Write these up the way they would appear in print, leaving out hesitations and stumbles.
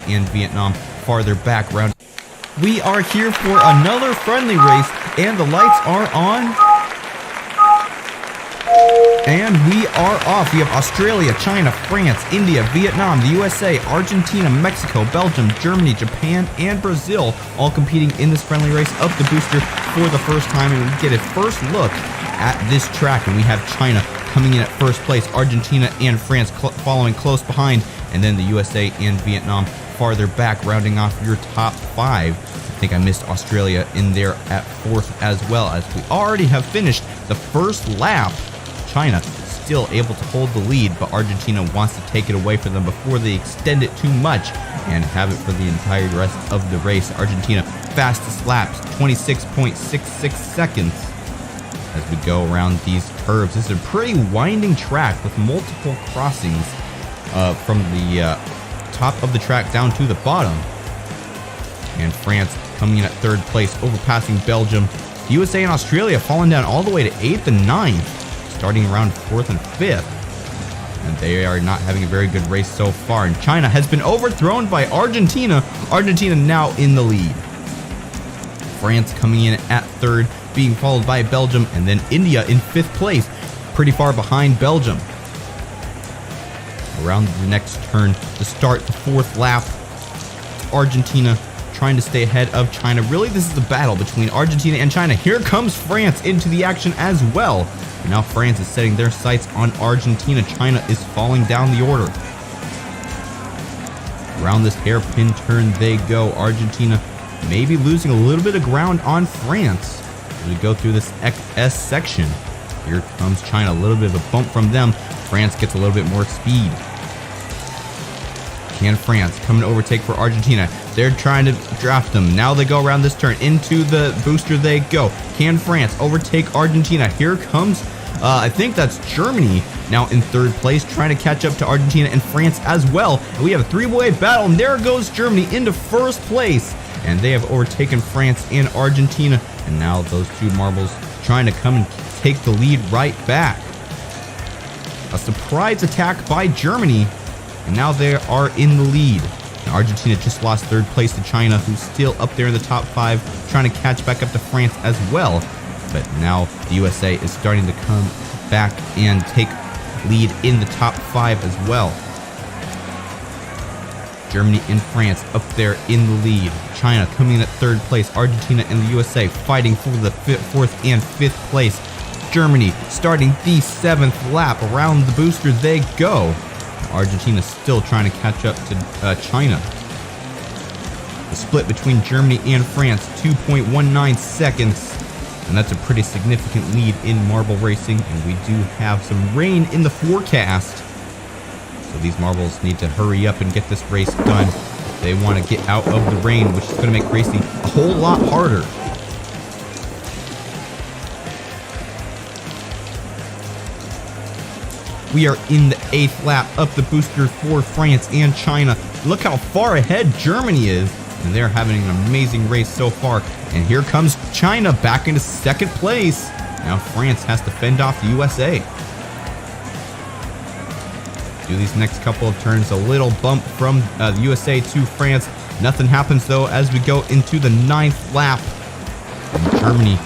and Vietnam farther back round. We are here for another friendly race, and the lights are on. And we are off. We have Australia, China, France, India, Vietnam, the USA, Argentina, Mexico, Belgium, Germany, Japan, and Brazil all competing in this friendly race up the booster for the first time. And we get a first look at this track, and we have China coming in at first place, Argentina and France following close behind, and then the USA and Vietnam farther back, rounding off your top 5. I think I missed Australia in there at 4th as well, as we already have finished the first lap. China still able to hold the lead, but Argentina wants to take it away from them before they extend it too much and have it for the entire rest of the race. Argentina fastest laps, 26.66 seconds as we go around these curves. This is a pretty winding track with multiple crossings from the top of the track down to the bottom. And France coming in at 3rd place, overpassing Belgium. The USA and Australia falling down all the way to 8th and 9th, starting around 4th and 5th. And they are not having a very good race so far. And China has been overthrown by Argentina. Argentina now in the lead. France coming in at 3rd, being followed by Belgium, and then India in 5th place, pretty far behind Belgium. Around the next turn to start the 4th lap, Argentina trying to stay ahead of China. Really, this is the battle between Argentina and China. Here comes France into the action as well. And now France is setting their sights on Argentina. China is falling down the order. Around this hairpin turn they go. Argentina maybe losing a little bit of ground on France as we go through this S section. Here comes China, a little bit of a bump from them. France gets a little bit more speed. Can France come to overtake for Argentina? They're trying to draft them. Now they go around this turn. Into the booster they go. Can France overtake Argentina? Here comes, I think that's Germany now in 3rd place, trying to catch up to Argentina and France as well. And we have a 3-way battle, and there goes Germany into 1st place. And they have overtaken France and Argentina. And now those two marbles trying to come and take the lead right back. A surprise attack by Germany. And now they are in the lead. And Argentina just lost 3rd place to China, who's still up there in the top 5, trying to catch back up to France as well. But now the USA is starting to come back and take lead in the top 5 as well. Germany and France up there in the lead. China coming in at 3rd place. Argentina and the USA fighting for the 4th and 5th place. Germany starting the 7th lap. Around the booster they go. Argentina still trying to catch up to China. The split between Germany and France, 2.19 seconds. And that's a pretty significant lead in marble racing. And we do have some rain in the forecast. So these marbles need to hurry up and get this race done if they want to get out of the rain, which is going to make racing a whole lot harder. We are in the 8th lap up the booster for France and China. Look how far ahead Germany is. And they're having an amazing race so far. And here comes China back into 2nd place. Now France has to fend off the USA. Do these next couple of turns. A little bump from the USA to France. Nothing happens though as we go into the 9th lap. And Germany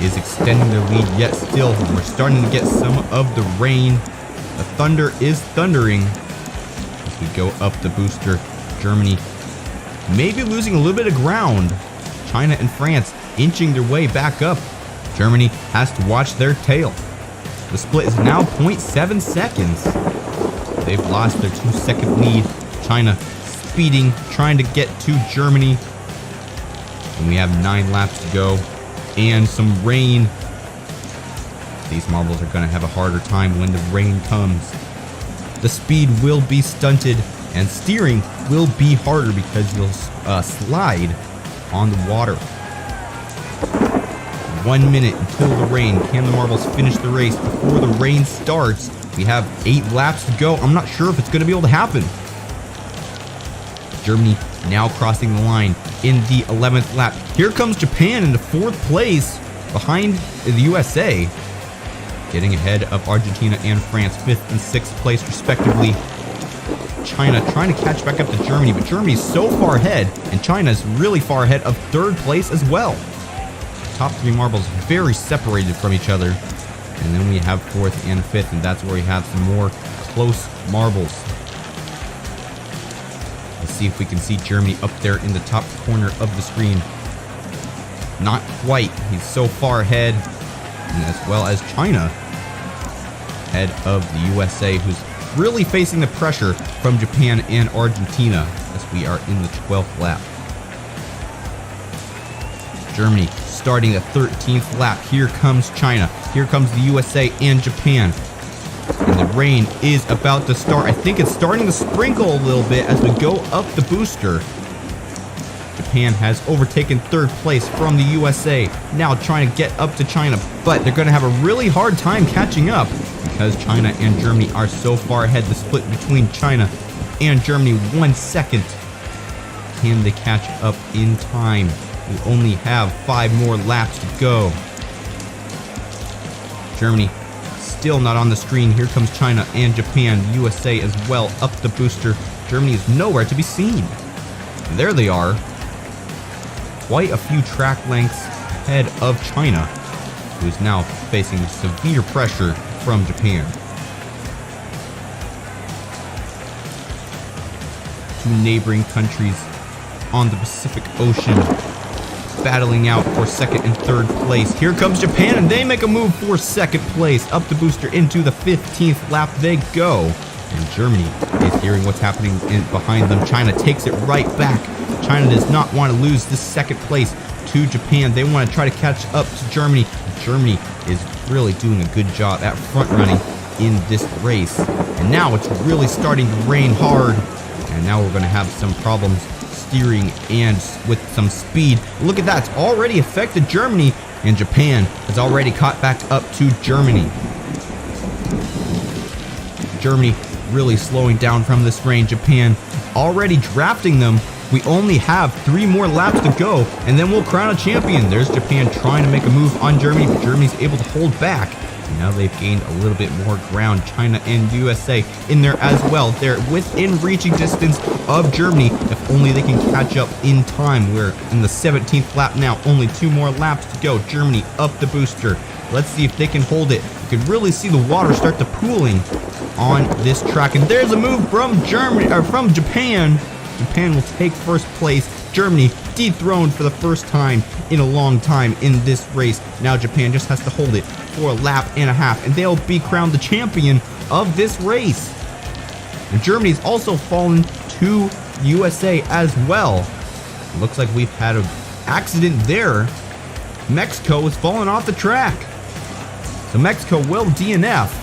is extending their lead yet still. We're starting to get some of the rain. The thunder is thundering as we go up the booster. Germany maybe losing a little bit of ground. China and France inching their way back up. Germany has to watch their tail. The split is now 0.7 seconds. They've lost their 2-second lead. China speeding, trying to get to Germany. And we have 9 laps to go and some rain. These marbles are going to have a harder time when the rain comes. The speed will be stunted and steering will be harder because you'll slide on the water. 1 minute until the rain. Can the marbles finish the race before the rain starts? We have 8 laps to go. I'm not sure if it's going to be able to happen. Germany now crossing the line in the 11th lap. Here comes Japan into 4th place behind the USA. Getting ahead of Argentina and France, 5th and 6th place respectively. China trying to catch back up to Germany, but Germany's so far ahead, and China's really far ahead of third place as well. Top three marbles very separated from each other. And then we have fourth and fifth, and that's where we have some more close marbles. Let's see if we can see Germany up there in the top corner of the screen. Not quite. He's so far ahead, and as well as China ahead of the USA, who's really facing the pressure from Japan and Argentina as we are in the 12th lap. Germany starting the 13th lap. Here comes China. Here comes the USA and Japan. And the rain is about to start. I think it's starting to sprinkle a little bit as we go up the booster. Japan has overtaken third place from the USA. Now trying to get up to China, but they're going to have a really hard time catching up because China and Germany are so far ahead. The split between China and Germany, 1 second. Can they catch up in time? We only have 5 more laps to go. Germany still not on the screen. Here comes China and Japan, USA as well, up the booster. Germany is nowhere to be seen. And there they are. Quite a few track lengths ahead of China, who is now facing severe pressure from Japan. Two neighboring countries on the Pacific Ocean battling out for second and third place. Here comes Japan, and they make a move for second place. Up the booster into the 15th lap they go. And Germany is hearing what's happening behind them. China takes it right back. China does not want to lose this second place to Japan. They want to try to catch up to Germany. Germany is really doing a good job at front running in this race. And now it's really starting to rain hard. And now we're going to have some problems steering and with some speed. Look at that. It's already affected Germany, and Japan has already caught back up to Germany. Germany really slowing down from this rain. Japan already drafting them. We only have 3 more laps to go, and then we'll crown a champion. There's Japan trying to make a move on Germany, but Germany's able to hold back. And now they've gained a little bit more ground. China and USA in there as well. They're within reaching distance of Germany if only they can catch up in time. We're in the 17th lap now. Only 2 more laps to go. Germany up the booster. Let's see if they can hold it. You can really see the water start to pooling on this track. And there's a move from Japan. Japan will take first place. Germany dethroned for the first time in a long time in this race. Now Japan just has to hold it for a lap and a half, and they'll be crowned the champion of this race. And Germany's also fallen to USA as well. It looks like we've had an accident there. Mexico has fallen off the track. So Mexico will DNF.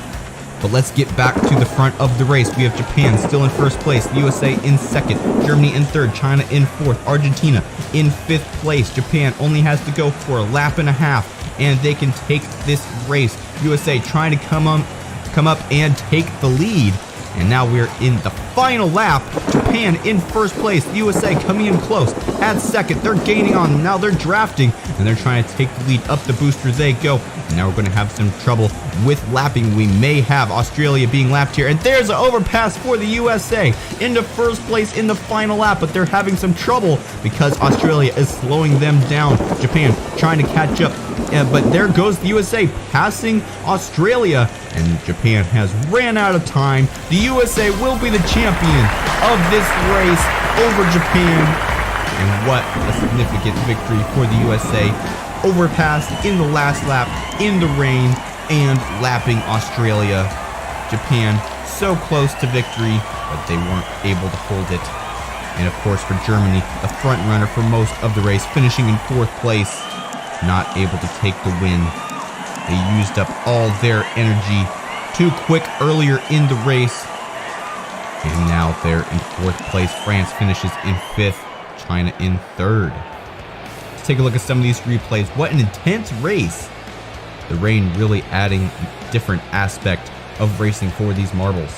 But let's get back to the front of the race. We have Japan still in first place, the USA in second, Germany in third, China in fourth, Argentina in 5th place. Japan only has to go for a lap and a half, and they can take this race. USA trying to come up and take the lead. And now we're in the final lap. Japan in first place. The USA coming in close at second. They're gaining on them. Now they're drafting, and they're trying to take the lead. Up the booster they go. And now we're going to have some trouble with lapping. We may have Australia being lapped here. And there's an overpass for the USA into first place in the final lap. But they're having some trouble because Australia is slowing them down. Japan trying to catch up. But there goes the USA passing Australia. And Japan has ran out of time. The USA will be the champion of this race over Japan. And what a significant victory for the USA. Overpassed in the last lap in the rain and lapping Australia. Japan so close to victory, but they weren't able to hold it. And of course for Germany, the front runner for most of the race, finishing in 4th place, not able to take the win. They used up all their energy too quick earlier in the race. And now they're in 4th place. France finishes in 5th, China in 3rd. Let's take a look at some of these replays. What an intense race. The rain really adding a different aspect of racing for these marbles.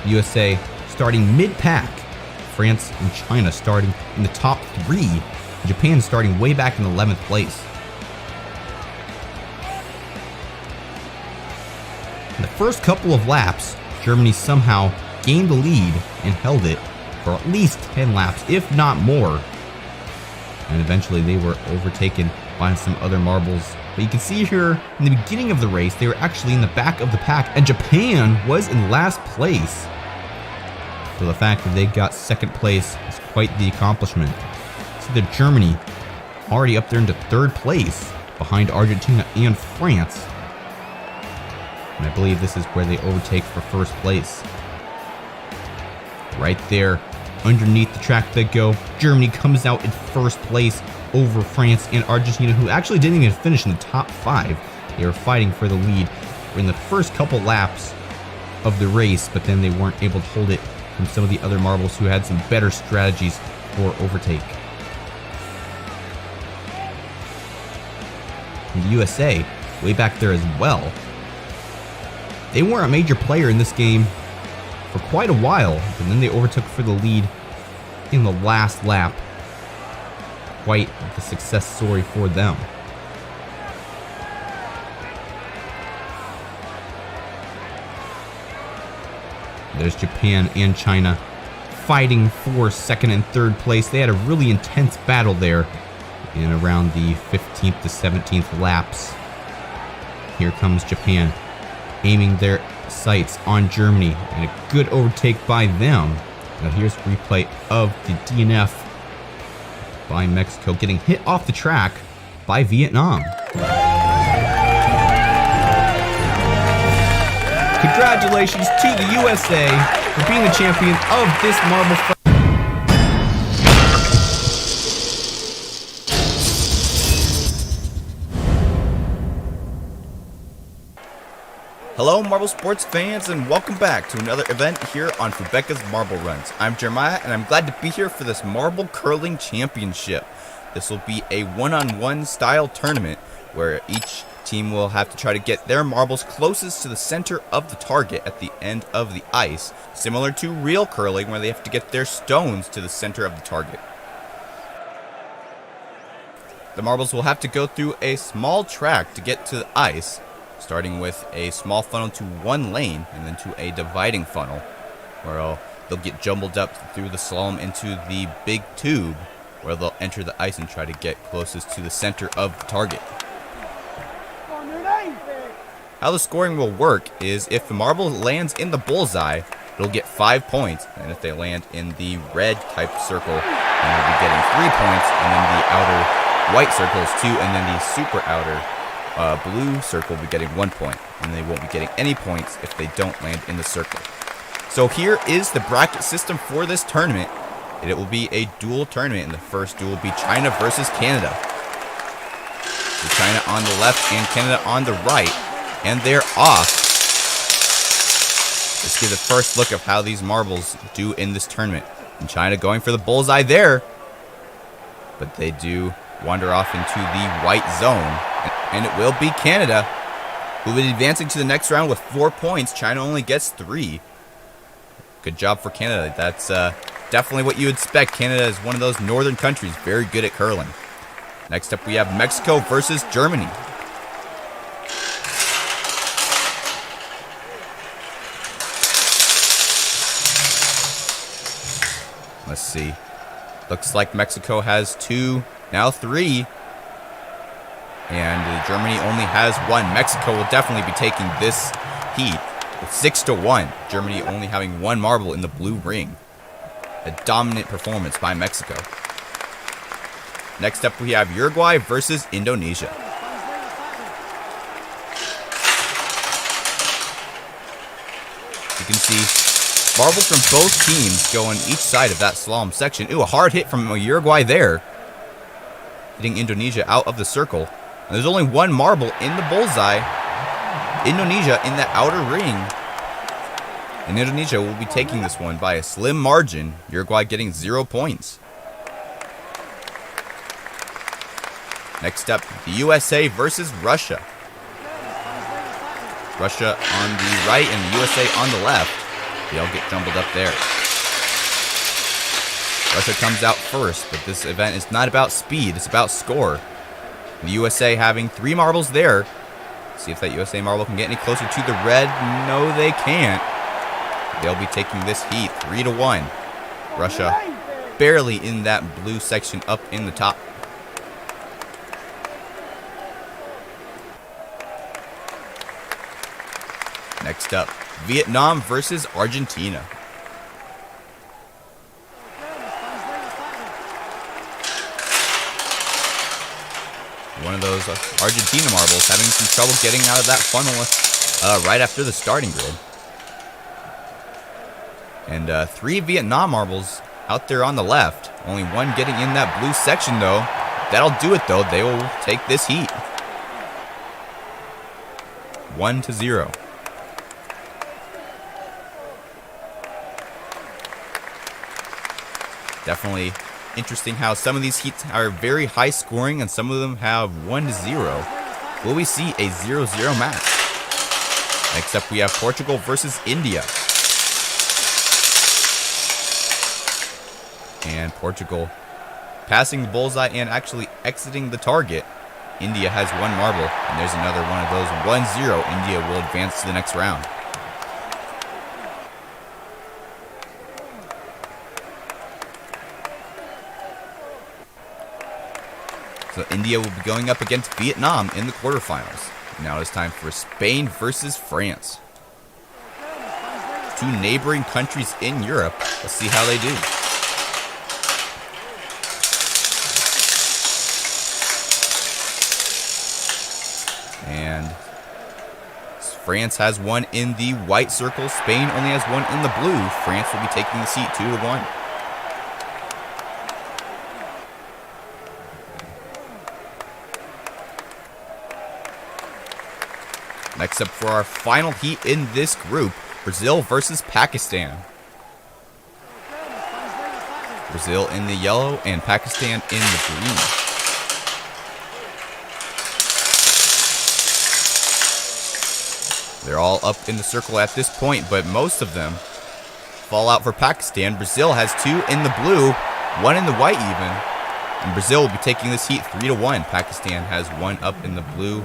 USA starting mid-pack. France and China starting in the top 3. Japan starting way back in 11th place. In the first couple of laps, Germany somehow gained the lead and held it for at least 10 laps, if not more. And eventually they were overtaken by some other marbles. But you can see here in the beginning of the race, they were actually in the back of the pack, and Japan was in last place. So the fact that they got second place is quite the accomplishment. So that Germany already up there into third place behind Argentina and France. And I believe this is where they overtake for first place. Right there underneath the track they go. Germany comes out in first place over France and Argentina, who actually didn't even finish in the top 5. They were fighting for the lead in the first couple laps of the race, but then they weren't able to hold it from some of the other marbles who had some better strategies for overtake. And the USA, way back there as well. They weren't a major player in this game for quite a while, and then they overtook for the lead in the last lap. Quite the success story for them. There's Japan and China fighting for second and third place. They had a really intense battle there in around the 15th to 17th laps. Here comes Japan, aiming their sights on Germany, and a good overtake by them. Now here's a replay of the DNF by Mexico getting hit off the track by Vietnam. Congratulations to the USA for being the champion of this marble fight. Hello Marble Sports fans, and welcome back to another event here on Fubeca's Marble Runs. I'm Jeremiah, and I'm glad to be here for this Marble Curling Championship. This will be a one-on-one style tournament where each team will have to try to get their marbles closest to the center of the target at the end of the ice, similar to real curling where they have to get their stones to the center of the target. The marbles will have to go through a small track to get to the ice, starting with a small funnel to one lane and then to a dividing funnel where they'll get jumbled up through the slalom into the big tube where they'll enter the ice and try to get closest to the center of the target. How the scoring will work is if the marble lands in the bullseye, it'll get 5 points, and if they land in the red type circle, then they'll be getting 3 points, and then the outer white circle is 2, and then the super outer blue circle will be getting 1 point, and they won't be getting any points if they don't land in the circle. So here is the bracket system for this tournament, and it will be a dual tournament, and the first duel will be China versus Canada. So China on the left and Canada on the right, and they're off. Let's get a first look of how these marbles do in this tournament. And China going for the bullseye there, but they do wander off into the white zone. And it will be Canada, who will be advancing to the next round with 4 points. China only gets 3. Good job for Canada. That's definitely what you expect. Canada is one of those northern countries very good at curling. Next up we have Mexico versus Germany. Let's see. Looks like Mexico has 2, now 3. And Germany only has 1. Mexico will definitely be taking this heat with 6-1. Germany only having 1 marble in the blue ring. A dominant performance by Mexico. Next up we have Uruguay versus Indonesia. You can see marbles from both teams go on each side of that slalom section. Ooh, a hard hit from Uruguay there, hitting Indonesia out of the circle. And there's only 1 marble in the bullseye. Indonesia in the outer ring. And Indonesia will be taking this one by a slim margin. Uruguay getting 0 points. Next up, the USA versus Russia. Russia on the right and the USA on the left. They all get jumbled up there. Russia comes out first, but this event is not about speed, it's about score. The USA having 3 marbles there, See if that USA marble can get any closer to the red. No, they can't. They'll be taking this heat 3-1. Russia barely in that blue section up in the top. Next up, Vietnam versus Argentina. One of those Argentina marbles having some trouble getting out of that funnel right after the starting grid. And 3 Vietnam marbles out there on the left. Only one getting in that blue section though. That'll do it though. They will take this heat. 1-0. Definitely interesting how some of these heats are very high scoring and some of them have 1-0. Will we see a 0-0 match? Next up we have Portugal versus India. And Portugal passing the bullseye and actually exiting the target. India has 1 marble, and there's another one of those. 1-0. India will advance to the next round. So India will be going up against Vietnam in the quarterfinals. Now it's time for Spain versus France. 2 neighboring countries in Europe. Let's see how they do. And France has 1 in the white circle. Spain only has 1 in the blue. France will be taking the seat 2-1. Next up for our final heat in this group, Brazil versus Pakistan. Brazil in the yellow and Pakistan in the green. They're all up in the circle at this point, but most of them fall out for Pakistan. Brazil has 2 in the blue, 1 in the white even. And Brazil will be taking this heat 3-1. Pakistan has 1 up in the blue,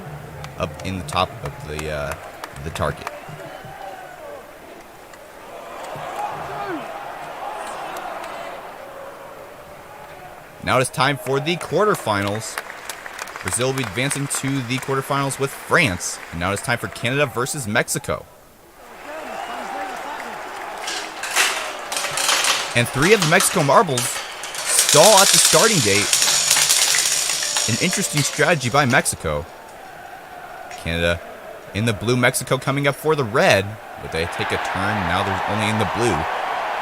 up in the top of the target. Now it's time for the quarterfinals. Brazil will be advancing to the quarterfinals with France. And now it's time for Canada versus Mexico. And 3 of the Mexico marbles stall at the starting gate. An interesting strategy by Mexico. Canada in the blue, Mexico coming up for the red, but they take a turn. Now they're only in the blue.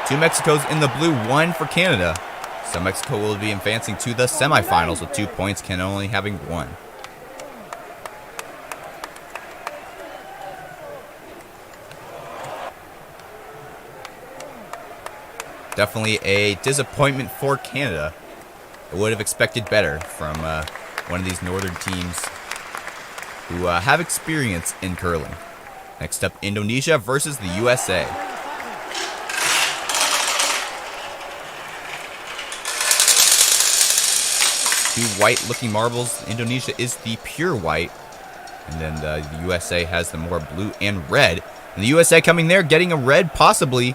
2 Mexicos in the blue, 1 for Canada. So Mexico will be advancing to the semifinals with 2 points, Canada only having 1. Definitely a disappointment for Canada. I would have expected better from one of these northern teams who have experience in curling. Next up, Indonesia versus the USA. Two white-looking marbles. Indonesia is the pure white, and then the USA has the more blue and red. And the USA coming there, getting a red, possibly.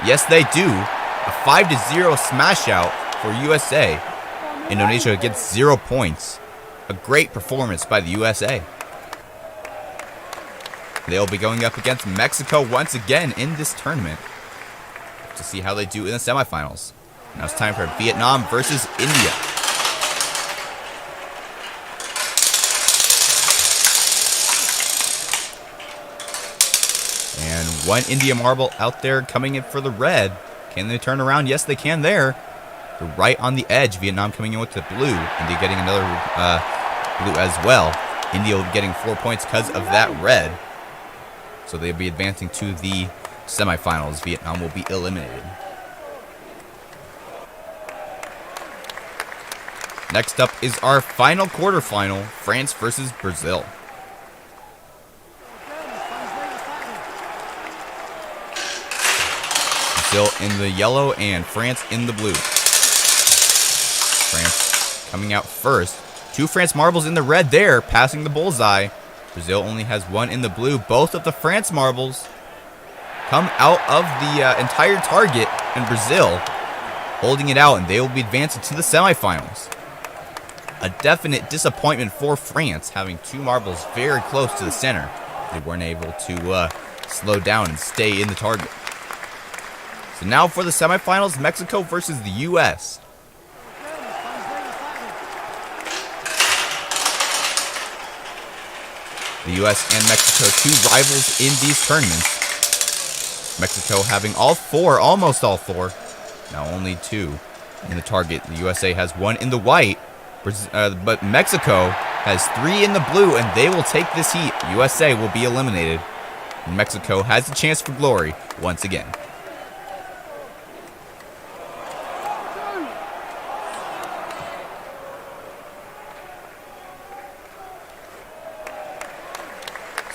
Yes, they do. A 5-0 smash out for USA. Indonesia gets 0 points. A great performance by the USA. They'll be going up against Mexico once again in this tournament to see how they do in the semifinals. Now it's time for Vietnam versus India. And 1 India marble out there coming in for the red. Can they turn around? Yes, they can there. They're right on the edge. Vietnam coming in with the blue. India getting another blue as well. India will be getting 4 points because of that red. So they'll be advancing to the semifinals. Vietnam will be eliminated. Next up is our final quarterfinal, France versus Brazil. Brazil in the yellow and France in the blue. France coming out first. 2 France marbles in the red there, passing the bullseye. Brazil only has one in the blue. Both of the France marbles come out of the entire target, and Brazil holding it out, and they will be advancing to the semifinals. A definite disappointment for France, having two marbles very close to the center. They weren't able to slow down and stay in the target. So now for the semifinals, Mexico versus the U.S. The U.S. and Mexico, two rivals in these tournaments. Mexico having all four, almost all four. Now only two in the target. The USA has one in the white, but Mexico has three in the blue, and they will take this heat. USA will be eliminated. And Mexico has a chance for glory once again.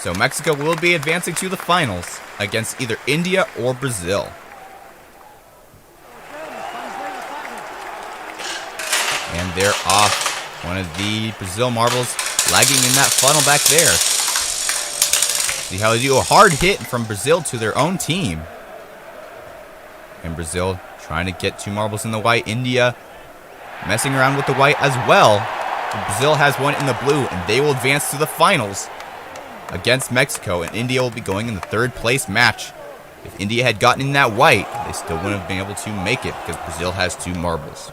So Mexico will be advancing to the finals against either India or Brazil. And they're off. One of the Brazil marbles lagging in that funnel back there. See how they do a hard hit from Brazil to their own team. And Brazil trying to get two marbles in the white. India messing around with the white as well. But Brazil has one in the blue, and they will advance to the finals against Mexico, and India will be going in the third place match. If India had gotten in that white, they still wouldn't have been able to make it because Brazil has two marbles.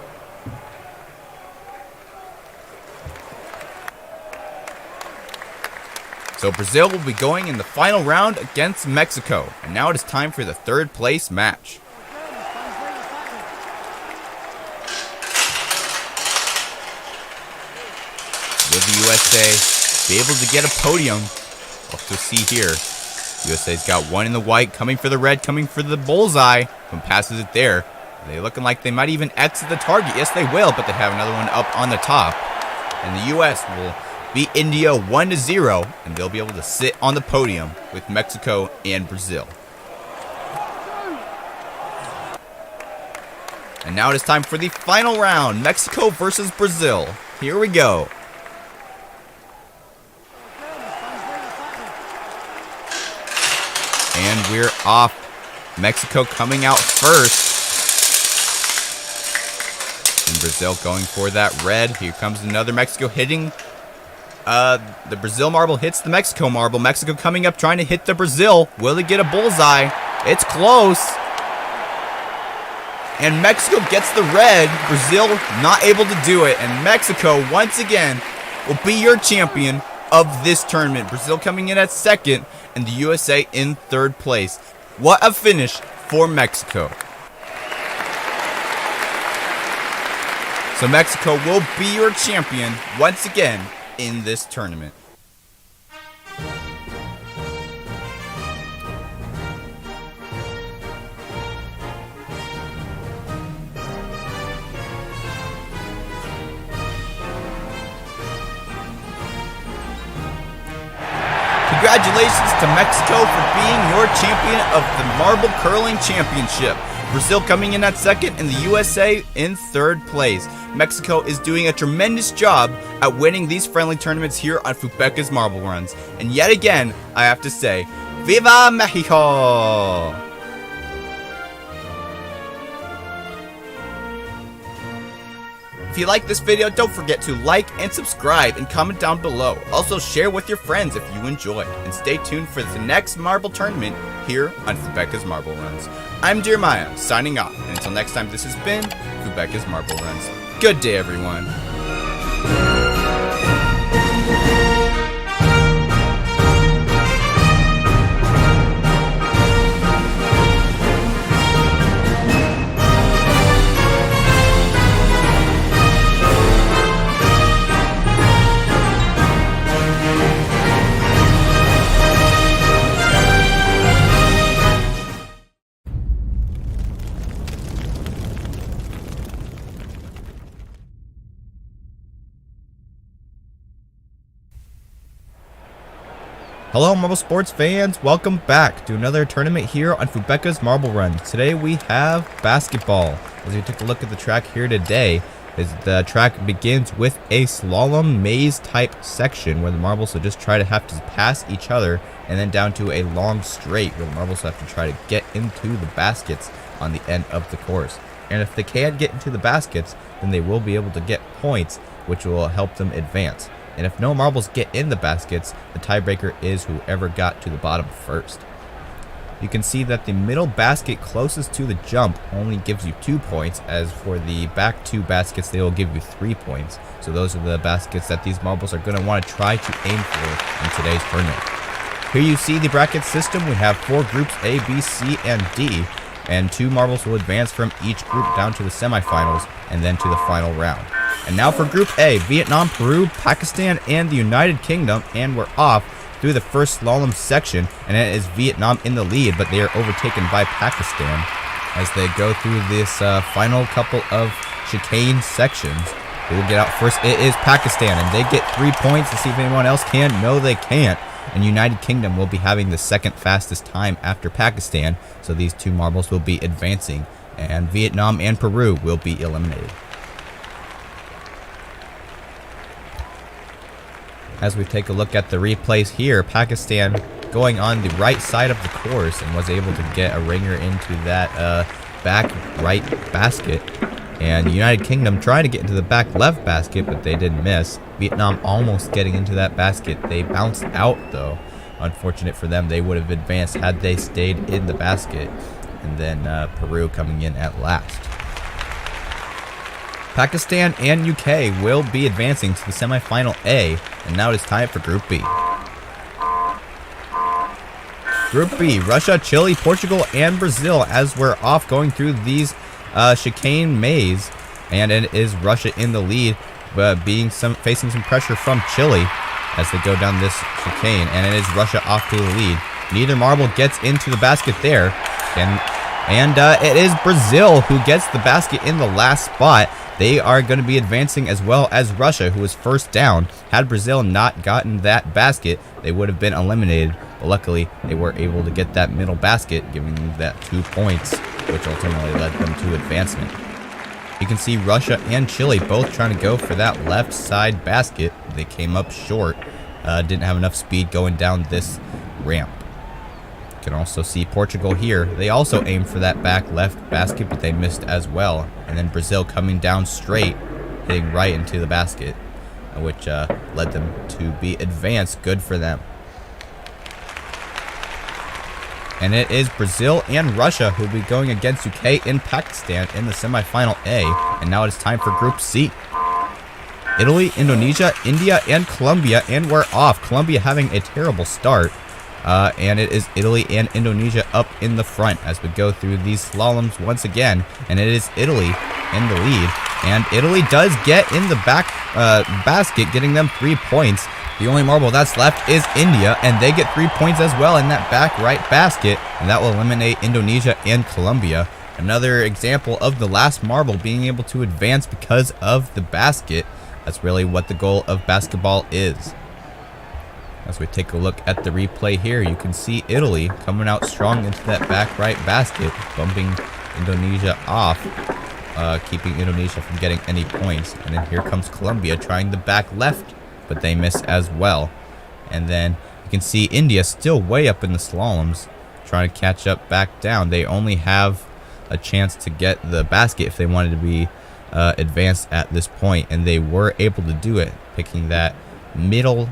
So Brazil will be going in the final round against Mexico, and now it is time for the third place match. Will the USA be able to get a podium? We'll have to see here. USA's got one in the white, coming for the red, coming for the bullseye. Who passes it there? They're looking like they might even exit the target. Yes, they will, but they have another one up on the top. And the US will beat India 1-0, and they'll be able to sit on the podium with Mexico and Brazil. And now it is time for the final round, Mexico versus Brazil. Here we go. And we're off. Mexico coming out first. And Brazil going for that red. Here comes another Mexico hitting. The Brazil marble hits the Mexico marble. Mexico coming up trying to hit the Brazil. Will they get a bullseye? It's close. And Mexico gets the red. Brazil not able to do it. And Mexico, once again, will be your champion of this tournament. Brazil coming in at second, and the USA in third place. What a finish for Mexico. So Mexico will be your champion once again in this tournament. Congratulations to Mexico for being your champion of the Marble Curling Championship. Brazil coming in at second and the USA in third place. Mexico is doing a tremendous job at winning these friendly tournaments here on Fubeca's Marble Runs. And yet again, I have to say, Viva Mexico! If you like this video, don't forget to like and subscribe and comment down below. Also share with your friends if you enjoyed. And stay tuned for the next marble tournament here on Fubeca's Marble Runs. I'm Jeremiah, signing off. And until next time, this has been Fubeca's Marble Runs. Good day, everyone. Hello Marble Sports fans, welcome back to another tournament here on Fubeca's Marble Runs. Today we have basketball. As we took a look at the track here today, is the track begins with a slalom maze type section where the marbles will just try to have to pass each other, and then down to a long straight where the marbles have to try to get into the baskets on the end of the course. And if they can get into the baskets, then they will be able to get points, which will help them advance. And if no marbles get in the baskets, the tiebreaker is whoever got to the bottom first. You can see that the middle basket closest to the jump only gives you 2 points, as for the back 2 baskets, they will give you 3 points. So those are the baskets that these marbles are going to want to try to aim for in today's tournament. Here you see the bracket system. We have 4 groups, A, B, C, and D, and 2 marbles will advance from each group down to the semifinals and then to the final round. And now for Group A, Vietnam, Peru, Pakistan, and the United Kingdom, and we're off through the first slalom section, and it is Vietnam in the lead, but they are overtaken by Pakistan as they go through this final couple of chicane sections. Who will get out first? It is Pakistan, and they get 3 points. To see if anyone else can. No, they can't. And United Kingdom will be having the second fastest time after Pakistan, so these 2 marbles will be advancing, and Vietnam and Peru will be eliminated. As we take a look at the replays here, Pakistan going on the right side of the course and was able to get a ringer into that back right basket. And the United Kingdom trying to get into the back left basket, but they didn't miss. Vietnam almost getting into that basket. They bounced out, though. Unfortunate for them. They would have advanced had they stayed in the basket. And then Peru coming in at last. Pakistan and UK will be advancing to the semifinal A, and now it is time for Group B. Group B, Russia, Chile, Portugal, and Brazil, as we're off going through these chicane maze, and it is Russia in the lead, but facing some pressure from Chile as they go down this chicane, and it is Russia off to the lead. Neither marble gets into the basket there, and it is Brazil who gets the basket in the last spot. They are going to be advancing as well as Russia, who was first down. Had Brazil not gotten that basket, they would have been eliminated. But luckily, they were able to get that middle basket, giving them that 2 points, which ultimately led them to advancement. You can see Russia and Chile both trying to go for that left side basket. They came up short. Didn't have enough speed going down this ramp. You can also see Portugal here. They also aimed for that back left basket, but they missed as well. And then Brazil coming down straight, hitting right into the basket, which led them to be advanced. Good for them. And it is Brazil and Russia who will be going against UK and Pakistan in the semifinal A. And now it is time for Group C. Italy, Indonesia, India, and Colombia, and we're off. Colombia having a terrible start. And it is Italy and Indonesia up in the front as we go through these slaloms once again. And it is Italy in the lead. And Italy does get in the back basket, getting them 3 points. The only marble that's left is India, and they get 3 points as well in that back right basket. And that will eliminate Indonesia and Colombia. Another example of the last marble being able to advance because of the basket. That's really what the goal of basketball is. As we take a look at the replay here, you can see Italy coming out strong into that back right basket, bumping Indonesia off, keeping Indonesia from getting any points. And then here comes Colombia trying the back left, but they miss as well. And then you can see India still way up in the slaloms, trying to catch up back down. They only have a chance to get the basket if they wanted to be advanced at this point, and they were able to do it, picking that middle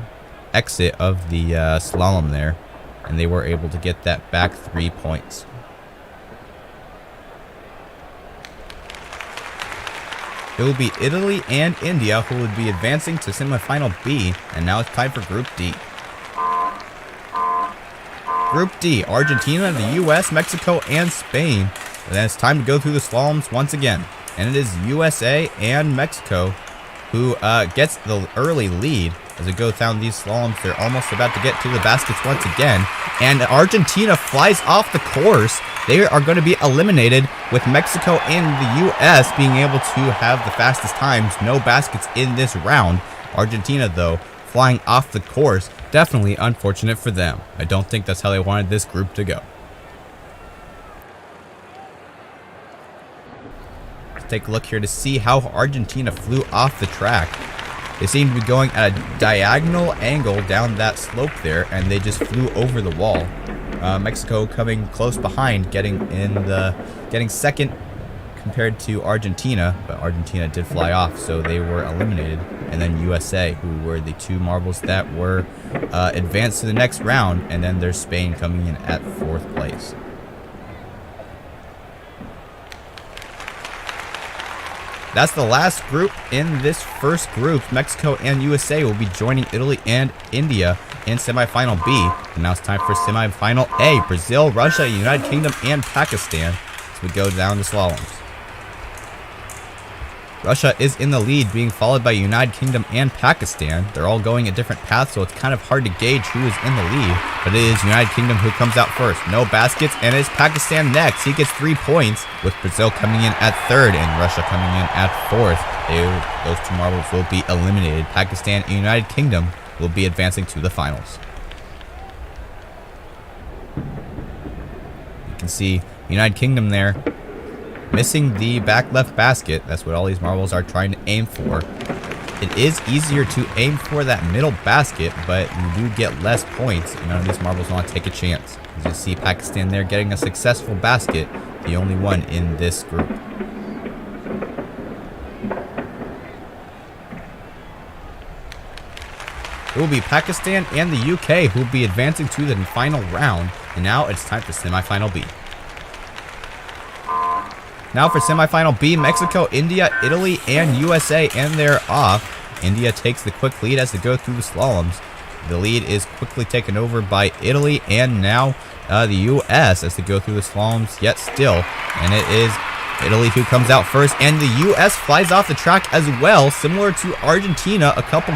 exit of the slalom there, and they were able to get that back 3 points. It will be Italy and India who would be advancing to semifinal B, and now it's time for Group D. Group D, Argentina, the US, Mexico, and Spain. And then it's time to go through the slaloms once again, and it is USA and Mexico who gets the early lead. As we go down these slaloms, they're almost about to get to the baskets once again. And Argentina flies off the course. They are going to be eliminated, with Mexico and the U.S. being able to have the fastest times. No baskets in this round. Argentina, though, flying off the course. Definitely unfortunate for them. I don't think that's how they wanted this group to go. Let's take a look here to see how Argentina flew off the track. They seem to be going at a diagonal angle down that slope there, and they just flew over the wall. Mexico coming close behind, getting second compared to Argentina, but Argentina did fly off, so they were eliminated. And then USA, who were the two marbles that were advanced to the next round, and then there's Spain coming in at 4th place. That's the last group in this first group. Mexico and USA will be joining Italy and India in semifinal B. And now it's time for semifinal A. Brazil, Russia, United Kingdom, and Pakistan as we go down the slaloms. Russia is in the lead, being followed by United Kingdom and Pakistan. They're all going a different path, so it's kind of hard to gauge who is in the lead. But it is United Kingdom who comes out first. No baskets, and it's Pakistan next. He gets 3 points, with Brazil coming in at 3rd and Russia coming in at 4th. Those two marbles will be eliminated. Pakistan and United Kingdom will be advancing to the finals. You can see United Kingdom there, missing the back left basket. That's what all these marbles are trying to aim for. It is easier to aim for that middle basket, but you do get less points, and none of these marbles want to take a chance. As you see Pakistan there getting a successful basket, the only one in this group. It will be Pakistan and the UK who will be advancing to the final round, and now it's time for semifinal B. Now for semifinal B, Mexico, India, Italy, and USA, and they're off. India takes the quick lead as they go through the slaloms. The lead is quickly taken over by Italy, and now the US as they go through the slaloms yet still. And it is Italy who comes out first, and the US flies off the track as well, similar to Argentina a couple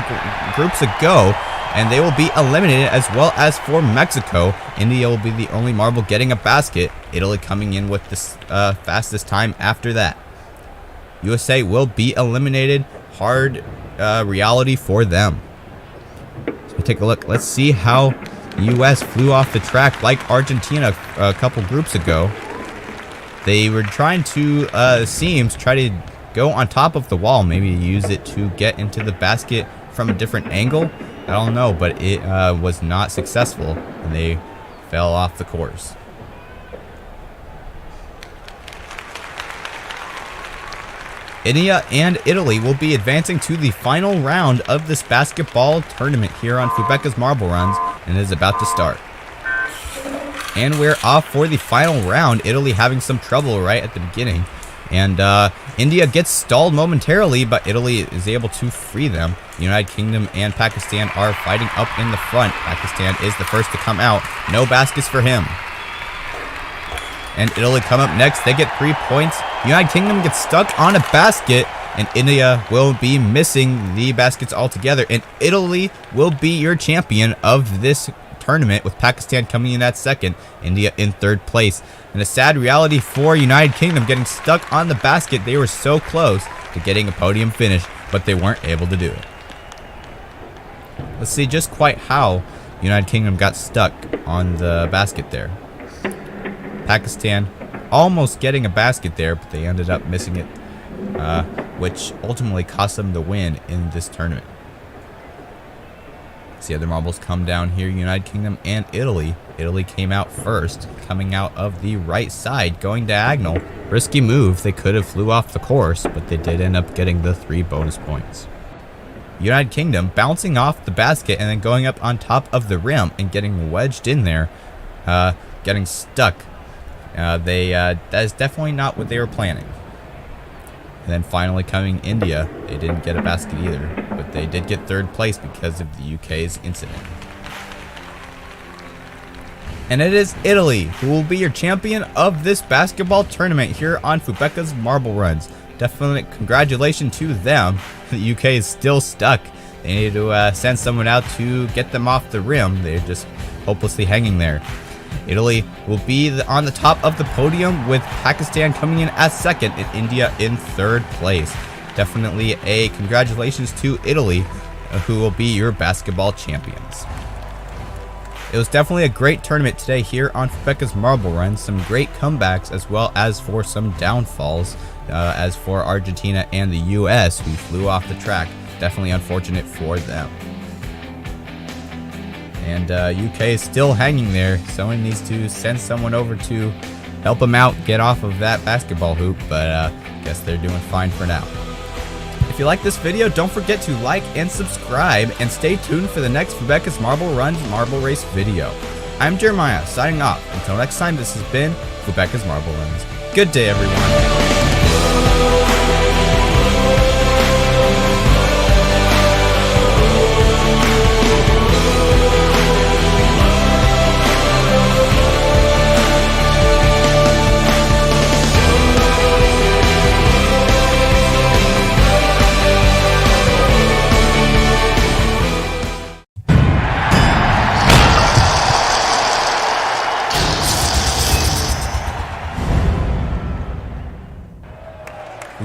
groups ago. And they will be eliminated, as well as for Mexico. India will be the only marble getting a basket. Italy coming in with the fastest time after that. USA will be eliminated. Hard reality for them. So we'll take a look. Let's see how the US flew off the track like Argentina a couple groups ago. They were trying to, try to go on top of the wall. Maybe use it to get into the basket from a different angle. I don't know, but it was not successful, and they fell off the course. India and Italy will be advancing to the final round of this basketball tournament here on Fubeca's Marble Runs, and it is about to start. And we're off for the final round. Italy having some trouble right at the beginning. And India gets stalled momentarily, but Italy is able to free them. The United Kingdom and Pakistan are fighting up in the front. Pakistan is the first to come out. No baskets for him. And Italy come up next. They get 3 points. United Kingdom gets stuck on a basket, and India will be missing the baskets altogether. And Italy will be your champion of this tournament, with Pakistan coming in at 2nd, India in 3rd place. And a sad reality for United Kingdom, getting stuck on the basket. They were so close to getting a podium finish, but they weren't able to do it. Let's see just quite how United Kingdom got stuck on the basket there. Pakistan almost getting a basket there, but they ended up missing it, which ultimately cost them the win in this tournament. See other marbles come down here, United Kingdom and Italy. Italy came out first, coming out of the right side, going diagonal. Risky move. They could have flew off the course, but they did end up getting the 3 bonus points. United Kingdom bouncing off the basket and then going up on top of the rim and getting wedged in there, getting stuck. That is definitely not what they were planning. And then finally coming India, they didn't get a basket either, but they did get 3rd place because of the UK's incident. And it is Italy who will be your champion of this basketball tournament here on Fubeca's Marble Runs. Definitely congratulations to them. The UK is still stuck. They need to send someone out to get them off the rim. They're just hopelessly hanging there. Italy will be on the top of the podium, with Pakistan coming in as 2nd and India in 3rd place. Definitely a congratulations to Italy, who will be your basketball champions. It was definitely a great tournament today here on Fubeca's Marble Run. Some great comebacks as well as for some downfalls. As for Argentina and the US, who flew off the track, definitely unfortunate for them. And UK is still hanging there. Someone needs to send someone over to help them out, get off of that basketball hoop, but guess they're doing fine for now. If you like this video, don't forget to like and subscribe, and stay tuned for the next Fubeca's Marble Runs Marble Race video. I'm Jeremiah, signing off. Until next time, this has been Fubeca's Marble Runs. Good day, everyone.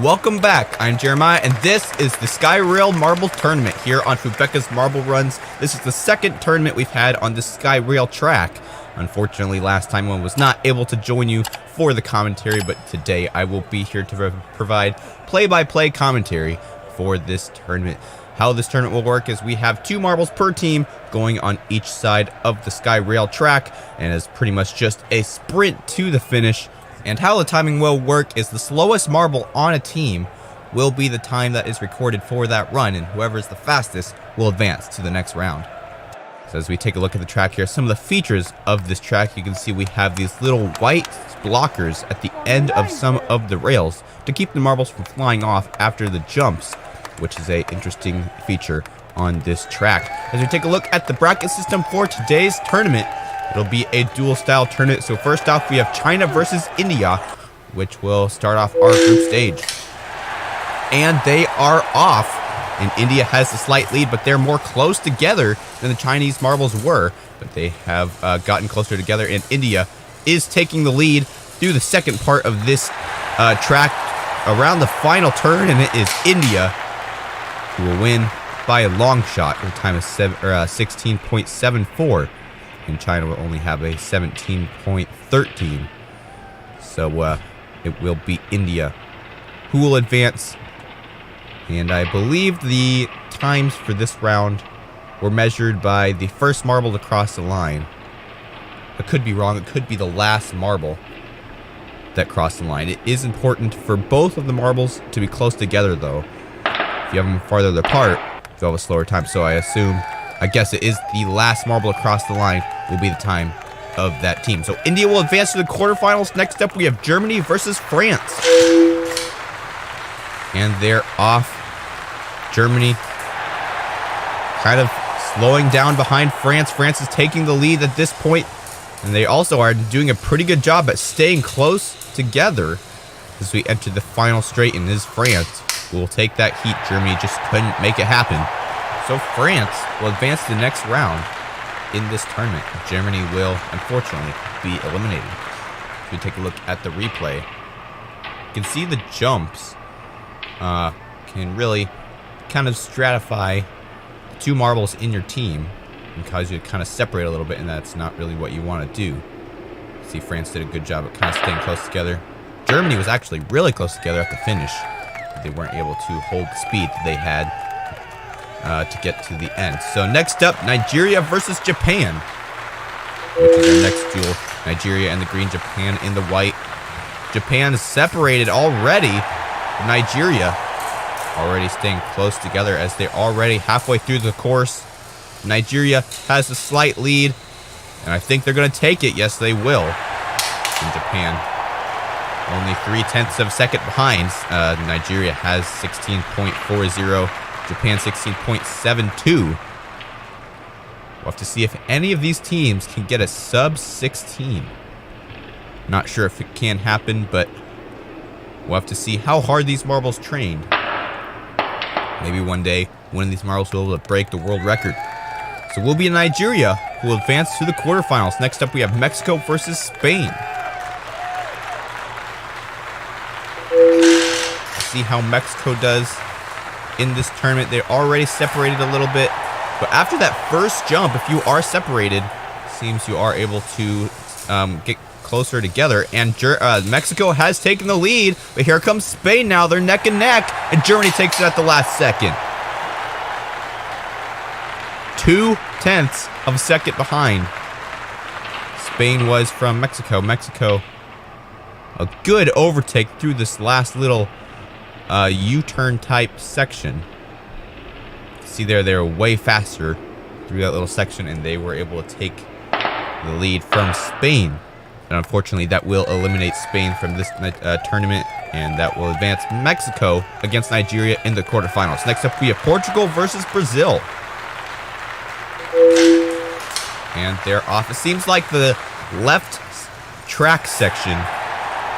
Welcome back, I'm Jeremiah, and this is the Skyrail Marble Tournament here on Fubeca's Marble Runs. This is the second tournament we've had on the Skyrail track. Unfortunately, last time I was not able to join you for the commentary, but today I will be here to provide play-by-play commentary for this tournament. How this tournament will work is we have 2 marbles per team going on each side of the Skyrail track, and it's pretty much just a sprint to the finish. And how the timing will work is the slowest marble on a team will be the time that is recorded for that run, and whoever is the fastest will advance to the next round. So as we take a look at the track here, some of the features of this track, you can see we have these little white blockers at the end of some of the rails to keep the marbles from flying off after the jumps, which is an interesting feature on this track. As we take a look at the bracket system for today's tournament, it'll be a dual style tournament. So first off, we have China versus India, which will start off our group stage. And they are off, and India has a slight lead, but they're more close together than the Chinese marbles were. But they have gotten closer together, and India is taking the lead through the second part of this track around the final turn, and it is India who will win by a long shot. Their time is 16.74. And China will only have a 17.13. So it will be India who will advance. And I believe the times for this round were measured by the first marble to cross the line. I could be wrong. It could be the last marble that crossed the line. It is important for both of the marbles to be close together, though. If you have them farther apart, you'll have a slower time. So I guess it is the last marble across the line will be the time of that team. So India will advance to the quarterfinals. Next up, we have Germany versus France. And they're off. Germany kind of slowing down behind France. France is taking the lead at this point, and they also are doing a pretty good job at staying close together as we enter the final straight, and is France who will take that heat. Germany just couldn't make it happen. So France will advance to the next round in this tournament. Germany will, unfortunately, be eliminated. If we take a look at the replay, you can see the jumps can really kind of stratify the 2 marbles in your team and cause you to kind of separate a little bit, and that's not really what you want to do. See, France did a good job at kind of staying close together. Germany was actually really close together at the finish, but they weren't able to hold the speed that they had to get to the end. So next up, Nigeria versus Japan, which is our next duel. Nigeria in the green, Japan in the white. Japan is separated already. Nigeria already staying close together as they're already halfway through the course. Nigeria has a slight lead, and I think they're going to take it. Yes, they will. And Japan only 0.3 of a second behind. Nigeria has 16.40. Japan 16.72. We'll have to see if any of these teams can get a sub 16. Not sure if it can happen, but we'll have to see how hard these marbles trained. Maybe one day one of these marbles will be able to break the world record. So we'll be in Nigeria, who will advance to the quarterfinals. Next up, we have Mexico versus Spain. See how Mexico does in this tournament. They're already separated a little bit, but after that first jump, if you are separated, seems you are able to get closer together, and Mexico has taken the lead, but here comes Spain now. They're neck and neck, and Germany takes it at the last second. 0.2 of a second behind. Spain was from Mexico. Mexico, a good overtake through this last little U-turn type section. See there, they're way faster through that little section, and they were able to take the lead from Spain. And unfortunately, that will eliminate Spain from this tournament, and that will advance Mexico against Nigeria in the quarterfinals. Next up, we have Portugal versus Brazil. And they're off. It seems like the left track section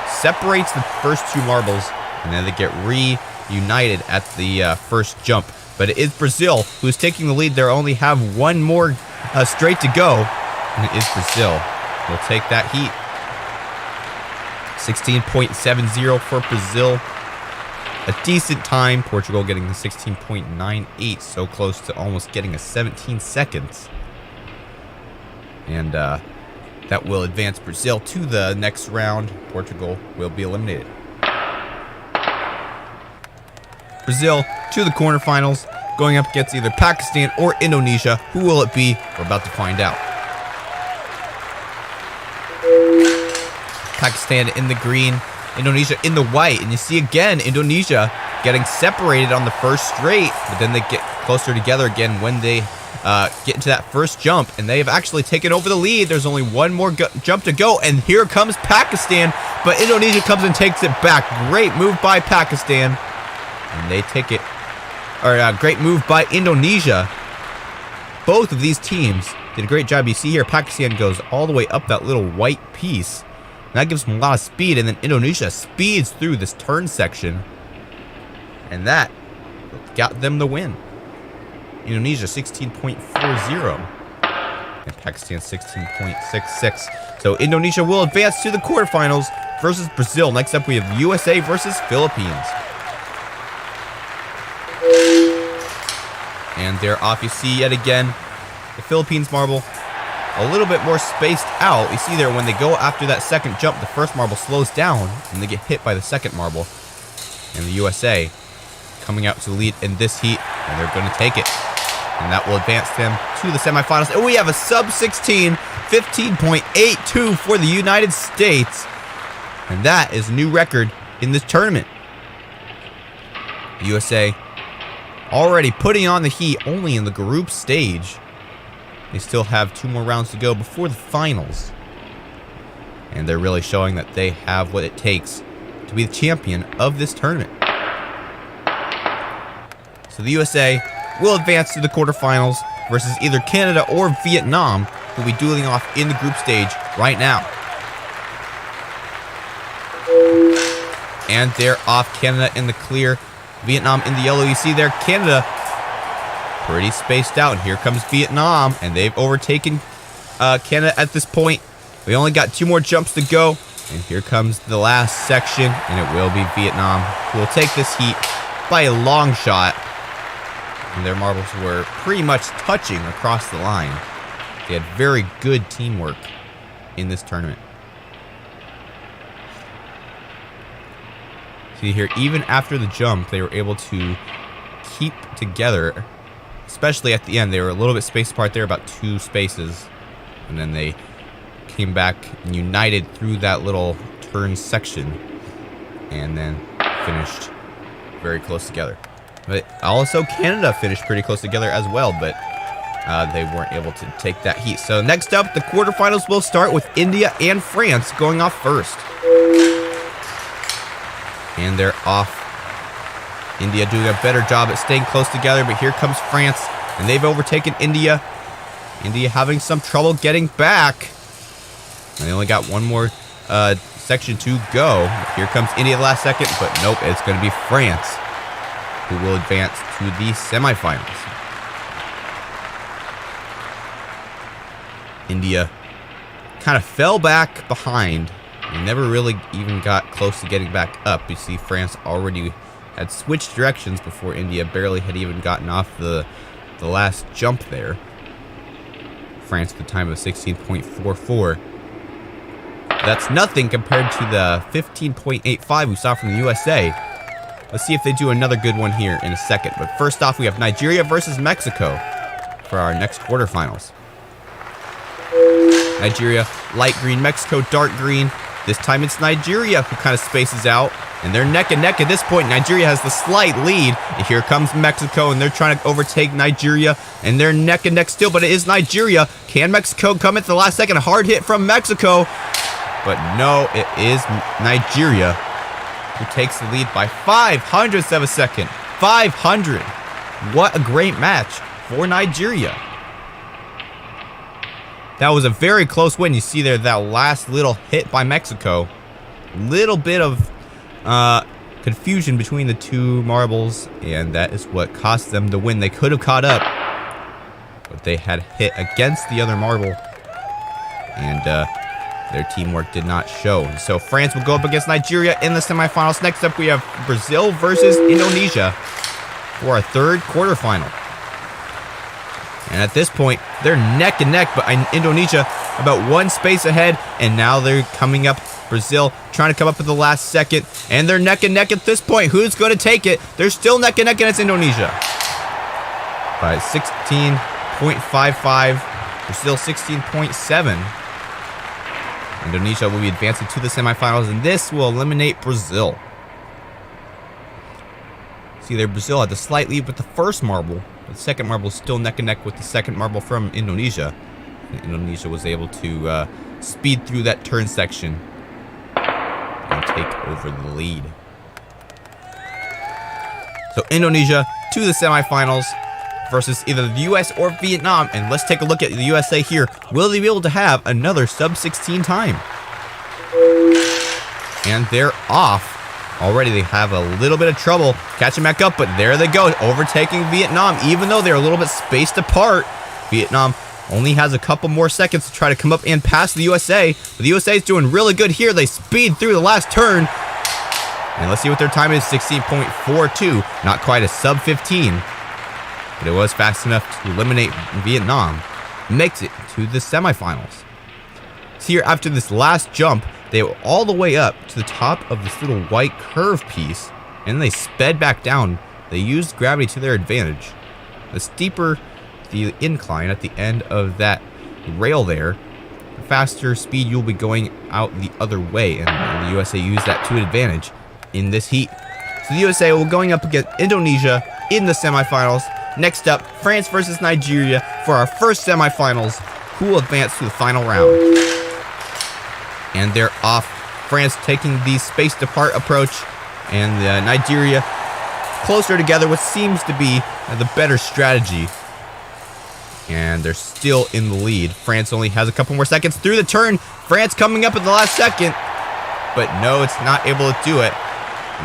separates the first two marbles, and then they get reunited at the first jump. But it is Brazil who's taking the lead. They only have one more straight to go, and it is Brazil. We'll take that heat. 16.70 for Brazil. A decent time. Portugal getting the 16.98, so close to almost getting a 17 seconds. And that will advance Brazil to the next round. Portugal will be eliminated. Brazil to the quarterfinals, going up against either Pakistan or Indonesia. Who will it be? We're about to find out. Pakistan in the green, Indonesia in the white, and you see again Indonesia getting separated on the first straight, but then they get closer together again when they get into that first jump, and they have actually taken over the lead. There's only one more jump to go, and here comes Pakistan, but Indonesia comes and takes it back. Great move by Pakistan, and they take it. Great move by Indonesia. Both of these teams did a great job. You see here, Pakistan goes all the way up that little white piece. That gives them a lot of speed, and then Indonesia speeds through this turn section, and that got them the win. Indonesia 16.40 and Pakistan 16.66. So Indonesia will advance to the quarterfinals versus Brazil. Next up, we have USA versus Philippines. And they're off. You see yet again the Philippines marble a little bit more spaced out. You see there when they go after that second jump, the first marble slows down and they get hit by the second marble. And the USA coming out to the lead in this heat, and they're going to take it. And that will advance them to the semifinals. And we have a sub-16, 15.82 for the United States. And that is a new record in this tournament. The USA already putting on the heat only in the group stage. They still have 2 more rounds to go before the finals. And they're really showing that they have what it takes to be the champion of this tournament. So the USA will advance to the quarterfinals versus either Canada or Vietnam, who will be dueling off in the group stage right now. And they're off. Canada in the clear, Vietnam in the yellow. You see there, Canada pretty spaced out. And here comes Vietnam, and they've overtaken Canada at this point. We only got 2 more jumps to go, and here comes the last section, and it will be Vietnam who will take this heat by a long shot. And their marbles were pretty much touching across the line. They had very good teamwork in this tournament. See here, even after the jump, they were able to keep together. Especially at the end, they were a little bit spaced apart there, about 2 spaces. And then they came back and united through that little turn section. And then finished very close together. But also Canada finished pretty close together as well, but they weren't able to take that heat. So next up, the quarterfinals will start with India and France going off first. And they're off. India doing a better job at staying close together, but here comes France, and they've overtaken India. India having some trouble getting back. And they only got 1 more section to go. Here comes India the last second, but nope, it's going to be France who will advance to the semifinals. India kind of fell back behind. They never really even got close to getting back up. You see France already had switched directions before India barely had even gotten off the last jump there. France with a time of 16.44. That's nothing compared to the 15.85 we saw from the USA. Let's see if they do another good one here in a second. But first off, we have Nigeria versus Mexico for our next quarterfinals. Nigeria, light green. Mexico, dark green. This time it's Nigeria who kind of spaces out. And they're neck and neck at this point. Nigeria has the slight lead. And here comes Mexico, and they're trying to overtake Nigeria. And they're neck and neck still, but it is Nigeria. Can Mexico come at the last second? A hard hit from Mexico. But no, it is Nigeria who takes the lead by 500ths of a second. 500. What a great match for Nigeria. That was a very close win. You see there that last little hit by Mexico. Little bit of confusion between the two marbles, and that is what cost them the win. They could have caught up, but they had hit against the other marble, and their teamwork did not show. And so France will go up against Nigeria in the semifinals. Next up, we have Brazil versus Indonesia for our third quarterfinal. And at this point, they're neck and neck, but Indonesia about one space ahead, and now they're coming up. Brazil trying to come up at the last second, and they're neck and neck at this point. Who's going to take it? They're still neck and neck, and it's Indonesia. By 16.55, Brazil 16.7. Indonesia will be advancing to the semifinals, and this will eliminate Brazil. See there, Brazil had the slight lead with the first marble. The second marble is still neck and neck with the second marble from Indonesia. And Indonesia was able to speed through that turn section and take over the lead. So Indonesia to the semifinals versus either the US or Vietnam. And let's take a look at the USA here. Will they be able to have another sub-16 time? And they're off. Already they have a little bit of trouble catching back up, but there they go, overtaking Vietnam. Even though they're a little bit spaced apart, Vietnam only has a couple more seconds to try to come up and pass the USA. But the USA is doing really good here. They speed through the last turn. And let's see what their time is, 16.42. Not quite a sub-15, but it was fast enough to eliminate Vietnam. Makes it to the semifinals. So here, after this last jump, they were all the way up to the top of this little white curve piece, and they sped back down. They used gravity to their advantage. The steeper the incline at the end of that rail there, the faster speed you'll be going out the other way, and the USA used that to advantage in this heat. So the USA will going up against Indonesia in the semifinals. Next up, France versus Nigeria for our first semifinals, who will advance to the final round. And they're off. France taking the spaced apart approach, and Nigeria closer together, which seems to be the better strategy. And they're still in the lead. France only has a couple more seconds through the turn. France coming up at the last second, but no, it's not able to do it.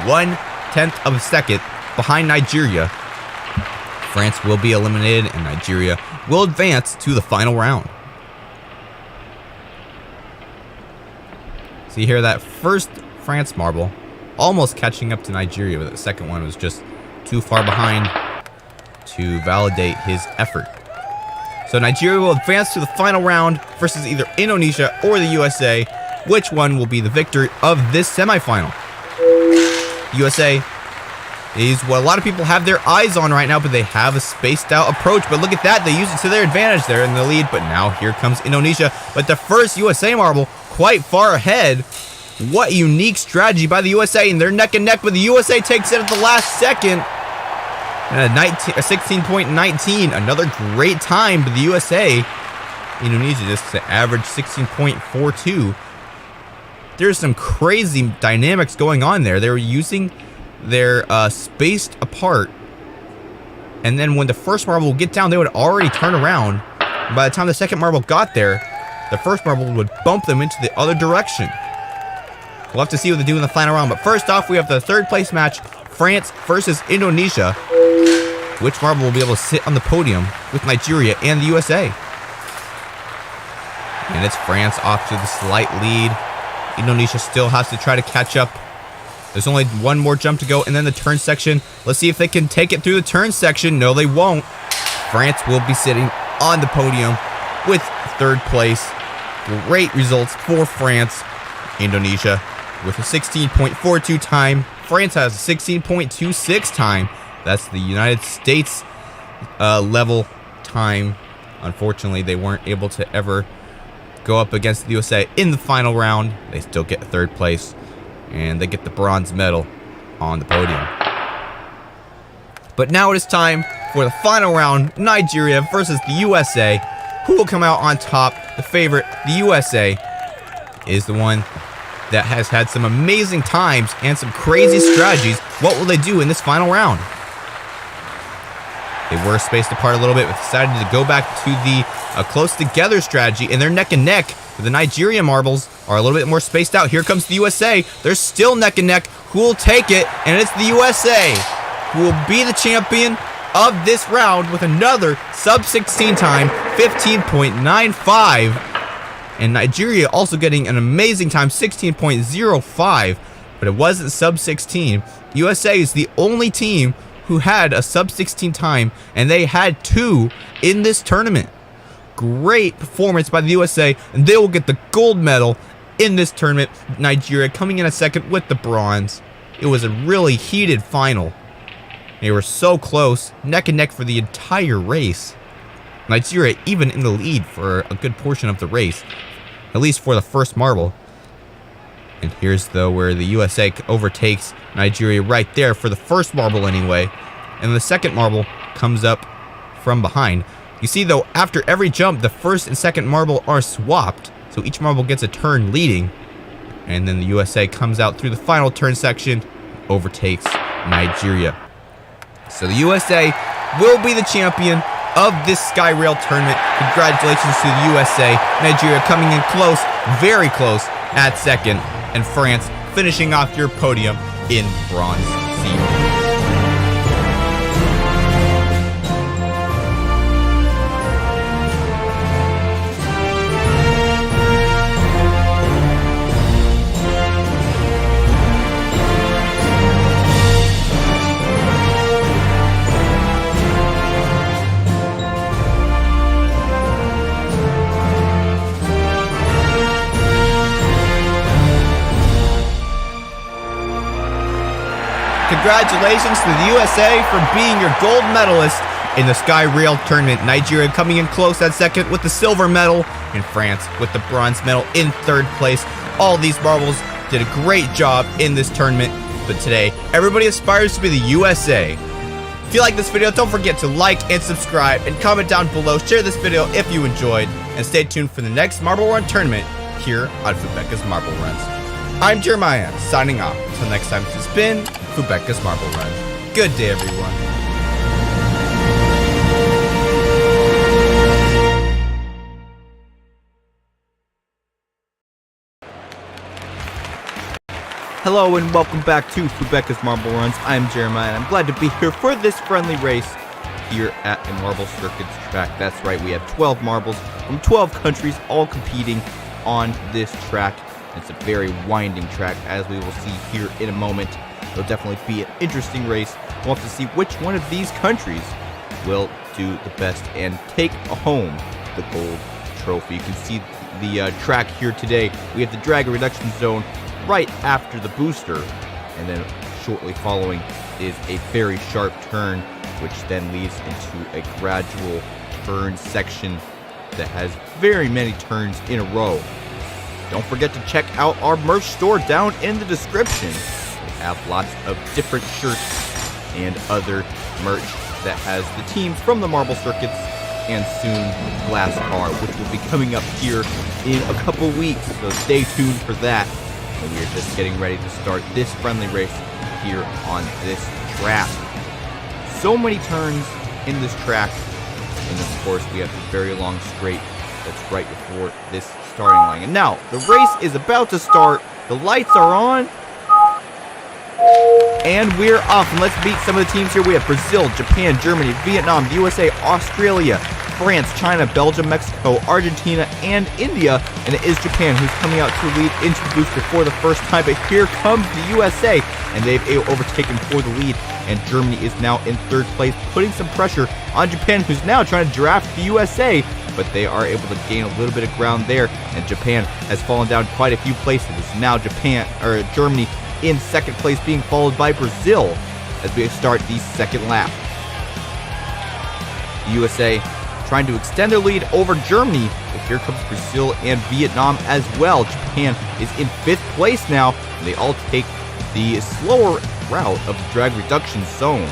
1/10 of a second behind Nigeria. France will be eliminated, and Nigeria will advance to the final round. See here, that first France marble almost catching up to Nigeria, but the second one was just too far behind to validate his effort. So Nigeria will advance to the final round versus either Indonesia or the USA. Which one will be the victor of this semifinal? USA is what a lot of people have their eyes on right now, but they have a spaced out approach. But look at that, they use it to their advantage. They're in the lead, but now here comes Indonesia. But the first USA marble quite far ahead. What unique strategy by the USA, and they're neck and neck, but the USA takes it at the last second. And a 16.19, another great time for the USA. Indonesia just to average 16.42. There's some crazy dynamics going on there. They were using their spaced apart, and then when the first marble would get down, they would already turn around. And by the time the second marble got there, the first marble would bump them into the other direction. We'll have to see what they do in the final round. But first off, we have the third place match, France versus Indonesia. Which marble will be able to sit on the podium with Nigeria and the USA? And it's France off to the slight lead. Indonesia still has to try to catch up. There's only one more jump to go, and then the turn section. Let's see if they can take it through the turn section. No, they won't. France will be sitting on the podium. with third place. Great results for France. Indonesia with a 16.42 time. France has a 16.26 time. That's the United States level time. Unfortunately, they weren't able to ever go up against the USA in the final round. They still get third place, and they get the bronze medal on the podium. But now it is time for the final round, Nigeria versus the USA. Who will come out on top? The favorite, the USA, is the one that has had some amazing times and some crazy strategies. What will they do in this final round? They were spaced apart a little bit, but decided to go back to the close together strategy, and they're neck and neck. The Nigerian marbles are a little bit more spaced out. Here comes the USA. They're still neck and neck. Who will take it? And it's the USA who will be the champion of this round with another sub-16 time, 15.95. And Nigeria also getting an amazing time, 16.05. But it wasn't sub-16. USA is the only team who had a sub-16 time, and they had 2 in this tournament. Great performance by the USA, and they will get the gold medal in this tournament. Nigeria coming in a second with the bronze. It was a really heated final. They were so close, neck and neck for the entire race. Nigeria even in the lead for a good portion of the race, at least for the first marble. And here's though where the USA overtakes Nigeria right there for the first marble anyway. And the second marble comes up from behind. You see though, after every jump, the first and second marble are swapped. So each marble gets a turn leading. And then the USA comes out through the final turn section, overtakes Nigeria. So the USA will be the champion of this skyrail tournament. Congratulations to the USA. Nigeria coming in close, very close at second. And France finishing off your podium in bronze C. Congratulations to the USA for being your gold medalist in the skyrail tournament. Nigeria coming in close at second with the silver medal, and France with the bronze medal in third place. All these marbles did a great job in this tournament, but today everybody aspires to be the USA. If you like this video, don't forget to like and subscribe and comment down below. Share this video if you enjoyed, and stay tuned for the next Marble Run tournament here on Fubeca's Marble Runs. I'm Jeremiah, signing off. Until next time, this has been Fubeca's Marble Run. Good day, everyone. Hello and welcome back to Fubeca's Marble Runs. I'm Jeremiah, and I'm glad to be here for this friendly race here at the Marble Circuits track. That's right, we have 12 marbles from 12 countries all competing on this track. It's a very winding track, as we will see here in a moment. It'll definitely be an interesting race. We'll have to see which one of these countries will do the best and take home the gold trophy. You can see the track here today. We have the drag reduction zone right after the booster, and then shortly following is a very sharp turn, which then leads into a gradual turn section that has very many turns in a row. Don't forget to check out our merch store down in the description. We have lots of different shirts and other merch that has the teams from the Marble Circuits and soon Glasscar, which will be coming up here in a couple weeks. So stay tuned for that. And we are just getting ready to start this friendly race here on this track. So many turns in this track. And of course, we have the very long straight that's right before this starting line. And now, the race is about to start. The lights are on. And we're off. And let's meet some of the teams here. We have Brazil, Japan, Germany, Vietnam, the USA, Australia, France, China, Belgium, Mexico, Argentina, and India. And it is Japan who's coming out to lead into the booster for the first time. But here comes the USA. and they've overtaken for the lead. And Germany is now in third place, putting some pressure on Japan, who's now trying to draft the USA, but they are able to gain a little bit of ground there, and Japan has fallen down quite a few places. Now Germany in second place, being followed by Brazil as we start the second lap. The USA trying to extend their lead over Germany, but here comes Brazil and Vietnam as well. Japan is in fifth place now, and they all take the slower route of the drag reduction zone.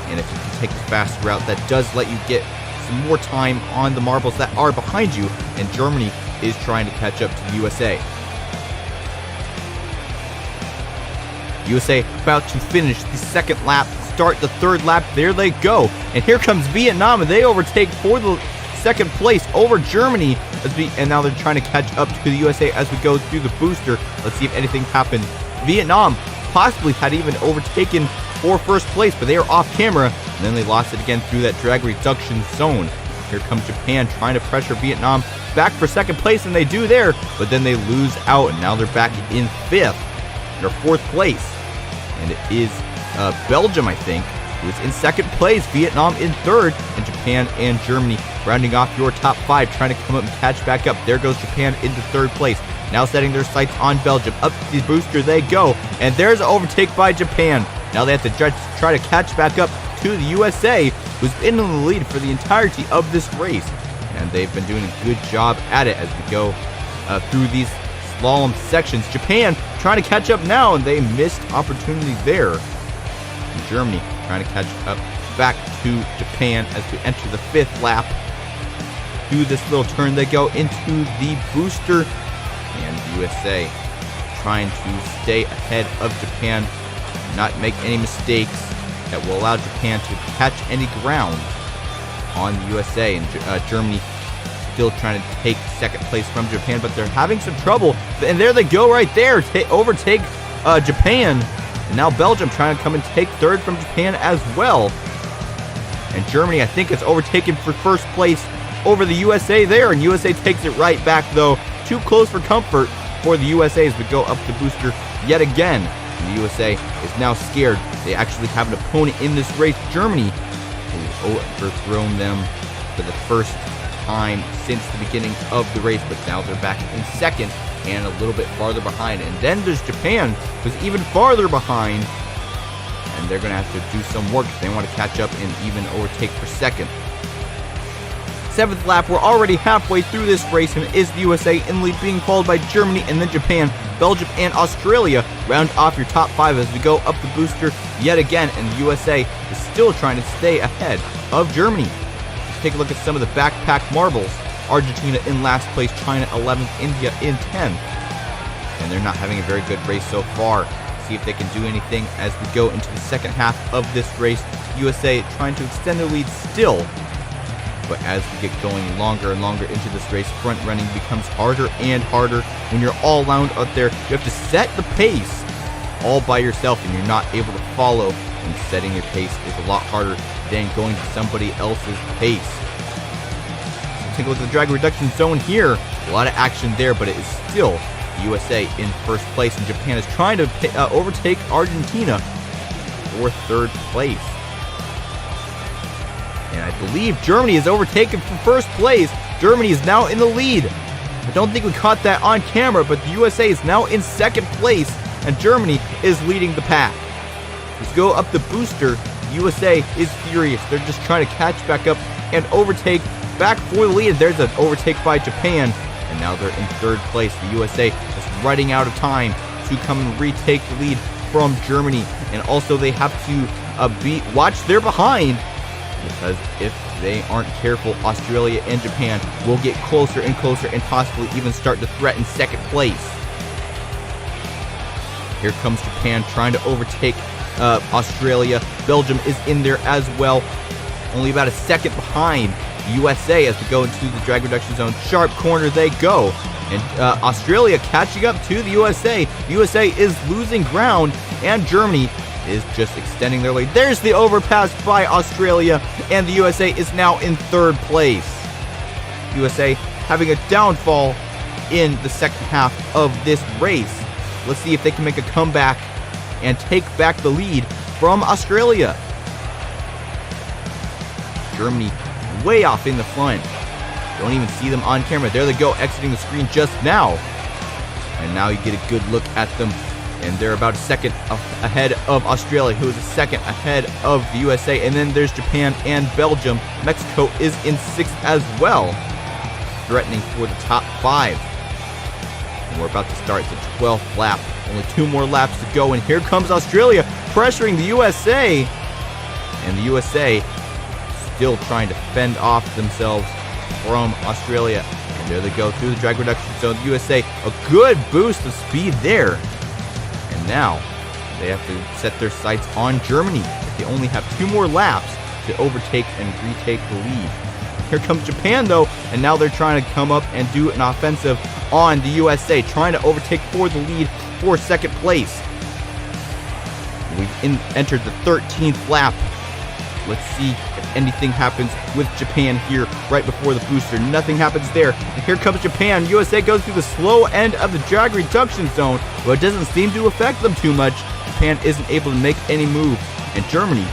And if you can take the fast route, that does let you get some more time on the marbles that are behind you, and Germany is trying to catch up to the USA. USA about to finish the second lap, start the third lap. There they go. And here comes Vietnam, and they overtake for the second place over Germany. And now they're trying to catch up to the USA as we go through the booster. Let's see if anything happens. Vietnam possibly had even overtaken for first place, but they are off camera, and then they lost it again through that drag reduction zone. Here comes Japan trying to pressure Vietnam back for second place, and they do there, but then they lose out, and now they're back in fifth, or fourth place. And it is Belgium, I think, who is in second place, Vietnam in third, and Japan and Germany rounding off your top five, trying to come up and catch back up. There goes Japan into third place, now setting their sights on Belgium. Up to the booster they go, and there's an overtake by Japan. Now they have to try to catch back up to the USA, who's been in the lead for the entirety of this race, and they've been doing a good job at it as we go through these slalom sections. Japan trying to catch up now, and they missed opportunity there. And Germany trying to catch up back to Japan as we enter the fifth lap. Through this little turn they go into the booster, and the USA trying to stay ahead of Japan, not make any mistakes that will allow Japan to catch any ground on the USA. And Germany still trying to take second place from Japan, but they're having some trouble. And there they go right there, overtake Japan. And now Belgium trying to come and take third from Japan as well. And Germany, I think, has overtaken for first place over the USA there, and USA takes it right back, though. Too close for comfort for the USA as we go up the booster yet again. And the USA is now scared. They actually have an opponent in this race, Germany, who overthrown them for the first time since the beginning of the race, but now they're back in second and a little bit farther behind. And then there's Japan, who's even farther behind, and they're going to have to do some work if they want to catch up and even overtake for second. Seventh lap, we're already halfway through this race, and it is the USA in lead, being followed by Germany and then Japan. Belgium and Australia round off your top five as we go up the booster yet again, and the USA is still trying to stay ahead of Germany. Let's take a look at some of the backpack marbles. Argentina in last place, China 11th, India in 10th. And they're not having a very good race so far. See if they can do anything as we go into the second half of this race. USA trying to extend their lead still. But as we get going longer and longer into this race, front running becomes harder and harder. When you're all around out there, you have to set the pace all by yourself, and you're not able to follow. And setting your pace is a lot harder than going to somebody else's pace. So take a look at the drag reduction zone here. A lot of action there, but it is still the USA in first place, and Japan is trying to overtake Argentina for third place. And I believe Germany is overtaken for first place. Germany is now in the lead. I don't think we caught that on camera, but the USA is now in second place, and Germany is leading the pack. Let's go up the booster. The USA is furious. They're just trying to catch back up and overtake back for the lead. There's an overtake by Japan, and now they're in third place. The USA is running out of time to come and retake the lead from Germany, and also they have to watch their behind, because if they aren't careful, Australia and Japan will get closer and closer and possibly even start to threaten second place. Here comes Japan trying to overtake Australia. Belgium is in there as well, only about a second behind the USA as we go into the drag reduction zone. Sharp corner they go, and Australia catching up to the USA. The USA is losing ground, and Germany is just extending their lead. There's the overpass by Australia, and the USA is now in third place. USA having a downfall in the second half of this race. Let's see if they can make a comeback and take back the lead from Australia. Germany way off in the front. Don't even see them on camera. There they go, exiting the screen just now. And now you get a good look at them. And they're about a second ahead of Australia, who is a second ahead of the USA. And then there's Japan and Belgium. Mexico is in 6th as well, threatening for the top 5. And we're about to start the 12th lap. Only 2 more laps to go. And here comes Australia pressuring the USA. And the USA still trying to fend off themselves from Australia. And there they go through the drag reduction zone. The USA, a good boost of speed there. And now they have to set their sights on Germany. They only have 2 more laps to overtake and retake the lead. Here comes Japan though, and now they're trying to come up and do an offensive on the USA, trying to overtake for the lead for 2nd place. We've entered the 13th lap. Let's see if anything happens with Japan here right before the booster. Nothing happens there. And here comes Japan. USA goes through the slow end of the drag reduction zone, but it doesn't seem to affect them too much. Japan isn't able to make any move. And Germany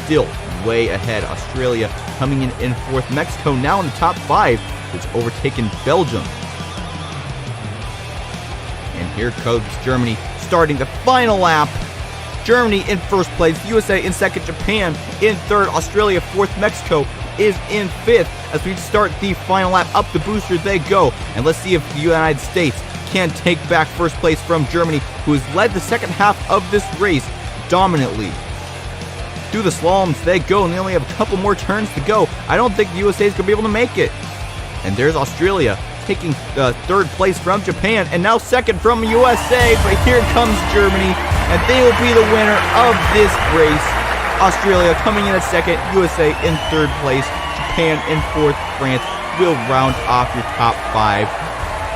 still way ahead. Australia coming in 4th. Mexico now in the top 5. It's overtaken Belgium. And here comes Germany starting the final lap. Germany in 1st place, USA in 2nd, Japan in 3rd, Australia 4th, Mexico is in 5th. As we start the final lap, up the booster they go. And let's see if the United States can take back 1st place from Germany, who has led the second half of this race dominantly. Through the slaloms they go, and they only have a couple more turns to go. I don't think the USA is going to be able to make it. And there's Australia taking 3rd place from Japan, and now 2nd from USA. But here comes Germany, and they will be the winner of this race. Australia coming in at 2nd, USA in 3rd place, Japan in 4th, France will round off your top 5.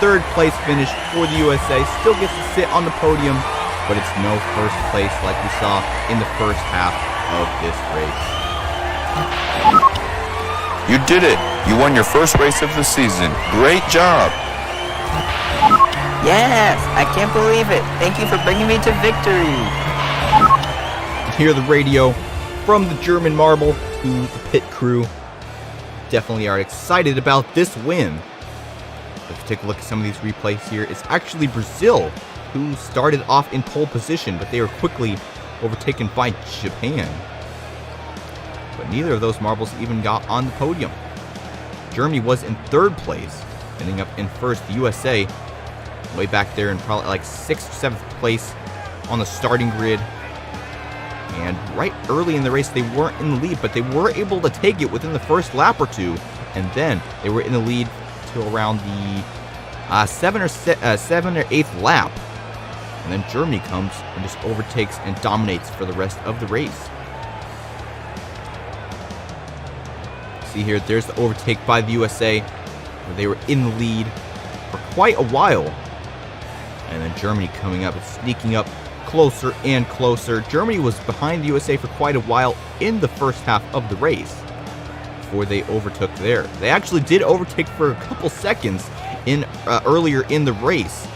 3rd place finish for the USA, still gets to sit on the podium, but it's no 1st place like we saw in the first half of this race. You did it! You won your 1st race of the season. Great job! Yes! I can't believe it! Thank you for bringing me to victory! Hear the radio from the German marble to the pit crew. Definitely are excited about this win. If you take a look at some of these replays here, it's actually Brazil who started off in pole position, but they were quickly overtaken by Japan. But neither of those marbles even got on the podium. Germany was in 3rd place, ending up in 1st. The USA way back there in probably like 6th or 7th place on the starting grid. And right early in the race, they weren't in the lead, but they were able to take it within the first lap or 2. And then they were in the lead till around the 7th or 8th lap. And then Germany comes and just overtakes and dominates for the rest of the race. See here, there's the overtake by the USA, where they were in the lead for quite a while. And then Germany coming up and sneaking up closer and closer. Germany was behind the USA for quite a while in the first half of the race before they overtook there. They actually did overtake for a couple seconds in earlier in the race,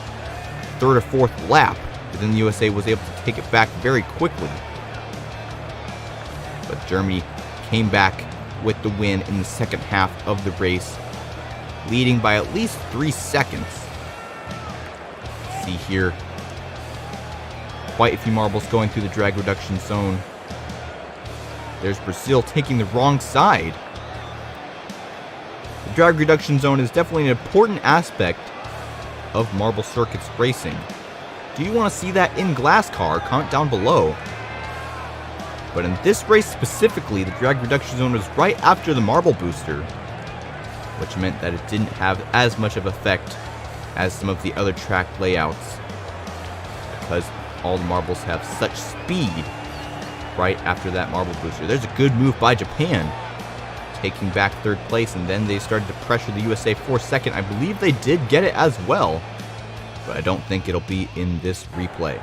3rd or 4th lap, but then the USA was able to take it back very quickly. But Germany came back with the win in the second half of the race, leading by at least 3 seconds. See here, quite a few marbles going through the drag reduction zone. There's Brazil taking the wrong side. The drag reduction zone is definitely an important aspect of marble circuits racing. Do you want to see that in Glasscar? Comment down below. But in this race specifically, the drag reduction zone was right after the marble booster, which meant that it didn't have as much of an effect as some of the other track layouts, because all the marbles have such speed right after that marble booster. There's a good move by Japan, taking back 3rd place, and then they started to pressure the USA for 2nd. I believe they did get it as well, but I don't think it'll be in this replay.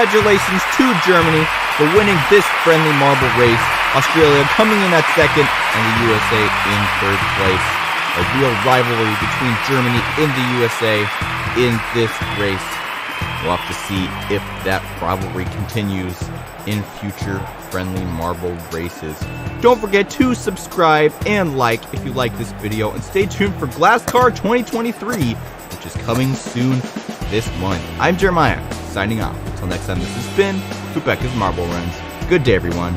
congratulations to Germany for winning this friendly marble race. Australia coming in at second and the USA in third place. A real rivalry between Germany and the USA in this race. We'll have to see if that rivalry continues in future friendly marble races. Don't forget to subscribe and like if you like this video, and stay tuned for Glasscar 2023, which is coming soon this month. I'm Jeremiah, signing off. Until next time, this has been Fubeca's Marble Runs. Good day, everyone.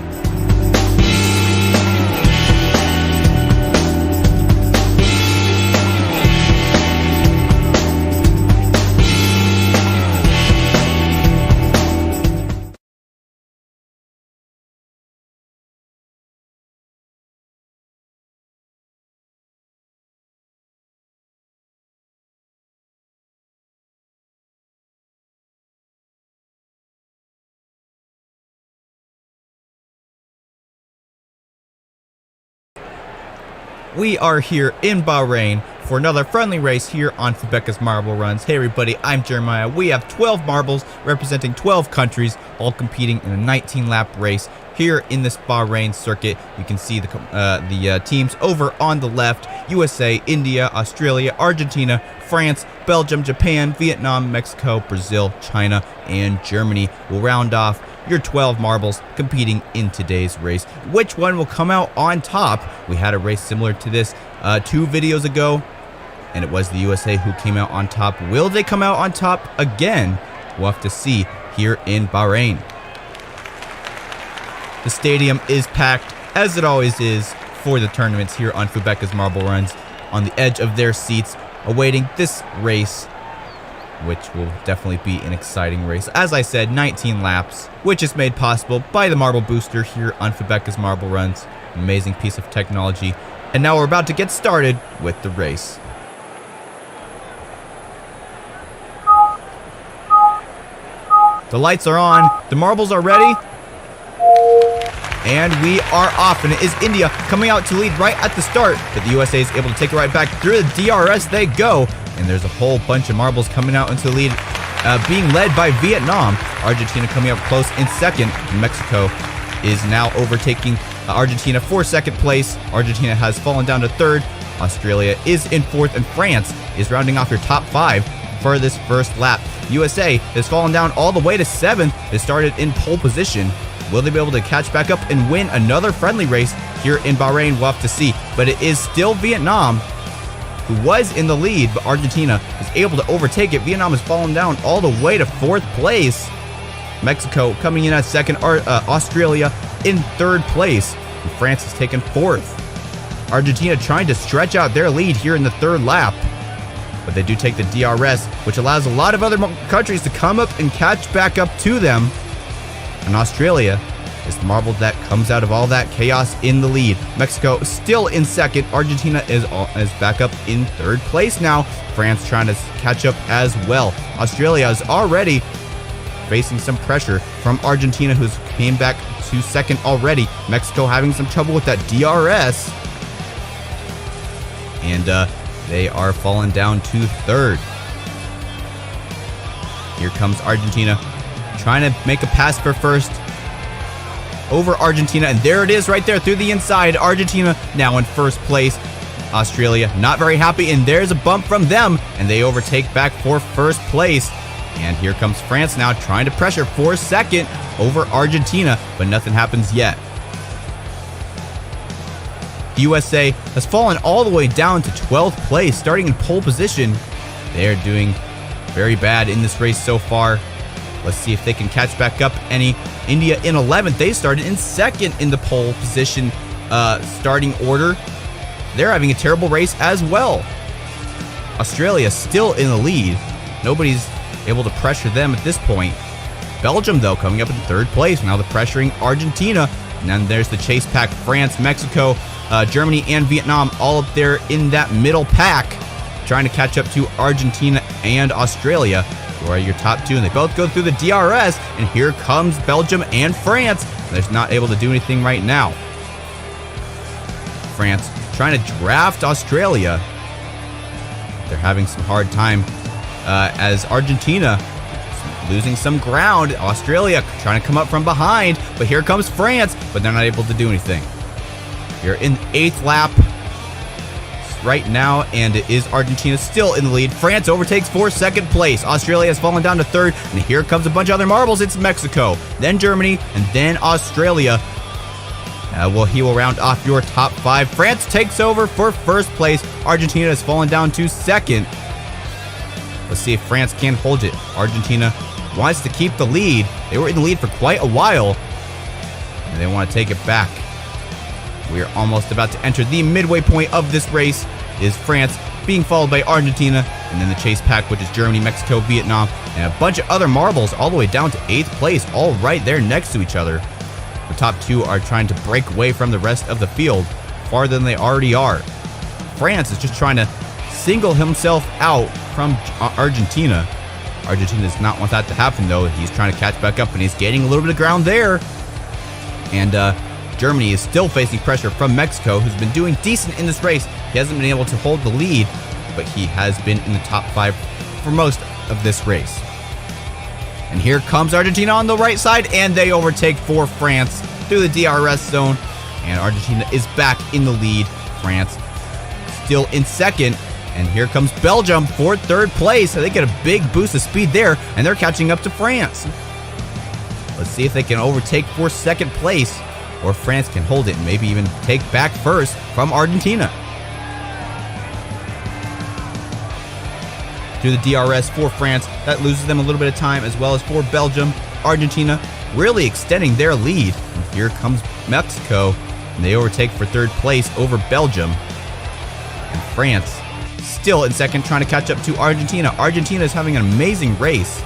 We are here in Bahrain for another friendly race here on Fubeca's Marble Runs. Hey everybody, I'm Jeremiah. We have 12 marbles representing 12 countries, all competing in a 19-lap race here in this Bahrain circuit. You can see the teams over on the left: USA, India, Australia, Argentina, France, Belgium, Japan, Vietnam, Mexico, Brazil, China, and Germany will round off your 12 marbles competing in today's race. Which one will come out on top? We had a race similar to this 2 videos ago, and it was the USA who came out on top. Will they come out on top again? We'll have to see here in Bahrain. The stadium is packed, as it always is for the tournaments here on Fubeca's Marble Runs, on the edge of their seats, awaiting this race, which will definitely be an exciting race. As I said, 19 laps, which is made possible by the Marble Booster here on Fubeca's Marble Runs. An amazing piece of technology. And now we're about to get started with the race. The lights are on, the marbles are ready, and we are off, and it is India coming out to lead right at the start, but the USA is able to take it right back. Through the DRS they go, and there's a whole bunch of marbles coming out into the lead, being led by Vietnam. Argentina coming up close in second. Mexico is now overtaking Argentina for second place. Argentina has fallen down to third. Australia is in fourth, and France is rounding off your top 5 for this first lap. USA has fallen down all the way to 7th. They started in pole position. Will they be able to catch back up and win another friendly race here in Bahrain? We'll have to see. But it is still Vietnam who was in the lead, but Argentina is able to overtake it. Vietnam has fallen down all the way to 4th place. Mexico coming in at second. Australia in 3rd place. And France has taken 4th. Argentina trying to stretch out their lead here in the 3rd lap. But they do take the DRS, which allows a lot of other countries to come up and catch back up to them. And Australia is the marble that comes out of all that chaos in the lead. Mexico still in second. Argentina is back up in 3rd place now. France trying to catch up as well. Australia is already facing some pressure from Argentina, who's came back to second already. Mexico having some trouble with that DRS. And they are falling down to 3rd. Here comes Argentina, trying to make a pass for first over Argentina, and there it is right there through the inside. Argentina now in 1st place. Australia not very happy, and there's a bump from them, and they overtake back for 1st place. And here comes France now trying to pressure for 2nd over Argentina, but nothing happens yet. The USA has fallen all the way down to 12th place, starting in pole position. They are doing very bad in this race so far. Let's see if they can catch back up any. India in 11th. They started in 2nd in the pole position starting order. They're having a terrible race as well. Australia still in the lead. Nobody's able to pressure them at this point. Belgium, though, coming up in 3rd place. Now they're pressuring Argentina. And then there's the chase pack. France, Mexico, Germany, and Vietnam all up there in that middle pack, trying to catch up to Argentina and Australia, who are your top 2, and they both go through the DRS, and here comes Belgium and France. They're not able to do anything right now. France trying to draft Australia. They're having some hard time as Argentina losing some ground. Australia trying to come up from behind, but here comes France, but they're not able to do anything. We're in the 8th lap right now, and it is Argentina still in the lead. France overtakes for 2nd place. Australia has fallen down to 3rd, and here comes a bunch of other marbles. It's Mexico, then Germany, and then Australia. He will round off your top 5. France takes over for 1st place. Argentina has fallen down to 2nd. Let's see if France can hold it. Argentina wants to keep the lead. They were in the lead for quite a while, and they want to take it back. We are almost about to enter the midway point of this race. Is France being followed by Argentina, and then the chase pack, which is Germany, Mexico, Vietnam, and a bunch of other marbles all the way down to 8th place, all right there next to each other. The top 2 are trying to break away from the rest of the field farther than they already are. France is just trying to single himself out from Argentina. Argentina does not want that to happen, though. He's trying to catch back up, and he's gaining a little bit of ground there. And Germany is still facing pressure from Mexico, who's been doing decent in this race. He hasn't been able to hold the lead, but he has been in the top 5 for most of this race. And here comes Argentina on the right side, and they overtake for France through the DRS zone. And Argentina is back in the lead. France still in 2nd. And here comes Belgium for 3rd place. So they get a big boost of speed there, and they're catching up to France. Let's see if they can overtake for 2nd place, or France can hold it and maybe even take back 1st from Argentina. Through the DRS for France, that loses them a little bit of time, as well as for Belgium. Argentina really extending their lead. And here comes Mexico, and they overtake for 3rd place over Belgium. And France still in 2nd, trying to catch up to Argentina. Argentina is having an amazing race.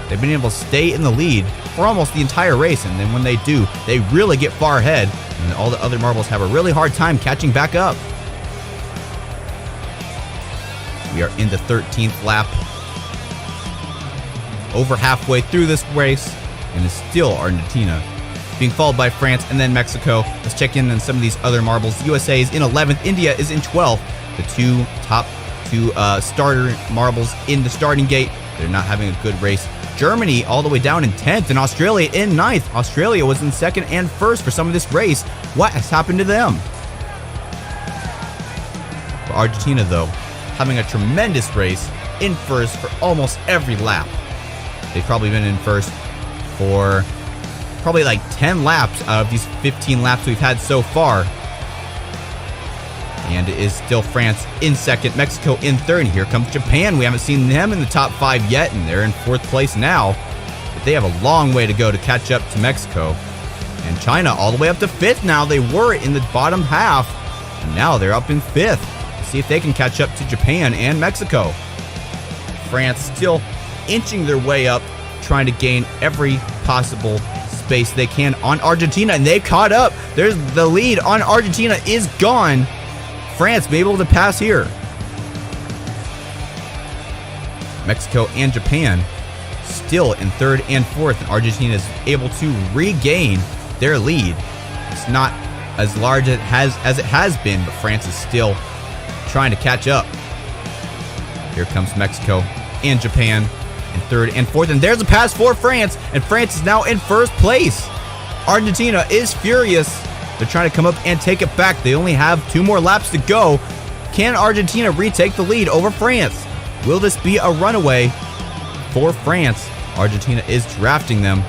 They've been able to stay in the lead for almost the entire race, and then when they do, they really get far ahead, and all the other marbles have a really hard time catching back up. We are in the 13th lap, over halfway through this race, and it's still Argentina being followed by France and then Mexico. Let's check in on some of these other marbles. USA is in 11th, India is in 12th. The top two starter marbles in the starting gate. They're not having a good race. Germany all the way down in 10th, and Australia in 9th. Australia was in 2nd and 1st for some of this race. What has happened to them? For Argentina, though, having a tremendous race, in 1st for almost every lap. They've probably been in 1st for probably like 10 laps out of these 15 laps we've had so far. And it is still France in 2nd, Mexico in 3rd, and here comes Japan. We haven't seen them in the top 5 yet, and they're in 4th place now. But they have a long way to go to catch up to Mexico. And China all the way up to 5th now. They were in the bottom half, and now they're up in 5th. Let's see if they can catch up to Japan and Mexico. France still inching their way up, trying to gain every possible space they can on Argentina, and they've caught up. There's the lead on Argentina is gone. France be able to pass here. Mexico and Japan still in 3rd and 4th, and Argentina is able to regain their lead. It's not as large as it has been, but France is still trying to catch up. Here comes Mexico and Japan in 3rd and 4th, and there's a pass for France, and France is now in 1st place. Argentina is furious. They're trying to come up and take it back. They only have 2 more laps to go. Can Argentina retake the lead over France? Will this be a runaway for France? Argentina is drafting them.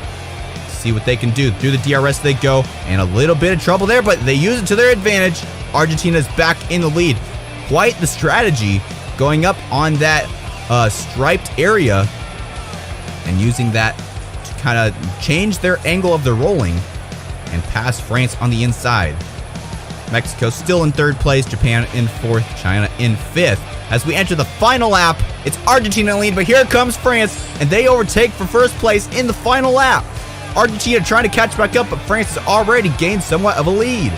See what they can do. Through the DRS they go, and a little bit of trouble there, but they use it to their advantage. Argentina is back in the lead. Quite the strategy, going up on that striped area and using that to kind of change their angle of their rolling and pass France on the inside. Mexico still in 3rd place, Japan in 4th, China in 5th. As we enter the final lap, it's Argentina in lead, but here comes France, and they overtake for 1st place in the final lap. Argentina trying to catch back up, but France has already gained somewhat of a lead.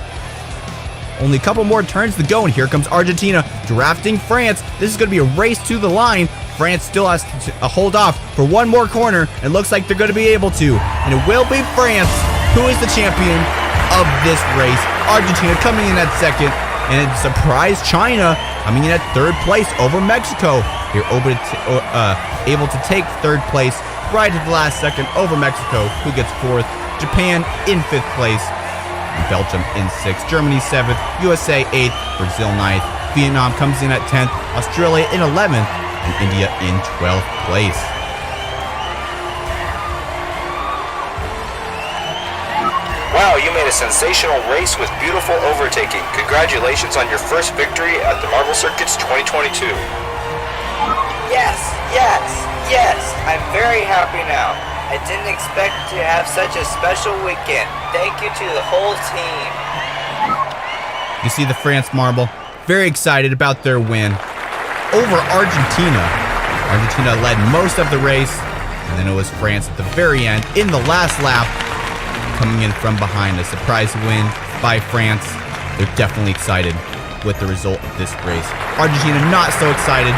Only a couple more turns to go, and here comes Argentina drafting France. This is going to be a race to the line. France still has to hold off for one more corner, and looks like they're going to be able to. And it will be France who is the champion of this race. Argentina coming in at 2nd, and surprise China coming in at 3rd place over Mexico. They're able to take 3rd place right at the last second over Mexico, who gets 4th, Japan in 5th place, and Belgium in 6th, Germany 7th, USA 8th, Brazil 9th, Vietnam comes in at 10th, Australia in 11th, and India in 12th place. Wow, you made a sensational race with beautiful overtaking. Congratulations on your first victory at the Marble Circuits 2022. Yes, yes, yes. I'm very happy now. I didn't expect to have such a special weekend. Thank you to the whole team. You see the France marble, very excited about their win over Argentina. Argentina led most of the race, and then it was France at the very end in the last lap, coming in from behind. A surprise win by France. They're definitely excited with the result of this race. Argentina not so excited.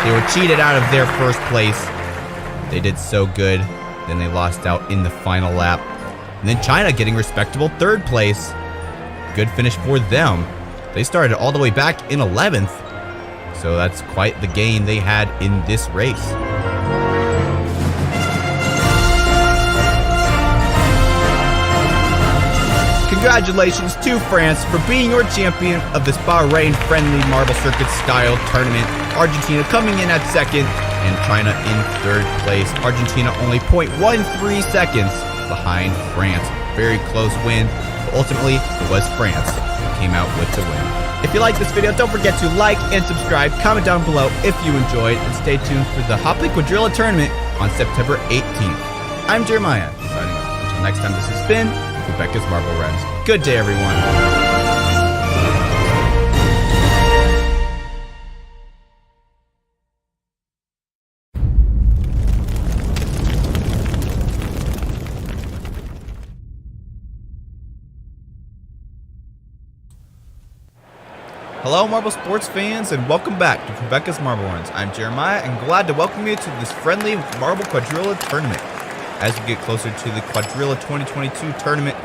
They were cheated out of their first place. They did so good, then they lost out in the final lap. And then China getting respectable 3rd place. Good finish for them. They started all the way back in 11th. So that's quite the gain they had in this race. Congratulations to France for being your champion of this Bahrain-friendly Marble Circuit style tournament. Argentina coming in at 2nd and China in 3rd place. Argentina only 0.13 seconds behind France. Very close win, but ultimately it was France who came out with the win. If you like this video, don't forget to like and subscribe. Comment down below if you enjoyed, and stay tuned for the Hopley Quadrilla tournament on September 18th. I'm Jeremiah, signing off. Until next time, this has been Fubeca's Marble Runs. Good day, everyone. Hello, Marble Sports fans, and welcome back to Fubeca's Marble Runs. I'm Jeremiah, and glad to welcome you to this friendly Marble Quadrilla tournament. As we get closer to the Quadrilla 2022 tournament,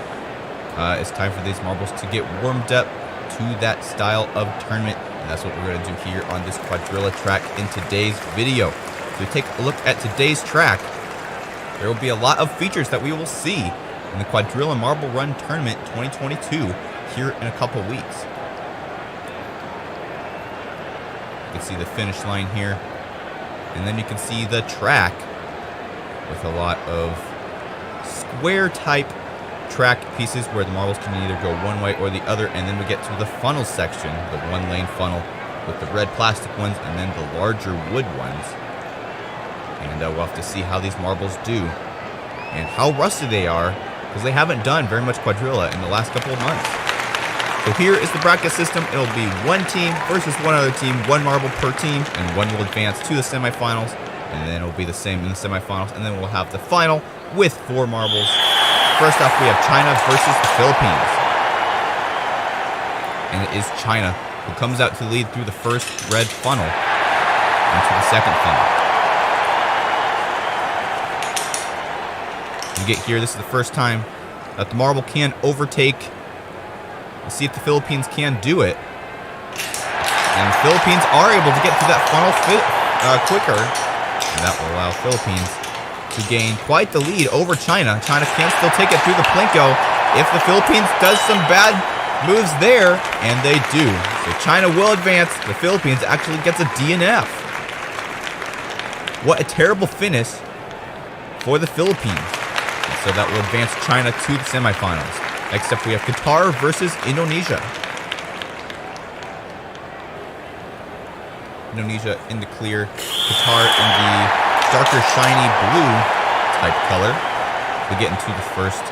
it's time for these marbles to get warmed up to that style of tournament, and that's what we're going to do here on this Quadrilla track in today's video. If we take a look at today's track, there will be a lot of features that we will see in the Quadrilla Marble Run Tournament 2022 here in a couple weeks. You can see the finish line here, and then you can see the track with a lot of square type track pieces where the marbles can either go one way or the other, and then we get to the funnel section, the 1-lane funnel with the red plastic ones and then the larger wood ones. And we'll have to see how these marbles do and how rusty they are, because they haven't done very much Quadrilla in the last couple of months. So here is the bracket system. It'll be one team versus one other team, one marble per team, and one will advance to the semifinals, and then it'll be the same in the semifinals, and then we'll have the final with 4 marbles. First off, we have China versus the Philippines. And it is China who comes out to lead through the first red funnel into the second funnel. You get here, this is the first time that the marble can overtake. Let's see if the Philippines can do it. And the Philippines are able to get to that funnel quicker. And that will allow Philippines to gain quite the lead over China. China can still take it through the plinko if the Philippines does some bad moves there, and they do. So China will advance. The Philippines actually gets a DNF. What a terrible finish for the Philippines. And so that will advance China to the semifinals. Next up, we have Qatar versus Indonesia. Indonesia in the clear, Qatar in the darker shiny blue type color. We get into the first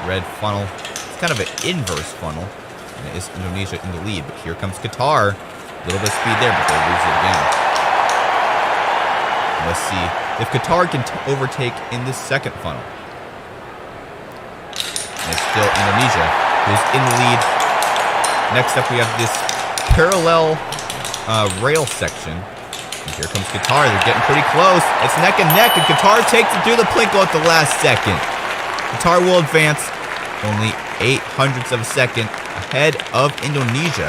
red funnel. It's kind of an inverse funnel, and it is Indonesia in the lead. But here comes Qatar. A little bit of speed there, but they lose it again. And let's see if Qatar can overtake in this second funnel. And it's still Indonesia who's in the lead. Next up, we have this parallel rail section. And here comes Qatar. They're getting pretty close. It's neck and neck, and Qatar takes it through the plinko at the last second. Qatar will advance only 0.08 of a second ahead of Indonesia.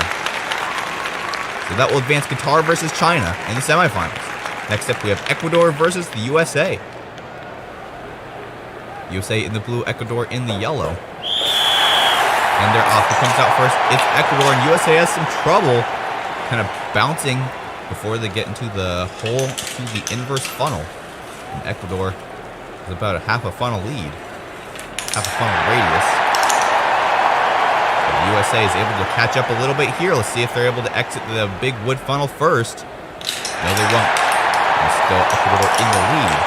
So that will advance Qatar versus China in the semifinals. Next up, we have Ecuador versus the USA. USA in the blue, Ecuador in the yellow. And they're off. Who comes out first? It's Ecuador, and USA has some trouble kind of bouncing before they get into the hole to the inverse funnel. And Ecuador is about a half a funnel lead, half a funnel radius. But USA is able to catch up a little bit here. Let's see if they're able to exit the big wood funnel first. No, they won't. And still Ecuador in the lead.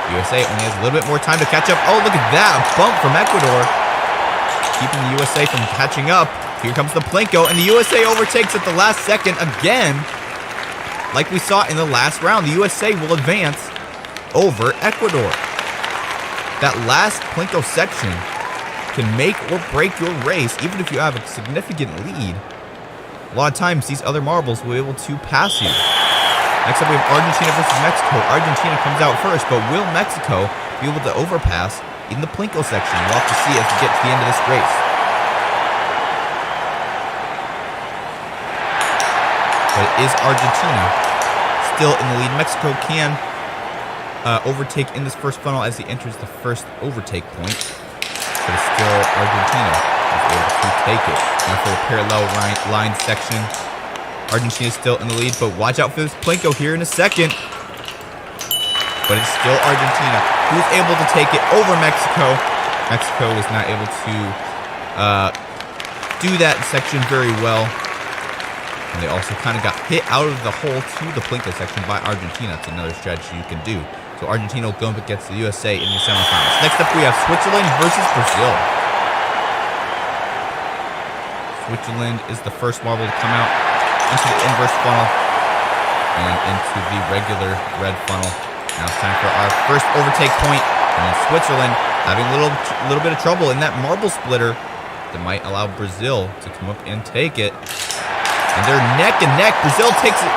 USA only has a little bit more time to catch up. Oh, look at that. A bump from Ecuador, keeping the USA from catching up. Here comes the Plinko, and the USA overtakes at the last second again. Like we saw in the last round, the USA will advance over Ecuador. That last Plinko section can make or break your race, even if you have a significant lead. A lot of times, these other marbles will be able to pass you. Next up, we have Argentina versus Mexico. Argentina comes out first, but will Mexico be able to overpass in the Plinko section? We'll have to see as we get to the end of this race. But it is Argentina still in the lead. Mexico can overtake in this first funnel as he enters the first overtake point. But it's still Argentina who's able to take it. Now for the parallel line section, Argentina is still in the lead, but watch out for this Plinko here in a second. But it's still Argentina who's able to take it over Mexico. Mexico was not able to do that section very well. And they also kind of got hit out of the hole to the Plinko section by Argentina. That's another strategy you can do. So Argentina will go up against the USA in the semifinals. Next up, we have Switzerland versus Brazil. Switzerland is the first marble to come out into the inverse funnel and into the regular red funnel. Now it's time for our first overtake point. And then Switzerland having a little bit of trouble in that marble splitter that might allow Brazil to come up and take it. And they're neck and neck. Brazil takes it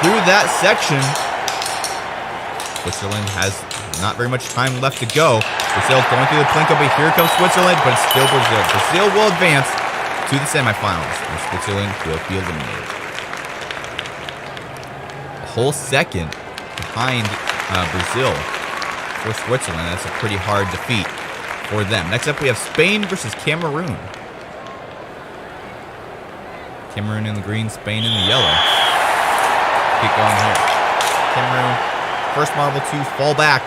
through that section. Switzerland has not very much time left to go. Brazil going through the Plinko, but here comes Switzerland, but it's still Brazil. Brazil will advance to the semifinals, and Switzerland will be eliminated. A whole second behind Brazil for Switzerland. That's a pretty hard defeat for them. Next up, we have Spain versus Cameroon. Cameroon in the green, Spain in the yellow. Keep going here. Cameroon, first marble to fall back,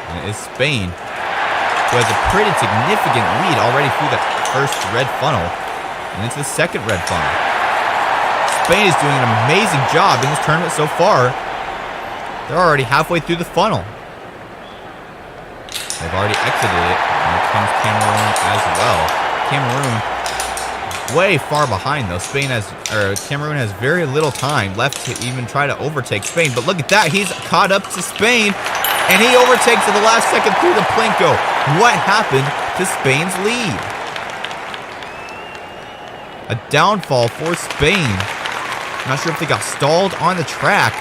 and it is Spain, who has a pretty significant lead already through the first red funnel and into the second red funnel. Spain is doing an amazing job in this tournament so far. They're already halfway through the funnel. They've already exited it, and here comes Cameroon as well. Cameroon way far behind though. Cameroon has very little time left to even try to overtake Spain. But look at that, he's caught up to Spain, and he overtakes at the last second through the Plinko. What happened to Spain's lead? A downfall for Spain. I'm not sure if they got stalled on the track,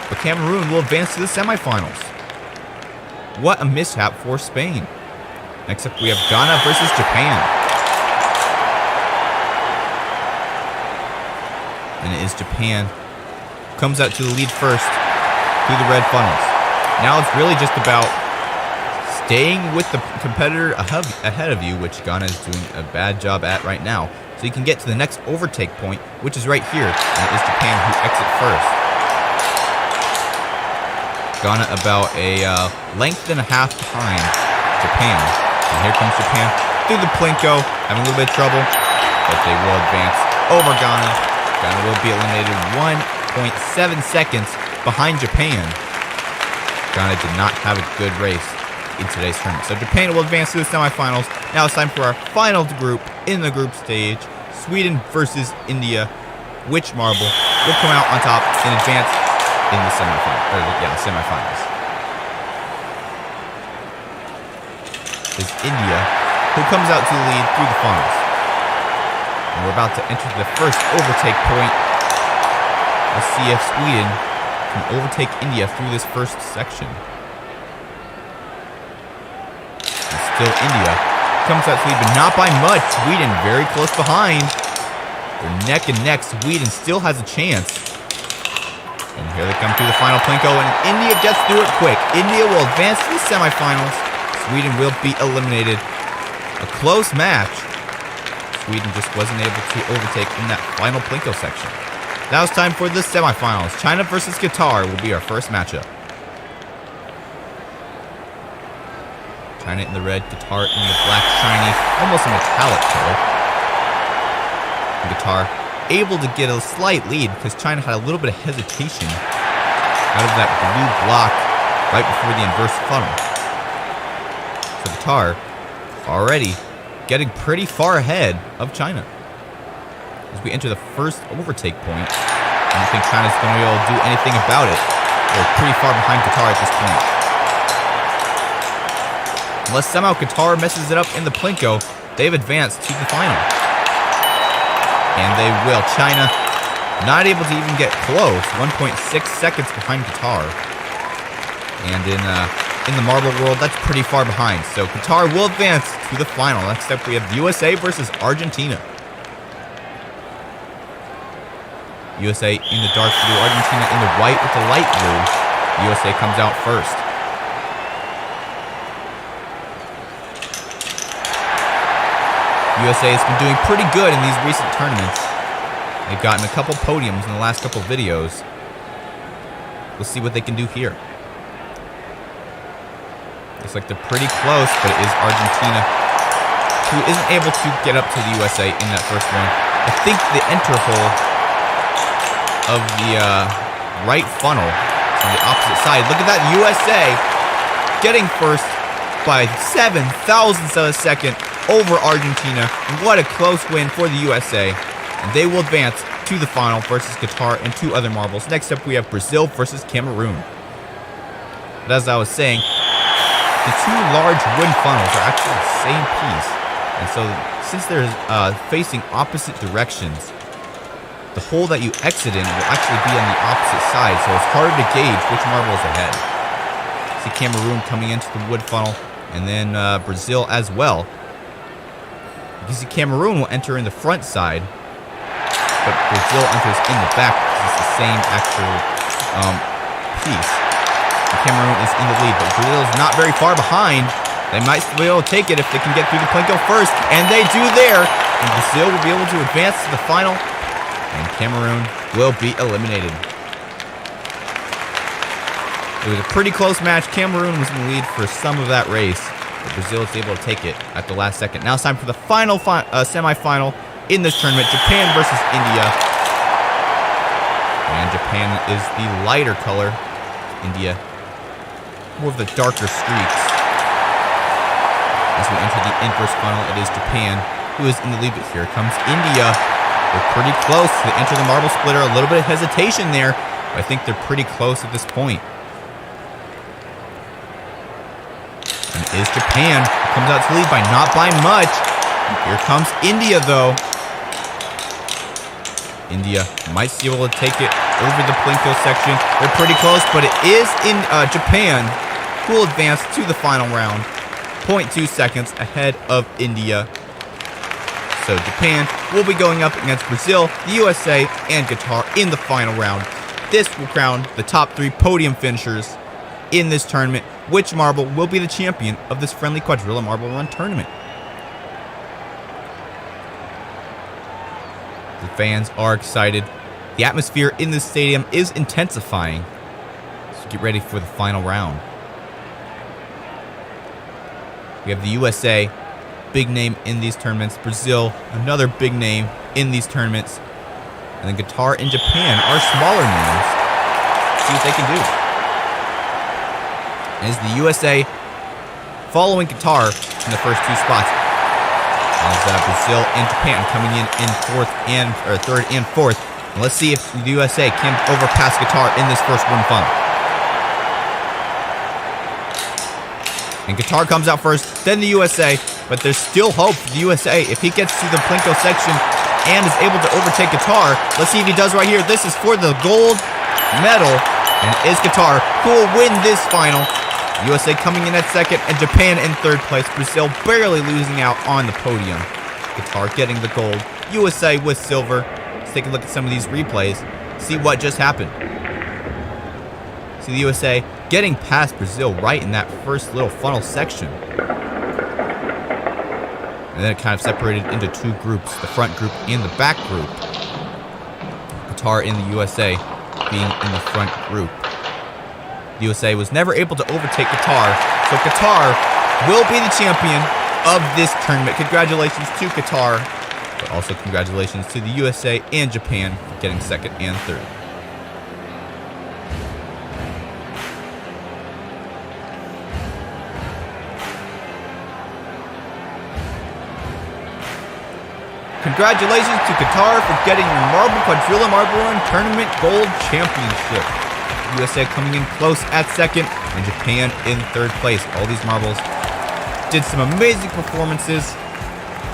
but Cameroon will advance to the semifinals. What a mishap for Spain. Next up, we have Ghana versus Japan. And it is Japan who comes out to the lead first through the red funnels. Now it's really just about staying with the competitor ahead of you, which Ghana is doing a bad job at right now. So you can get to the next overtake point, which is right here. And it is Japan who exit first. Ghana about a length and a half behind Japan. And here comes Japan through the Plinko, having a little bit of trouble, but they will advance over Ghana. Ghana will be eliminated 1.7 seconds behind Japan. Ghana did not have a good race in today's tournament. So Japan will advance to the semifinals. Now it's time for our final group in the group stage. Sweden versus India. Which marble will come out on top and advance in the semifinals? It's India who comes out to the lead through the funnels. And we're about to enter the first overtake point. Let's see if Sweden can overtake India through this first section. And still India comes out to lead, but not by much. Sweden very close behind. They're neck and neck. Sweden still has a chance. And here they come through the final Plinko, and India gets through it quick. India will advance to the semifinals. Sweden will be eliminated. A close match. Sweden just wasn't able to overtake in that final Plinko section. Now it's time for the semifinals. China versus Qatar will be our first matchup. China in the red, Qatar in the black, shiny, almost a metallic color. And Qatar able to get a slight lead because China had a little bit of hesitation out of that blue block right before the inverse funnel. So Qatar already getting pretty far ahead of China. As we enter the first overtake point, I don't think China's going to be able to do anything about it. They're pretty far behind Qatar at this point. Unless somehow Qatar messes it up in the Plinko, they've advanced to the final. And they will. China not able to even get close. 1.6 seconds behind Qatar. And in the marble world, that's pretty far behind. So Qatar will advance to the final. Next up, we have the USA versus Argentina. USA in the dark blue, Argentina in the white with the light blue. USA comes out first. USA has been doing pretty good in these recent tournaments. They've gotten a couple podiums in the last couple videos. We'll see what they can do here. Looks like they're pretty close, but it is Argentina who isn't able to get up to the USA in that first one. I think the enter hole of the right funnel is on the opposite side. Look at that, USA getting first by 7 thousandths of a second over Argentina. What a close win for the USA. And they will advance to the final versus Qatar and 2 other marbles. Next up, we have Brazil versus Cameroon. But as I was saying, the 2 large wind funnels are actually the same piece. And so, since they're facing opposite directions, the hole that you exit in will actually be on the opposite side, so it's hard to gauge which marble is ahead. See Cameroon coming into the wood funnel, and then Brazil as well. You see Cameroon will enter in the front side, but Brazil enters in the back because it's the same actual piece. And Cameroon is in the lead, but Brazil is not very far behind. They might still be able to take it if they can get through the Plinko first, and they do there. And Brazil will be able to advance to the final, and Cameroon will be eliminated. It was a pretty close match. Cameroon was in the lead for some of that race, but Brazil is able to take it at the last second. Now it's time for the final semifinal in this tournament, Japan versus India. And Japan is the lighter color. India, more of the darker streaks. As we enter the inverse final, it is Japan who is in the lead, but here comes India. They're pretty close. They enter the marble splitter. A little bit of hesitation there, but I think they're pretty close at this point. And it is Japan who comes out to lead by not by much. And here comes India, though. India might be able to take it over the Plinko section. They're pretty close, but it is in Japan who will advance to the final round. 0.2 seconds ahead of India. So Japan will be going up against Brazil, the USA, and Qatar in the final round. This will crown the top 3 podium finishers in this tournament. Which marble will be the champion of this friendly quadrilla marble run tournament? The fans are excited. The atmosphere in this stadium is intensifying. So get ready for the final round. We have the USA, big name in these tournaments. Brazil, another big name in these tournaments. And then Qatar and Japan are smaller names. Let's see what they can do. And is the USA following Qatar in the first 2 spots. As Brazil and Japan coming in 3rd and 4th. And let's see if the USA can overpass Qatar in this first one funnel. And Qatar comes out first, then the USA, but there's still hope for the USA if he gets to the Plinko section and is able to overtake Qatar. Let's see if he does right here. This is for the gold medal, and it is Qatar who will win this final. USA coming in at 2nd, and Japan in 3rd place. Brazil barely losing out on the podium. Qatar getting the gold. USA with silver. Let's take a look at some of these replays. See what just happened. See the USA getting past Brazil right in that first little funnel section. And then it kind of separated into two groups, the front group and the back group. Qatar and the USA being in the front group. The USA was never able to overtake Qatar, so Qatar will be the champion of this tournament. Congratulations to Qatar, but also congratulations to the USA and Japan for getting second and third. Congratulations to Qatar for getting your Quadrilla Marble Run Tournament Gold Championship. USA coming in close at second, and Japan in third place. All these marbles did some amazing performances,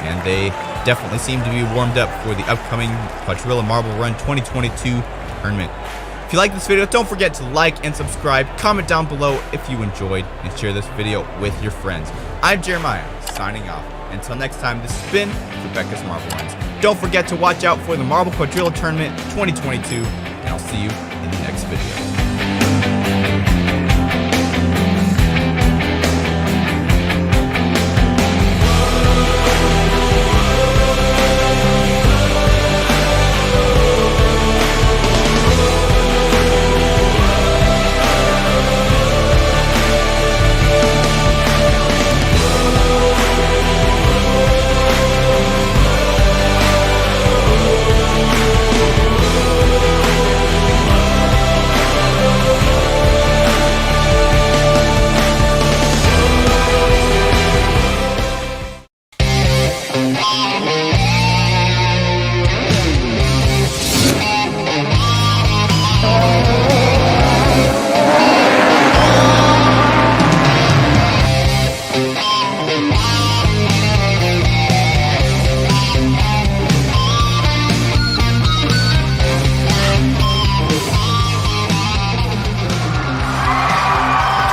and they definitely seem to be warmed up for the upcoming Quadrilla Marble Run 2022 tournament. If you like this video, don't forget to like and subscribe, comment down below if you enjoyed, and share this video with your friends. I'm Jeremiah, signing off. Until next time, this has been Fubeca's Marble Runs. Don't forget to watch out for the Marble Quadrilla Tournament 2022, and I'll see you in the next video.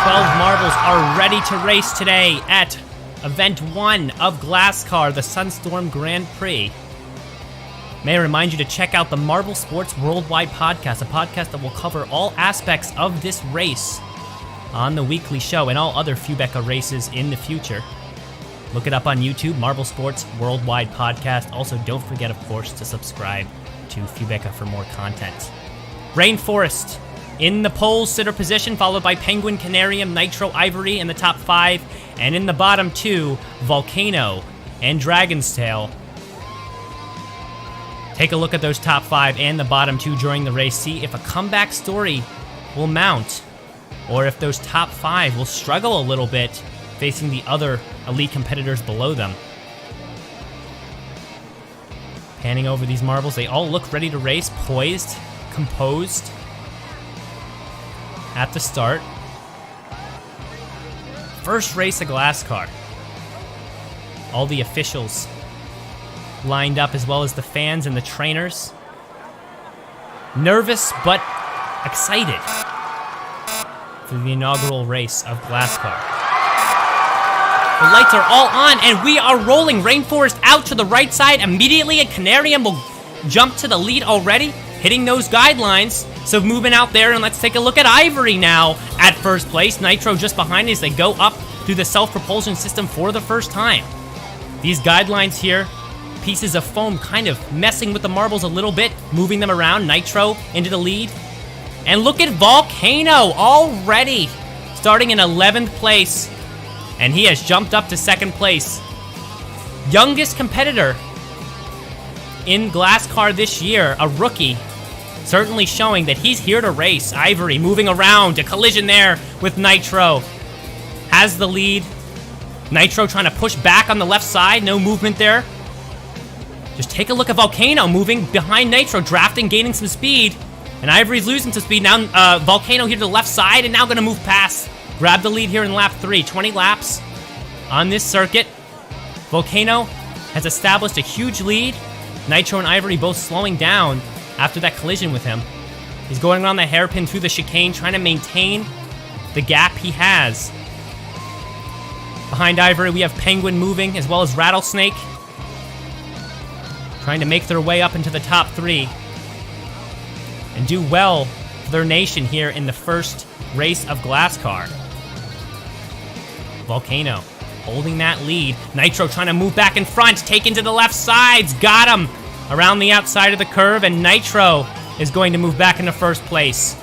12 marbles are ready to race today at Event 1 of Glasscar, the Sunstorm Grand Prix. May I remind you to check out the Marble Sports Worldwide podcast, a podcast that will cover all aspects of this race on the weekly show and all other Fubeca races in the future. Look it up on YouTube, Marble Sports Worldwide podcast. Also, don't forget, of course, to subscribe to Fubeca for more content. Rainforest in the pole sitter position, followed by Penguin, Canarium, Nitro, Ivory in the top 5, and in the bottom 2, Volcano and Dragon's Tail. Take a look at those top 5 and the bottom 2 during the race. See if a comeback story will mount, or if those top 5 will struggle a little bit facing the other elite competitors below them. Panning over these marbles, they all look ready to race, poised, composed at the start. First race of Glasscar. All the officials lined up, as well as the fans and the trainers. Nervous but excited for the inaugural race of Glasscar. The lights are all on, and we are rolling. Rainforest out to the right side immediately, and Canarium will jump to the lead already, hitting those guidelines. So moving out there, and let's take a look at Ivory now at first place. Nitro just behind as they go up through the self-propulsion system for the first time. These guidelines here, pieces of foam kind of messing with the marbles a little bit, moving them around. Nitro into the lead. And look at Volcano already starting in 11th place. And he has jumped up to 2nd place. Youngest competitor in Glasscar this year, a rookie. Certainly showing that he's here to race. Ivory moving around, a collision there with Nitro. Has the lead. Nitro trying to push back on the left side, no movement there. Just take a look at Volcano moving behind Nitro, drafting, gaining some speed. And Ivory's losing some speed. Now Volcano here to the left side and now gonna move past. Grab the lead here in lap 3. 20 laps on this circuit. Volcano has established a huge lead. Nitro and Ivory both slowing down after that collision with him. He's going around the hairpin through the chicane, trying to maintain the gap he has. Behind Ivory, we have Penguin moving, as well as Rattlesnake, trying to make their way up into the top 3 and do well for their nation here in the first race of Glasscar. Volcano holding that lead. Nitro trying to move back in front, taken to the left sides, got him around the outside of the curve, and Nitro is going to move back into first place.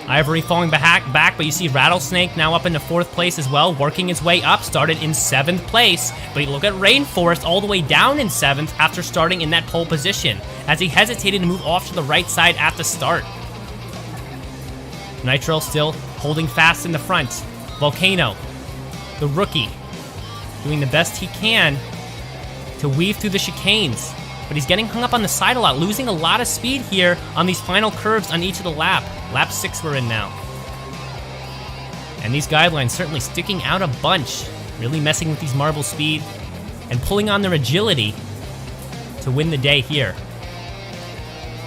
Ivory falling back, but you see Rattlesnake now up into 4th place as well, working his way up, started in 7th place. But you look at Rainforest all the way down in 7th after starting in that pole position, as he hesitated to move off to the right side at the start. Nitro still holding fast in the front. Volcano, the rookie, doing the best he can to weave through the chicanes. But he's getting hung up on the side a lot, losing a lot of speed here on these final curves on each of the lap. Lap 6 we're in now. And these guidelines certainly sticking out a bunch, really messing with these marble speed and pulling on their agility to win the day here.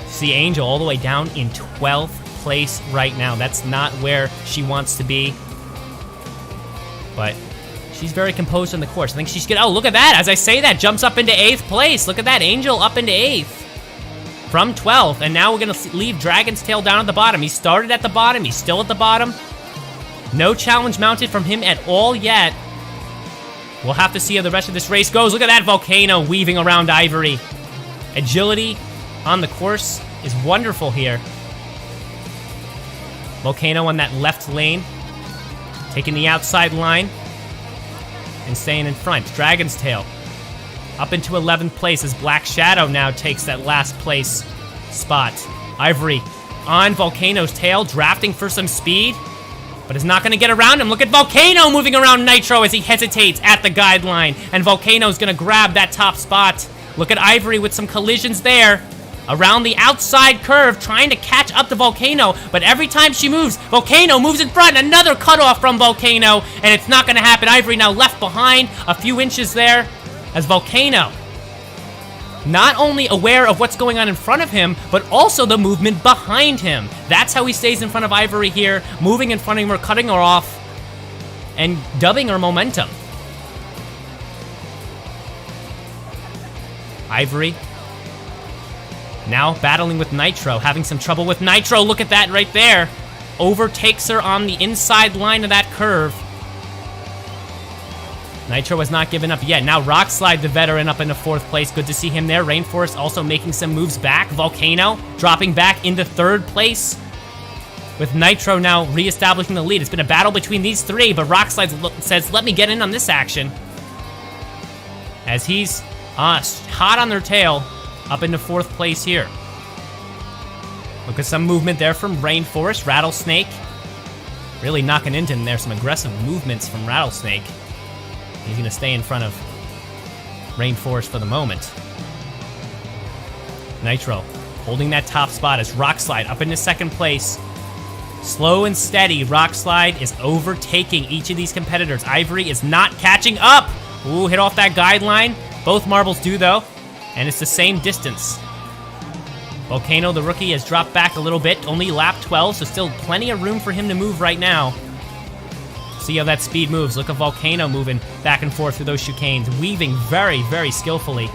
See Angel all the way down in 12th place right now. That's not where she wants to be. But she's very composed on the course. I think she's good. Oh, look at that. As I say that, jumps up into 8th place. Look at that. Angel up into 8th from 12th. And now we're going to leave Dragon's Tail down at the bottom. He started at the bottom. He's still at the bottom. No challenge mounted from him at all yet. We'll have to see how the rest of this race goes. Look at that Volcano weaving around Ivory. Agility on the course is wonderful here. Volcano on that left lane, taking the outside line and staying in front. Dragon's Tail up into 11th place as Black Shadow now takes that last place spot. Ivory on Volcano's tail, drafting for some speed, but is not going to get around him. Look at Volcano moving around Nitro as he hesitates at the guideline, and Volcano's going to grab that top spot. Look at Ivory with some collisions there. Around the outside curve, trying to catch up to Volcano, but every time she moves, Volcano moves in front. Another cutoff from Volcano, and it's not going to happen. Ivory now left behind a few inches there, as Volcano not only aware of what's going on in front of him, but also the movement behind him. That's how he stays in front of Ivory here, moving in front of her, cutting her off, and dubbing her momentum. Ivory now battling with Nitro, having some trouble with Nitro. Look at that right there. Overtakes her on the inside line of that curve. Nitro has not given up yet. Now Rockslide, the veteran, up into 4th place. Good to see him there. Rainforest also making some moves back. Volcano dropping back into 3rd place, with Nitro now reestablishing the lead. It's been a battle between these three, but Rockslide says, let me get in on this action, as he's hot on their tail up into 4th place here. Look at some movement there from Rainforest. Rattlesnake really knocking into him there. Some aggressive movements from Rattlesnake. He's going to stay in front of Rainforest for the moment. Nitro holding that top spot as Rockslide up into 2nd place. Slow and steady, Rockslide is overtaking each of these competitors. Ivory is not catching up. Ooh, hit off that guideline. Both marbles do, though, and it's the same distance. Volcano, the rookie, has dropped back a little bit. Only lap 12, so still plenty of room for him to move right now. See how that speed moves. Look at Volcano moving back and forth through those chicanes, weaving very, very skillfully.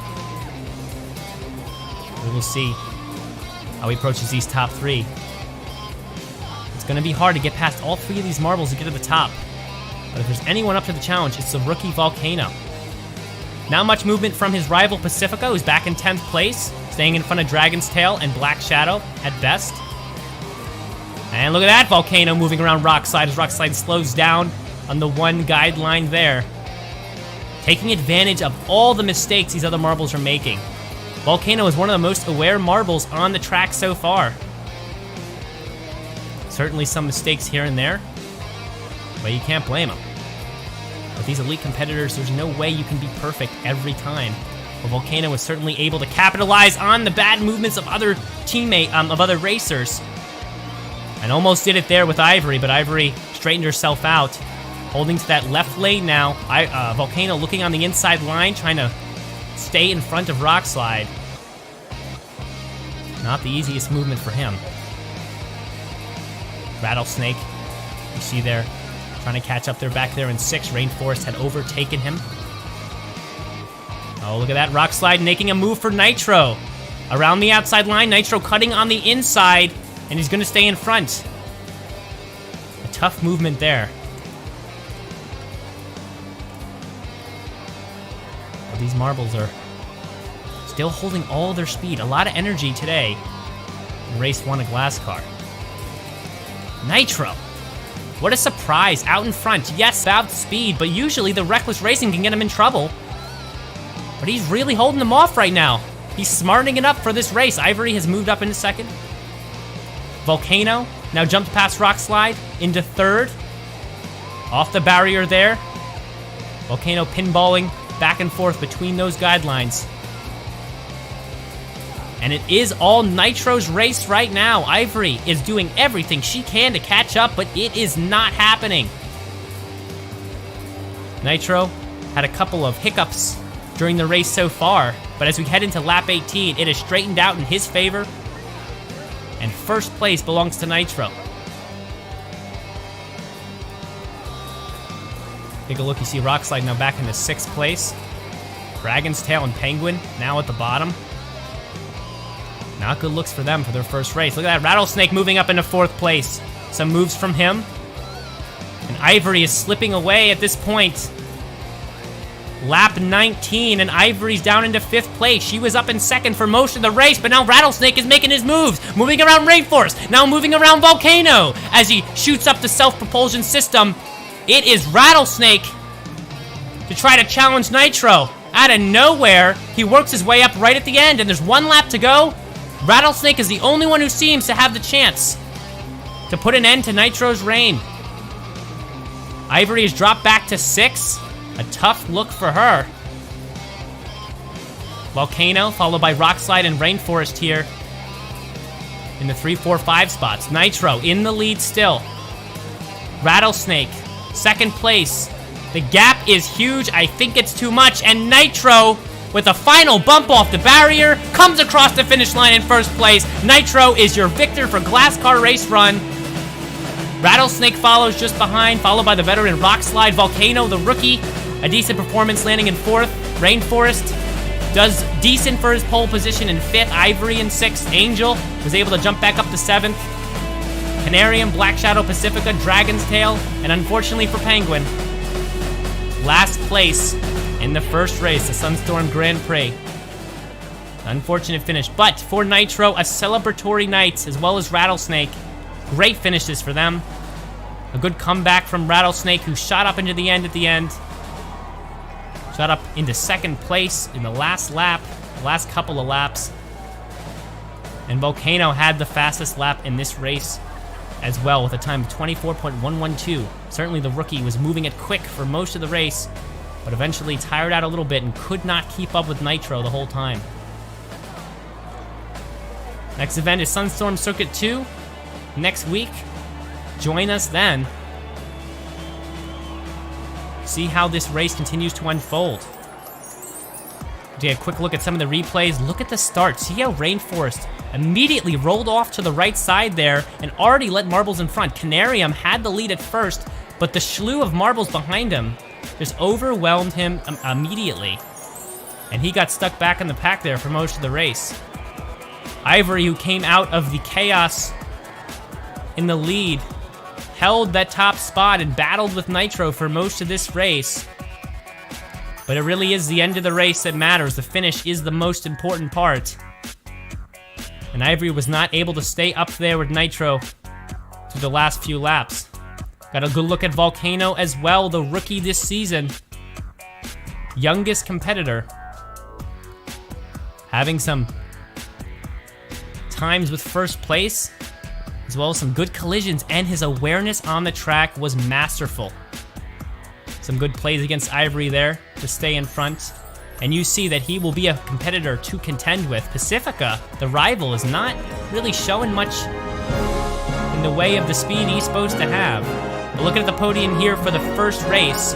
We will see how he approaches these top 3. It's going to be hard to get past all 3 of these marbles to get to the top. But if there's anyone up to the challenge, it's the rookie Volcano. Not much movement from his rival Pacifica, who's back in 10th place, staying in front of Dragon's Tail and Black Shadow at best. And look at that Volcano moving around Rockslide as Rockslide slows down on the one guideline there, taking advantage of all the mistakes these other marbles are making. Volcano is one of the most aware marbles on the track so far. Certainly some mistakes here and there, but you can't blame him. With these elite competitors, there's no way you can be perfect every time. But Volcano was certainly able to capitalize on the bad movements of other racers. And almost did it there with Ivory, but Ivory straightened herself out, holding to that left lane now. Volcano looking on the inside line, trying to stay in front of Rockslide. Not the easiest movement for him. Rattlesnake, you see there, trying to catch up there back there in 6th. Rainforest had overtaken him. Oh, look at that. Rockslide making a move for Nitro. Around the outside line, Nitro cutting on the inside. and he's going to stay in front. A tough movement there. Well, these marbles are still holding all their speed. A lot of energy today in race 1 of Glasscar. Nitro. What a surprise, out in front. Yes, about speed, but usually the reckless racing can get him in trouble. But he's really holding them off right now. He's smartening it up for this race. Ivory has moved up into second. Volcano now jumped past Rock Slide into third. Off the barrier there. Volcano pinballing back and forth between those guidelines. And it is all Nitro's race right now. Ivory is doing everything she can to catch up, but it is not happening. Nitro had a couple of hiccups during the race so far, but as we head into lap 18, it has straightened out in his favor, and first place belongs to Nitro. Take a look, you see Rockslide now back into 6th place. Dragon's Tail and Penguin now at the bottom. Not good looks for them for their first race. Look at that, Rattlesnake moving up into 4th place. Some moves from him. And Ivory is slipping away at this point. Lap 19, and Ivory's down into 5th place. She was up in 2nd for most of the race, but now Rattlesnake is making his moves. Moving around Rainforest, now moving around Volcano. As he shoots up the self-propulsion system, it is Rattlesnake to try to challenge Nitro. Out of nowhere, he works his way up right at the end, and there's 1 lap to go. Rattlesnake is the only one who seems to have the chance to put an end to Nitro's reign. Ivory has dropped back to 6. A tough look for her. Volcano, followed by Rockslide and Rainforest here in the 3, 4, 5 spots. Nitro in the lead still. Rattlesnake, 2nd place. The gap is huge. I think it's too much. And Nitro, with a final bump off the barrier, comes across the finish line in 1st place. Nitro is your victor for Glasscar Race Run. Rattlesnake follows just behind, followed by the veteran Rockslide. Volcano, the rookie, a decent performance landing in 4th. Rainforest does decent for his pole position in 5th. Ivory in 6th. Angel was able to jump back up to 7th. Canarium, Black Shadow Pacifica, Dragon's Tail, and unfortunately for Penguin, last place in the first race, the Sunstorm Grand Prix. Unfortunate finish, but for Nitro, a celebratory night, as well as Rattlesnake. Great finishes for them. A good comeback from Rattlesnake, who shot up into the end at the end. Shot up into 2nd place in the last lap, the last couple of laps. And Volcano had the fastest lap in this race as well, with a time of 24.112. Certainly the rookie was moving it quick for most of the race, but eventually tired out a little bit and could not keep up with Nitro the whole time. Next event is Sunstorm Circuit 2 next week. Join us then. See how this race continues to unfold. Take a quick look at some of the replays. Look at the start. See how Rainforest immediately rolled off to the right side there and already let Marbles in front. Canarium had the lead at first, but the slew of Marbles behind him just overwhelmed him immediately. And he got stuck back in the pack there for most of the race. Ivory, who came out of the chaos in the lead, held that top spot and battled with Nitro for most of this race. But it really is the end of the race that matters. The finish is the most important part. And Ivory was not able to stay up there with Nitro through the last few laps. Got a good look at Volcano as well, the rookie this season. Youngest competitor. Having some times with 1st place, as well as some good collisions, and his awareness on the track was masterful. Some good plays against Ivory there to stay in front. And you see that he will be a competitor to contend with. Pacifica, the rival, is not really showing much in the way of the speed he's supposed to have. But looking at the podium here for the first race,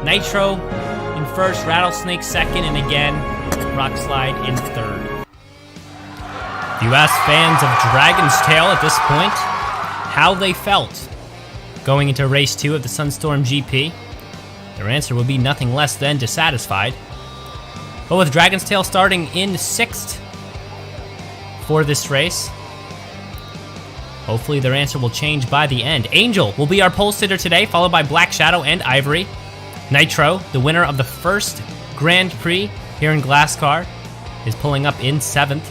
Nitro in 1st, Rattlesnake 2nd, and again, Rockslide in 3rd. If you ask fans of Dragon's Tail at this point how they felt going into race 2 of the Sunstorm GP, their answer would be nothing less than dissatisfied. But with Dragon's Tail starting in 6th for this race, Hopefully their answer will change by the end. Angel will be our pole sitter today, followed by Black Shadow and Ivory. Nitro, the winner of the first Grand Prix here in Glasscar, is pulling up in 7th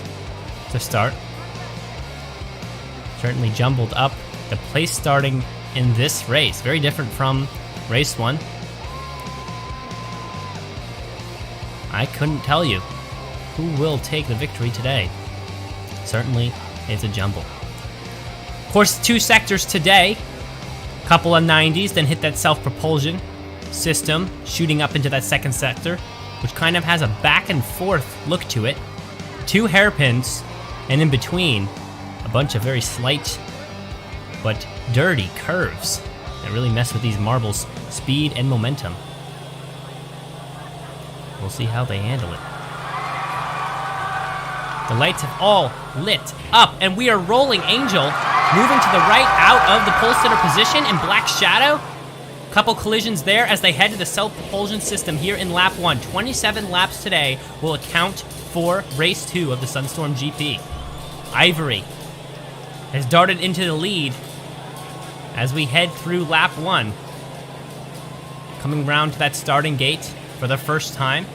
to start. Certainly jumbled up the place starting in this race. Very different from race 1. I couldn't tell you who will take the victory today. Certainly, it's a jumble. Of course, 2 sectors today. Couple of 90s, then hit that self-propulsion system, shooting up into that second sector, which kind of has a back and forth look to it. 2 hairpins, and in between, a bunch of very slight but dirty curves that really mess with these marbles' speed and momentum. We'll see how they handle it. The lights have all lit up, and we are rolling. Angel moving to the right out of the pole sitter position, and Black Shadow. Couple collisions there as they head to the self-propulsion system here in lap 1. 27 laps today will account for race 2 of the Sunstorm GP. Ivory has darted into the lead as we head through lap 1. Coming round to that starting gate for the first time.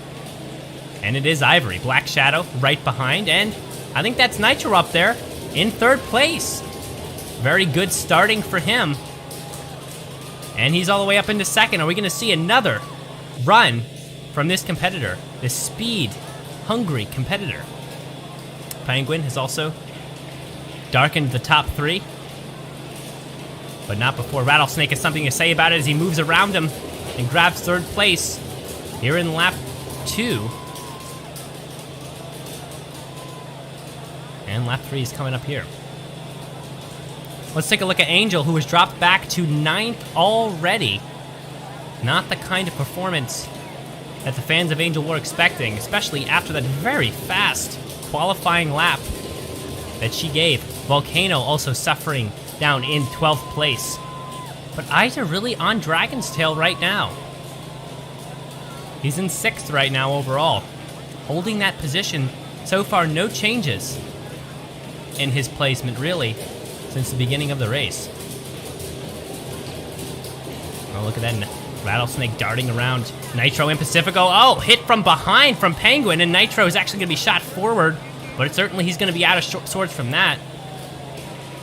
And it is Ivory. Black Shadow right behind, and I think that's Nitro up there in 3rd place. Very good starting for him. And he's all the way up into 2nd. Are we going to see another run from this competitor, this speed-hungry competitor? Penguin has also darkened the top 3. But not before Rattlesnake has something to say about it as he moves around him and grabs 3rd place here in lap 2. And lap 3 is coming up here. Let's take a look at Angel, who has dropped back to 9th already. Not the kind of performance that the fans of Angel were expecting, especially after that very fast qualifying lap that she gave. Volcano also suffering down in 12th place. But eyes are really on Dragon's Tail right now. He's in 6th right now overall. Holding that position. So far, no changes in his placement, really, since the beginning of the race. Oh, look at that Rattlesnake darting around Nitro and Pacifico. Oh, hit from behind from Penguin, and Nitro is actually going to be shot forward, but certainly he's going to be out of sorts from that.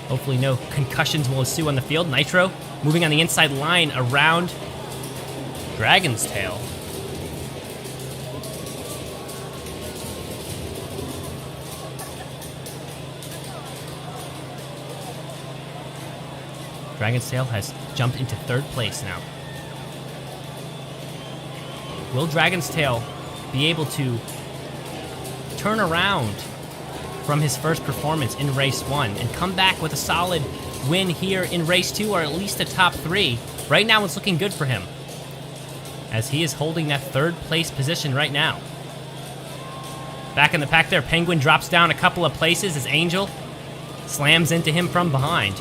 Hopefully no concussions will ensue on the field. Nitro moving on the inside line around Dragon's Tail. Dragon's Tail has jumped into 3rd place now. Will Dragon's Tail be able to turn around from his first performance in race 1 and come back with a solid win here in race 2, or at least a top 3? Right now it's looking good for him, as he is holding that 3rd place position right now. Back in the pack there, Penguin drops down a couple of places as Angel slams into him from behind.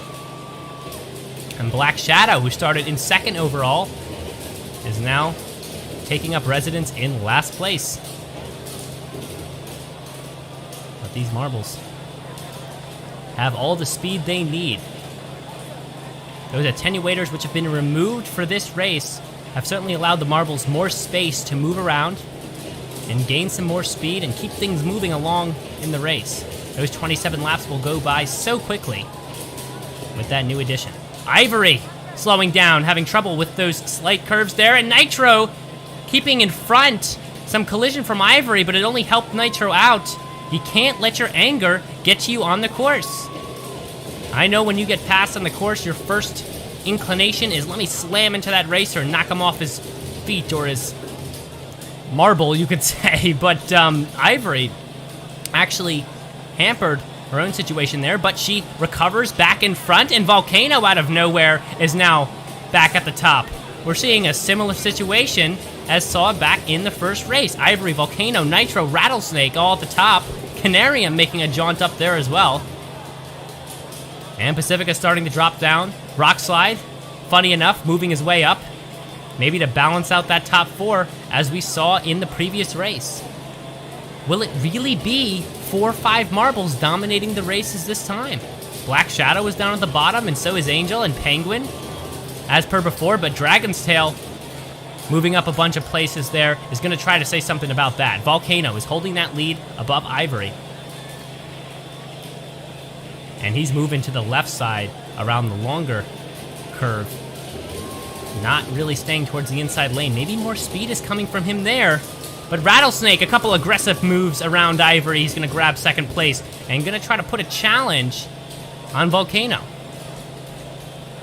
And Black Shadow, who started in 2nd overall, is now taking up residence in last place. But these marbles have all the speed they need. Those attenuators which have been removed for this race have certainly allowed the marbles more space to move around and gain some more speed and keep things moving along in the race. Those 27 laps will go by so quickly with that new addition. Ivory slowing down, having trouble with those slight curves there, and Nitro keeping in front. Some collision from Ivory, but it only helped Nitro out. You can't let your anger get you on the course. I know when you get passed on the course, your first inclination is let me slam into that racer and knock him off his feet, or his marble, you could say. But Ivory actually hampered her own situation there, but she recovers back in front, and Volcano out of nowhere is now back at the top. We're seeing a similar situation as saw back in the first race. Ivory, Volcano, Nitro, Rattlesnake all at the top. Canarium making a jaunt up there as well. And Pacifica starting to drop down. Rock Slide, funny enough, moving his way up. Maybe to balance out that top 4 as we saw in the previous race. Will it really be 4 or 5 marbles dominating the races this time? Black Shadow is down at the bottom, and so is Angel and Penguin, as per before, but Dragon's Tail, moving up a bunch of places there, is going to try to say something about that. Volcano is holding that lead above Ivory. And he's moving to the left side around the longer curve. Not really staying towards the inside lane. Maybe more speed is coming from him there. But Rattlesnake, a couple aggressive moves around Ivory. He's going to grab second place and going to try to put a challenge on Volcano.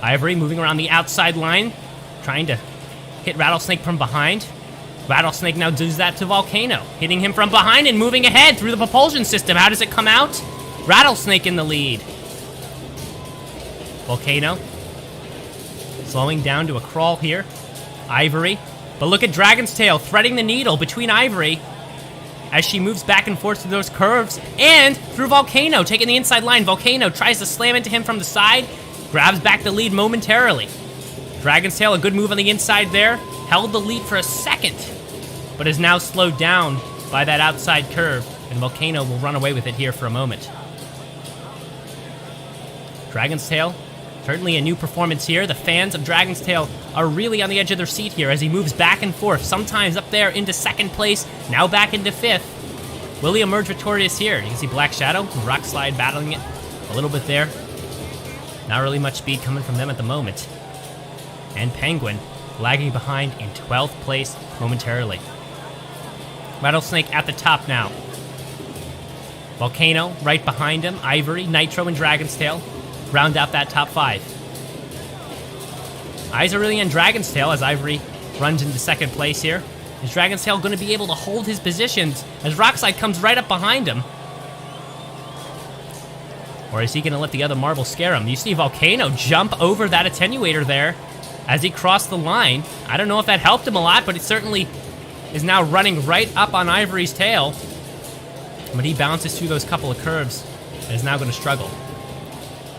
Ivory moving around the outside line, trying to hit Rattlesnake from behind. Rattlesnake now does that to Volcano, hitting him from behind and moving ahead through the propulsion system. How does it come out? Rattlesnake in the lead. Volcano slowing down to a crawl here. Ivory. But look at Dragon's Tail threading the needle between Ivory as she moves back and forth through those curves and through Volcano, taking the inside line. Volcano tries to slam into him from the side, grabs back the lead momentarily. Dragon's Tail, a good move on the inside there, held the lead for a second, but is now slowed down by that outside curve, and Volcano will run away with it here for a moment. Dragon's Tail, certainly a new performance here. The fans of Dragon's Tail are really on the edge of their seat here as he moves back and forth, sometimes up there into second place, now back into fifth. Will he emerge victorious here? You can see Black Shadow, Rock Slide battling it a little bit there. Not really much speed coming from them at the moment. And Penguin lagging behind in 12th place momentarily. Rattlesnake at the top now. Volcano right behind him. Ivory, Nitro, and Dragon's Tail round out that top 5. Eyes are really on Dragon's Tail as Ivory runs into second place here. Is Dragon's Tail going to be able to hold his positions as Rockslide comes right up behind him? Or is he going to let the other marble scare him? You see Volcano jump over that attenuator there as he crossed the line. I don't know if that helped him a lot, but it certainly is now running right up on Ivory's tail. But he bounces through those couple of curves and is now going to struggle.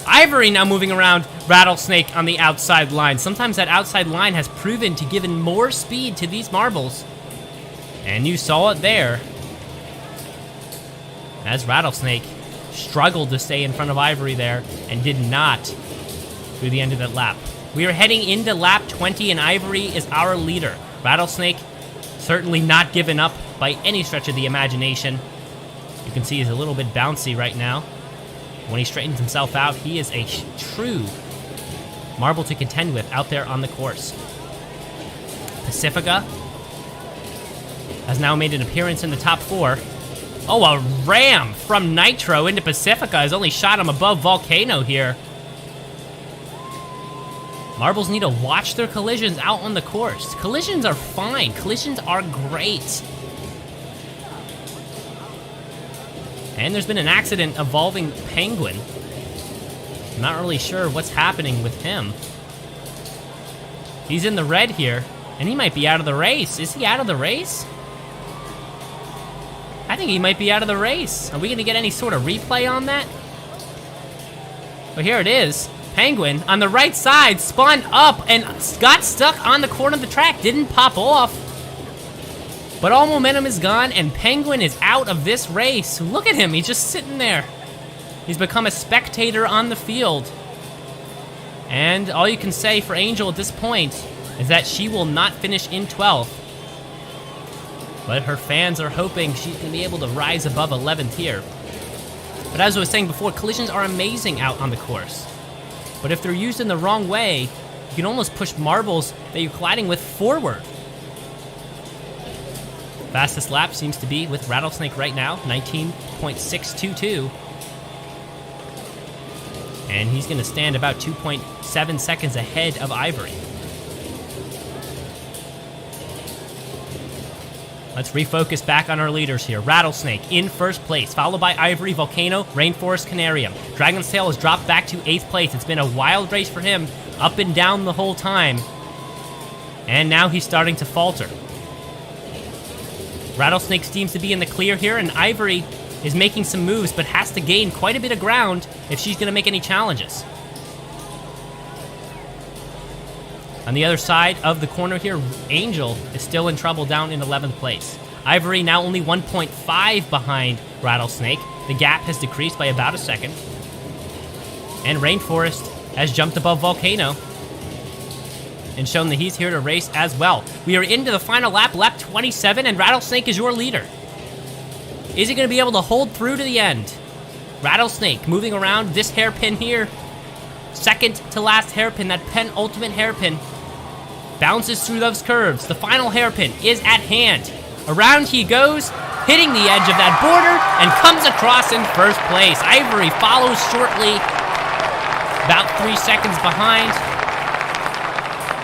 Ivory now moving around Rattlesnake on the outside line. Sometimes that outside line has proven to give more speed to these marbles. And you saw it there as Rattlesnake struggled to stay in front of Ivory there and did not through the end of that lap. We are heading into lap 20 and Ivory is our leader. Rattlesnake certainly not given up by any stretch of the imagination. You can see he's a little bit bouncy right now. When he straightens himself out, he is a true marble to contend with out there on the course. Pacifica has now made an appearance in the top 4. Oh, a ram from Nitro into Pacifica has only shot him above Volcano here. Marbles need to watch their collisions out on the course. Collisions are fine. Collisions are great. And there's been an accident involving Penguin. I'm not really sure what's happening with him. He's in the red here, and he might be out of the race. Is he out of the race? I think he might be out of the race. Are we going to get any sort of replay on that? But here it is. Penguin on the right side spun up and got stuck on the corner of the track. Didn't pop off. But all momentum is gone, and Penguin is out of this race. Look at him, he's just sitting there. He's become a spectator on the field. And all you can say for Angel at this point is that she will not finish in 12th. But her fans are hoping she's going to be able to rise above 11th here. But as I was saying before, collisions are amazing out on the course. But if they're used in the wrong way, you can almost push marbles that you're colliding with forward. Fastest lap seems to be with Rattlesnake right now, 19.622. And he's going to stand about 2.7 seconds ahead of Ivory. Let's refocus back on our leaders here. Rattlesnake in first place, followed by Ivory, Volcano, Rainforest, Canarium. Dragon's Tail has dropped back to 8th place. It's been a wild race for him, up and down the whole time. And now he's starting to falter. Rattlesnake seems to be in the clear here, and Ivory is making some moves, but has to gain quite a bit of ground if she's going to make any challenges. On the other side of the corner here, Angel is still in trouble down in 11th place. Ivory now only 1.5 behind Rattlesnake. The gap has decreased by about a second. And Rainforest has jumped above Volcano and shown that he's here to race as well. We are into the final lap, lap 27, and Rattlesnake is your leader. Is he going to be able to hold through to the end? Rattlesnake moving around this hairpin here. Second to last hairpin, that penultimate hairpin. Bounces through those curves. The final hairpin is at hand. Around he goes, hitting the edge of that border, and comes across in first place. Ivory follows shortly, about 3 seconds behind.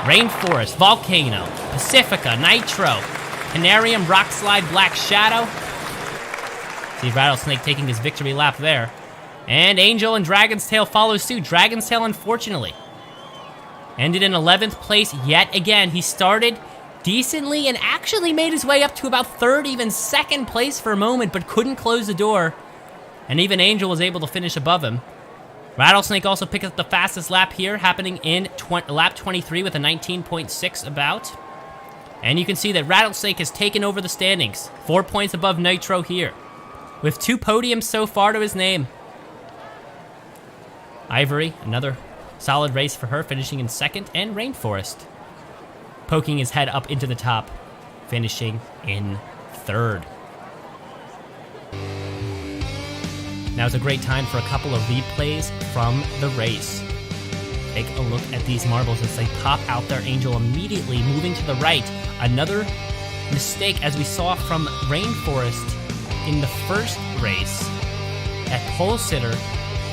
Rainforest, Volcano, Pacifica, Nitro, Canarium, Rockslide, Black Shadow. See Rattlesnake taking his victory lap there. And Angel and Dragon's Tail follow suit. Dragon's Tail, unfortunately, ended in 11th place yet again. He started decently and actually made his way up to about 3rd, even 2nd place for a moment, but couldn't close the door. And even Angel was able to finish above him. Rattlesnake also picked up the fastest lap here, happening in lap 23 with a 19.6 about. And you can see that Rattlesnake has taken over the standings, 4 points above Nitro here, with 2 podiums so far to his name. Ivory, another solid race for her, finishing in 2nd, and Rainforest poking his head up into the top, finishing in 3rd. Now's a great time for a couple of replays from the race. Take a look at these marbles as they pop out there. Angel immediately moving to the right. Another mistake, as we saw from Rainforest in the first race. That pole sitter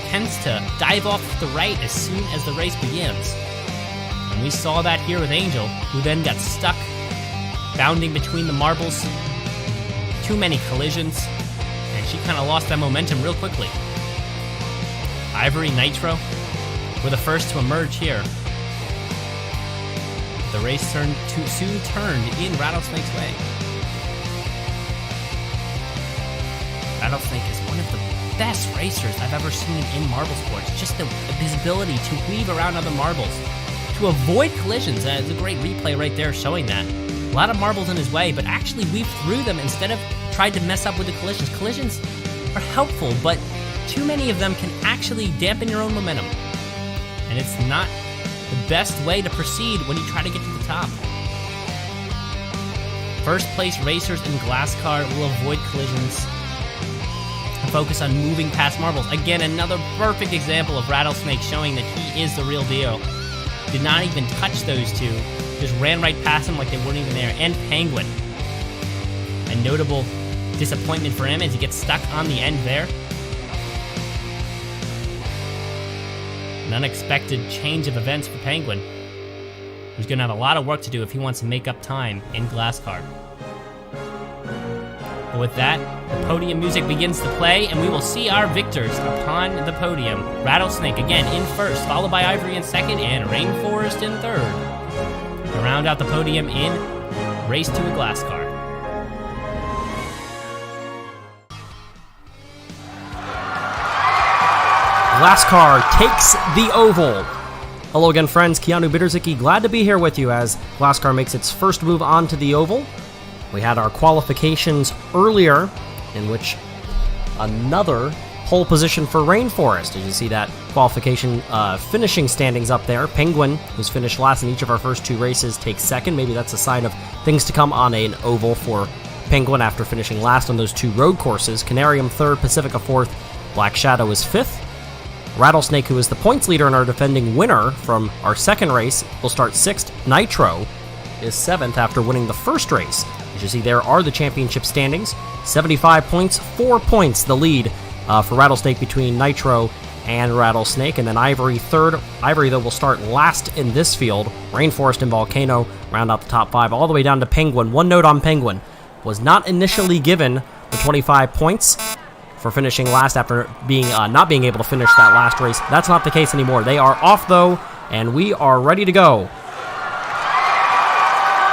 tends to dive off to the right as soon as the race begins. And we saw that here with Angel, who then got stuck bounding between the marbles. Too many collisions, and she kind of lost that momentum real quickly. Ivory, Nitro were the first to emerge here. The race soon turned in Rattlesnake's way. Rattlesnake is one of the best racers I've ever seen in marble sports. Just his ability to weave around other marbles, to avoid collisions. It's a great replay right there showing that. A lot of marbles in his way, but actually weave through them instead of tried to mess up with the collisions. Collisions are helpful, but too many of them can actually dampen your own momentum. And it's not the best way to proceed when you try to get to the top. First place racers in Glasscar will avoid collisions and focus on moving past marbles. Again, another perfect example of Rattlesnake showing that he is the real deal. Did not even touch those two. Just ran right past them like they weren't even there. And Penguin. A notable disappointment for him as he gets stuck on the end there. An unexpected change of events for Penguin, who's going to have a lot of work to do if he wants to make up time in Glasscar. But with that, the podium music begins to play, and we will see our victors upon the podium. Rattlesnake again in first, followed by Ivory in second, and Rainforest in third. To round out the podium in Race 2 at Glasscar. Glasscar takes the oval. Hello again, friends. Keanu Biedrzycki, glad to be here with you as Glasscar makes its first move onto the oval. We had our qualifications earlier, in which another pole position for Rainforest. As you see that qualification finishing standings up there. Penguin, who's finished last in each of our first 2 races, takes second. Maybe that's a sign of things to come on an oval for Penguin after finishing last on those 2 road courses. Canarium third, Pacifica fourth, Black Shadow is fifth. Rattlesnake, who is the points leader and our defending winner from our second race, will start 6th. Nitro is 7th after winning the first race. As you see, there are the championship standings. 75 points, 4 points the lead for Rattlesnake between Nitro and Rattlesnake. And then Ivory third. Ivory, though, will start last in this field. Rainforest and Volcano round out the top 5, all the way down to Penguin. One note on Penguin: was not initially given the 25 points for finishing last after not being able to finish that last race. That's not the case anymore. They are off, though, and we are ready to go.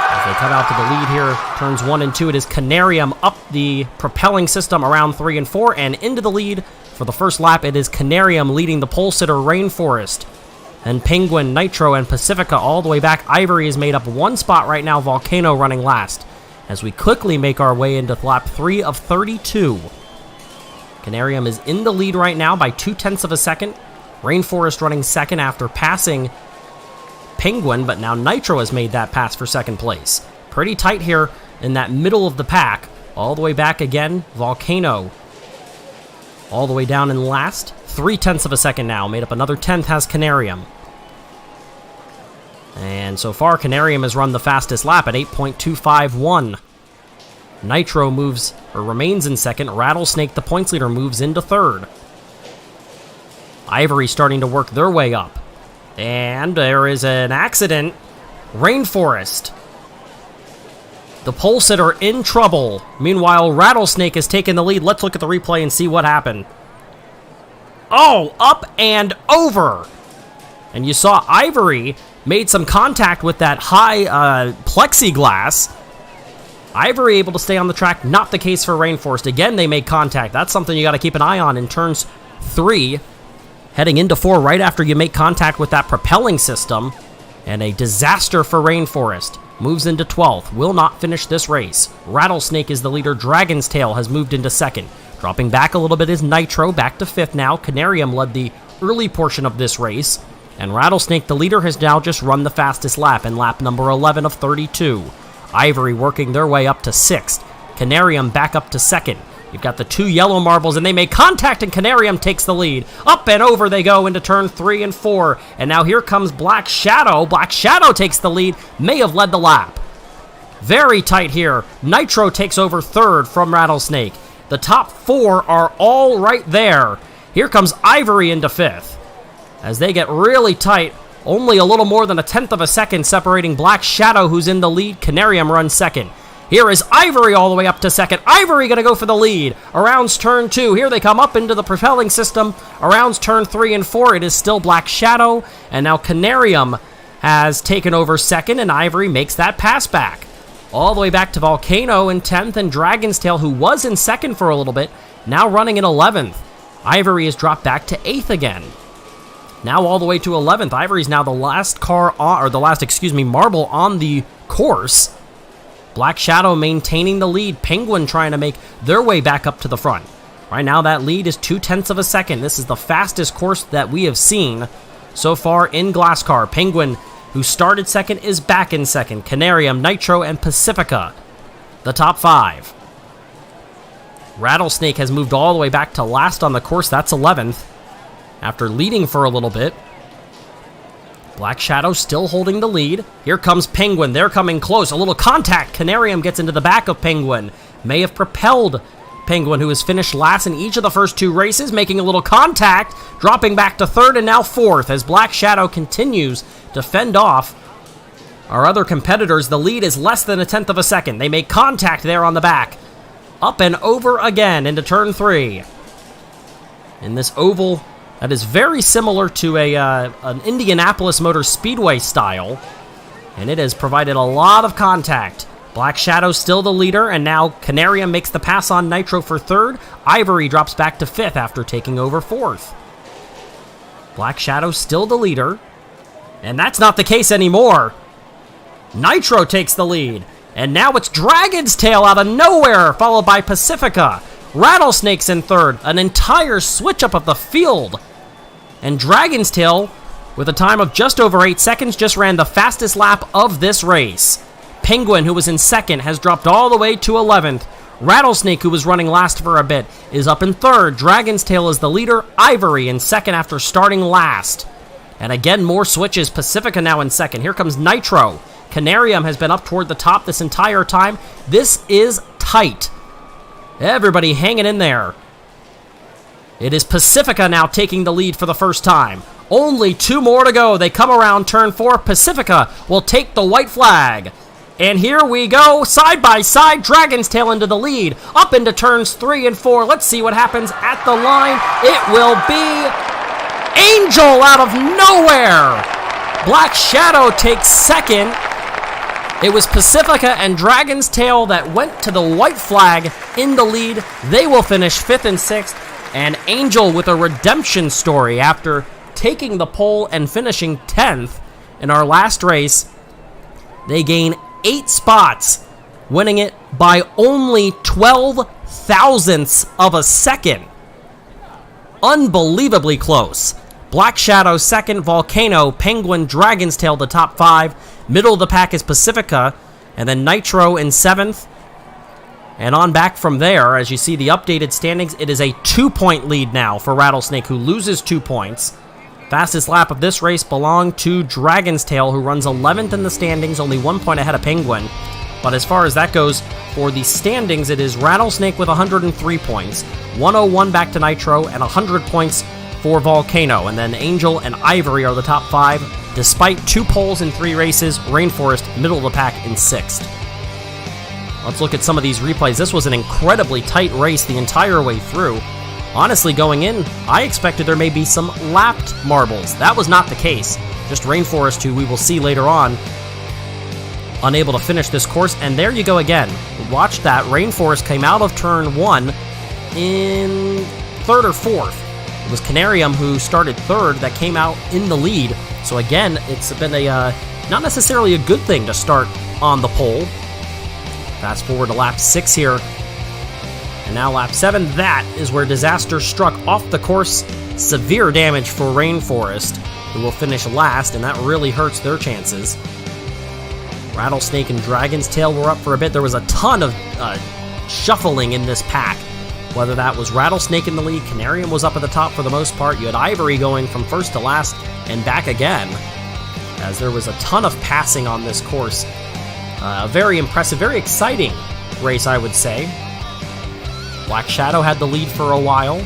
As they cut out to the lead here, turns 1 and 2, it is Canarium up the propelling system around 3 and 4, and into the lead for the first lap. It is Canarium leading the pole sitter Rainforest. And Penguin, Nitro, and Pacifica all the way back. Ivory has made up 1 spot right now, Volcano running last, as we quickly make our way into lap 3 of 32. Canarium is in the lead right now by 0.2 of a second. Rainforest running second after passing Penguin, but now Nitro has made that pass for second place. Pretty tight here in that middle of the pack. All the way back again, Volcano. All the way down in last. 0.3 of a second now. Made up another 10th has Canarium. And so far, Canarium has run the fastest lap at 8.251. Nitro moves, or remains in second. Rattlesnake, the points leader, moves into third. Ivory starting to work their way up. And there is an accident. Rainforest. The pole sitter in trouble. Meanwhile, Rattlesnake has taken the lead. Let's look at the replay and see what happened. Oh, up and over. And you saw Ivory made some contact with that high plexiglass. Ivory able to stay on the track. Not the case for Rainforest. Again, they made contact. That's something you got to keep an eye on in turns 3. Heading into 4 right after you make contact with that propelling system. And a disaster for Rainforest. Moves into 12th. Will not finish this race. Rattlesnake is the leader. Dragon's Tail has moved into second. Dropping back a little bit is Nitro. Back to 5th now. Canarium led the early portion of this race. And Rattlesnake, the leader, has now just run the fastest lap in lap number 11 of 32. Ivory working their way up to 6th. Canarium back up to 2nd. You've got the 2 yellow marbles, and they make contact, and Canarium takes the lead. Up and over they go into turn 3 and 4. And now here comes Black Shadow. Black Shadow takes the lead, may have led the lap. Very tight here. Nitro takes over 3rd from Rattlesnake. The top 4 are all right there. Here comes Ivory into 5th. As they get really tight, only a little more than 1/10 of a second separating Black Shadow, who's in the lead. Canarium runs 2nd. Here is Ivory all the way up to 2nd. Ivory going to go for the lead. Around turn 2. Here they come up into the propelling system. Around turn 3 and 4. It is still Black Shadow. And now Canarium has taken over 2nd, and Ivory makes that pass back. All the way back to Volcano in 10th, and Dragon's Tail, who was in 2nd for a little bit, now running in 11th. Ivory has dropped back to 8th again. Now all the way to 11th. Ivory's now the last marble on the course. Black Shadow maintaining the lead. Penguin trying to make their way back up to the front. Right now that lead is 0.2 of a second. This is the fastest course that we have seen so far in Glasscar. Penguin, who started 2nd, is back in 2nd. Canarium, Nitro, and Pacifica, the top 5. Rattlesnake has moved all the way back to last on the course. That's 11th. After leading for a little bit. Black Shadow still holding the lead. Here comes Penguin. They're coming close. A little contact. Canarium gets into the back of Penguin. May have propelled Penguin, who has finished last in each of the first 2 races, making a little contact, dropping back to 3rd and now 4th as Black Shadow continues to fend off our other competitors. The lead is less than 1/10 of a second. They make contact there on the back. Up and over again into turn 3. In this oval that is very similar to an Indianapolis Motor Speedway style, and it has provided a lot of contact. Black Shadow still the leader, and now Canarium makes the pass on Nitro for 3rd. Ivory drops back to 5th after taking over 4th. Black Shadow still the leader, and that's not the case anymore. Nitro takes the lead, and now it's Dragon's Tail out of nowhere, followed by Pacifica. Rattlesnake's in 3rd, an entire switch up of the field. And Dragon's Tail, with a time of just over 8 seconds, just ran the fastest lap of this race. Penguin, who was in 2nd, has dropped all the way to 11th. Rattlesnake, who was running last for a bit, is up in 3rd. Dragon's Tail is the leader. Ivory in 2nd after starting last. And again, more switches. Pacifica now in 2nd. Here comes Nitro. Canarium has been up toward the top this entire time. This is tight. Everybody hanging in there. It is Pacifica now taking the lead for the first time. Only 2 more to go. They come around turn 4. Pacifica will take the white flag. And here we go, side by side, Dragon's Tail into the lead. Up into turns 3 and 4. Let's see what happens at the line. It will be Angel out of nowhere. Black Shadow takes 2nd. It was Pacifica and Dragon's Tail that went to the white flag in the lead. They will finish 5th and 6th. And Angel with a redemption story after taking the pole and finishing 10th in our last race. They gain 8 spots, winning it by only 12 thousandths of a second. Unbelievably close. Black Shadow second, Volcano, Penguin, Dragon's Tail the top 5. Middle of the pack is Pacifica, and then Nitro in 7th. And on back from there, as you see the updated standings, it is a 2-point lead now for Rattlesnake, who loses 2 points. Fastest lap of this race belonged to Dragon's Tail, who runs 11th in the standings, only 1 point ahead of Penguin. But as far as that goes, for the standings, it is Rattlesnake with 103 points, 101 back to Nitro, and 100 points for Volcano. And then Angel and Ivory are the top 5, despite 2 poles in 3 races. Rainforest, middle of the pack, in 6th. Let's look at some of these replays. This was an incredibly tight race the entire way through. Honestly, going in, I expected there may be some lapped marbles. That was not the case. Just Rainforest, who we will see later on, unable to finish this course. And there you go again. Watch that. Rainforest came out of turn 1 in 3rd or 4th. It was Canarium who started 3rd that came out in the lead. So again, it's been a not necessarily a good thing to start on the pole. Fast forward to lap 6 here. And now lap 7, that is where disaster struck off the course. Severe damage for Rainforest, who will finish last, and that really hurts their chances. Rattlesnake and Dragon's Tail were up for a bit. There was a ton of shuffling in this pack. Whether that was Rattlesnake in the lead, Canarium was up at the top for the most part. You had Ivory going from first to last and back again, as there was a ton of passing on this course. A very impressive, very exciting race, I would say. Black Shadow had the lead for a while.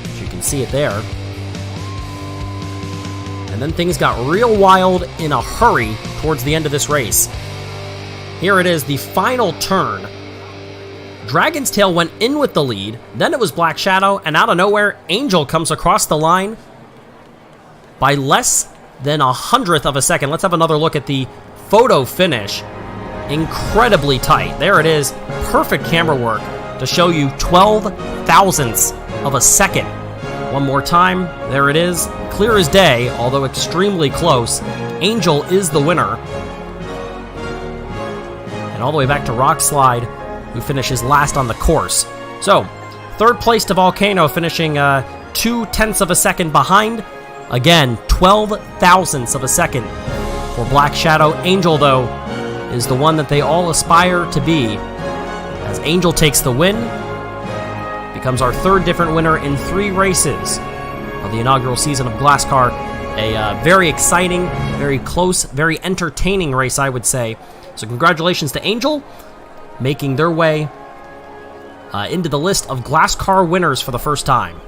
As you can see it there. And then things got real wild in a hurry towards the end of this race. Here it is, the final turn. Dragon's Tail went in with the lead, then it was Black Shadow, and out of nowhere, Angel comes across the line by less than 100th of a second. Let's have another look at the photo finish. Incredibly tight. There it is. Perfect camera work to show you 12 thousandths of a second. One more time. There it is. Clear as day, although extremely close. Angel is the winner. And all the way back to Rock Slide, who finishes last on the course. So, 3rd place to Volcano, finishing 0.2 of a second behind. Again, 12 thousandths of a second for Black Shadow. Angel, though, is the one that they all aspire to be, as Angel takes the win, becomes our 3rd different winner in 3 races of the inaugural season of Glasscar. A very exciting, very close, very entertaining race, I would say. So congratulations to Angel, making their way into the list of Glasscar winners for the first time.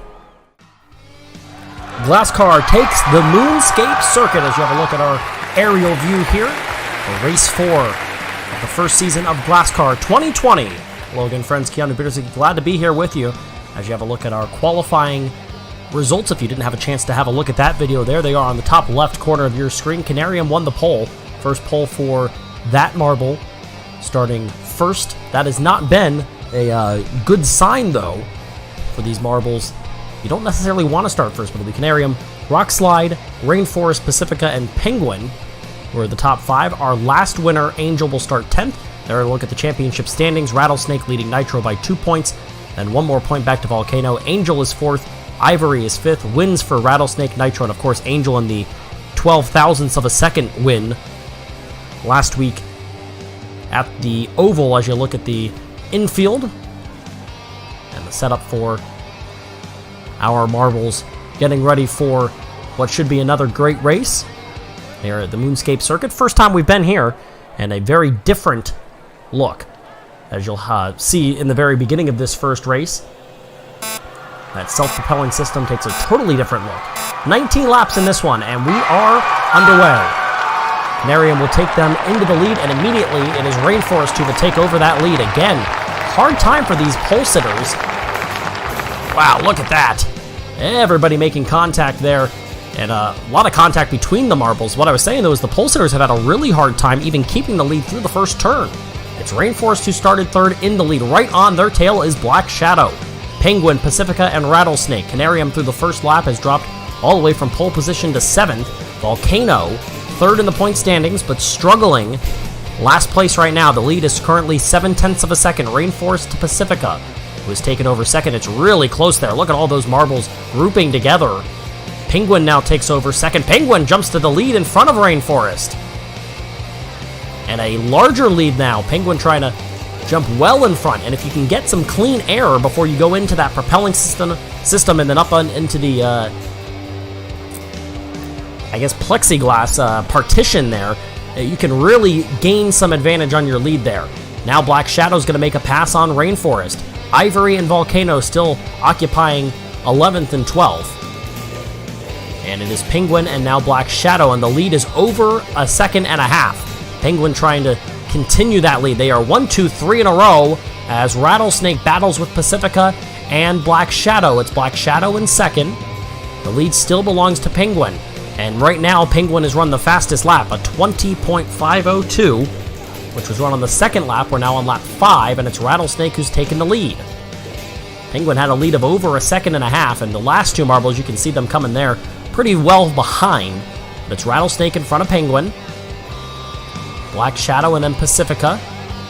Glasscar takes the Moonscape Circuit, as you have a look at our aerial view here for race 4 of the first season of Glasscar 2020. Hello again, friends. Keanu Biedrzycki, glad to be here with you as you have a look at our qualifying results. If you didn't have a chance to have a look at that video, there they are on the top left corner of your screen. Canarium won the pole. First pole for that marble, starting first. That has not been a good sign, though, for these marbles. You don't necessarily want to start first, but it'll be Canarium, Rock Slide, Rainforest, Pacifica, and Penguin were the top 5. Our last winner, Angel, will start 10th. There a look at the championship standings. Rattlesnake leading Nitro by 2 points, and 1 more point back to Volcano. Angel is 4th, Ivory is 5th. Wins for Rattlesnake, Nitro, and of course Angel in the 12 thousandths of a second win last week at the Oval, as you look at the infield and the setup for our marbles, getting ready for what should be another great race here at the Moonscape Circuit. First time we've been here, and a very different look, as you'll see in the very beginning of this first race. That self-propelling system takes a totally different look. 19 laps in this one, and we are underway. Canarium will take them into the lead, and immediately it is Rainforest who will take over that lead. Again, hard time for these pole sitters. Wow, look at that. Everybody making contact there, and a lot of contact between the marbles. What I was saying, though, is the pole sitters have had a really hard time even keeping the lead through the first turn. It's Rainforest who started 3rd in the lead. Right on their tail is Black Shadow. Penguin, Pacifica, and Rattlesnake. Canarium through the first lap has dropped all the way from pole position to 7th. Volcano, 3rd in the point standings, but struggling. Last place right now. The lead is currently 0.7 of a second. Rainforest to Pacifica, who has taken over 2nd. It's really close there. Look at all those marbles grouping together. Penguin now takes over second. Penguin jumps to the lead in front of Rainforest. And a larger lead now. Penguin trying to jump well in front. And if you can get some clean air before you go into that propelling system and then up into the, I guess, plexiglass partition there, you can really gain some advantage on your lead there. Now Black Shadow's going to make a pass on Rainforest. Ivory and Volcano still occupying 11th and 12th. And it is Penguin and now Black Shadow, and the lead is over a second and a half. Penguin trying to continue that lead. They are 1, 2, 3 in a row as Rattlesnake battles with Pacifica and Black Shadow. It's Black Shadow in second. The lead still belongs to Penguin. And right now, Penguin has run the fastest lap, a 20.502, which was run on the second lap. We're now on lap 5, and it's Rattlesnake who's taken the lead. Penguin had a lead of over a second and a half, and the last two marbles, you can see them coming there pretty well behind. But it's Rattlesnake in front of Penguin, Black Shadow, and then Pacifica.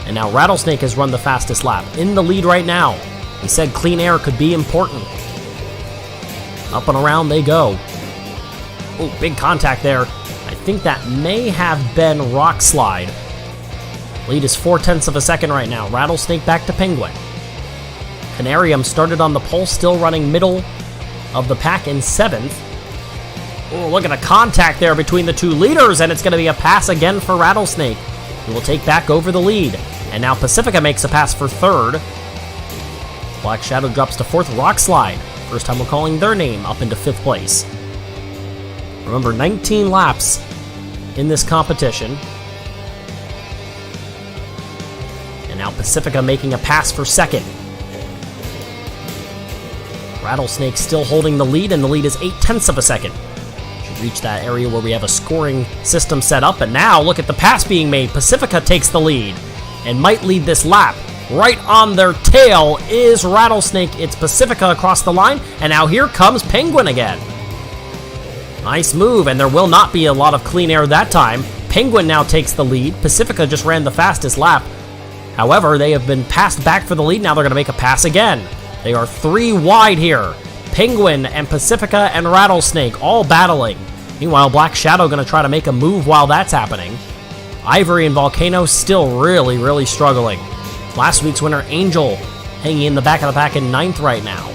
And now Rattlesnake has run the fastest lap, in the lead right now. He said clean air could be important. Up and around they go. Oh, big contact there. I think that may have been Rock Slide. Lead is 0.4 of a second right now. Rattlesnake back to Penguin. Canarium started on the pole, still running middle of the pack in 7th. Oh, look at the contact there between the two leaders, and it's going to be a pass again for Rattlesnake, who will take back over the lead. And now Pacifica makes a pass for 3rd. Black Shadow drops to 4th. Rock Slide, first time we're calling their name, up into 5th place. Remember, 19 laps in this competition. And now Pacifica making a pass for 2nd. Rattlesnake still holding the lead, and the lead is 0.8 of a second. Should reach that area where we have a scoring system set up, and now look at the pass being made. Pacifica takes the lead and might lead this lap. Right on their tail is Rattlesnake. It's Pacifica across the line, and now here comes Penguin again. Nice move, and there will not be a lot of clean air that time. Penguin now takes the lead. Pacifica just ran the fastest lap. However, they have been passed back for the lead. Now they're going to make a pass again. They are 3 wide here. Penguin and Pacifica and Rattlesnake all battling. Meanwhile, Black Shadow going to try to make a move while that's happening. Ivory and Volcano still really struggling. Last week's winner, Angel, hanging in the back of the pack in 9th right now.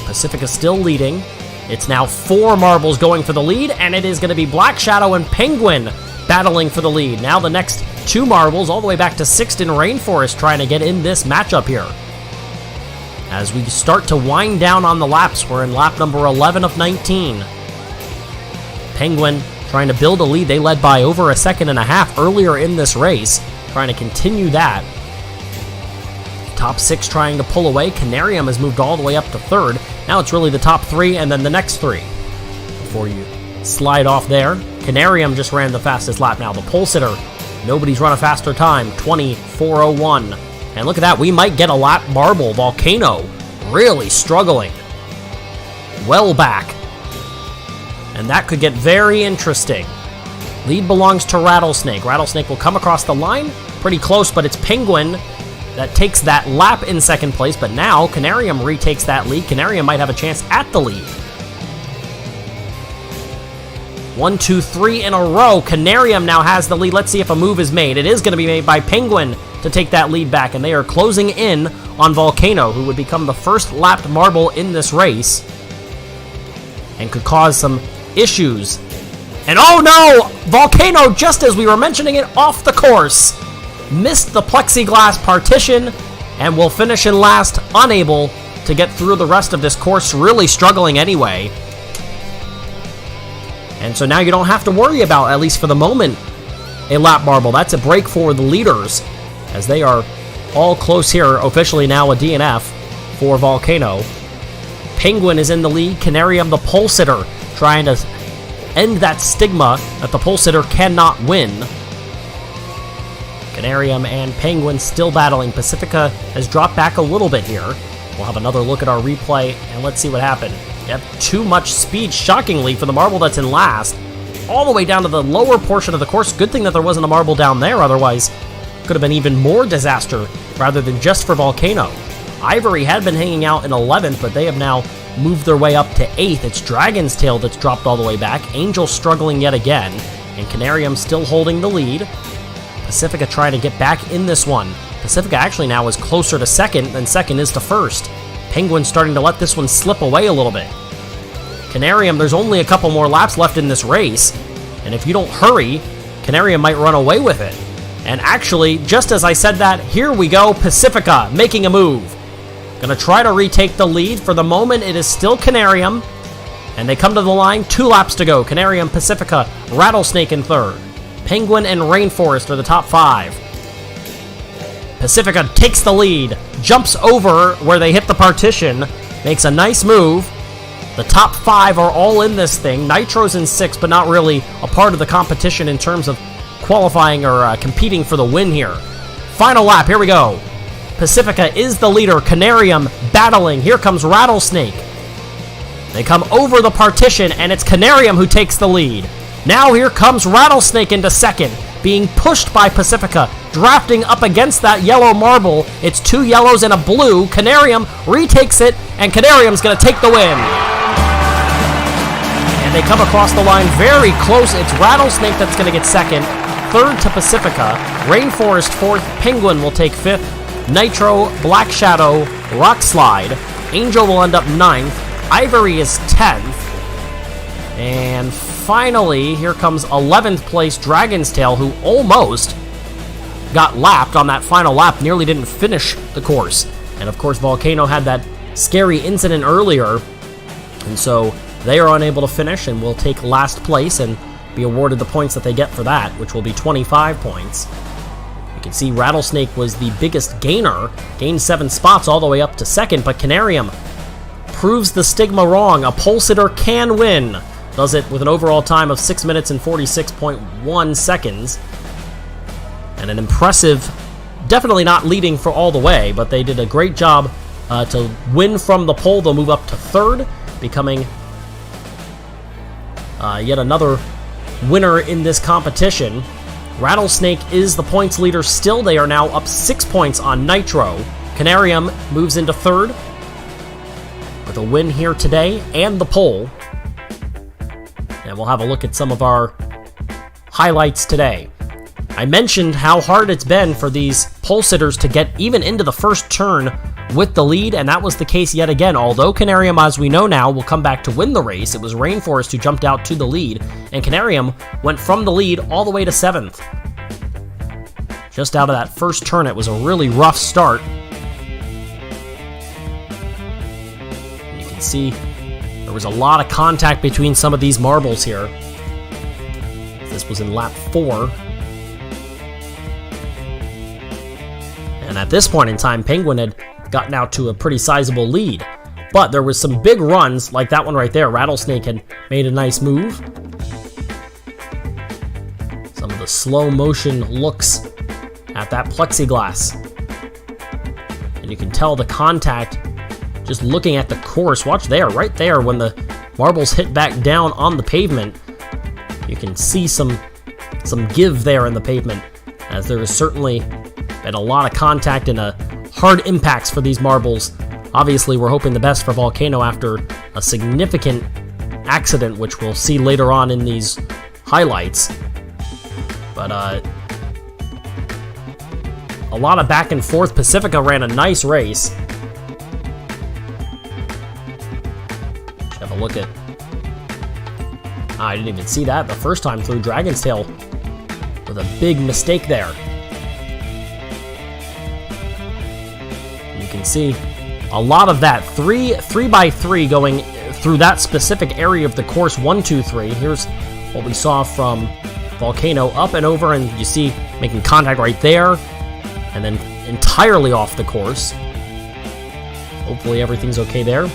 Pacifica still leading. It's now 4 marbles going for the lead, and it is going to be Black Shadow and Penguin battling for the lead. Now the next 2 marbles, all the way back to 6th in Rainforest, trying to get in this matchup here. As we start to wind down on the laps, we're in lap number 11 of 19. Penguin trying to build a lead. They led by over a second and a half earlier in this race, trying to continue that. Top 6 trying to pull away. Canarium has moved all the way up to 3rd. Now it's really the top 3 and then the next 3. Before you slide off there, Canarium just ran the fastest lap now. The pole sitter, nobody's run a faster time, 20.401. And look at that, we might get a lap marble. Volcano really struggling. Well back. And that could get very interesting. Lead belongs to Rattlesnake. Rattlesnake will come across the line. Pretty close, but it's Penguin that takes that lap in 2nd place, but now Canarium retakes that lead. Canarium might have a chance at the lead. 1, 2, 3 in a row. Canarium now has the lead. Let's see if a move is made. It is going to be made by Penguin to take that lead back, and they are closing in on Volcano, who would become the first lapped marble in this race and could cause some issues. And oh no! Volcano, just as we were mentioning it, off the course. Missed the plexiglass partition and will finish in last, unable to get through the rest of this course, really struggling anyway. And so now you don't have to worry about, at least for the moment, a lap marble. That's a break for the leaders, as they are all close here, officially now a DNF for Volcano. Penguin is in the lead. Canarium, the pole sitter, trying to end that stigma that the pole sitter cannot win. Canarium and Penguin still battling. Pacifica has dropped back a little bit here. We'll have another look at our replay, and let's see what happened. Yep, too much speed, shockingly, for the marble that's in last. All the way down to the lower portion of the course. Good thing that there wasn't a marble down there, otherwise could have been even more disaster rather than just for Volcano. Ivory had been hanging out in 11th, but they have now moved their way up to 8th. It's Dragon's Tail that's dropped all the way back. Angel struggling yet again, and Canarium still holding the lead. Pacifica trying to get back in this one. Pacifica actually now is closer to second than second is to first. Penguin starting to let this one slip away a little bit. Canarium, there's only a couple more laps left in this race, and if you don't hurry, Canarium might run away with it. And actually, just as I said that, here we go, Pacifica making a move. Gonna try to retake the lead. For the moment, it is still Canarium, and they come to the line, 2 laps to go. Canarium, Pacifica, Rattlesnake in third. Penguin and Rainforest are the top 5. Pacifica takes the lead, jumps over where they hit the partition, makes a nice move. The top 5 are all in this thing. Nitro's in 6th, but not really a part of the competition in terms of qualifying or competing for the win here. Final lap, here we go. Pacifica is the leader. Canarium battling. Here comes Rattlesnake. They come over the partition, and it's Canarium who takes the lead. Now here comes Rattlesnake into second, being pushed by Pacifica, drafting up against that yellow marble. It's 2 yellows and a blue. Canarium retakes it, and Canarium's going to take the win. And they come across the line very close. It's Rattlesnake that's going to get second. Third to Pacifica. Rainforest fourth. Penguin will take fifth. Nitro, Black Shadow, Rock Slide. Angel will end up 9th. Ivory is 10th. And finally, here comes 11th place Dragon's Tail, who almost got lapped on that final lap, nearly didn't finish the course. And of course, Volcano had that scary incident earlier, and so they are unable to finish and will take last place and be awarded the points that they get for that, which will be 25 points. You can see Rattlesnake was the biggest gainer, gained 7 spots all the way up to second, but Canarium proves the stigma wrong. A pole sitter can win. Does it with an overall time of 6 minutes and 46.1 seconds. And an impressive, definitely not leading for all the way, but they did a great job to win from the pole. They'll move up to third, becoming yet another winner in this competition. Rattlesnake is the points leader still. They are now up 6 points on Nitro. Canarium moves into third with a win here today and the pole. And we'll have a look at some of our highlights today. I mentioned how hard it's been for these pole sitters to get even into the first turn with the lead, and that was the case yet again. Although Canarium, as we know now, will come back to win the race, it was Rainforest who jumped out to the lead, and Canarium went from the lead all the way to 7th. Just out of that first turn, it was a really rough start. You can see there was a lot of contact between some of these marbles here. This was in lap 4. And at this point in time, Penguin had gotten out to a pretty sizable lead. But there was some big runs, like that one right there. Rattlesnake had made a nice move. Some of the slow motion looks at that plexiglass. And you can tell the contact just looking at the course. Watch there, right there, when the marbles hit back down on the pavement. You can see some give there in the pavement, as there is certainly been a lot of contact and hard impacts for these marbles. Obviously, we're hoping the best for Volcano after a significant accident, which we'll see later on in these highlights. But a lot of back and forth. Pacifica ran a nice race. Let's have a look at... I didn't even see that the first time through. Dragon's Tail with a big mistake there. You can see a lot of that 3x3 going through that specific area of the course. 1, 2, 3. Here's what we saw from Volcano, up and over, and you see making contact right there, and then entirely off the course. Hopefully everything's okay there.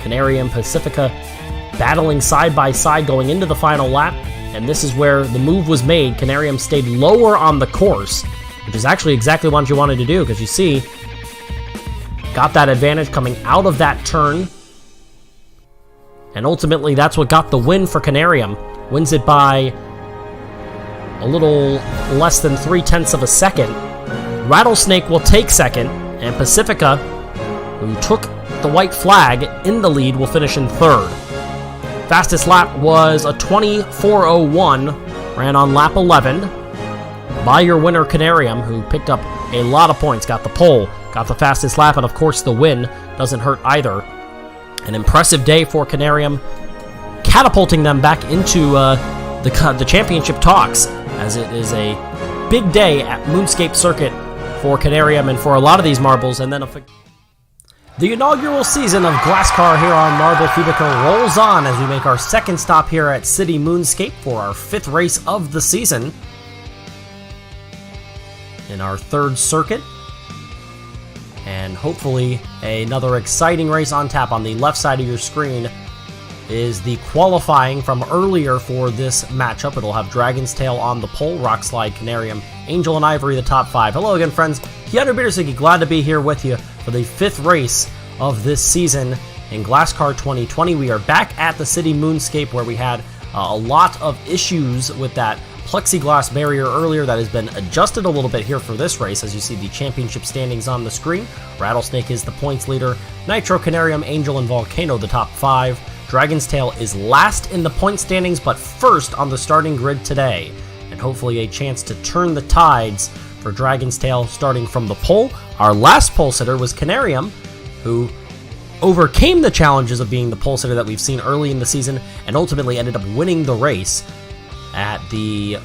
Canary and Pacifica battling side by side going into the final lap, and this is where the move was made. Canarium stayed lower on the course, which is actually exactly what you wanted to do, because you see, got that advantage coming out of that turn, and ultimately that's what got the win for Canarium. Wins it by a little less than 0.3 of a second. Rattlesnake will take second. And Pacifica, who took the white flag in the lead, will finish in third. Fastest lap was a 24:01, ran on lap 11 by your winner Canarium, who picked up a lot of points, got the pole, got the fastest lap, and of course the win doesn't hurt either. An impressive day for Canarium, catapulting them back into the championship talks, as it is a big day at Moonscape Circuit for Canarium and for a lot of these marbles. And then the inaugural season of Glasscar here on Marble Fubeca rolls on as we make our second stop here at City Moonscape for our 5th race of the season. In our 3rd circuit, and hopefully another exciting race on tap. On the left side of your screen is the qualifying from earlier for this matchup. It'll have Dragon's Tail on the pole, Rockslide, Canarium, Angel and Ivory the top 5. Hello again, friends. Keanu Biedrzycki, glad to be here with you for the 5th race of this season in Glasscar 2020. We are back at the City Moonscape, where we had a lot of issues with that plexiglass barrier earlier. That has been adjusted a little bit here for this race, as you see the championship standings on the screen. Rattlesnake is the points leader, Nitro, Canarium, Angel, and Volcano the top 5. Dragon's Tail is last in the point standings, but first on the starting grid today, and hopefully a chance to turn the tides for Dragon's Tail starting from the pole. Our last pole sitter was Canarium, who overcame the challenges of being the pole sitter that we've seen early in the season and ultimately ended up winning the race at the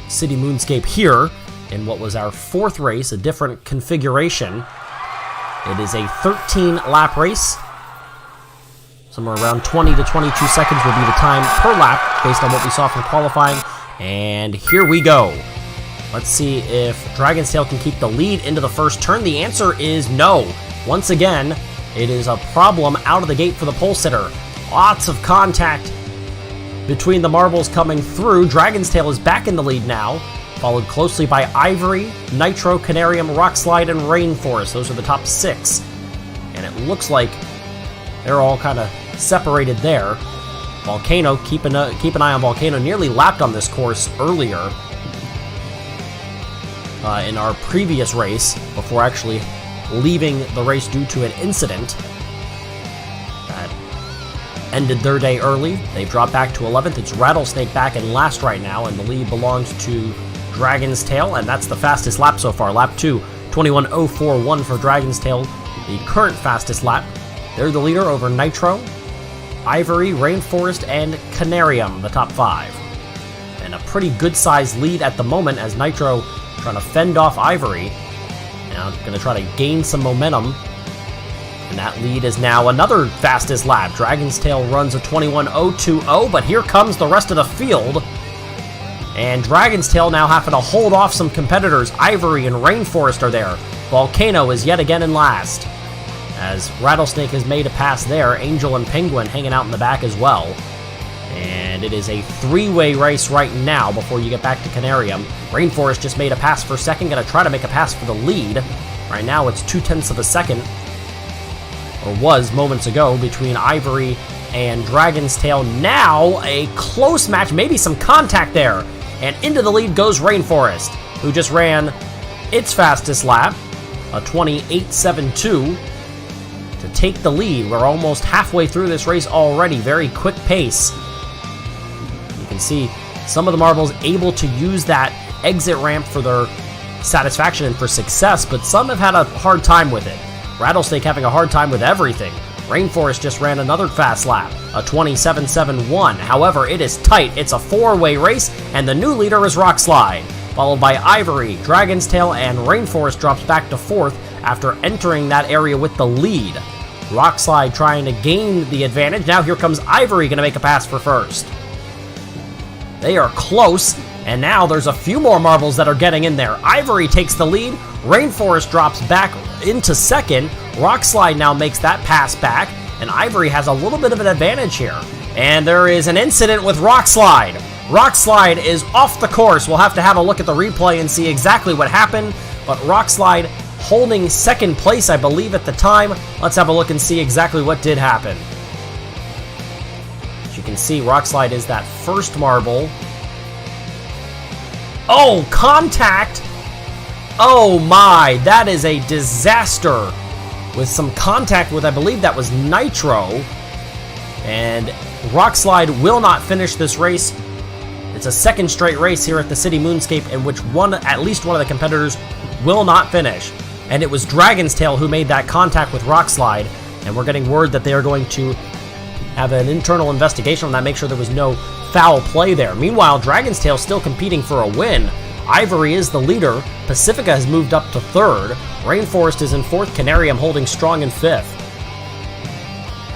City Moonscape here in what was our 4th race, a different configuration. It is a 13-lap race. Somewhere around 20 to 22 seconds will be the time per lap based on what we saw from qualifying. And here we go. Let's see if Dragon's Tail can keep the lead into the first turn. The answer is no. Once again, it is a problem out of the gate for the pole sitter. Lots of contact between the marbles coming through. Dragon's Tail is back in the lead now, followed closely by Ivory, Nitro, Canarium, Rockslide, and Rainforest. Those are the top 6. And it looks like they're all kind of separated there. Volcano, keep an eye on Volcano, nearly lapped on this course earlier in our previous race before actually leaving the race due to an incident that ended their day early. They've dropped back to 11th. It's Rattlesnake back in last right now, and the lead belongs to Dragon's Tail, and that's the fastest lap so far. Lap 2, 21:041 for Dragon's Tail, the current fastest lap. They're the leader over Nitro, Ivory, Rainforest, and Canarium, the top 5. And a pretty good-sized lead at the moment, as Nitro trying to fend off Ivory. Now going to try to gain some momentum. And that lead is now another fastest lap. Dragon's Tail runs a 21:020, but here comes the rest of the field. And Dragon's Tail now having to hold off some competitors. Ivory and Rainforest are there. Volcano is yet again in last, as Rattlesnake has made a pass there. Angel and Penguin hanging out in the back as well. And it is a 3-way race right now before you get back to Canarium. Rainforest just made a pass for second, going to try to make a pass for the lead. Right now it's 0.2 of a second, or was moments ago, between Ivory and Dragon's Tail. Now a close match, maybe some contact there. And into the lead goes Rainforest, who just ran its fastest lap, a 28:72. To take the lead. We're almost halfway through this race already. Very quick pace. You can see some of the marbles able to use that exit ramp for their satisfaction and for success, but some have had a hard time with it. Rattlesnake having a hard time with everything. Rainforest just ran another fast lap, a 27:71. However, it is tight. It's a 4-way race, and the new leader is Rockslide, followed by Ivory, Dragon's Tail, and Rainforest drops back to 4th after entering that area with the lead. Rockslide trying to gain the advantage. Now here comes Ivory, going to make a pass for first. They are close, and now there's a few more marbles that are getting in there. Ivory takes the lead. Rainforest drops back into second. Rockslide now makes that pass back, and Ivory has a little bit of an advantage here. And there is an incident with Rockslide. Rockslide is off the course. We'll have to have a look at the replay and see exactly what happened, but Rockslide holding second place, I believe, at the time. Let's have a look and see exactly what did happen. As you can see, Rockslide is that first marble. Oh, contact! Oh my, that is a disaster. With some contact with, I believe that was Nitro. And Rockslide will not finish this race. It's a second straight race here at the City Moonscape in which at least one of the competitors will not finish. And it was Dragon's Tail who made that contact with Rockslide. And we're getting word that they are going to have an internal investigation on that, make sure there was no foul play there. Meanwhile, Dragon's Tail still competing for a win. Ivory is the leader. Pacifica has moved up to third. Rainforest is in fourth. Canarium holding strong in fifth.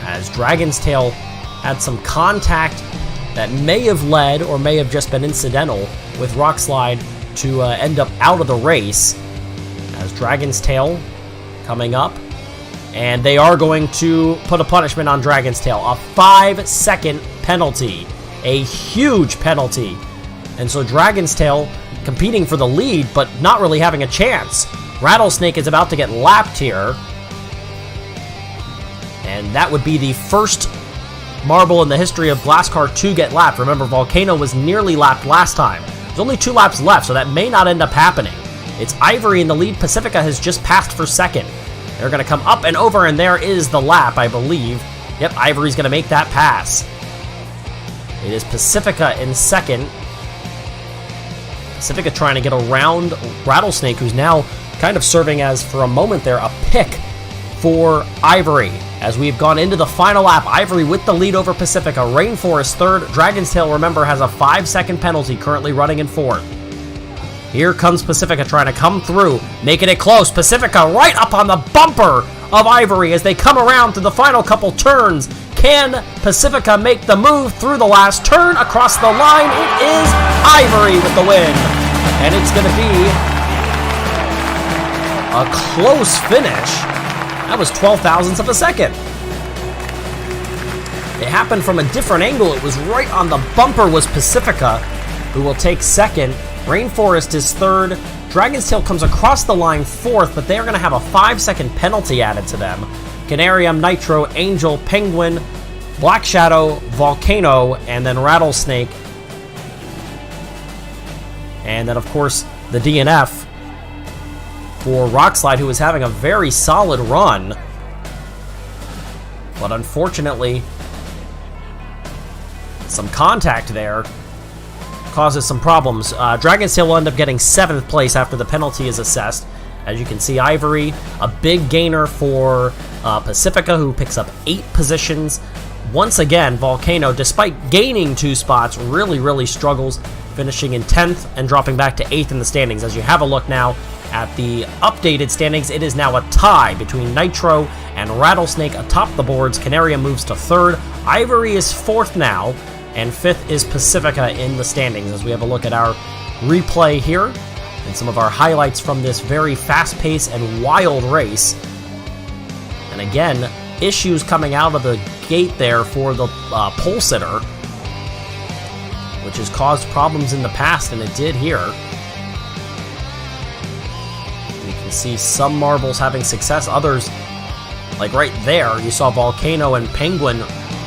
As Dragon's Tail had some contact that may have led or may have just been incidental with Rockslide to end up out of the race. As Dragon's Tail coming up. And they are going to put a punishment on Dragon's Tail. A 5-second penalty. A huge penalty. And so Dragon's Tail competing for the lead, but not really having a chance. Rattlesnake is about to get lapped here. And that would be the first marble in the history of Glasscar to get lapped. Remember, Volcano was nearly lapped last time. There's only 2 laps left, so that may not end up happening. It's Ivory in the lead. Pacifica has just passed for second. They're going to come up and over, and there is the lap, I believe. Yep, Ivory's going to make that pass. It is Pacifica in second. Pacifica trying to get around Rattlesnake, who's now kind of serving as, for a moment there, a pick for Ivory. As we've gone into the final lap, Ivory with the lead over Pacifica. Rainforest third. Dragon's Tail, remember, has a 5-second penalty, currently running in fourth. Here comes Pacifica trying to come through, making it close. Pacifica right up on the bumper of Ivory as they come around to the final couple turns. Can Pacifica make the move through the last turn across the line? It is Ivory with the win. And it's going to be a close finish. That was 12 thousandths of a second. It happened from a different angle. It was right on the bumper was Pacifica, who will take second. Rainforest is third. Dragon's Tail comes across the line fourth, but they are going to have a 5-second penalty added to them. Canarium, Nitro, Angel, Penguin, Black Shadow, Volcano, and then Rattlesnake. And then, of course, the DNF for Rockslide, who was having a very solid run. But unfortunately, some contact there causes some problems. Dragon's Tail will end up getting 7th place after the penalty is assessed. As you can see, Ivory, a big gainer for Pacifica, who picks up 8 positions. Once again, Volcano, despite gaining 2 spots, really struggles, finishing in 10th and dropping back to 8th in the standings. As you have a look now at the updated standings, it is now a tie between Nitro and Rattlesnake atop the boards. Canarium moves to 3rd. Ivory is 4th now, and 5th is Pacifica in the standings. As we have a look at our replay here and some of our highlights from this very fast-paced and wild race. And again, issues coming out of the gate there for the pole sitter, which has caused problems in the past, and it did here. You can see some marbles having success, others, like right there, you saw Volcano and Penguin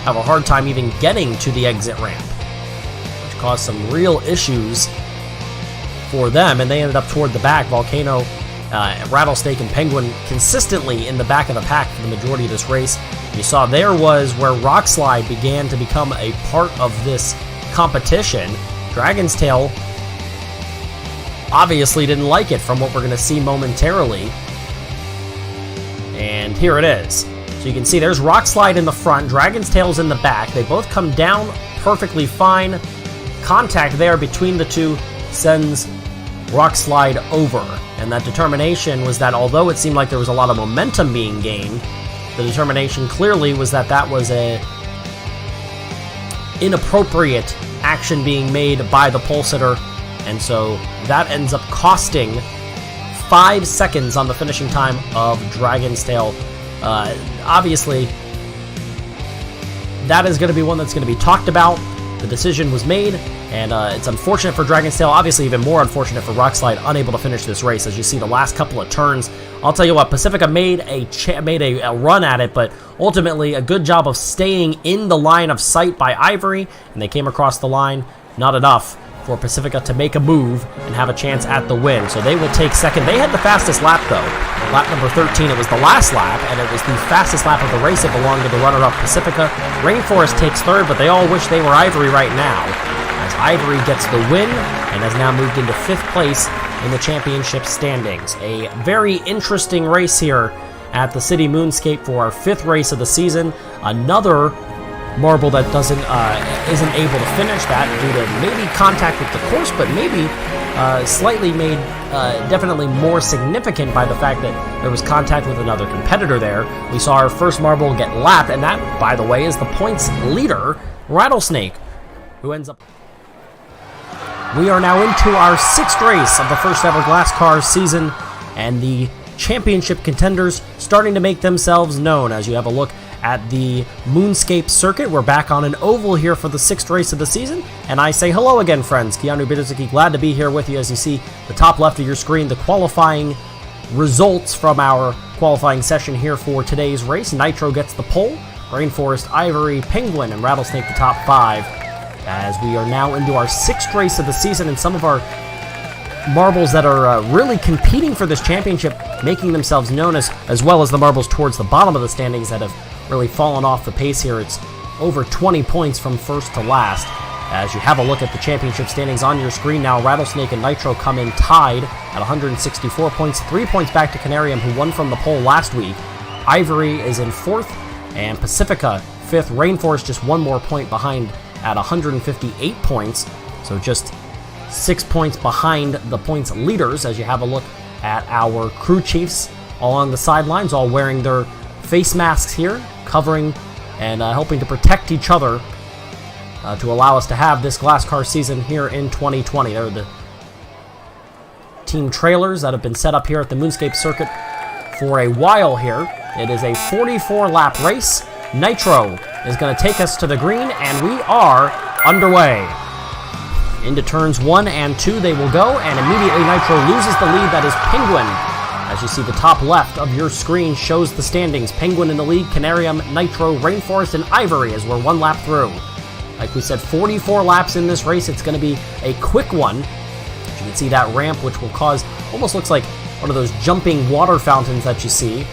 have a hard time even getting to the exit ramp, which caused some real issues for them, and they ended up toward the back. Volcano, Rattlesnake, and Penguin consistently in the back of the pack for the majority of this race. You saw there was where Rockslide began to become a part of this competition. Dragon's Tail obviously didn't like it from what we're going to see momentarily. And here it is. So you can see there's Rockslide in the front, Dragon's Tail's in the back. They both come down perfectly fine. Contact there between the two sends Rockslide over. And that determination was that although it seemed like there was a lot of momentum being gained, the determination clearly was that that was a inappropriate action being made by the pole sitter. And so that ends up costing 5 seconds on the finishing time of Dragon's Tail. Obviously, that is going to be one that's going to be talked about. The decision was made, and it's unfortunate for Dragon's Tail. Obviously, even more unfortunate for Rockslide, unable to finish this race. As you see the last couple of turns, I'll tell you what, Pacifica made a run at it, but ultimately a good job of staying in the line of sight by Ivory, and they came across the line. Not enough for Pacifica to make a move and have a chance at the win. So they will take second. They had the fastest lap, though. Lap number 13, it was the last lap, and it was the fastest lap of the race. It belonged to the runner-up Pacifica. Rainforest takes third, but they all wish they were Ivory right now, as Ivory gets the win and has now moved into 5th place in the championship standings. A very interesting race here at the City Moonscape for our 5th race of the season. Another marble that isn't able to finish that due to maybe contact with the course, but maybe slightly made definitely more significant by the fact that there was contact with another competitor there. We saw our first marble get lapped, and that, by the way, is the points leader, Rattlesnake, who ends up... We are now into our 6th race of the first ever Glasscar season, and the championship contenders starting to make themselves known as you have a look at the Moonscape circuit. We're back on an oval here for the 6th race of the season, and I say hello again, friends. Keanu Biedrzycki, glad to be here with you. As you see the top left of your screen, the qualifying results from our qualifying session here for today's race. Nitro gets the pole, Rainforest, Ivory, Penguin, and Rattlesnake the top 5. As we are now into our 6th race of the season, and some of our marbles that are really competing for this championship, making themselves known, as well as the marbles towards the bottom of the standings that have really fallen off the pace here. It's over 20 points from first to last. As you have a look at the championship standings on your screen now, Rattlesnake and Nitro come in tied at 164 points, 3 points back to Canarium, who won from the pole last week. Ivory is in 4th, and Pacifica 5th. Rainforest just 1 more point behind at 158 points, so just 6 points behind the points leaders. As you have a look at our crew chiefs all on the sidelines, all wearing their face masks here, covering and helping to protect each other to allow us to have this Glasscar season here in 2020. They're the team trailers that have been set up here at the Moonscape circuit for a while here. It is a 44-lap race. Nitro is going to take us to the green, and we are underway. Into turns 1 and 2 they will go, and immediately Nitro loses the lead. That is Penguin. As you see, the top left of your screen shows the standings. Penguin in the lead, Canarium, Nitro, Rainforest, and Ivory as we're 1 lap through. Like we said, 44 laps in this race. It's going to be a quick one. As you can see that ramp, which will cause, almost looks like one of those jumping water fountains that you see.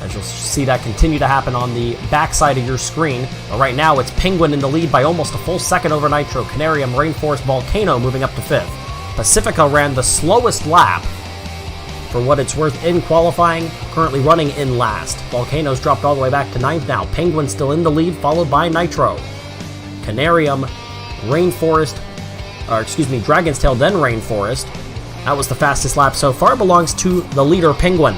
As you'll see that continue to happen on the backside of your screen. But right now, it's Penguin in the lead by almost a full second over Nitro. Canarium, Rainforest, Volcano moving up to 5th. Pacifica ran the slowest lap, for what it's worth, in qualifying, currently running in last. Volcano's dropped all the way back to 9th now. Penguin still in the lead, followed by Nitro. Canarium, Rainforest, Dragon's Tail, then Rainforest. That was the fastest lap so far, belongs to the leader, Penguin.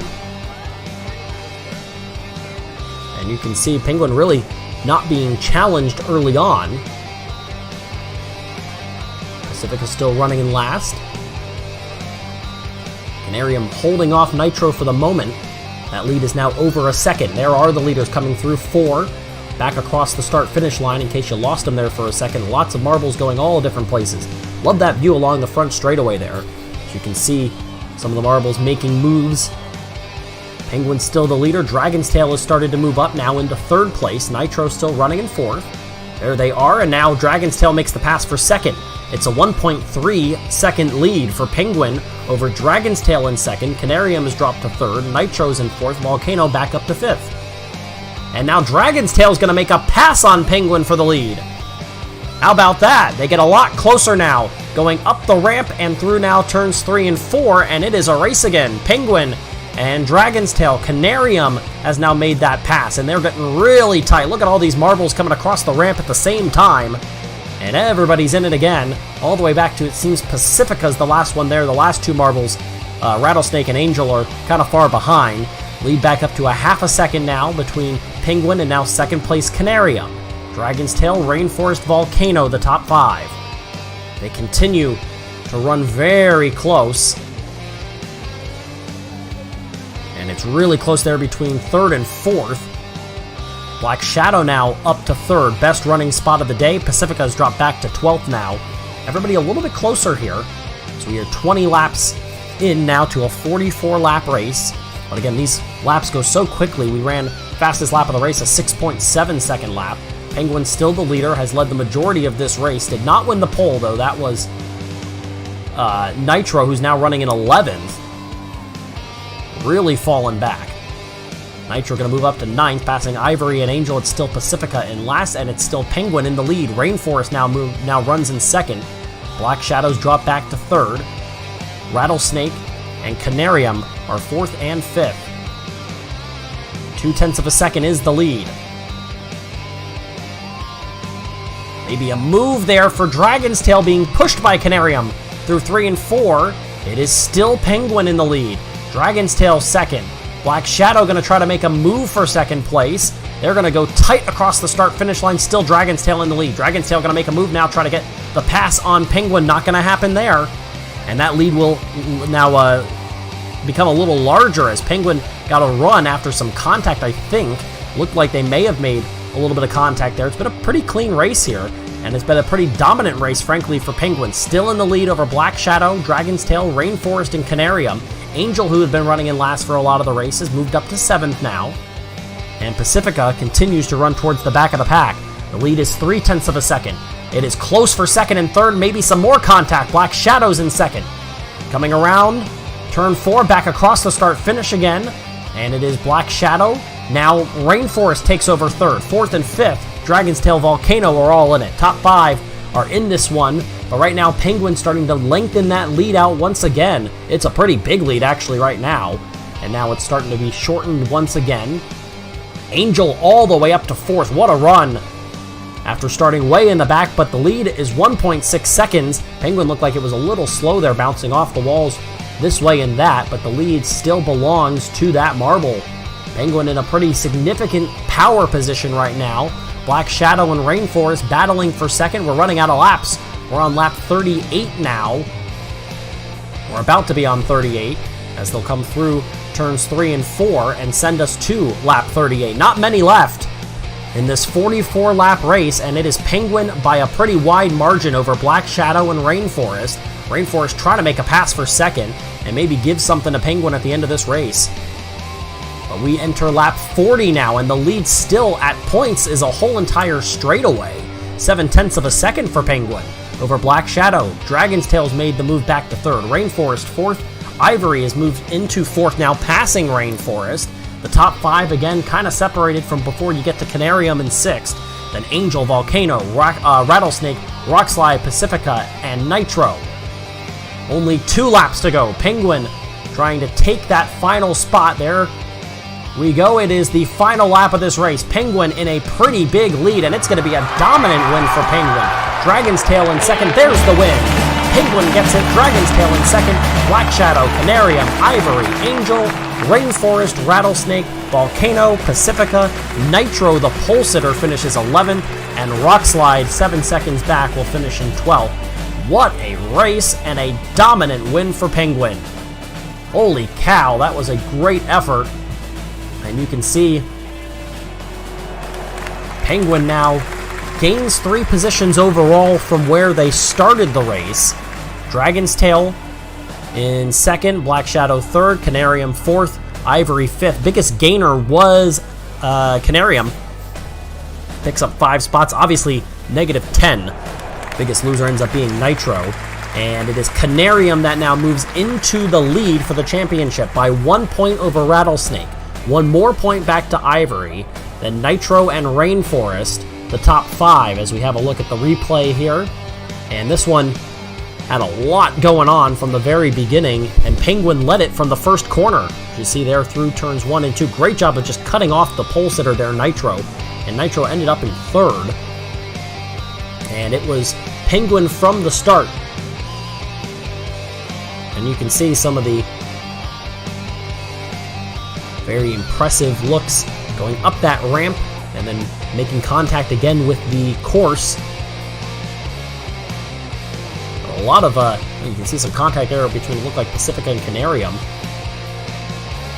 And you can see Penguin really not being challenged early on. Pacifica still running in last. Canarium holding off Nitro for the moment. That lead is now over a second. There are the leaders coming through. 4 back across the start-finish line in case you lost them there for a second. Lots of marbles going all different places. Love that view along the front straightaway there. As you can see some of the marbles making moves. Penguin's still the leader. Dragon's Tail has started to move up now into 3rd place. Nitro still running in 4th. There they are, and now Dragon's Tail makes the pass for 2nd. It's a 1.3 second lead for Penguin over Dragon's Tail in 2nd. Canarium has dropped to 3rd. Nitro's in 4th. Volcano back up to 5th. And now Dragon's Tail is going to make a pass on Penguin for the lead. How about that? They get a lot closer now, going up the ramp and through now turns 3 and 4, and it is a race again. Penguin and Dragon's Tail. Canarium has now made that pass, and they're getting really tight. Look at all these marbles coming across the ramp at the same time. And everybody's in it again, all the way back to, it seems, Pacifica's the last one there. The last 2 marbles, Rattlesnake and Angel, are kind of far behind. Lead back up to a half a second now between Penguin and now 2nd place Canarium. Dragon's Tail, Rainforest, Volcano, the top 5. They continue to run very close. And it's really close there between 3rd and 4th. Black Shadow now up to 3rd. Best running spot of the day. Pacifica has dropped back to 12th now. Everybody a little bit closer here. So we are 20 laps in now to a 44-lap race. But again, these laps go so quickly. We ran fastest lap of the race, a 6.7 second lap. Penguin still the leader, has led the majority of this race. Did not win the pole, though. That was Nitro, who's now running in 11th. Really fallen back. Nitro going to move up to 9th, passing Ivory and Angel. It's still Pacifica in last, and it's still Penguin in the lead. Rainforest now runs in 2nd. Black Shadows drop back to 3rd. Rattlesnake and Canarium are 4th and 5th. 0.2 of a second is the lead. Maybe a move there for Dragon's Tail, being pushed by Canarium through 3 and 4. It is still Penguin in the lead. Dragon's Tail 2nd. Black Shadow going to try to make a move for 2nd place. They're going to go tight across the start-finish line. Still Dragon's Tail in the lead. Dragon's Tail going to make a move now, try to get the pass on Penguin. Not going to happen there. And that lead will now become a little larger as Penguin got a run after some contact, I think. Looked like they may have made a little bit of contact there. It's been a pretty clean race here, and it's been a pretty dominant race, frankly, for Penguin. Still in the lead over Black Shadow, Dragon's Tail, Rainforest, and Canarium. Angel, who had been running in last for a lot of the races, moved up to 7th now. And Pacifica continues to run towards the back of the pack. The lead is 0.3 of a second. It is close for 2nd and 3rd, maybe some more contact. Black Shadow's in 2nd. Coming around, turn 4, back across the start-finish again. And it is Black Shadow. Now Rainforest takes over 3rd. 4th and 5th, Dragon's Tail, Volcano are all in it. Top 5 are in this one. But right now, Penguin starting to lengthen that lead out once again. It's a pretty big lead, actually, right now. And now it's starting to be shortened once again. Angel all the way up to 4th. What a run. After starting way in the back, but the lead is 1.6 seconds. Penguin looked like it was a little slow there, bouncing off the walls this way and that, but the lead still belongs to that marble. Penguin in a pretty significant power position right now. Black Shadow and Rainforest battling for 2nd. We're running out of laps. We're on lap 38 now. We're about to be on 38 as they'll come through turns 3 and 4 and send us to lap 38. Not many left in this 44-lap race, and it is Penguin by a pretty wide margin over Black Shadow and Rainforest. Rainforest trying to make a pass for 2nd and maybe give something to Penguin at the end of this race. But we enter lap 40 now, and the lead still at points is a whole entire straightaway. 0.7 of a second for Penguin over Black Shadow. Dragon's Tail's made the move back to 3rd. Rainforest 4th. Ivory has moved into 4th now, passing Rainforest. The top 5 again kind of separated from before you get to Canarium in 6th. Then Angel, Volcano, Rattlesnake, Rockslide, Pacifica, and Nitro. Only 2 laps to go. Penguin trying to take that final spot. There we go. It is the final lap of this race. Penguin in a pretty big lead, and it's going to be a dominant win for Penguin. Dragon's Tail in 2nd. There's the win. Penguin gets it. Dragon's Tail in 2nd. Black Shadow, Canarium, Ivory, Angel, Rainforest, Rattlesnake, Volcano, Pacifica, Nitro, the pole sitter, finishes 11th, and Rockslide, 7 seconds back, will finish in 12th. What a race and a dominant win for Penguin. Holy cow, that was a great effort. And you can see Penguin now gains 3 positions overall from where they started the race. Dragon's Tail in 2nd, Black Shadow 3rd, Canarium 4th, Ivory 5th. Biggest gainer was Canarium. Picks up 5 spots, obviously -10. Biggest loser ends up being Nitro. And it is Canarium that now moves into the lead for the championship by 1 point over Rattlesnake. 1 more point back to Ivory. Then Nitro and Rainforest, the top 5, as we have a look at the replay here. And this one had a lot going on from the very beginning, and Penguin led it from the first corner. As you see there through turns 1 and 2. Great job of just cutting off the pole sitter there, Nitro. And Nitro ended up in 3rd. And it was Penguin from the start. And you can see some of the very impressive looks going up that ramp and then making contact again with the course. A lot of, you can see some contact there between, look like Pacifica and Canarium.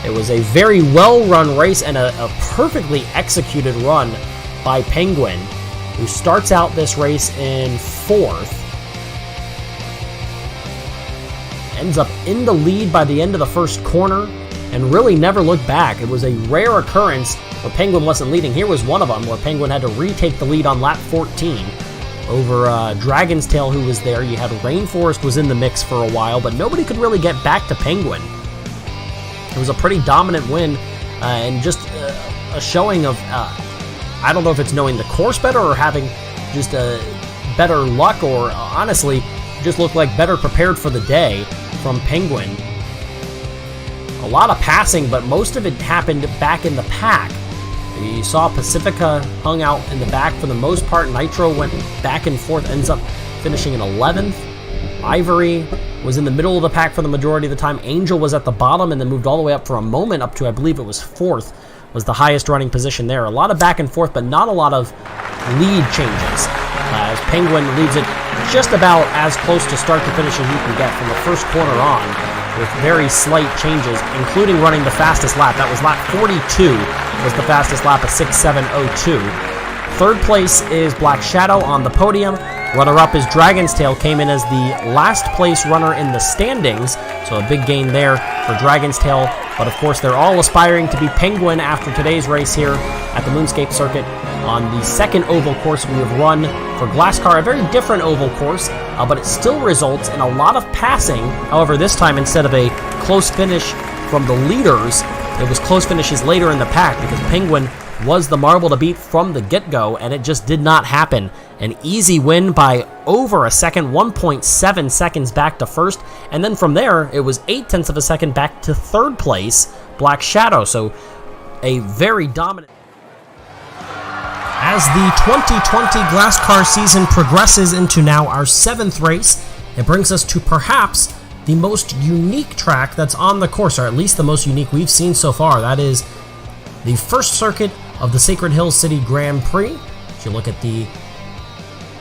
It was a very well-run race and a perfectly executed run by Penguin, who starts out this race in 4th. Ends up in the lead by the end of the first corner and really never looked back. It was a rare occurrence where Penguin wasn't leading. Here was one of them where Penguin had to retake the lead on lap 14 over Dragon's Tail, who was there. You had Rainforest was in the mix for a while, but nobody could really get back to Penguin. It was a pretty dominant win, and just a showing of, I don't know if it's knowing the course better or having just better luck, or honestly, just looked like better prepared for the day from Penguin. A lot of passing, but most of it happened back in the pack. You saw Pacifica hung out in the back for the most part. Nitro went back and forth, ends up finishing in 11th. Ivory was in the middle of the pack for the majority of the time. Angel was at the bottom and then moved all the way up for a moment up to, I believe it was 4th, was the highest running position there. A lot of back and forth, but not a lot of lead changes. As Penguin leads it just about as close to start to finish as you can get from the first corner on, with very slight changes, including running the fastest lap. That was lap 42, was the fastest lap of 6:7:02. Third place is Black Shadow on the podium. Runner-up is Dragon's Tail, came in as the last place runner in the standings, so a big gain there for Dragon's Tail. But of course, they're all aspiring to be Penguin after today's race here at the Moonscape Circuit on the second oval course we have run for Glasscar. A very different oval course, but it still results in a lot of passing. However, this time, instead of a close finish from the leaders, it was close finishes later in the pack, because Penguin was the marble to beat from the get-go, and it just did not happen. An easy win by over a second, 1.7 seconds back to first, and then from there, it was 0.8 of a second back to third place, Black Shadow. So a very dominant. As the 2020 Glasscar season progresses into now our 7th race, it brings us to perhaps the most unique track that's on the course, or at least the most unique we've seen so far. That is the first circuit of the Sacred Hill City Grand Prix. If you look at the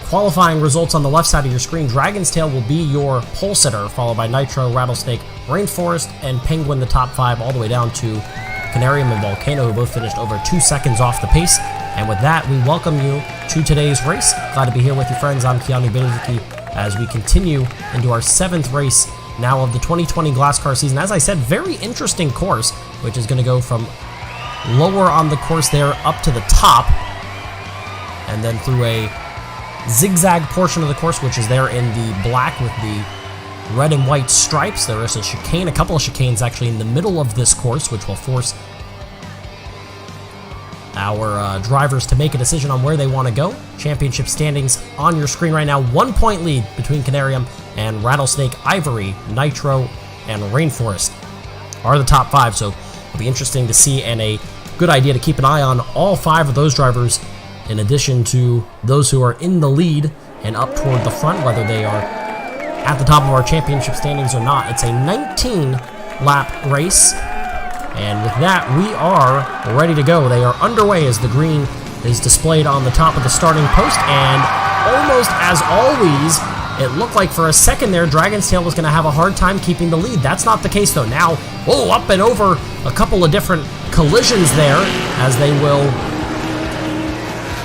qualifying results on the left side of your screen, Dragon's Tail will be your pole sitter, followed by Nitro, Rattlesnake, Rainforest, and Penguin, the top 5, all the way down to Canarium and Volcano, who both finished over 2 seconds off the pace. And with that, we welcome you to today's race. Glad to be here with you, friends. I'm Keanu Biedrzycki as we continue into our 7th race now of the 2020 Glasscar season. As I said, very interesting course, which is going to go from lower on the course there up to the top, and then through a zigzag portion of the course, which is there in the black with the red and white stripes. There is a chicane, a couple of chicanes actually in the middle of this course, which will force our drivers to make a decision on where they want to go. Championship standings on your screen right now. 1 point lead between Canarium and Rattlesnake. Ivory, Nitro, and Rainforest are the top 5, so it'll be interesting to see, and a good idea to keep an eye on all 5 of those drivers, in addition to those who are in the lead and up toward the front, whether they are at the top of our championship standings or not. It's a 19-lap race, and with that, we are ready to go. They are underway as the green is displayed on the top of the starting post, and almost as always, it looked like for a second there, Dragon's Tail was going to have a hard time keeping the lead. That's not the case, though. Now, up and over a couple of different collisions there as they will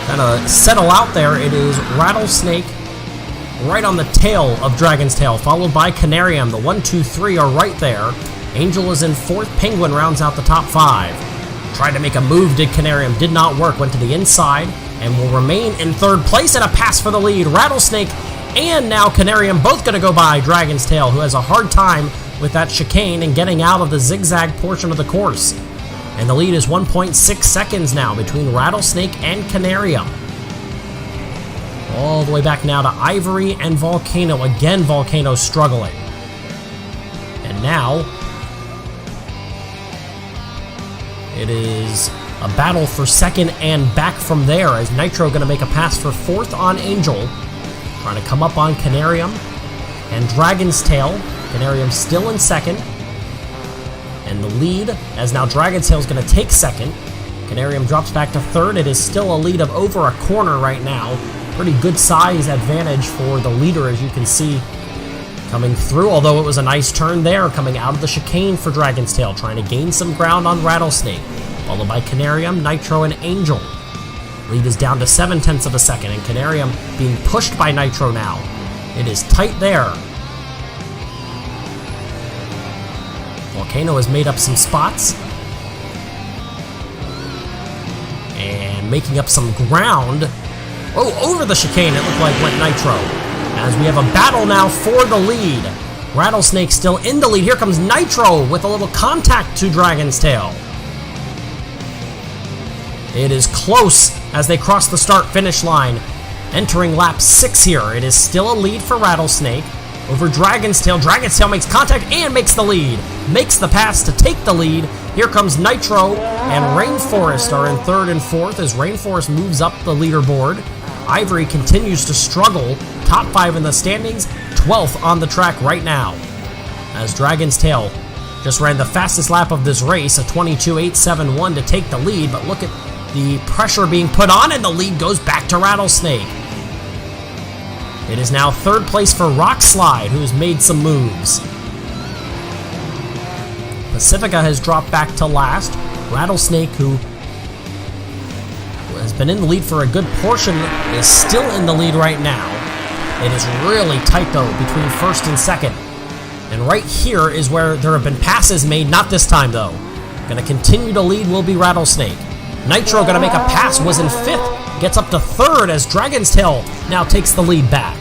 kind of settle out there. It is Rattlesnake right on the tail of Dragon's Tail, followed by Canarium. The 1, 2, 3 are right there. Angel is in 4th. Penguin rounds out the top 5. Tried to make a move, did Canarium. Did not work. Went to the inside and will remain in 3rd place, and a pass for the lead. Rattlesnake and now Canarium both going to go by Dragon's Tail, who has a hard time with that chicane and getting out of the zigzag portion of the course. And the lead is 1.6 seconds now between Rattlesnake and Canarium. All the way back now to Ivory and Volcano. Again, Volcano struggling. And now it is a battle for 2nd and back from there, as Nitro going to make a pass for 4th on Angel, trying to come up on Canarium and Dragon's Tail. Canarium still in 2nd. And the lead, as now Dragon's Tail is going to take 2nd. Canarium drops back to 3rd. It is still a lead of over a corner right now. Pretty good size advantage for the leader, as you can see, coming through, although it was a nice turn there, coming out of the chicane for Dragon's Tail, trying to gain some ground on Rattlesnake, followed by Canarium, Nitro, and Angel. Lead is down to 0.7 of a second, and Canarium being pushed by Nitro now. It is tight there. Volcano has made up some spots. making up some ground. Oh, over the chicane it looked like went Nitro. As we have a battle now for the lead. Rattlesnake still in the lead. Here comes Nitro with a little contact to Dragon's Tail. It is close as they cross the start-finish line. Entering lap 6 here. It is still a lead for Rattlesnake over Dragon's Tail. Dragon's Tail makes contact and makes the lead. Makes the pass to take the lead. Here comes Nitro and Rainforest are in 3rd and 4th as Rainforest moves up the leaderboard. Ivory continues to struggle. Top 5 in the standings, 12th on the track right now. As Dragon's Tail just ran the fastest lap of this race, a 22.871 to take the lead, but look at the pressure being put on and the lead goes back to Rattlesnake. It is now 3rd place for Rock Slide, who's made some moves. Pacifica has dropped back to last. Rattlesnake, who has been in the lead for a good portion, is still in the lead right now. It is really tight, though, between 1st and 2nd. And right here is where there have been passes made, not this time, though. Going to continue to lead will be Rattlesnake. Nitro going to make a pass, was in 5th, gets up to 3rd as Dragon's Tail now takes the lead back.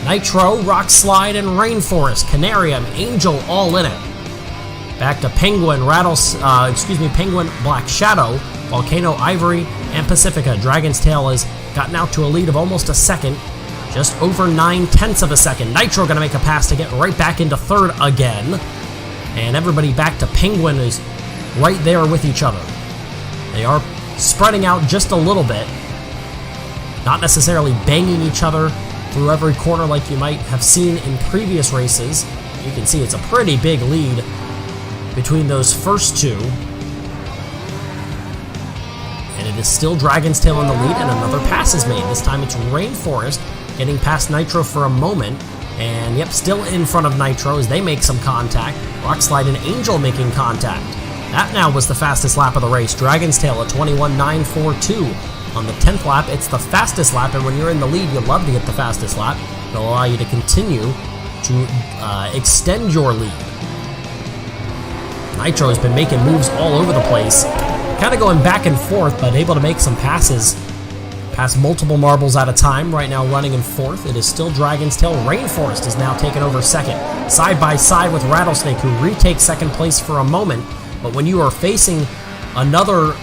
Nitro, Rock Slide, and Rainforest, Canarium, Angel all in it. Back to Penguin, Penguin, Black Shadow, Volcano, Ivory, and Pacifica. Dragon's Tail has gotten out to a lead of almost a second, just over 9/10 of a second. Nitro going to make a pass to get right back into 3rd again. And everybody back to Penguin is right there with each other. They are spreading out just a little bit, not necessarily banging each other through every corner like you might have seen in previous races. You can see it's a pretty big lead between those first two. And it is still Dragon's Tail in the lead, and another pass is made. This time it's Rainforest getting past Nitro for a moment. And yep, still in front of Nitro as they make some contact. Rockslide and Angel making contact. That now was the fastest lap of the race. Dragon's Tail at 21.942. On the 10th lap, it's the fastest lap, and when you're in the lead, you love to get the fastest lap. It'll allow you to continue to extend your lead. Nitro has been making moves all over the place, kind of going back and forth, but able to make some passes past multiple marbles at a time. Right now running in 4th. It is still Dragon's Tail. Rainforest is now taken over 2nd. Side by side with Rattlesnake, who retakes 2nd place for a moment. But when you are facing another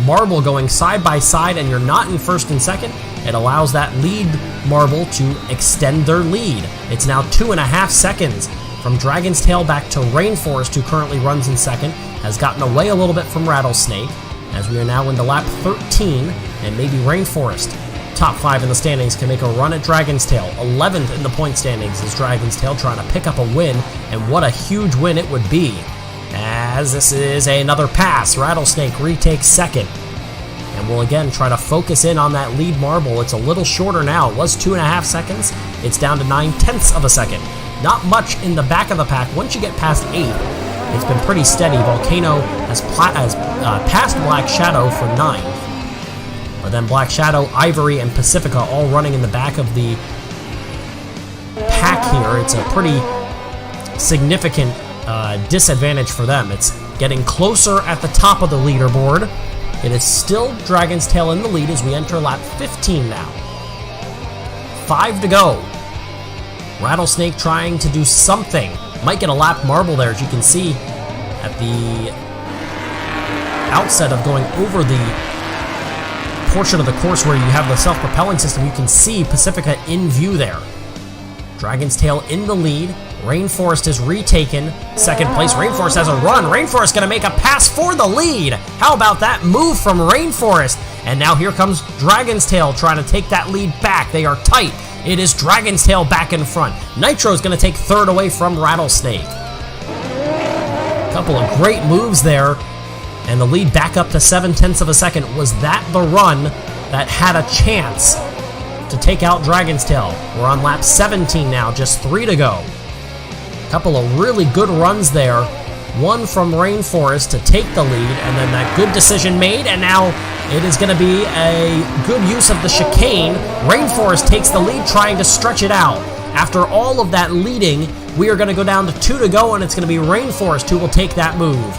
marble going side by side and you're not in 1st and 2nd, it allows that lead marble to extend their lead. It's now 2.5 seconds from Dragon's Tail back to Rainforest, who currently runs in 2nd, has gotten away a little bit from Rattlesnake, as we are now into lap 13, and maybe Rainforest, top 5 in the standings, can make a run at Dragon's Tail. 11th in the point standings is Dragon's Tail, trying to pick up a win, and what a huge win it would be, as this is another pass. Rattlesnake retakes 2nd, and we'll again try to focus in on that lead marble. It's a little shorter now. It was 2.5 seconds. It's down to 9/10 of a second. Not much in the back of the pack. Once you get past 8th, it's been pretty steady. Volcano has passed Black Shadow for 9th. But then Black Shadow, Ivory, and Pacifica all running in the back of the pack here. It's a pretty significant disadvantage for them. It's getting closer at the top of the leaderboard. It is still Dragon's Tail in the lead as we enter lap 15 now. 5 to go. Rattlesnake trying to do something. Might get a lap marble there, as you can see at the outset of going over the portion of the course where you have the self-propelling system. You can see Pacifica in view there. Dragon's Tail in the lead. Rainforest is retaken 2nd place. Rainforest has a run. Rainforest going to make a pass for the lead. How about that move from Rainforest? And now here comes Dragon's Tail trying to take that lead back. They are tight. It is Dragon's Tail back in front. Nitro is going to take 3rd away from Rattlesnake. A couple of great moves there. And the lead back up to 7/10 of a second. Was that the run that had a chance to take out Dragon's Tail? We're on lap 17 now, just 3 to go. A couple of really good runs there. One from Rainforest to take the lead, and then that good decision made, and now it is going to be a good use of the chicane. Rainforest takes the lead, trying to stretch it out. After all of that leading, we are going to go down to 2 to go, and it's going to be Rainforest who will take that move.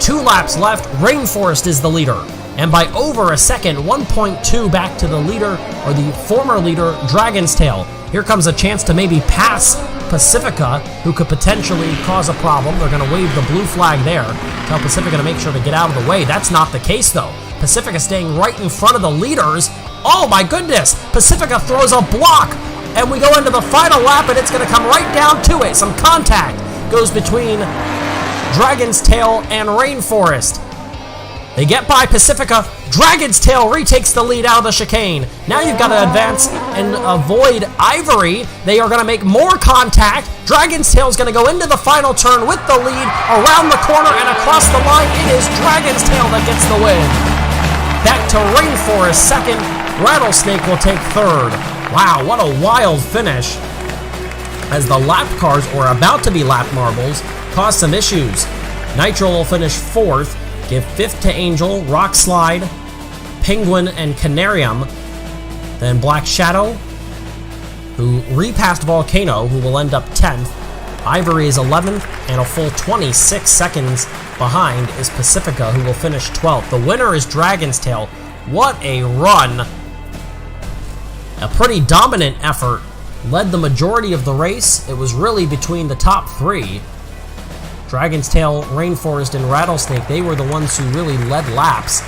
2 laps left. Rainforest is the leader. And by over a second, 1.2 back to the leader, or the former leader, Dragon's Tail. Here comes a chance to maybe pass Pacifica, who could potentially cause a problem. They're going to wave the blue flag there. Tell Pacifica to make sure to get out of the way. That's not the case, though. Pacifica staying right in front of the leaders. Oh, my goodness. Pacifica throws a block. And we go into the final lap, and it's going to come right down to it. Some contact goes between Dragon's Tail and Rainforest. They get by Pacifica. Dragon's Tail retakes the lead out of the chicane. Now you've got to advance and avoid Ivory. They are going to make more contact. Dragon's Tail is going to go into the final turn with the lead. Around the corner and across the line, it is Dragon's Tail that gets the win. Back to Rainforest second. Rattlesnake will take third. Wow, what a wild finish. As the lap cars, or about to be lap marbles, cause some issues. Nitro will finish fourth. Give fifth to Angel, Rock Slide, Penguin, and Canarium. Then Black Shadow, who repassed Volcano, who will end up 10th. Ivory is 11th, and a full 26 seconds behind is Pacifica, who will finish 12th. The winner is Dragon's Tail. What a run! A pretty dominant effort. Led the majority of the race. It was really between the top 3. Dragon's Tail, Rainforest, and Rattlesnake, they were the ones who really led laps.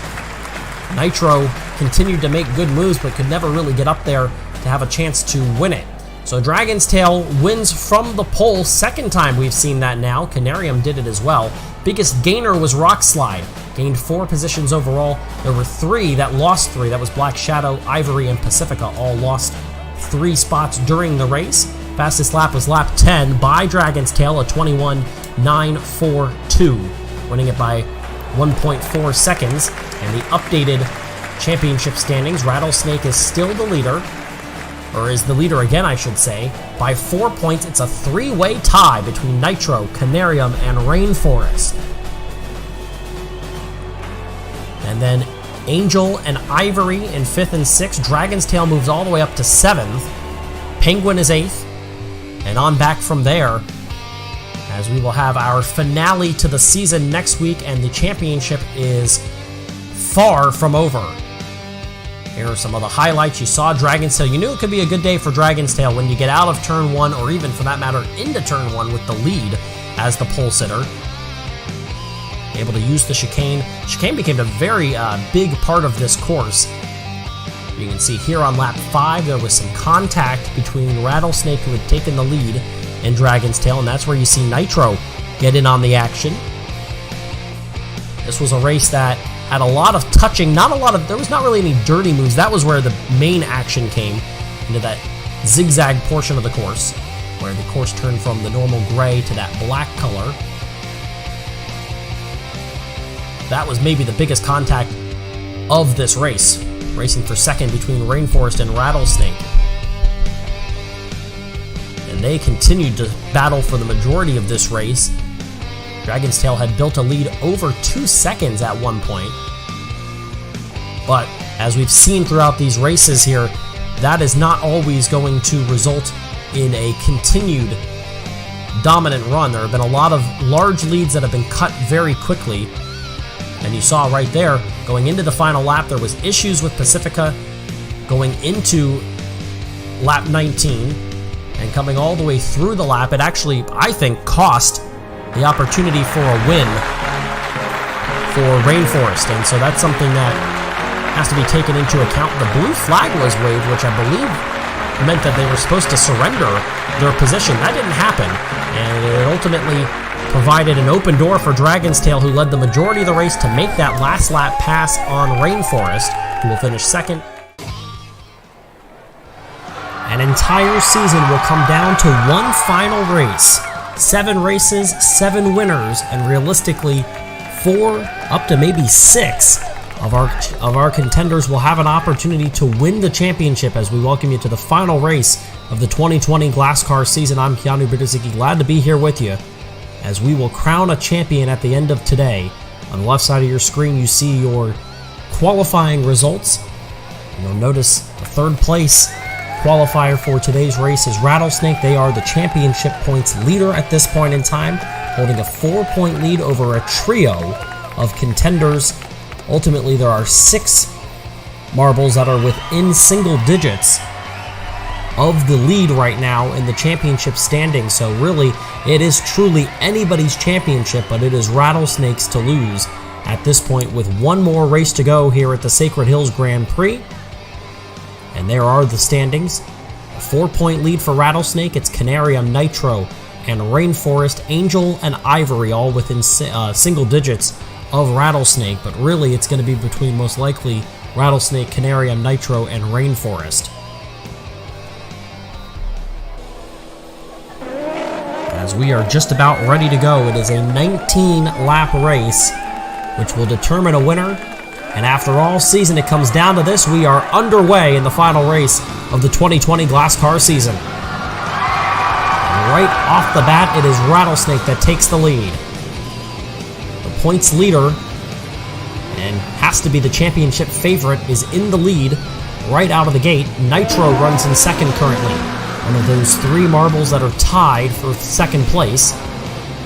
Nitro continued to make good moves, but could never really get up there to have a chance to win it. So Dragon's Tail wins from the pole. Second time we've seen that now. Canarium did it as well. Biggest gainer was Rock Slide. Gained 4 positions overall. There were 3 that lost 3. That was Black Shadow, Ivory, and Pacifica. All lost 3 spots during the race. Fastest lap was lap 10 by Dragon's Tail, a 21.942, winning it by 1.4 seconds. And the updated championship standings, Rattlesnake is still the leader, or is the leader again, I should say, by 4 points. It's a 3-way tie between Nitro, Canarium, and Rainforest. And then Angel and Ivory in 5th and 6th. Dragon's Tail moves all the way up to 7th. Penguin is 8th. And on back from there, as we will have our finale to the season next week, and the championship is far from over. Here are some of the highlights. You saw Dragon's Tail. You knew it could be a good day for Dragon's Tail when you get out of turn 1, or even for that matter into turn 1 with the lead as the pole sitter. Able to use the chicane. Chicane became a very big part of this course. You can see here on lap 5, there was some contact between Rattlesnake, who had taken the lead, and Dragon's Tail, and that's where you see Nitro get in on the action. This was a race that had a lot of touching, there was not really any dirty moves. That was where the main action came, into that zigzag portion of the course, where the course turned from the normal gray to that black color. That was maybe the biggest contact of this race. Racing for second between Rainforest and Rattlesnake. And they continued to battle for the majority of this race. Dragon's Tail had built a lead over 2 seconds at one point. But as we've seen throughout these races here, that is not always going to result in a continued dominant run. There have been a lot of large leads that have been cut very quickly. And you saw right there, going into the final lap, there was issues with Pacifica going into lap 19 and coming all the way through the lap. It actually, I think, cost the opportunity for a win for Rainforest. And so that's something that has to be taken into account. The blue flag was waved, which I believe meant that they were supposed to surrender their position. That didn't happen, and it ultimately provided an open door for Dragon's Tail, who led the majority of the race, to make that last lap pass on Rainforest, who will finish second. An entire season will come down to one final race. 7 races, 7 winners, and realistically 4 up to maybe 6 of our contenders will have an opportunity to win the championship, as we welcome you to the final race of the 2020 Glasscar season. I'm Keanu Biedrzycki, glad to be here with you, as we will crown a champion at the end of today. On the left side of your screen, you see your qualifying results. You'll notice the 3rd place qualifier for today's race is Rattlesnake. They are the championship points leader at this point in time, holding a 4-point lead over a trio of contenders. Ultimately, there are 6 marbles that are within single digits of the lead right now in the championship standing. So really, it is truly anybody's championship, but it is Rattlesnakes to lose at this point, with one more race to go here at the Sacred Hills Grand Prix. And there are the standings. A 4-point lead for Rattlesnake. It's Canarium, Nitro, and Rainforest, Angel, and Ivory, all within single digits of Rattlesnake. But really, it's going to be between, most likely, Rattlesnake, Canarium, Nitro, and Rainforest. As we are just about ready to go, it is a 19-lap race, which will determine a winner. And after all season, it comes down to this. We are underway in the final race of the 2020 Glasscar season. And right off the bat, it is Rattlesnake that takes the lead. The points leader, and has to be the championship favorite, is in the lead right out of the gate. Nitro runs in second currently. One of those 3 marbles that are tied for second place.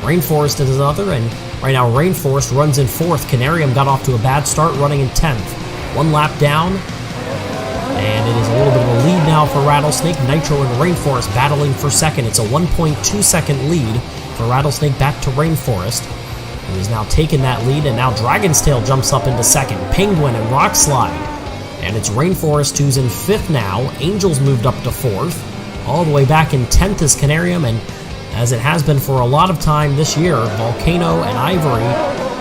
Rainforest is another, and right now Rainforest runs in 4th. Canarium got off to a bad start, running in 10th. 1 lap down, and it is a little bit of a lead now for Rattlesnake. Nitro and Rainforest battling for second. It's a 1.2 second lead for Rattlesnake back to Rainforest, who has now taken that lead, and now Dragon's Tail jumps up into second. Penguin and Rockslide, and it's Rainforest who's in 5th now. Angel's moved up to 4th. All the way back in 10th is Canarium, and as it has been for a lot of time this year, Volcano and Ivory,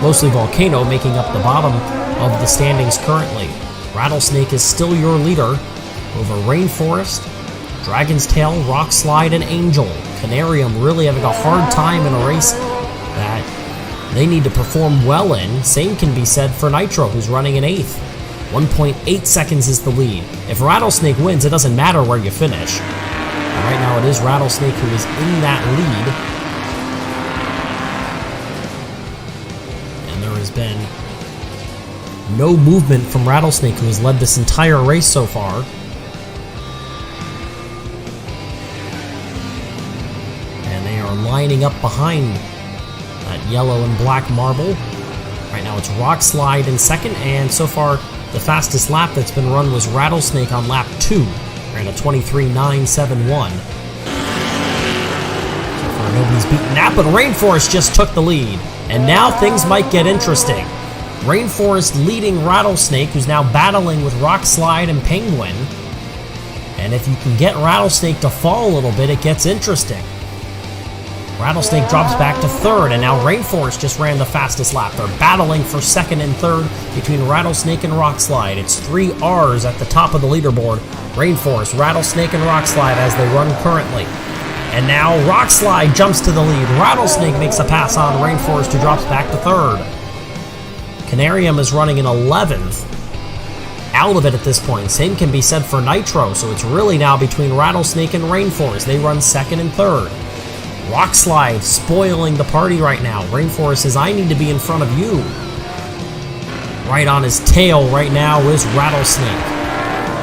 mostly Volcano, making up the bottom of the standings currently. Rattlesnake is still your leader over Rainforest, Dragon's Tail, Rockslide, and Angel. Canarium really having a hard time in a race that they need to perform well in. Same can be said for Nitro, who's running in 8th. 1.8 seconds is the lead. If Rattlesnake wins, it doesn't matter where you finish. Right now it is Rattlesnake who is in that lead. And there has been no movement from Rattlesnake, who has led this entire race so far. And they are lining up behind that yellow and black marble. Right now it's Rockslide in second, and so far the fastest lap that's been run was Rattlesnake on lap 2. Ran a 23.971. So far, nobody's beaten that, but Rainforest just took the lead. And now things might get interesting. Rainforest leading Rattlesnake, who's now battling with Rockslide and Penguin. And if you can get Rattlesnake to fall a little bit, it gets interesting. Rattlesnake drops back to 3rd, and now Rainforest just ran the fastest lap. They're battling for 2nd and 3rd between Rattlesnake and Rockslide. It's 3 R's at the top of the leaderboard. Rainforest, Rattlesnake, and Rockslide as they run currently. And now Rockslide jumps to the lead. Rattlesnake makes a pass on Rainforest, who drops back to 3rd. Canarium is running in 11th. Out of it at this point. Same can be said for Nitro, so it's really now between Rattlesnake and Rainforest. They run 2nd and 3rd. Rockslide spoiling the party right now. Rainforest says, I need to be in front of you. Right on his tail right now is Rattlesnake.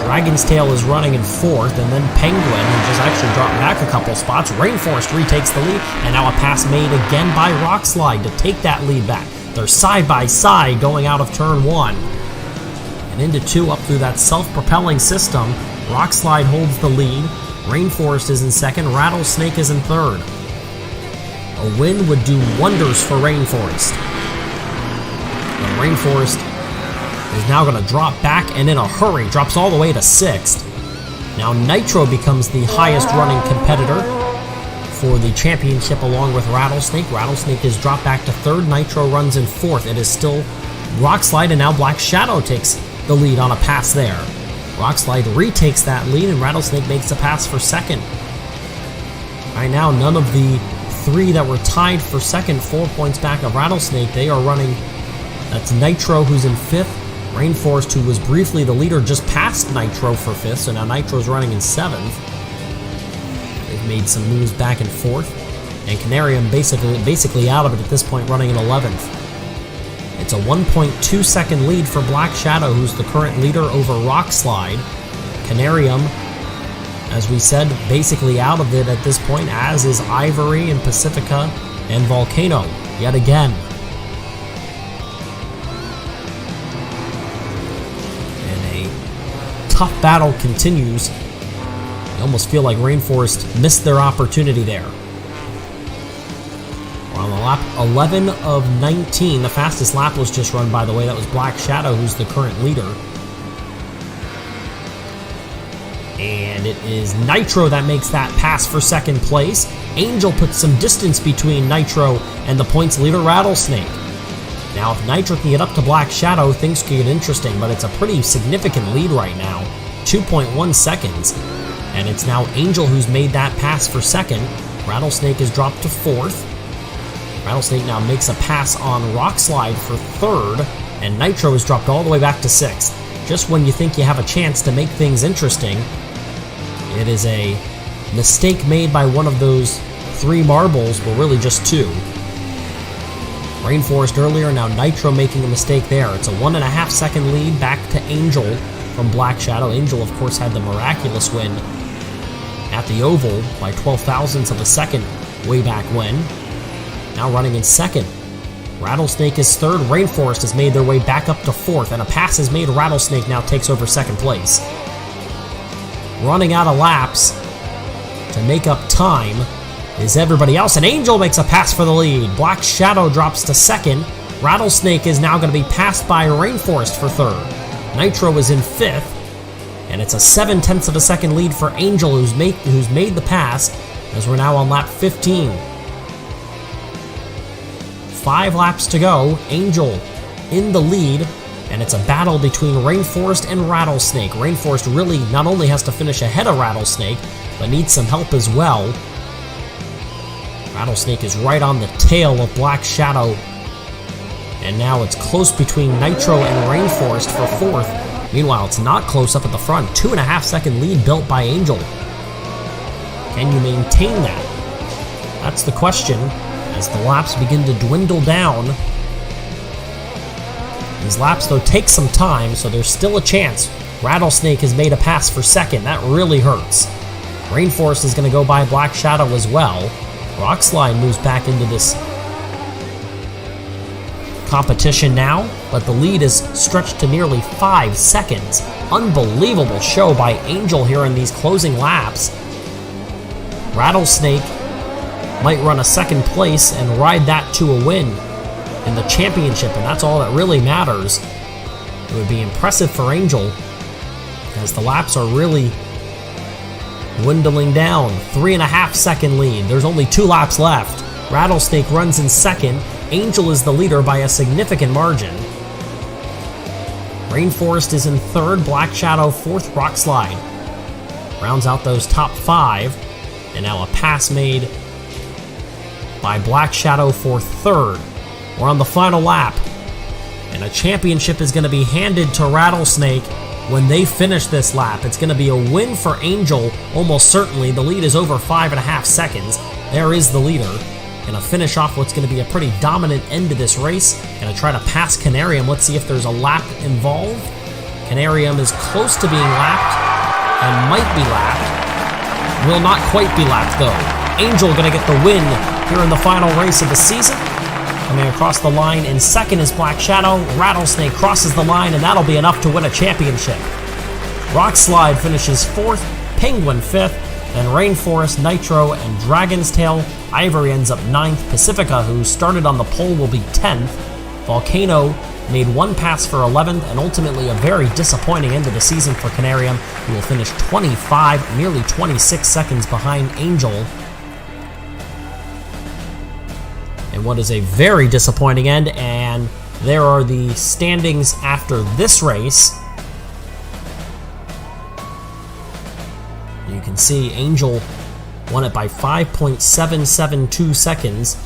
Dragon's Tail is running in 4th, and then Penguin, who just actually dropped back a couple spots. Rainforest retakes the lead, and now a pass made again by Rockslide to take that lead back. They're side by side going out of turn 1. And into 2 up through that self-propelling system. Rockslide holds the lead. Rainforest is in 2nd. Rattlesnake is in 3rd. A win would do wonders for Rainforest. The Rainforest is now going to drop back, and in a hurry, drops all the way to 6th. Now Nitro becomes the highest running competitor for the championship along with Rattlesnake. Rattlesnake is dropped back to 3rd. Nitro runs in 4th. It is still Rockslide, and now Black Shadow takes the lead on a pass there. Rockslide retakes that lead, and Rattlesnake makes a pass for 2nd. Right now, none of the 3 that were tied for 2nd, 4 points back of Rattlesnake, they are running. That's Nitro, who's in 5th. Rainforest, who was briefly the leader, just passed Nitro for 5th, so now Nitro's running in 7th. They've made some moves back and forth. And Canarium basically out of it at this point, running in 11th. It's a 1.2 second lead for Black Shadow, who's the current leader over Rockslide. Canarium, as we said, basically out of it at this point, as is Ivory and Pacifica and Volcano, yet again. tough battle continues. You almost feel like Rainforest missed their opportunity there. We're on the lap 11 of 19. The fastest lap was just run, by the way. That was Black Shadow, who's the current leader. And it is Nitro that makes that pass for second place. Angel puts some distance between Nitro and the points leader, Rattlesnake. Now, if Nitro can get up to Black Shadow, things could get interesting, but it's a pretty significant lead right now. 2.1 seconds. And it's now Angel who's made that pass for second. Rattlesnake is dropped to fourth. Rattlesnake now makes a pass on Rockslide for third. And Nitro is dropped all the way back to sixth. Just when you think you have a chance to make things interesting, it is a mistake made by one of those three marbles, well, really just two. Rainforest earlier, now Nitro making a mistake there. It's a 1.5 second lead back to Angel from Black Shadow. Angel, of course, had the miraculous win at the Oval by 12 thousandths of a second way back when. Now running in second. Rattlesnake is third. Rainforest has made their way back up to fourth, and a pass is made. Rattlesnake now takes over second place. Running out of laps to make up time is everybody else, and Angel makes a pass for the lead. Black Shadow drops to second. Rattlesnake is now going to be passed by Rainforest for third. Nitro is in fifth, and it's a 0.7 of a second lead for Angel, who's made the pass, as we're now on lap 15. 5 laps to go. Angel in the lead, and it's a battle between Rainforest and Rattlesnake. Rainforest really not only has to finish ahead of Rattlesnake, but needs some help as well. Rattlesnake is right on the tail of Black Shadow, and now it's close between Nitro and Rainforest for fourth. Meanwhile, it's not close up at the front. 2.5 second lead built by Angel. Can you maintain that? That's the question as the laps begin to dwindle down. These laps, though, take some time, so there's still a chance. Rattlesnake has made a pass for second. That really hurts. Rainforest is going to go by Black Shadow as well. Rockslide moves back into this competition now, but the lead is stretched to nearly 5 seconds. Unbelievable show by Angel here in these closing laps. Rattlesnake might run a second place and ride that to a win in the championship, and that's all that really matters. It would be impressive for Angel as the laps are really dwindling down. 3.5 second lead. There's only 2 laps left. Rattlesnake runs in second. Angel is the leader by a significant margin. Rainforest is in third. Black Shadow fourth. Rockslide rounds out those top 5. And now a pass made by Black Shadow for third. We're on the final lap, and a championship is going to be handed to Rattlesnake when they finish this lap. It's going to be a win for Angel, almost certainly. The lead is over 5.5 seconds. There is the leader. Going to finish off what's going to be a pretty dominant end to this race. Going to try to pass Canarium. Let's see if there's a lap involved. Canarium is close to being lapped and might be lapped. Will not quite be lapped, though. Angel going to get the win here in the final race of the season. Coming across the line in second is Black Shadow. Rattlesnake crosses the line, and that'll be enough to win a championship. Rockslide finishes fourth, Penguin fifth, then Rainforest, Nitro, and Dragon's Tail. Ivory ends up ninth. Pacifica, who started on the pole, will be 10th. Volcano made one pass for 11th, and ultimately a very disappointing end of the season for Canarium, who will finish 25, nearly 26 seconds behind Angel. And what is a very disappointing end, and there are the standings after this race. You can see Angel won it by 5.772 seconds,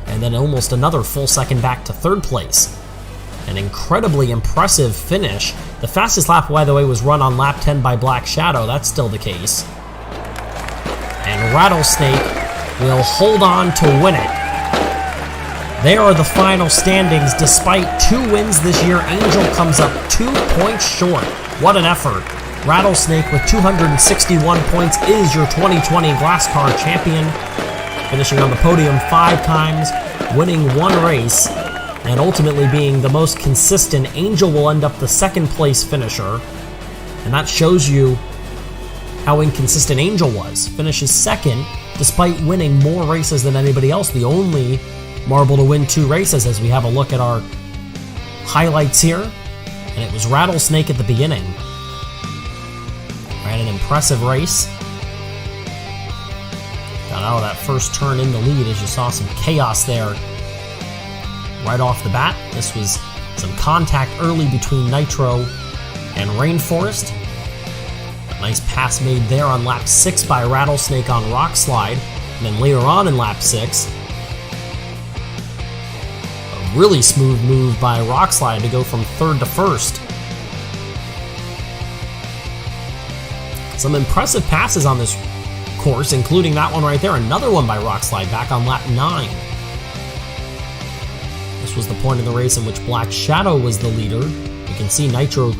and then almost another full second back to third place. An incredibly impressive finish. The fastest lap, by the way, was run on lap 10 by Black Shadow. That's still the case. And Rattlesnake will hold on to win it. There are the final standings. Despite 2 wins this year, Angel comes up 2 points short. What an effort. Rattlesnake with 261 points is your 2020 Glasscar champion, finishing on the podium 5 times, winning 1 race, and ultimately being the most consistent. Angel will end up the second place finisher. And that shows you how inconsistent Angel was. Finishes second despite winning more races than anybody else. The only marble to win 2 races, as we have a look at our highlights here. And it was Rattlesnake at the beginning. Ran an impressive race. Got out of that first turn in the lead as you saw some chaos there right off the bat. This was some contact early between Nitro and Rainforest. A nice pass made there on lap 6 by Rattlesnake on Rock Slide. And then later on in lap 6, a really smooth move by Rock Slide to go from 3rd to 1st. Some impressive passes on this course, including that one right there. Another one by Rock Slide back on lap 9. This was the point of the race in which Black Shadow was the leader. You can see Nitro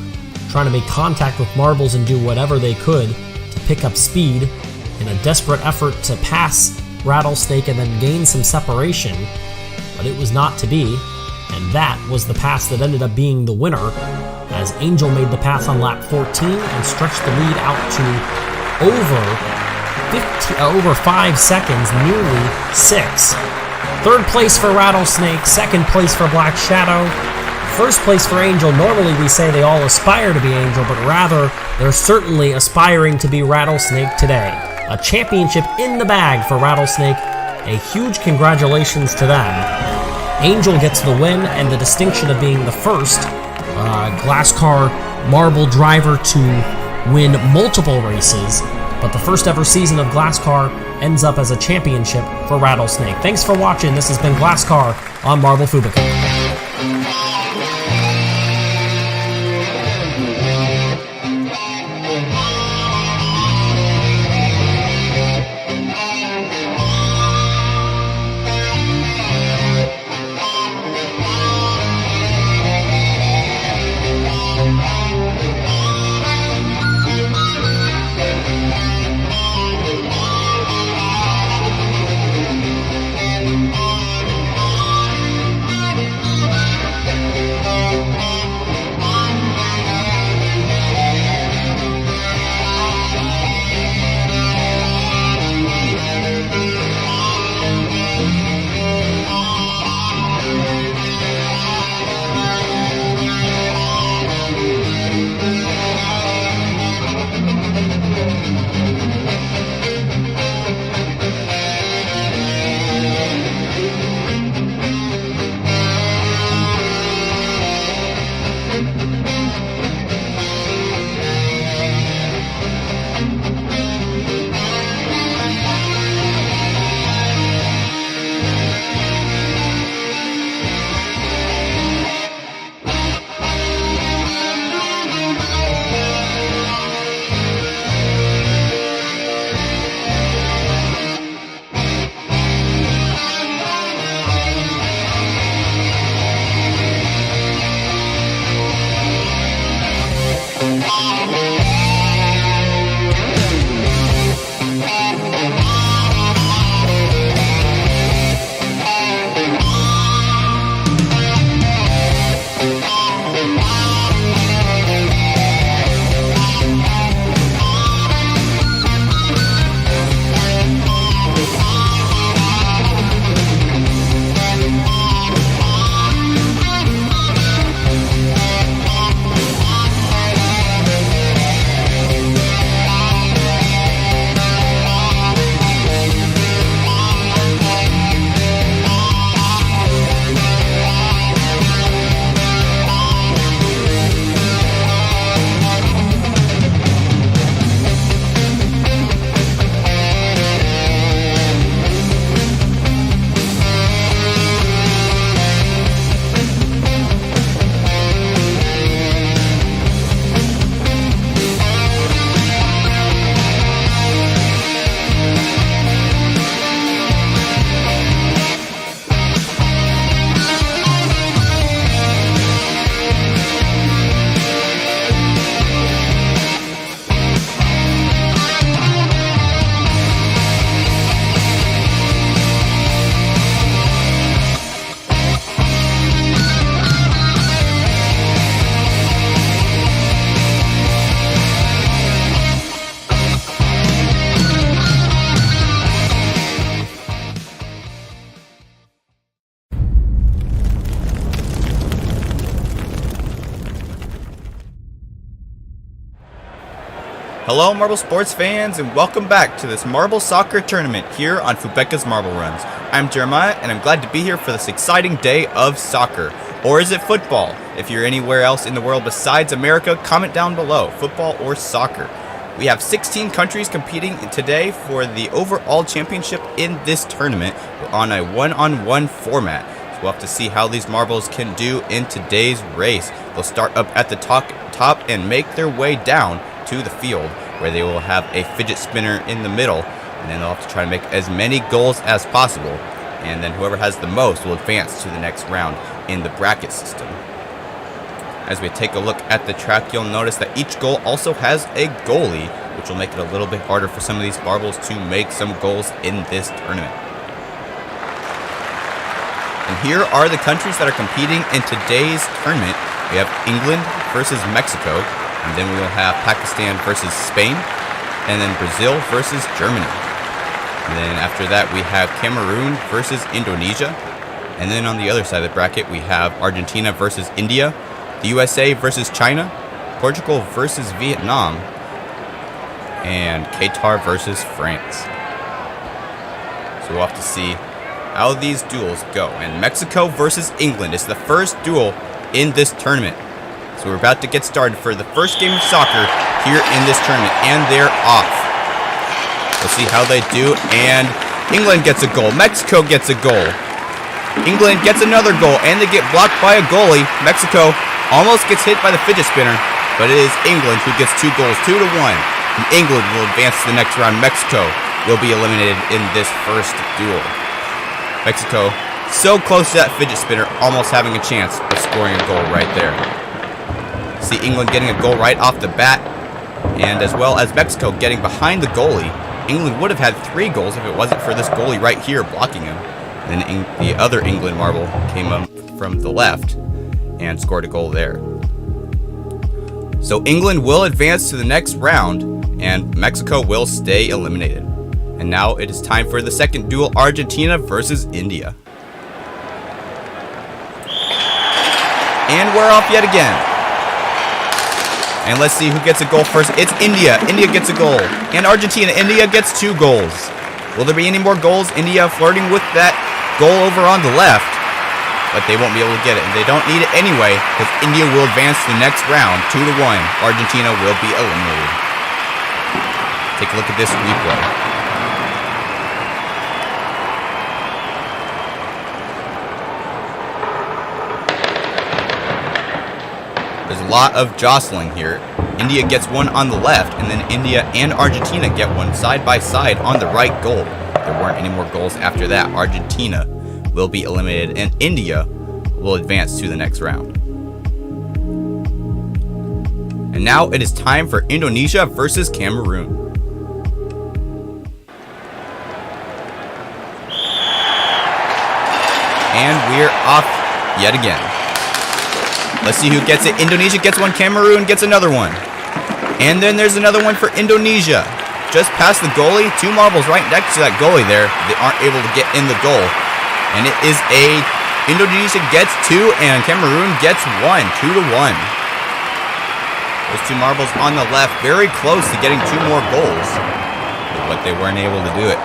trying to make contact with marbles and do whatever they could to pick up speed in a desperate effort to pass Rattlesnake and then gain some separation, but it was not to be, and that was the pass that ended up being the winner, as Angel made the pass on lap 14 and stretched the lead out to over 5 seconds, nearly 6. 3rd place for Rattlesnake, 2nd place for Black Shadow, 1st place for Angel. Normally we say they all aspire to be Angel, but rather they're certainly aspiring to be Rattlesnake today. A championship in the bag for Rattlesnake. A huge congratulations to them. Angel gets the win and the distinction of being the first Glasscar marble driver to win multiple races, but the first ever season of Glasscar ends up as a championship for Rattlesnake. Thanks for watching. This has been Glasscar on Marble Fubeca. Hello Marble Sports fans, and welcome back to this Marble Soccer Tournament here on Fubeca's Marble Runs. I'm Jeremiah, and I'm glad to be here for this exciting day of soccer. Or is it football? If you're anywhere else in the world besides America, comment down below, football or soccer. We have 16 countries competing today for the overall championship in this tournament. We're on a one-on-one format. So we'll have to see how these marbles can do in today's race. They'll start up at the top and make their way down to the field, where they will have a fidget spinner in the middle, and then they'll have to try to make as many goals as possible, and then whoever has the most will advance to the next round in the bracket system. As we take a look at the track, you'll notice that each goal also has a goalie, which will make it a little bit harder for some of these marbles to make some goals in this tournament. And here are the countries that are competing in today's tournament. We have England versus Mexico, and then we will have Pakistan versus Spain, and then Brazil versus Germany. And then after that, we have Cameroon versus Indonesia. And then on the other side of the bracket, we have Argentina versus India, the USA versus China, Portugal versus Vietnam, and Qatar versus France. So we'll have to see how these duels go. And Mexico versus England is the first duel in this tournament. So we're about to get started for the first game of soccer here in this tournament, and they're off. We'll see how they do, and England gets a goal. Mexico gets a goal. England gets another goal, and they get blocked by a goalie. Mexico almost gets hit by the fidget spinner, but it is England who gets 2 goals, 2-1. And England will advance to the next round. Mexico will be eliminated in this first duel. Mexico so close to that fidget spinner, almost having a chance of scoring a goal right there. See England getting a goal right off the bat, and as well as Mexico getting behind the goalie. England would have had 3 goals if it wasn't for this goalie right here blocking him. Then the other England marble came up from the left and scored a goal there. So England will advance to the next round, and Mexico will stay eliminated. And now it is time for the second duel, Argentina versus India. And we're off yet again. And let's see who gets a goal first. It's India. India gets a goal. And Argentina. India gets 2 goals. Will there be any more goals? India flirting with that goal over on the left. But they won't be able to get it. And they don't need it anyway, because India will advance to the next round, 2-1. Argentina will be eliminated. Take a look at this replay. There's a lot of jostling here. India gets one on the left, and then India and Argentina get one side by side on the right goal. There weren't any more goals after that. Argentina will be eliminated, and India will advance to the next round. And now it is time for Indonesia versus Cameroon. And we're off yet again. Let's see who gets it. Indonesia gets one. Cameroon gets another one. And then there's another one for Indonesia. Just past the goalie. 2 marbles right next to that goalie there. They aren't able to get in the goal. And it is a Indonesia gets 2 and Cameroon gets 1. 2-1. Those 2 marbles on the left, very close to getting 2 more goals, but they weren't able to do it.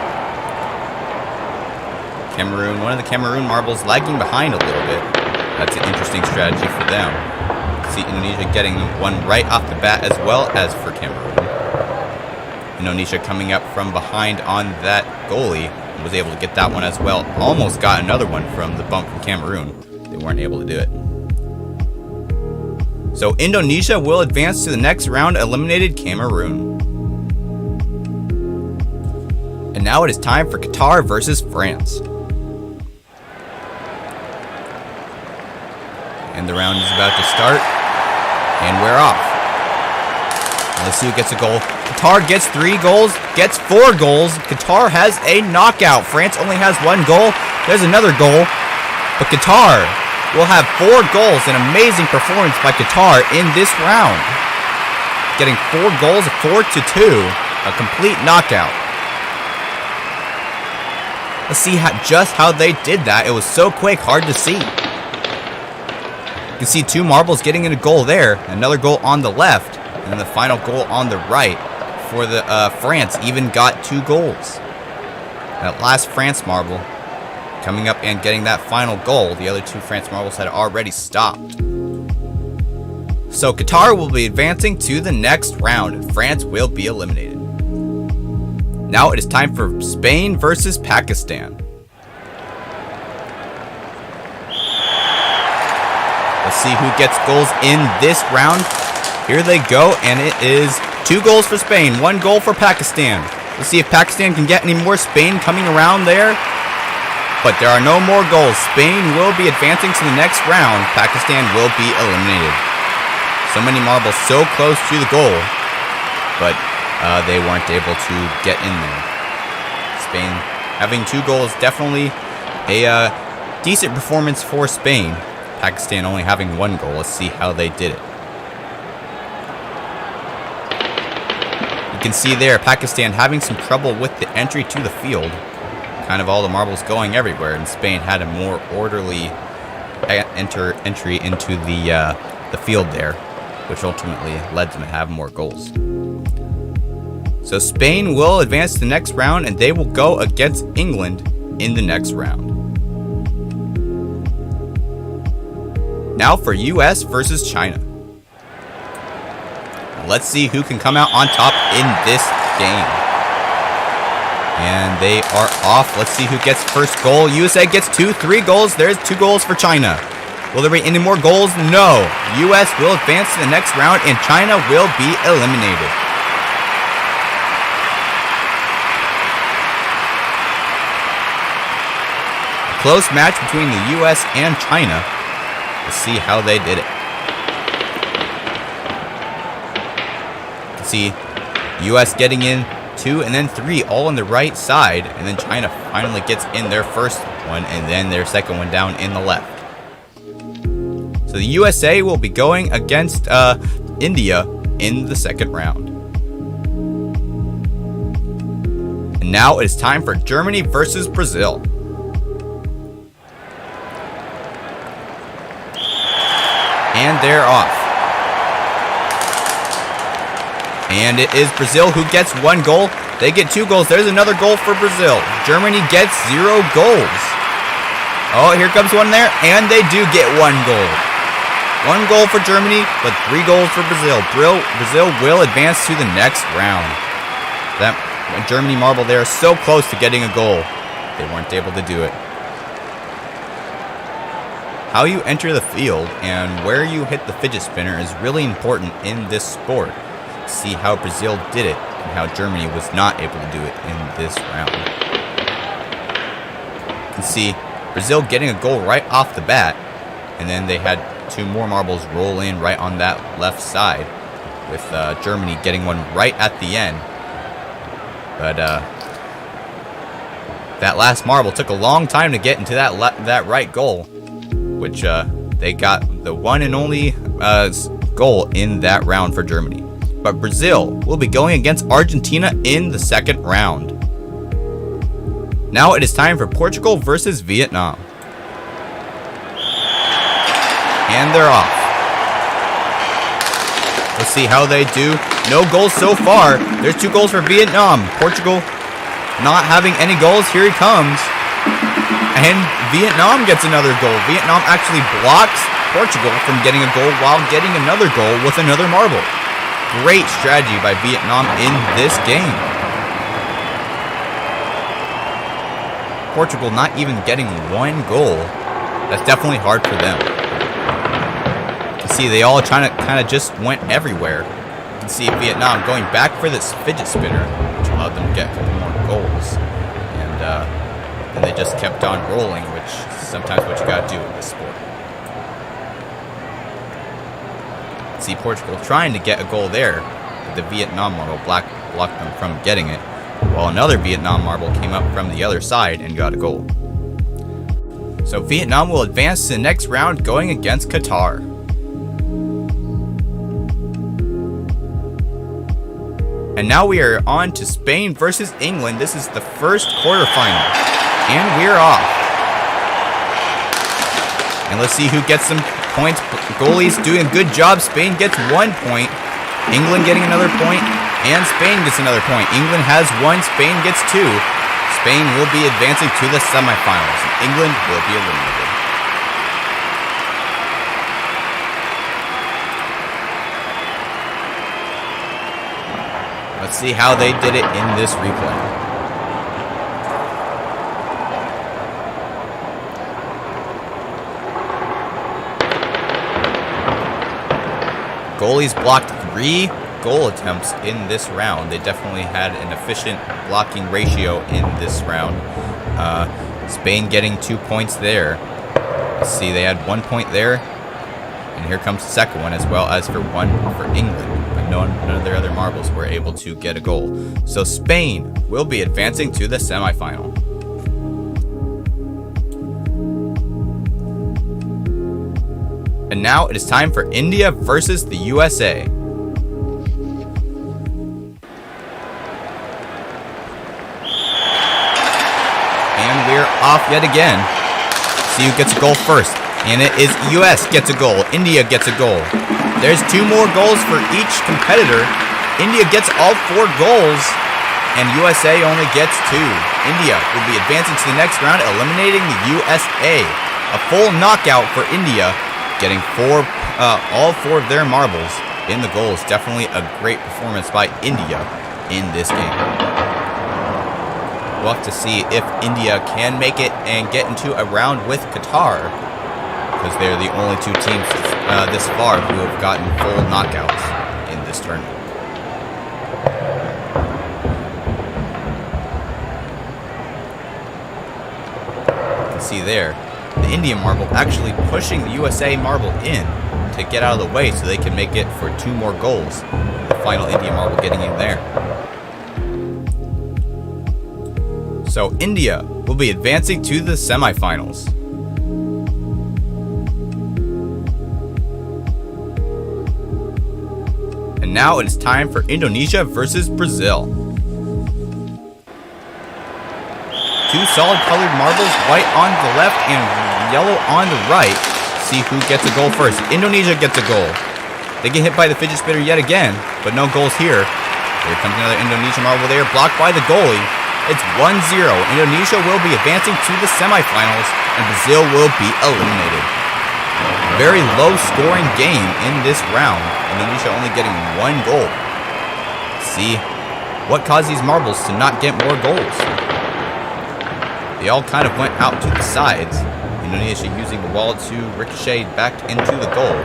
Cameroon, one of the Cameroon marbles lagging behind a little bit. That's an interesting strategy for them. See Indonesia getting one right off the bat as well as for Cameroon. Indonesia coming up from behind on that goalie and was able to get that one as well. Almost got another one from the bump from Cameroon. They weren't able to do it. So Indonesia will advance to the next round, eliminated Cameroon. And now it is time for Qatar versus France. And the round is about to start. And we're off. Let's see who gets a goal. Qatar gets 3 goals, gets 4 goals. Qatar has a knockout. France only has 1 goal. There's another goal. But Qatar will have 4 goals. An amazing performance by Qatar in this round. Getting 4 goals, 4-2. A complete knockout. Let's see just how they did that. It was so quick, hard to see. You can see 2 marbles getting in a goal there. Another goal on the left. And then the final goal on the right before the France even got 2 goals. That last France marble coming up and getting that final goal. The other 2 France marbles had already stopped. So Qatar will be advancing to the next round, and France will be eliminated. Now it is time for Spain versus Pakistan. Let's see who gets goals in this round. Here they go, and it is 2 goals for Spain, 1 goal for Pakistan. Let's see if Pakistan can get any more. Spain coming around there, but there are no more goals. Spain will be advancing to the next round. Pakistan will be eliminated. So many marbles so close to the goal, but they weren't able to get in there. Spain having 2 goals, definitely a decent performance for Spain. Pakistan only having 1 goal. Let's see how they did it. You can see there, Pakistan having some trouble with the entry to the field. Kind of all the marbles going everywhere, and Spain had a more orderly entry into the field there, which ultimately led them to have more goals. So Spain will advance to the next round, and they will go against England in the next round. Now for US versus China. Let's see who can come out on top in this game. And they are off. Let's see who gets first goal. USA gets 2, 3 goals. There's 2 goals for China. Will there be any more goals? No. US will advance to the next round, and China will be eliminated. A close match between the US and China. Let's see how they did it. You can see US getting in 2 and then 3 all on the right side, and then China finally gets in their first one and then their second one down in the left. So the USA will be going against India in the second round. And now it is time for Germany versus Brazil. And they're off. And it is Brazil who gets 1 goal. They get 2 goals. There's another goal for Brazil. Germany gets 0 goals. Oh, here comes one there. And they do get 1 goal. 1 goal for Germany, but 3 goals for Brazil. Brazil will advance to the next round. That Germany marble there is so close to getting a goal. They weren't able to do it. How you enter the field and where you hit the fidget spinner is really important in this sport. See how Brazil did it and how Germany was not able to do it in this round. You can see Brazil getting a goal right off the bat, and then they had 2 more marbles roll in right on that left side, with Germany getting one right at the end. But that last marble took a long time to get into that right goal, which they got the one and only goal in that round for Germany. But Brazil will be going against Argentina in the second round. Now it is time for Portugal versus Vietnam. And they're off. Let's see how they do. No goals so far. There's 2 goals for Vietnam. Portugal not having any goals. Here he comes. And Vietnam gets another goal. Vietnam actually blocks Portugal from getting a goal while getting another goal with another marble. Great strategy by Vietnam in this game. Portugal not even getting 1 goal. That's definitely hard for them. You can see they all kind of just went everywhere. You can see Vietnam going back for this fidget spinner, which allowed them to get a couple more goals. And they just kept on rolling, which is sometimes what you gotta do in this sport. See Portugal trying to get a goal there, but the Vietnam marble blocked them from getting it, while another Vietnam marble came up from the other side and got a goal. So Vietnam will advance to the next round going against Qatar. And now we are on to Spain versus England. This is the first quarterfinal, and we're off. And let's see who gets some points. Goalies doing a good job. Spain gets 1 point. England getting another point. And Spain gets another point. England has 1, Spain gets 2. Spain will be advancing to the semifinals. England will be eliminated. Let's see how they did it in this replay. Goalies blocked 3 goal attempts in this round. They definitely had an efficient blocking ratio in this round. Spain getting 2 points there. Let's see, they had 1 point there. And here comes the second one, as well as for 1 for England. But none of their other marbles were able to get a goal. So Spain will be advancing to the semifinal. And now it is time for India versus the USA. And we're off yet again. See who gets a goal first. And it is US gets a goal. India gets a goal. There's 2 more goals for each competitor. India gets all 4 goals. And USA only gets 2. India will be advancing to the next round, eliminating the USA. A full knockout for India, getting all 4 of their marbles in the goals. Definitely a great performance by India in this game. We'll have to see if India can make it and get into a round with Qatar, because they're the only 2 teams this far who have gotten full knockouts in this tournament. You can see there, the Indian marble actually pushing the USA marble in to get out of the way so they can make it for 2 more goals. The final Indian marble getting in there. So India will be advancing to the semifinals. And now it is time for Indonesia versus Brazil. 2 solid colored marbles, white on the left and yellow on the right. See who gets a goal first. Indonesia gets a goal. They get hit by the fidget spinner yet again, but no goals here. Here comes another Indonesian marble there, blocked by the goalie. It's 1-0. Indonesia will be advancing to the semifinals, and Brazil will be eliminated. Very low scoring game in this round. Indonesia only getting 1 goal. See what caused these marbles to not get more goals. They all kind of went out to the sides. Indonesia using the wall to ricochet back into the goal.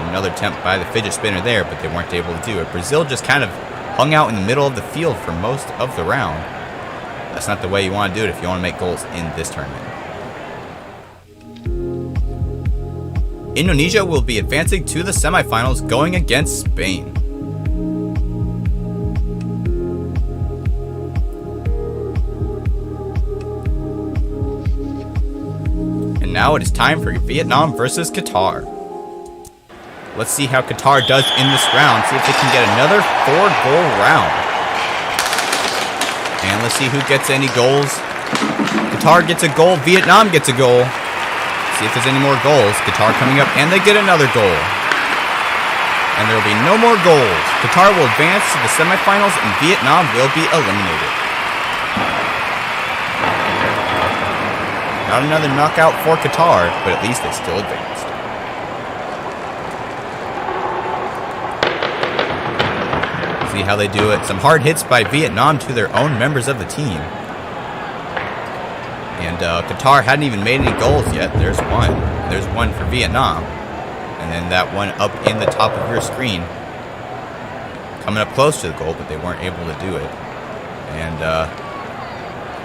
Another attempt by the fidget spinner there, but they weren't able to do it. Brazil just kind of hung out in the middle of the field for most of the round. That's not the way you want to do it if you want to make goals in this tournament. Indonesia will be advancing to the semifinals, going against Spain. And now it is time for Vietnam versus Qatar. Let's see how Qatar does in this round. See if they can get another 4-goal round. And let's see who gets any goals. Qatar gets a goal. Vietnam gets a goal. See if there's any more goals. Qatar coming up, and they get another goal. And there will be no more goals. Qatar will advance to the semifinals, and Vietnam will be eliminated. Not another knockout for Qatar, but at least they still advanced. See how they do it. Some hard hits by Vietnam to their own members of the team. And Qatar hadn't even made any goals yet. There's one. There's one for Vietnam. And then that one up in the top of your screen. Coming up close to the goal, but they weren't able to do it. And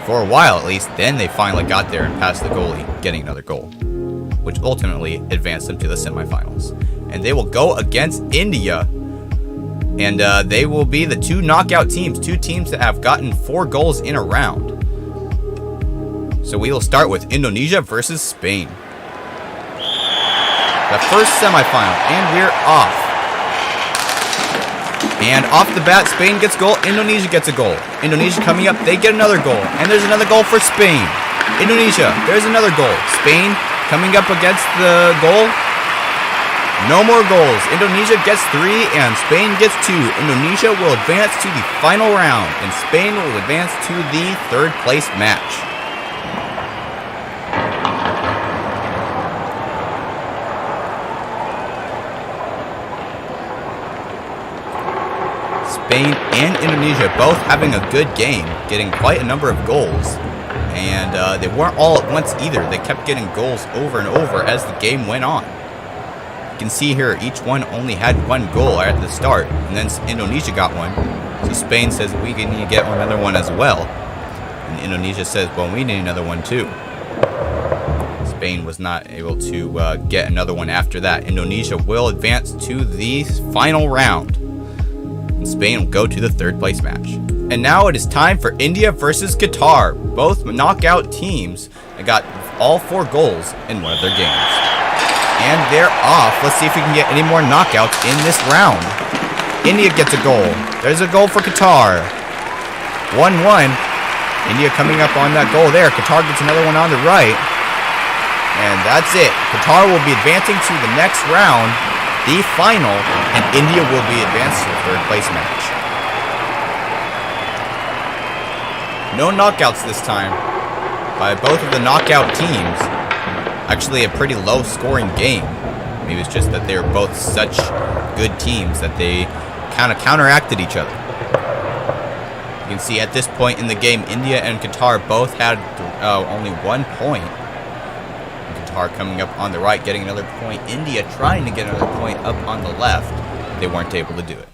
for a while at least, then they finally got there and passed the goalie, getting another goal, which ultimately advanced them to the semifinals. And they will go against India. And they will be the 2 knockout teams, 2 teams that have gotten 4 goals in a round. So we will start with Indonesia versus Spain. The first semifinal, and we're off. And off the bat, Spain gets a goal, Indonesia gets a goal. Indonesia coming up, they get another goal. And there's another goal for Spain. Indonesia, there's another goal. Spain coming up against the goal. No more goals. Indonesia gets 3 and Spain gets 2. Indonesia will advance to the final round and Spain will advance to the third place match. Spain and Indonesia both having a good game, getting quite a number of goals. And they weren't all at once either. They kept getting goals over and over as the game went on. You can see here, each one only had 1 goal at the start, and then Indonesia got one. So Spain says, we need to get another one as well. And Indonesia says, well, we need another one too. Spain was not able to get another one after that. Indonesia will advance to the final round. And Spain will go to the third place match. And now it is time for India versus Qatar. Both knockout teams got all 4 goals in one of their games. And they're off. Let's see if we can get any more knockouts in this round. India gets a goal. There's a goal for Qatar. 1-1. India coming up on that goal there. Qatar gets another one on the right. And that's it. Qatar will be advancing to the next round, the final, and India will be advanced to the third place match. No knockouts this time by both of the knockout teams. Actually a pretty low scoring game. Maybe it's just that they were both such good teams that they kind of counteracted each other. You can see at this point in the game, India and Qatar both had only 1 point. Qatar coming up on the right, getting another point. India trying to get another point up on the left. They weren't able to do it.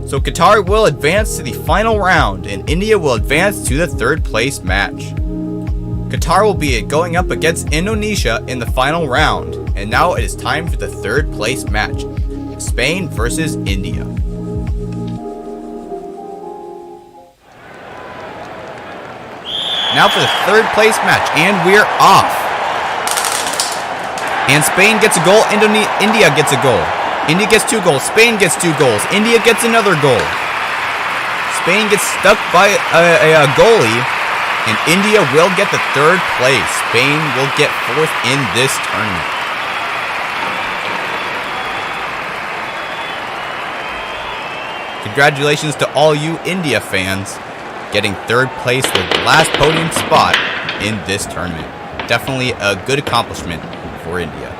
So Qatar will advance to the final round, and India will advance to the third place match. Qatar will be going up against Indonesia in the final round, and now it is time for the third place match. Spain versus India. Now for the third place match, and we're off. And Spain gets a goal, India gets a goal. India gets 2 goals, Spain gets 2 goals, India gets another goal. Spain gets stuck by a goalie, and India will get the third place. Spain will get 4th in this tournament. Congratulations to all you India fans getting 3rd place with the last podium spot in this tournament. Definitely a good accomplishment for India.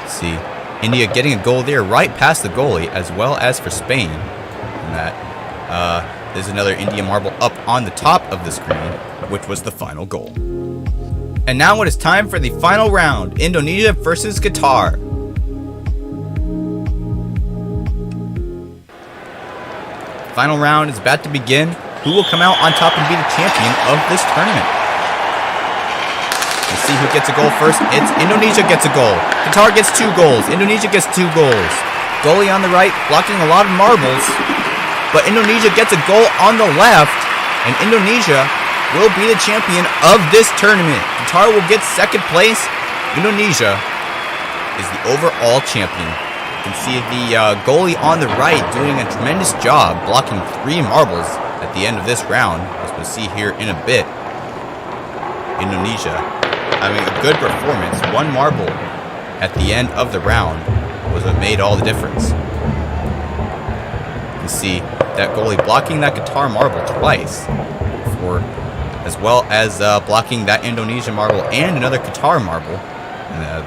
See, India getting a goal there right past the goalie, as well as for Spain. And that there's another India marble up on the top of the screen, which was the final goal. And now it is time for the final round, Indonesia versus Qatar. Final round is about to begin. Who will come out on top and be the champion of this tournament? Let's see who gets a goal first. It's Indonesia gets a goal. Qatar gets 2 goals. Indonesia gets 2 goals. Goalie on the right, blocking a lot of marbles. But Indonesia gets a goal on the left, and Indonesia will be the champion of this tournament. Qatar will get 2nd place. Indonesia is the overall champion. You can see the goalie on the right doing a tremendous job, blocking 3 marbles at the end of this round, as we'll see here in a bit. Indonesia having a good performance. 1 marble at the end of the round was what made all the difference. You can see that goalie blocking that Qatar marble twice, as well as blocking that Indonesia marble and another Qatar marble,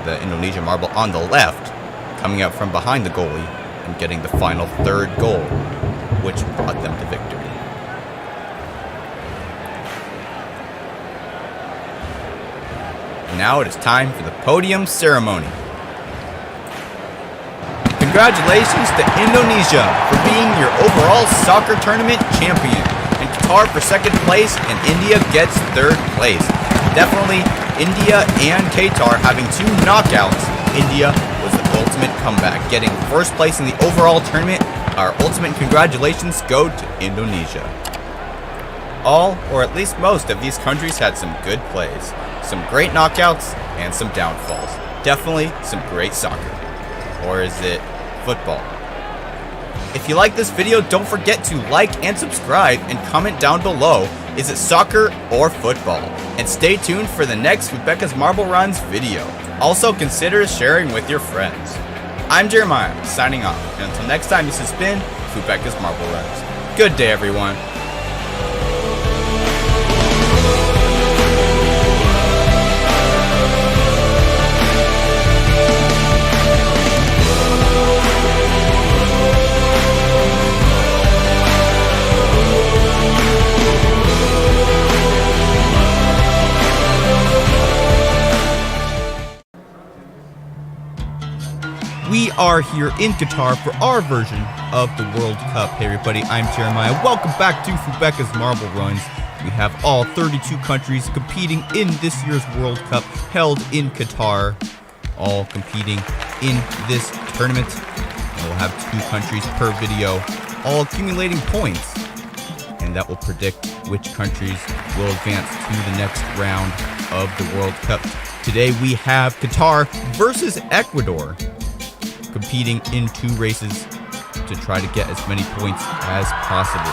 the Indonesia marble on the left, coming out from behind the goalie and getting the final 3rd goal, which brought them to victory. Now it is time for the podium ceremony. Congratulations to Indonesia for being your overall soccer tournament champion, and Qatar for 2nd place, and India gets 3rd place. Definitely India and Qatar having 2 knockouts. India was the ultimate comeback, getting 1st place in the overall tournament. Our ultimate congratulations go to Indonesia. All, or at least most, of these countries had some good plays, some great knockouts, and some downfalls. Definitely some great soccer. Or is it football? If you like this video, don't forget to like and subscribe and comment down below Is it soccer or football? And stay tuned for the next Fubeca's Marble Runs video. Also consider sharing with your friends. I'm Jeremiah, signing off. And until next time you spin Fubeca's Marble Runs. Good day, everyone. We are here in Qatar for our version of the World Cup. Hey everybody, I'm Jeremiah. Welcome back to Fubeca's Marble Runs. We have all 32 countries competing in this year's World Cup held in Qatar. All competing in this tournament. And we'll have 2 countries per video, all accumulating points. And that will predict which countries will advance to the next round of the World Cup. Today we have Qatar versus Ecuador, competing in 2 races to try to get as many points as possible.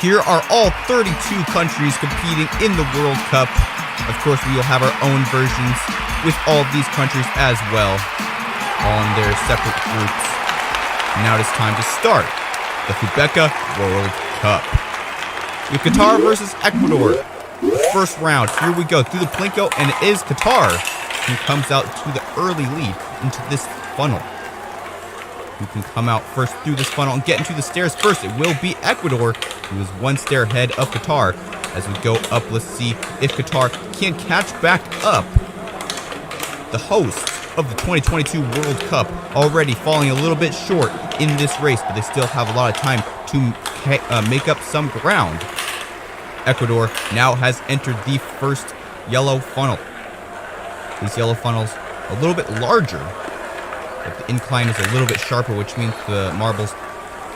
Here are all 32 countries competing in the World Cup. Of course, we will have our own versions with all of these countries as well, on their separate groups. Now it is time to start the Fubeca World Cup. With Qatar versus Ecuador. First round, here we go through the Plinko, and it is Qatar who comes out to the early lead into this funnel. Who can come out first through this funnel and get into the stairs first? It will be Ecuador, who is 1 stair ahead of Qatar. As we go up, let's see if Qatar can catch back up. The hosts of the 2022 World Cup already falling a little bit short in this race, but they still have a lot of time to make up some ground. Ecuador now has entered the first yellow funnel. These yellow funnels a little bit larger, but the incline is a little bit sharper, which means the marbles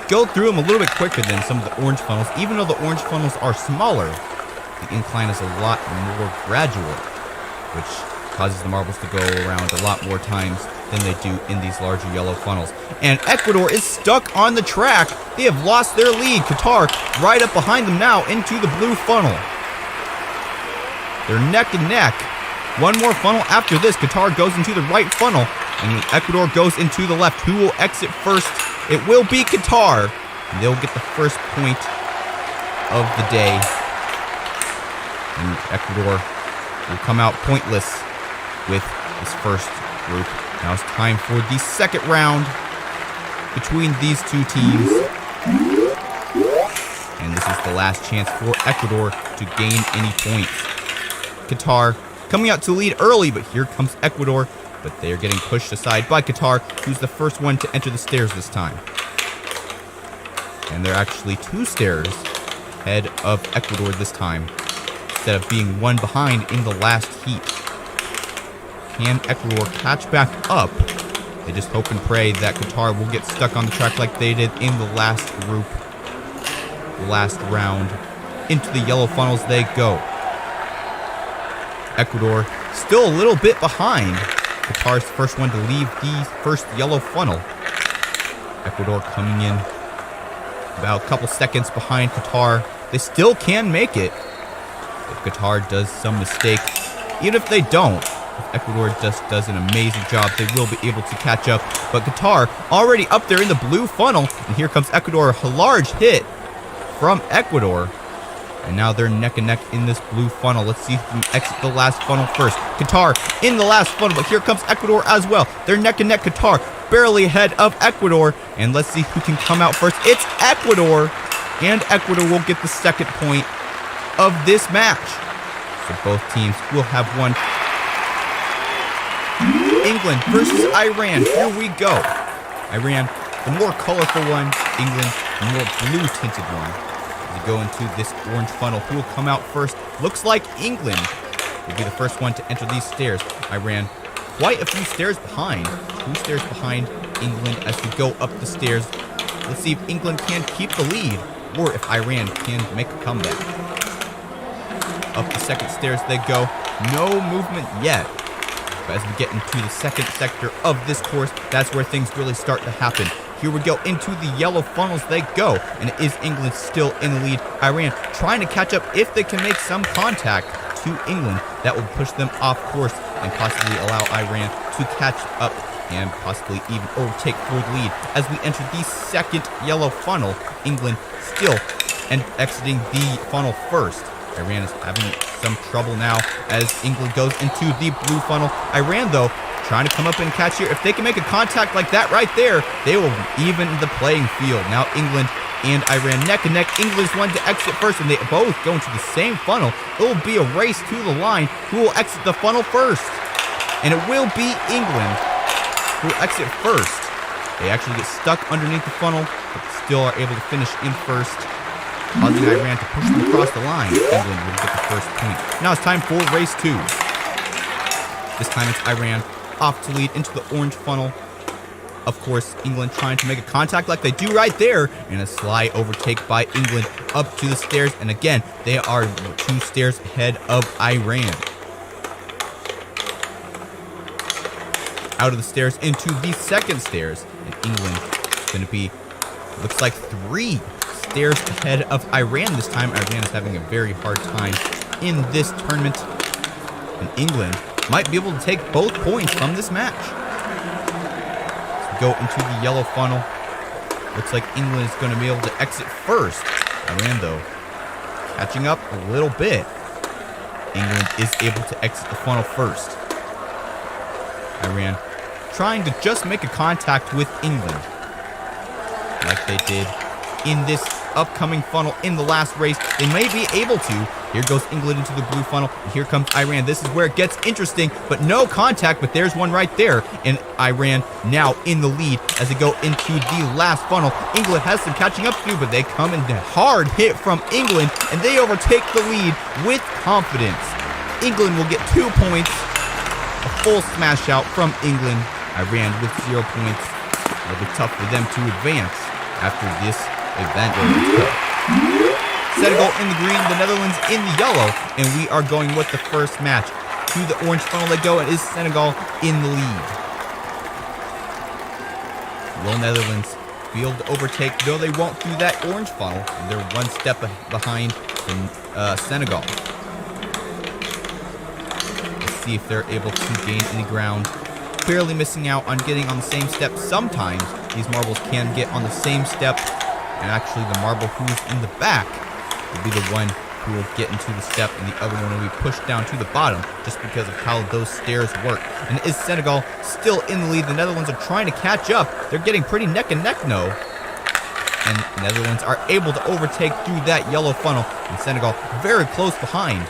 go through them a little bit quicker than some of the orange funnels. Even though the orange funnels are smaller, the incline is a lot more gradual, which causes the marbles to go around a lot more times than they do in these larger yellow funnels. And Ecuador is stuck on the track. They have lost their lead. Qatar right up behind them now into the blue funnel. They're neck and neck. One more funnel after this. Qatar goes into the right funnel, and Ecuador goes into the left. Who will exit first? It will be Qatar. And they'll get the first point of the day. And Ecuador will come out pointless with this first group. Now it's time for the second round between these 2 teams. And this is the last chance for Ecuador to gain any points. Qatar coming out to lead early, but here comes Ecuador. But they are getting pushed aside by Qatar, who's the first one to enter the stairs this time. And they're actually 2 stairs ahead of Ecuador this time, instead of being 1 behind in the last heat. Can Ecuador catch back up? They just hope and pray that Qatar will get stuck on the track like they did in the last group, the last round. Into the yellow funnels they go. Ecuador still a little bit behind. Qatar's the first one to leave the first yellow funnel. Ecuador coming in about a couple seconds behind Qatar. They still can make it if Qatar does some mistake. Even if they don't, if Ecuador just does an amazing job, they will be able to catch up. But Qatar already up there in the blue funnel. And here comes Ecuador. A large hit from Ecuador. And now they're neck and neck in this blue funnel. Let's see who can exit the last funnel first. Qatar in the last funnel, but here comes Ecuador as well. They're neck and neck. Qatar barely ahead of Ecuador. And let's see who can come out first. It's Ecuador. And Ecuador will get the second point of this match. So both teams will have won. England versus Iran. Here we go. Iran, the more colorful one. England, the more blue tinted one. As we go into this orange funnel, who will come out first? Looks like England will be the first one to enter these stairs. Iran quite a few stairs behind. 2 stairs behind England as we go up the stairs. Let's see if England can keep the lead or if Iran can make a comeback. Up the second stairs they go. No movement yet. But as we get into the second sector of this course, that's where things really start to happen. Here we go, into the yellow funnels they go, and it is England still in the lead. Iran trying to catch up if they can make some contact to England. That will push them off course and possibly allow Iran to catch up and possibly even overtake for the lead. As we enter the second yellow funnel, England still exiting the funnel first. Iran is having some trouble now as England goes into the blue funnel. Iran, though, trying to come up and catch here. If they can make a contact like that right there, they will even the playing field. Now England and Iran neck and neck. England's one to exit first, and they both go into the same funnel. It will be a race to the line. Who will exit the funnel first? And it will be England who will exit first. They actually get stuck underneath the funnel, but still are able to finish in first, causing Iran to push them across the line. England will get the first point. Now it's time for race 2. This time it's Iran off to lead into the orange funnel. Of course, England trying to make a contact like they do right there, and a sly overtake by England up to the stairs. And again, they are 2 stairs ahead of Iran. Out of the stairs into the second stairs, and England is going to be, looks like 3 stairs ahead of Iran this time. Iran is having a very hard time in this tournament, and England might be able to take both points from this match. So go into the yellow funnel. Looks like England is going to be able to exit first. Iran, though, catching up a little bit. England is able to exit the funnel first. Iran trying to just make a contact with England, like they did in this upcoming funnel in the last race. They may be able to. Here goes England into the blue funnel. And here comes Iran. This is where it gets interesting, but no contact, but there's one right there. And Iran now in the lead as they go into the last funnel. England has some catching up to do, but they come in a hard hit from England, and they overtake the lead with confidence. England will get 2 points. A full smash out from England. Iran with 0 points. It'll be tough for them to advance after this event. Senegal in the green, the Netherlands in the yellow, and we are going with the first match. To the orange funnel they go, and is Senegal in the lead. Will Netherlands be able to overtake, though they won't through that orange funnel, and they're 1 step behind Senegal. Let's see if they're able to gain any ground. Barely missing out on getting on the same step. Sometimes these marbles can get on the same step, and actually the marble who's in the back will be the one who will get into the step, and the other one will be pushed down to the bottom just because of how those stairs work. And is Senegal still in the lead? The Netherlands are trying to catch up. They're getting pretty neck and neck now. And the Netherlands are able to overtake through that yellow funnel, and Senegal very close behind.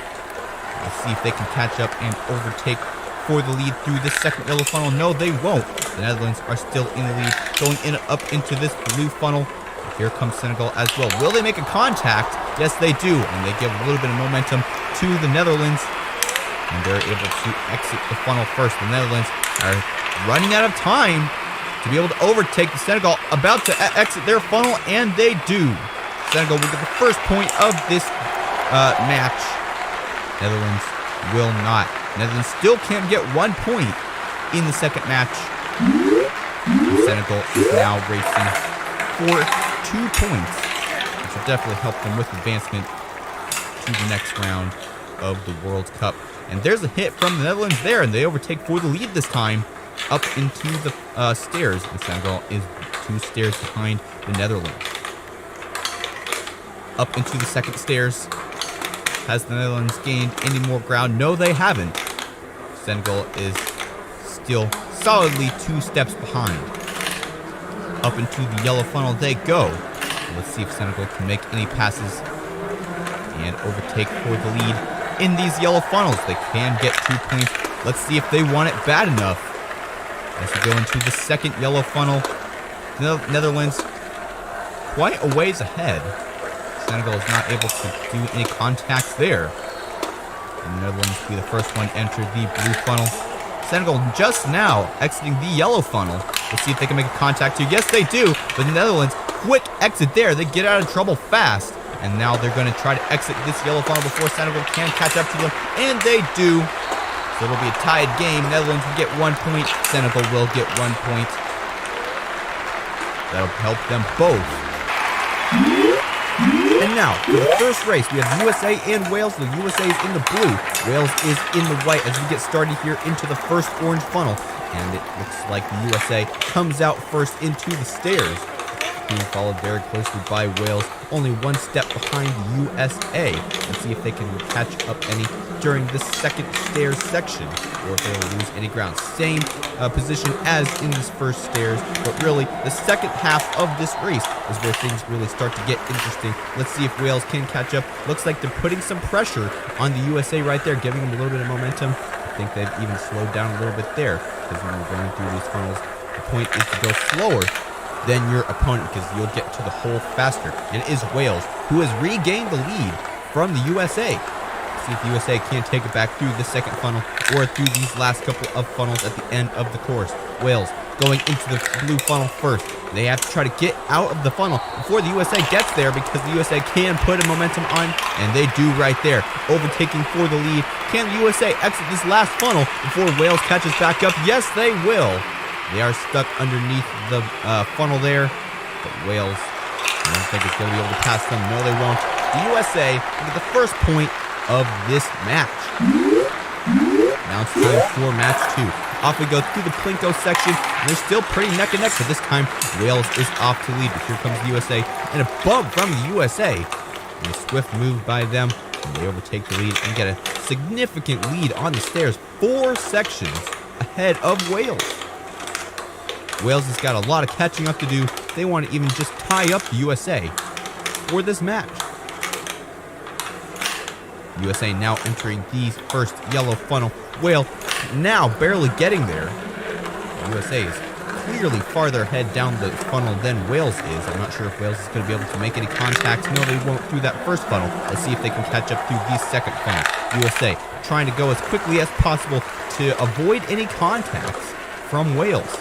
Let's see if they can catch up and overtake for the lead through this second yellow funnel. No, they won't. The Netherlands are still in the lead, going in up into this blue funnel. Here comes Senegal as well. Will they make a contact? Yes, they do, and they give a little bit of momentum to the Netherlands, and they're able to exit the funnel first. The Netherlands are running out of time to be able to overtake the Senegal, about to exit their funnel, and they do. Senegal will get the first point of this match. Netherlands will not. Netherlands still can't get 1 point in the second match. Senegal is now racing for 2 points, which will definitely help them with advancement to the next round of the World Cup. And there's a hit from the Netherlands there, and they overtake for the lead this time up into the stairs. And Senegal is 2 stairs behind the Netherlands. Up into the second stairs. Has the Netherlands gained any more ground? No, they haven't. Senegal is still solidly 2 steps behind. Up into the yellow funnel they go. Let's see if Senegal can make any passes and overtake for the lead in these yellow funnels. They can get 2 points. Let's see if they want it bad enough. As we go into the second yellow funnel, the Netherlands quite a ways ahead. Senegal is not able to do any contacts there. And the Netherlands will be the first one to enter the blue funnel. Senegal just now exiting the yellow funnel. Let's see if they can make a contact here. Yes, they do. But the Netherlands, quick exit there. They get out of trouble fast. And now they're going to try to exit this yellow funnel before Senegal can catch up to them. And they do. So it'll be a tied game. Netherlands will get 1 point. Senegal will get 1 point. That'll help them both. And now, for the first race, we have USA and Wales. The USA is in the blue. Wales is in the white as we get started here into the first orange funnel. And it looks like the USA comes out first into the stairs, being followed very closely by Wales, only one step behind the USA. Let's see if they can catch up any during this second stairs section, or if they'll lose any ground. Same position as in this first stairs, but really the second half of this race is where things really start to get interesting. Let's see if Wales can catch up. Looks like they're putting some pressure on the USA right there, giving them a little bit of momentum. I think they've even slowed down a little bit there, because when you're going through these funnels, the point is to go slower than your opponent, because you'll get to the hole faster. And it is Wales who has regained the lead from the USA. See if the USA can take it back through the second funnel or through these last couple of funnels at the end of the course. Wales going into the blue funnel first. They have to try to get out of the funnel before the USA gets there, because the USA can put a momentum on, and they do right there, overtaking for the lead. Can the USA exit this last funnel before Wales catches back up? Yes, they will. They are stuck underneath the funnel there, but Wales, I don't think it's going to be able to pass them. No, they won't. The USA will get the first point of this match. Now it's time for match 2. Off we go through the Plinko section. They're still pretty neck and neck, but this time Wales is off to lead. But here comes the USA, and a bump from the USA. And a swift move by them, and they overtake the lead and get a significant lead on the stairs. 4 sections ahead of Wales. Wales has got a lot of catching up to do. They want to even just tie up the USA for this match. USA now entering the first yellow funnel. Wales now barely getting there. USA is clearly farther ahead down the funnel than Wales is. I'm not sure if Wales is going to be able to make any contacts. No, they won't through that first funnel. Let's see if they can catch up through the second funnel. USA trying to go as quickly as possible to avoid any contacts from Wales.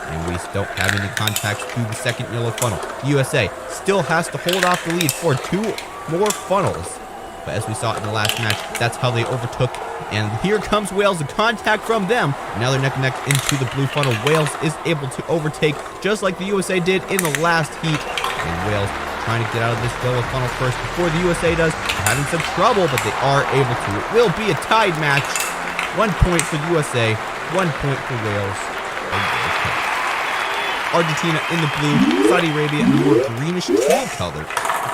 And we don't have any contacts through the second yellow funnel. USA still has to hold off the lead for 2 more funnels. But as we saw in the last match, that's how they overtook. And here comes Wales, a contact from them. Now they're neck and neck into the blue funnel. Wales is able to overtake just like the USA did in the last heat. And Wales trying to get out of this yellow funnel first before the USA does. They're having some trouble, but they are able to. It will be a tied match. 1 point for the USA, 1 point for Wales. Argentina in the blue, Saudi Arabia in the more greenish teal color.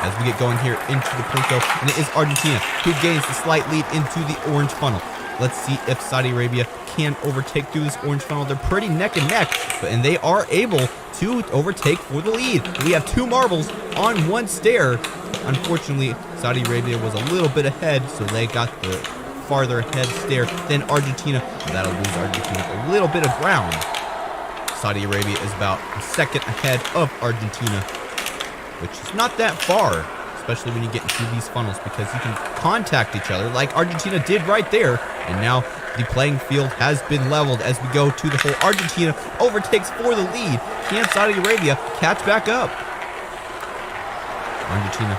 As we get going here into the Plinko, and it is Argentina who gains the slight lead into the orange funnel. Let's see if Saudi Arabia can overtake through this orange funnel. They're pretty neck and neck, and they are able to overtake for the lead. We have 2 marbles on 1 stair. Unfortunately, Saudi Arabia was a little bit ahead, so they got the farther ahead stair than Argentina. That'll lose Argentina a little bit of ground. Saudi Arabia is about a second ahead of Argentina, which is not that far, especially when you get into these funnels, because you can contact each other like Argentina did right there. And now the playing field has been leveled as we go to the hole. Argentina overtakes for the lead. Can Saudi Arabia catch back up? Argentina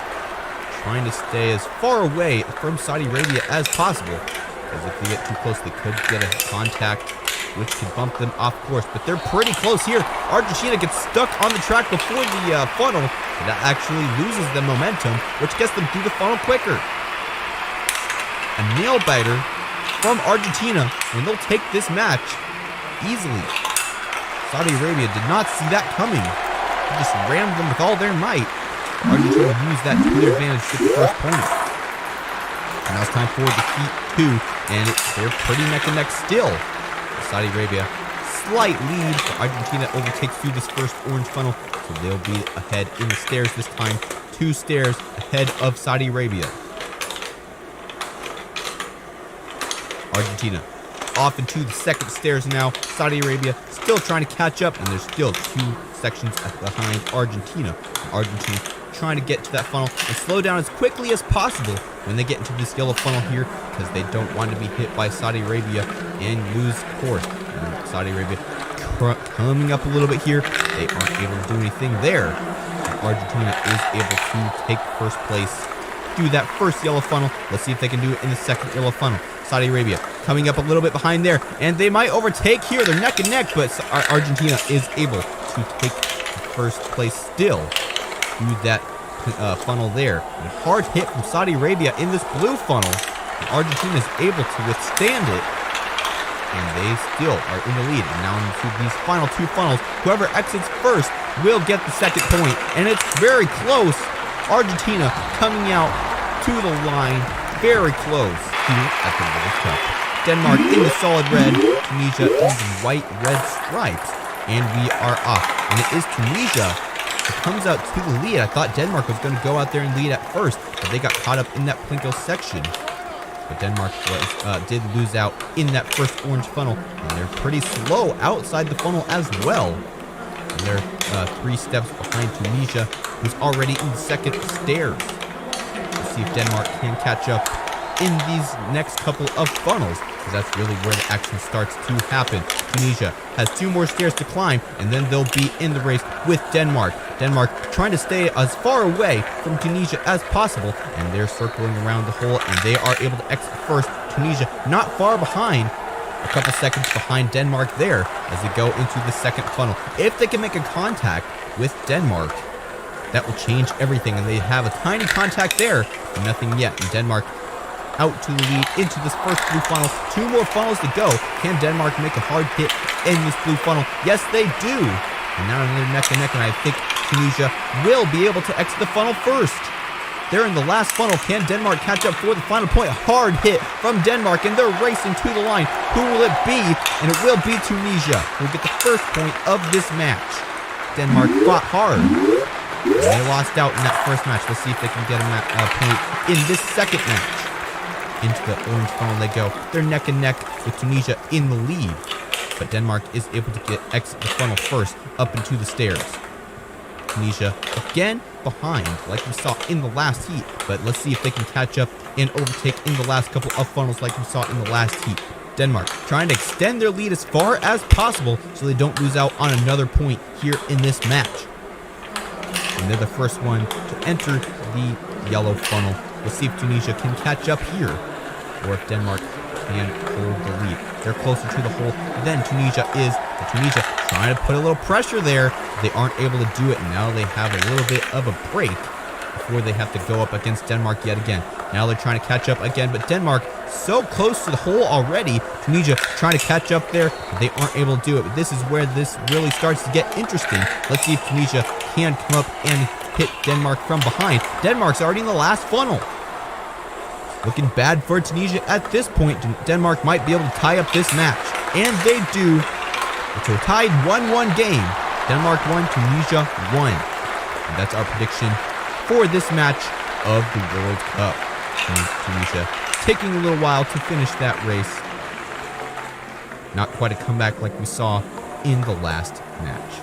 trying to stay as far away from Saudi Arabia as possible, because if they get too close, they could get a contact, which could bump them off course. But they're pretty close here. Argentina gets stuck on the track before the funnel. And that actually loses the momentum, which gets them through the funnel quicker. A nail biter from Argentina, and they'll take this match easily. Saudi Arabia did not see that coming. They just rammed them with all their might. Argentina used that to their advantage to get the first point. And now it's time for the heat 2, and they're pretty neck and neck still. Saudi Arabia, slight lead, but Argentina overtakes through this first orange funnel, so they'll be ahead in the stairs this time. 2 stairs ahead of Saudi Arabia. Argentina off into the second stairs now. Saudi Arabia still trying to catch up, and there's still 2 sections behind Argentina. Argentina trying to get to that funnel and slow down as quickly as possible when they get into this yellow funnel here, because they don't want to be hit by Saudi Arabia and lose course. And Saudi Arabia coming up a little bit here. They aren't able to do anything there. And Argentina is able to take first place do that first yellow funnel. Let's see if they can do it in the second yellow funnel. Saudi Arabia coming up a little bit behind there, and they might overtake here. They're neck and neck, but Argentina is able to take the first place still through that funnel there. And a hard hit from Saudi Arabia in this blue funnel. And Argentina is able to withstand it, and they still are in the lead. And now into these final two funnels, whoever exits first will get the second point, and it's very close. Argentina coming out to the line, very close here at the World Cup. Denmark in the solid red, Tunisia in the white-red stripes, and we are off. And it is Tunisia who comes out to the lead. I thought Denmark was going to go out there and lead at first, but they got caught up in that Plinko section. But Denmark did lose out in that first orange funnel, and they're pretty slow outside the funnel as well. And they're 3 steps behind Tunisia, who's already in the second stairs. Let's see if Denmark can catch up in these next couple of funnels, because that's really where the action starts to happen. Tunisia has 2 more stairs to climb, and then they'll be in the race with Denmark. Denmark trying to stay as far away from Tunisia as possible, and they're circling around the hole, and they are able to exit first. Tunisia not far behind, a couple seconds behind Denmark there as they go into the second funnel. If they can make a contact with Denmark, that will change everything, and they have a tiny contact there, but nothing yet. And Denmark out to the lead into this first blue funnel. 2 more funnels to go. Can Denmark make a hard hit in this blue funnel? Yes, they do. And now they're neck and neck, and I think Tunisia will be able to exit the funnel first. They're in the last funnel. Can Denmark catch up for the final point? A hard hit from Denmark, and they're racing to the line. Who will it be? And it will be Tunisia who will get the first point of this match. Denmark fought hard. And they lost out in that first match. Let's see if they can get a point in this second match. Into the orange funnel they go. They're neck and neck with Tunisia in the lead. But Denmark is able to exit the funnel first up into the stairs. Tunisia again behind, like we saw in the last heat. But let's see if they can catch up and overtake in the last couple of funnels like we saw in the last heat. Denmark trying to extend their lead as far as possible so they don't lose out on another point here in this match. And they're the first one to enter the yellow funnel. Let's see if Tunisia can catch up here, or if Denmark can hold the lead. They're closer to the hole than Tunisia is. But Tunisia trying to put a little pressure there. They aren't able to do it, and now they have a little bit of a break before they have to go up against Denmark yet again. Now they're trying to catch up again, but Denmark so close to the hole already. Tunisia trying to catch up there, but they aren't able to do it. But this is where this really starts to get interesting. Let's see if Tunisia can come up and hit Denmark from behind. Denmark's already in the last funnel. Looking bad for Tunisia at this point. Denmark might be able to tie up this match. And they do. It's a tied 1-1 game. Denmark won, Tunisia won. And that's our prediction for this match of the World Cup. And Tunisia taking a little while to finish that race. Not quite a comeback like we saw in the last match.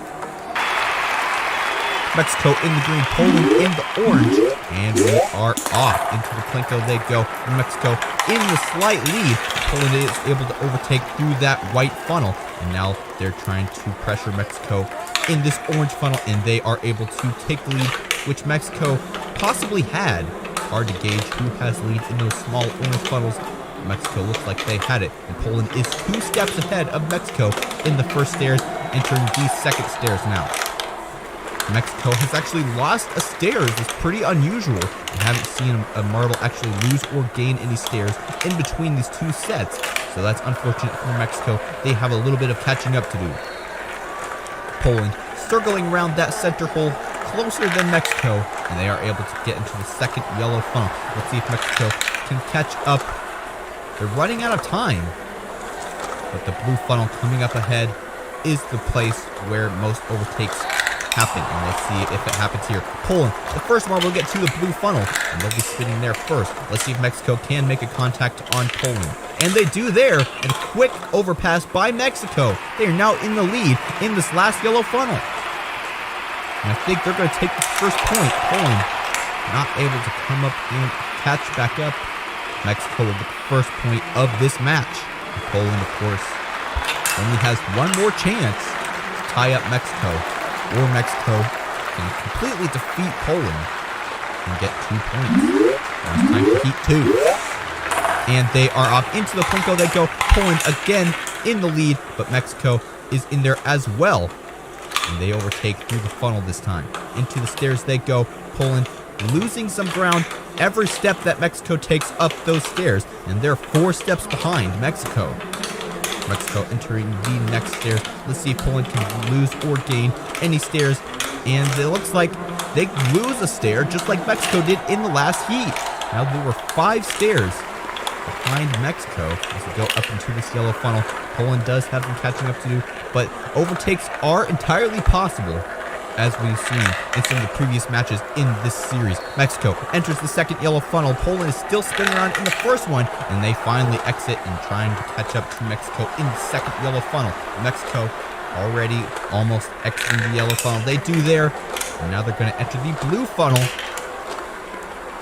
Mexico in the green, Poland in the orange, and we are off. Into the Plinko they go. Mexico in the slight lead. Poland is able to overtake through that white funnel, and now they're trying to pressure Mexico in this orange funnel, and they are able to take the lead, which Mexico possibly had. Hard to gauge who has lead in those small orange funnels. Mexico looks like they had it, and Poland is 2 steps ahead of Mexico in the first stairs, entering these second stairs now. Mexico has actually lost a stairs. It's pretty unusual. I haven't seen a marble actually lose or gain any stairs in between these 2 sets. So that's unfortunate for Mexico. They have a little bit of catching up to do. Poland circling around that center hole closer than Mexico, and they are able to get into the second yellow funnel. Let's see if Mexico can catch up. They're running out of time. But the blue funnel coming up ahead is the place where most overtakes happen, and let's see if it happens here. Poland, the first one will get to the blue funnel, and they'll be spinning there first. Let's see if Mexico can make a contact on Poland. And they do there, and a quick overpass by Mexico. They are now in the lead in this last yellow funnel. And I think they're going to take the first point. Poland not able to come up and catch back up. Mexico with the first point of this match. And Poland, of course, only has one more chance to tie up Mexico, or Mexico can completely defeat Poland and get 2 points. Now it's time for heat 2. And they are off into the Plinko. They go. Poland again in the lead, but Mexico is in there as well. And they overtake through the funnel this time. Into the stairs they go. Poland losing some ground every step that Mexico takes up those stairs. And they're 4 steps behind Mexico. Mexico entering the next stairs. Let's see if Poland can lose or gain any stairs. And it looks like they lose a stair just like Mexico did in the last heat. Now there were 5 stairs behind Mexico as we go up into this yellow funnel. Poland does have some catching up to do, but overtakes are entirely possible, as we've seen in some of the previous matches in this series. Mexico enters the second yellow funnel. Poland is still spinning around in the first one, and they finally exit and trying to catch up to Mexico in the second yellow funnel. Mexico already almost exiting the yellow funnel. They do there, and now they're going to enter the blue funnel.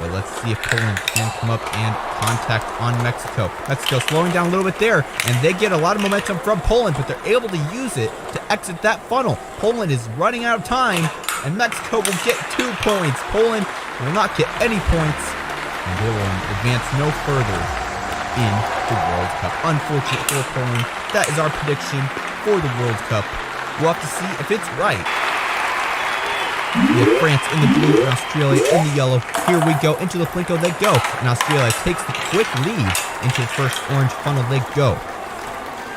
But let's see if Poland can come up and contact on Mexico. Mexico slowing down a little bit there, and they get a lot of momentum from Poland, but they're able to use it to exit that funnel. Poland is running out of time, and Mexico will get 2 points. Poland will not get any points, and they will advance no further in the World Cup. Unfortunate for Poland. That is our prediction for the World Cup. We'll have to see if it's right. We have France in the blue and Australia in the yellow. Here we go. Into the Plinko they go. And Australia takes the quick lead. Into the first orange funnel they go.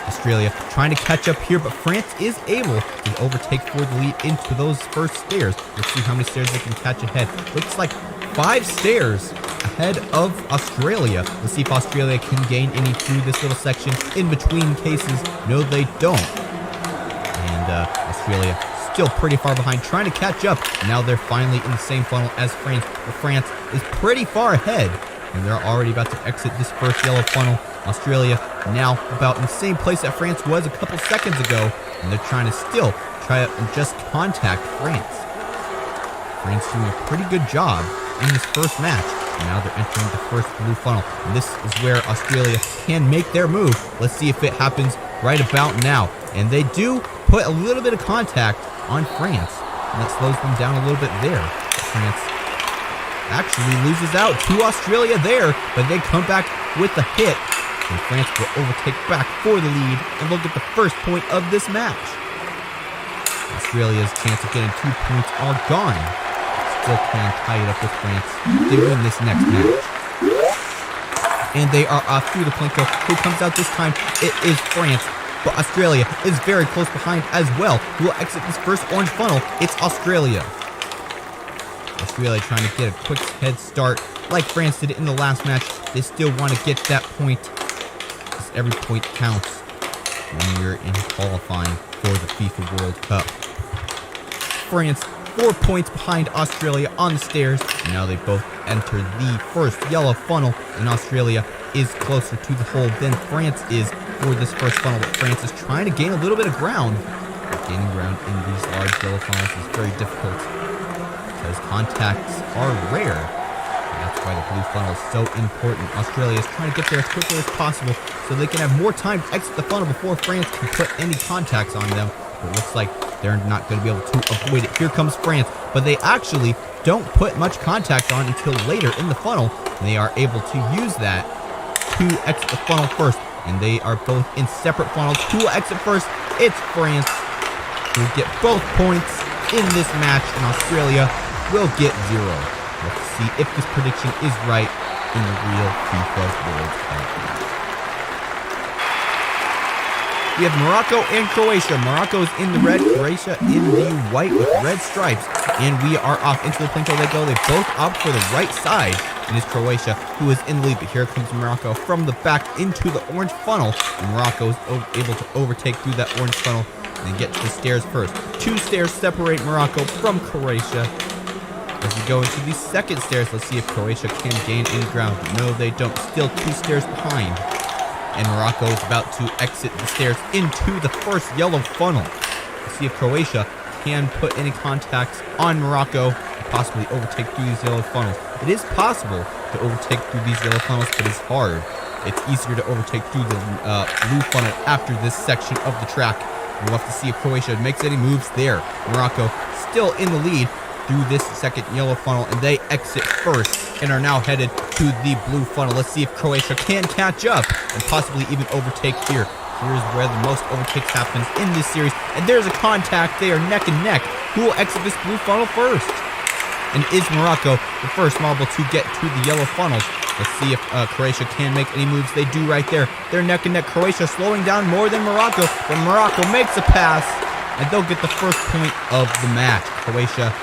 Australia trying to catch up here, but France is able to overtake for the lead into those first stairs. Let's see how many stairs they can catch ahead. Looks like 5 stairs ahead of Australia. Let's see if Australia can gain any through this little section in between cases. No, they don't. And Australia still pretty far behind, trying to catch up. Now they're finally in the same funnel as France, but France is pretty far ahead, and they're already about to exit this first yellow funnel. Australia now about in the same place that France was a couple seconds ago, and they're trying to still try to just contact France. France doing a pretty good job in this first match. And now they're entering the first blue funnel, and this is where Australia can make their move. Let's see if it happens right about now. And they do put a little bit of contact on France, and that slows them down a little bit there. France actually loses out to Australia there, but they come back with the hit, and France will overtake back for the lead, and they'll get the first point of this match. Australia's chance of getting 2 points are gone. Still can tie it up with France. They win this next match. And they are off through the Plinko. Who comes out this time? It is France. But Australia is very close behind as well. Who will exit this first orange funnel? It's Australia. Australia trying to get a quick head start like France did in the last match. They still want to get that point, because every point counts when you're in qualifying for the FIFA World Cup. France 4 points behind Australia on the stairs. And now they both enter the first yellow funnel, and Australia is closer to the hole than France is for this first funnel, but France is trying to gain a little bit of ground. But gaining ground in these large yellow funnels is very difficult because contacts are rare. And that's why the blue funnel is so important. Australia is trying to get there as quickly as possible so they can have more time to exit the funnel before France can put any contacts on them. But it looks like they're not going to be able to avoid it. Here comes France, but they actually don't put much contact on until later in the funnel, and they are able to use that to exit the funnel first. And they are both in separate funnels. Who will exit first? It's France, who will get both points in this match, and Australia will get 0. Let's see if this prediction is right in the real FIFA World Cup. We have Morocco and Croatia. Morocco is in the red, Croatia in the white with red stripes. And we are off into the Plinko they go. They both opt for the right side. And it's Croatia who is in the lead. But here comes Morocco from the back into the orange funnel. And Morocco is able to overtake through that orange funnel and get to the stairs first. 2 stairs separate Morocco from Croatia. As we go into the second stairs, let's see if Croatia can gain any ground. No, they don't. Still 2 stairs behind. And Morocco is about to exit the stairs into the first yellow funnel. Let's see if Croatia can put any contacts on Morocco and possibly overtake through these yellow funnels. It is possible to overtake through these yellow funnels, but it's hard. It's easier to overtake through the blue funnel after this section of the track. We'll have to see if Croatia makes any moves there. Morocco still in the lead through this second yellow funnel, and they exit first and are now headed to the blue funnel. Let's see if Croatia can catch up and possibly even overtake here. Here's where the most overtakes happens in this series. And there's a contact. They are neck and neck. Who will exit this blue funnel first? And is Morocco the first marble to get to the yellow funnel? Let's see if Croatia can make any moves. They do right there. They're neck and neck. Croatia slowing down more than Morocco. But Morocco makes a pass. And they'll get the first point of the match. Croatia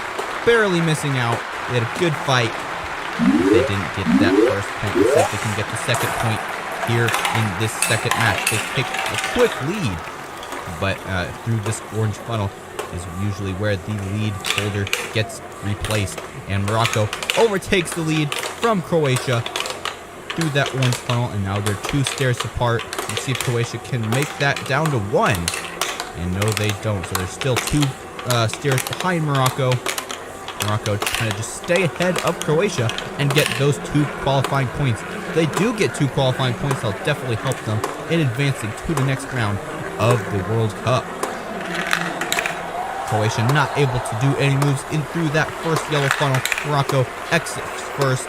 barely missing out. They had a good fight. They didn't get that first point. Let's see if they can get the second point here in this second match. They take a quick lead, but through this orange funnel is usually where the lead holder gets replaced. And Morocco overtakes the lead from Croatia through that orange funnel, and now they're 2 stairs apart. Let's see if Croatia can make that down to 1. And no, they don't. So they're still 2 stairs behind Morocco. Morocco trying to just stay ahead of Croatia and get those 2 qualifying points. If they do get 2 qualifying points, that'll definitely help them in advancing to the next round of the World Cup. Croatia not able to do any moves in through that first yellow funnel. Morocco exits first.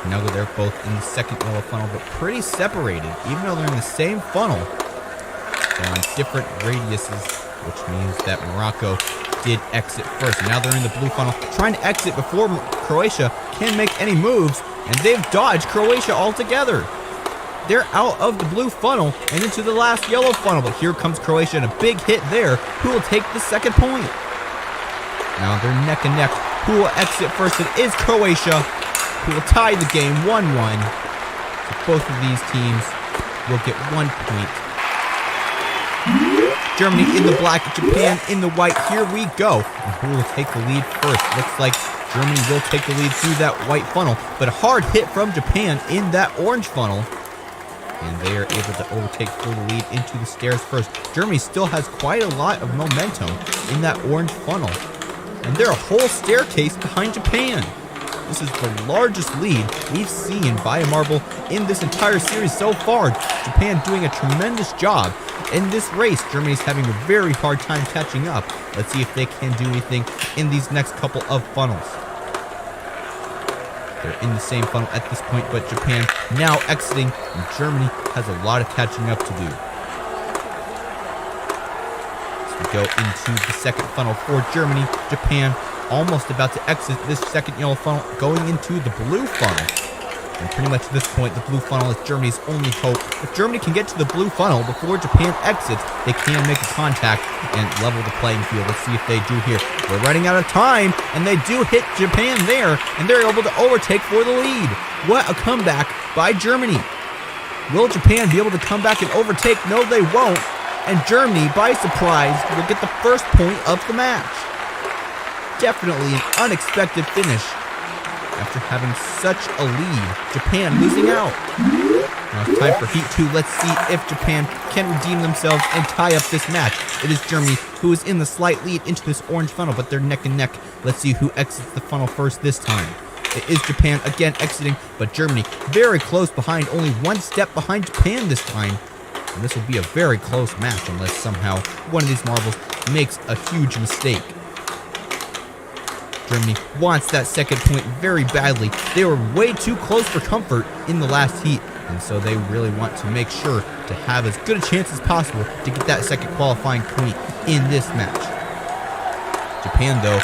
Now they're both in the second yellow funnel, but pretty separated, even though they're in the same funnel. They're on different radiuses, which means that Morocco did exit first. Now they're in the blue funnel, trying to exit before Croatia can make any moves, and they've dodged Croatia altogether. They're out of the blue funnel and into the last yellow funnel, but here comes Croatia and a big hit there. Who will take the second point? Now they're neck and neck. Who will exit first? It is Croatia, who will tie the game 1-1. So both of these teams will get 1 point. Germany in the black, Japan in the white. Here we go. And who will take the lead first? Looks like Germany will take the lead through that white funnel, but a hard hit from Japan in that orange funnel. And they are able to overtake for the lead into the stairs first. Germany still has quite a lot of momentum in that orange funnel. And they're a whole staircase behind Japan. This is the largest lead we've seen by a marble in this entire series so far. Japan doing a tremendous job in this race. Germany's having a very hard time catching up. Let's see if they can do anything in these next couple of funnels. They're in the same funnel at this point, but Japan now exiting, and Germany has a lot of catching up to do. So we go into the second funnel for Germany. Japan almost about to exit this second yellow funnel, going into the blue funnel. And pretty much at this point, the blue funnel is Germany's only hope. If Germany can get to the blue funnel before Japan exits, they can make a contact and level the playing field. Let's see if they do here. We're running out of time, and they do hit Japan there, and they're able to overtake for the lead. What a comeback by Germany. Will Japan be able to come back and overtake? No, they won't. And Germany, by surprise, will get the first point of the match. Definitely an unexpected finish after having such a lead. Japan losing out. Now it's time for Heat 2. Let's see if Japan can redeem themselves and tie up this match. It is Germany who is in the slight lead into this orange funnel, but they're neck and neck. Let's see who exits the funnel first this time. It is Japan again exiting, but Germany very close behind, only 1 step behind Japan this time. And this will be a very close match unless somehow one of these marbles makes a huge mistake. Germany wants that second point very badly. They were way too close for comfort in the last heat, and so they really want to make sure to have as good a chance as possible to get that second qualifying point in this match. Japan, though,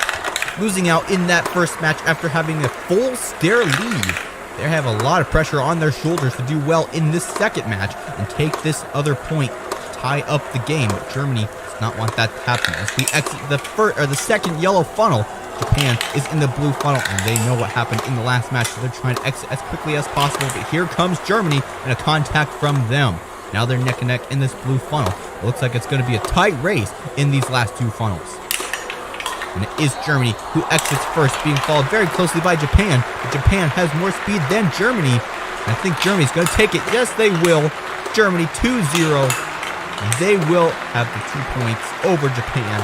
losing out in that first match after having a full stair lead. They have a lot of pressure on their shoulders to do well in this second match and take this other point to tie up the game. But Germany does not want that to happen. As we exit the second yellow funnel, Japan is in the blue funnel, and they know what happened in the last match, so they're trying to exit as quickly as possible. But here comes Germany and a contact from them. Now they're neck and neck in this blue funnel. It looks like it's going to be a tight race in these last 2 funnels. And it is Germany who exits first, being followed very closely by Japan. But Japan has more speed than Germany. I think Germany's going to take it. Yes, they will. Germany 2-0. They will have the 2 points over Japan.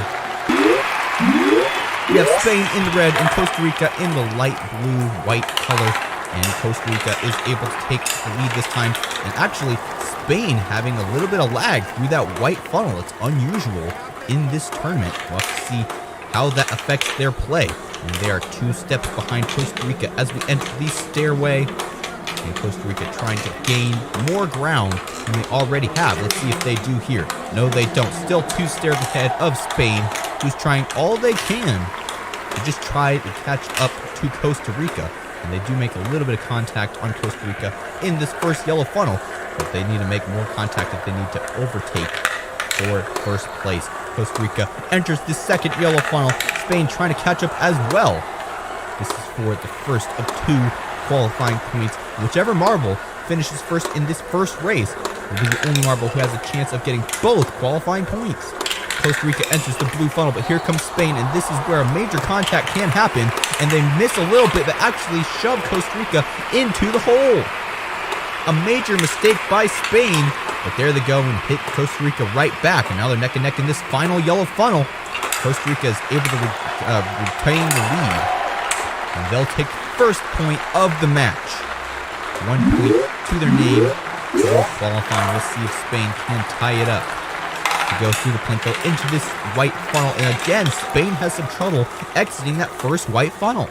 We have Spain in the red and Costa Rica in the light blue-white color. And Costa Rica is able to take the lead this time. And actually, Spain having a little bit of lag through that white funnel. It's unusual in this tournament. We'll have to see how that affects their play. And they are 2 steps behind Costa Rica as we enter the stairway. And Costa Rica trying to gain more ground than they already have. Let's see if they do here. No, they don't. Still 2 stairs ahead of Spain, who's trying all they can to just try to catch up to Costa Rica. And they do make a little bit of contact on Costa Rica in this first yellow funnel, but they need to make more contact if they need to overtake for first place. Costa Rica enters the second yellow funnel. Spain trying to catch up as well. This is for the first of 2 qualifying points. Whichever marble finishes first in this first race will be the only marble who has a chance of getting both qualifying points. Costa Rica enters the blue funnel, but here comes Spain, and this is where a major contact can happen, and they miss a little bit, but actually shove Costa Rica into the hole. A major mistake by Spain, but there they go and hit Costa Rica right back, and now they're neck and neck in this final yellow funnel. Costa Rica is able to retain the lead, and they'll take the first point of the match. 1 point to their name for qualifying. Let's see if Spain can tie it up to go through the plinko into this white funnel. And again, Spain has some trouble exiting that first white funnel.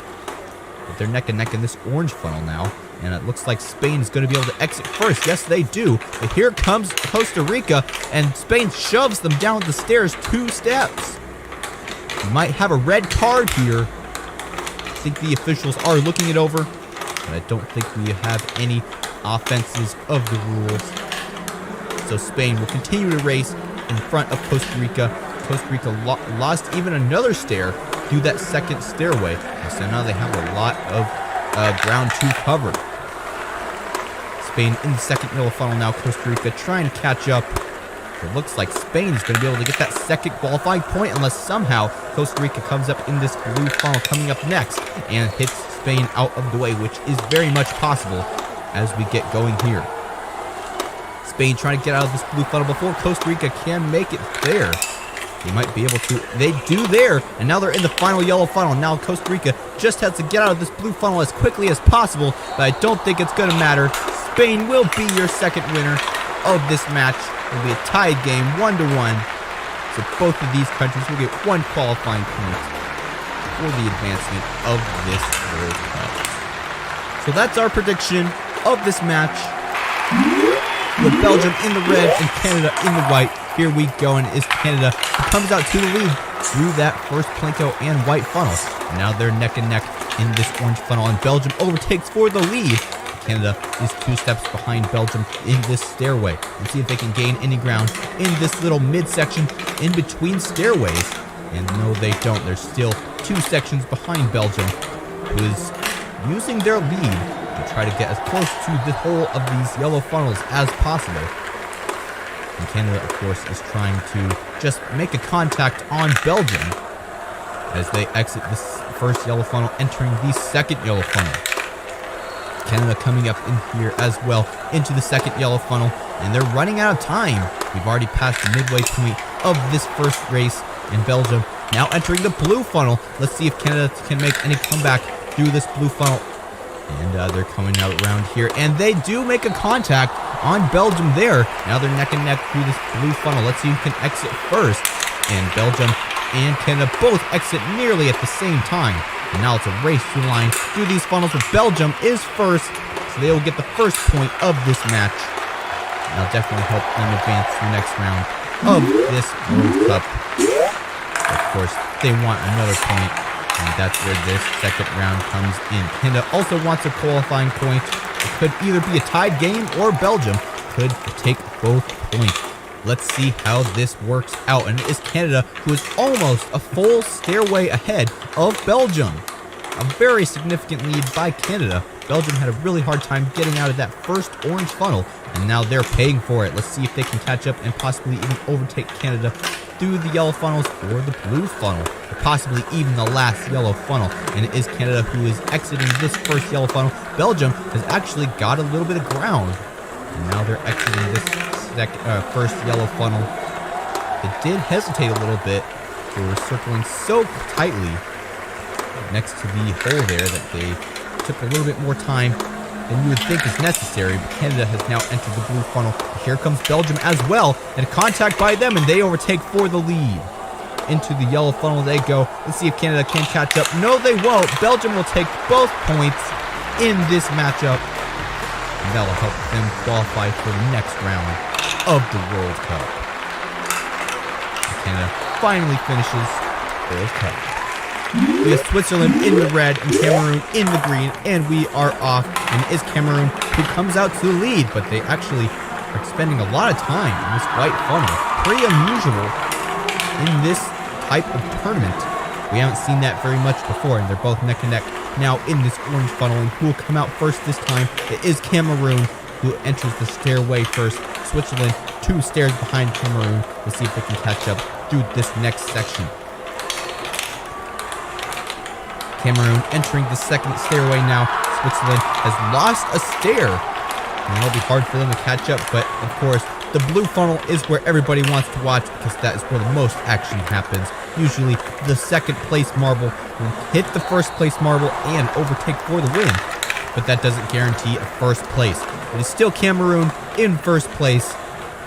But they're neck and neck in this orange funnel now. And it looks like Spain is going to be able to exit first. Yes, they do. But here comes Costa Rica, and Spain shoves them down the stairs 2 steps. We might have a red card here. I think the officials are looking it over, but I don't think we have any offenses of the rules. So Spain will continue to race in front of Costa Rica. Costa Rica lost even another stair through that second stairway. And so now they have a lot of ground to cover. Spain in the second yellow funnel now. Costa Rica trying to catch up. It looks like Spain is going to be able to get that second qualifying point unless somehow Costa Rica comes up in this blue funnel coming up next and hits Spain out of the way, which is very much possible as we get going here. Spain trying to get out of this blue funnel before Costa Rica can make it there. They might be able to. They do there, and now they're in the final yellow funnel. Now Costa Rica just has to get out of this blue funnel as quickly as possible, but I don't think it's going to matter. Spain will be your second winner of this match. It'll be a tied game, 1-1. So both of these countries will get 1 qualifying point for the advancement of this World Cup. So that's our prediction of this match. With Belgium in the red and Canada in the white. Here we go, and it's Canada who comes out to the lead through that first plinko and white funnel. And now they're neck and neck in this orange funnel, and Belgium overtakes for the lead. Canada is 2 steps behind Belgium in this stairway. Let's see if they can gain any ground in this little midsection in between stairways. And no, they don't. They're still 2 sections behind Belgium, who is using their lead to try to get as close to the whole of these yellow funnels as possible. And Canada, of course, is trying to just make a contact on Belgium as they exit this first yellow funnel, entering the second yellow funnel. Canada coming up in here as well into the second yellow funnel, and they're running out of time. We've already passed the midway point of this first race, and Belgium now entering the blue funnel. Let's see if Canada can make any comeback through this blue funnel. And they're coming out around here, and they do make a contact on Belgium there. Now they're neck and neck through this blue funnel. Let's see who can exit first. And Belgium and Canada both exit nearly at the same time. And now it's a race to the line through these funnels, but Belgium is first, so they will get the first point of this match. And that'll definitely help them advance to the next round of this World Cup. Of course, they want another point, and that's where this second round comes in. Canada also wants a qualifying point. It could either be a tied game or Belgium could take both points. Let's see how this works out. And it is Canada who is almost a full stairway ahead of Belgium. A very significant lead by Canada. Belgium had a really hard time getting out of that first orange funnel, and now they're paying for it. Let's see if they can catch up and possibly even overtake Canada through the yellow funnels or the blue funnel, or possibly even the last yellow funnel. And it is Canada who is exiting this first yellow funnel. Belgium has actually got a little bit of ground, and now they're exiting this first yellow funnel. It did hesitate a little bit. They were circling so tightly next to the hole there that they took a little bit more time than you would think is necessary. But Canada has now entered the blue funnel. Here comes Belgium as well, and a contact by them, and they overtake for the lead. Into the yellow funnel they go. Let's see if Canada can catch up. No, they won't. Belgium will take both points in this matchup. and that'll help them qualify for the next round of the World Cup. Canada finally finishes World Cup. We have Switzerland in the red and Cameroon in the green, and we are off. And it is Cameroon who comes out to the lead, but they actually are spending a lot of time in this white funnel. Pretty unusual in this type of tournament. We haven't seen that very much before, and they're both neck and neck now in this orange funnel. And who will come out first this time? It is Cameroon who enters the stairway first. Switzerland 2 stairs behind Cameroon. Let's see if they can catch up through this next section. Cameroon entering the second stairway now. Switzerland has lost a stair, and it'll be hard for them to catch up, but of course the blue funnel is where everybody wants to watch because that is where the most action happens. Usually the second place marble will hit the first place marble and overtake for the win, but that doesn't guarantee a first place. It is still Cameroon in first place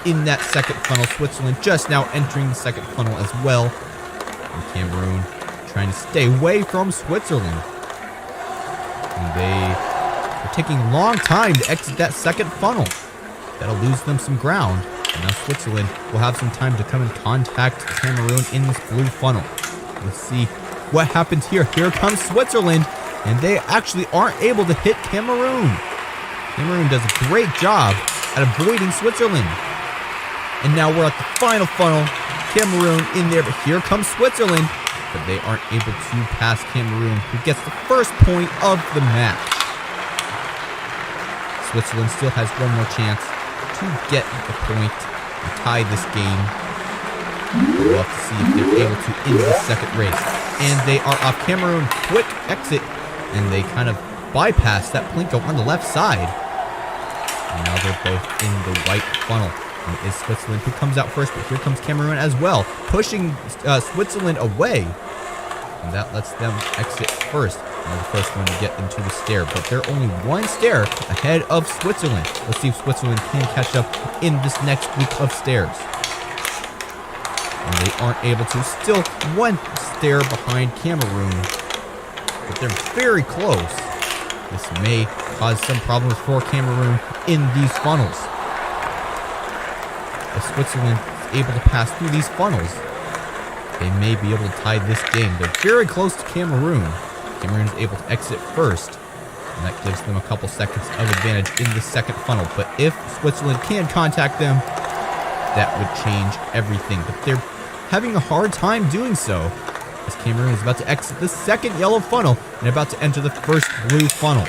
in that second funnel. Switzerland just now entering the second funnel as well, and Cameroon trying to stay away from Switzerland. And they are taking a long time to exit that second funnel. That'll lose them some ground. And now Switzerland will have some time to come and contact Cameroon in this blue funnel. Let's see what happens here. Here comes Switzerland, and they actually aren't able to hit Cameroon. Cameroon does a great job at avoiding Switzerland. And now we're at the final funnel. Cameroon in there, but here comes Switzerland. But they aren't able to pass Cameroon, who gets the first point of the match. Switzerland still has one more chance to get the point and tie this game. We'll have to see if they're able to end the second race. And they are off. Cameroon, quick exit, and they kind of bypass that Plinko on the left side. And now they're both in the white funnel. And it is Switzerland who comes out first, but here comes Cameroon as well, pushing Switzerland away. And that lets them exit first. They're the first one to get into the stair, but they're only one stair ahead of Switzerland. Let's see if Switzerland can catch up in this next group of stairs. And they aren't able to. Still one stair behind Cameroon, but they're very close. This may cause some problems for Cameroon in these funnels. If Switzerland is able to pass through these funnels, they may be able to tie this game. They're very close to Cameroon. Cameroon is able to exit first, and that gives them a couple seconds of advantage in the second funnel. But if Switzerland can contact them, that would change everything. But they're having a hard time doing so, as Cameroon is about to exit the second yellow funnel and about to enter the first blue funnel.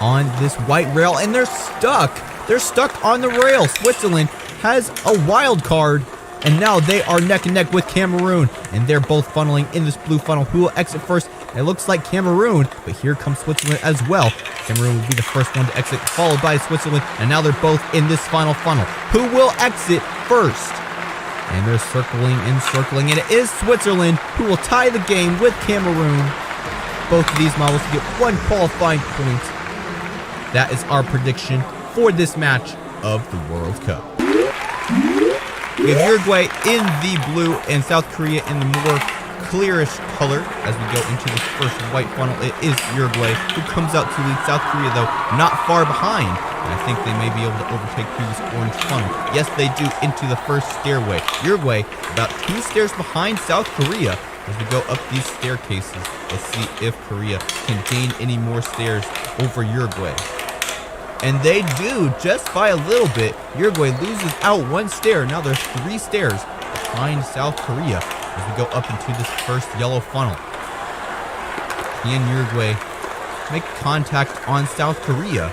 On this white rail, and they're stuck. They're stuck on the rail. Switzerland has a wild card, and now they are neck and neck with Cameroon, and they're both funneling in this blue funnel. Who will exit first? It looks like Cameroon, but here comes Switzerland as well. Cameroon will be the first one to exit, followed by Switzerland, and now they're both in this final funnel. Who will exit first? And they're circling and circling, and it is Switzerland who will tie the game with Cameroon. Both of these models get one qualifying point. That is our prediction for this match of the World Cup. We have Uruguay in the blue and South Korea in the more clearish color. As we go into this first white funnel, it is Uruguay who comes out to lead. South Korea, though, not far behind. And I think they may be able to overtake through this orange funnel. Yes, they do, into the first stairway. Uruguay about 2 stairs behind South Korea. As we go up these staircases, let's see if Korea can gain any more stairs over Uruguay. And they do, just by a little bit. Uruguay loses out 1 stair. Now there's 3 stairs behind South Korea as we go up into this first yellow funnel. Can Uruguay make contact on South Korea?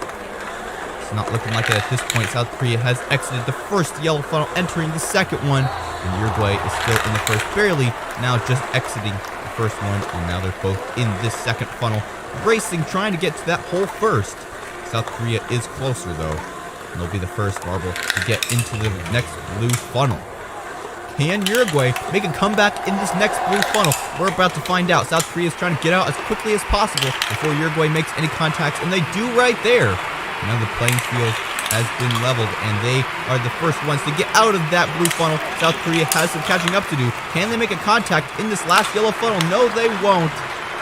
It's not looking like it at this point. South Korea has exited the first yellow funnel, entering the second one. And Uruguay is still in the first, barely now just exiting the first one. And now they're both in this second funnel, racing, trying to get to that hole first. South Korea is closer, though, and they'll be the first marble to get into the next blue funnel. Can Uruguay make a comeback in this next blue funnel? We're about to find out. South Korea is trying to get out as quickly as possible before Uruguay makes any contacts, and they do right there. Now the playing field has been leveled, and they are the first ones to get out of that blue funnel. South Korea has some catching up to do. Can they make a contact in this last yellow funnel? No, they won't.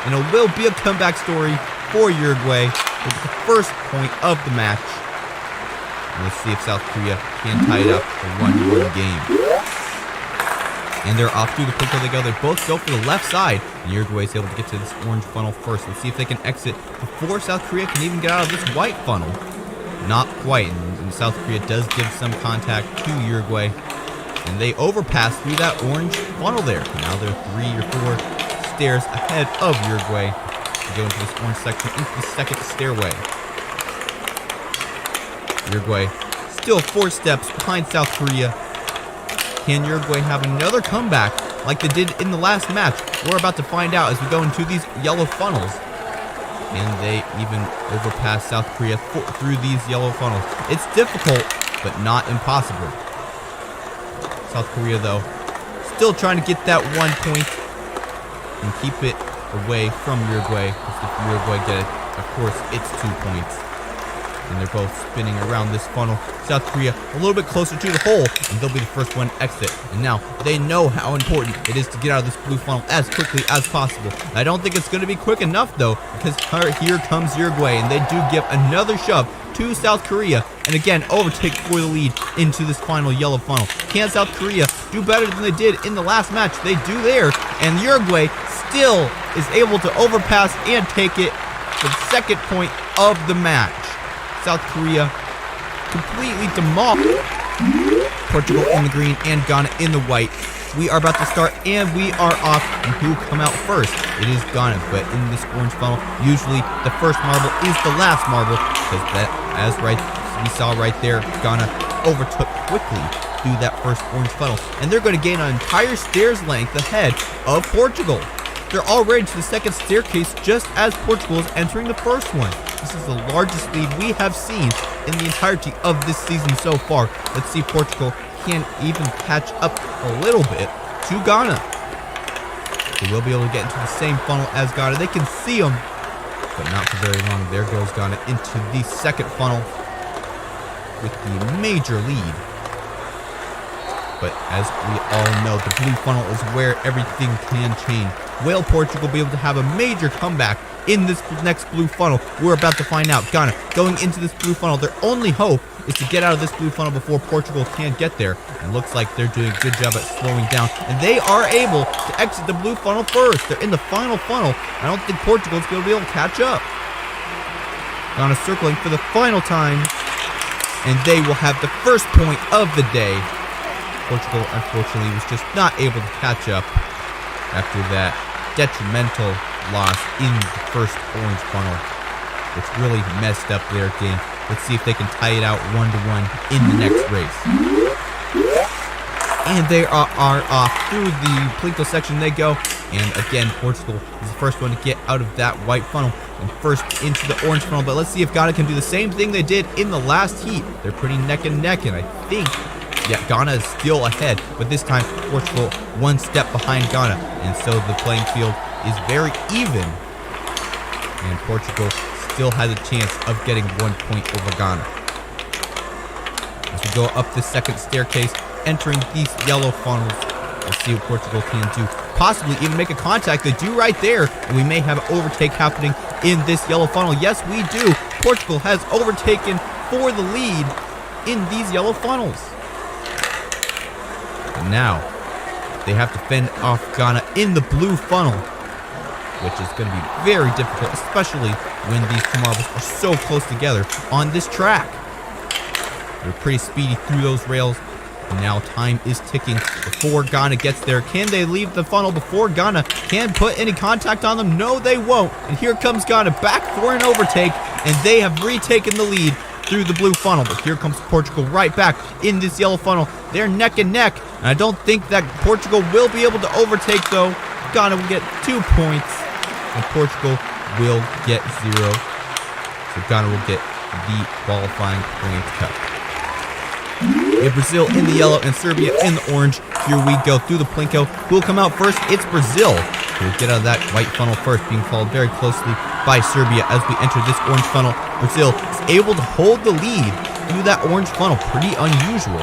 And it will be a comeback story for Uruguay. with the first point of the match. And let's see if South Korea can tie it up a 1-1 game. And they're off through the Plinko they go. They both go for the left side. And Uruguay is able to get to this orange funnel first. Let's see if they can exit before South Korea can even get out of this white funnel. Not quite. And South Korea does give some contact to Uruguay. And they overpass through that orange funnel there. Now they're 3 or 4 stairs ahead of Uruguay to go into this orange section, into the second stairway. Uruguay still 4 steps behind South Korea. Can Uruguay have another comeback like they did in the last match? We're about to find out as we go into these yellow funnels. Can they even overpass South Korea through these yellow funnels? It's difficult, but not impossible. South Korea, though, still trying to get that 1 point and keep it away from Uruguay. Because if Uruguay get it, of course, it's 2 points. And they're both spinning around this funnel. South Korea a little bit closer to the hole, and they'll be the first one to exit. And now they know how important it is to get out of this blue funnel as quickly as possible. I don't think it's going to be quick enough, though, because here comes Uruguay, and they do give another shove to South Korea, and again overtake for the lead into this final yellow funnel. Can South Korea do better than they did in the last match? They do there, and Uruguay still is able to overpass and take it for the second point of the match. South Korea completely demolished Portugal in the green and Ghana in the white. We are about to start, and we are off. And who come out first? It is Ghana, but in this orange funnel, usually the first marble is the last marble, because that, as we saw right there, Ghana overtook quickly through that first orange funnel, and they're going to gain an entire stairs length ahead of Portugal. They're already to the second staircase just as Portugal is entering the first one. This is the largest lead we have seen in the entirety of this season so far. Let's see if Portugal can even catch up a little bit to Ghana. They will be able to get into the same funnel as Ghana. They can see them, but not for very long. There goes Ghana into the second funnel with the major lead. But as we all know, the blue funnel is where everything can change. Will Portugal be able to have a major comeback in this next blue funnel? We're about to find out. Ghana going into this blue funnel. Their only hope is to get out of this blue funnel before Portugal can get there. And looks like they're doing a good job at slowing down. And they are able to exit the blue funnel first. They're in the final funnel. I don't think Portugal's going to be able to catch up. Ghana circling for the final time. And they will have the first point of the day. Portugal, unfortunately, was just not able to catch up after that detrimental loss in the first orange funnel, which really messed up their game. Let's see if they can tie it out 1-1 in the next race. And they are off through the Plinko section they go. And again, Portugal is the first one to get out of that white funnel and first into the orange funnel. But let's see if Ghana can do the same thing they did in the last heat. They're pretty neck and neck, and I think, yeah, Ghana is still ahead, but this time Portugal 1 step behind Ghana, and so the playing field is very even, and Portugal still has a chance of getting 1 point over Ghana. As we go up the second staircase, entering these yellow funnels, let's see what Portugal can do. Possibly even make a contact. They do right there, and we may have an overtake happening in this yellow funnel. Yes, we do. Portugal has overtaken for the lead in these yellow funnels. And now, they have to fend off Ghana in the blue funnel, which is going to be very difficult, especially when these two marbles are so close together on this track. They're pretty speedy through those rails, and now time is ticking before Ghana gets there. Can they leave the funnel before Ghana can put any contact on them? No, they won't. And here comes Ghana back for an overtake, and they have retaken the lead through the blue funnel. But here comes Portugal right back in this yellow funnel. They're neck and neck, and I don't think that Portugal will be able to overtake, though. Ghana will get 2 points, and Portugal will get 0. So Ghana will get the qualifying points cut. We have Brazil in the yellow and Serbia in the orange. Here we go through the Plinko. Who will come out first? It's Brazil, who will get out of that white funnel first, being followed very closely by Serbia as we enter this orange funnel. Brazil is able to hold the lead through that orange funnel. Pretty unusual,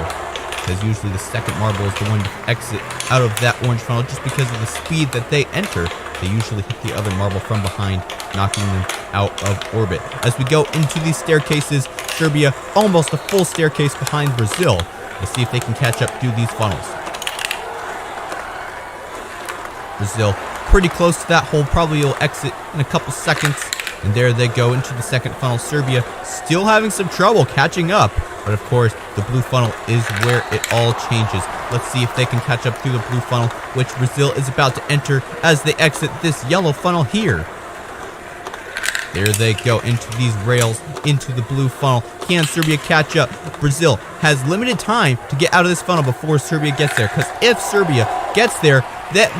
because usually the second marble is the one to exit out of that orange funnel just because of the speed that they enter. they usually hit the other marble from behind, knocking them out of orbit. As we go into these staircases, Serbia almost a full staircase behind Brazil. Let's see if they can catch up through these funnels. Brazil pretty close to that hole, probably will exit in a couple seconds. And there they go into the second funnel. Serbia still having some trouble catching up. But of course, the blue funnel is where it all changes. Let's see if they can catch up through the blue funnel, which Brazil is about to enter as they exit this yellow funnel here. There they go into these rails, into the blue funnel. Can Serbia catch up? Brazil has limited time to get out of this funnel before Serbia gets there. Because if Serbia gets there,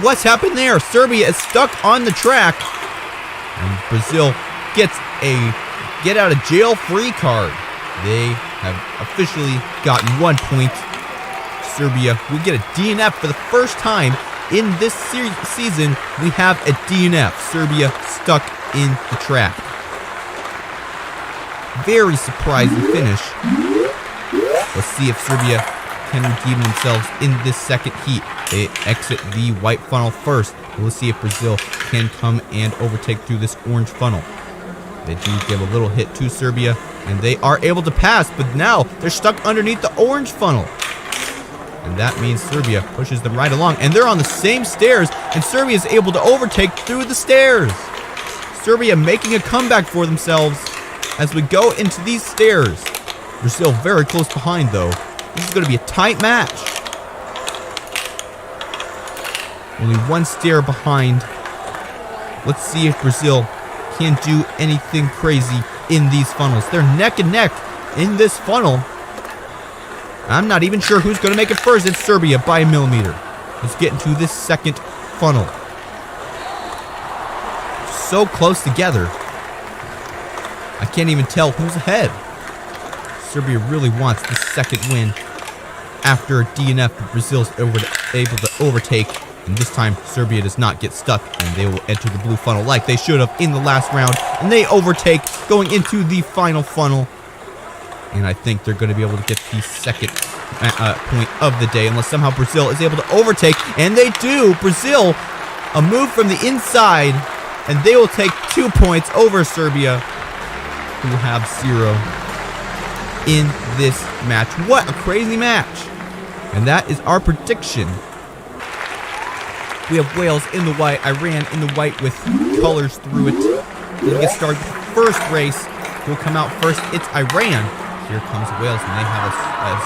what's happened there? Serbia is stuck on the track. And Brazil gets a get out of jail free card. They have officially gotten 1 point. Serbia will get a DNF for the first time in this season. We have a DNF. Serbia stuck in the track. Very surprising finish. Let's see if Serbia can redeem themselves in this second heat. They exit the white funnel first. Let's see if Brazil can come and overtake through this orange funnel. They do give a little hit to Serbia, and they are able to pass, but now they're stuck underneath the orange funnel. And that means Serbia pushes them right along, and they're on the same stairs, and Serbia is able to overtake through the stairs. Serbia making a comeback for themselves as we go into these stairs. Brazil very close behind, though. This is going to be a tight match. Only one stair behind. Let's see if Brazil can do anything crazy in these funnels. They're neck and neck in this funnel. I'm not even sure who's going to make it first. It's Serbia by a millimeter. Let's get into this second funnel. So close together. I can't even tell who's ahead. Serbia really wants the second win after a DNF, but Brazil's able to overtake. And this time, Serbia does not get stuck, and they will enter the blue funnel like they should have in the last round. And they overtake, going into the final funnel. And I think they're going to be able to get the second point of the day, unless somehow Brazil is able to overtake. And they do. Brazil, a move from the inside, and they will take 2 points over Serbia, who have 0 in this match. What a crazy match. And that is our prediction. We have Wales in the white, Iran in the white with colors through it. We'll get started with the first race. Who will come out first? It's Iran. Here comes Wales, and they have a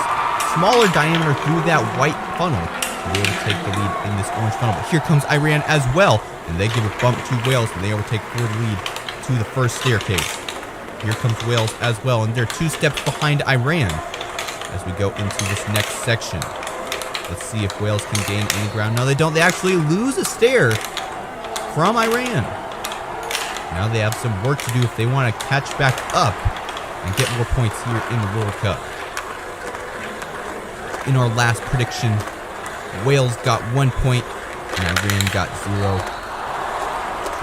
smaller diameter through that white funnel. They will take the lead in this orange funnel. But here comes Iran as well, and they give a bump to Wales, and they overtake for the lead to the first staircase. Here comes Wales as well, and they're 2 steps behind Iran as we go into this next section. Let's see if Wales can gain any ground. No, they don't. They actually lose a stair from Iran. Now they have some work to do if they want to catch back up and get more points here in the World Cup. In our last prediction, Wales got 1 point and Iran got 0.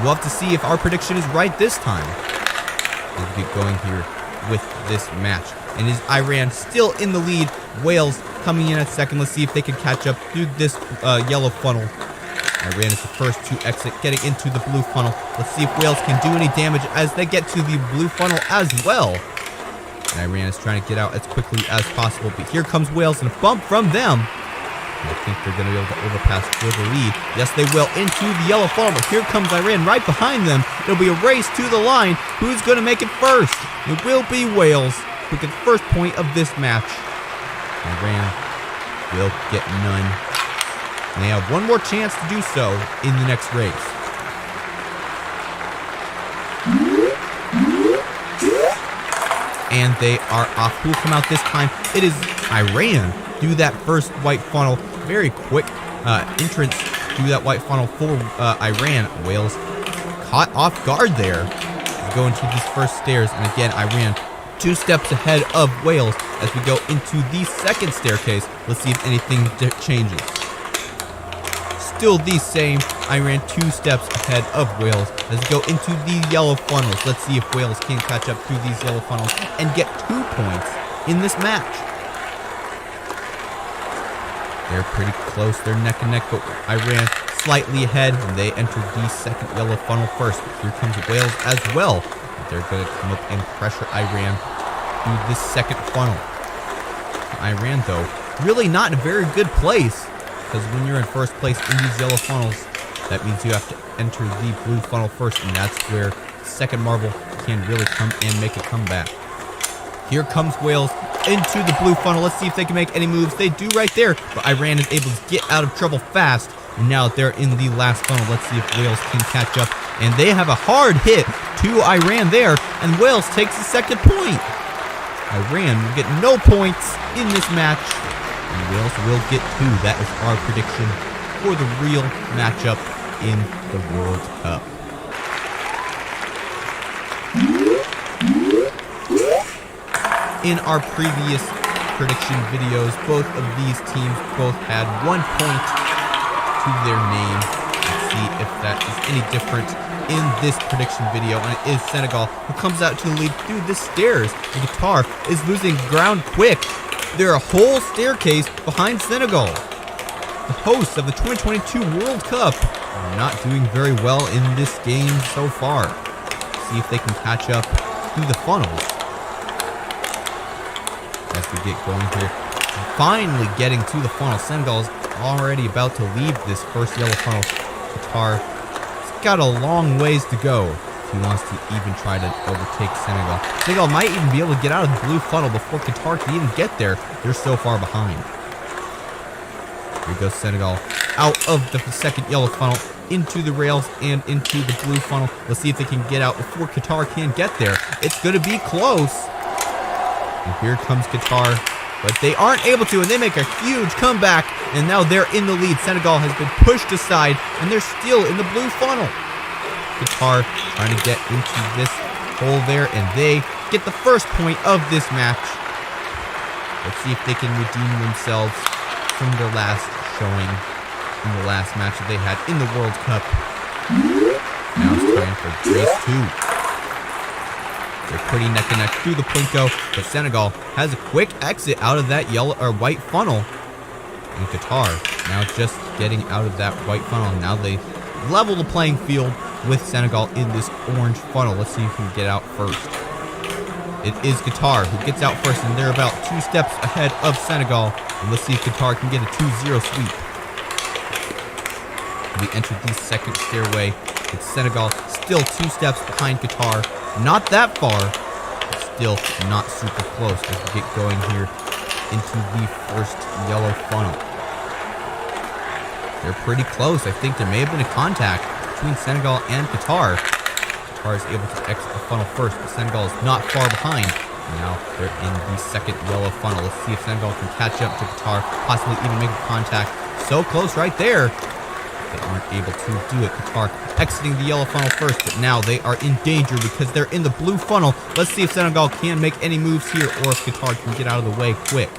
We'll have to see if our prediction is right this time. Let's get going here with this match. And is Iran still in the lead? Wales coming in at second. Let's see if they can catch up through this yellow funnel. Iran is the first to exit, getting into the blue funnel. Let's see if Wales can do any damage as they get to the blue funnel as well. And Iran is trying to get out as quickly as possible. But here comes Wales and a bump from them. And I think they're going to be able to overpass for the lead. Yes, they will into the yellow funnel. But here comes Iran right behind them. It'll be a race to the line. Who's going to make it first? It will be Wales, who gets the first point of this match. Iran will get none. And they have one more chance to do so in the next race. And they are off. Who will come out this time? It is Iran through that first white funnel. Very quick entrance through that white funnel for Iran. Wales caught off guard there. Go into these first stairs. And again, Iran 2 steps ahead of Wales as we go into the second staircase. Let's see if anything changes. Still the same. Iran 2 steps ahead of Wales as we go into the yellow funnels. Let's see if Wales can catch up through these yellow funnels and get 2 points in this match. They're pretty close. They're neck and neck, but Iran slightly ahead, and they enter the second yellow funnel first. Here comes Wales as well. They're going to come up and pressure Iran through this second funnel. Iran, though, really not in a very good place, because when you're in first place in these yellow funnels, that means you have to enter the blue funnel first, and that's where the second marble can really come and make a comeback. Here comes Wales into the blue funnel. Let's see if they can make any moves. They do right there, but Iran is able to get out of trouble fast. And now they're in the last funnel. Let's see if Wales can catch up. And they have a hard hit to Iran there, and Wales takes the second point. Iran will get no points in this match, and Wales will get 2. That is our prediction for the real matchup in the World Cup. In our previous prediction videos, both of these teams both had 1 point to their name. Let's see if that is any different in this prediction video, and it is Senegal who comes out to the lead through the stairs. And Qatar is losing ground quick. They're a whole staircase behind Senegal. The hosts of the 2022 World Cup are not doing very well in this game so far. Let's see if they can catch up through the funnels as we get going here. Finally getting to the funnel. Senegal is already about to leave this first yellow funnel. Qatar's got a long ways to go if he wants to even try to overtake Senegal. Senegal might even be able to get out of the blue funnel before Qatar can even get there. They're so far behind. Here goes Senegal out of the second yellow funnel, into the rails and into the blue funnel. Let's see if they can get out before Qatar can get there. It's going to be close. And here comes Qatar, but they aren't able to, and they make a huge comeback, and now they're in the lead. Senegal has been pushed aside, and they're still in the blue funnel. Qatar trying to get into this hole there, and they get the first point of this match. Let's see if they can redeem themselves from their last showing in the last match that they had in the World Cup. Now it's time for race 2. They're pretty neck and neck through the Plinko, but Senegal has a quick exit out of that yellow or white funnel. And Qatar now just getting out of that white funnel. Now they level the playing field with Senegal in this orange funnel. Let's see who can get out first. It is Qatar who gets out first, and they're about 2 steps ahead of Senegal. And let's see if Qatar can get a 2-0 sweep. We entered the second stairway. It's Senegal still 2 steps behind Qatar. Not that far, but still not super close as we get going here into the first yellow funnel. They're pretty close. I think there may have been a contact between Senegal and Qatar. Qatar is able to exit the funnel first, but Senegal is not far behind. Now they're in the second yellow funnel. Let's see if Senegal can catch up to Qatar, possibly even make a contact. So close right there. They aren't able to do it. Qatar exiting the yellow funnel first, but now they are in danger because they're in the blue funnel. Let's see if Senegal can make any moves here, or if Qatar can get out of the way quick.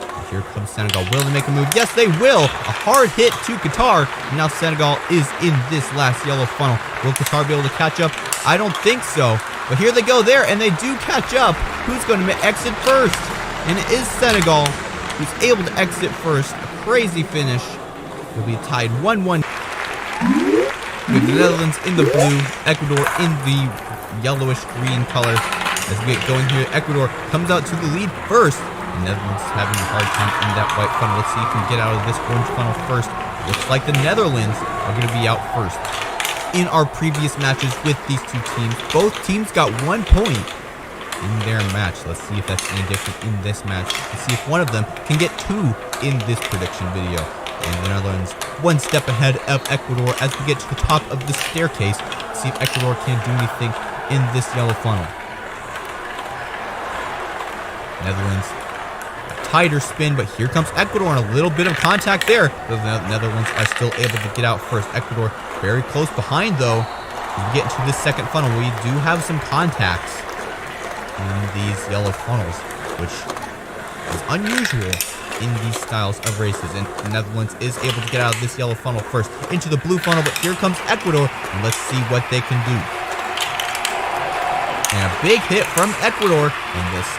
And here comes Senegal. Will they make a move? Yes, they will. A hard hit to Qatar. And now Senegal is in this last yellow funnel. Will Qatar be able to catch up? I don't think so. But here they go there, and they do catch up. Who's going to exit first? And it is Senegal who's able to exit first. A crazy finish. It'll be tied 1-1 with the Netherlands in the blue, Ecuador in the yellowish green color. As we get going here, Ecuador comes out to the lead first. The Netherlands having a hard time in that white funnel. Let's see if we can get out of this orange funnel first. Looks like the Netherlands are going to be out first. In our previous matches with these two teams, both teams got 1 point in their match. Let's see if that's any different in this match. Let's see if one of them can get 2 in this prediction video. And the Netherlands 1 step ahead of Ecuador as we get to the top of the staircase. See if Ecuador can do anything in this yellow funnel. Netherlands, a tighter spin, but here comes Ecuador and a little bit of contact there. The Netherlands are still able to get out first. Ecuador very close behind though. As we get into this second funnel, we do have some contacts in these yellow funnels, which is unusual in these styles of races. And the Netherlands is able to get out of this yellow funnel first into the blue funnel, but here comes Ecuador, and let's see what they can do. And a big hit from Ecuador, and this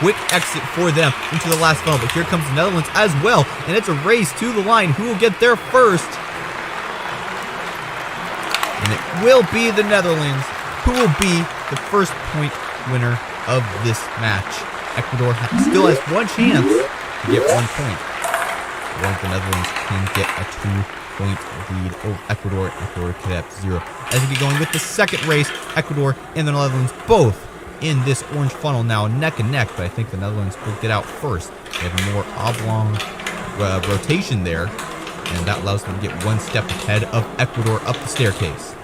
quick exit for them into the last funnel, but here comes the Netherlands as well, and it's a race to the line. Who will get there first? And it will be the Netherlands who will be the first point winner of this match. Ecuador still has one chance to get 1 point. Or the Netherlands can get a 2-point lead over Ecuador. Ecuador could have 0. As we get going with the second race, Ecuador and the Netherlands both in this orange funnel now, neck and neck, but I think the Netherlands will get out first. They have a more oblong rotation there, and that allows them to get 1 step ahead of Ecuador up the staircase.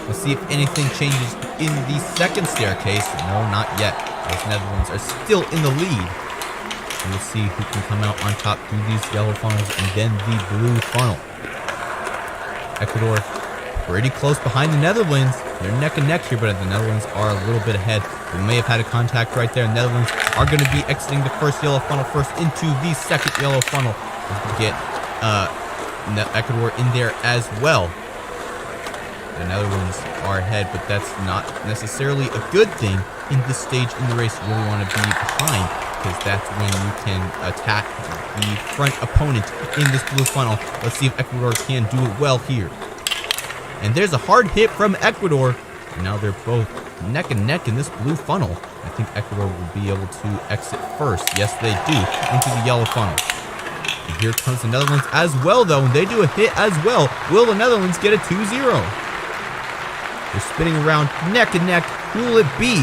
Let's see if anything changes in the second staircase. No, not yet. Those Netherlands are still in the lead. And we'll see who can come out on top through these yellow funnels and then the blue funnel. Ecuador pretty close behind the Netherlands. They're neck and neck here, but the Netherlands are a little bit ahead. We may have had a contact right there. Netherlands are going to be exiting the first yellow funnel first into the second yellow funnel. We get Ecuador in there as well. The Netherlands are ahead, but that's not necessarily a good thing in this stage in the race. You really want to be behind, because that's when you can attack the front opponent in this blue funnel. Let's see if Ecuador can do it well here. And there's a hard hit from Ecuador. And now they're both neck and neck in this blue funnel. I think Ecuador will be able to exit first. Yes, they do, into the yellow funnel. And here comes the Netherlands as well, though. And they do a hit as well. Will the Netherlands get a 2-0? They're spinning around neck and neck. Who will it be?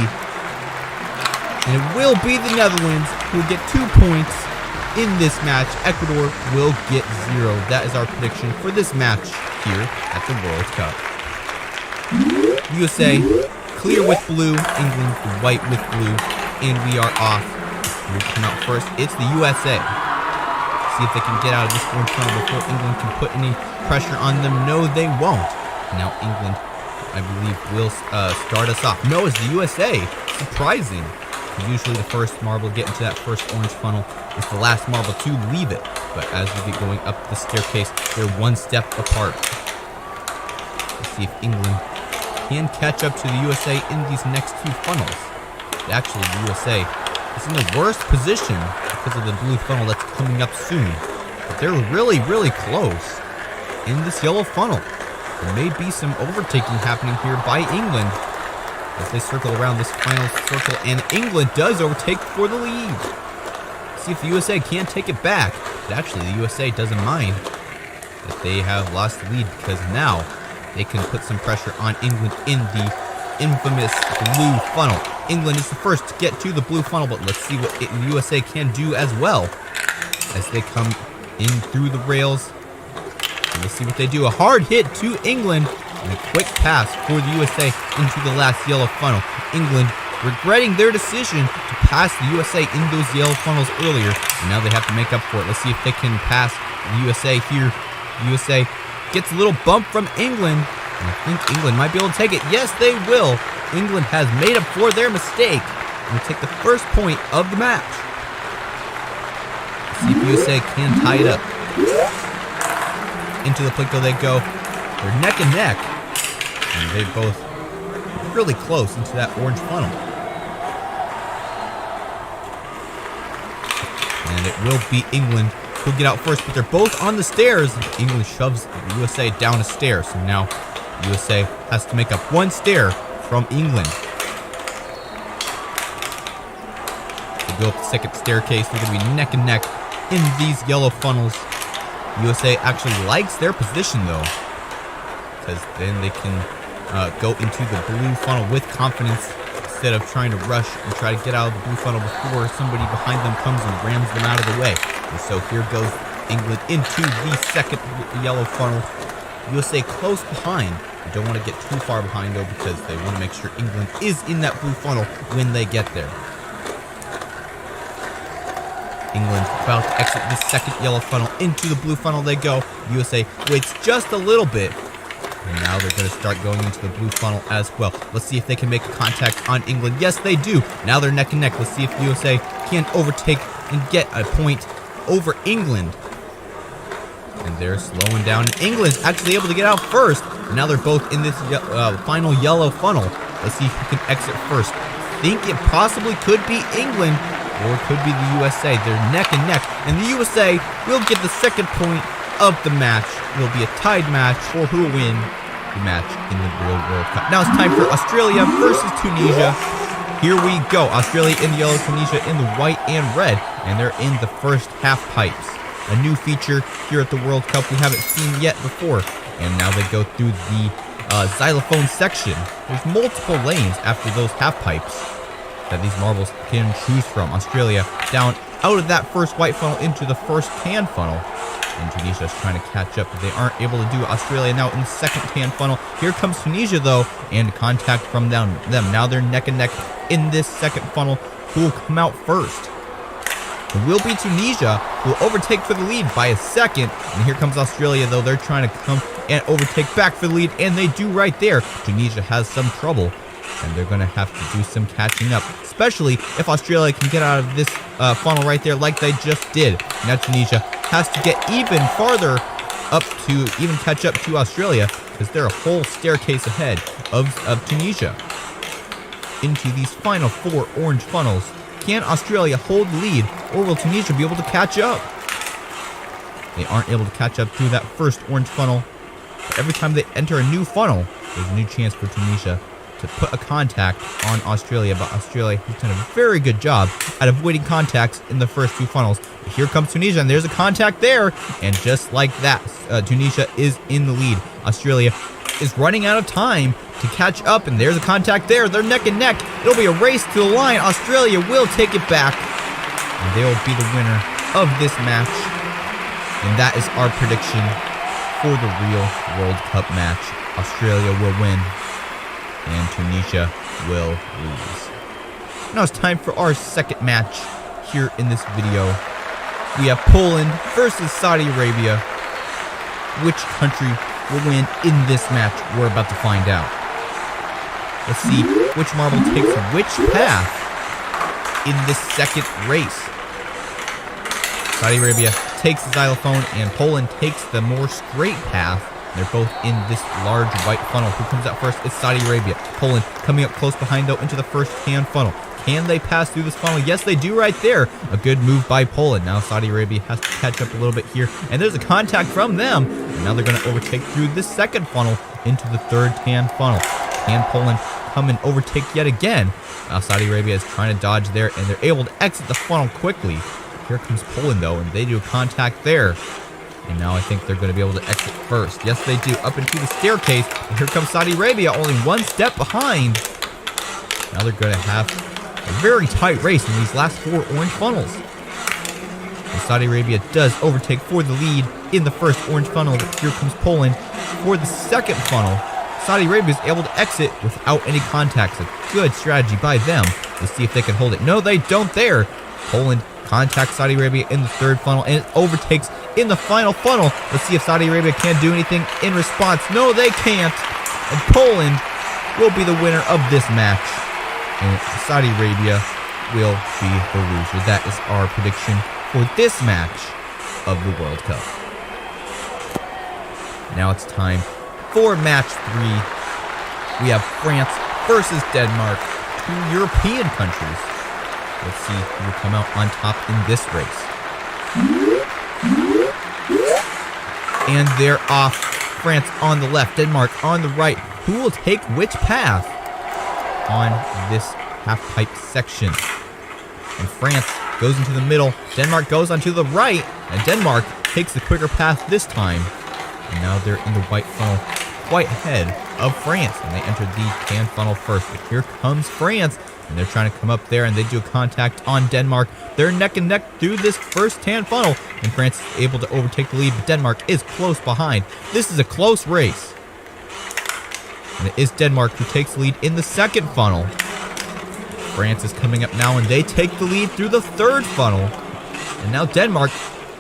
And it will be the Netherlands who will get 2 points in this match. Ecuador will get 0. That is our prediction for this match here at the World Cup. USA clear with blue, England white with blue, and we are off. We'll come out first. It's the USA. See if they can get out of this orange funnel before England can put any pressure on them. No, they won't. Now England, I believe, will start us off. No, it's the USA. Surprising. Usually the first marble to get into that first orange funnel is the last marble to leave it. But as we get going up the staircase, they're 1 step apart. Let's see if England can catch up to the USA in these next 2 funnels. Actually, the USA is in the worst position because of the blue funnel that's coming up soon. But they're really, really close in this yellow funnel. There may be some overtaking happening here by England as they circle around this final circle, and England does overtake for the lead. See if the USA can take it back. But actually, the USA doesn't mind that they have lost the lead, because now they can put some pressure on England in the infamous blue funnel. England is the first to get to the blue funnel, but let's see what the USA can do as well as they come in through the rails. And let's see what they do. A hard hit to England and a quick pass for the USA into the last yellow funnel. England regretting their decision to pass the USA in those yellow funnels earlier, and now they have to make up for it. Let's see if they can pass the USA here. The USA gets a little bump from England, and I think England might be able to take it. Yes, they will. England has made up for their mistake and will take the first point of the match. Let's see if USA can tie it up. Into the plinko they go. They're neck and neck, and they both really close into that orange funnel. And it will be England who'll get out first, but they're both on the stairs. England shoves the USA down a stair, so now the USA has to make up 1 stair from England. They go up the second staircase. They're going to be neck and neck in these yellow funnels. USA actually likes their position, though, because then they can go into the blue funnel with confidence instead of trying to rush and try to get out of the blue funnel before somebody behind them comes and rams them out of the way. And so here goes England into the second yellow funnel. USA close behind. They don't want to get too far behind, though, because they want to make sure England is in that blue funnel when they get there. England about to exit the second yellow funnel. Into the blue funnel they go. USA waits just a little bit, and now they're going to start going into the blue funnel as well. Let's see if they can make a contact on England. Yes, they do. Now they're neck and neck. Let's see if USA can overtake and get a point over England. And they're slowing down. England's actually able to get out first. And now they're both in this final yellow funnel. Let's see who can exit first. I think it possibly could be England, or it could be the USA. They're neck and neck, and the USA will get the second point of the match. It will be a tied match for who will win match in the real World Cup. Now it's time for Australia versus Tunisia. Here we go. Australia in the yellow, Tunisia in the white and red, and they're in the first half pipes. A new feature here at the World Cup we haven't seen yet before. And now they go through the xylophone section. There's multiple lanes after those half pipes that these marbles can choose from. Australia down out of that first white funnel into the first tan funnel. And Tunisia is trying to catch up, but they aren't able to do it. Australia now in the second tan funnel. Here comes Tunisia, though, and contact from them. Now they're neck and neck in this second funnel. Who will come out first? It will be Tunisia, who will overtake for the lead by a second. And here comes Australia, though. They're trying to come and overtake back for the lead, and they do right there. Tunisia has some trouble, and they're going to have to do some catching up, especially if Australia can get out of this funnel right there like they just did. Now Tunisia has to get even farther up to even catch up to Australia, because they're a whole staircase ahead of Tunisia. Into these final 4 orange funnels. Can Australia hold the lead, or will Tunisia be able to catch up? They aren't able to catch up through that first orange funnel. But every time they enter a new funnel, there's a new chance for Tunisia to put a contact on Australia. But Australia has done a very good job at avoiding contacts in the first 2 funnels. But here comes Tunisia, and there's a contact there. And just like that, Tunisia is in the lead. Australia is running out of time to catch up, and there's a contact there. They're neck and neck. It'll be a race to the line. Australia will take it back, and they will be the winner of this match. And that is our prediction for the real World Cup match. Australia will win, and Tunisia will lose. Now it's time for our second match here in this video. We have Poland versus Saudi Arabia. Which country will win in this match? We're about to find out. Let's see which marble takes which path in this second race. Saudi Arabia takes the xylophone, and Poland takes the more straight path. They're both in this large white funnel. Who comes out first? It's Saudi Arabia. Poland coming up close behind, though, into the first tan funnel. Can they pass through this funnel? Yes, they do right there. A good move by Poland. Now Saudi Arabia has to catch up a little bit here, and there's a contact from them. And now they're going to overtake through this second funnel into the third tan funnel. Can Poland come and overtake yet again? Now Saudi Arabia is trying to dodge there, and they're able to exit the funnel quickly. Here comes Poland, though, and they do a contact there. And now I think they're going to be able to exit first. Yes, they do. Up into the staircase. And here comes Saudi Arabia, only 1 step behind. Now they're going to have a very tight race in these last 4 orange funnels. And Saudi Arabia does overtake for the lead in the first orange funnel. But here comes Poland for the second funnel. Saudi Arabia is able to exit without any contacts. A good strategy by them. Let's see if they can hold it. No, they don't there. Poland contacts Saudi Arabia in the third funnel, and it overtakes in the final funnel. Let's see if Saudi Arabia can do anything in response. No, they can't. And Poland will be the winner of this match. And Saudi Arabia will be the loser. That is our prediction for this match of the World Cup. Now it's time for match 3. We have France versus Denmark, 2 European countries. Let's see who will come out on top in this race. And they're off. France on the left, Denmark on the right. Who will take which path on this half-pipe section? And France goes into the middle. Denmark goes onto the right. And Denmark takes the quicker path this time. And now they're in the white funnel, quite ahead of France. And they enter the tan funnel first. But here comes France. And they're trying to come up there, and they do a contact on Denmark. They're neck and neck through this first tan funnel, and France is able to overtake the lead, but Denmark is close behind. This is a close race. And it is Denmark who takes the lead in the second funnel. France is coming up now, and they take the lead through the third funnel. And now Denmark,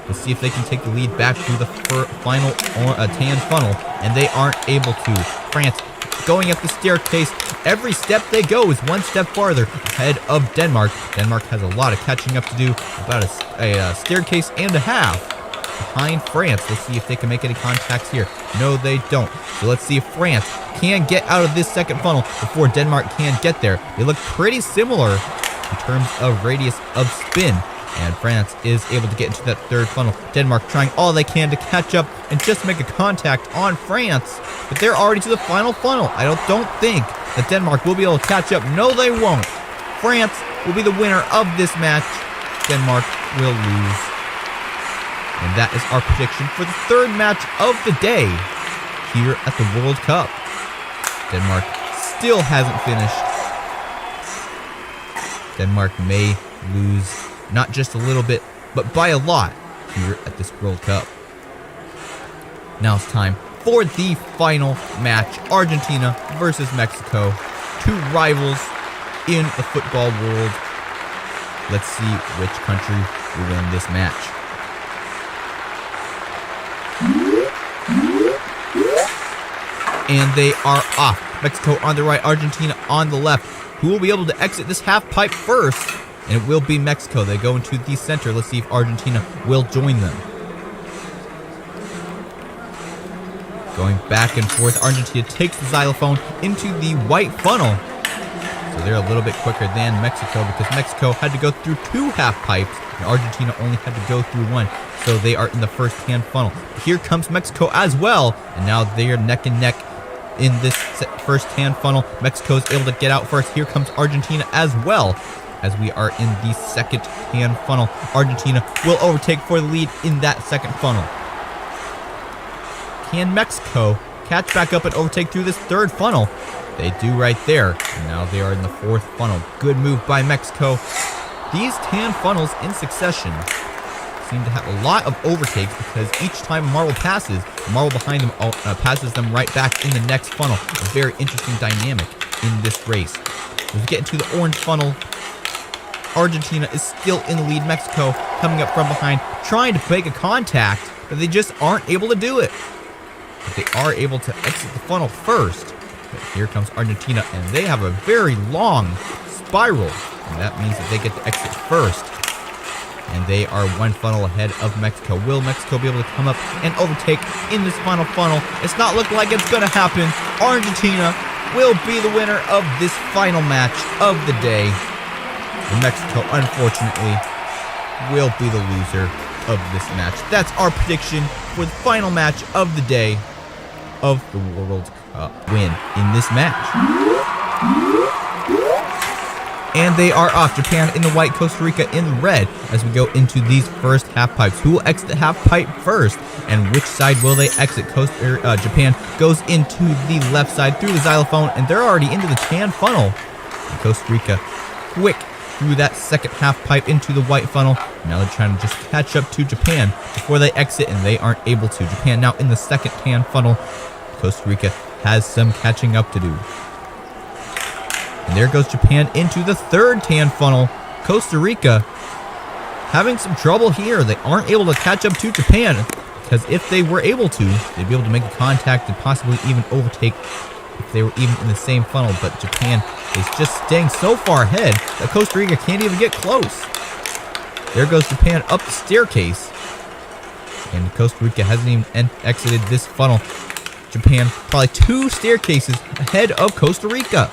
let's see if they can take the lead back through the final tan funnel, and they aren't able to. France going up the staircase. Every step they go is 1 step farther ahead of Denmark. Denmark has a lot of catching up to do, about a staircase and a half behind France. Let's see if they can make any contacts here. No, they don't. So let's see if France can get out of this second funnel before Denmark can get there. They look pretty similar in terms of radius of spin. And France is able to get into that third funnel. Denmark trying all they can to catch up and just make a contact on France. But they're already to the final funnel. I don't think that Denmark will be able to catch up. No, they won't. France will be the winner of this match. Denmark will lose. And that is our prediction for the third match of the day here at the World Cup. Denmark still hasn't finished. Denmark may lose not just a little bit, but by a lot here at this World Cup. Now it's time for the final match. Argentina versus Mexico. Two rivals in the football world. Let's see which country will win this match. And they are off. Mexico on the right, Argentina on the left. Who will be able to exit this half pipe first? And it will be Mexico. They go into the center. Let's see if Argentina will join them. Going back and forth, Argentina takes the xylophone into the white funnel. So they're a little bit quicker than Mexico because Mexico had to go through two half pipes and Argentina only had to go through one. So they are in the first hand funnel. Here comes Mexico as well. And now they are neck and neck in this first hand funnel. Mexico is able to get out first. Here comes Argentina as well. As we are in the second hand funnel, Argentina will overtake for the lead in that second funnel. Can Mexico catch back up and overtake through this third funnel? They do right there. And now they are in the fourth funnel. Good move by Mexico. These tan funnels in succession seem to have a lot of overtakes because each time a marble passes, the marble behind them passes them right back in the next funnel. A very interesting dynamic in this race. As we get into the orange funnel, Argentina is still in the lead. Mexico coming up from behind, trying to make a contact, but they just aren't able to do it. But they are able to exit the funnel first. But here comes Argentina, and they have a very long spiral. And that means that they get to exit first. And they are one funnel ahead of Mexico. Will Mexico be able to come up and overtake in this final funnel? It's not looking like it's going to happen. Argentina will be the winner of this final match of the day. And Mexico, unfortunately, will be the loser of this match. That's our prediction for the final match of the day of the World Cup win in this match. And they are off. Japan in the white, Costa Rica in the red as we go into these first half pipes. Who will exit the half pipe first? And which side will they exit? Japan goes into the left side through the xylophone, and they're already into the tan funnel. And Costa Rica quick through that second half pipe into the white funnel. Now they're trying to just catch up to Japan before they exit, and they aren't able to. Japan now in the second tan funnel. Costa Rica has some catching up to do. And there goes Japan into the third tan funnel. Costa Rica having some trouble here. They aren't able to catch up to Japan because if they were able to, they'd be able to make a contact and possibly even overtake if they were even in the same funnel. But Japan is just staying so far ahead that Costa Rica can't even get close. There goes Japan up the staircase. And Costa Rica hasn't even exited this funnel. Japan probably two staircases ahead of Costa Rica.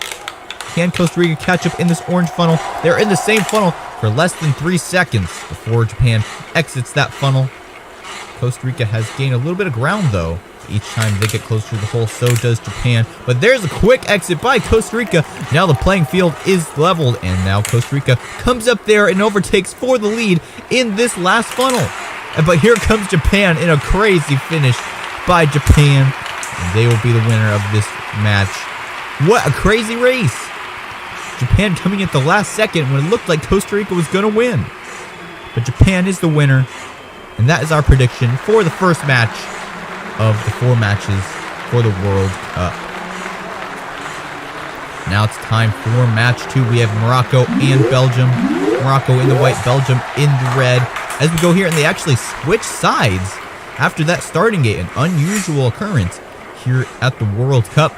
Can Costa Rica catch up in this orange funnel? They're in the same funnel for less than 3 seconds before Japan exits that funnel. Costa Rica has gained a little bit of ground though. Each time they get closer to the hole, so does Japan. But there's a quick exit by Costa Rica. Now the playing field is leveled, and now Costa Rica comes up there and overtakes for the lead in this last funnel. But here comes Japan in a crazy finish by Japan. And they will be the winner of this match. What a crazy race. Japan coming at the last second when it looked like Costa Rica was going to win. But Japan is the winner. And that is our prediction for the first match of the 4 matches for the World Cup. Now it's time for match 2. We have Morocco and Belgium. Morocco in the white, Belgium in the red. As we go here, and they actually switch sides after that starting gate. An unusual occurrence here at the World Cup.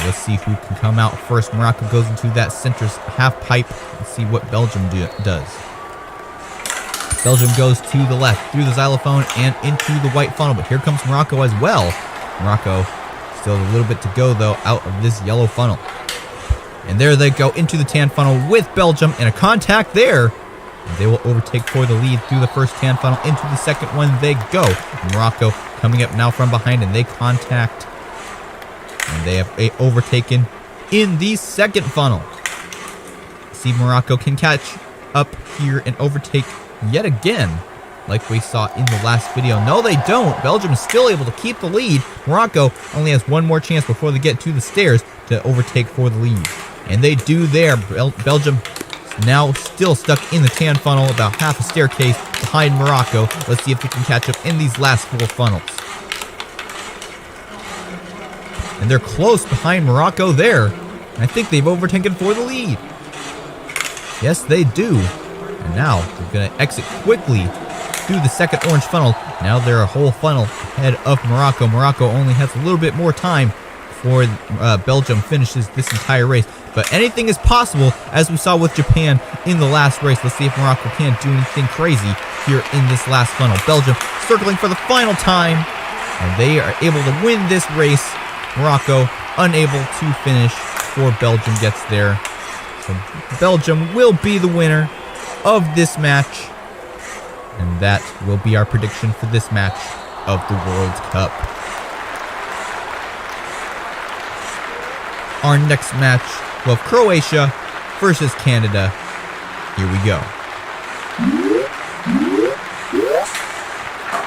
Let's see who can come out first. Morocco goes into that center half pipe. Let's see what Belgium does. Belgium goes to the left through the xylophone and into the white funnel. But here comes Morocco as well. Morocco still a little bit to go though out of this yellow funnel. And there they go into the tan funnel with Belgium and a contact there. And they will overtake for the lead through the first tan funnel. Into the second one they go. Morocco coming up now from behind, and they contact. And they have overtaken in the second funnel. See, Morocco can catch up here and overtake yet again, like we saw in the last video. No, they don't. Belgium is still able to keep the lead. Morocco only has one more chance before they get to the stairs to overtake for the lead. And they do there. Belgium is now still stuck in the tan funnel, about half a staircase behind Morocco. Let's see if they can catch up in these last 4 funnels. And they're close behind Morocco there. And I think they've overtaken for the lead. Yes, they do. And now they're going to exit quickly through the second orange funnel. Now they're a whole funnel ahead of Morocco. Morocco only has a little bit more time before Belgium finishes this entire race. But anything is possible, as we saw with Japan in the last race. Let's see if Morocco can't do anything crazy here in this last funnel. Belgium circling for the final time, and they are able to win this race. Morocco unable to finish before Belgium gets there. So Belgium will be the winner of this match. And that will be our prediction for this match of the World Cup. Our next match will have Croatia versus Canada. Here we go.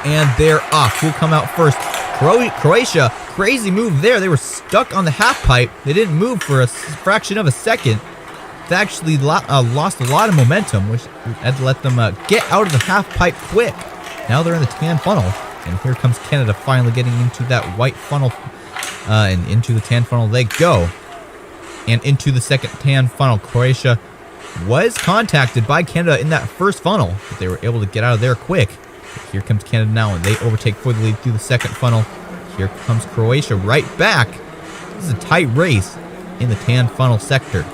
And they're off. Who'll come out first? Croatia, crazy move there. They were stuck on the half pipe. They didn't move for a fraction of a second. They actually lost a lot of momentum, which had to let them get out of the half pipe quick. Now they're in the tan funnel, and here comes Canada finally getting into that white funnel, and into the tan funnel they go. And into the second tan funnel. Croatia was contacted by Canada in that first funnel, but they were able to get out of there quick. But here comes Canada now, and they overtake for the lead through the second funnel. Here comes Croatia right back. This is a tight race in the tan funnel sector.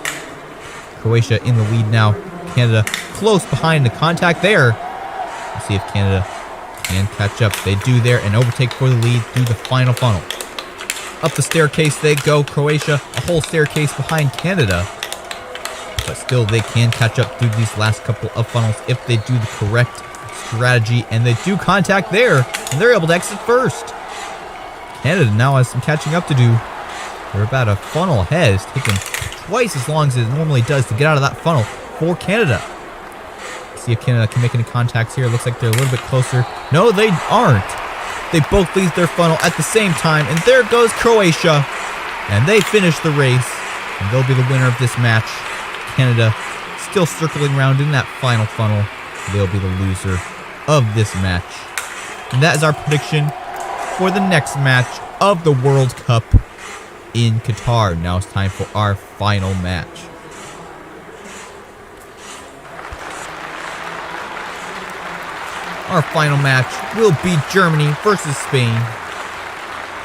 Croatia in the lead now. Canada close behind the contact there. Let's see if Canada can catch up. They do there and overtake for the lead through the final funnel. Up the staircase they go. Croatia a whole staircase behind Canada. But still they can catch up through these last couple of funnels if they do the correct strategy. And they do contact there. And they're able to exit first. Canada now has some catching up to do. They're about a funnel ahead. It's taken twice as long as it normally does to get out of that funnel for Canada. Let's see if Canada can make any contacts here. Looks like they're a little bit closer. No, they aren't. They both leave their funnel at the same time, and there goes Croatia. And they finish the race, and they'll be the winner of this match. Canada still circling around in that final funnel. They'll be the loser of this match. And that is our prediction for the next match of the World Cup in Qatar. Now it's time for our final match. Our final match will be Germany versus Spain.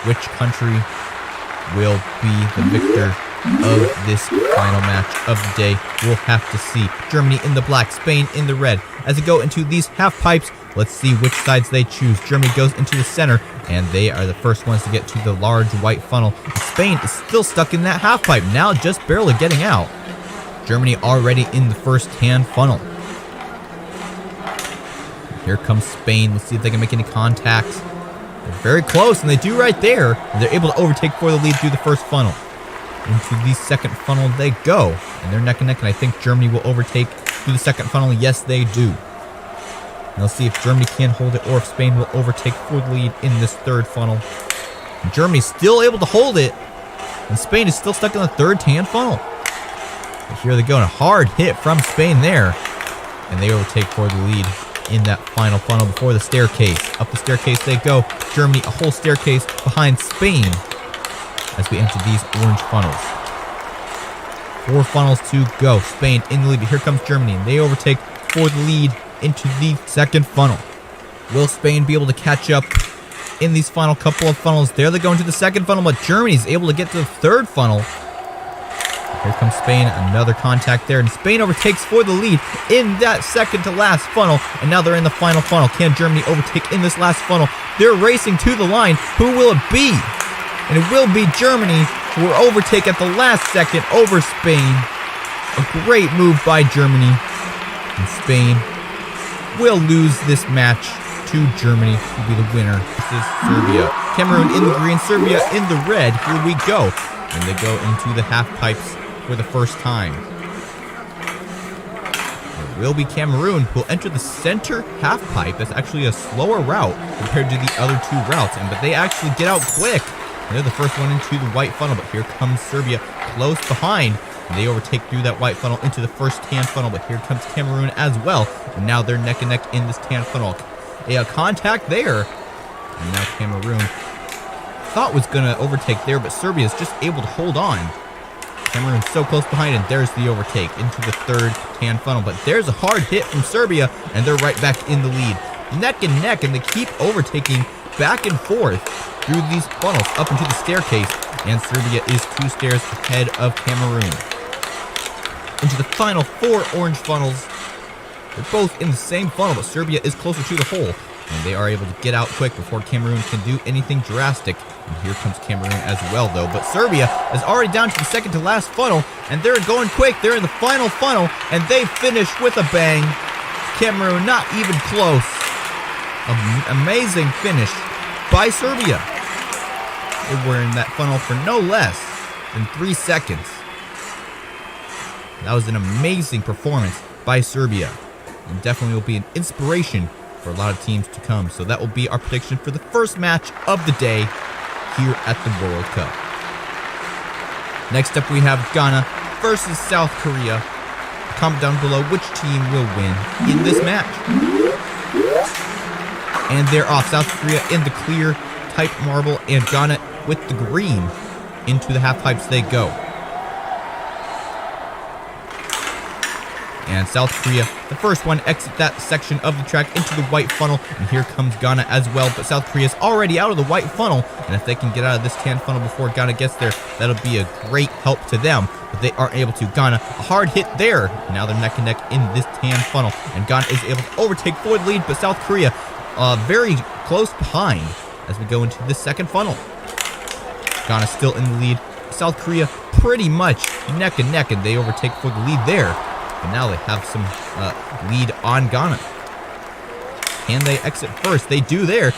Which country will be the victor of this final match of the day? We'll have to see. Germany in the black, Spain in the red. As they go into these half pipes, let's see which sides they choose. Germany goes into the center, and they are the first ones to get to the large white funnel. Spain is still stuck in that half pipe, now just barely getting out. Germany already in the first tan funnel. Here comes Spain. Let's see if they can make any contacts. They're very close, and they do right there. And they're able to overtake for the lead through the first funnel. Into the second funnel they go. And they're neck and neck, and I think Germany will overtake through the second funnel. Yes, they do. And let's see if Germany can hold it or if Spain will overtake for the lead in this third funnel. And Germany's still able to hold it. And Spain is still stuck in the third tan funnel. But here they go, and a hard hit from Spain there. And they overtake for the lead in that final funnel before the staircase. Up the staircase they go. Germany a whole staircase behind Spain as we enter these orange funnels. 4 funnels to go. Spain in the lead. But here comes Germany, and they overtake for the lead into the second funnel. Will Spain be able to catch up in these final couple of funnels? There they go into the second funnel, but Germany is able to get to the third funnel. Here comes Spain, another contact there, and Spain overtakes for the lead in that second to last funnel, and now they're in the final funnel. Can Germany overtake in this last funnel? They're racing to the line. Who will it be? And it will be Germany, who will overtake at the last second over Spain. A great move by Germany. And Spain will lose this match to Germany, who will be the winner. This is Serbia. Cameroon in the green, Serbia in the red. Here we go. And they go into the half pipes for the first time. It will be Cameroon who will enter the center half pipe. That's actually a slower route compared to the other two routes, but they actually get out quick. And they're the first one into the white funnel, but here comes Serbia close behind. And they overtake through that white funnel into the first tan funnel, but here comes Cameroon as well. And now they're neck and neck in this tan funnel. A contact there. And now Cameroon thought was going to overtake there, but Serbia is just able to hold on. Cameroon's so close behind, and there's the overtake into the third tan funnel. But there's a hard hit from Serbia, and they're right back in the lead. Neck and neck, and they keep overtaking back and forth through these funnels up into the staircase. And Serbia is 2 stairs ahead of Cameroon. Into the final 4 orange funnels. They're both in the same funnel, but Serbia is closer to the hole. And they are able to get out quick before Cameroon can do anything drastic. And here comes Cameroon as well, though. But Serbia is already down to the second to last funnel, and they're going quick. They're in the final funnel, and they finish with a bang. Cameroon not even close. Amazing finish by Serbia. They were in that funnel for no less than 3 seconds. That was an amazing performance by Serbia, and definitely will be an inspiration for a lot of teams to come. So that will be our prediction for the first match of the day here at the World Cup. Next up, we have Ghana versus South Korea. Comment down below which team will win in this match. And they're off. South Korea in the clear type marble, and Ghana with the green. Into the half pipes they go. And South Korea, the first one, exit that section of the track into the white funnel. And here comes Ghana as well. But South Korea is already out of the white funnel. And if they can get out of this tan funnel before Ghana gets there, that'll be a great help to them. But they aren't able to. Ghana, a hard hit there. Now they're neck and neck in this tan funnel. And Ghana is able to overtake for the lead. But South Korea very close behind as we go into the second funnel. Ghana still in the lead. South Korea pretty much neck and neck, and they overtake for the lead there. But now they have some lead on Ghana. Can they exit first? They do there.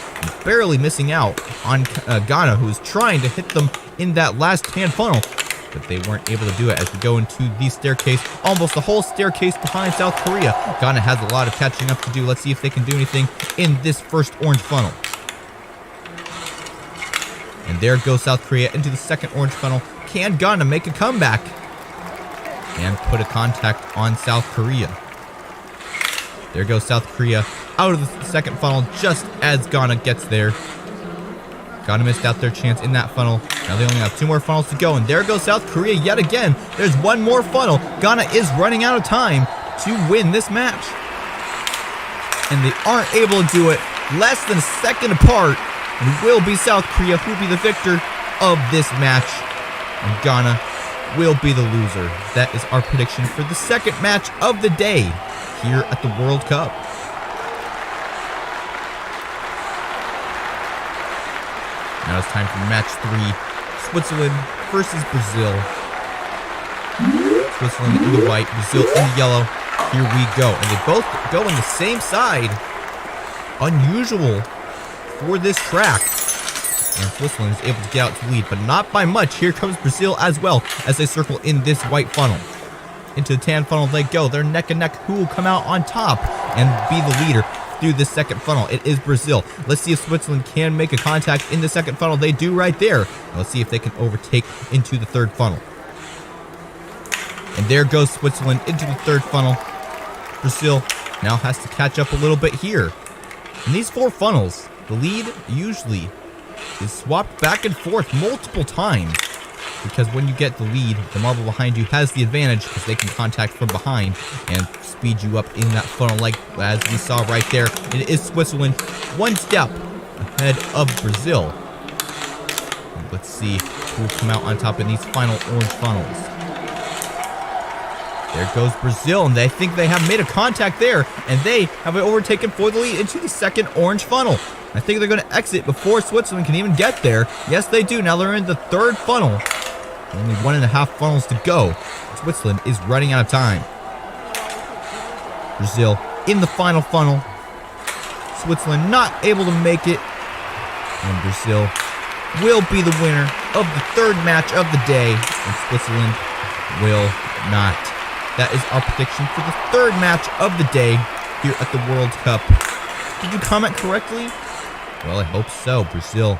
Barely missing out on Ghana, who's trying to hit them in that last tan funnel. But they weren't able to do it as we go into the staircase. Almost the whole staircase behind South Korea. Ghana has a lot of catching up to do. Let's see if they can do anything in this first orange funnel. And there goes South Korea into the second orange funnel. Can Ghana make a comeback and put a contact on South Korea? There goes South Korea out of the second funnel just as Ghana gets there. Ghana missed out their chance in that funnel. Now they only have 2 more funnels to go, and there goes South Korea yet again. There's 1 more funnel. Ghana is running out of time to win this match. And they aren't able to do it. Less than a second apart. And will be South Korea who will be the victor of this match. And Ghana will be the loser. That is our prediction for the second match of the day here at the World Cup. Now it's time for match 3. Switzerland versus Brazil. Switzerland in the white, Brazil in the yellow. Here we go. And they both go on the same side. Unusual for this track. And Switzerland is able to get out to lead, but not by much. Here comes Brazil as well as they circle in this white funnel. Into the tan funnel they go. They're neck and neck. Who will come out on top and be the leader through this second funnel? It is Brazil. Let's see if Switzerland can make a contact in the second funnel. They do right there. Let's see if they can overtake into the third funnel. And there goes Switzerland into the third funnel. Brazil now has to catch up a little bit here. In these 4 funnels, the lead usually is swapped back and forth multiple times, because when you get the lead, the marble behind you has the advantage because they can contact from behind and speed you up in that funnel, like as we saw right there. It is Switzerland 1 step ahead of Brazil. And let's see who will come out on top in these final orange funnels. There goes Brazil, and they think they have made a contact there, and they have overtaken for the lead into the second orange funnel. I think they're going to exit before Switzerland can even get there. Yes, they do. Now they're in the third funnel. Only 1.5 funnels to go. Switzerland is running out of time. Brazil in the final funnel. Switzerland not able to make it. And Brazil will be the winner of the third match of the day. And Switzerland will not. That is our prediction for the third match of the day here at the World Cup. Did you comment correctly? Well, I hope so. Brazil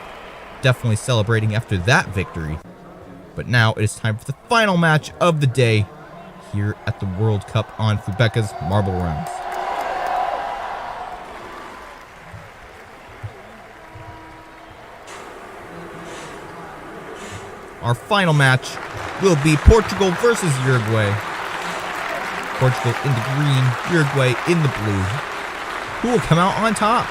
definitely celebrating after that victory. But now it is time for the final match of the day here at the World Cup on Fubeca's Marble Runs. Our final match will be Portugal versus Uruguay. Portugal in the green, Uruguay in the blue. Who will come out on top?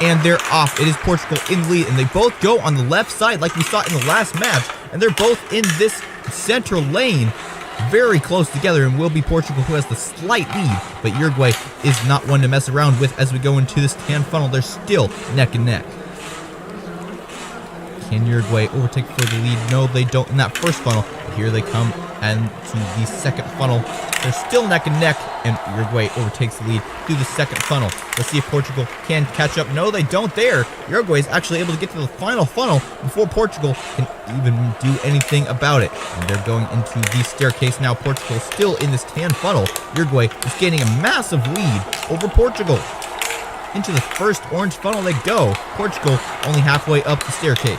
And they're off. It is Portugal in the lead, and they both go on the left side like we saw in the last match. And they're both in this center lane, very close together, and will be Portugal who has the slight lead. But Uruguay is not one to mess around with as we go into this tan funnel. They're still neck and neck. Can Uruguay overtake for the lead? No, they don't in that first funnel. But here they come, and to the second funnel, they're still neck and neck, and Uruguay overtakes the lead through the second funnel. Let's see if Portugal can catch up. No, they don't there. Uruguay is actually able to get to the final funnel before Portugal can even do anything about it. And they're going into the staircase now. Portugal still in this tan funnel. Uruguay is gaining a massive lead over Portugal. Into the first orange funnel they go. Portugal only halfway up the staircase.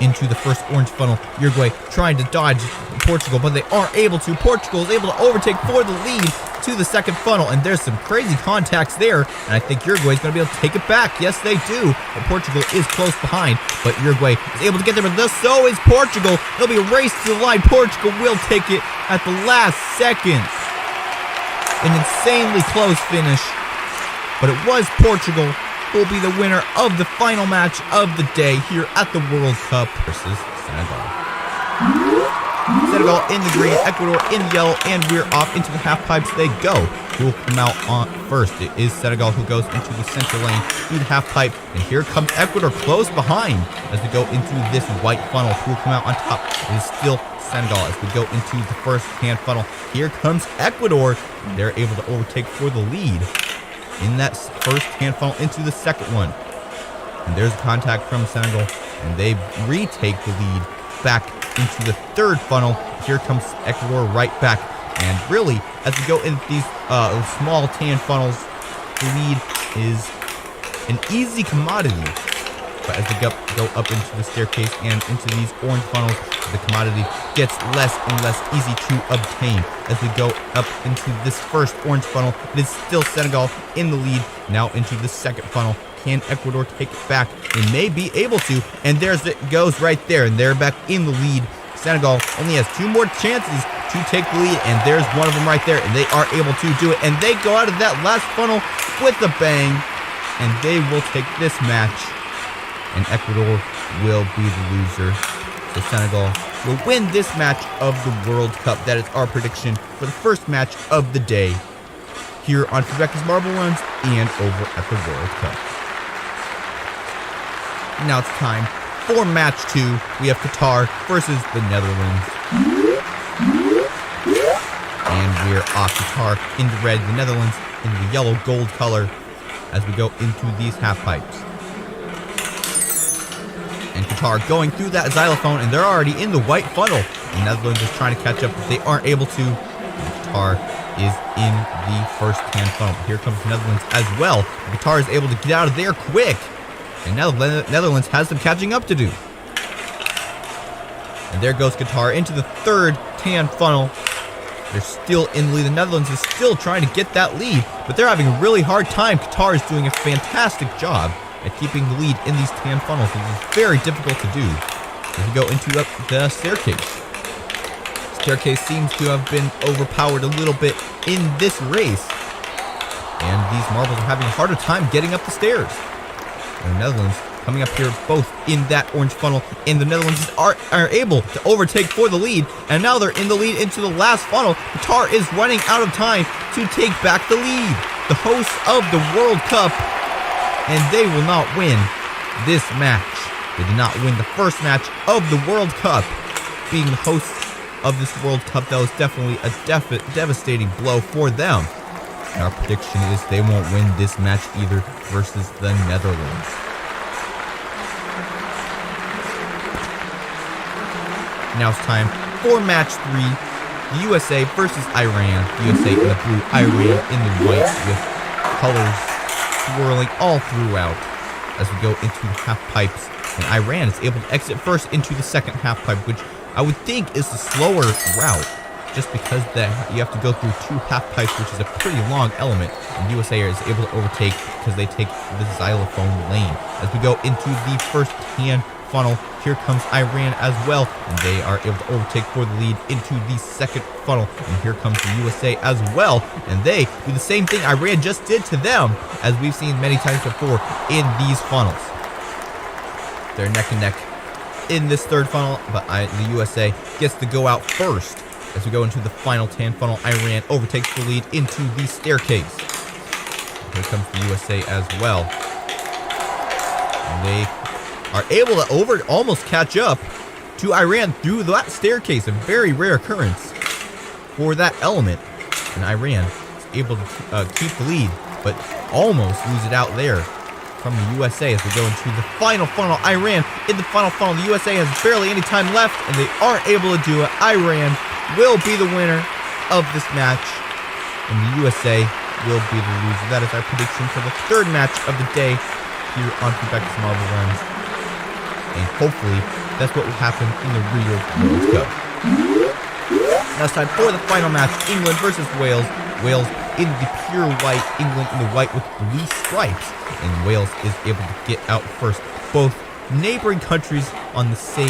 Into the first orange funnel. Uruguay trying to dodge Portugal, but they aren't able to. Portugal is able to overtake for the lead to the second funnel, and there's some crazy contacts there, and I think Uruguay is going to be able to take it back. Yes, they do, but Portugal is close behind, but Uruguay is able to get there, but so is Portugal. There'll be a race to the line. Portugal will take it at the last second. An insanely close finish, but it was Portugal who will be the winner of the final match of the day here at the World Cup versus Senegal. Senegal in the green, Ecuador in the yellow, and we're off into the half pipes they go. Who will come out on first? It is Senegal who goes into the center lane through the half pipe, and here comes Ecuador close behind as we go into this white funnel. Who will come out on top? It is still Senegal as we go into the first hand funnel. Here comes Ecuador. They're able to overtake for the lead in that first hand funnel into the second one. And there's contact from Senegal, and they retake the lead back into the third funnel. Here comes Ecuador right back. And really, as we go into these small tan funnels, the lead is an easy commodity. But as we go up into the staircase and into these orange funnels, the commodity gets less and less easy to obtain. As we go up into this first orange funnel, it is still Senegal in the lead. Now into the second funnel. Can Ecuador take it back? They may be able to, and there's it goes right there, and they're back in the lead. Senegal only has 2 more chances to take the lead, and there's one of them right there, and they are able to do it, and they go out of that last funnel with a bang, and they will take this match, and Ecuador will be the loser. So Senegal will win this match of the World Cup. That is our prediction for the first match of the day here on Fubeca's Marble Runs and over at the World Cup. Now it's time for match 2. We have Qatar versus the Netherlands. And we're off. Qatar in the red, the Netherlands in the yellow gold color as we go into these half pipes. And Qatar going through that xylophone, and they're already in the white funnel. The Netherlands is trying to catch up, but they aren't able to. And Qatar is in the first hand funnel. But here comes the Netherlands as well. Qatar is able to get out of there quick. And now the Netherlands has some catching up to do. And there goes Qatar into the third tan funnel. They're still in the lead. The Netherlands is still trying to get that lead, but they're having a really hard time. Qatar is doing a fantastic job at keeping the lead in these tan funnels. It is very difficult to do. As we go into the staircase. Staircase seems to have been overpowered a little bit in this race. And these marbles are having a harder time getting up the stairs. And the Netherlands coming up here both in that orange funnel, and the Netherlands are able to overtake for the lead, and now they're in the lead into the last funnel. Qatar is running out of time to take back the lead. The hosts of the World Cup, and they will not win this match. They did not win the first match of the World Cup, being the hosts of this World Cup. That was definitely a devastating blow for them. And our prediction is they won't win this match either versus the Netherlands. Now it's time for match 3. The USA versus Iran. The USA in the blue, Iran in the white, with colors swirling all throughout as we go into the half pipes. And Iran is able to exit first into the second half pipe, which I would think is the slower route, just because you have to go through 2 half pipes, which is a pretty long element. And USA is able to overtake because they take the xylophone lane. As we go into the first tan funnel, here comes Iran as well, and they are able to overtake for the lead into the second funnel. And here comes the USA as well, and they do the same thing Iran just did to them, as we've seen many times before in these funnels. They're neck and neck in this third funnel, but the USA gets to go out first. As we go into the final tan funnel, Iran overtakes the lead into the staircase. Here comes the USA as well. And they are able to almost catch up to Iran through that staircase, a very rare occurrence for that element. And Iran is able to keep the lead, but almost lose it out there from the USA as we go into the final funnel. Iran in the final funnel. The USA has barely any time left, and they aren't able to do it. Iran will be the winner of this match, and the USA will be the loser. That is our prediction for the third match of the day here on Fubeca's Marble Runs. And hopefully, that's what will happen in the real World Cup. Now it's time for the final match, England versus Wales. Wales in the pure white, England in the white with blue stripes. And Wales is able to get out first. Both neighboring countries on the same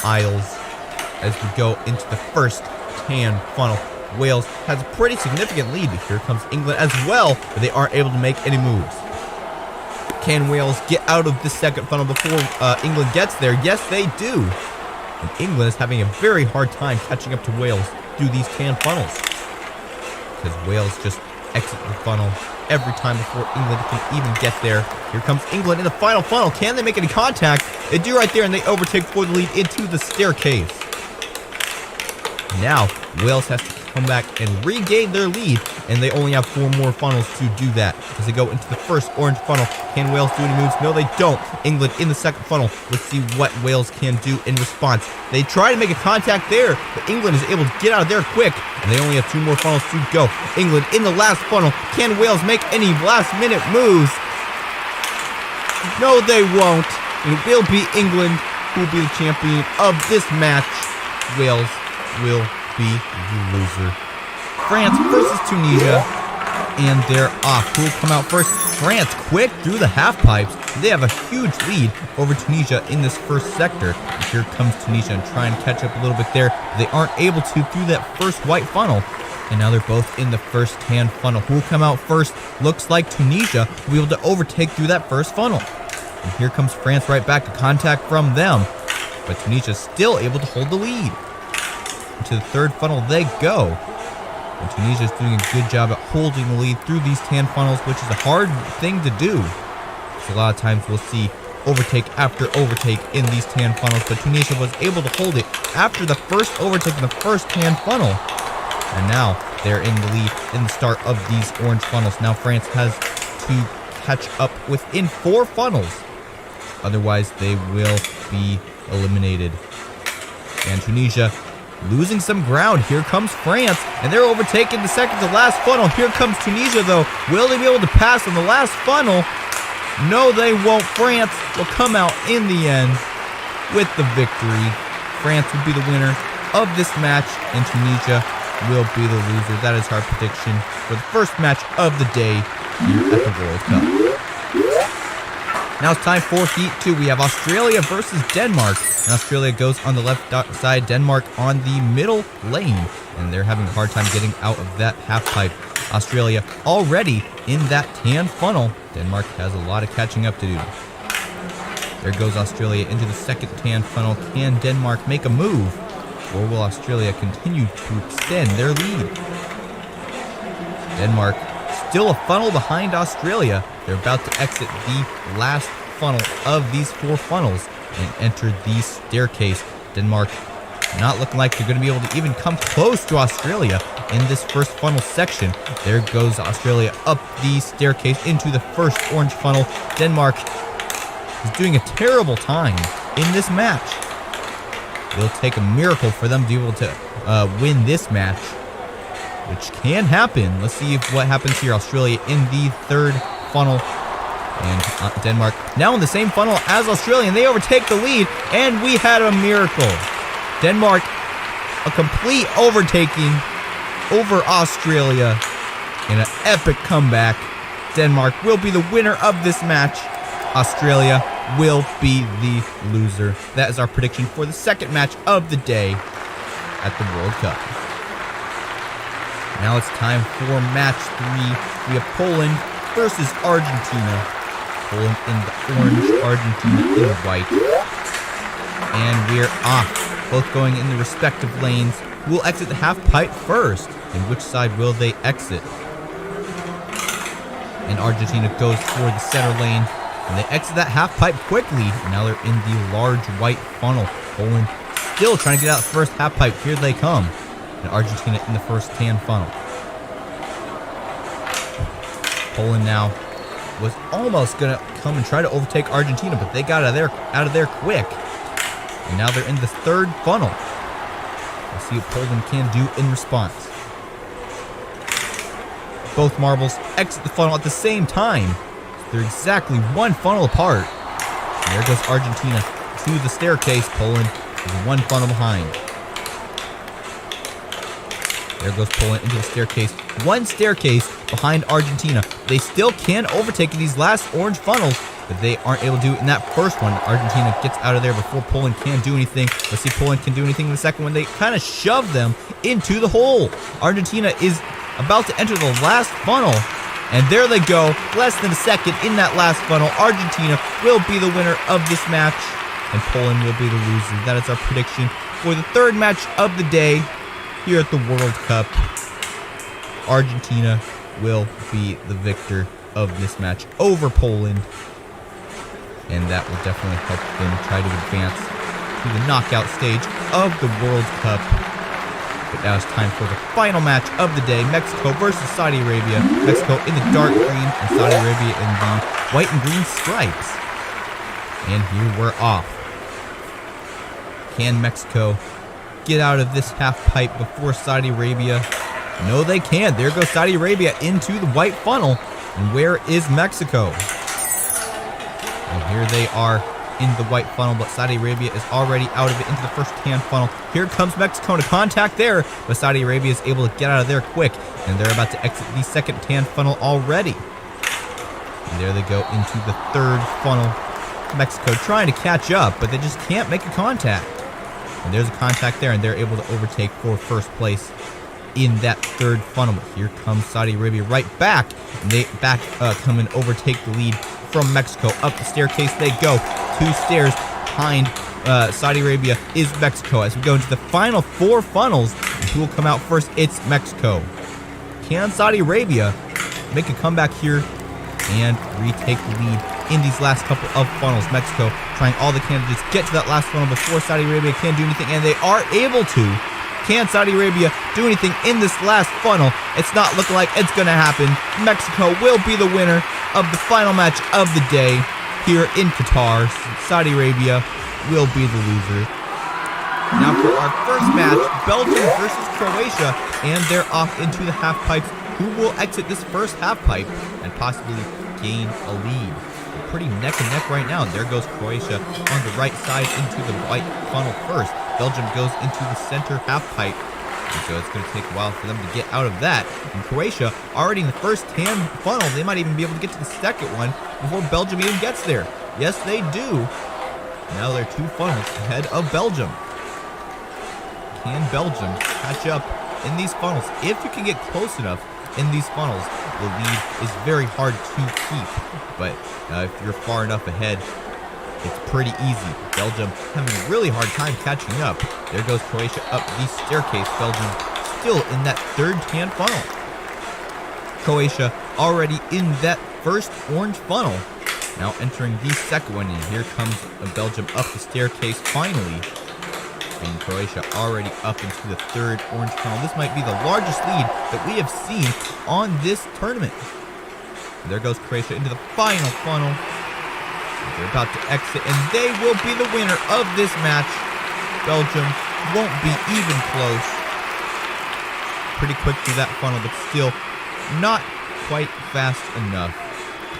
aisles as we go into the first tan funnel. Wales has a pretty significant lead, but here comes England as well, but they aren't able to make any moves. Can Wales get out of the second funnel before England gets there? Yes, they do. And England is having a very hard time catching up to Wales through these tan funnels, because Wales just exit the funnel every time before England can even get there. Here comes England in the final funnel. Can they make any contact? They do right there, and they overtake for the lead into the staircase. Now, Wales has to come back and regain their lead, and they only have 4 more funnels to do that. As they go into the first orange funnel, can Wales do any moves? No, they don't. England in the second funnel. Let's see what Wales can do in response. They try to make a contact there, but England is able to get out of there quick, and they only have 2 more funnels to go. England in the last funnel. Can Wales make any last-minute moves? No, they won't. It will be England who will be the champion of this match. Wales will be the loser. France versus Tunisia, and they're off. Who will come out first? France, quick through the half pipes. They have a huge lead over Tunisia in this first sector. And here comes Tunisia and try and catch up a little bit there. They aren't able to through that first white funnel. And now they're both in the first tan funnel. Who will come out first? Looks like Tunisia will be able to overtake through that first funnel. And here comes France right back, a contact from them. But Tunisia still able to hold the lead. Into the third funnel they go. And Tunisia is doing a good job at holding the lead through these tan funnels, which is a hard thing to do. So a lot of times we'll see overtake after overtake in these tan funnels, but Tunisia was able to hold it after the first overtake in the first tan funnel. And now they're in the lead in the start of these orange funnels. Now France has to catch up within 4 funnels. Otherwise, they will be eliminated. And Tunisia losing some ground. Here comes France, and they're overtaking the second to last funnel. Here comes Tunisia, though. Will they be able to pass on the last funnel? No, they won't. France will come out in the end with the victory. France will be the winner of this match, and Tunisia will be the loser. That is our prediction for the first match of the day here at the World Cup. Now it's time for Heat 2. We have Australia versus Denmark. And Australia goes on the left side, Denmark on the middle lane. And they're having a hard time getting out of that half pipe. Australia already in that tan funnel. Denmark has a lot of catching up to do. There goes Australia into the second tan funnel. Can Denmark make a move? Or will Australia continue to extend their lead? Denmark still a funnel behind Australia. They're about to exit the last funnel of these 4 funnels and enter the staircase. Denmark Not looking like they're going to be able to even come close to Australia in this first funnel section. There goes Australia up the staircase into the first orange funnel. Denmark is doing a terrible time in this match. It'll take a miracle for them to be able to win this match, which can happen. Let's see what happens here. Australia in the third funnel. And Denmark now in the same funnel as Australia, and they overtake the lead, and we had a miracle. Denmark, a complete overtaking over Australia in an epic comeback. Denmark will be the winner of this match. Australia will be the loser. That is our prediction for the second match of the day at the World Cup. Now it's time for match 3. We have Poland versus Argentina. Poland in the orange, Argentina in the white. And we're off. Both going in the respective lanes. Who will exit the half pipe first? And which side will they exit? And Argentina goes for the center lane. And they exit that half pipe quickly. And now they're in the large white funnel. Poland still trying to get out the first half pipe. Here they come. And Argentina in the first tan funnel. Poland now was almost going to come and try to overtake Argentina, but they got out of there quick. And now they're in the third funnel. Let's see what Poland can do in response. Both marbles exit the funnel at the same time. They're exactly one funnel apart. And there goes Argentina to the staircase. Poland is one funnel behind. There goes Poland into the staircase. One staircase behind Argentina. They still can overtake in these last orange funnels, but they aren't able to do it in that first one. Argentina gets out of there before Poland can do anything. Let's see if Poland can do anything in the second one. They kind of shove them into the hole. Argentina is about to enter the last funnel, and there they go. Less than a second in that last funnel. Argentina will be the winner of this match, and Poland will be the loser. That is our prediction for the third match of the day here at the World Cup. Argentina will be the victor of this match over Poland, and that will definitely help them try to advance to the knockout stage of the World Cup. But now it's time for the final match of the day. Mexico versus Saudi Arabia. Mexico in the dark green and Saudi Arabia in the white and green stripes. And here we're off. Can Mexico get out of this half pipe before Saudi Arabia? No, they can't. There goes Saudi Arabia into the white funnel. And where is Mexico? And here they are in the white funnel, but Saudi Arabia is already out of it into the first tan funnel. Here comes Mexico to contact there, but Saudi Arabia is able to get out of there quick, and they're about to exit the second tan funnel already. And there they go into the third funnel. Mexico trying to catch up, but they just can't make a contact. And there's a contact there, and they're able to overtake for first place in that third funnel. But here comes Saudi Arabia right back, and they come and overtake the lead from Mexico. Up the staircase they go. 2 stairs behind Saudi Arabia is Mexico. As we go into the final 4 funnels, and who will come out first? It's Mexico. Can Saudi Arabia make a comeback here and retake the lead in these last couple of funnels? Mexico trying all the candidates get to that last funnel before Saudi Arabia can do anything, and they are able to. Can Saudi Arabia do anything in this last funnel? It's not looking like it's going to happen. Mexico will be the winner of the final match of the day here in Qatar. Saudi Arabia will be the loser. Now for our first match, Belgium versus Croatia, and they're off into the half pipes. Who will exit this first half pipe and possibly gain a lead? They're pretty neck and neck right now. There goes Croatia on the right side into the white funnel first. Belgium goes into the center half pipe, and so it's going to take a while for them to get out of that. And Croatia already in the first tan funnel. They might even be able to get to the second one before Belgium even gets there. Yes, they do. Now they're 2 funnels ahead of Belgium. Can Belgium catch up in these funnels? If you can get close enough in these funnels, the lead is very hard to keep. But if you're far enough ahead, it's pretty easy. Belgium having a really hard time catching up. There goes Croatia up the staircase. Belgium still in that third tan funnel. Croatia already in that first orange funnel. Now entering the second one, and here comes Belgium up the staircase finally. And Croatia already up into the third orange funnel. This might be the largest lead that we have seen on this tournament. And there goes Croatia into the final funnel. They're about to exit, and they will be the winner of this match. Belgium won't be even close. Pretty quick through that funnel, but still not quite fast enough.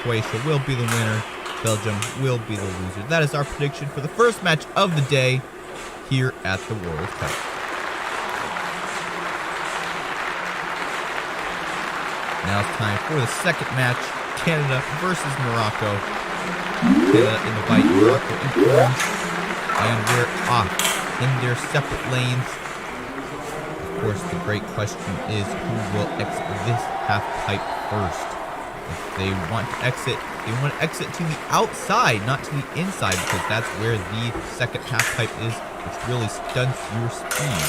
Croatia will be the winner. Belgium will be the loser. That is our prediction for the first match of the day here at the World Cup. Now it's time for the second match, Canada versus Morocco. Canada in the white, Morocco in orange, and we're off in their separate lanes. Of course, the great question is who will exit this half pipe first. If they want to exit, they want to exit to the outside, not to the inside, because that's where the second half pipe is, which really stunts your speed.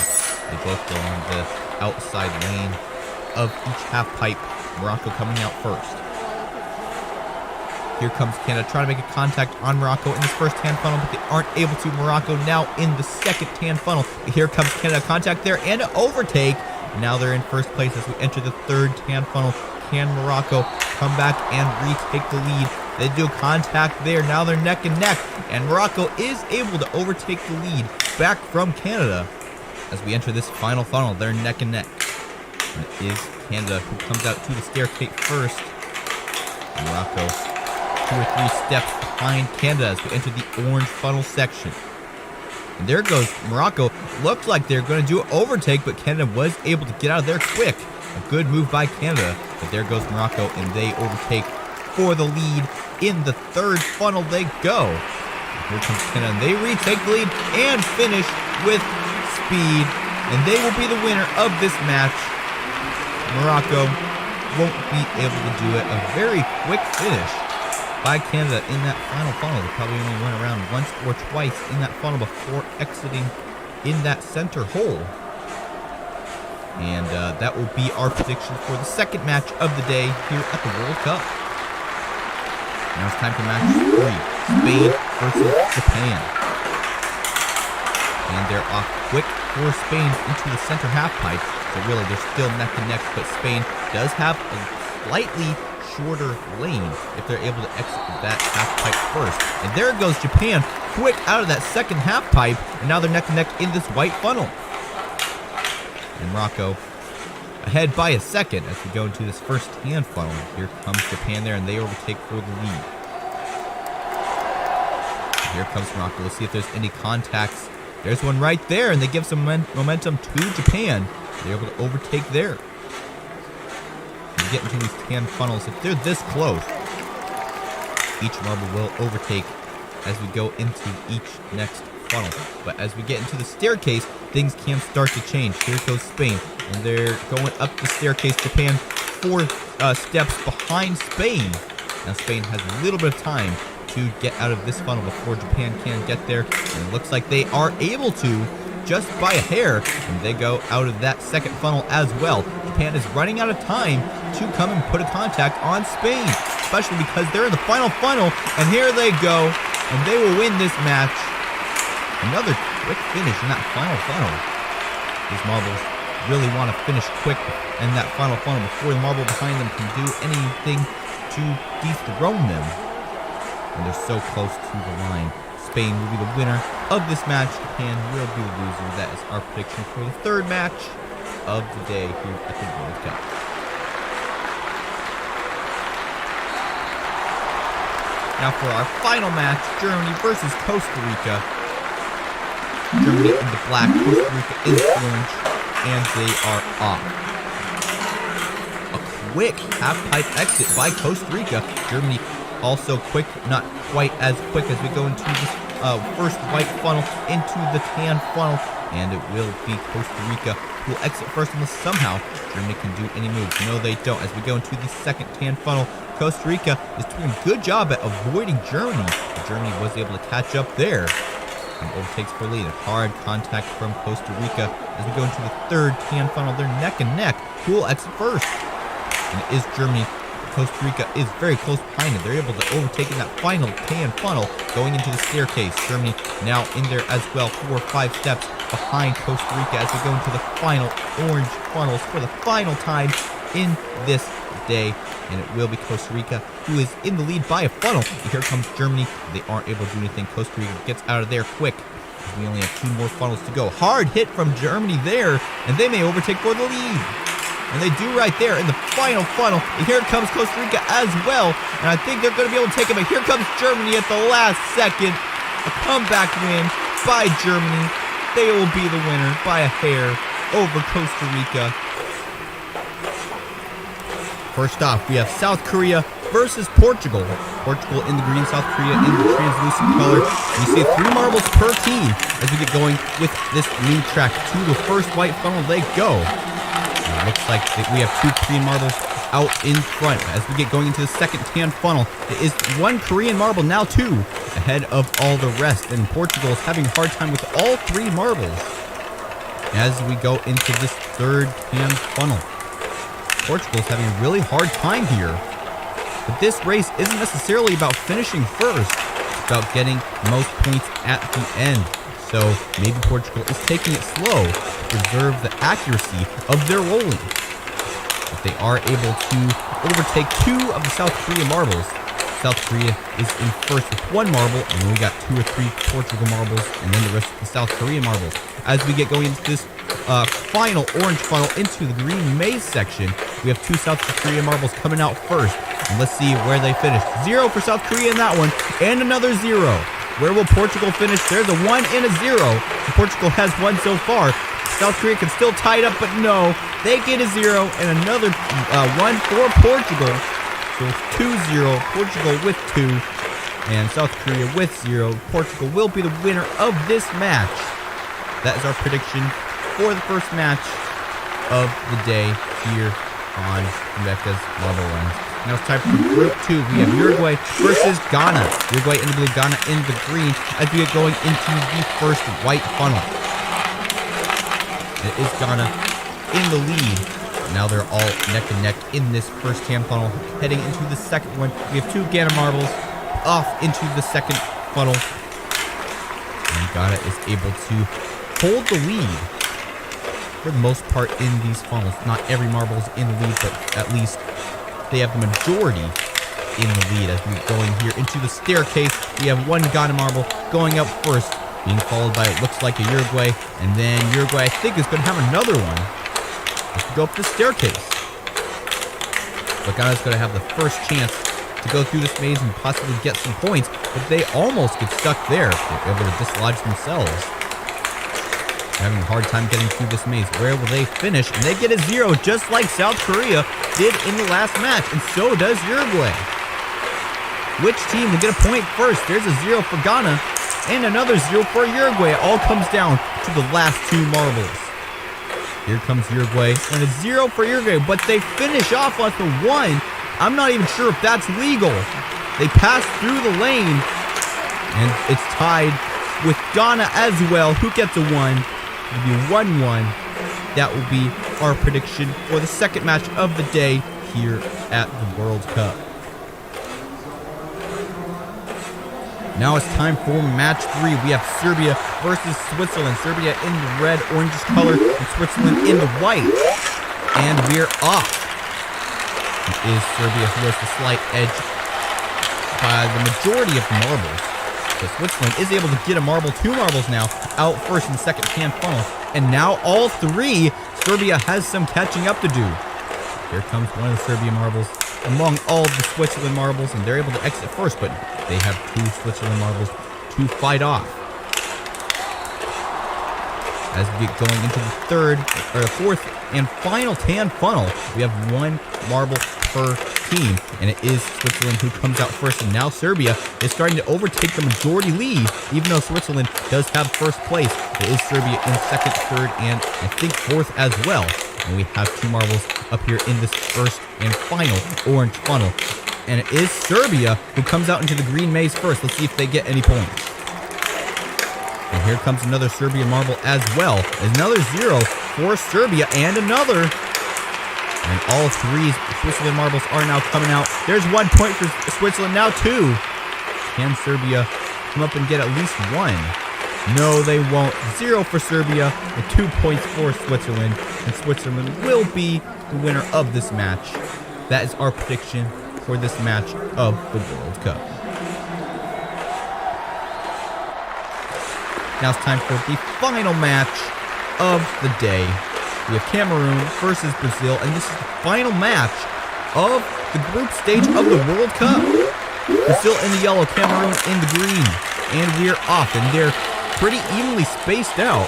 They both go on the outside lane of each half pipe. Morocco coming out first. Here comes Canada trying to make a contact on Morocco in this first tan funnel, but they aren't able to. Morocco now in the second tan funnel. Here comes Canada, contact there and an overtake. Now they're in first place as we enter the third tan funnel. Can Morocco come back and retake the lead? They do contact there. Now they're neck and neck, and Morocco is able to overtake the lead back from Canada. As we enter this final funnel, they're neck and neck. And it is Canada who comes out to the staircase first. Morocco 2 or 3 steps behind Canada as we enter the orange funnel section. And there goes Morocco. Looks like they're going to do an overtake, but Canada was able to get out of there quick. A good move by Canada, but there goes Morocco, and they overtake for the lead. In the third funnel they go. Here comes Canada, and they retake the lead and finish with speed, and they will be the winner of this match. Morocco won't be able to do it. A very quick finish by Canada in that final funnel. They probably only went around once or twice in that funnel before exiting in that center hole. And that will be our prediction for the second match of the day here at the World Cup. Now it's time for match 3, Spain versus Japan. And they're off quick for Spain into the center half pipe. So really, they're still neck and neck, but Spain does have a slightly shorter lane if they're able to exit that half pipe first. And there goes Japan, quick out of that second half pipe, and now they're neck and neck in this white funnel. And Morocco ahead by a second as we go into this first tan funnel. Here comes Japan there, and they overtake for the lead. Here comes Morocco. Let's see if there's any contacts. There's one right there, and they give some momentum to Japan. They're able to overtake there. You get into these tan funnels, if they're this close, each marble will overtake as we go into each next funnel. But as we get into the staircase, things can start to change. Here goes Spain, and they're going up the staircase. Japan 4 steps behind Spain. Now Spain has a little bit of time to get out of this funnel before Japan can get there, and it looks like they are able to just by a hair, and they go out of that second funnel as well. Japan is running out of time to come and put a contact on Spain, especially because they're in the final funnel, and here they go, and they will win this match. Another quick finish in that final funnel. These marbles really want to finish quick in that final funnel before the marble behind them can do anything to dethrone them. And they're so close to the line. Spain will be the winner of this match. Japan will be the loser. That is our prediction for the third match of the day here at the World Cup. Now for our final match, Germany versus Costa Rica. Germany in the black, Costa Rica in the orange, and they are off. A quick half-pipe exit by Costa Rica. Germany also quick, not quite as quick as we go into this first white funnel into the tan funnel, and it will be Costa Rica who will exit first unless somehow Germany can do any moves. No, they don't. As we go into the second tan funnel, Costa Rica is doing a good job at avoiding Germany. Germany was able to catch up there and overtakes for lead. A hard contact from Costa Rica as we go into the third tan funnel. They're neck and neck. Who will exit first? And it is Germany. Costa Rica is very close behind it. They're able to overtake in that final tan funnel going into the staircase. Germany now in there as well. 4 or 5 steps behind Costa Rica as we go into the final orange funnels for the final time in this day. And it will be Costa Rica who is in the lead by a funnel. And here comes Germany. They aren't able to do anything. Costa Rica gets out of there quick. We only have 2 more funnels to go. Hard hit from Germany there, and they may overtake for the lead. And they do right there in the final funnel. And here comes Costa Rica as well. And I think they're going to be able to take it. But here comes Germany at the last second. A comeback win by Germany. They will be the winner by a hair over Costa Rica. First off, we have South Korea versus Portugal. Portugal in the green, South Korea in the translucent color. And you see 3 marbles per team as we get going with this new track. To the first white funnel they go. And it looks like we have 2 Korean marbles out in front. As we get going into the second tan funnel, it is 1 Korean marble, now 2, ahead of all the rest. And Portugal is having a hard time with all 3 marbles. As we go into this third tan funnel, Portugal is having a really hard time here. But this race isn't necessarily about finishing first. It's about getting most points at the end. So maybe Portugal is taking it slow to preserve the accuracy of their rolling. But they are able to overtake 2 of the South Korea marbles. South Korea is in first with 1 marble, and then we got 2 or 3 Portugal marbles, and then the rest of the South Korea marbles. As we get going into this final orange funnel into the green maze section, we have 2 South Korea marbles coming out first. And let's see where they finish. 0 for South Korea in that one, and another 0. Where will Portugal finish? There's a 1 and a 0. Portugal has 1 so far. South Korea can still tie it up, but no. They get a 0 and another 1 for Portugal. So it's 2-0. Portugal with 2, and South Korea with 0. Portugal will be the winner of this match. That is our prediction for the first match of the day here on Fubeca's Marble Run. Now it's time for Group 2. We have Uruguay versus Ghana. Uruguay in the blue, Ghana in the green, as we get going into the first white funnel. It is Ghana in the lead. Now they're all neck and neck in this first tan funnel. Heading into the second one, we have 2 Ghana marbles off into the second funnel. And Ghana is able to hold the lead for the most part in these funnels. Not every marble is in the lead, but at least they have the majority in the lead. As we're going here into the staircase, we have 1 Ghana marble going up first, being followed by, it looks like, a Uruguay, and then Uruguay, I think, is going to have another one as we go up the staircase. But Ghana's going to have the first chance to go through this maze and possibly get some points, but they almost get stuck there. They're able to dislodge themselves. They're having a hard time getting through this maze. Where will they finish? And they get a 0, just like South Korea did in the last match, and so does Uruguay. Which team will get a point first? There's a 0 for Ghana, and another 0 for Uruguay. It all comes down to the last 2 marbles. Here comes Uruguay, and a 0 for Uruguay, but they finish off on the 1. I'm not even sure if that's legal. They pass through the lane, and it's tied with Ghana as well, who gets a 1. It'll be 1-1. That will be our prediction for the second match of the day here at the World Cup. Now it's time for match 3. We have Serbia versus Switzerland. Serbia in the red, orangish color, and Switzerland in the white. And we're off. It is Serbia who has the slight edge by the majority of the marbles. So Switzerland is able to get a marble, 2 marbles now, out first in the second tan funnel. And now all 3, Serbia has some catching up to do. Here comes one of the Serbia marbles among all of the Switzerland marbles, and they're able to exit first, but they have 2 Switzerland marbles to fight off. As we get going into the fourth and final tan funnel, we have 1 marble per team, and it is Switzerland who comes out first, and now Serbia is starting to overtake the majority lead, even though Switzerland does have first place. It is Serbia in second, third, and I think 4th as well. And we have 2 marbles up here in this first and final orange funnel. And it is Serbia who comes out into the green maze first. Let's see if they get any points. And here comes another Serbia marble as well. Another 0 for Serbia, and another. And all 3 Switzerland marbles are now coming out. There's 1 point for Switzerland, now 2. Can Serbia come up and get at least 1? No, they won't. 0 for Serbia and 2 points for Switzerland. And Switzerland will be the winner of this match. That is our prediction for this match of the World Cup. Now it's time for the final match of the day. We have Cameroon versus Brazil, and this is the final match of the group stage of the World Cup. Brazil in the yellow, Cameroon in the green. And we're off, and they're pretty evenly spaced out.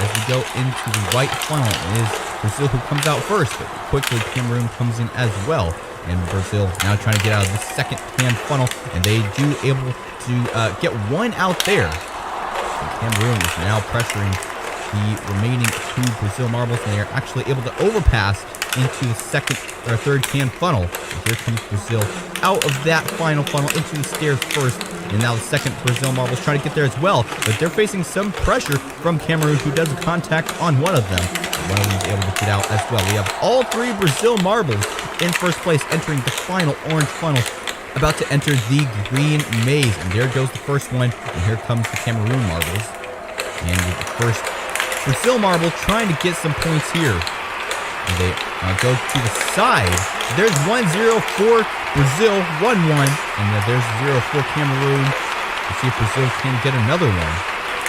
As we go into the white funnel, it is Brazil who comes out first, but quickly Cameroon comes in as well. And Brazil now trying to get out of the second-hand funnel, and they do able to get one out there. And Cameroon is now pressuring the remaining 2 Brazil marbles, and they are actually able to overpass into the second or third can funnel. And here comes Brazil out of that final funnel into the stairs first. And now the second Brazil marble is trying to get there as well, but they're facing some pressure from Cameroon, who does a contact on one of them. One of them is able to get out as well. We have all 3 Brazil marbles in first place, entering the final orange funnel, about to enter the green maze. And there goes the first one, and here comes the Cameroon marbles. And with the first Brazil marble trying to get some points here. And they go to the side. There's 1-0 for Brazil, 1-1. And there's 0 for Cameroon. Let's see if Brazil can get another one.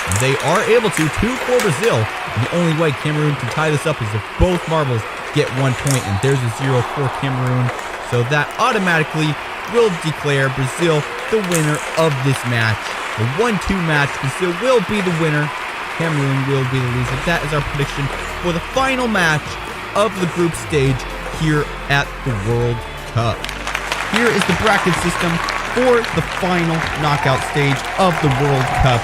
And they are able to, 2 for Brazil. And the only way Cameroon can tie this up is if both marbles get 1 point. And there's a 0 for Cameroon. So that automatically will declare Brazil the winner of this match. The 1-2 match, Brazil will be the winner. Cameroon will be the loser. That is our prediction for the final match of the group stage here at the World Cup. Here is the bracket system for the final knockout stage of the World Cup.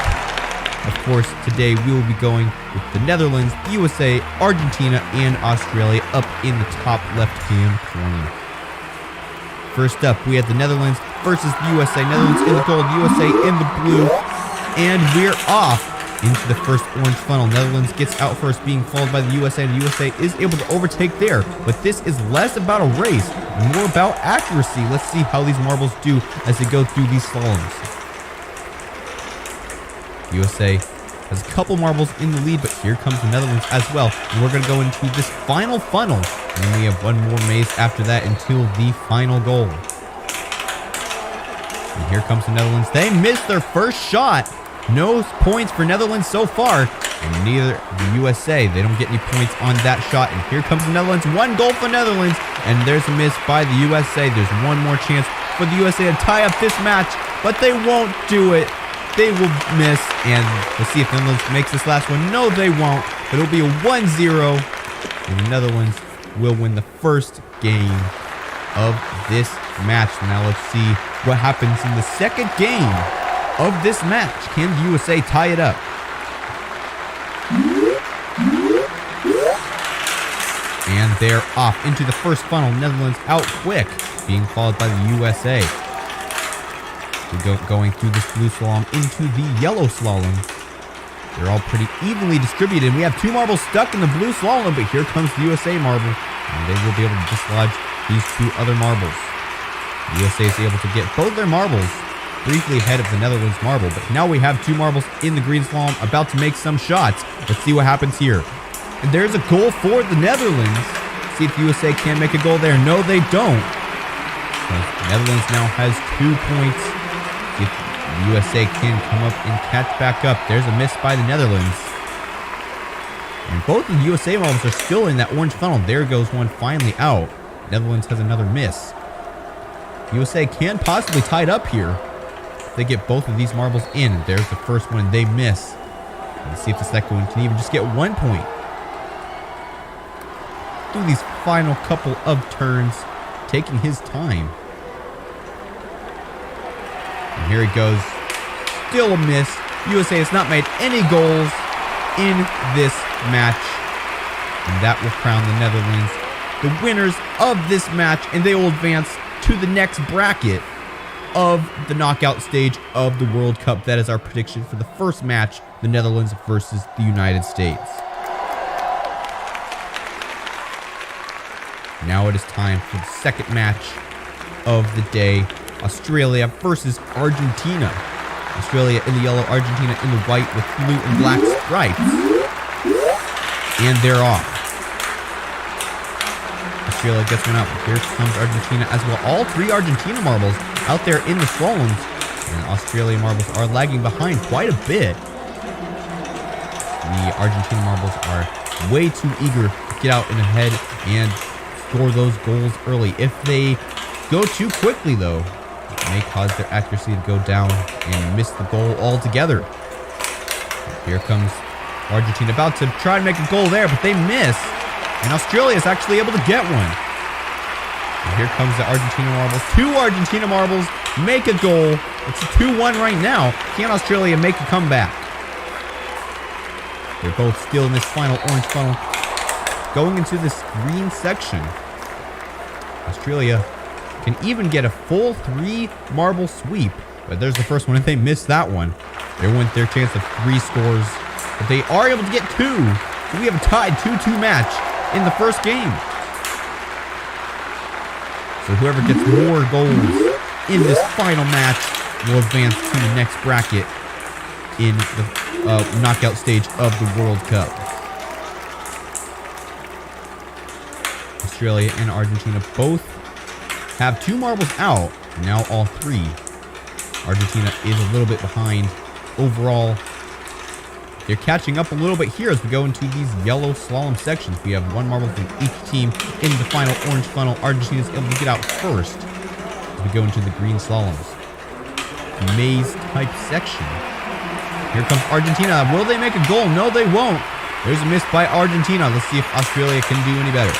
Of course, today we will be going with the Netherlands, the USA, Argentina, and Australia up in the top left-hand corner. First up, we have the Netherlands versus the USA. Netherlands in the gold, USA in the blue, and we're off into the first orange funnel. Netherlands gets out first, being followed by the USA, and the USA is able to overtake there. But this is less about a race and more about accuracy. Let's see how these marbles do as they go through these slaloms. USA has a couple marbles in the lead, but here comes the Netherlands as well. And we're going to go into this final funnel. And then we have one more maze after that until the final goal. And here comes the Netherlands. They missed their first shot. No points for Netherlands so far, and neither the USA. They don't get any points on that shot. And here comes the Netherlands. 1 goal for Netherlands, and there's a miss by the USA. There's one more chance for the USA to tie up this match, but they won't do it. They will miss, and we'll see if the Netherlands makes this last one. No, they won't, but it'll be a 1-0, and the Netherlands will win the first game of this match. Now let's see what happens in the second game of this match. Can the USA tie it up? And they're off into the first funnel. Netherlands out quick, being followed by the USA. We're going through this blue slalom into the yellow slalom. They're all pretty evenly distributed. We have 2 marbles stuck in the blue slalom, but here comes the USA marble, and they will be able to dislodge these 2 other marbles. The USA is able to get both their marbles briefly ahead of the Netherlands marble, but now we have 2 marbles in the green slalom about to make some shots. Let's see what happens here. And there's a goal for the Netherlands. See if the USA can make a goal there. No, they don't. The Netherlands now has 2 points. See if the USA can come up and catch back up. There's a miss by the Netherlands. And both of the USA marbles are still in that orange funnel. There goes one finally out. Netherlands has another miss. USA can possibly tie it up here. They get both of these marbles in. There's the first one. They miss. Let's see if the second one can even just get 1 point. Do these final couple of turns, taking his time. And here he goes. Still a miss. USA has not made any goals in this match. And that will crown the Netherlands the winners of this match, and they will advance to the next bracket of the knockout stage of the World Cup. That is our prediction for the first match, the Netherlands versus the United States. Now it is time for the second match of the day, Australia versus Argentina. Australia in the yellow, Argentina in the white with blue and black stripes. And they're off. Australia gets one out. Here comes Argentina as well. All three Argentina marbles out there in the slaloms. And Australian marbles are lagging behind quite a bit. The Argentina marbles are way too eager to get out and ahead and score those goals early. If they go too quickly, though, it may cause their accuracy to go down and miss the goal altogether. Here comes Argentina about to try to make a goal there, but they miss. And Australia is actually able to get one. And here comes the Argentina marbles. Two Argentina marbles make a goal. It's a 2-1 right now. Can Australia make a comeback? They're both still in this final orange funnel. Going into this green section. Australia can even get a full 3 marble sweep. But there's the first one, and they missed that one. They went their chance of 3 scores. But they are able to get 2. So we have a tied 2-2 match in the first game. So whoever gets more goals in this final match will advance to the next bracket in the knockout stage of the World Cup. Australia and Argentina both have 2 marbles out. Now all 3. Argentina is a little bit behind overall. They're catching up a little bit here as we go into these yellow slalom sections. We have 1 marble from each team in the final orange funnel. Argentina is able to get out first as we go into the green slaloms. Maze type section. Here comes Argentina. Will they make a goal? No, they won't. There's a miss by Argentina. Let's see if Australia can do any better.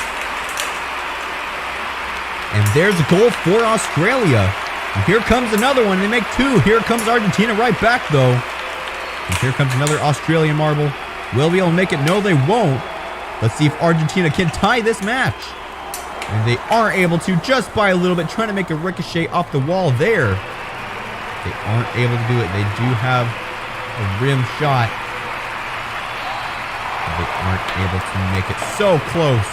And there's a goal for Australia. And here comes another one. They make 2. Here comes Argentina right back, though. And here comes another Australian marble. Will they be able to make it? No, they won't. Let's see if Argentina can tie this match. And they are able to, just by a little bit, trying to make a ricochet off the wall there. They aren't able to do it. They do have a rim shot. But they aren't able to make it. So close.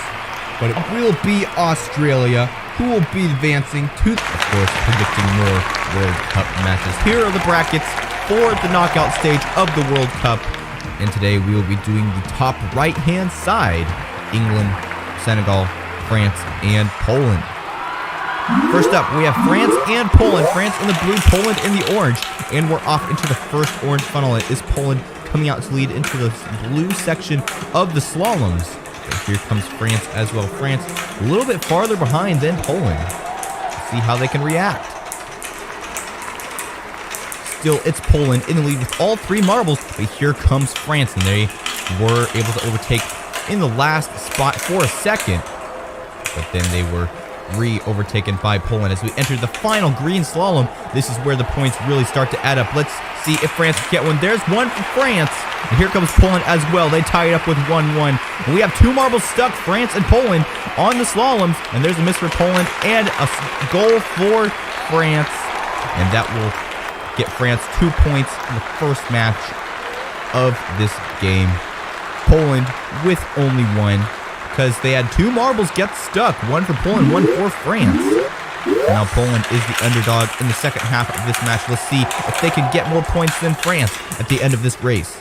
But it will be Australia who will be advancing to, of course, predicting more World Cup matches. Here are the brackets for the knockout stage of the World Cup. And today we will be doing the top right-hand side. England, Senegal, France, and Poland. First up, we have France and Poland. France in the blue, Poland in the orange. And we're off into the first orange funnel. It is Poland coming out to lead into the blue section of the slaloms. And here comes France as well. France a little bit farther behind than Poland. Let's see how they can react. Still, it's Poland in the lead with all 3 marbles. But here comes France, and they were able to overtake in the last spot for a second. But then they were overtaken by Poland as we enter the final green slalom. This is where the points really start to add up. Let's see if France can get one. There's one for France. And here comes Poland as well. They tie it up with 1-1. We have 2 marbles stuck, France and Poland, on the slaloms. And there's a miss for Poland and a goal for France. And that will get France 2 points in the first match of this game. Poland with only 1. Because they had 2 marbles get stuck. 1 for Poland, 1 for France. Now Poland is the underdog in the second half of this match. Let's see if they can get more points than France at the end of this race.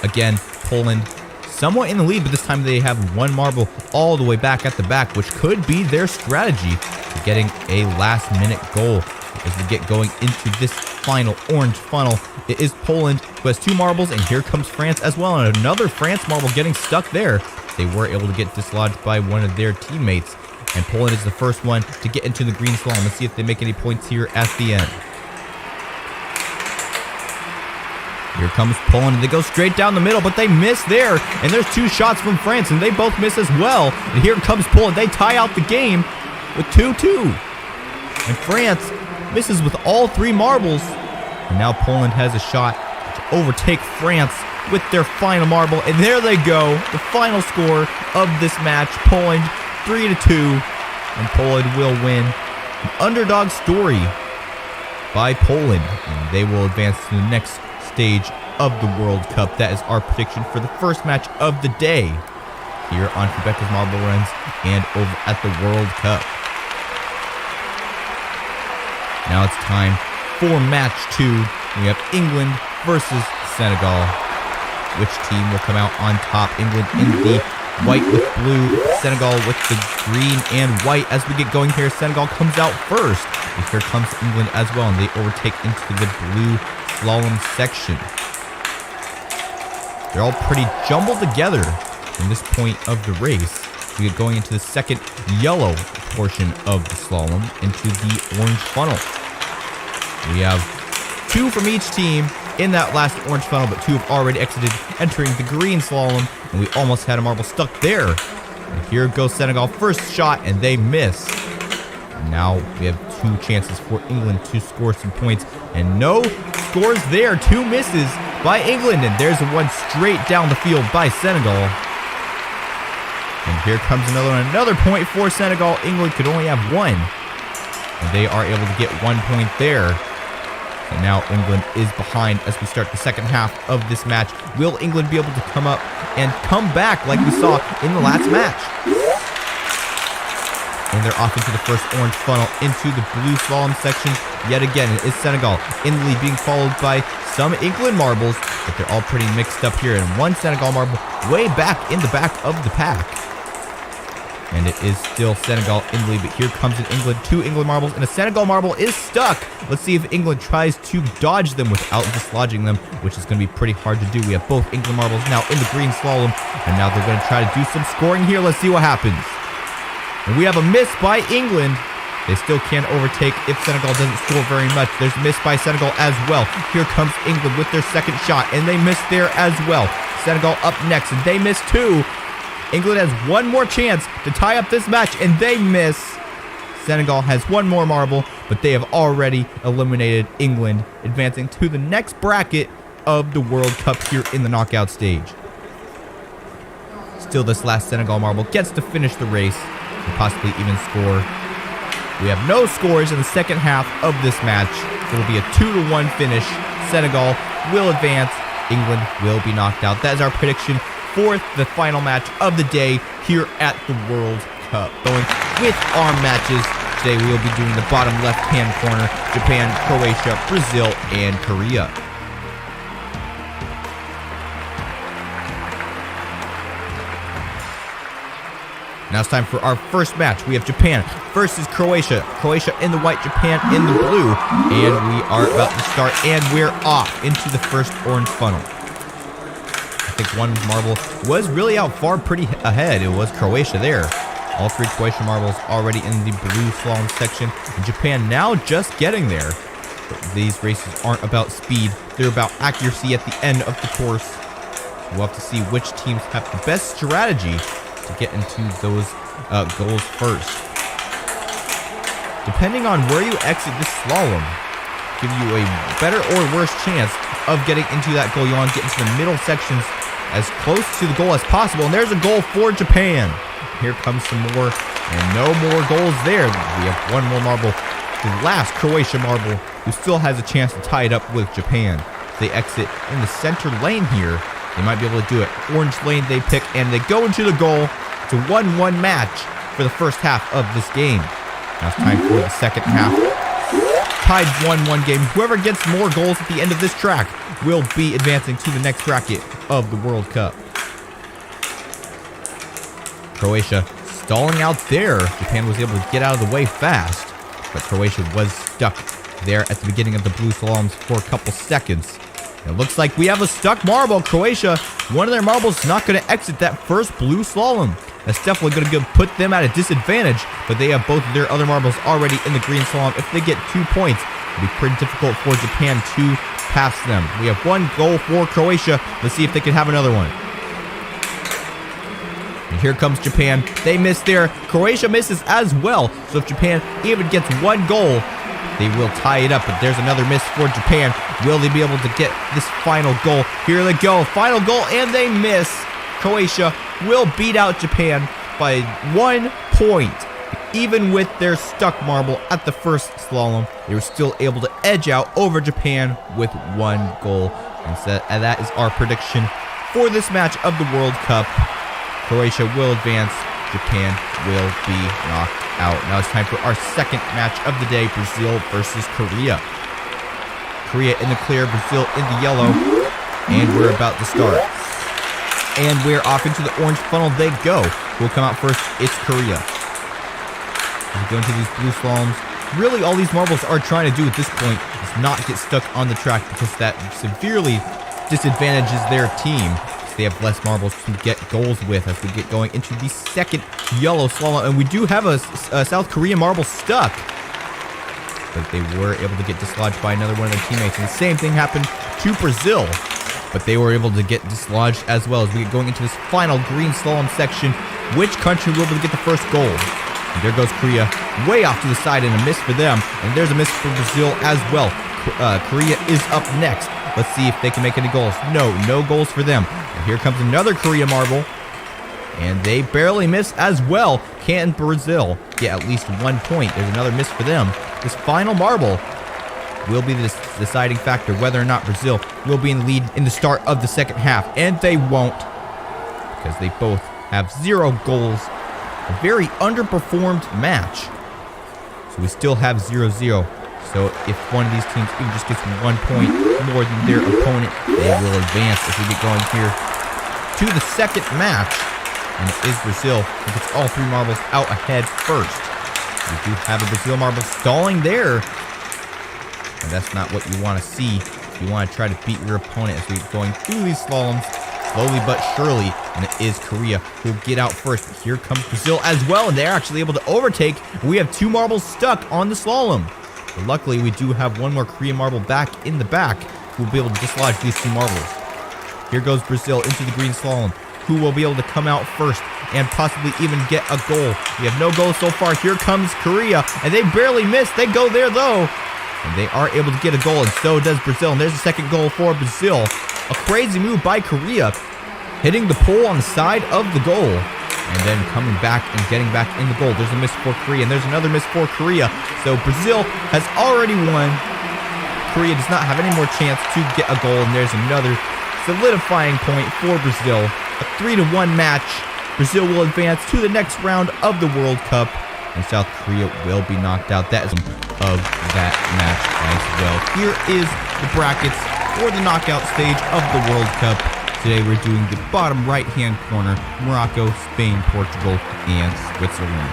Again, Poland somewhat in the lead, but this time they have 1 marble all the way back at the back, which could be their strategy for getting a last-minute goal. As we get going into this final orange funnel, it is Poland who has 2 marbles, and here comes France as well, and another France marble getting stuck there. They were able to get dislodged by one of their teammates, and Poland is the first one to get into the green slalom. Let's see if they make any points here at the end. Here comes Poland, and they go straight down the middle, but they miss there, and there's 2 shots from France, and they both miss as well. And here comes Poland. They tie out the game with 2-2, and France misses with all 3 marbles. And now Poland has a shot to overtake France with their final marble. And there they go. The final score of this match. Poland 3-2. And Poland will win. An underdog story by Poland. And they will advance to the next stage of the World Cup. That is our prediction for the first match of the day here on Fubeca's Marble Runs and over at the World Cup. Now it's time for match 2, we have England versus Senegal. Which team will come out on top? England in the white with blue, Senegal with the green and white. As we get going here, Senegal comes out first. And here comes England as well, and they overtake into the blue slalom section. They're all pretty jumbled together from this point of the race. We get going into the second yellow portion of the slalom, into the orange funnel. We have 2 from each team in that last orange funnel, but 2 have already exited, entering the green slalom, and we almost had a marble stuck there. And here goes Senegal, first shot, and they miss. And now we have 2 chances for England to score some points, and no scores there. 2 misses by England, and there's one straight down the field by Senegal. And here comes another point for Senegal. England could only have 1, and they are able to get 1 point there. And now England is behind as we start the second half of this match. Will England be able to come up and come back like we saw in the last match? And they're off into the first orange funnel, into the blue slalom section. Yet again, it is Senegal in the lead, being followed by some England marbles, but they're all pretty mixed up here. And 1 Senegal marble way back in the back of the pack. And it is still Senegal in the lead, but here comes an England, 2 England marbles, and a Senegal marble is stuck. Let's see if England tries to dodge them without dislodging them, which is going to be pretty hard to do. We have both England marbles now in the green slalom, and now they're going to try to do some scoring here. Let's see what happens. And we have a miss by England. They still can't overtake if Senegal doesn't score very much. There's a miss by Senegal as well. Here comes England with their second shot, and they miss there as well. Senegal up next, and they miss 2. England has 1 more chance to tie up this match, and they miss. Senegal has 1 more marble, but they have already eliminated England, advancing to the next bracket of the World Cup here in the knockout stage. Still, this last Senegal marble gets to finish the race and possibly even score. We have no scores in the second half of this match. It will be a 2-1 finish. Senegal will advance. England will be knocked out. That is our prediction for the final match of the day here at the World Cup. Going with our matches today, we will be doing the bottom left-hand corner: Japan, Croatia, Brazil, and Korea. Now it's time for our first match. We have Japan versus Croatia. Croatia in the white, Japan in the blue. And we are about to start, and we're off into the first orange funnel. I think 1 marble was really out far pretty ahead. It was Croatia there. All 3 Croatian marbles already in the blue slalom section. And Japan now just getting there. But these races aren't about speed. They're about accuracy at the end of the course. We'll have to see which teams have the best strategy to get into those goals first. Depending on where you exit this slalom, give you a better or worse chance of getting into that goal. You want to get into the middle sections as close to the goal as possible. And there's a goal for Japan. Here comes some more, and no more goals there. We have 1 more marble, the last Croatia marble, who still has a chance to tie it up with Japan. They exit in the center lane here. They might be able to do it. Orange lane they pick, and they go into the goal. It's a 1-1 match for the first half of this game. Now it's time for the second half. Tied 1-1 game. Whoever gets more goals at the end of this track will be advancing to the next bracket of the World Cup. Croatia stalling out there. Japan was able to get out of the way fast, but Croatia was stuck there at the beginning of the blue slaloms for a couple seconds. It looks like we have a stuck marble. Croatia, 1 of their marbles not going to exit that first blue slalom. That's definitely going to put them at a disadvantage, but they have both of their other marbles already in the green slalom. If they get 2 points, it'll be pretty difficult for Japan to pass them. We have 1 goal for Croatia. Let's see if they can have another one. And here comes Japan. They miss there. Croatia misses as well. So if Japan even gets 1 goal, they will tie it up. But there's another miss for Japan. Will they be able to get this final goal? Here they go. Final goal, and they miss. Croatia will beat out Japan by 1 point. Even with their stuck marble at the first slalom, they were still able to edge out over Japan with 1 goal. And that is our prediction for this match of the World Cup. Croatia will advance. Japan will be knocked out. Now it's time for our second match of the day, Brazil versus Korea. Korea in the clear, Brazil in the yellow, and we're about to start. And we're off into the orange funnel they go. Who will come out first? It's Korea. We go into these blue slaloms. Really, all these marbles are trying to do at this point is not get stuck on the track, because that severely disadvantages their team. They have less marbles to get goals with as we get going into the second yellow slalom. And we do have a South Korean marble stuck, but they were able to get dislodged by another one of their teammates. And the same thing happened to Brazil, but they were able to get dislodged as well as we get going into this final green slalom section. Which country will be able to get the first goal? And there goes Korea, way off to the side, and a miss for them. And there's a miss for Brazil as well. Korea is up next. Let's see if they can make any goals. No goals for them. And here comes another Korea marble, and they barely miss as well. Can Brazil get at least 1 point? There's another miss for them. This final marble will be the deciding factor whether or not Brazil will be in the lead in the start of the second half. And they won't, because they both have 0 goals. A very underperformed match. So we still have 0-0. So if one of these teams even just gets 1 point more than their opponent, they will advance as we get going here to the second match. And it is Brazil who gets all 3 marbles out ahead first. We do have a Brazil marble stalling there. And that's not what you want to see. You want to try to beat your opponent as we get going through these slaloms. Slowly but surely, and it is Korea who will get out first. But here comes Brazil as well, and they're actually able to overtake. We have 2 marbles stuck on the slalom. But luckily, we do have 1 more Korean marble back in the back who will be able to dislodge these 2 marbles. Here goes Brazil into the green slalom. Who will be able to come out first and possibly even get a goal? We have no goals so far. Here comes Korea, and they barely miss. They go there, though. And they are able to get a goal, and so does Brazil. And there's a second goal for Brazil. A crazy move by Korea, hitting the pole on the side of the goal, and then coming back and getting back in the goal. There's a miss for Korea, and there's another miss for Korea. So Brazil has already won. Korea does not have any more chance to get a goal, and there's another solidifying point for Brazil. A 3-1 match. Brazil will advance to the next round of the World Cup, and South Korea will be knocked out. That is of that match as well. Here is the brackets for the knockout stage of the World Cup. Today we're doing the bottom right-hand corner: Morocco, Spain, Portugal, and Switzerland.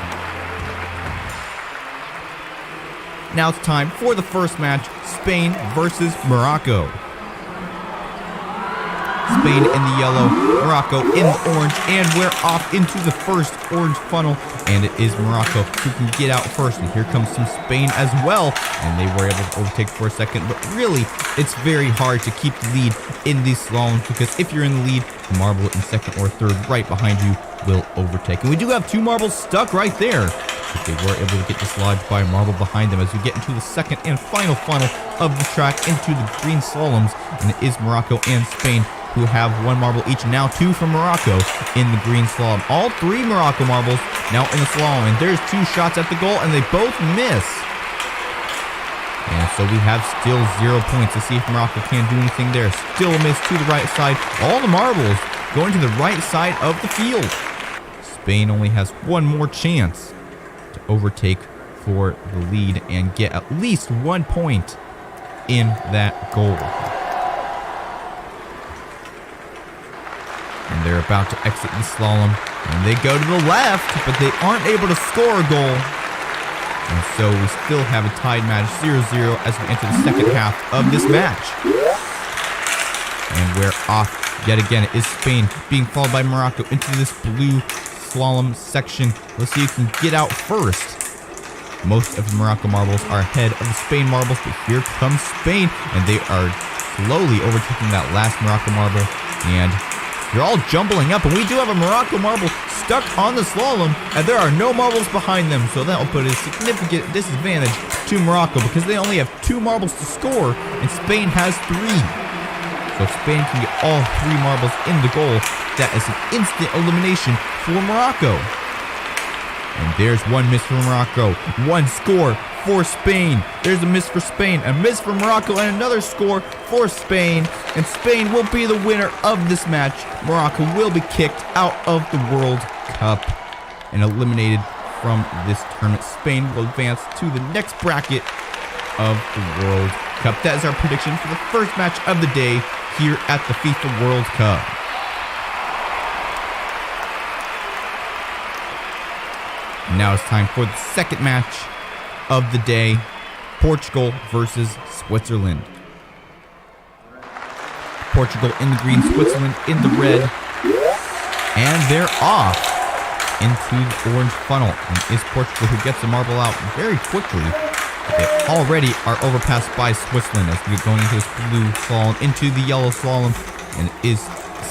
Now it's time for the first match: Spain versus Morocco. Spain in the yellow, Morocco in the orange, and we're off into the first orange funnel, and it is Morocco who can get out first. And here comes some Spain as well, and they were able to overtake for a second, but really it's very hard to keep the lead in these slaloms, because if you're in the lead, the marble in second or third right behind you will overtake. And we do have 2 marbles stuck right there, but they were able to get dislodged by a marble behind them as we get into the second and final funnel of the track into the green slaloms. And it is Morocco and Spain who have 1 marble each, and now 2 from Morocco in the green slalom. All 3 Morocco marbles now in the slalom, and there's 2 shots at the goal, and they both miss. And so we have still 0 points. To see if Morocco can do anything there. Still a miss to the right side. All the marbles going to the right side of the field. Spain only has 1 more chance to overtake for the lead and get at least 1 point in that goal. And they're about to exit the slalom, and they go to the left, but they aren't able to score a goal. And so we still have a tied match, 0-0, as we enter the second half of this match. And we're off yet again. It is Spain being followed by Morocco into this blue slalom section. Let's see who can get out first. Most of the Morocco marbles are ahead of the Spain marbles, but here comes Spain, and they are slowly overtaking that last Morocco marble. And they're all jumbling up, and we do have a Morocco marble stuck on the slalom, and there are no marbles behind them, so that will put a significant disadvantage to Morocco, because they only have 2 marbles to score, and Spain has 3. So if Spain can get all 3 marbles in the goal, that is an instant elimination for Morocco. And there's 1 miss for Morocco, 1 score for Spain. There's a miss for Spain, a miss for Morocco, and another score for Spain. And Spain will be the winner of this match. Morocco will be kicked out of the World Cup and eliminated from this tournament. Spain will advance to the next bracket of the World Cup. That is our prediction for the first match of the day here at the FIFA World Cup. Now it's time for the second match of the day, Portugal versus Switzerland. Portugal in the green, Switzerland in the red, and they're off into the orange funnel. And it's Portugal who gets the marble out very quickly. They already are overpassed by Switzerland as we get going into this blue slalom, into the yellow slalom, and it is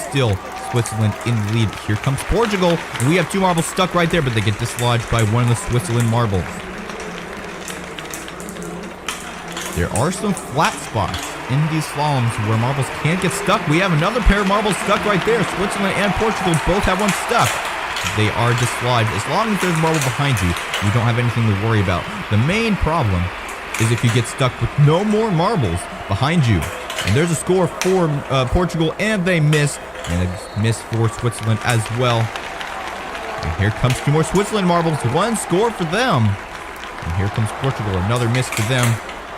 still Switzerland in the lead. Here comes Portugal, and we have 2 marbles stuck right there, but they get dislodged by one of the Switzerland marbles. There are some flat spots in these slaloms where marbles can't get stuck. We have another pair of marbles stuck right there. Switzerland and Portugal both have one stuck. They are dislodged. As long as there's a marble behind you, you don't have anything to worry about. The main problem is if you get stuck with no more marbles behind you. And there's a score for Portugal, and they miss. And a miss for Switzerland as well. And here comes 2 more Switzerland marbles. 1 score for them. And here comes Portugal. Another miss for them.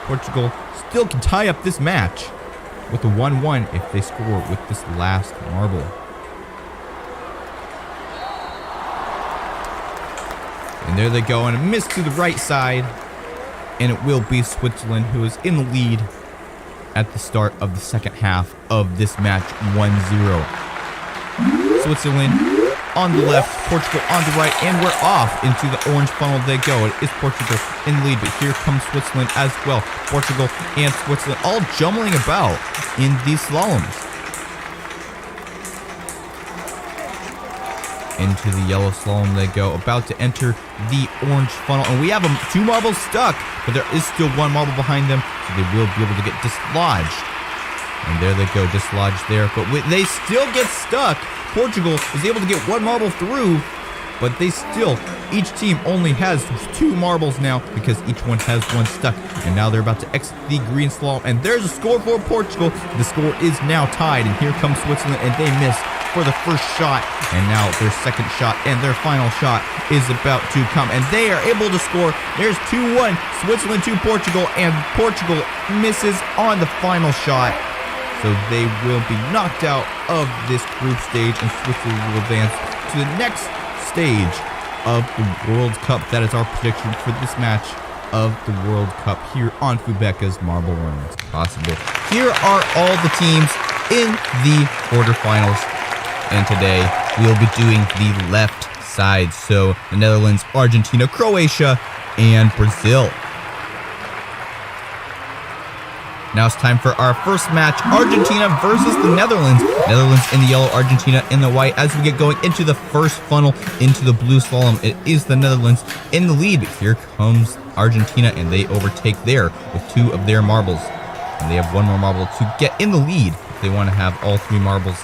Portugal still can tie up this match with a 1-1 if they score with this last marble. And there they go, and a miss to the right side. And it will be Switzerland who is in the lead at the start of the second half of this match, 1-0. Switzerland on the left, Portugal on the right, and we're off into the orange funnel they go. It is Portugal in the lead, but here comes Switzerland as well. Portugal and Switzerland all jumbling about in these slaloms. Into the yellow slalom they go, about to enter the orange funnel. And we have 2 marbles stuck, but there is still 1 marble behind them, so they will be able to get dislodged. And there they go, dislodged there. But they still get stuck. Portugal is able to get 1 marble through, but they still, each team only has 2 marbles now because each one has 1 stuck. And now they're about to exit the green slalom, and there's a score for Portugal. The score is now tied, and here comes Switzerland, and they miss for the first shot, and now their second shot and their final shot is about to come, and they are able to score. There's 2-1, Switzerland to Portugal, and Portugal misses on the final shot, so they will be knocked out of this group stage, and Switzerland will advance to the next stage of the World Cup. That is our prediction for this match of the World Cup here on Fubeca's Marble Run. It's possible. Here are all the teams in the quarterfinals. And today, we'll be doing the left side. So, the Netherlands, Argentina, Croatia, and Brazil. Now it's time for our first match, Argentina versus the Netherlands. Netherlands in the yellow, Argentina in the white. As we get going into the first funnel, into the blue slalom, it is the Netherlands in the lead. But here comes Argentina, and they overtake there with 2 of their marbles. And they have 1 more marble to get in the lead if they want to have all 3 marbles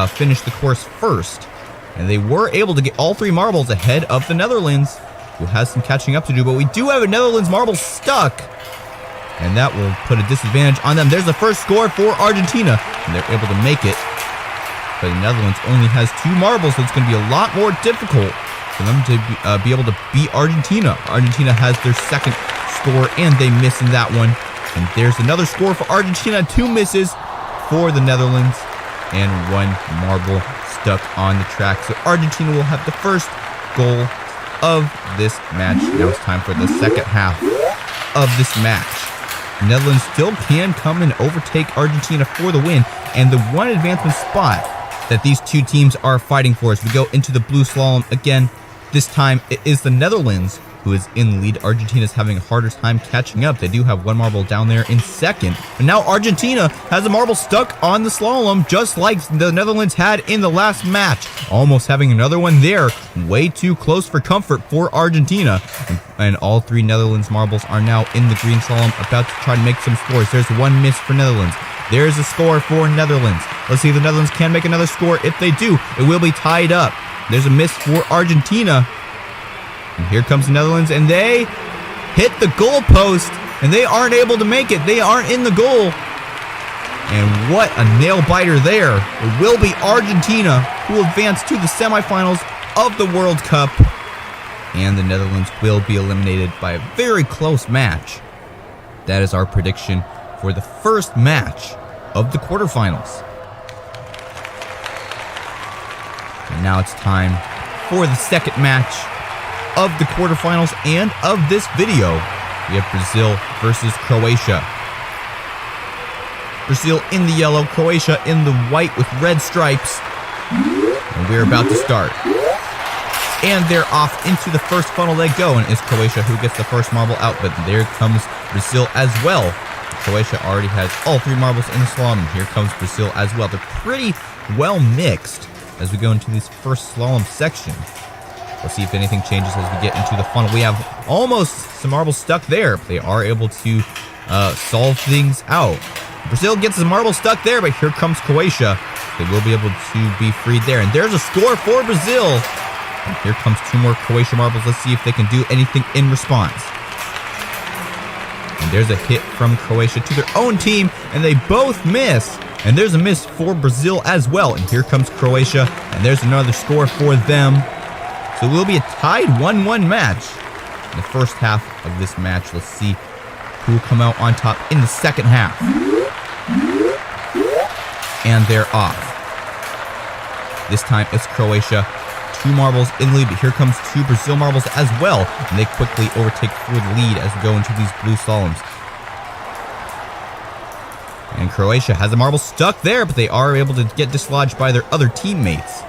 finish the course first. And they were able to get all 3 marbles ahead of the Netherlands, who has some catching up to do. But we do have a Netherlands marble stuck, and that will put a disadvantage on them. There's the first score for Argentina, and they're able to make it. But the Netherlands only has 2 marbles, so it's going to be a lot more difficult for them to be able to beat Argentina. Argentina has their second score, and they miss in that one. And there's another score for Argentina, 2 misses for the Netherlands, and 1 marble stuck on the track. So Argentina will have the first goal of this match. Now it's time for the second half of this match. The Netherlands still can come and overtake Argentina for the win, and the 1 advancement spot that these 2 teams are fighting for as we go into the blue slalom again. This time it is the Netherlands who is in the lead. Argentina is having a harder time catching up. They do have 1 marble down there in second. And now Argentina has a marble stuck on the slalom, just like the Netherlands had in the last match. Almost having another one there. Way too close for comfort for Argentina. And all 3 Netherlands marbles are now in the green slalom, about to try to make some scores. There's 1 miss for Netherlands. There's a score for Netherlands. Let's see if the Netherlands can make another score. If they do, it will be tied up. There's a miss for Argentina. And here comes the Netherlands, and they hit the goal post, and they aren't able to make it. They aren't in the goal. And what a nail biter there. It will be Argentina who will advance to the semifinals of the World Cup. And the Netherlands will be eliminated by a very close match. That is our prediction for the first match of the quarterfinals. And now it's time for the second match of the quarterfinals and of this video. We have Brazil versus Croatia. Brazil in the yellow, Croatia in the white with red stripes. And we're about to start. And they're off into the first funnel they go, and it's Croatia who gets the first marble out, but there comes Brazil as well. Croatia already has all 3 marbles in the slalom, and here comes Brazil as well. They're pretty well mixed as we go into this first slalom section. We'll see if anything changes as we get into the funnel. We have almost some marbles stuck there. They are able to solve things out. Brazil gets the marble stuck there, but here comes Croatia. They will be able to be freed there. And there's a score for Brazil. And here comes 2 more Croatia marbles. Let's see if they can do anything in response. And there's a hit from Croatia to their own team, and they both miss. And there's a miss for Brazil as well. And here comes Croatia, and there's another score for them. So it will be a tied 1-1 match. In the first half of this match, let's see who will come out on top in the second half. And they're off. This time it's Croatia. 2 marbles in the lead, but here comes 2 Brazil marbles as well. And they quickly overtake for the lead as we go into these blue slaloms. And Croatia has a marble stuck there, but they are able to get dislodged by their other teammates.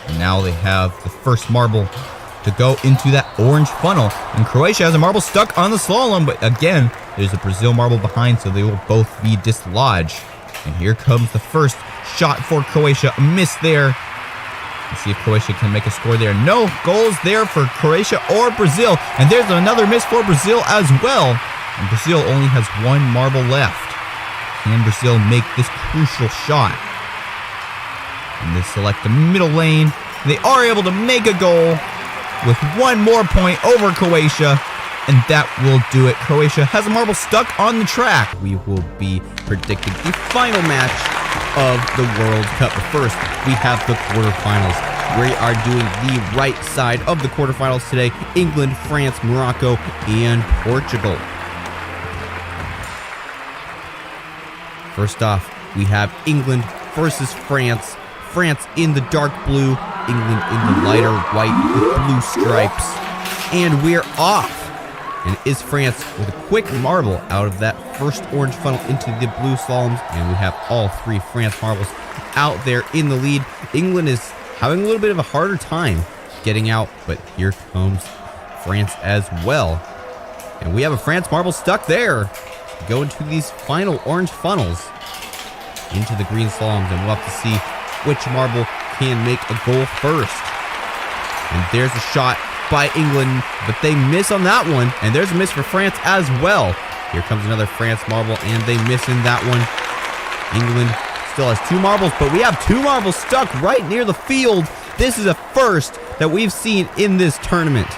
And now they have the first marble to go into that orange funnel. And Croatia has a marble stuck on the slalom, but again, there's a Brazil marble behind, so they will both be dislodged. And here comes the first shot for Croatia. A miss there. Let's see if Croatia can make a score there. No goals there for Croatia or Brazil. And there's another miss for Brazil as well. And Brazil only has 1 marble left. Can Brazil make this crucial shot? And they select the middle lane. They are able to make a goal with 1 more point over Croatia. And that will do it. Croatia has a marble stuck on the track. We will be predicting the final match of the World Cup. But first, we have the quarterfinals. We are doing the right side of the quarterfinals today. England, France, Morocco, and Portugal. First off, we have England versus France. France in the dark blue, England in the lighter white with blue stripes. And we're off. And is France with a quick marble out of that first orange funnel into the blue slaloms. And we have all 3 France marbles out there in the lead. England is having a little bit of a harder time getting out, but here comes France as well. And we have a France marble stuck there. Go into these final orange funnels into the green slaloms, and we'll have to see which marble can make a goal first. And there's a shot by England, but they miss on that one. And there's a miss for France as well. Here comes another France marble, and they miss in that one. England still has 2 marbles, but we have 2 marbles stuck right near the field. This is a first that we've seen in this tournament.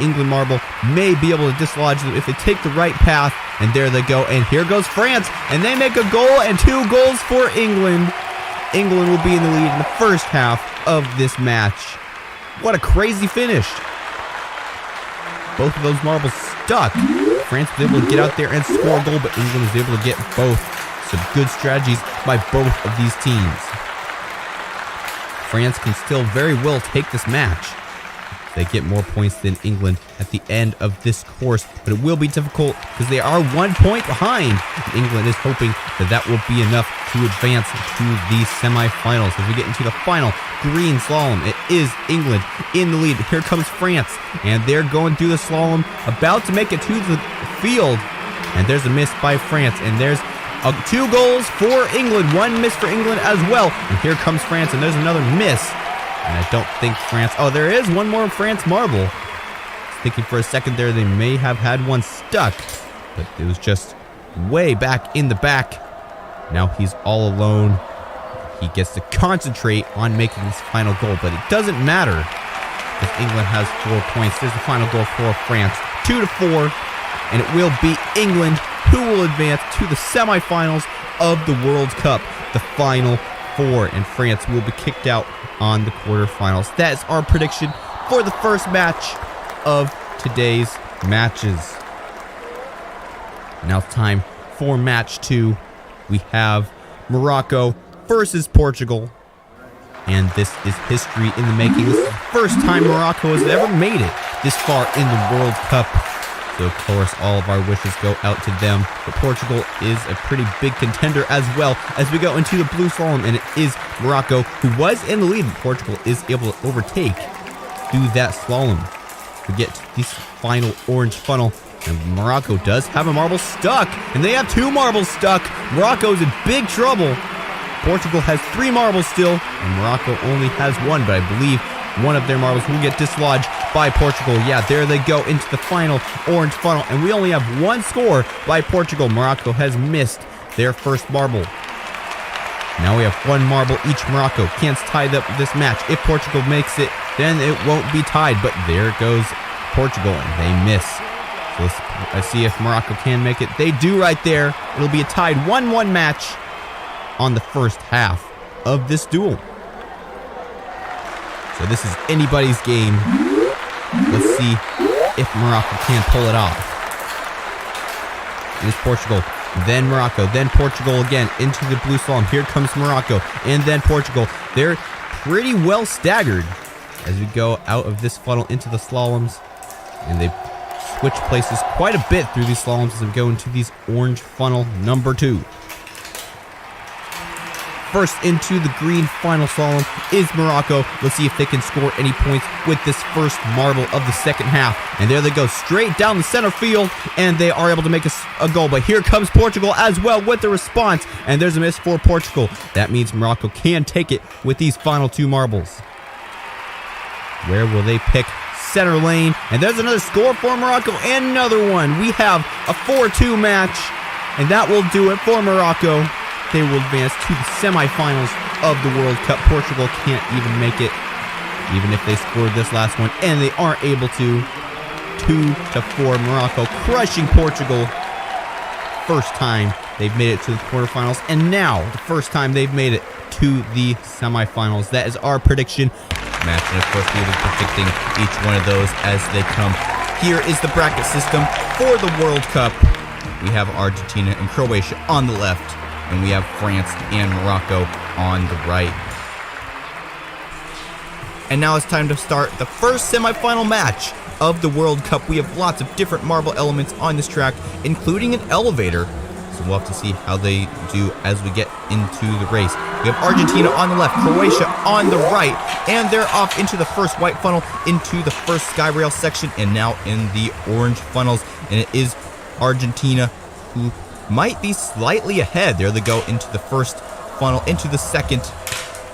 England marble may be able to dislodge them if they take the right path. And there they go. And here goes France. And they make a goal, and 2 goals for England. England will be in the lead in the first half of this match. What a crazy finish. Both of those marbles stuck. France was able to get out there and score a goal, but England was able to get both. Some good strategies by both of these teams. France can still very well take this match. They get more points than England at the end of this course, but it will be difficult because they are 1 point behind. England is hoping that that will be enough to advance to the semifinals. As we get into the final green slalom, it is England in the lead. Here comes France, and they're going through the slalom, about to make it to the field. And there's a miss by France, and there's 2 goals for England, 1 miss for England as well. And here comes France, and there's another miss. And I don't think France... Oh, there is 1 more France marble. Thinking for a second there they may have had 1 stuck. But it was just way back in the back. Now he's all alone. He gets to concentrate on making this final goal. But it doesn't matter, because England has 4 points. There's the final goal for France. 2-4. And it will be England who will advance to the semifinals of the World Cup. The final 4. And France will be kicked out on the quarterfinals. That is our prediction for the first match of today's matches. Now it's time for match 2. We have Morocco versus Portugal. And this is history in the making. This is the first time Morocco has ever made it this far in the World Cup. So, of course, all of our wishes go out to them. But Portugal is a pretty big contender as well as we go into the blue slalom. And it is Morocco who was in the lead. But Portugal is able to overtake through that slalom. We get to this final orange funnel. And Morocco does have a marble stuck. And they have 2 marbles stuck. Morocco's in big trouble. Portugal has 3 marbles still. And Morocco only has 1. But I believe one of their marbles will get dislodged by Portugal. Yeah, there they go into the final orange funnel. And we only have 1 score by Portugal. Morocco has missed their first marble. Now we have 1 marble each. Morocco can't tie up this match. If Portugal makes it, then it won't be tied. But there goes Portugal, and they miss. So let's see if Morocco can make it. They do right there. It'll be a tied 1-1 match on the first half of this duel. So this is anybody's game. Let's see if Morocco can pull it off. It is Portugal, then Morocco, then Portugal again into the blue slalom. Here comes Morocco, and then Portugal. They're pretty well staggered as we go out of this funnel into the slaloms. And they switch places quite a bit through these slaloms as we go into these orange funnel number 2. First into the green final slalom is Morocco. Let's see if they can score any points with this first marble of the second half. And there they go, straight down the center field, and they are able to make a goal. But here comes Portugal as well with the response, and there's a miss for Portugal. That means Morocco can take it with these final 2 marbles. Where will they pick? Center lane, and there's another score for Morocco, and another one. We have a 4-2 match, and that will do it for Morocco. They will advance to the semifinals of the World Cup. Portugal can't even make it, even if they scored this last one, and they aren't able to. 2-4, Morocco crushing Portugal. First time they've made it to the quarterfinals, and now the first time they've made it to the semifinals. That is our prediction match, and of course we will be predicting each one of those as they come. Here is the bracket system for the World Cup. We have Argentina and Croatia on the left, and we have France and Morocco on the right. And now it's time to start the first semifinal match of the World Cup. We have lots of different marble elements on this track, including an elevator. So we'll have to see how they do as we get into the race. We have Argentina on the left, Croatia on the right, and they're off into the first white funnel, into the first skyrail section, and now in the orange funnels. And it is Argentina who might be slightly ahead. There they go into the first funnel, into the second.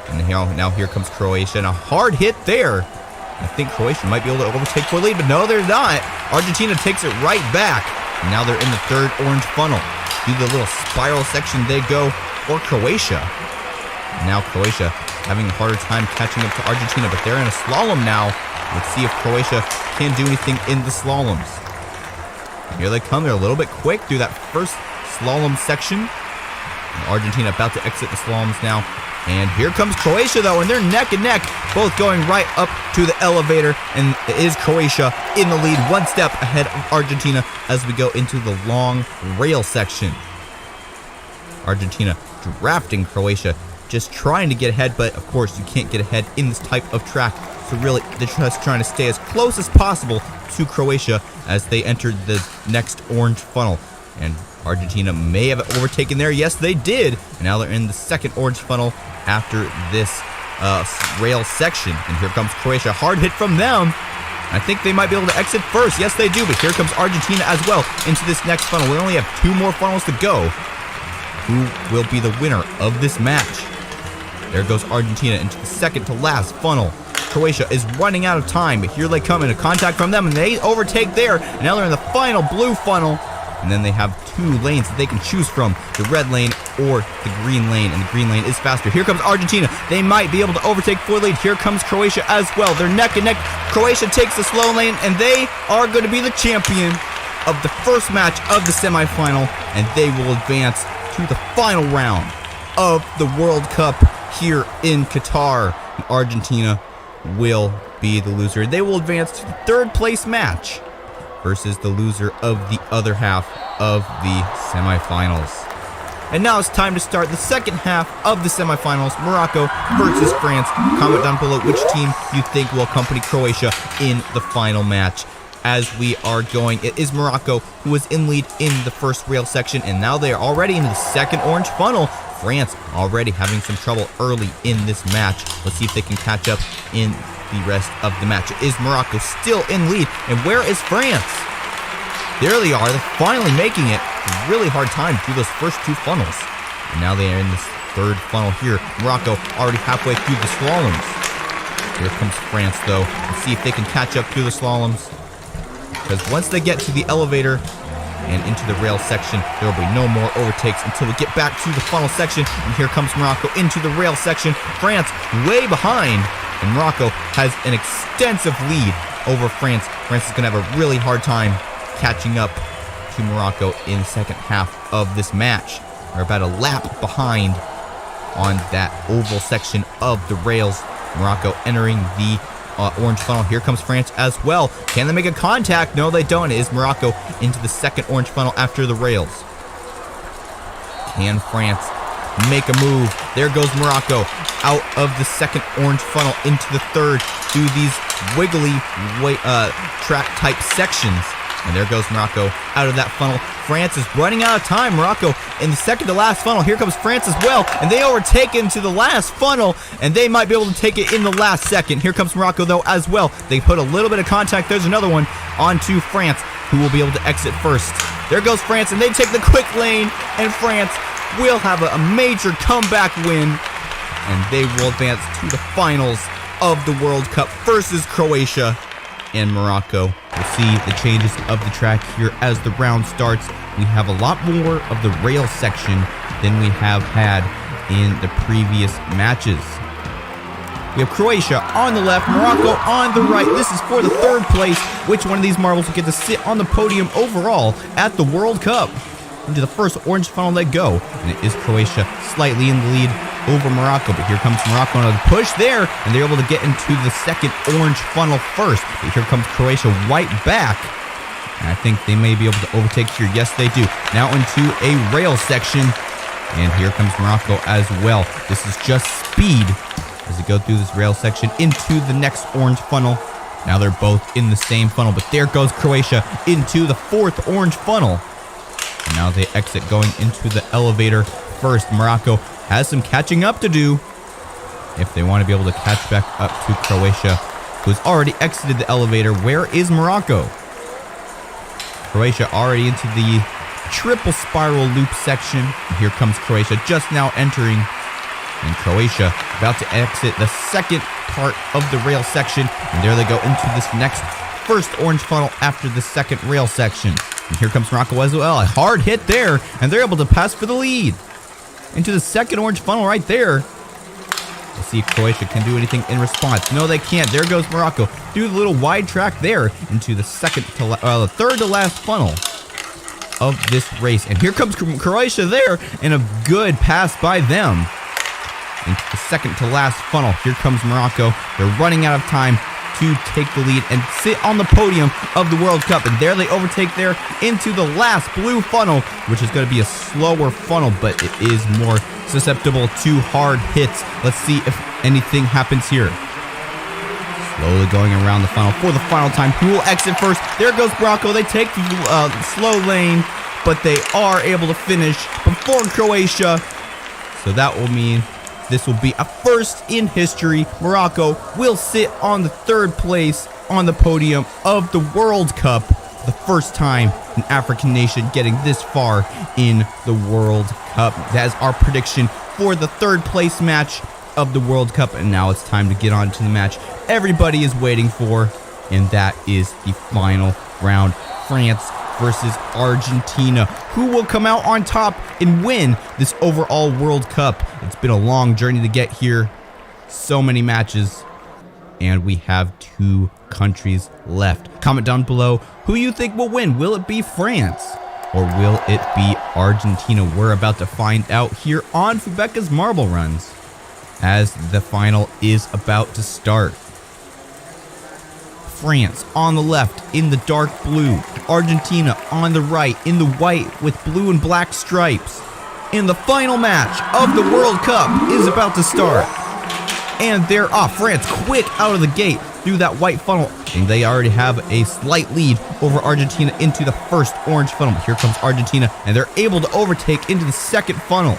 And now here comes Croatia, and a hard hit there. I think Croatia might be able to overtake for lead, but no, they're not. Argentina takes it right back. And now they're in the third orange funnel. Through the little spiral section they go for Croatia. Now Croatia having a harder time catching up to Argentina, but they're in a slalom now. Let's see if Croatia can do anything in the slaloms. And here they come. They're a little bit quick through that first slalom section. And Argentina about to exit the slaloms now. And here comes Croatia though, and they're neck and neck, both going right up to the elevator. And it is Croatia in the lead, 1 step ahead of Argentina as we go into the long rail section. Argentina drafting Croatia, just trying to get ahead, but of course you can't get ahead in this type of track. So really, they're just trying to stay as close as possible to Croatia as they enter the next orange funnel. And Argentina may have overtaken there. Yes, they did. And now they're in the second orange funnel after this rail section. And here comes Croatia. Hard hit from them. I think they might be able to exit first. Yes, they do. But here comes Argentina as well into this next funnel. We only have 2 more funnels to go. Who will be the winner of this match? There goes Argentina into the second to last funnel. Croatia is running out of time, but here they come into contact from them, and they overtake there. And now they're in the final blue funnel. And then they have 2 lanes that they can choose from, the red lane or the green lane, and the green lane is faster. Here comes Argentina. They might be able to overtake for lead. Here comes Croatia as well. They're neck and neck. Croatia takes the slow lane, and they are going to be the champion of the first match of the semifinal, and they will advance to the final round of the World Cup here in Qatar. And Argentina will be the loser. They will advance to the 3rd place match versus the loser of the other half of the semifinals. And now it's time to start the second half of the semifinals, Morocco versus France. Comment down below which team you think will accompany Croatia in the final match. As we are going, it is Morocco who was in lead in the first rail section, and now they are already in the second orange funnel. France already having some trouble early in this match. Let's see if they can catch up in the rest of the match. It is Morocco still in lead, and where is France? There they are, they're finally making it. A really hard time through those first two funnels. And now they are in this third funnel here. Morocco already halfway through the slaloms. Here comes France though. Let's see if they can catch up through the slaloms. Because once they get to the elevator and into the rail section, there will be no more overtakes until we get back to the funnel section. And here comes Morocco into the rail section. France way behind. And Morocco has an extensive lead over France. France is going to have a really hard time catching up to Morocco in the second half of this match. They're about a lap behind on that oval section of the rails. Morocco entering the orange funnel. Here comes France as well. Can they make a contact? No, they don't. It is Morocco into the second orange funnel after the rails. Can France make a move? There goes Morocco out of the second orange funnel into the third through these wiggly track type sections. And there goes Morocco out of that funnel. France is running out of time. Morocco in the second to last funnel. Here comes France as well. And they overtake into the last funnel. And they might be able to take it in the last second. Here comes Morocco though as well. They put a little bit of contact. There's another one onto France, who will be able to exit first. There goes France, and they take the quick lane. And France will have a major comeback win. And they will advance to the finals of the World Cup versus Croatia and Morocco. We'll see the changes of the track here as the round starts. We have a lot more of the rail section than we have had in the previous matches. We have Croatia on the left, Morocco on the right. This is for the third place. Which one of these marbles will get to sit on the podium overall at the World Cup? Into the first orange funnel they go, and it is Croatia slightly in the lead over Morocco, but here comes Morocco on a push there, and they're able to get into the second orange funnel first. But here comes Croatia right back, and I think they may be able to overtake here. Yes, they do. Now into a rail section, and here comes Morocco as well. This is just speed as they go through this rail section into the next orange funnel. Now they're both in the same funnel, but there goes Croatia into the fourth orange funnel. And now they exit going into the elevator first. Morocco has some catching up to do if they want to be able to catch back up to Croatia, who's already exited the elevator. Where is Morocco? Croatia already into the triple spiral loop section. And here comes Croatia just now entering. And Croatia about to exit the second part of the rail section. And there they go into this next first orange funnel after the second rail section. And here comes Morocco as well. A hard hit there, and they're able to pass for the lead. Into the second orange funnel right there. Let's see if Croatia can do anything in response. No, they can't. There goes Morocco. Do the little wide track there into the the third to last funnel of this race. And here comes Croatia there, and a good pass by them. Into the second to last funnel. Here comes Morocco. They're running out of time to take the lead and sit on the podium of the World Cup. And there they overtake there into the last blue funnel, which is going to be a slower funnel, but it is more susceptible to hard hits. Let's see if anything happens here. Slowly going around the funnel for the final time. Who will exit first? There goes Morocco. They take the slow lane, but they are able to finish before Croatia. So that will mean this will be a first in history. Morocco will sit on the third place on the podium of the World Cup. The first time an African nation getting this far in the World Cup. That is our prediction for the third place match of the World Cup. And now it's time to get on to the match everybody is waiting for. And that is the final round. France versus Argentina. Who will come out on top and win this overall World Cup? It's been a long journey to get here. So many matches. And we have 2 countries left. Comment down below who you think will win. Will it be France? Or will it be Argentina? We're about to find out here on Fubeca's Marble Runs as the final is about to start. France on the left in the dark blue, Argentina on the right in the white with blue and black stripes. And the final match of the World Cup is about to start. And they're off. France quick out of the gate through that white funnel. And they already have a slight lead over Argentina into the first orange funnel. Here comes Argentina, and they're able to overtake into the second funnel.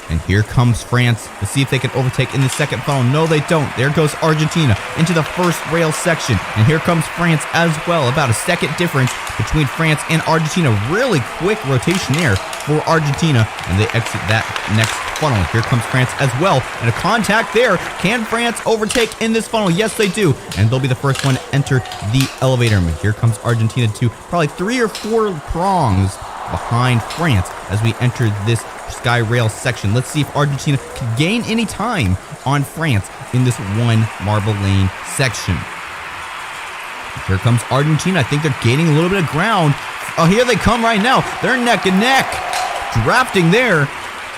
And here comes France. Let's see if they can overtake in the second funnel. No, they don't. There goes Argentina into the first rail section. And here comes France as well. About a second difference between France and Argentina. Really quick rotation there for Argentina. And they exit that next funnel. Here comes France as well. And a contact there. Can France overtake in this funnel? Yes, they do. And they'll be the first one to enter the elevator. And here comes Argentina too. Probably 3 or 4 prongs behind France as we enter this sky rail section. Let's see if Argentina can gain any time on France in this one marble lane section. Here comes Argentina. I think they're gaining a little bit of ground. Oh, here they come right now. They're neck and neck. Drafting there.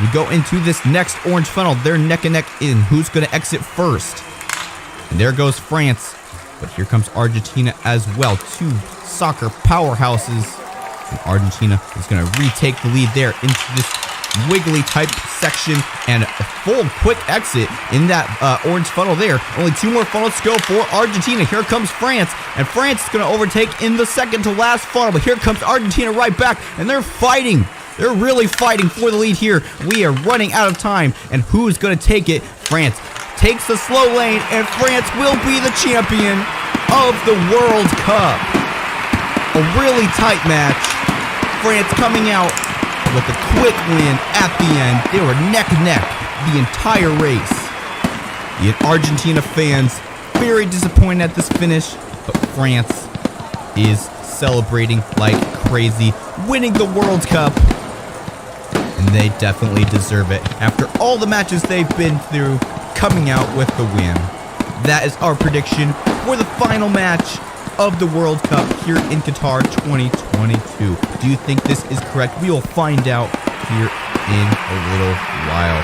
We go into this next orange funnel. They're neck and neck in. Who's going to exit first? And there goes France. But here comes Argentina as well. 2 soccer powerhouses. And Argentina is going to retake the lead there into this wiggly type section and a full quick exit in that orange funnel there. Only 2 more funnels to go for Argentina. Here comes France, and France is going to overtake in the second to last funnel. But here comes Argentina right back, and they're fighting. They're really fighting for the lead here. We are running out of time, and who's going to take it? France takes the slow lane, and France will be the champion of the World Cup. A really tight match. France coming out with a quick win at the end. They were neck and neck the entire race. The Argentina fans very disappointed at this finish, but France is celebrating like crazy, winning the World Cup, and they definitely deserve it after all the matches they've been through, coming out with the win. That is our prediction for the final match of the World Cup here in Qatar 2022. Do you think this is correct? We will find out here in a little while.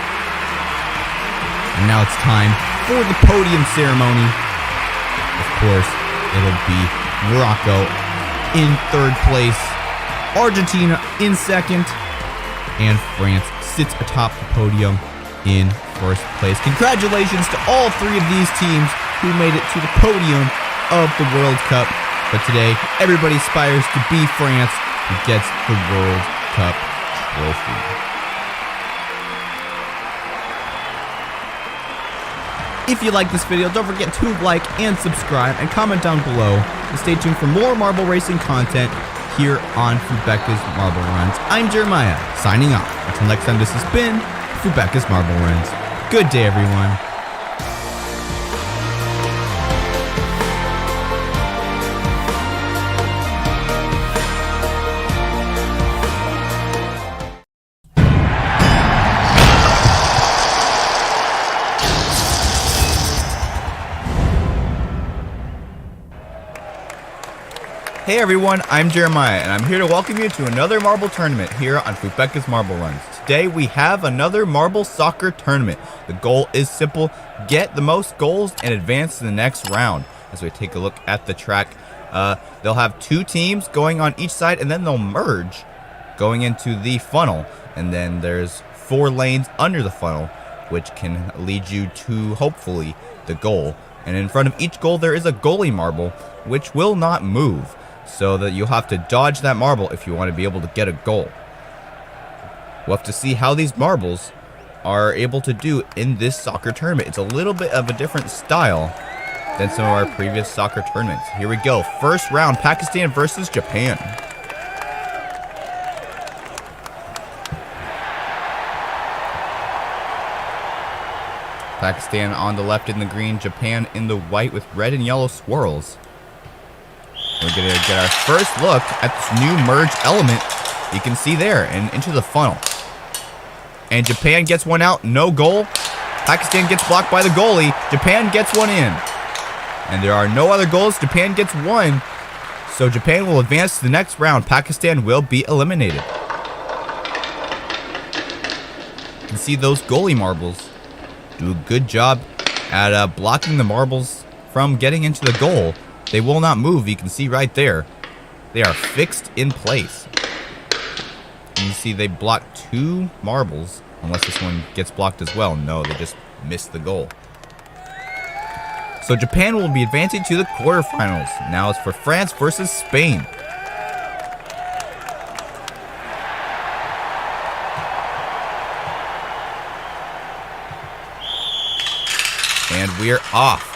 And now it's time for the podium ceremony. Of course, it'll be Morocco in 3rd place, Argentina in 2nd, and France sits atop the podium in 1st place. Congratulations to all 3 of these teams who made it to the podium of the World Cup. But today, everybody aspires to be France who gets the World Cup trophy. If you like this video, don't forget to like and subscribe and comment down below. And stay tuned for more marble racing content here on Fubeca's Marble Runs. I'm Jeremiah, signing off. Until next time, this has been Fubeca's Marble Runs. Good day, everyone. Hey everyone, I'm Jeremiah, and I'm here to welcome you to another marble tournament here on Fubeca's Marble Runs. Today we have another marble soccer tournament. The goal is simple: get the most goals and advance to the next round. As we take a look at the track, they'll have 2 teams going on each side, and then they'll merge going into the funnel. And then there's 4 lanes under the funnel, which can lead you to, hopefully, the goal. And in front of each goal there is a goalie marble, which will not move, so that you'll have to dodge that marble if you want to be able to get a goal. We'll have to see how these marbles are able to do in this soccer tournament. It's a little bit of a different style than some of our previous soccer tournaments. Here we go. First round, Pakistan versus Japan. Pakistan on the left in the green, Japan in the white with red and yellow swirls. We're going to get our first look at this new merge element you can see there and into the funnel. And Japan gets one out, no goal. Pakistan gets blocked by the goalie. Japan gets one in. And there are no other goals. Japan gets one. So Japan will advance to the next round. Pakistan will be eliminated. You can see those goalie marbles do a good job at blocking the marbles from getting into the goal. They will not move. You can see right there. They are fixed in place. And you see they blocked 2 marbles. Unless this one gets blocked as well. No, they just missed the goal. So Japan will be advancing to the quarterfinals. Now it's for France versus Spain. And we're off.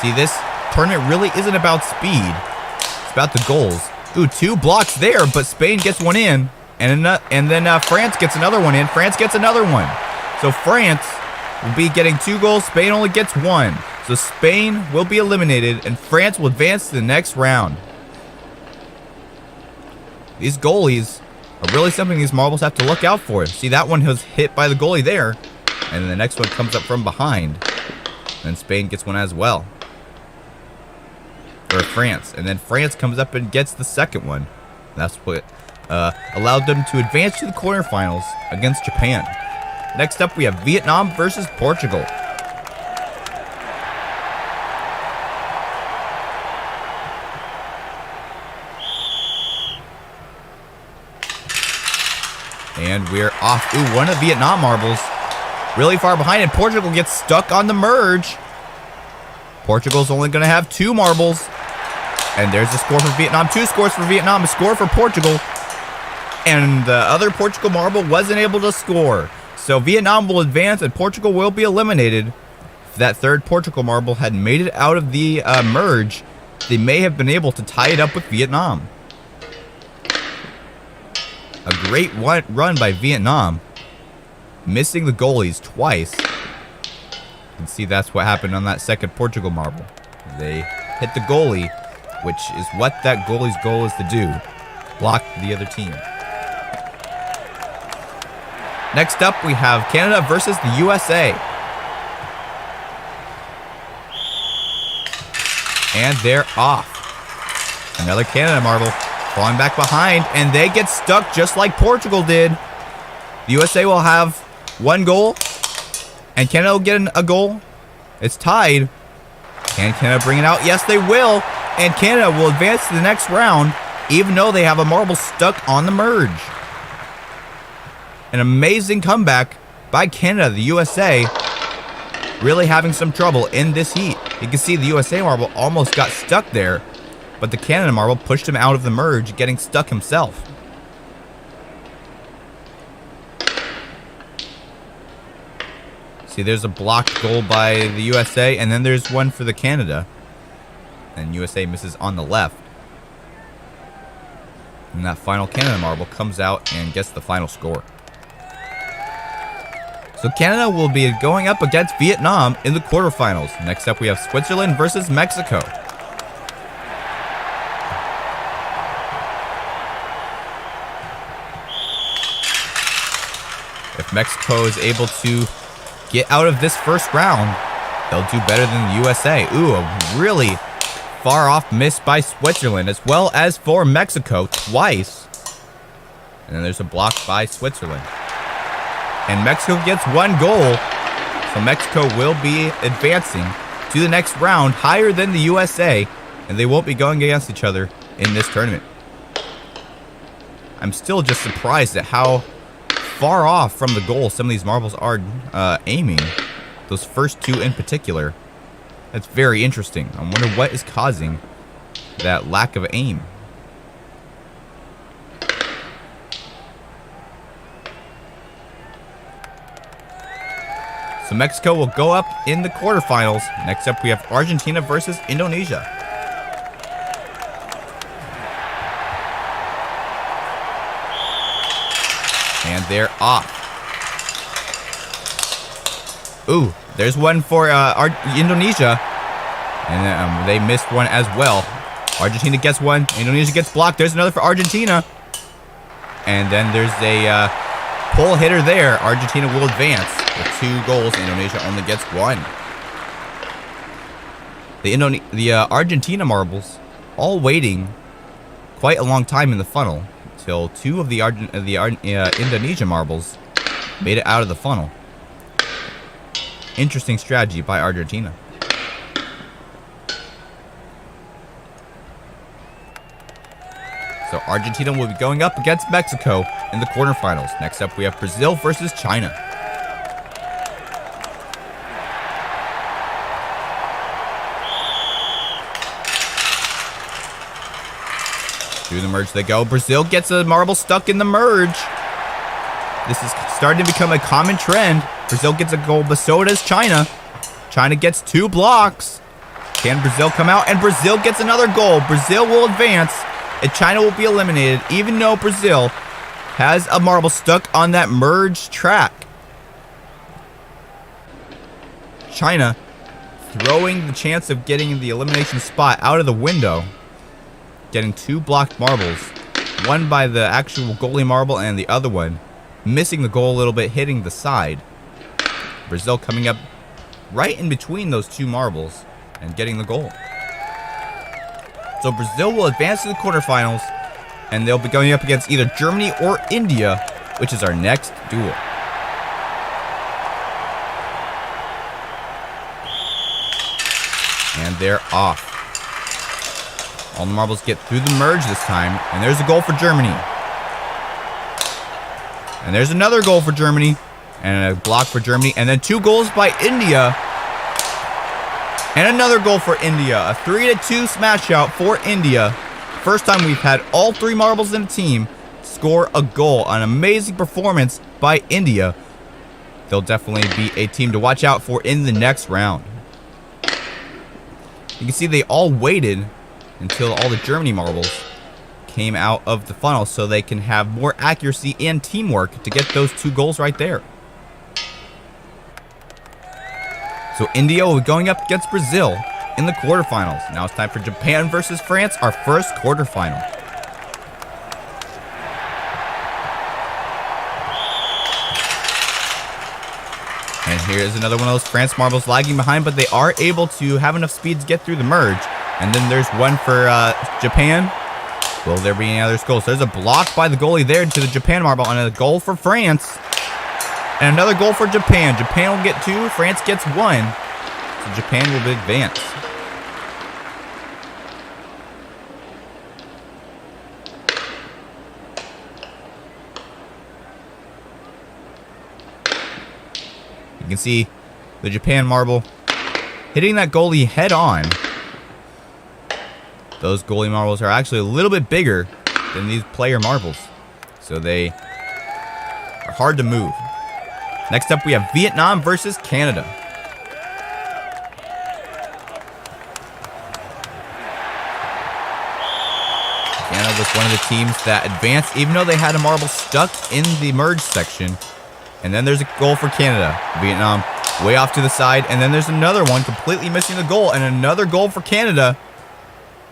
See, this tournament really isn't about speed. It's about the goals. Ooh, 2 blocks there, but Spain gets one in. And then France gets another one in. France gets another one. So France will be getting 2 goals. Spain only gets 1. So Spain will be eliminated, and France will advance to the next round. These goalies are really something these marbles have to look out for. See, that one was hit by the goalie there. And then the next one comes up from behind. And Spain gets one as well. For France. And then France comes up and gets the second one. That's what allowed them to advance to the quarterfinals against Japan. Next up, we have Vietnam versus Portugal. And we're off. Ooh, one of the Vietnam marbles really far behind, and Portugal gets stuck on the merge. Portugal's only going to have 2 marbles. And there's a score for Vietnam. 2 scores for Vietnam, a score for Portugal. And the other Portugal marble wasn't able to score. So Vietnam will advance and Portugal will be eliminated. If that third Portugal marble had made it out of the merge, they may have been able to tie it up with Vietnam. A great run by Vietnam. Missing the goalies twice. You can see that's what happened on that second Portugal marble. They hit the goalie, which is what that goalie's goal is to do. Block the other team. Next up, we have Canada versus the USA. And they're off. Another Canada marble falling back behind, and they get stuck just like Portugal did. The USA will have 1 goal, and Canada will get a goal. It's tied. Can Canada bring it out? Yes, they will. And Canada will advance to the next round, even though they have a marble stuck on the merge. An amazing comeback by Canada. The USA really having some trouble in this heat. You can see the USA marble almost got stuck there, but the Canada marble pushed him out of the merge, getting stuck himself. See, there's a blocked goal by the USA, and then there's one for the Canada. And USA misses on the left. And that final Canada marble comes out and gets the final score. So Canada will be going up against Vietnam in the quarterfinals. Next up, we have Switzerland versus Mexico. If Mexico is able to get out of this first round, they'll do better than the USA. Ooh, a really far off miss by Switzerland, as well as for Mexico twice. And then there's a block by Switzerland. And Mexico gets 1 goal. So Mexico will be advancing to the next round higher than the USA. And they won't be going against each other in this tournament. I'm still just surprised at how far off from the goal some of these marbles are aiming. Those first 2 in particular. That's very interesting. I wonder what is causing that lack of aim. So Mexico will go up in the quarterfinals. Next up, we have Argentina versus Indonesia. And they're off. Ooh, there's one for Indonesia. And they missed one as well. Argentina gets one. Indonesia gets blocked. There's another for Argentina. And then there's a pull hitter there. Argentina will advance with 2 goals. Indonesia only gets 1. The Argentina marbles all waiting quite a long time in the funnel until 2 of the Indonesia marbles made it out of the funnel. Interesting strategy by Argentina. So Argentina will be going up against Mexico in the quarterfinals. Next up, we have Brazil versus China. Through the merge they go. Brazil gets a marble stuck in the merge. This is starting to become a common trend. Brazil gets a goal, but so does China. China gets 2 blocks. Can Brazil come out? And Brazil gets another goal. Brazil will advance, and China will be eliminated, even though Brazil has a marble stuck on that merge track. China throwing the chance of getting the elimination spot out of the window. Getting 2 blocked marbles. One by the actual goalie marble and the other one missing the goal a little bit, hitting the side. Brazil coming up right in between those 2 marbles and getting the goal. So Brazil will advance to the quarterfinals, and they'll be going up against either Germany or India, which is our next duel. And they're off. All the marbles get through the merge this time, and there's a goal for Germany. And there's another goal for Germany, and a block for Germany, and then 2 goals by India. And another goal for India. A 3-2 smash out for India. First time we've had all 3 marbles in a team score a goal. An amazing performance by India. They'll definitely be a team to watch out for in the next round. You can see they all waited until all the Germany marbles came out of the funnel so they can have more accuracy and teamwork to get those 2 goals right there. So India will be going up against Brazil in the quarterfinals. Now it's time for Japan versus France, our first quarterfinal. And here's another one of those France marbles lagging behind, but they are able to have enough speed to get through the merge. And then there's one for Japan. Will there be any other goals? There's a block by the goalie there to the Japan marble, and a goal for France. And another goal for Japan. Japan will get 2, France gets 1. So Japan will advance. You can see the Japan marble hitting that goalie head on. Those goalie marbles are actually a little bit bigger than these player marbles, so they are hard to move. Next up, we have Vietnam versus Canada. Canada was one of the teams that advanced, even though they had a marble stuck in the merge section. And then there's a goal for Canada. Vietnam way off to the side, and then there's another one completely missing the goal, and another goal for Canada.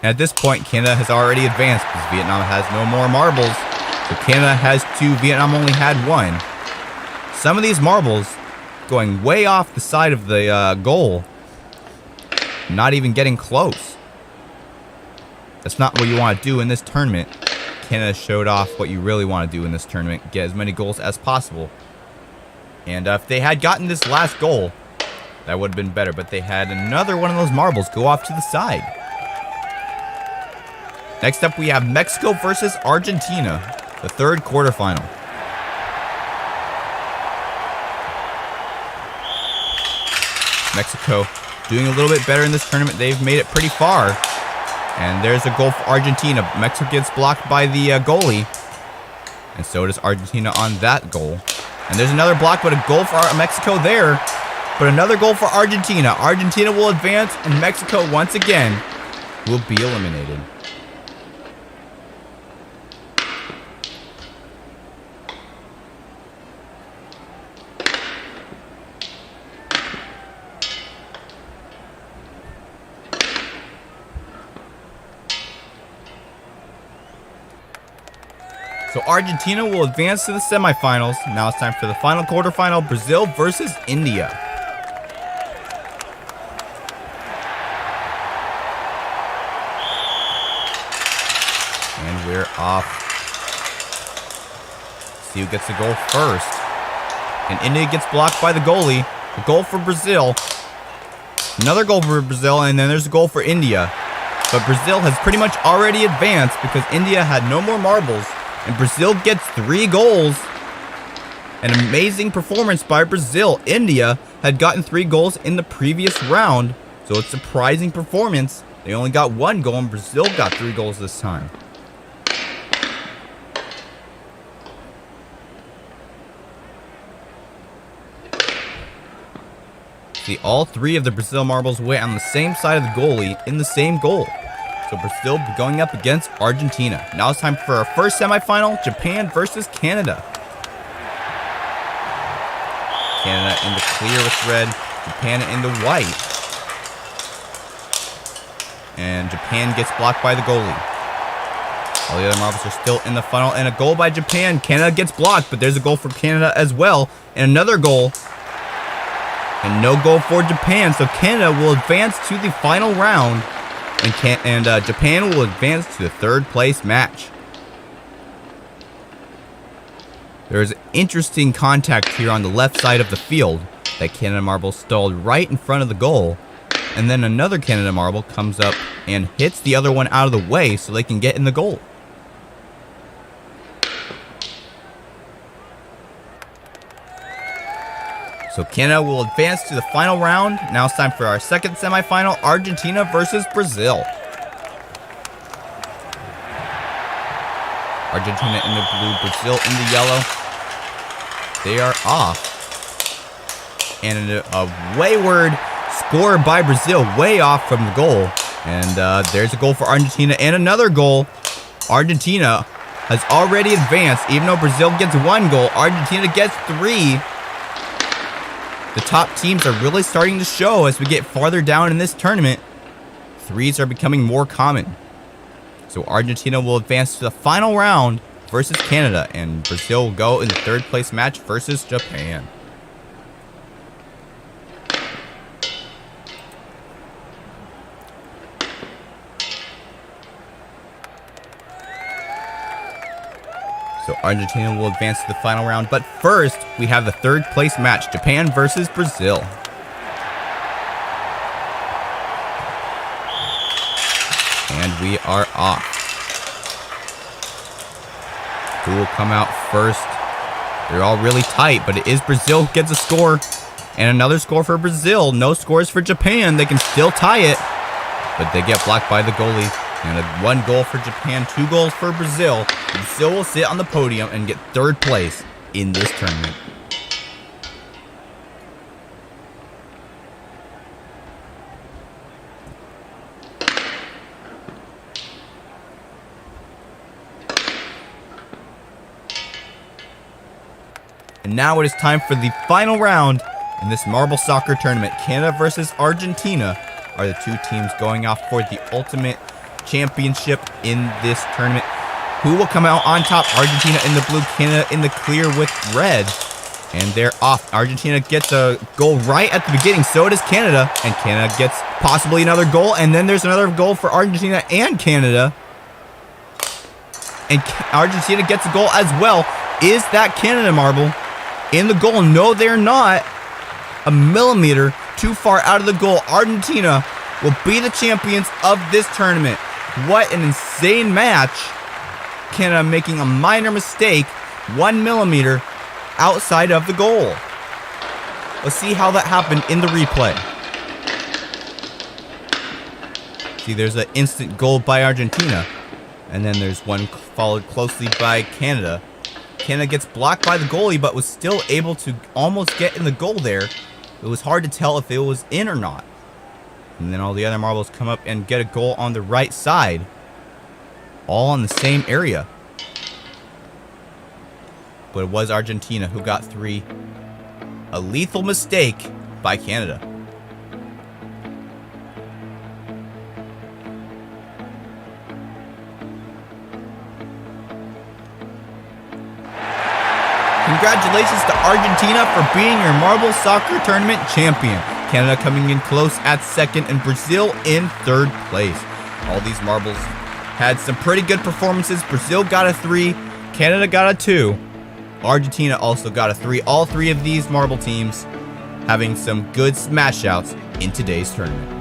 And at this point, Canada has already advanced because Vietnam has no more marbles. So Canada has 2, Vietnam only had 1. Some of these marbles going way off the side of the goal, not even getting close. That's not what you want to do in this tournament. Canada showed off what you really want to do in this tournament. Get as many goals as possible. And if they had gotten this last goal, that would have been better. But they had another one of those marbles go off to the side. Next up, we have Mexico versus Argentina, the 3rd quarterfinal. Mexico doing a little bit better in this tournament. They've made it pretty far. And there's a goal for Argentina. Mexico gets blocked by the goalie. And so does Argentina on that goal. And there's another block, but a goal for Mexico there. But another goal for Argentina. Argentina will advance, and Mexico once again will be eliminated. So Argentina will advance to the semifinals. Now it's time for the final quarterfinal, Brazil versus India. And we're off. See who gets the goal first. And India gets blocked by the goalie. A goal for Brazil. Another goal for Brazil, and then there's a goal for India. But Brazil has pretty much already advanced because India had no more marbles. And Brazil gets 3 goals. An amazing performance by Brazil. India had gotten 3 goals in the previous round. So it's a surprising performance. They only got 1 goal, and Brazil got 3 goals this time. See, all 3 of the Brazil marbles went on the same side of the goalie in the same goal. So Brazil going up against Argentina. Now it's time for our first semifinal, Japan versus Canada. Canada in the clear with red, Japan in the white. And Japan gets blocked by the goalie. All the other marbles are still in the funnel, and a goal by Japan. Canada gets blocked, but there's a goal for Canada as well. And another goal. And no goal for Japan, so Canada will advance to the final round, and Japan will advance to the 3rd place match. There is interesting contact here on the left side of the field. That Canada marble stalled right in front of the goal, and then another Canada marble comes up and hits the other one out of the way so they can get in the goal. So Canada will advance to the final round. Now it's time for our second semifinal, Argentina versus Brazil. Argentina in the blue, Brazil in the yellow. They are off. And a wayward score by Brazil, way off from the goal. And there's a goal for Argentina and another goal. Argentina has already advanced. Even though Brazil gets 1 goal, Argentina gets 3. The top teams are really starting to show as we get farther down in this tournament. 3s are becoming more common. So Argentina will advance to the final round versus Canada, and Brazil will go in the 3rd place match versus Japan. So Argentina will advance to the final round, but first we have the 3rd place match, Japan versus Brazil. And we are off. Who will come out first? They're all really tight, but it is Brazil who gets a score. And another score for Brazil. No scores for Japan. They can still tie it, but they get blocked by the goalie. And 1 goal for Japan, 2 goals for Brazil. Brazil will sit on the podium and get 3rd place in this tournament. And now it is time for the final round in this marble soccer tournament. Canada versus Argentina are the 2 teams going off for the ultimate championship in this tournament. Who will come out on top? Argentina in the blue, Canada in the clear with red. And they're off. Argentina gets a goal right at the beginning. So does Canada. And Canada gets possibly another goal. And then there's another goal for Argentina and Canada. And Argentina gets a goal as well. Is that Canada marble in the goal? No, they're not. A millimeter too far out of the goal. Argentina will be the champions of this tournament. What an insane match. Canada making a minor mistake, 1 millimeter outside of the goal. Let's see how that happened in the replay. See, there's an instant goal by Argentina. And then there's one followed closely by Canada. Canada gets blocked by the goalie, but was still able to almost get in the goal there. It was hard to tell if it was in or not. And then all the other marbles come up and get a goal on the right side. All in the same area. But it was Argentina who got 3. A lethal mistake by Canada. Congratulations to Argentina for being your marble soccer tournament champion. Canada coming in close at 2nd and Brazil in 3rd place. All these marbles had some pretty good performances. Brazil got a 3, Canada got a 2, Argentina also got a 3. All 3 of these marble teams having some good smash outs in today's tournament.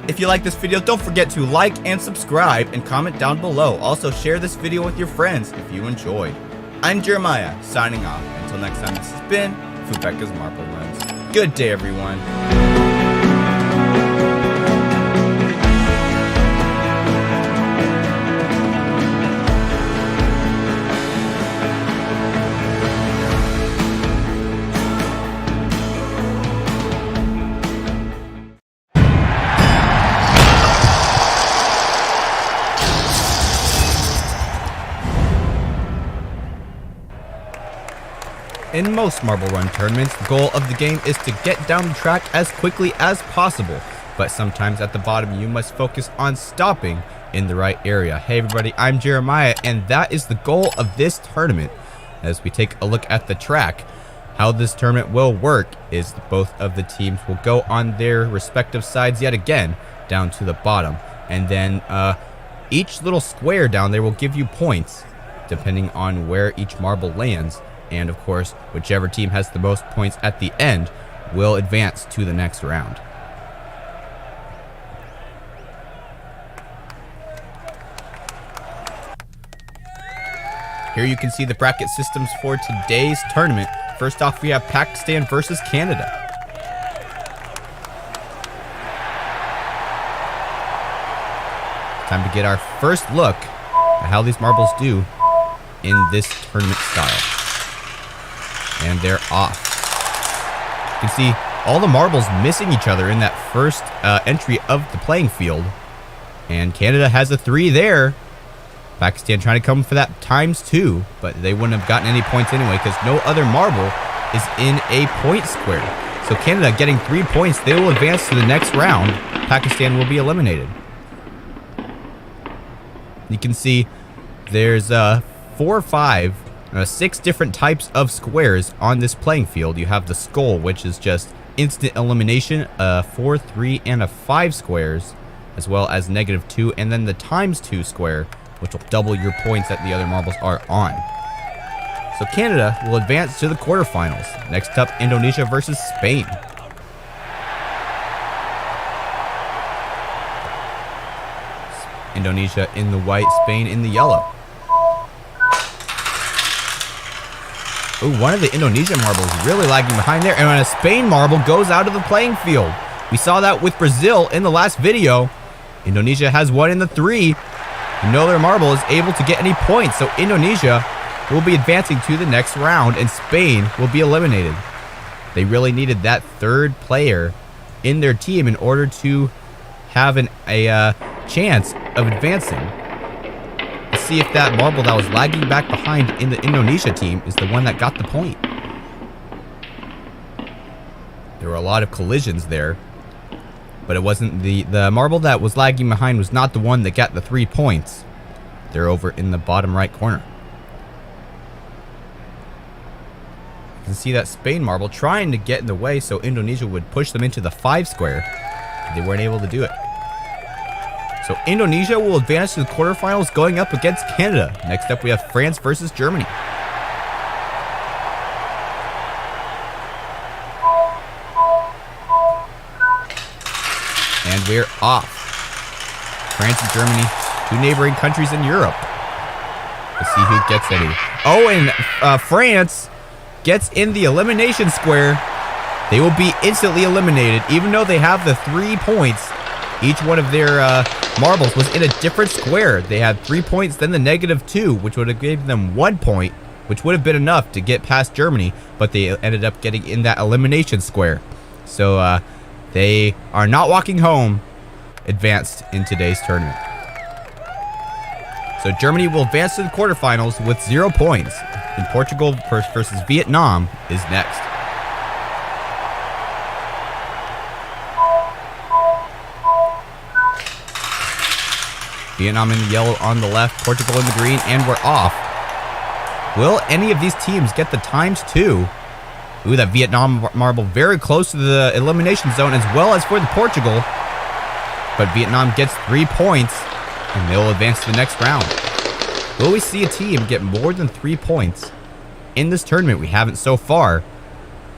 If you like this video, don't forget to like and subscribe and comment down below. Also, share this video with your friends if you enjoyed. I'm Jeremiah, signing off. Until next time, this has been Fubeca's Marble Runs. Good day, everyone. In most Marble Run tournaments, the goal of the game is to get down the track as quickly as possible, but sometimes at the bottom you must focus on stopping in the right area. Hey everybody, I'm Jeremiah, and that is the goal of this tournament. As we take a look at the track, how this tournament will work is both of the teams will go on their respective sides yet again down to the bottom, and then each little square down there will give you points depending on where each marble lands. And of course, whichever team has the most points at the end will advance to the next round. Here you can see the bracket systems for today's tournament. First off, we have Pakistan versus Canada. Time to get our first look at how these marbles do in this tournament style. And they're off. You can see all the marbles missing each other in that first entry of the playing field. And Canada has a 3 there. Pakistan trying to come for that ×2, but they wouldn't have gotten any points anyway because no other marble is in a point square. So Canada getting 3 points, they will advance to the next round. Pakistan will be eliminated. You can see there's 4 or 5 6 different types of squares on this playing field. You have the skull, which is just instant elimination, 4, 3, and a 5 squares, as well as -2, and then the ×2 square, which will double your points that the other marbles are on. So Canada will advance to the quarterfinals. Next up, Indonesia versus Spain. Indonesia in the white, Spain in the yellow. Ooh, one of the Indonesian marbles really lagging behind there, and when a Spain marble goes out of the playing field. We saw that with Brazil in the last video. Indonesia has one in the 3. No other marble is able to get any points, so Indonesia will be advancing to the next round, and Spain will be eliminated. They really needed that 3rd player in their team in order to have a chance of advancing. See if that marble that was lagging back behind in the Indonesia team is the one that got the point. There were a lot of collisions there, but it wasn't the marble that was lagging behind was not the one that got the 3 points. They're over in the bottom right corner. You can see that Spain marble trying to get in the way so Indonesia would push them into the 5 square. They weren't able to do it. So Indonesia will advance to the quarterfinals going up against Canada. Next up, we have France versus Germany. And we're off. France and Germany, 2 neighboring countries in Europe. Let's see who gets any. Oh, and France gets in the elimination square. They will be instantly eliminated, even though they have the 3 points. Each one of their marbles was in a different square. They had 3 points, then the -2, which would have given them 1 point, which would have been enough to get past Germany, but they ended up getting in that elimination square. So they are not walking home, advanced in today's tournament. So Germany will advance to the quarterfinals with 0 points, and Portugal versus Vietnam is next. Vietnam in the yellow on the left, Portugal in the green, and we're off. Will any of these teams get the ×2? Ooh, that Vietnam marble very close to the elimination zone, as well as for the Portugal. But Vietnam gets 3 points, and they'll advance to the next round. Will we see a team get more than 3 points in this tournament? We haven't so far.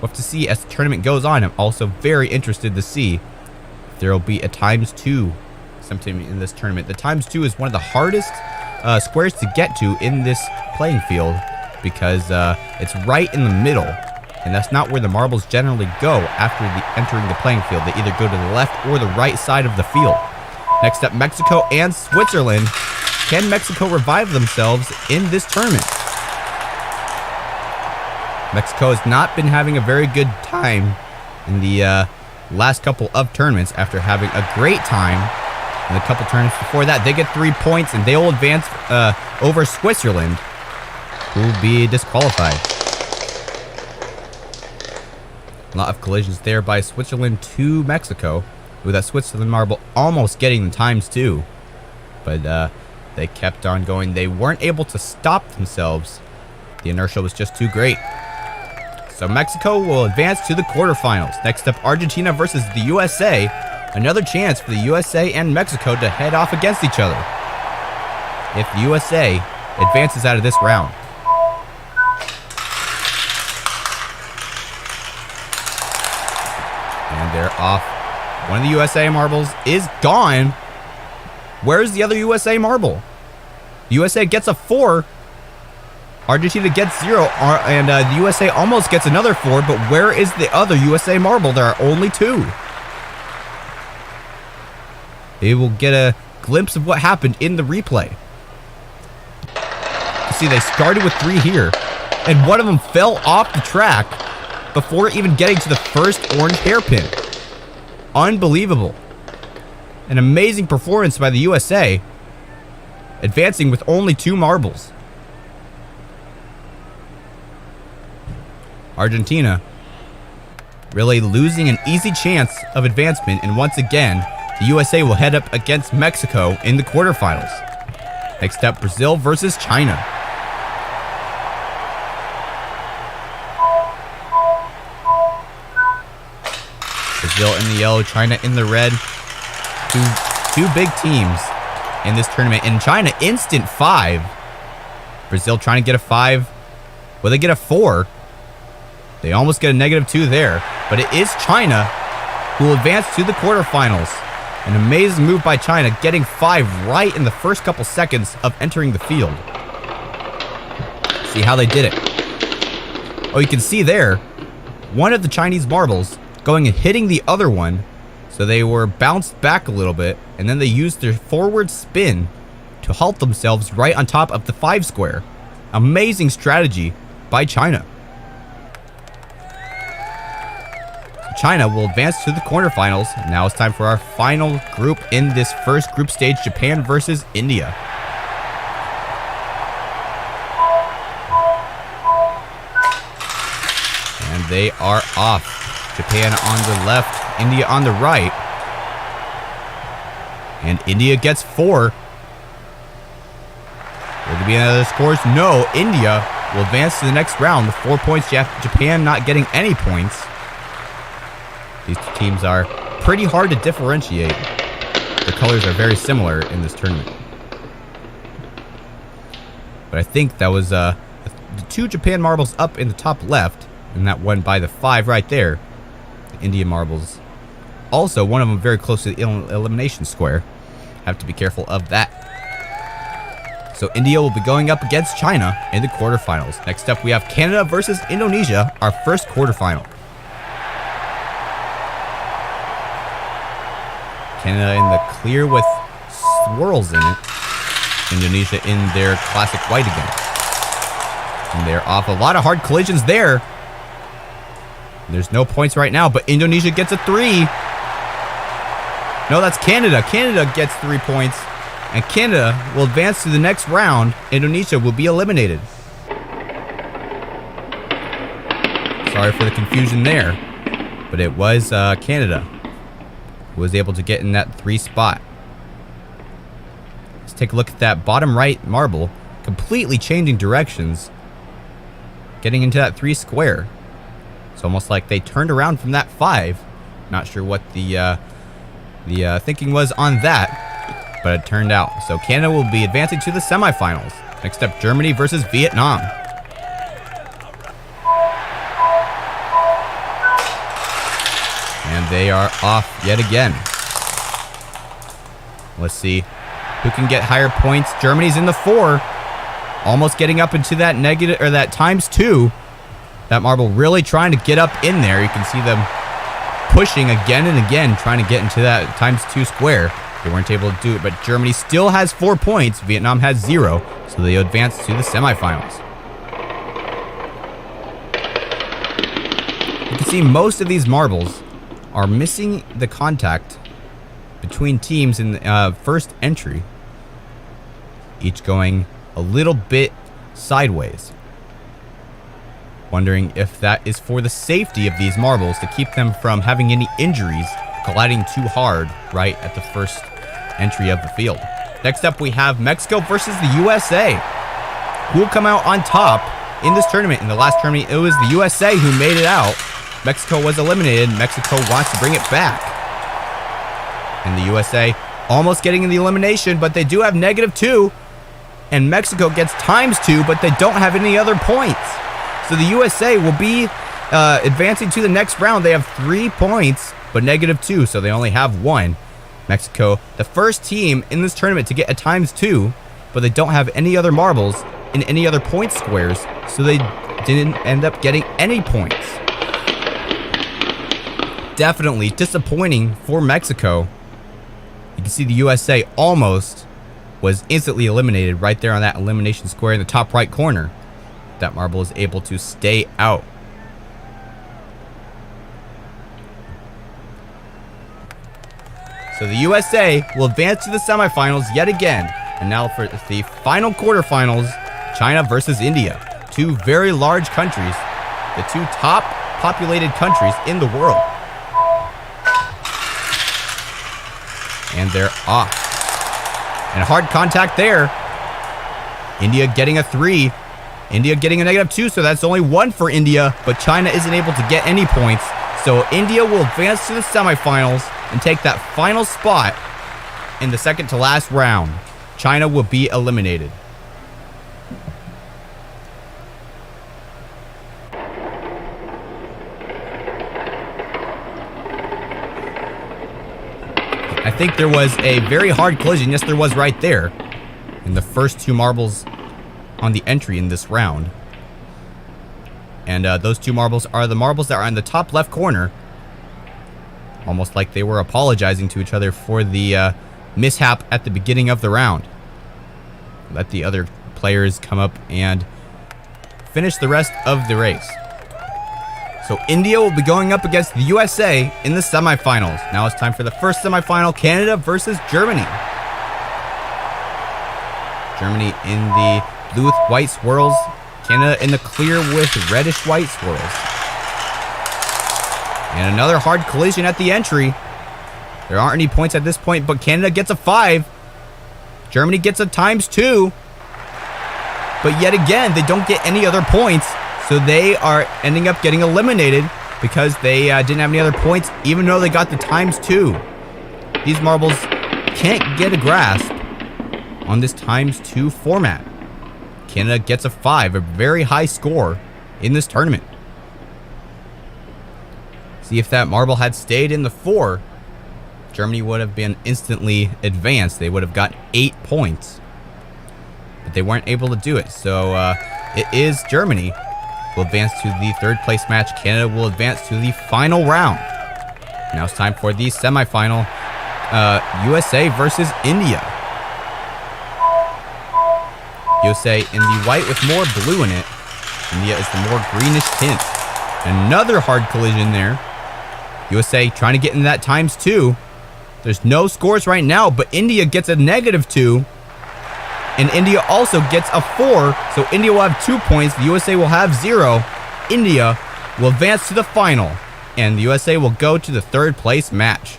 We'll have to see as the tournament goes on. I'm also very interested to see if there will be a ×2 sometime in this tournament. The ×2 is one of the hardest squares to get to in this playing field because it's right in the middle, and that's not where the marbles generally go after entering the playing field. They either go to the left or the right side of the field. Next up, Mexico and Switzerland. Can Mexico revive themselves in this tournament? Mexico has not been having a very good time in the last couple of tournaments after having a great time in the couple tournaments before that. They get 3 points and they will advance over Switzerland, who will be disqualified. A lot of collisions there by Switzerland to Mexico, with that Switzerland marble almost getting the ×2. But they kept on going. They weren't able to stop themselves. The inertia was just too great. So Mexico will advance to the quarterfinals. Next up, Argentina versus the USA. Another chance for the USA and Mexico to head off against each other if the USA advances out of this round. And they're off. One of the USA marbles is gone. Where's the other USA marble? The USA gets a 4. Argentina gets 0, and the USA almost gets another 4, but where is the other USA marble? There are only 2. They will get a glimpse of what happened in the replay. You see, they started with 3 here, and one of them fell off the track before even getting to the first orange hairpin. Unbelievable. An amazing performance by the USA, advancing with only 2 marbles. Argentina really losing an easy chance of advancement, and once again, the USA will head up against Mexico in the quarterfinals. Next up, Brazil versus China. Brazil in the yellow, China in the red. Two big teams in this tournament. In China, instant 5. Brazil trying to get a 5. Will they get a 4? They almost get a -2 there, but it is China who will advance to the quarterfinals. An amazing move by China, getting 5 right in the first couple seconds of entering the field. See how they did it. Oh, you can see there, one of the Chinese marbles going and hitting the other one, so they were bounced back a little bit, and then they used their forward spin to halt themselves right on top of the 5 square. Amazing strategy by China. China will advance to the quarterfinals. Now it's time for our final group in this first group stage, Japan versus India. And they are off. Japan on the left, India on the right. And India gets 4. Will there be another scores? No, India will advance to the next round with 4 points. Japan not getting any points. These two teams are pretty hard to differentiate. The colors are very similar in this tournament. But I think that was the 2 Japan marbles up in the top left, and that one by the 5 right there. The Indian marbles. Also, one of them very close to the elimination square. Have to be careful of that. So India will be going up against China in the quarterfinals. Next up, we have Canada versus Indonesia, our first quarterfinal. Canada in the clear with swirls in it. Indonesia in their classic white again. And they're off. A lot of hard collisions there. There's no points right now, but Indonesia gets a 3. No, that's Canada. Canada gets 3 points. And Canada will advance to the next round. Indonesia will be eliminated. Sorry for the confusion there. But it was Canada who was able to get in that 3 spot. Let's take a look at that bottom right marble. Completely changing directions. Getting into that 3 square. It's almost like they turned around from that 5. Not sure what the thinking was on that, but it turned out. So Canada will be advancing to the semifinals. Next up, Germany versus Vietnam. And they are off yet again. Let's see who can get higher points. Germany's in the 4. Almost getting up into that negative, or that ×2. That marble really trying to get up in there. You can see them pushing again and again, trying to get into that ×2 square. They weren't able to do it, but Germany still has 4 points. Vietnam has 0, so they advance to the semifinals. You can see most of these marbles are missing the contact between teams in the first entry, each going a little bit sideways. Wondering if that is for the safety of these marbles, to keep them from having any injuries colliding too hard right at the first entry of the field. Next up, we have Mexico versus the USA. Who will come out on top in this tournament? In the last tournament, it was the USA who made it out. Mexico was eliminated. Mexico wants to bring it back. And the USA almost getting in the elimination, but they do have -2. And Mexico gets ×2, but they don't have any other points. So the USA will be advancing to the next round. They have 3 points, but -2, so they only have 1. Mexico, the first team in this tournament to get a ×2, but they don't have any other marbles in any other point squares, so they didn't end up getting any points. Definitely disappointing for Mexico. You can see the USA almost was instantly eliminated right there on that elimination square in the top right corner. That marble is able to stay out. So the USA will advance to the semifinals yet again. And now for the final quarterfinals, China versus India. 2 very large countries, the 2 top populated countries in the world. And they're off. And hard contact there. India getting a 3. India getting a -2, so that's only 1 for India, but China isn't able to get any points. So India will advance to the semifinals and take that final spot in the second to last round. China will be eliminated. I think there was a very hard collision. Yes, there was right there. In the first 2 marbles on the entry in this round. And those 2 marbles are the marbles that are in the top left corner. Almost like they were apologizing to each other for the mishap at the beginning of the round. Let the other players come up and finish the rest of the race. So India will be going up against the USA in the semifinals. Now it's time for the first semifinal, Canada versus Germany. Germany in the blue with white swirls. Canada in the clear with reddish white swirls. And another hard collision at the entry. There aren't any points at this point, but Canada gets a 5. Germany gets a ×2. But yet again, they don't get any other points. So they are ending up getting eliminated because they didn't have any other points, even though they got the ×2. These marbles can't get a grasp on this ×2 format. Canada gets a 5, a very high score in this tournament. See, if that marble had stayed in the 4, Germany would have been instantly advanced. They would have got 8 points. But they weren't able to do it. So it is Germany will advance to the 3rd place match. Canada will advance to the final round. Now it's time for the semifinal, USA versus India. USA in the white with more blue in it. India is the more greenish tint. Another hard collision there. USA trying to get into that ×2. There's no scores right now, but India gets a -2. And India also gets a 4. So India will have 2 points. The USA will have 0. India will advance to the final. And the USA will go to the 3rd place match.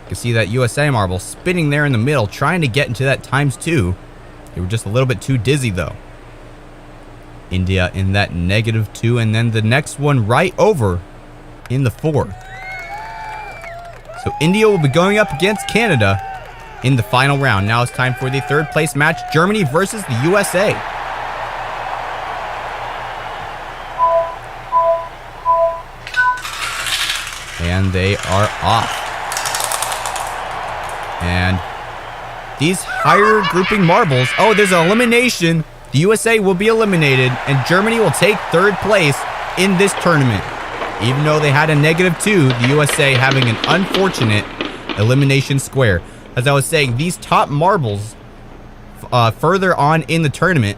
You can see that USA marble spinning there in the middle, trying to get into that ×2. They were just a little bit too dizzy though. India in that -2, and then the next one right over in the 4th. So India will be going up against Canada in the final round. Now it's time for the 3rd place match, Germany versus the USA. And they are off. And these higher grouping marbles. Oh, there's an elimination. The USA will be eliminated, and Germany will take third place in this tournament. Even though they had a -2, the USA having an unfortunate elimination square. As I was saying, these top marbles further on in the tournament,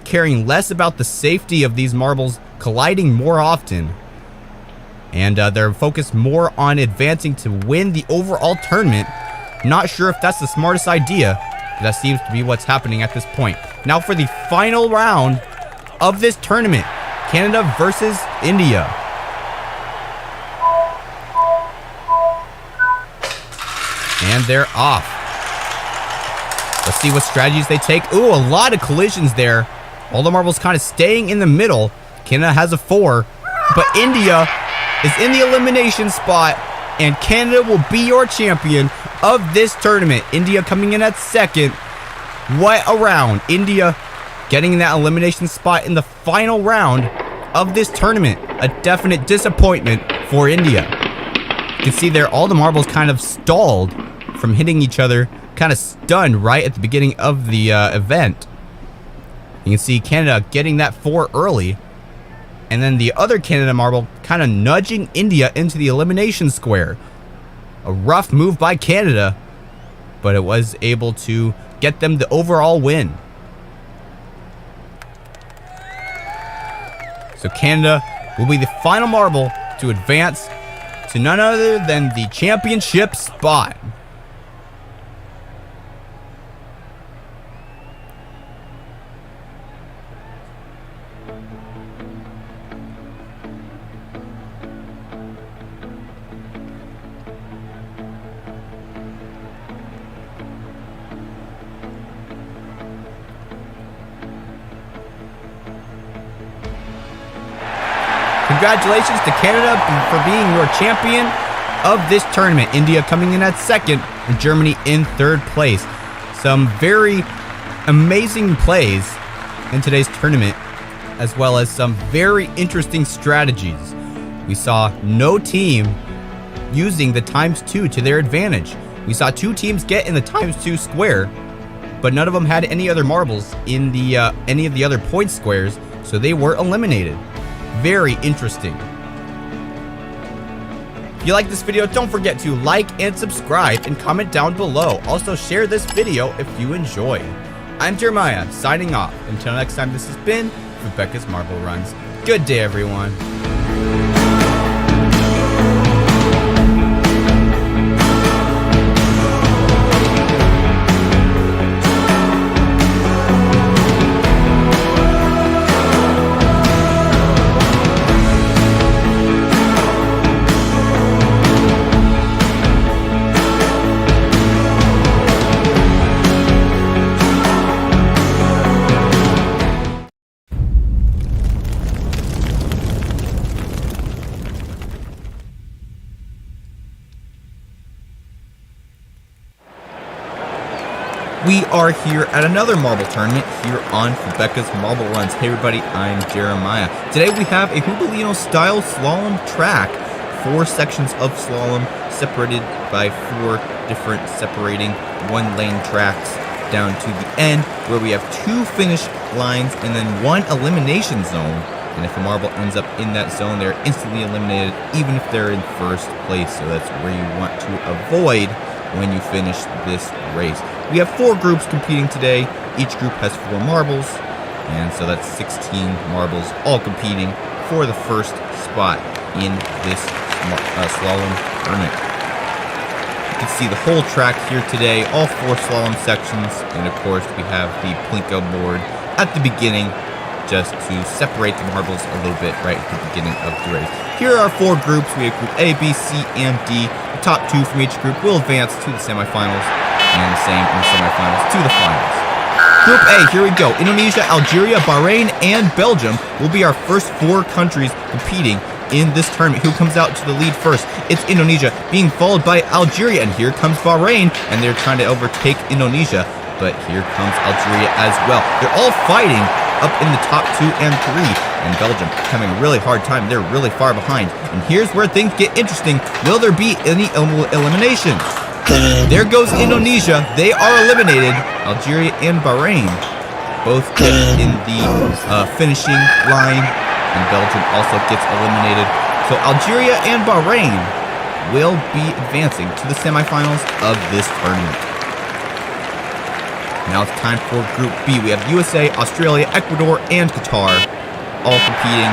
caring less about the safety of these marbles colliding more often. And they're focused more on advancing to win the overall tournament. Not sure if that's the smartest idea, but that seems to be what's happening at this point. Now for the final round of this tournament, Canada versus India. And they're off. Let's see what strategies they take. Ooh, a lot of collisions there. All the marbles kind of staying in the middle. Canada has a 4, but India is in the elimination spot, and Canada will be your champion of this tournament. India coming in at second. What a round. India getting that elimination spot in the final round of this tournament. A definite disappointment for India. You can see there all the marbles kind of stalled from hitting each other, kind of stunned right at the beginning of the event. You can see Canada getting that 4 early, and then the other Canada marble kind of nudging India into the elimination square. A rough move by Canada, but it was able to get them the overall win. So Canada will be the final marble to advance to none other than the championship spot. Congratulations to Canada for being your champion of this tournament. India coming in at second and Germany in third place. Some very amazing plays in today's tournament, as well as some very interesting strategies. We saw no team using the ×2 to their advantage. We saw 2 teams get in the ×2 square, but none of them had any other marbles in the any of the other point squares, so they were eliminated. Very interesting. If you like this video, don't forget to like and subscribe and comment down below. Also share this video if you enjoy. I'm Jeremiah, signing off. Until next time, this has been Fubeca's Marble Runs. Good day, everyone. We are here at another marble tournament here on Fubeca's Marble Runs. Hey everybody, I'm Jeremiah. Today we have a Hubelino style slalom track. 4 sections of slalom separated by 4 different separating 1-lane tracks down to the end, where we have 2 finish lines and then 1 elimination zone. And if a marble ends up in that zone, they're instantly eliminated even if they're in first place. So that's where you want to avoid when you finish this race. We have 4 groups competing today. Each group has 4 marbles, and so that's 16 marbles all competing for the first spot in this slalom tournament. You can see the whole track here today, all 4 slalom sections, and of course we have the plinko board at the beginning just to separate the marbles a little bit right at the beginning of the race. Here are 4 groups. We have Group A, B, C, and D. The top 2 from each group will advance to the semifinals, and the same in the semifinals to the finals. Group A, here we go. Indonesia, Algeria, Bahrain, and Belgium will be our first 4 countries competing in this tournament. Who comes out to the lead first? It's Indonesia, being followed by Algeria, and here comes Bahrain, and they're trying to overtake Indonesia, but here comes Algeria as well. They're all fighting up in the top 2 and 3, and Belgium having a really hard time. They're really far behind. And here's where things get interesting. Will there be any eliminations? There goes Indonesia. They are eliminated. Algeria and Bahrain both get in the finishing line, and Belgium also gets eliminated. So Algeria and Bahrain will be advancing to the semifinals of this tournament. Now it's time for Group B. We have USA, Australia, Ecuador, and Qatar all competing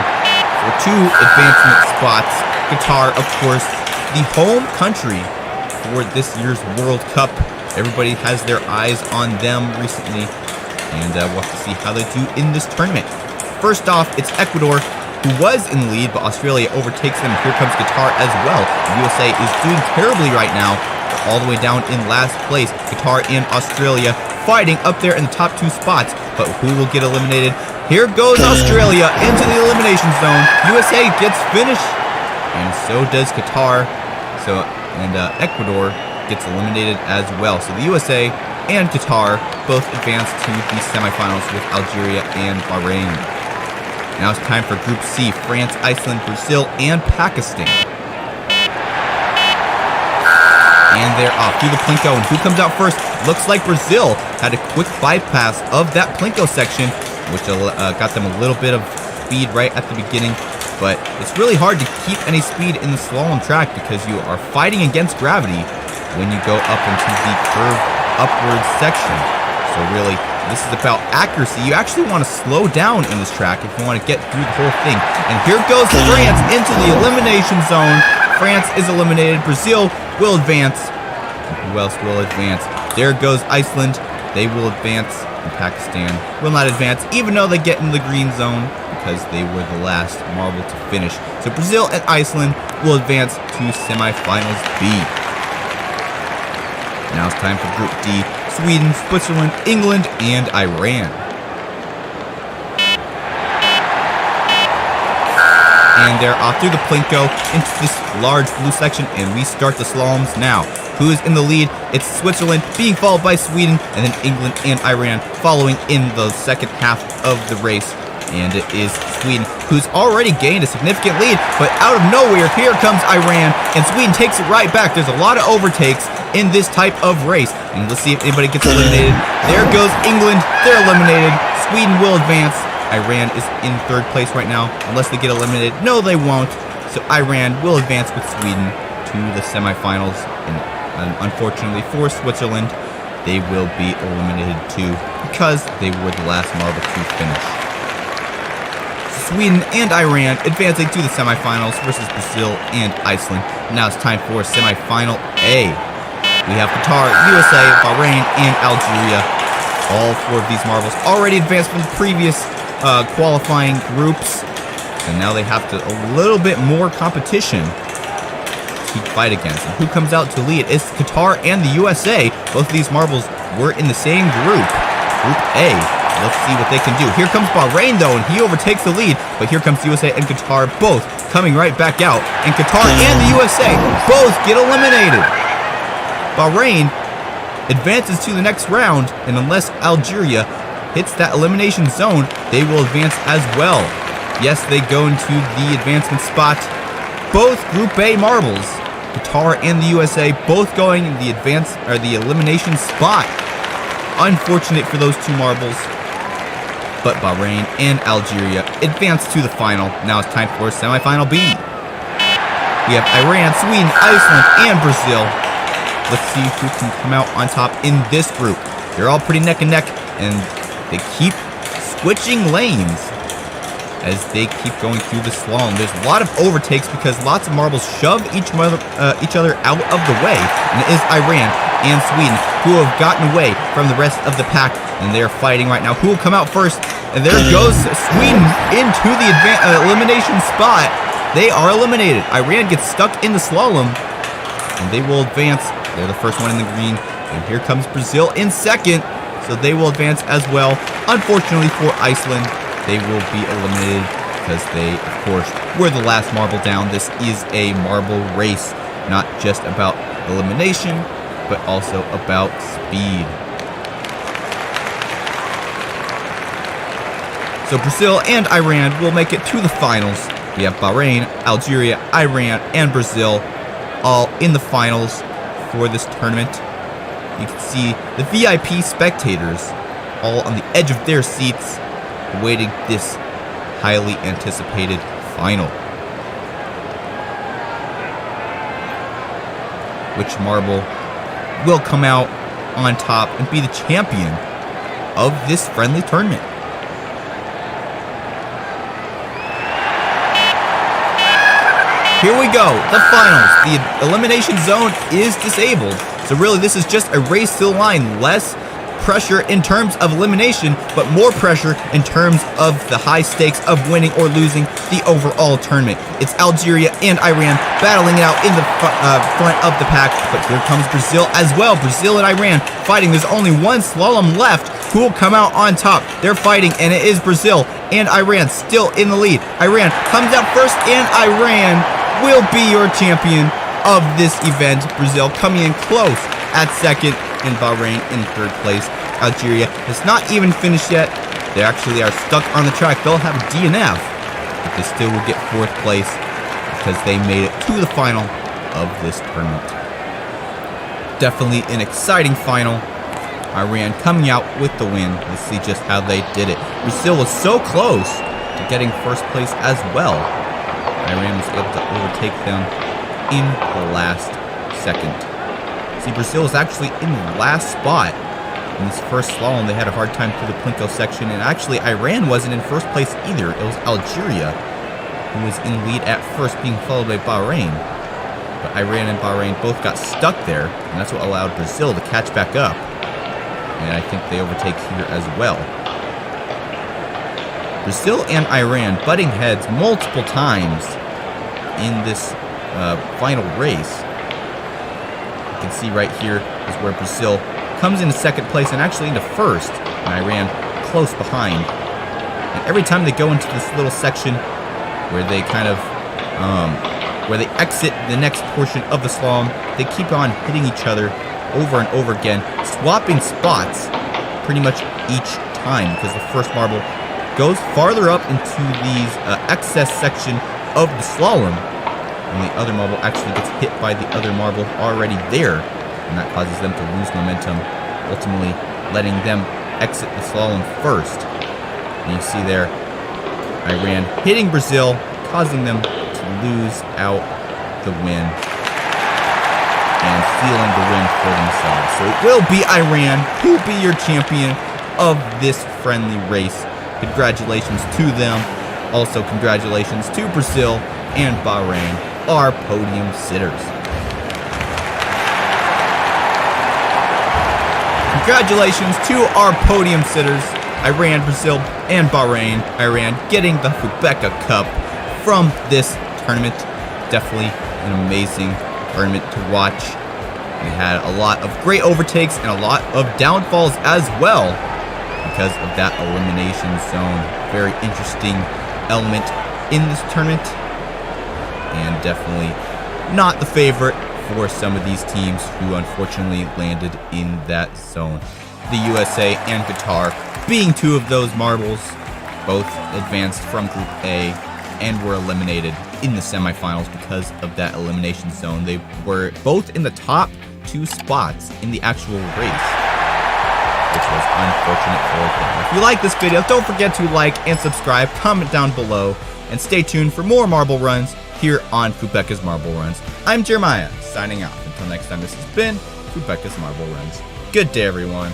for 2 advancement spots. Qatar, of course, the home country for this year's World Cup. Everybody has their eyes on them recently, and we'll have to see how they do in this tournament. First off, it's Ecuador, who was in the lead, but Australia overtakes them. Here comes Qatar as well. The USA is doing terribly right now, all the way down in last place. Qatar and Australia fighting up there in the top 2 spots, but who will get eliminated? Here goes Australia into the elimination zone. USA gets finished, and so does Qatar. And Ecuador gets eliminated as well. So the USA and Qatar both advance to the semifinals with Algeria and Bahrain. Now it's time for Group C. France, Iceland, Brazil, and Pakistan. And they're off through the Plinko. And who comes out first? Looks like Brazil had a quick bypass of that Plinko section, which got them a little bit of speed right at the beginning. But it's really hard to keep any speed in the slalom track because you are fighting against gravity when you go up into the curved upward section. So really, this is about accuracy. You actually want to slow down in this track if you want to get through the whole thing. And here goes France into the elimination zone. France is eliminated. Brazil will advance. Who else will advance? There goes Iceland. They will advance. And Pakistan will not advance, even though they get in the green zone, because they were the last marble to finish. So Brazil and Iceland will advance to semifinals B. Now it's time for Group D. Sweden, Switzerland, England, and Iran. And they're off through the Plinko into this large blue section, and we start the slaloms now. Who is in the lead? It's Switzerland, being followed by Sweden, and then England and Iran following in the second half of the race. And it is Sweden, who's already gained a significant lead, but out of nowhere, here comes Iran, and Sweden takes it right back. There's a lot of overtakes in this type of race, and let's see if anybody gets eliminated. There goes England. They're eliminated. Sweden will advance. Iran is in 3rd place right now, unless they get eliminated. No, they won't. So Iran will advance with Sweden to the semifinals, and unfortunately for Switzerland, they will be eliminated too because they were the last marble to finish. Sweden and Iran advancing to the semifinals versus Brazil and Iceland. Now it's time for semifinal A. We have Qatar, USA, Bahrain, and Algeria. All 4 of these marbles already advanced from the previous qualifying groups, and now they have to a little bit more competition to fight against. And who comes out to lead? It's Qatar and the USA. Both of these marbles were in the same group, Group A. Let's see what they can do. Here comes Bahrain, though, and he overtakes the lead. But here comes the USA and Qatar, both coming right back out. And Qatar and the USA both get eliminated. Bahrain advances to the next round, and unless Algeria hits that elimination zone, they will advance as well. Yes, they go into the advancement spot. Both Group A marbles, Qatar and the USA, both going in the elimination spot. Unfortunate for those 2 marbles, but Bahrain and Algeria advance to the final. Now it's time for semifinal B. We have Iran, Sweden, Iceland, and Brazil. Let's see who can come out on top in this group. They're all pretty neck and neck, and they keep switching lanes as they keep going through the slalom. There's a lot of overtakes because lots of marbles shove each other out of the way. And it is Iran and Sweden who have gotten away from the rest of the pack, and they're fighting right now. Who will come out first? And there goes Sweden into the elimination spot. They are eliminated. Iran gets stuck in the slalom, and they will advance. They're the first one in the green. And here comes Brazil in 2nd, so they will advance as well. Unfortunately for Iceland, they will be eliminated because they, of course, were the last marble down. This is a marble race, not just about elimination, but also about speed. So Brazil and Iran will make it to the finals. We have Bahrain, Algeria, Iran, and Brazil all in the finals for this tournament. You can see the VIP spectators all on the edge of their seats awaiting this highly anticipated final. Which marble will come out on top and be the champion of this friendly tournament? Here we go, the finals. The elimination zone is disabled. So really this is just a race to the line. Less pressure in terms of elimination, but more pressure in terms of the high stakes of winning or losing the overall tournament. It's Algeria and Iran battling it out in the front of the pack, but here comes Brazil as well. Brazil and Iran fighting. There's only one slalom left. Who will come out on top? They're fighting, and it is Brazil and Iran still in the lead. Iran comes out first, and Iran will be your champion of this event. Brazil coming in close at second, and Bahrain in third place. Algeria has not even finished yet. They actually are stuck on the track. They'll have a DNF, but they still will get fourth place because they made it to the final of this tournament. Definitely an exciting final. Iran coming out with the win. Let's see just how they did it. Brazil was so close to getting first place as well. Iran was able to overtake them in the last second. See, Brazil was actually in the last spot in this first slalom. They had a hard time through the Plinko section, and actually Iran wasn't in first place either. It was Algeria who was in lead at first, being followed by Bahrain. But Iran and Bahrain both got stuck there, and that's what allowed Brazil to catch back up. And I think they overtake here as well. Brazil and Iran butting heads multiple times in this final race. You can see right here is where Brazil comes into second place and actually into first, and Iran close behind. And every time they go into this little section where they kind of where they exit the next portion of the slalom, they keep on hitting each other over and over again, swapping spots pretty much each time, because the first marble goes farther up into these excess section of the slalom, and the other marble actually gets hit by the other marble already there, and that causes them to lose momentum, ultimately letting them exit the slalom first. And you see there, Iran hitting Brazil, causing them to lose out the win and sealing the win for themselves. So it will be Iran who will be your champion of this friendly race. Congratulations to them. Also, congratulations to Brazil and Bahrain, our podium sitters. Congratulations to our podium sitters, Iran, Brazil, and Bahrain. Iran getting the Fubeca Cup from this tournament. Definitely an amazing tournament to watch. We had a lot of great overtakes and a lot of downfalls as well because of that elimination zone. Very interesting element in this tournament, and definitely not the favorite for some of these teams who unfortunately landed in that zone. The USA and Qatar being two of those marbles, both advanced from Group A and were eliminated in the semifinals because of that elimination zone. They were both in the top two spots in the actual race, which was unfortunate for them. If you like this video, don't forget to like and subscribe, comment down below, and stay tuned for more marble runs here on Fubeca's Marble Runs. I'm Jeremiah, signing off. Until next time, this has been Fubeca's Marble Runs. Good day, everyone.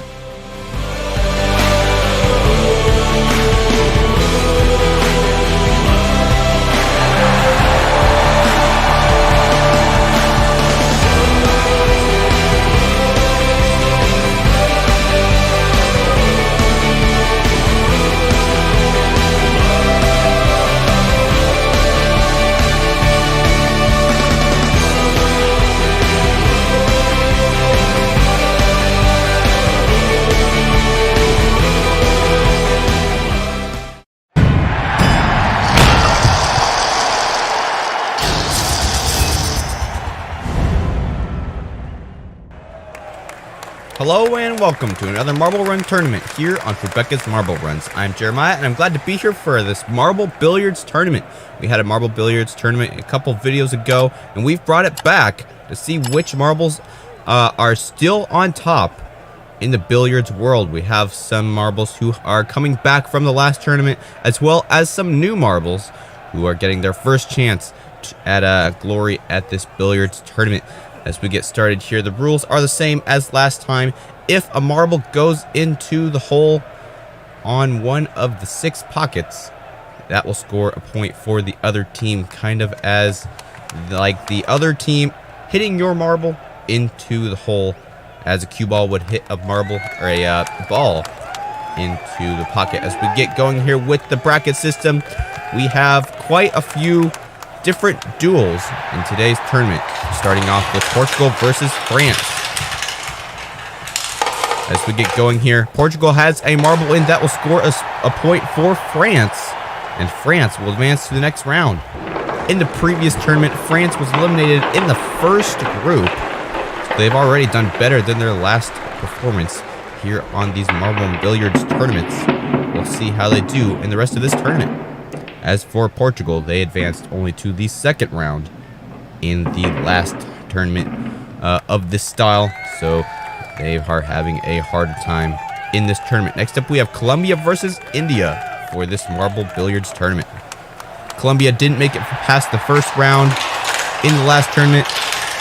Hello and welcome to another Marble Run tournament here on Fubeca's Marble Runs. I'm Jeremiah and I'm glad to be here for this Marble Billiards tournament. We had a Marble Billiards tournament a couple videos ago and we've brought it back to see which marbles are still on top in the billiards world. We have some marbles who are coming back from the last tournament, as well as some new marbles who are getting their first chance at glory at this billiards tournament. As we get started here, the rules are the same as last time. If a marble goes into the hole on one of the 6 pockets, that will score a point for the other team, kind of as like the other team hitting your marble into the hole as a cue ball would hit a marble or a ball into the pocket. As we get going here with the bracket system, we have quite a few different duels in today's tournament, starting off with Portugal versus France. As we get going here, Portugal has a marble in that will score a point for France, and France will advance to the next round. In the previous tournament, France was eliminated in the first group. They've already done better than their last performance here on these Marble and Billiards tournaments. We'll see how they do in the rest of this tournament. As for Portugal, they advanced only to the second round in the last tournament of this style, so they are having a harder time in this tournament. Next up, we have Colombia versus India for this Marble Billiards tournament. Colombia didn't make it past the first round in the last tournament,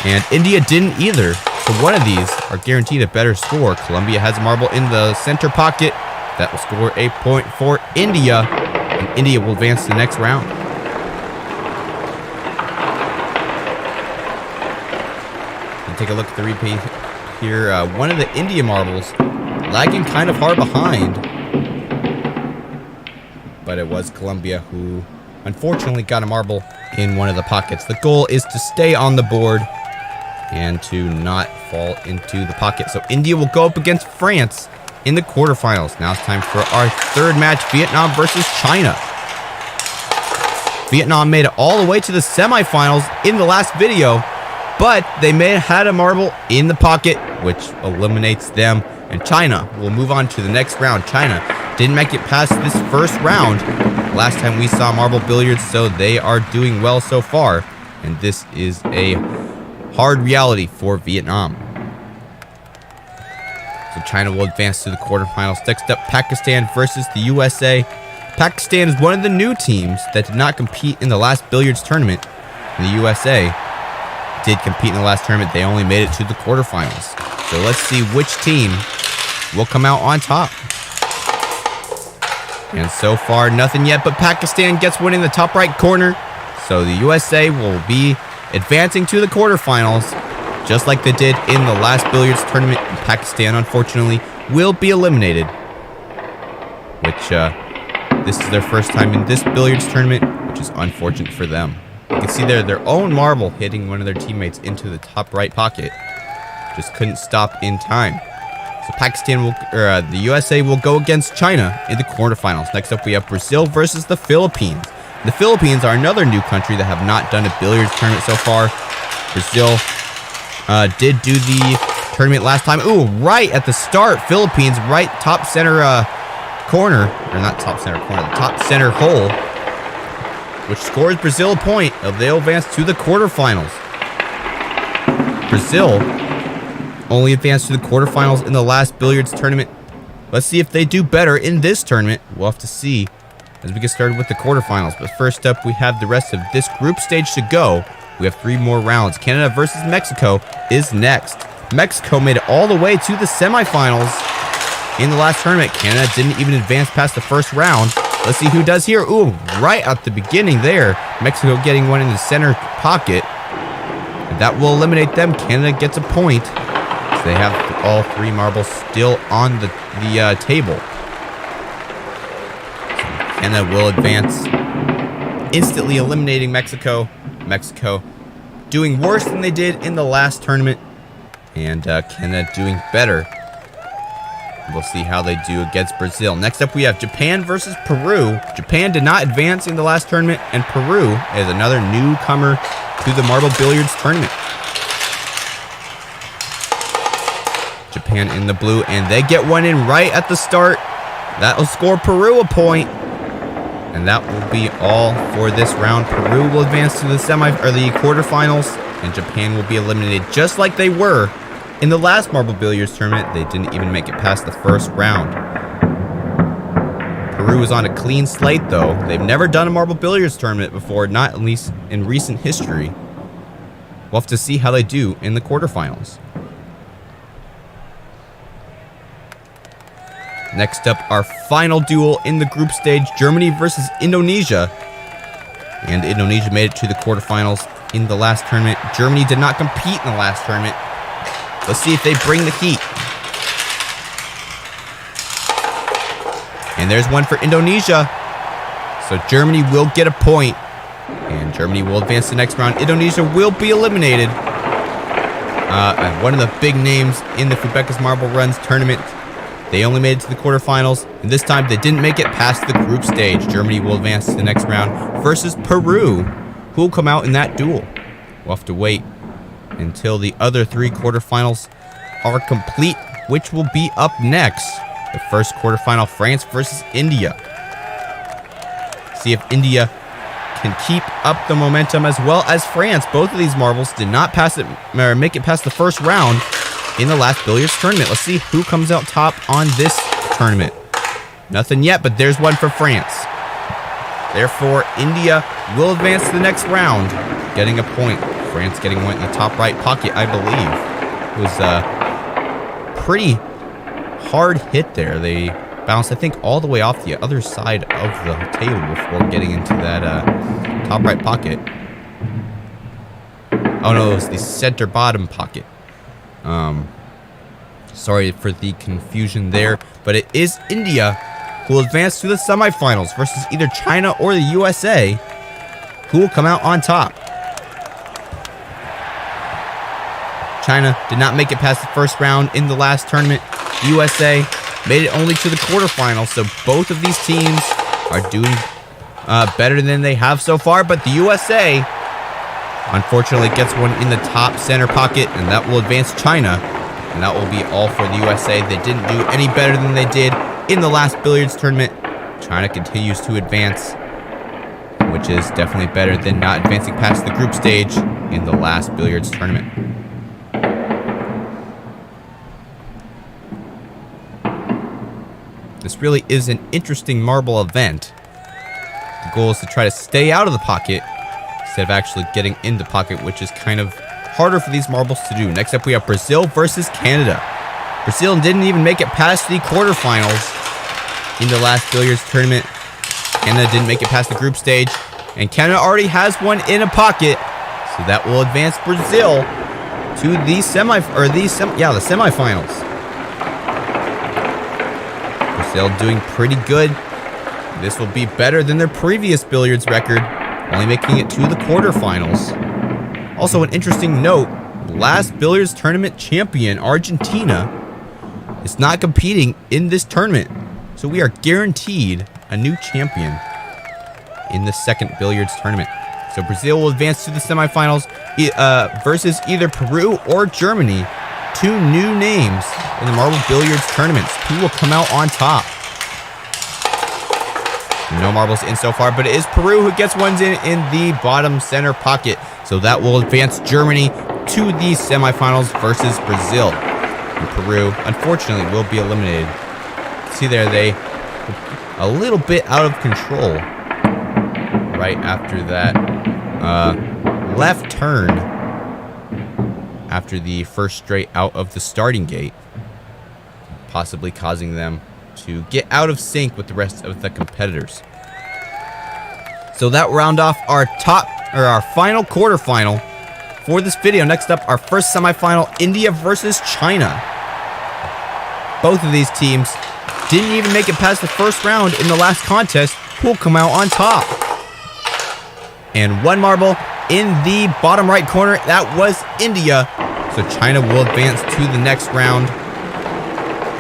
and India didn't either. So one of these are guaranteed a better score. Colombia has a marble in the center pocket. That will score a point for India, and India will advance to the next round. And take a look at the replay here. One of the India marbles lagging kind of hard behind, but it was Colombia who unfortunately got a marble in one of the pockets. The goal is to stay on the board and to not fall into the pocket. So India will go up against France in the quarterfinals. Now it's time for our third match, Vietnam versus China. Vietnam made it all the way to the semifinals in the last video, but they may have had a marble in the pocket, which eliminates them, and China will move on to the next round. China didn't make it past this first round last time we saw Marble Billiards, so they are doing well so far, and this is a hard reality for Vietnam. So China will advance to the quarterfinals. Next up, Pakistan versus the USA. Pakistan is one of the new teams that did not compete in the last billiards tournament. And the USA did compete in the last tournament. They only made it to the quarterfinals. So let's see which team will come out on top. And so far, nothing yet, but Pakistan gets one in the top right corner. So the USA will be advancing to the quarterfinals, just like they did in the last billiards tournament. And Pakistan, unfortunately, will be eliminated, which this is their first time in this billiards tournament, which is unfortunate for them. You can see there their own marble hitting one of their teammates into the top right pocket. Just couldn't stop in time. So Pakistan will, the USA will go against China in the quarterfinals. Next up, we have Brazil versus the Philippines. The Philippines are another new country that have not done a billiards tournament so far. Brazil did do the tournament last time. Ooh, right at the start, Philippines, right top center corner, or not top center corner, the top center hole, which scores Brazil a point. They'll advance to the quarterfinals. Brazil only advanced to the quarterfinals in the last billiards tournament. Let's see if they do better in this tournament. We'll have to see as we get started with the quarterfinals. But first up, we have the rest of this group stage to go. We have 3 more rounds. Canada versus Mexico is next. Mexico made it all the way to the semifinals in the last tournament. Canada didn't even advance past the first round. Let's see who does here. Ooh, right at the beginning there. Mexico getting one in the center pocket. And that will eliminate them. Canada gets a point. So they have all 3 marbles still on the table. Canada will advance, instantly eliminating Mexico. Mexico doing worse than they did in the last tournament, and Canada doing better. We'll see how they do against Brazil. Next up, we have Japan versus Peru. Japan did not advance in the last tournament, and Peru is another newcomer to the Marble Billiards tournament. Japan in the blue, and they get one in right at the start. That'll score Peru a point. And that will be all for this round. Peru will advance to the quarterfinals, and Japan will be eliminated just like they were in the last Marble Billiards tournament. They didn't even make it past the first round. Peru is on a clean slate, though. They've never done a Marble Billiards tournament before, not at least in recent history. We'll have to see how they do in the quarterfinals. Next up, our final duel in the group stage, Germany versus Indonesia. And Indonesia made it to the quarterfinals in the last tournament. Germany did not compete in the last tournament. Let's see if they bring the heat. And there's one for Indonesia. So Germany will get a point. And Germany will advance to the next round. Indonesia will be eliminated. And one of the big names in the Fubeca's Marble Runs tournament. They only made it to the quarterfinals, and this time they didn't make it past the group stage. Germany will advance to the next round versus Peru, who will come out in that duel. We'll have to wait until the other 3 quarterfinals are complete, which will be up next. The first quarterfinal, France versus India. See if India can keep up the momentum as well as France. Both of these marbles did not make it past the first round in the last billiards tournament. Let's see who comes out top on this tournament. Nothing yet, but there's one for France. Therefore, India will advance to the next round, getting a point. France getting one in the top right pocket, I believe. It was a pretty hard hit there. They bounced, I think, all the way off the other side of the table before getting into that top right pocket. Oh no, it was the center bottom pocket. Sorry for the confusion there, but it is India who will advance to the semifinals versus either China or the USA, who will come out on top. China did not make it past the first round in the last tournament. USA made it only to the quarterfinals, so both of these teams are doing better than they have so far, but the USA unfortunately gets one in the top center pocket, and that will advance China. And that will be all for the USA. They didn't do any better than they did in the last billiards tournament. China continues to advance, which is definitely better than not advancing past the group stage in the last billiards tournament. This really is an interesting marble event. The goal is to try to stay out of the pocket instead of actually getting in the pocket, which is kind of harder for these marbles to do. Next up, we have Brazil versus Canada. Brazil didn't even make it past the quarterfinals in the last billiards tournament. Canada didn't make it past the group stage, and Canada already has one in a pocket, so that will advance Brazil to the semifinals. Brazil doing pretty good. This will be better than their previous billiards record, only making it to the quarterfinals. Also, an interesting note, last billiards tournament champion, Argentina, is not competing in this tournament. So we are guaranteed a new champion in the second billiards tournament. So Brazil will advance to the semifinals versus either Peru or Germany. 2 new names in the Marble Billiards tournaments. Who will come out on top? No marbles in so far, but it is Peru who gets ones in the bottom center pocket. So that will advance Germany to the semifinals versus Brazil. And Peru, unfortunately, will be eliminated. See there, they a little bit out of control right after that left turn after the first straight out of the starting gate, possibly causing them to get out of sync with the rest of the competitors. So that round off our final quarterfinal for this video. Next up, our first semifinal, India versus China. Both of these teams didn't even make it past the first round in the last contest. Who will come out on top? And one marble in the bottom right corner, that was India. So China will advance to the next round,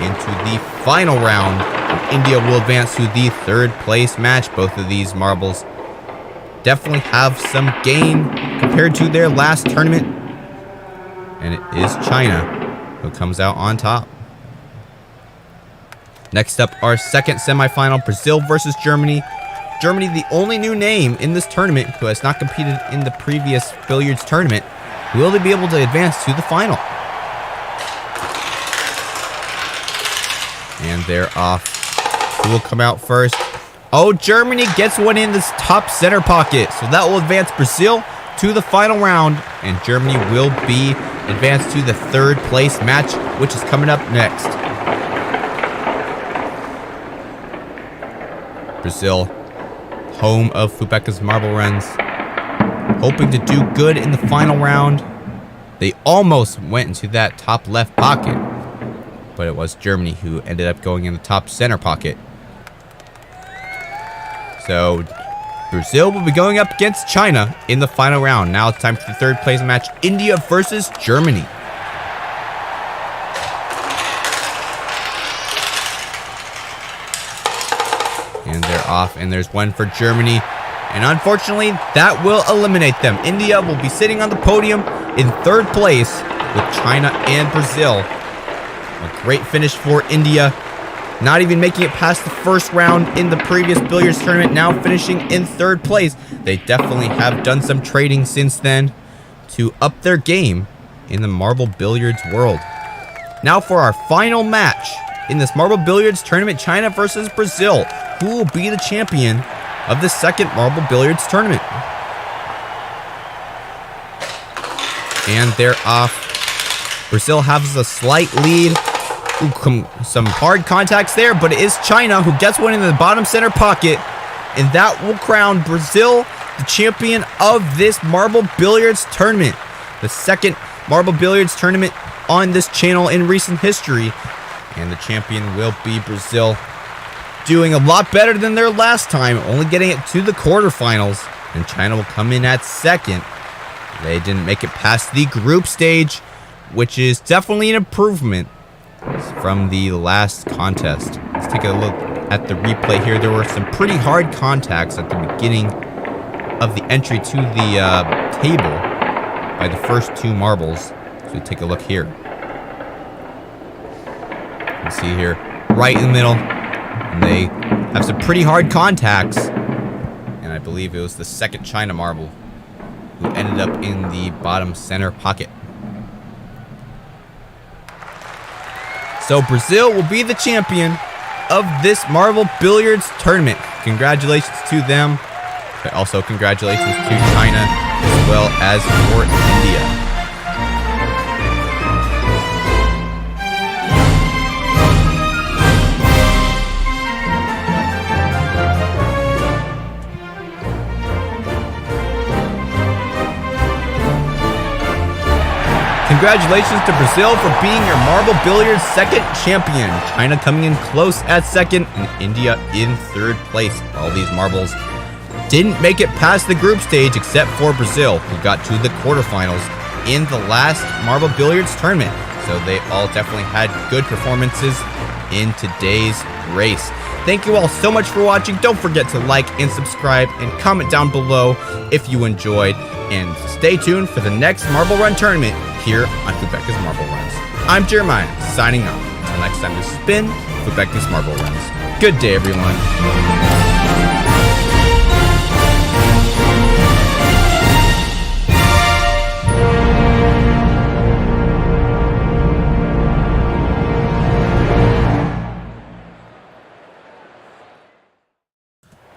into the final round. India will advance to the third place match. Both of these marbles definitely have some gain compared to their last tournament. And it is China who comes out on top. Next up, our second semifinal, Brazil versus Germany. Germany, the only new name in this tournament who has not competed in the previous billiards tournament. Will they be able to advance to the final? And they're off. Who will come out first? Oh, Germany gets one in this top center pocket. So that will advance Brazil to the final round. And Germany will be advanced to the third place match, which is coming up next. Brazil, home of Fubeca's marble runs, hoping to do good in the final round. They almost went into that top left pocket, but it was Germany who ended up going in the top center pocket. So Brazil will be going up against China in the final round. Now it's time for the third place match, India versus Germany. And they're off, and there's one for Germany. And unfortunately, that will eliminate them. India will be sitting on the podium in third place with China and Brazil. A great finish for India. Not even making it past the first round in the previous billiards tournament, now finishing in third place. They definitely have done some trading since then to up their game in the marble billiards world. Now for our final match in this marble billiards tournament, China versus Brazil. Who will be the champion of the second marble billiards tournament? And they're off. Brazil has a slight lead. Ooh, some hard contacts there, but it is China who gets one in the bottom center pocket. And that will crown Brazil the champion of this marble billiards tournament. The second marble billiards tournament on this channel in recent history. And the champion will be Brazil. Doing a lot better than their last time, only getting it to the quarterfinals. And China will come in at second. They didn't make it past the group stage, which is definitely an improvement from the last contest. Let's take a look at the replay here. There were some pretty hard contacts at the beginning of the entry to the table by the first two marbles. So we take a look here. You can see here, right in the middle, and they have some pretty hard contacts. And I believe it was the second China marble who ended up in the bottom center pocket. So Brazil will be the champion of this marble billiards tournament. Congratulations to them, but also congratulations to China as well as for India. Congratulations to Brazil for being your marble billiards second champion. China coming in close at second and India in third place. All these marbles didn't make it past the group stage except for Brazil, who got to the quarterfinals in the last marble billiards tournament. So they all definitely had good performances in today's race. Thank you all so much for watching. Don't forget to like and subscribe and comment down below if you enjoyed. And stay tuned for the next Marble Run tournament here on Fubeca's Marble Runs. I'm Jeremiah, signing off. Until next time to spin Fubeca's Marble Runs. Good day, everyone.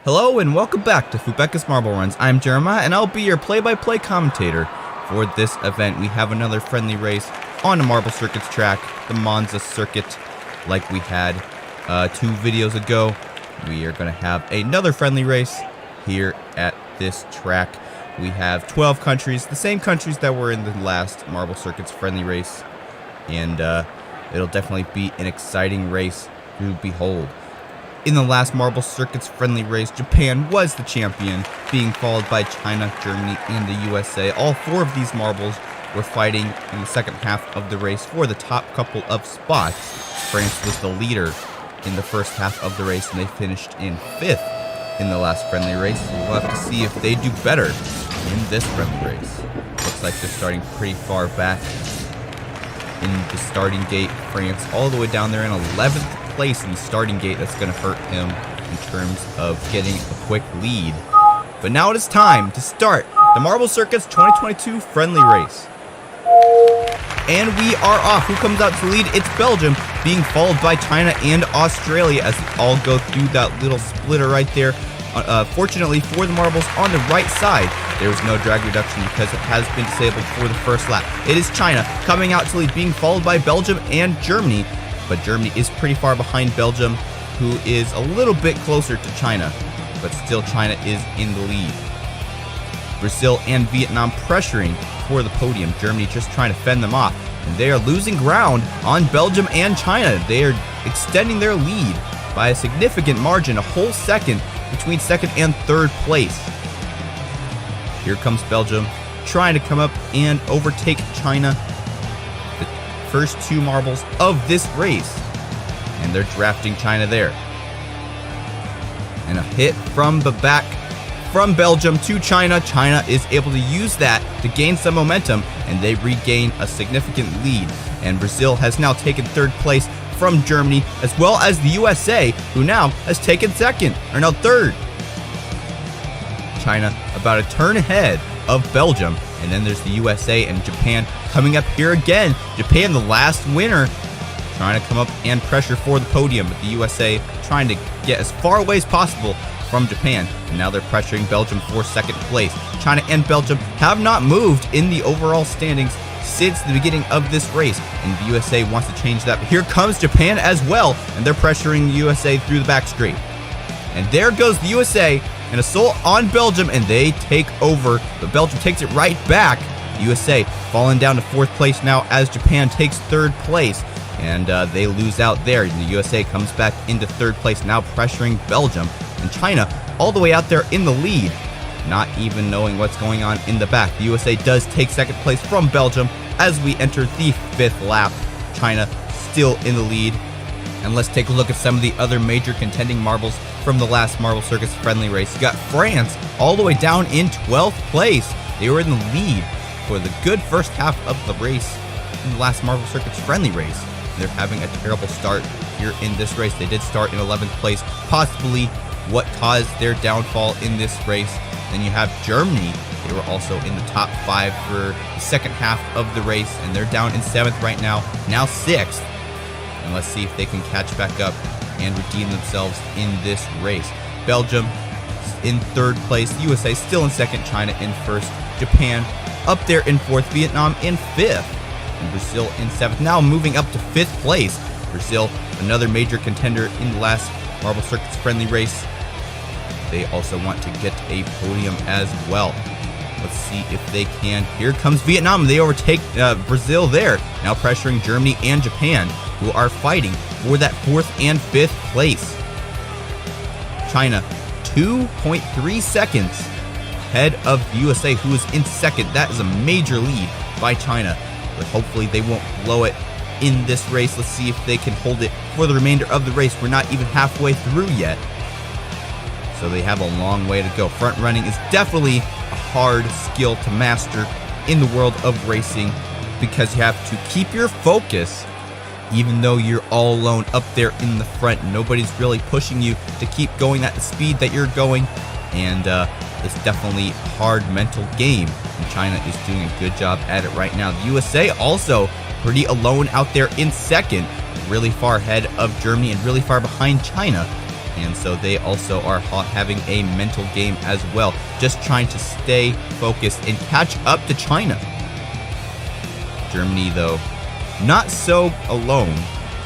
Hello and welcome back to Fubeca's Marble Runs. I'm Jeremiah and I'll be your play-by-play commentator for this event. We have another friendly race on the Marble Circuits track, the Monza Circuit, like we had 2 videos ago. We are going to have another friendly race here at this track. We have 12 countries, the same countries that were in the last Marble Circuits friendly race, and it'll definitely be an exciting race to behold. In the last Marble Circuits friendly race, Japan was the champion, being followed by China, Germany, and the USA. All 4 of these marbles were fighting in the second half of the race for the top couple of spots. France was the leader in the first half of the race, and they finished in 5th in the last friendly race. We'll have to see if they do better in this friendly race. Looks like they're starting pretty far back in the starting gate. France all the way down there in 11th place in the starting gate that's going to hurt him in terms of getting a quick lead. But now it is time to start the Marble Circus 2022 friendly race. And we are off. Who comes out to lead? It's Belgium, being followed by China and Australia as they all go through that little splitter right there. Fortunately for the marbles on the right side, there was no drag reduction because it has been disabled for the first lap. It is China coming out to lead, being followed by Belgium and Germany. But Germany is pretty far behind Belgium, who is a little bit closer to China. But still China is in the lead. Brazil and Vietnam pressuring for the podium. Germany just trying to fend them off. And they are losing ground on Belgium and China. They are extending their lead by a significant margin, a whole second between second and third place. Here comes Belgium trying to come up and overtake China. The first two marbles of this race. And they're drafting China there. And a hit from the back from Belgium to China. China is able to use that to gain some momentum, and they regain a significant lead. And Brazil has now taken third place from Germany, as well as the USA, who now has taken third. China about a turn ahead of Belgium, and then there's the USA and Japan coming up here again. Japan, the last winner, trying to come up and pressure for the podium, but the USA trying to get as far away as possible from Japan, and now they're pressuring Belgium for second place. China and Belgium have not moved in the overall standings since the beginning of this race, and the USA wants to change that. But here comes Japan as well, and they're pressuring the USA through the back straight. And there goes the USA, an assault on Belgium, and they take over, but Belgium takes it right back. The USA falling down to fourth place now as Japan takes third place, and they lose out there. And the USA comes back into third place, now pressuring Belgium. And China all the way out there in the lead, not even knowing what's going on in the back. The USA does take second place from Belgium as we enter the fifth lap. China still in the lead. And let's take a look at some of the other major contending marbles from the last Marble Circus friendly race. You got France all the way down in 12th place. They were in the lead for the good first half of the race in the last Marble Circus friendly race. They're having a terrible start here in this race. They did start in 11th place, possibly what caused their downfall in this race. Then you have Germany. They were also in the top 5 for the second half of the race, and they're down in 7th right now 6th. And let's see if they can catch back up and redeem themselves in this race. Belgium in third place, USA still in second, China in first, Japan up there in fourth, Vietnam in fifth, and Brazil in 7th. Now moving up to 5th place. Brazil, another major contender in the last Marble Circus friendly race. They also want to get a podium as well. Let's see if they can. Here comes Vietnam. They overtake Brazil there. Now pressuring Germany and Japan, who are fighting for that 4th and 5th place. China, 2.3 seconds ahead of the USA, who is in second. That is a major lead by China, but hopefully they won't blow it in this race. Let's see if they can hold it for the remainder of the race. We're not even halfway through yet, so they have a long way to go. Front running is definitely a hard skill to master in the world of racing, because you have to keep your focus even though you're all alone up there in the front. Nobody's really pushing you to keep going at the speed that you're going, and it's definitely a hard mental game, and China is doing a good job at it right now. The USA also pretty alone out there in second, really far ahead of Germany and really far behind China. And so they also are having a mental game as well, just trying to stay focused and catch up to China. Germany, though, not so alone,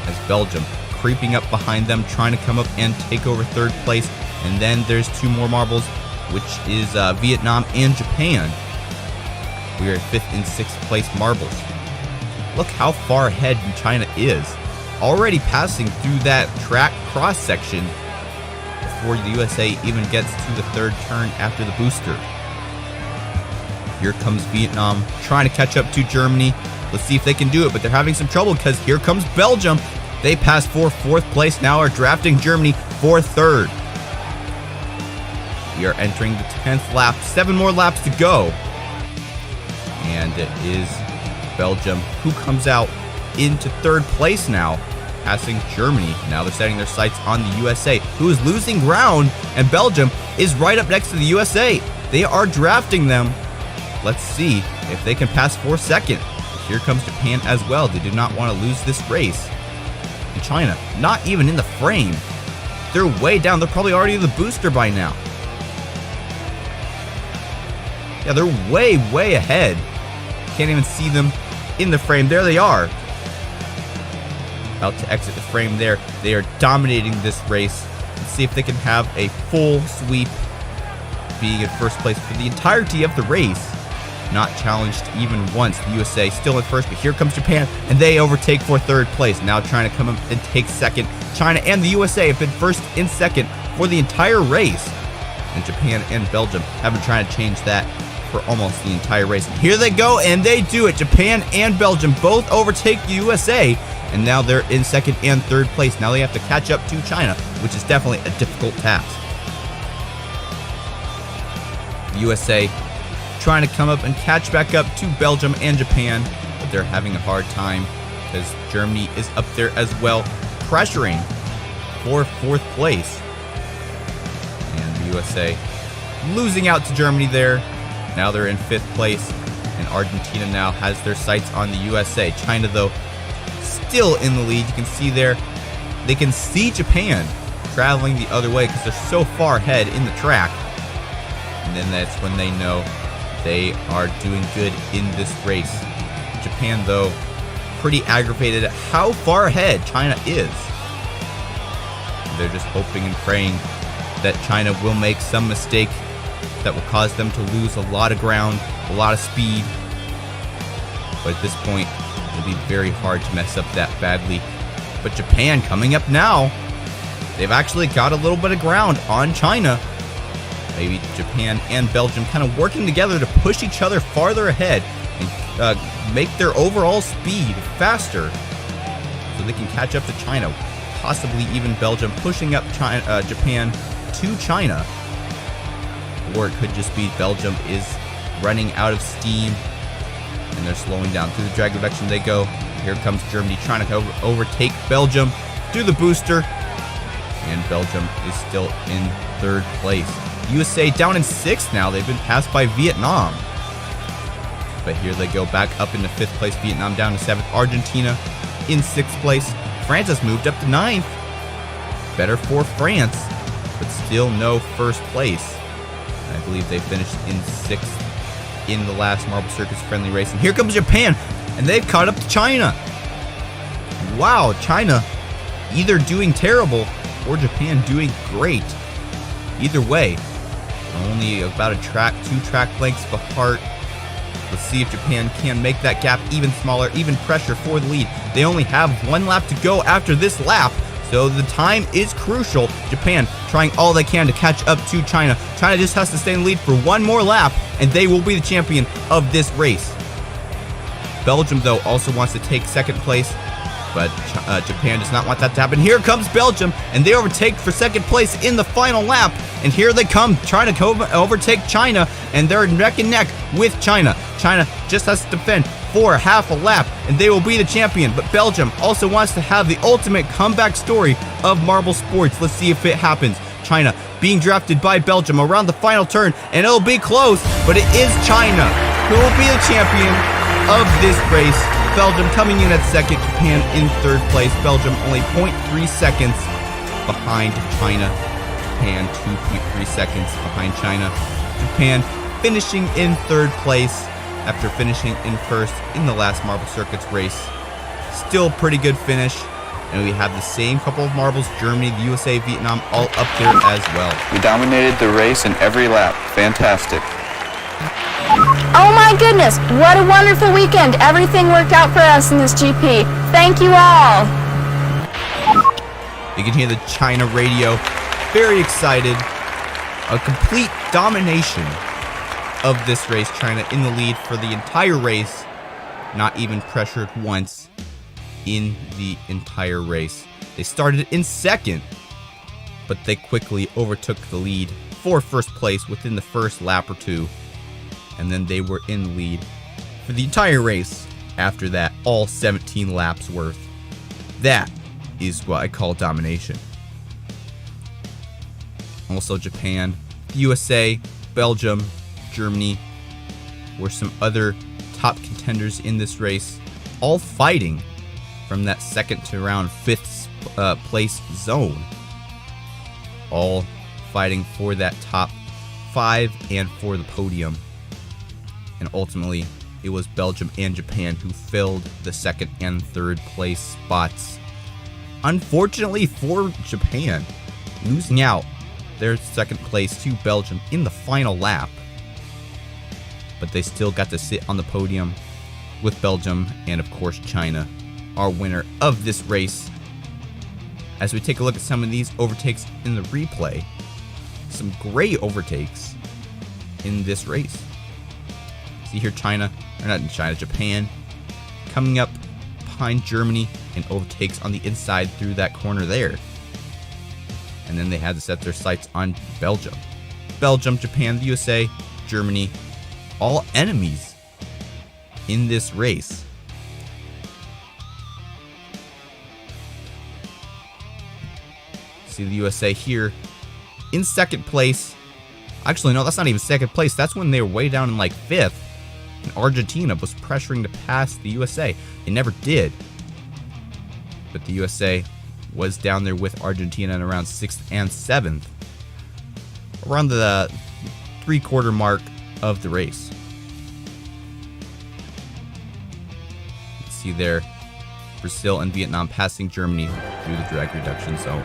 as Belgium creeping up behind them, trying to come up and take over third place. And then there's 2 more marbles, which is Vietnam and Japan. We are at 5th and 6th place marbles. Look how far ahead China is, already passing through that track cross section before the USA even gets to the third turn after the booster. Here comes Vietnam trying to catch up to Germany. Let's see if they can do it, but they're having some trouble because here comes Belgium. They passed for 4th place, now are drafting Germany for 3rd. We are entering the 10th lap, 7 more laps to go. And it is Belgium who comes out into 3rd place now passing Germany. Now they're setting their sights on the USA, who is losing ground, and Belgium is right up next to the USA. They are drafting them. Let's see if they can pass for second. Here comes Japan as well. They do not want to lose this race. And China, not even in the frame. They're way down. They're probably already in the booster by now. Yeah, they're way, way ahead. Can't even see them in the frame. There they are. About to exit the frame there. They are dominating this race. Let's see if they can have a full sweep, being in first place for the entirety of the race. Not challenged even once. The USA still in first, but here comes Japan, and they overtake for third place. Now trying to come up and take second. China and the USA have been first and second for the entire race. And Japan and Belgium have been trying to change that for almost the entire race. And here they go, and they do it. Japan and Belgium both overtake the USA, and now they're in second and third place. Now they have to catch up to China, which is definitely a difficult task. The USA trying to come up and catch back up to Belgium and Japan, but they're having a hard time because Germany is up there as well, pressuring for fourth place. And the USA losing out to Germany there. Now they're in fifth place, and Argentina now has their sights on the USA. China, though, still in the lead. You can see there, they can see Japan traveling the other way because they're so far ahead in the track. And then that's when they know they are doing good in this race. Japan, though, pretty aggravated at how far ahead China is. They're just hoping and praying that China will make some mistake that will cause them to lose a lot of ground, a lot of speed. But at this point, it'll be very hard to mess up that badly. But Japan coming up now, they've actually got a little bit of ground on China. Maybe Japan and Belgium kind of working together to push each other farther ahead and make their overall speed faster so they can catch up to China. Possibly even Belgium pushing up Japan to China. Or it could just be Belgium is running out of steam and they're slowing down. Through the drag reduction they go. Here comes Germany trying to overtake Belgium through the booster. And Belgium is still in third place. USA down in sixth now. They've been passed by Vietnam. But here they go back up into fifth place. Vietnam down to seventh. Argentina in sixth place. France has moved up to ninth. Better for France, but still no first place. I believe they finished in sixth in the last Marble Circus friendly race. And here comes Japan, and they've caught up to China. Wow, China either doing terrible or Japan doing great. Either way, only about two track lengths apart. Let's see if Japan can make that gap even smaller, even pressure for the lead. They only have one lap to go after this lap, so the time is crucial. Japan trying all they can to catch up to China. China just has to stay in the lead for one more lap, and they will be the champion of this race. Belgium, though, also wants to take second place, but Japan does not want that to happen. Here comes Belgium, and they overtake for second place in the final lap. And here they come, trying to overtake China, and they're neck and neck with China. China just has to defend for half a lap, and they will be the champion. But Belgium also wants to have the ultimate comeback story of marble sports. Let's see if it happens. China being drafted by Belgium around the final turn, and it'll be close, but it is China who will be the champion of this race. Belgium coming in at second, Japan in third place. Belgium only 0.3 seconds behind China. Japan 2.3 seconds behind China. Japan finishing in third place after finishing in first in the last Marble Circuits race. Still pretty good finish. And we have the same couple of marbles, Germany, the USA, Vietnam, all up there as well. We dominated the race in every lap. Fantastic. Oh my goodness, what a wonderful weekend. Everything worked out for us in this GP. Thank you all. You can hear the China radio. Very excited. A complete domination of this race. China in the lead for the entire race. Not even pressured once in the entire race. They started in second, but they quickly overtook the lead for first place within the first lap or two. And then they were in the lead for the entire race after that, all 17 laps worth. That is what I call domination. Also Japan, the USA, Belgium, Germany were some other top contenders in this race, all fighting from that second to around 5th place zone. All fighting for that top 5 and for the podium. And ultimately, it was Belgium and Japan who filled the 2nd and 3rd place spots. Unfortunately for Japan, losing out their 2nd place to Belgium in the final lap. But they still got to sit on the podium with Belgium and of course China, our winner of this race. As we take a look at some of these overtakes in the replay, some great overtakes in this race. See here Japan coming up behind Germany and overtakes on the inside through that corner there. And then they had to set their sights on Belgium. Belgium, Japan, the USA, Germany, all enemies in this race. See the USA here in 2nd place. Actually, no, that's not even 2nd place. That's when they were way down in like 5th. And Argentina was pressuring to pass the USA. They never did. But the USA was down there with Argentina in around 6th and 7th. Around the 3/4 mark of the race. You can see there Brazil and Vietnam passing Germany through the drag reduction zone.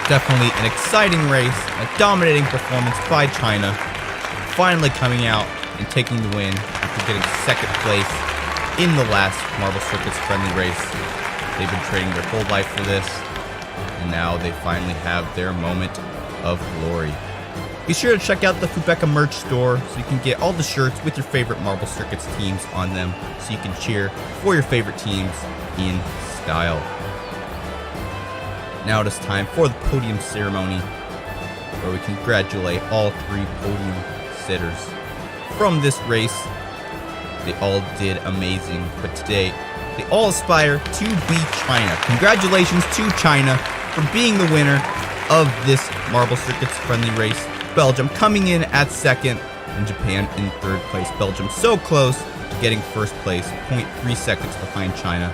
Definitely an exciting race, a dominating performance by China, finally coming out and taking the win after getting 2nd place in the last Marble Circuits friendly race. They've been training their whole life for this, and now they finally have their moment of glory. Be sure to check out the Fubeca merch store so you can get all the shirts with your favorite Marble Circuits teams on them, so you can cheer for your favorite teams in style. Now it is time for the podium ceremony, where we congratulate all 3 podium sitters from this race. They all did amazing, but today they all aspire to beat China. Congratulations to China for being the winner of this Marble Circuits friendly race. Belgium coming in at 2nd and Japan in 3rd place. Belgium so close to getting 1st place, 0.3 seconds behind China,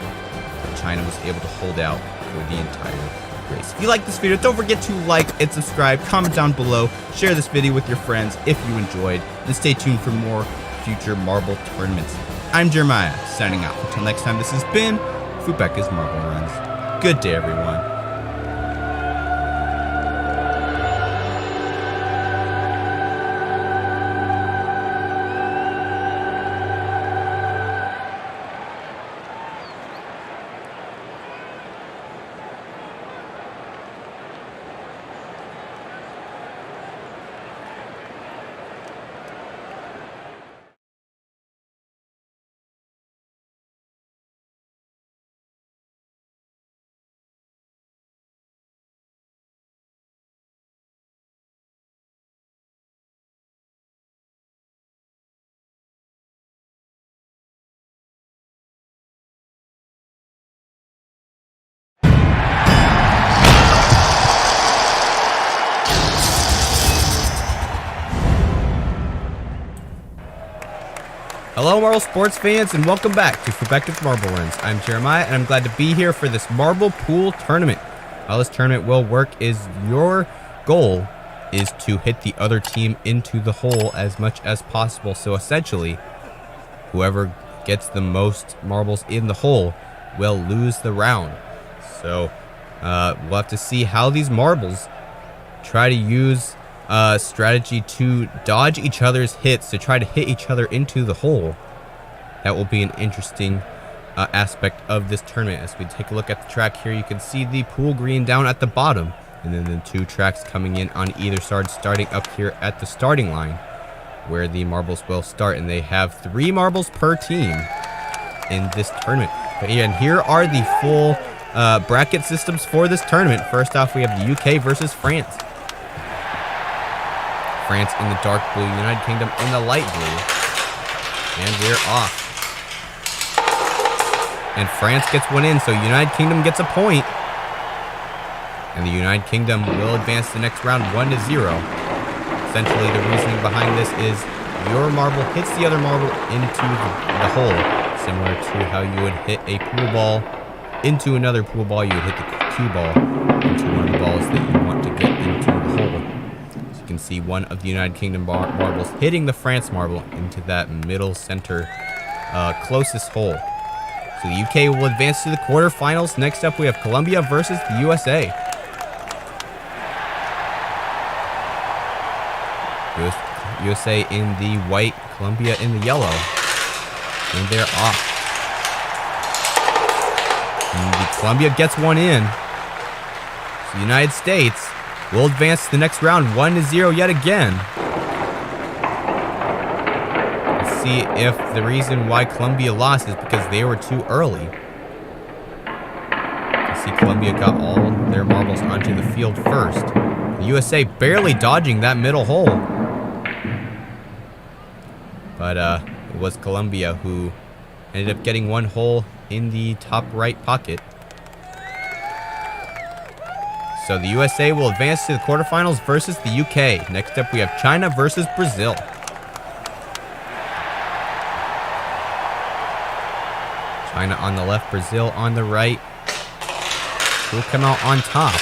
but China was able to hold out for the entire race. If you like this video, don't forget to like and subscribe, comment down below, share this video with your friends if you enjoyed, and stay tuned for more future marble tournaments. I'm Jeremiah, signing out. Until next time, this has been Fubeca's Marble Runs. Good day, everyone. Hello Marble sports fans and welcome back to Fubeca's Marble Runs. I'm Jeremiah and I'm glad to be here for this marble pool tournament. How this tournament will work is your goal is to hit the other team into the hole as much as possible. So essentially, whoever gets the most marbles in the hole will lose the round. So we'll have to see how these marbles try to use strategy to dodge each other's hits to try to hit each other into the hole. That will be an interesting aspect of this tournament. As we take a look at the track here, you can see the pool green down at the bottom, and then the 2 tracks coming in on either side, starting up here at the starting line where the marbles will start, and they have 3 marbles per team in this tournament. But yeah, and here are the full bracket systems for this tournament. First off, we have the UK versus France. France in the dark blue, United Kingdom in the light blue. And we're off. and France gets one in, so United Kingdom gets a point. And the United Kingdom will advance the next round 1-0. Essentially, the reasoning behind this is your marble hits the other marble into the hole, similar to how you would hit a pool ball into another pool ball. You would hit the cue ball into one of the balls that you want to get into the hole. So you can see one of the United Kingdom marbles hitting the France marble into that middle center closest hole. So the UK will advance to the quarterfinals. Next up, we have Colombia versus the USA. USA in the white, Colombia in the yellow. And they're off. And the Colombia gets one in. So the United States will advance to the next round 1-0 yet again. Let's see if the reason why Colombia lost is because they were too early. You see Colombia got all their marbles onto the field first. The USA barely dodging that middle hole. But it was Colombia who ended up getting one hole in the top right pocket. So the USA will advance to the quarterfinals versus the UK. Next up, we have China versus Brazil. China on the left, Brazil on the right. Who will come out on top?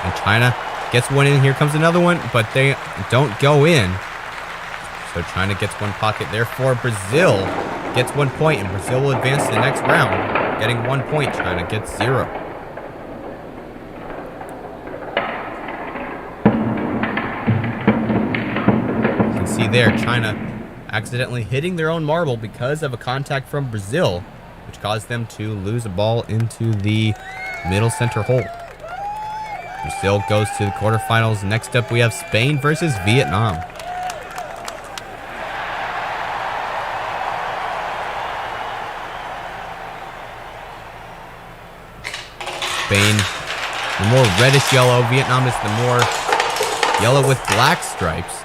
And China gets one in. Here comes another one, but they don't go in. So China gets one pocket. Therefore, Brazil gets 1 point, and Brazil will advance to the next round, getting 1 point. China gets 0. You can see there, China accidentally hitting their own marble because of a contact from Brazil, which caused them to lose a ball into the middle center hole. Brazil goes to the quarterfinals. Next up, we have Spain versus Vietnam. Spain, the more reddish yellow. Vietnam is the more yellow with black stripes.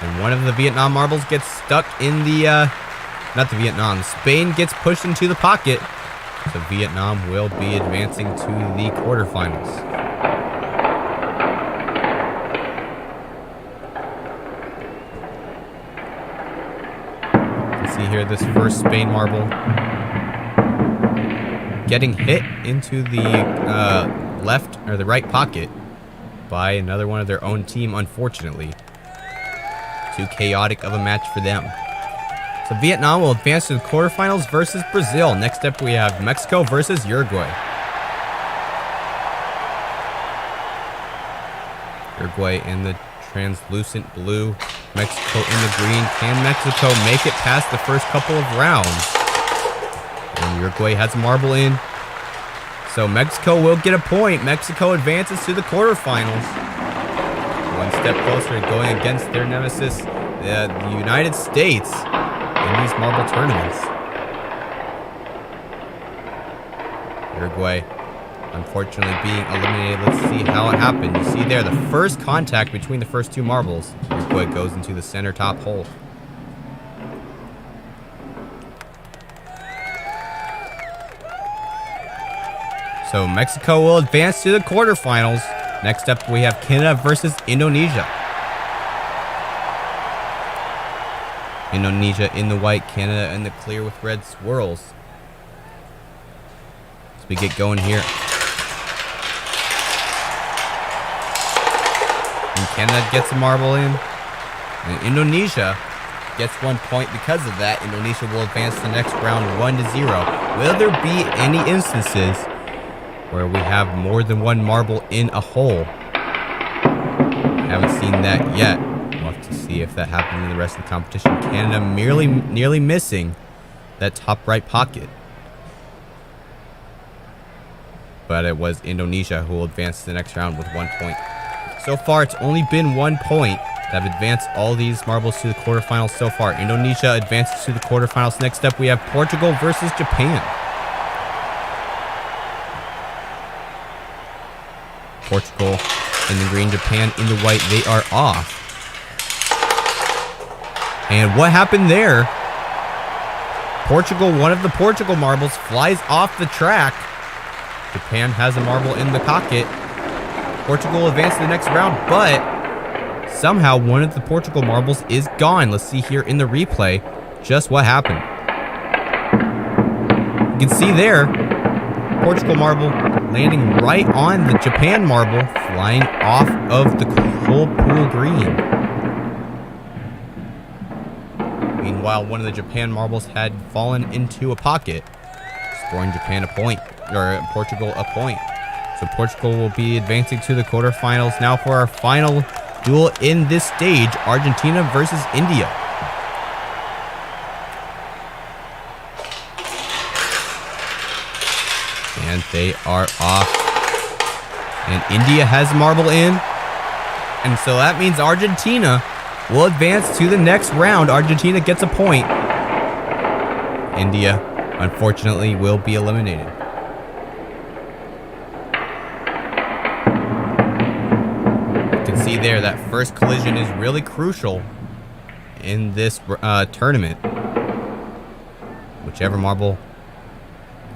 And one of the Vietnam marbles gets stuck in the, not the Vietnam, Spain gets pushed into the pocket. So Vietnam will be advancing to the quarterfinals. You can see here this first Spain marble getting hit into the left or the right pocket by another one of their own team, unfortunately. Too chaotic of a match for them. So Vietnam will advance to the quarterfinals versus Brazil. Next up, we have Mexico versus Uruguay. Uruguay in the translucent blue, Mexico in the green. Can Mexico make it past the first couple of rounds? And Uruguay has a marble in. So Mexico will get a point. Mexico advances to the quarterfinals. One step closer to going against their nemesis, the United States, in these marble tournaments. Uruguay, unfortunately, being eliminated. Let's see how it happened. You see there, the first contact between the first two marbles. Uruguay goes into the center top hole. So Mexico will advance to the quarterfinals. Next up, we have Canada versus Indonesia. Indonesia in the white, Canada in the clear with red swirls. As we get going here. And Canada gets a marble in. And Indonesia gets 1 point because of that. Indonesia will advance to the next round 1-0. Will there be any instances where we have more than one marble in a hole? Haven't seen that yet. We'll have to see if that happens in the rest of the competition. Canada nearly missing that top right pocket. But it was Indonesia who will advance to the next round with 1 point. So far, it's only been 1 point that have advanced all these marbles to the quarterfinals so far. Indonesia advances to the quarterfinals. Next up, we have Portugal versus Japan. Portugal in the green, Japan in the white. They are off. And what happened there? Portugal, one of the Portugal marbles flies off the track. Japan has a marble in the pocket. Portugal advances to the next round, but somehow one of the Portugal marbles is gone. Let's see here in the replay just what happened. You can see there, Portugal marble landing right on the Japan marble, flying off of the whole pool green. Meanwhile, one of the Japan marbles had fallen into a pocket, scoring Japan a point, or Portugal a point. So Portugal will be advancing to the quarterfinals. Now for our final duel in this stage, Argentina versus India. And they are off. And India has a marble in. And so that means Argentina will advance to the next round. Argentina gets a point. India, unfortunately, will be eliminated. You can see there that first collision is really crucial in this tournament. Whichever marble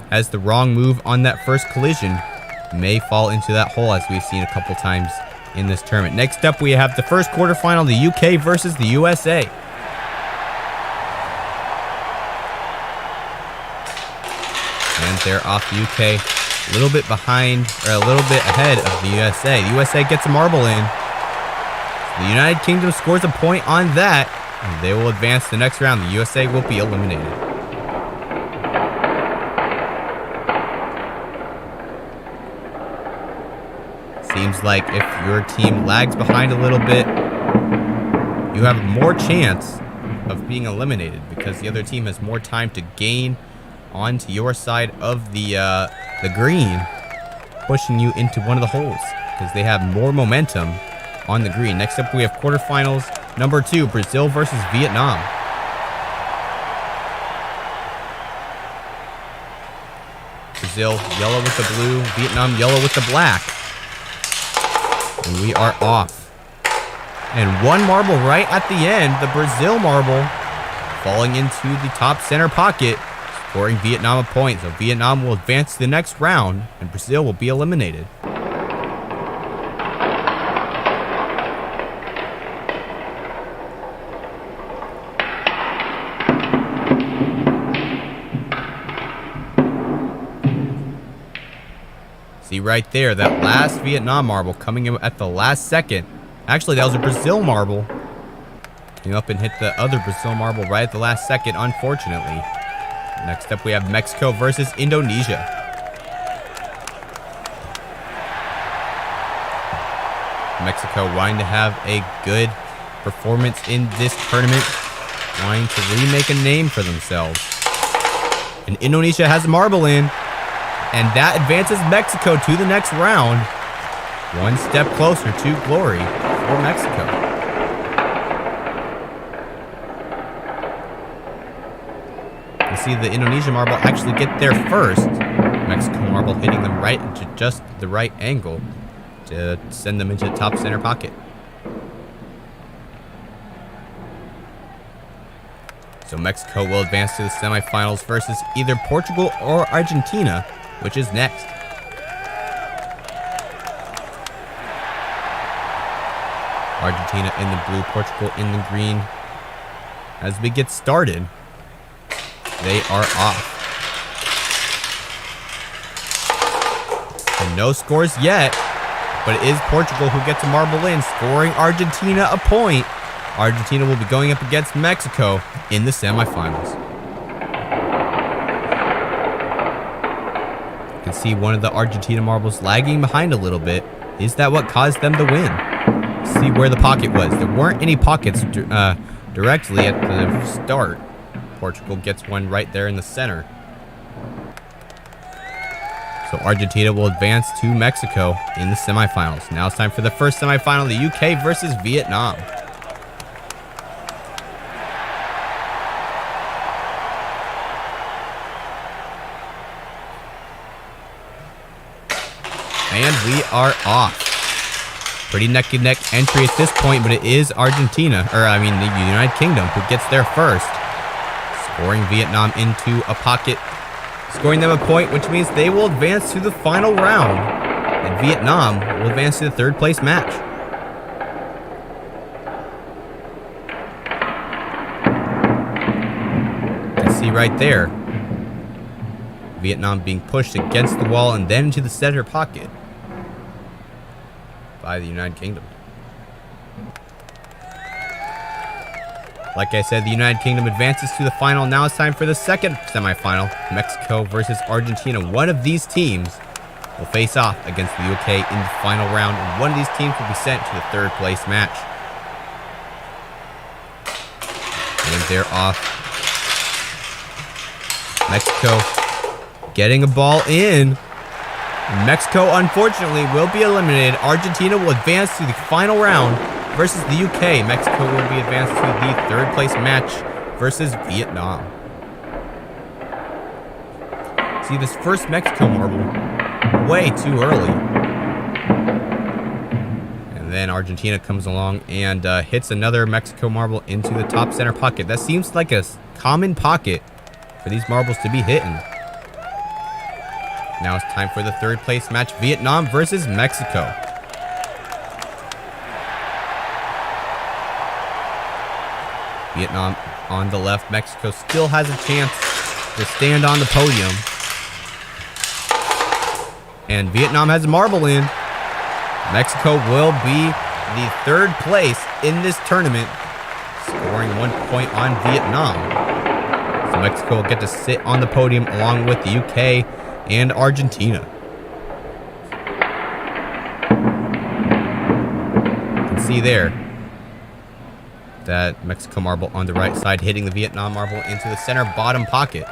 has the wrong move on that first collision may fall into that hole, as we've seen a couple times in this tournament. Next up, we have the first quarterfinal, the UK versus the USA. And they're off the UK a little bit behind, or a little bit ahead of the USA. The USA gets a marble in. The United Kingdom scores a point on that, and they will advance to the next round. The USA will be eliminated. Seems like if your team lags behind a little bit, you have more chance of being eliminated because the other team has more time to gain onto your side of the green, pushing you into one of the holes because they have more momentum on the green. Next up, we have quarterfinals number 2, Brazil versus Vietnam. Brazil, yellow with the blue. Vietnam, yellow with the black. And we are off. And one marble right at the end, the Brazil marble, falling into the top center pocket, scoring Vietnam a point. So Vietnam will advance to the next round, and Brazil will be eliminated. See right there, that last Vietnam marble coming in at the last second. Actually, that was a Brazil marble. Came up and hit the other Brazil marble right at the last second, unfortunately. Next up, we have Mexico versus Indonesia. Mexico wanting to have a good performance in this tournament, wanting to remake a name for themselves. And Indonesia has a marble in. And that advances Mexico to the next round. One step closer to glory for Mexico. You see the Indonesia marble actually get there first. Mexico marble hitting them right into just the right angle to send them into the top center pocket. So Mexico will advance to the semifinals versus either Portugal or Argentina, which is next. Argentina in the blue, Portugal in the green. As we get started, they are off. And no scores yet, but it is Portugal who gets a marble in, scoring Argentina a point. Argentina will be going up against Mexico in the semifinals. You can see one of the Argentina marbles lagging behind a little bit. Is that what caused them to win? See where the pocket was. There weren't any pockets directly at the start. Portugal gets one right there in the center. So Argentina will advance to Mexico in the semifinals. Now it's time for the first semifinal, the UK versus Vietnam. And we are off. Pretty neck and neck entry at this point, but it is Argentina, or I mean the United Kingdom, who gets there first, scoring Vietnam into a pocket, scoring them a point, which means they will advance to the final round, and Vietnam will advance to the third place match. You can see right there, Vietnam being pushed against the wall and then into the center pocket by the United Kingdom. Like I said, the United Kingdom advances to the final. Now it's time for the second semifinal, Mexico versus Argentina. One of these teams will face off against the UK in the final round, and one of these teams will be sent to the third place match. And they're off. Mexico getting a ball in. Mexico, unfortunately, will be eliminated. Argentina will advance to the final round versus the UK. Mexico will be advanced to the third place match versus Vietnam. See, this first Mexico marble, way too early. And then Argentina comes along and hits another Mexico marble into the top center pocket. That seems like a common pocket for these marbles to be hitting. Now it's time for the third place match, Vietnam versus Mexico. Vietnam on the left. Mexico still has a chance to stand on the podium. And Vietnam has a marble in. Mexico will be the third place in this tournament, scoring 1 point on Vietnam. So Mexico will get to sit on the podium along with the UK and Argentina. You can see there that Mexico marble on the right side hitting the Vietnam marble into the center bottom pocket.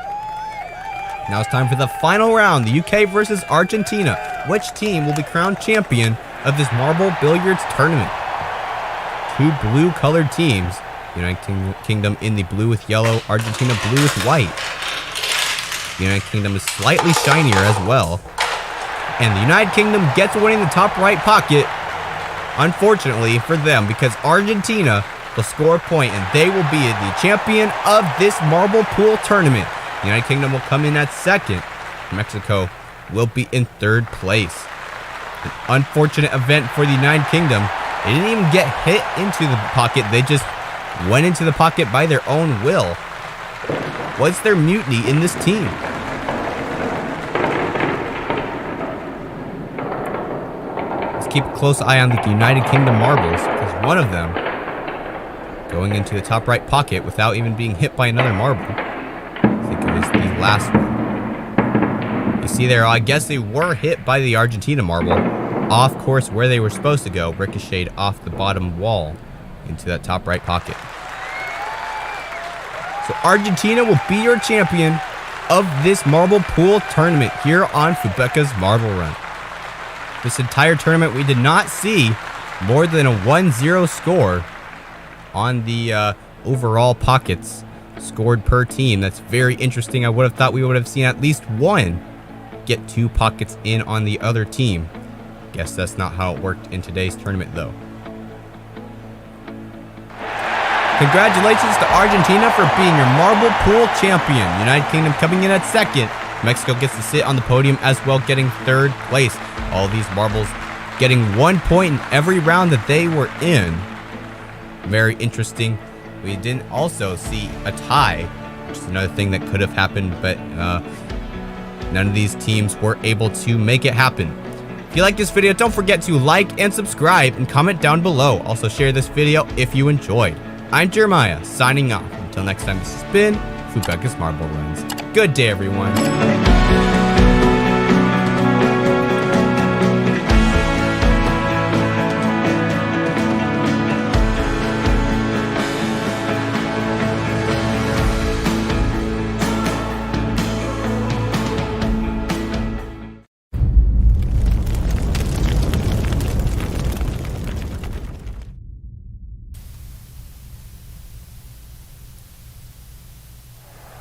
Now it's time for the final round, the UK versus Argentina. Which team will be crowned champion of this marble billiards tournament? Two blue colored teams. United Kingdom in the blue with yellow, Argentina blue with white. The United Kingdom is slightly shinier as well. And the United Kingdom gets winning the top right pocket, unfortunately for them, because Argentina will score a point and they will be the champion of this marble pool tournament. The United Kingdom will come in at second. Mexico will be in third place. An unfortunate event for the United Kingdom. They didn't even get hit into the pocket. They just went into the pocket by their own will. What's their mutiny in this team? Let's keep a close eye on the United Kingdom marbles, because one of them going into the top right pocket without even being hit by another marble. I think it was the last one. You see there, I guess they were hit by the Argentina marble off course where they were supposed to go, ricocheted off the bottom wall into that top right pocket. So Argentina will be your champion of this marble pool tournament here on Fubeca's Marble Run. This entire tournament, we did not see more than a 1-0 score on the overall pockets scored per team. That's very interesting. I would have thought we would have seen at least one get 2 pockets in on the other team. Guess that's not how it worked in today's tournament, though. Congratulations to Argentina for being your marble pool champion. United Kingdom coming in at second. Mexico gets to sit on the podium as well, getting third place. All these marbles getting 1 point in every round that they were in. Very interesting. We didn't also see a tie, which is another thing that could have happened, but none of these teams were able to make it happen. If you like this video, don't forget to like and subscribe and comment down below. Also share this video if you enjoyed. I'm Jeremiah, signing off. Until next time, this has been Fubeca's Marble Runs. Good day, everyone.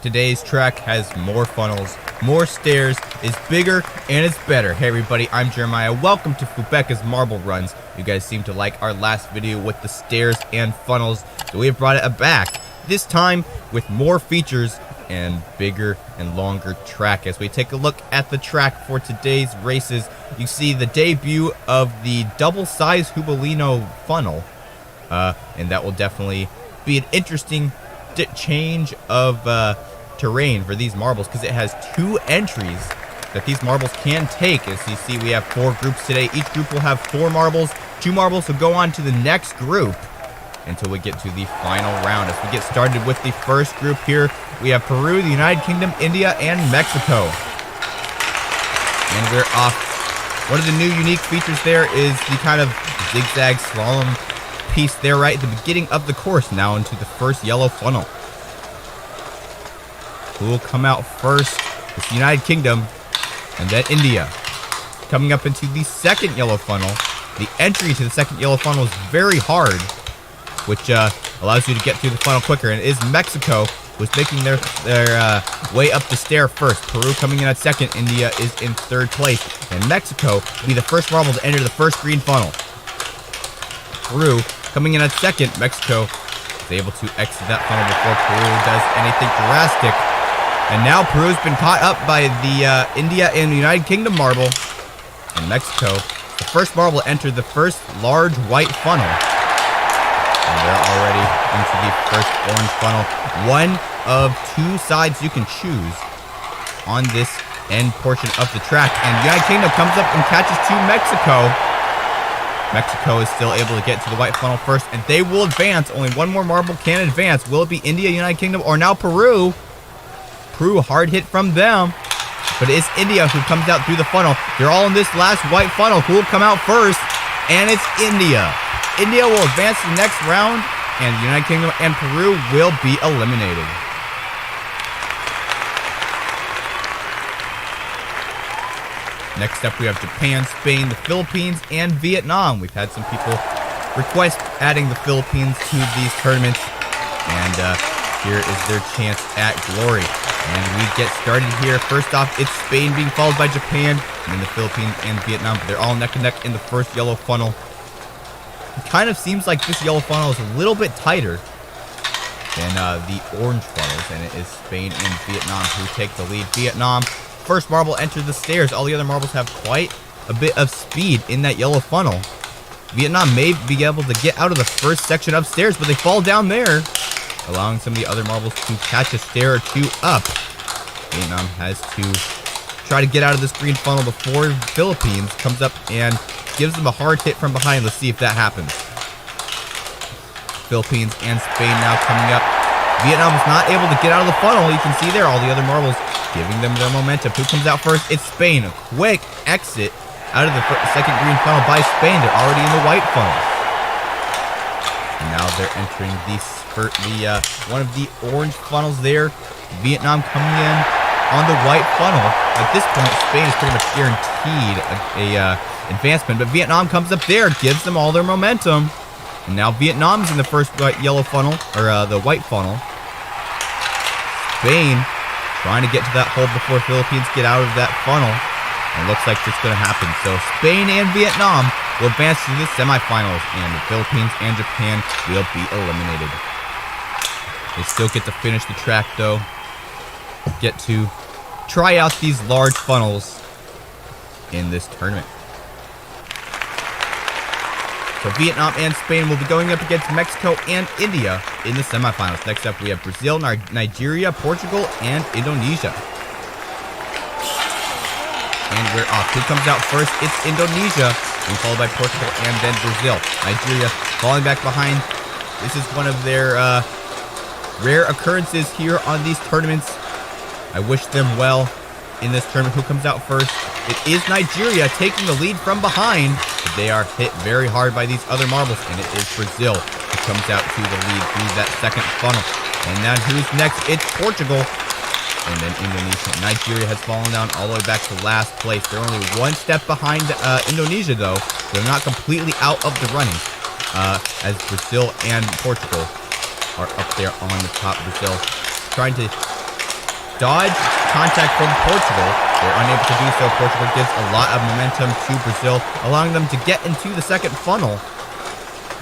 Today's track has more funnels, more stairs, is bigger, and it's better. Hey everybody, I'm Jeremiah. Welcome to Fubeca's Marble Runs. You guys seem to like our last video with the stairs and funnels, so we have brought it back. This time with more features and bigger and longer track. As we take a look at the track for today's races, you see the debut of the double-size Hubelino funnel, and that will definitely be an interesting change of terrain for these marbles, because it has 2 entries that these marbles can take. As you see, we have 4 groups today. Each group will have 4 marbles. 2 marbles will go on to the next group until we get to the final round. As we get started with the first group here, we have Peru, the United Kingdom, India, and Mexico. And we're off. One of the new unique features there is the kind of zigzag slalom piece there right at the beginning of the course, now into the first yellow funnel. Who will come out first? It's the United Kingdom, and then India. Coming up into the second yellow funnel. The entry to the second yellow funnel is very hard, which allows you to get through the funnel quicker, and it is Mexico who's making their way up the stair first. Peru coming in at second. India is in third place, and Mexico will be the first marble to enter the first green funnel. Peru coming in at second. Mexico is able to exit that funnel before Peru does anything drastic. And now Peru's been caught up by the India and the United Kingdom marble. And Mexico, the first marble, entered the first large white funnel. And they're already into the first orange funnel. One of 2 sides you can choose on this end portion of the track. And the United Kingdom comes up and catches to Mexico. Mexico is still able to get to the white funnel first, and they will advance. Only 1 more marble can advance. Will it be India, United Kingdom, or now Peru? Peru, hard hit from them. But it is India who comes out through the funnel. They're all in this last white funnel. Who will come out first? And it's India. India will advance to the next round, and the United Kingdom and Peru will be eliminated. Next up, we have Japan, Spain, the Philippines, and Vietnam. We've had some people request adding the Philippines to these tournaments, and here is their chance at glory. And we get started here. First off, it's Spain being followed by Japan, and then the Philippines and Vietnam. They're all neck and neck in the first yellow funnel. It kind of seems like this yellow funnel is a little bit tighter than the orange funnels, and it is Spain and Vietnam who take the lead. Vietnam, first marble enters the stairs. All the other marbles have quite a bit of speed in that yellow funnel. Vietnam may be able to get out of the first section upstairs, but they fall down there, allowing some of the other marbles to catch a stair or 2 up. Vietnam has to try to get out of this green funnel before Philippines comes up and gives them a hard hit from behind. Let's see if that happens. Philippines and Spain now coming up. Vietnam is not able to get out of the funnel. You can see there all the other marbles giving them their momentum. Who comes out first? It's Spain. A quick exit out of the second green funnel by Spain. They're already in the white funnel. And now they're entering one of the orange funnels there. Vietnam coming in on the white funnel. At this point, Spain is pretty much guaranteed a advancement, but Vietnam comes up there, gives them all their momentum. And now Vietnam's in the first yellow funnel, or the white funnel. Spain trying to get to that hole before Philippines get out of that funnel. And it looks like it's going to happen. So Spain and Vietnam will advance to the semifinals, and the Philippines and Japan will be eliminated. They still get to finish the track, though. Get to try out these large funnels in this tournament. So Vietnam and Spain will be going up against Mexico and India in the semifinals. Next up, we have Brazil, Nigeria, Portugal, and Indonesia. And we're off. Who comes out first? It's Indonesia, and followed by Portugal and then Brazil. Nigeria falling back behind. This is one of their rare occurrences here on these tournaments. I wish them well in this tournament. Who comes out first? It is Nigeria taking the lead from behind. But they are hit very hard by these other marbles, and it is Brazil who comes out to the lead through that second funnel. And then who's next? It's Portugal, and then Indonesia. Nigeria has fallen down all the way back to last place. They're only 1 step behind Indonesia, though. They're not completely out of the running, as Brazil and Portugal are up there on the top. Brazil trying to dodge contact from Portugal. They're unable to do so. Portugal gives a lot of momentum to Brazil, allowing them to get into the second funnel.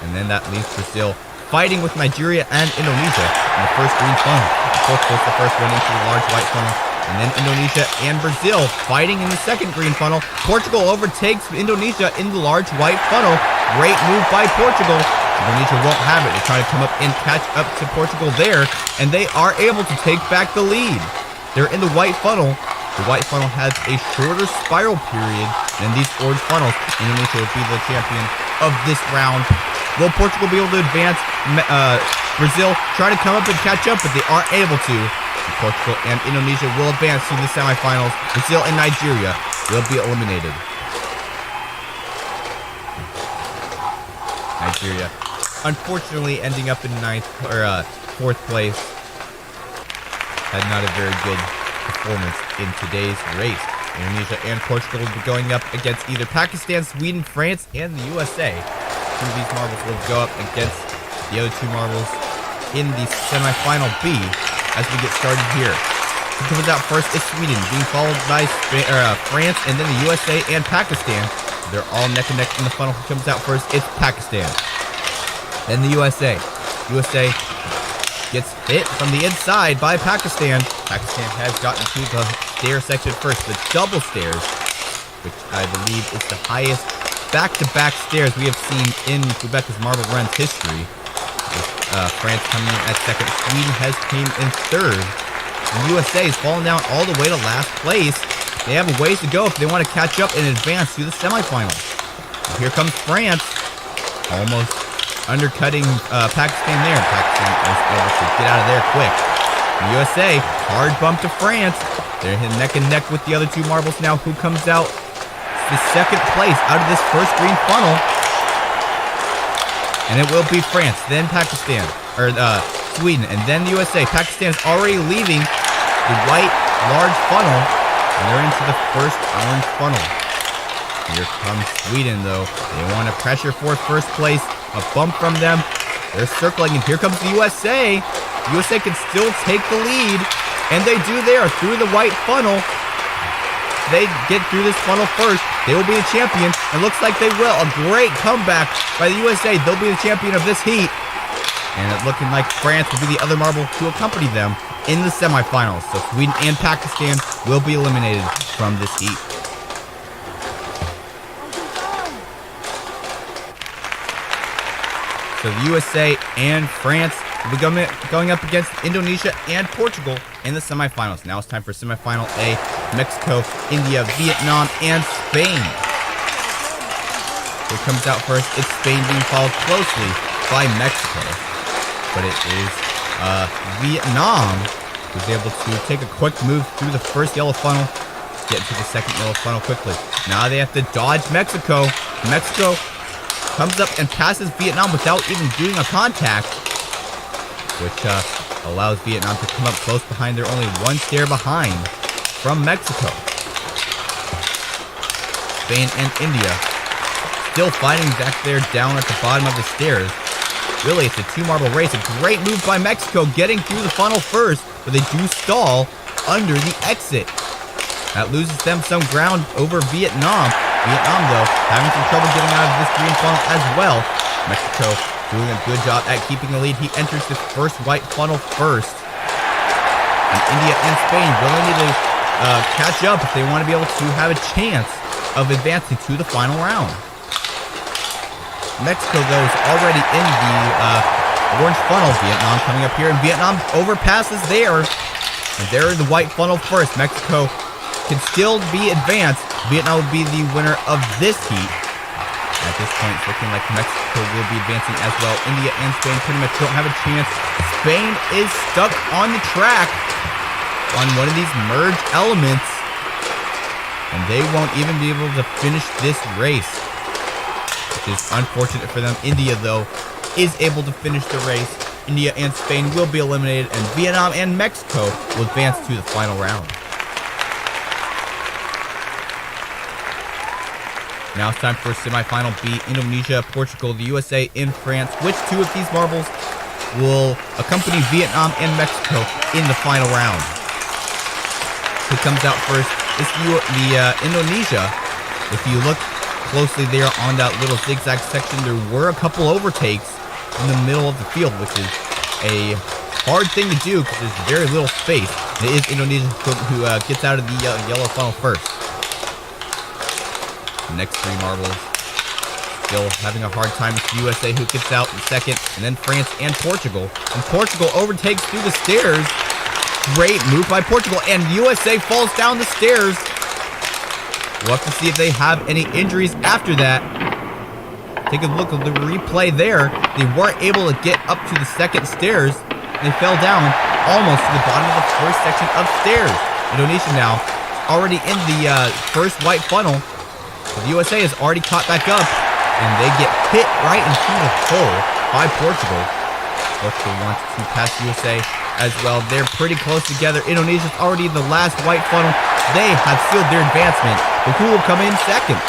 And then that leaves Brazil fighting with Nigeria and Indonesia. in the first green funnel. Portugal's the first one into the large white funnel. And then Indonesia and Brazil fighting in the second green funnel. Portugal overtakes Indonesia in the large white funnel. Great move by Portugal. Indonesia won't have it. They try to come up and catch up to Portugal there, and they are able to take back the lead. They're in the white funnel. The white funnel has a shorter spiral period than these orange funnels. Indonesia will be the champion of this round. Will Portugal be able to advance? Brazil try to come up and catch up, but they aren't able to. Portugal and Indonesia will advance to the semifinals. Brazil and Nigeria will be eliminated. Nigeria, unfortunately, ending up in fourth place. Had not a very good performance in today's race. Indonesia and Portugal will be going up against either Pakistan, Sweden, France, and the USA. Two of these marbles will go up against the other two marbles in the semifinal B as we get started here. Who comes out first is Sweden, being followed by France, and then the USA and Pakistan. They're all neck and neck in the funnel. Who comes out first? It's Pakistan. Then the USA. USA gets hit from the inside by Pakistan. Pakistan has gotten to the stair section first, the double stairs, which I believe is the highest back-to-back stairs we have seen in Fubeca's Marble Run's history. France coming in at second. Sweden has came in third. The USA is falling down all the way to last place. They have a ways to go if they want to catch up and advance to the semifinals. Here comes France, almost undercutting Pakistan there. Pakistan is able to get out of there quick. The USA, hard bump to France. They're neck and neck with the other two marbles now. Who comes out the second place out of this first green funnel? And it will be France, then Pakistan, or Sweden, and then the USA. Pakistan is already leaving the white large funnel, and they're into the first orange funnel. Here comes Sweden, though. They want to pressure for first place. A bump from them. They're circling, and here comes the USA. The USA can still take the lead, and they do there through the white funnel. They get through this funnel first. They will be the champion. It looks like they will. A great comeback by the USA. They'll be the champion of this heat. And it's looking like France will be the other marble to accompany them in the semifinals. So Sweden and Pakistan will be eliminated from this heat. So the USA and France will be going up against Indonesia and Portugal in the semifinals. Now it's time for semifinal A. Mexico, India, Vietnam, and Spain. Who comes out first? It's Spain being followed closely by Mexico. But it is Vietnam who's able to take a quick move through the first yellow funnel, get into the second yellow funnel quickly. Now they have to dodge Mexico. Mexico comes up and passes Vietnam without even doing a contact, which allows Vietnam to come up close behind. They're only one stair behind from Mexico. Spain and India still fighting back there down at the bottom of the stairs. Really, it's a two marble race. A great move by Mexico getting through the funnel first, but they do stall under the exit. That loses them some ground over Vietnam. Vietnam, though, having some trouble getting out of this green funnel as well. Mexico doing a good job at keeping the lead. He enters this first white funnel first. And India and Spain really need to catch up if they want to be able to have a chance of advancing to the final round. Mexico, though, is already in the orange funnel. Vietnam coming up here, and Vietnam overpasses there. And they're in the white funnel first. Mexico can still be advanced. Vietnam will be the winner of this heat. At this point, it's looking like Mexico will be advancing as well. India and Spain pretty much don't have a chance. Spain is stuck on the track on one of these merge elements, and they won't even be able to finish this race, which is unfortunate for them. India, though, is able to finish the race. India and Spain will be eliminated, and Vietnam and Mexico will advance to the final round. Now it's time for semifinal B. Indonesia, Portugal, the USA, and France. Which two of these marbles will accompany Vietnam and Mexico in the final round? Who comes out first is the Indonesia. If you look closely there on that little zigzag section, there were a couple overtakes in the middle of the field, which is a hard thing to do because there's very little space. It is Indonesia who gets out of the yellow funnel first. The next 3 marbles still having a hard time with the USA who gets out in second, and then France and Portugal. And Portugal overtakes through the stairs. Great move by Portugal, and USA falls down the stairs. We'll have to see if they have any injuries after that. Take a look at the replay there. They weren't able to get up to the second stairs. They fell down almost to the bottom of the first section of stairs. Indonesia now already in the first white funnel. But the USA has already caught back up, and they get hit right into the hole by Portugal. Portugal wants to pass USA as well. They're pretty close together. Indonesia's already in the last white funnel. They have sealed their advancement. But who will come in second?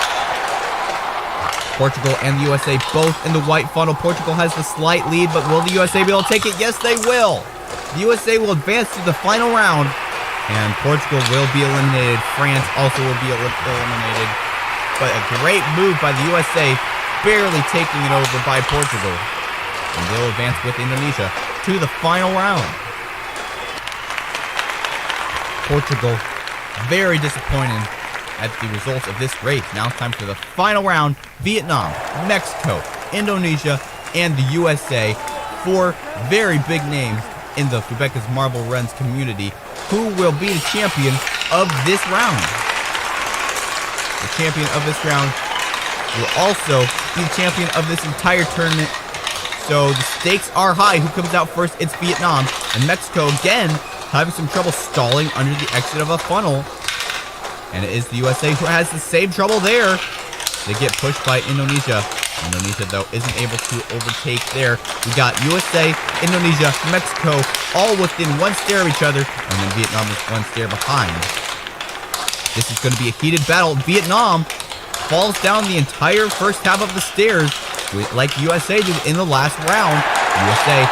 Portugal and the USA both in the white funnel. Portugal has the slight lead, but will the USA be able to take it? Yes, they will. The USA will advance to the final round, and Portugal will be eliminated. France also will be eliminated. But a great move by the USA, barely taking it over by Portugal. And they'll advance with Indonesia to the final round. Portugal, very disappointed at the results of this race. Now it's time for the final round. Vietnam, Mexico, Indonesia, and the USA. 4 very big names in the Fubeca's Marble Runs community. Who will be the champion of this round? The champion of this round will also be the champion of this entire tournament. So the stakes are high. Who comes out first? It's Vietnam. And Mexico, again, having some trouble stalling under the exit of a funnel. And it is the USA who has the same trouble there. They get pushed by Indonesia. Indonesia, though, isn't able to overtake there. We got USA, Indonesia, Mexico, all within 1 stair of each other. And then Vietnam is 1 stair behind. This is going to be a heated battle. Vietnam falls down the entire first half of the stairs, like USA did in the last round. USA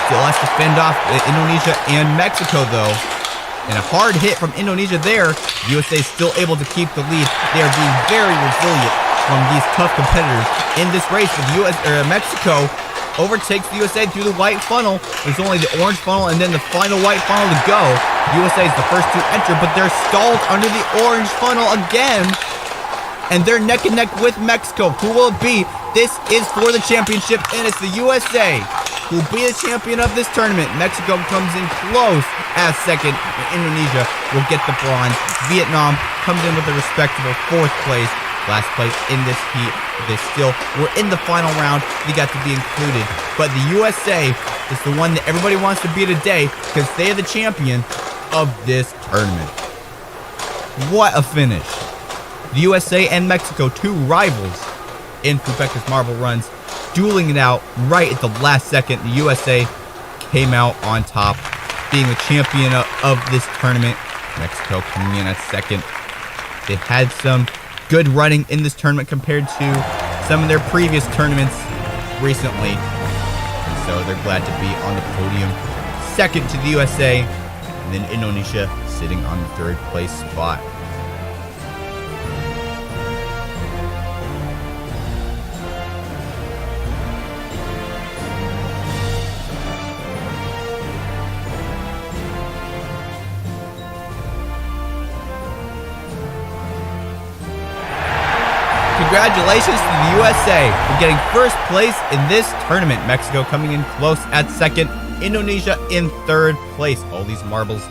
still has to fend off Indonesia and Mexico, though. And a hard hit from Indonesia there. USA is still able to keep the lead. They are being very resilient from these tough competitors in this race. With Mexico overtakes the USA through the white funnel. There's only the orange funnel and then the final white funnel to go. USA is the first to enter, but they're stalled under the orange funnel again. And they're neck and neck with Mexico. Who will it be? This is for the championship, and it's the USA who will be the champion of this tournament. Mexico comes in close as second, and Indonesia will get the bronze. Vietnam comes in with a respectable 4th place. Last place in this heat. They still were in the final round. They got to be included. But the USA is the one that everybody wants to be today because they are the champion of this tournament. What a finish. The USA and Mexico, 2 rivals in Fubeca's Marble Runs, dueling it out right at the last second. The USA came out on top, being the champion of this tournament. Mexico coming in at second. They had some good running in this tournament compared to some of their previous tournaments recently. And so they're glad to be on the podium. Second to the USA, and then Indonesia sitting on the 3rd place spot. Congratulations to the USA for getting first place in this tournament. Mexico coming in close at second. Indonesia in 3rd place. All these marbles,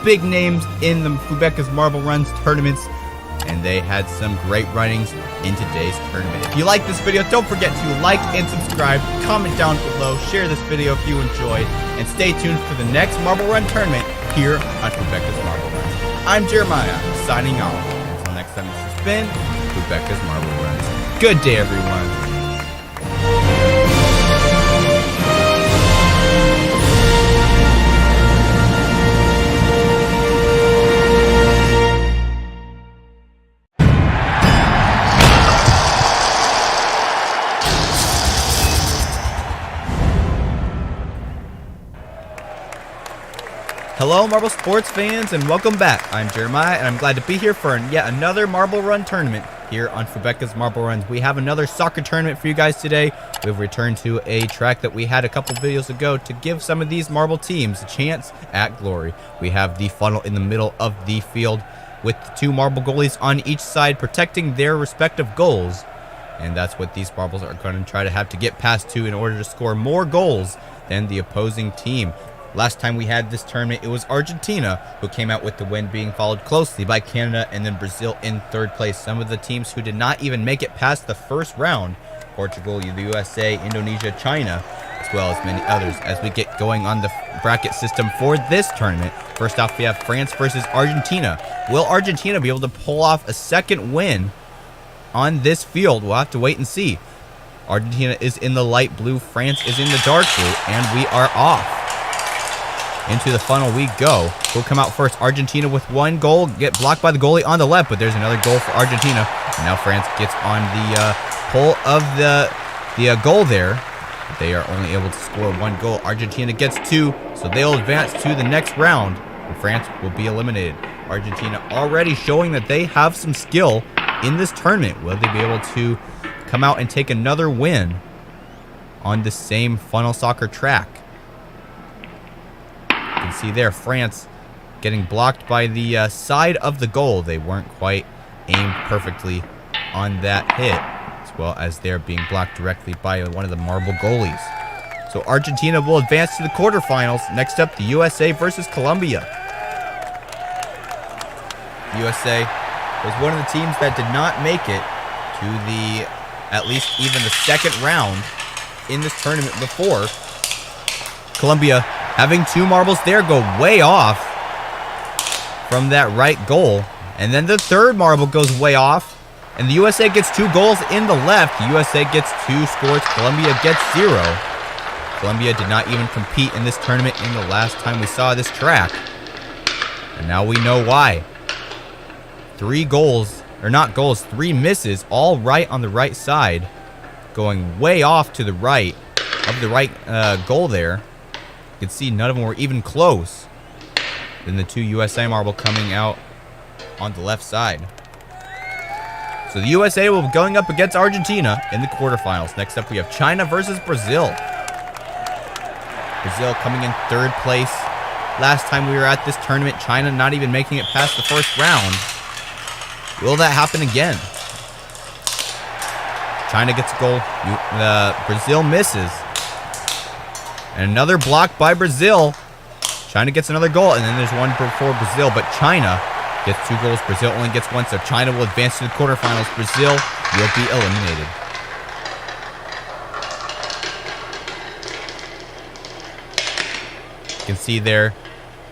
big names in the Fubeca's Marble Runs tournaments. And they had some great runnings in today's tournament. If you like this video, don't forget to like and subscribe. Comment down below. Share this video if you enjoyed. And stay tuned for the next Marble Run tournament here on Fubeca's Marble Runs. I'm Jeremiah, signing off. Until next time, this has been Fubeca's Marble Runs. Good day, everyone. Hello, Marble Sports fans, and welcome back. I'm Jeremiah, and I'm glad to be here for yet another Marble Run tournament here on Fubeca's Marble Runs. We have another soccer tournament for you guys today. We've returned to a track that we had a couple videos ago to give some of these marble teams a chance at glory. We have the funnel in the middle of the field with the 2 marble goalies on each side protecting their respective goals. And that's what these marbles are going to try to have to get past to in order to score more goals than the opposing team. Last time we had this tournament, it was Argentina who came out with the win, being followed closely by Canada and then Brazil in 3rd place. Some of the teams who did not even make it past the first round: Portugal, the USA, Indonesia, China, as well as many others. As we get going on the bracket system for this tournament, first off we have France versus Argentina. Will Argentina be able to pull off a second win on this field? We'll have to wait and see. Argentina is in the light blue, France is in the dark blue, and we are off. Into the funnel we go. Who'll come out first? Argentina with 1 goal. Get blocked by the goalie on the left, but there's another goal for Argentina. And now France gets on the pull of the goal there. They are only able to score 1 goal. Argentina gets 2, so they'll advance to the next round, and France will be eliminated. Argentina already showing that they have some skill in this tournament. Will they be able to come out and take another win on the same funnel soccer track? You can see there France getting blocked by the side of the goal. They weren't quite aimed perfectly on that hit, as well as they're being blocked directly by one of the marble goalies. So Argentina will advance to the quarterfinals. Next up, the USA versus Colombia. The USA was one of the teams that did not make it to the, at least even the second round in this tournament before. Colombia, having 2 marbles there, go way off from that right goal. And then the 3rd marble goes way off. And the USA gets 2 goals in the left. The USA gets 2 scores. Colombia gets 0. Colombia did not even compete in this tournament in the last time we saw this track. And now we know why. 3 goals, or not goals, 3 misses, all right on the right side. Going way off to the right of the right goal there. You can see none of them were even close. Then the 2 USA marble coming out on the left side. So the USA will be going up against Argentina in the quarterfinals. Next up we have China versus Brazil. Brazil coming in 3rd place. Last time we were at this tournament, China not even making it past the first round. Will that happen again? China gets a goal. Brazil misses. And another block by Brazil. China gets another goal, and then there's one for Brazil, but China gets 2 goals. Brazil only gets 1, so China will advance to the quarterfinals. Brazil will be eliminated. You can see there,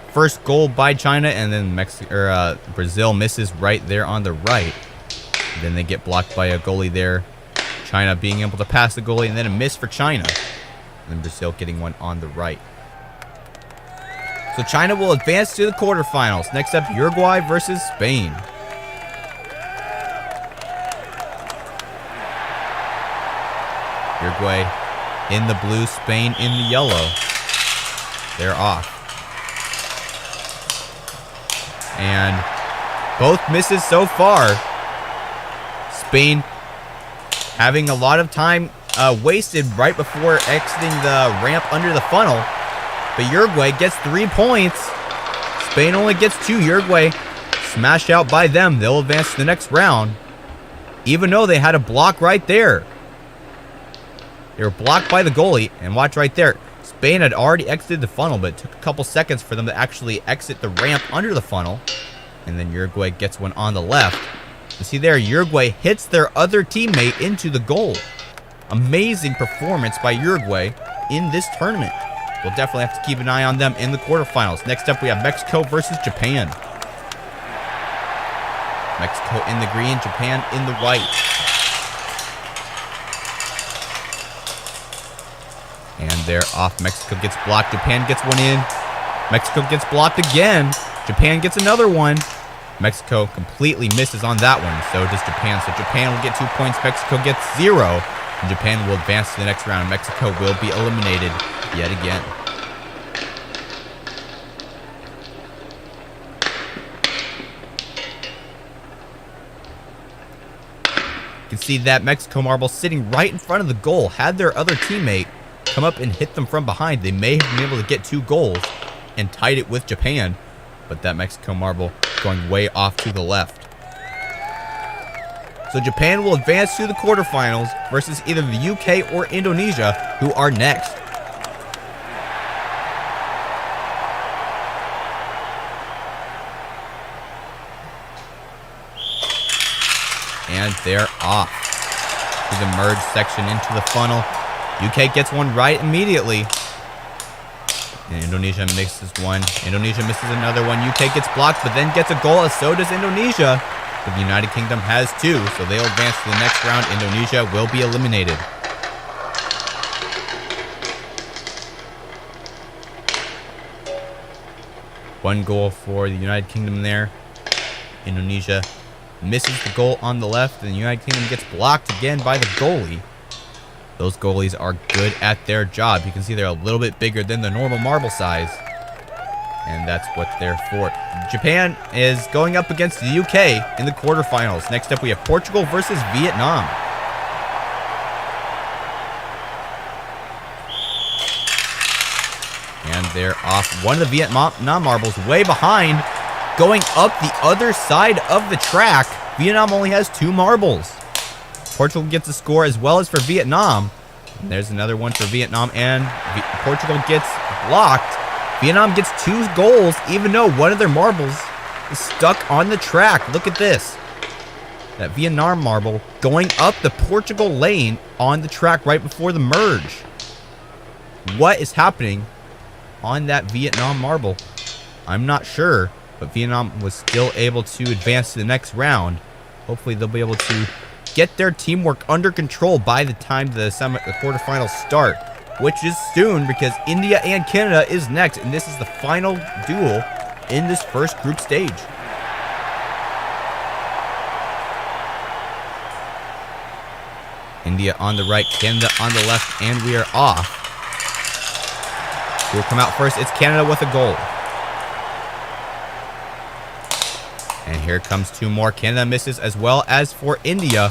first goal by China, and then Brazil misses right there on the right. And then they get blocked by a goalie there. China being able to pass the goalie, and then a miss for China. And then Brazil getting one on the right. So China will advance to the quarterfinals. Next up, Uruguay versus Spain. Uruguay in the blue, Spain in the yellow. They're off. And both misses so far. Spain having a lot of time wasted right before exiting the ramp under the funnel. But Uruguay gets 3 points. Spain only gets 2. Uruguay smashed out by them. They'll advance to the next round. Even though they had a block right there. They were blocked by the goalie. And watch right there. Spain had already exited the funnel, but it took a couple seconds for them to actually exit the ramp under the funnel. And then Uruguay gets one on the left. You see there, Uruguay hits their other teammate into the goal. Amazing performance by Uruguay in this tournament. We'll definitely have to keep an eye on them in the quarterfinals. Next up, we have Mexico versus Japan. Mexico in the green, Japan in the white. And they're off. Mexico gets blocked. Japan gets one in. Mexico gets blocked again. Japan gets another one. Mexico completely misses on that one. So does Japan. So Japan will get 2 points. Mexico gets 0. And Japan will advance to the next round. Mexico will be eliminated yet again. can see that Mexico marble sitting right in front of the goal. Had their other teammate come up and hit them from behind, they may have been able to get 2 goals and tied it with Japan. But that Mexico marble going way off to the left. So Japan will advance to the quarterfinals versus either the UK or Indonesia, who are next. And they're off to the merge section into the funnel. UK gets one right immediately. And Indonesia misses one. Indonesia misses another one. UK gets blocked, but then gets a goal, as so does Indonesia. But the United Kingdom has 2, so they'll advance to the next round. Indonesia will be eliminated. One goal for the United Kingdom there. Indonesia misses the goal on the left, and the United Kingdom gets blocked again by the goalie. Those goalies are good at their job. You can see they're a little bit bigger than the normal marble size. And that's what they're for. Japan is going up against the UK in the quarterfinals. Next up, we have Portugal versus Vietnam. And they're off. One of the Vietnam marbles way behind, going up the other side of the track. Vietnam only has 2 marbles. Portugal gets a score as well as for Vietnam. And there's another one for Vietnam, and Portugal gets blocked. Vietnam gets 2 goals, even though one of their marbles is stuck on the track. Look at this. That Vietnam marble going up the Portugal lane on the track right before the merge. What is happening on that Vietnam marble? I'm not sure, but Vietnam was still able to advance to the next round. Hopefully they'll be able to get their teamwork under control by the time the quarterfinals start, which is soon, because India and Canada is next, and this is the final duel in this first group stage. India on the right, Canada on the left, and we are off. Who will come out first? It's Canada with a goal. And here comes 2 more. Canada misses as well as for India.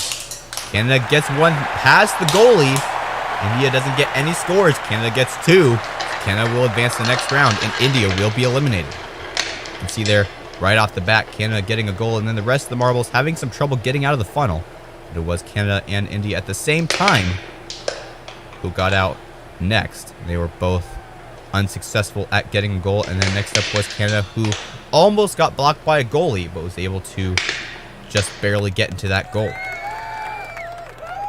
Canada gets one past the goalie. India doesn't get any scores. Canada gets 2. Canada will advance to the next round, and India will be eliminated. You can see there, right off the bat, Canada getting a goal, and then the rest of the marbles having some trouble getting out of the funnel. But it was Canada and India at the same time who got out next. They were both unsuccessful at getting a goal, and then next up was Canada, who almost got blocked by a goalie, but was able to just barely get into that goal.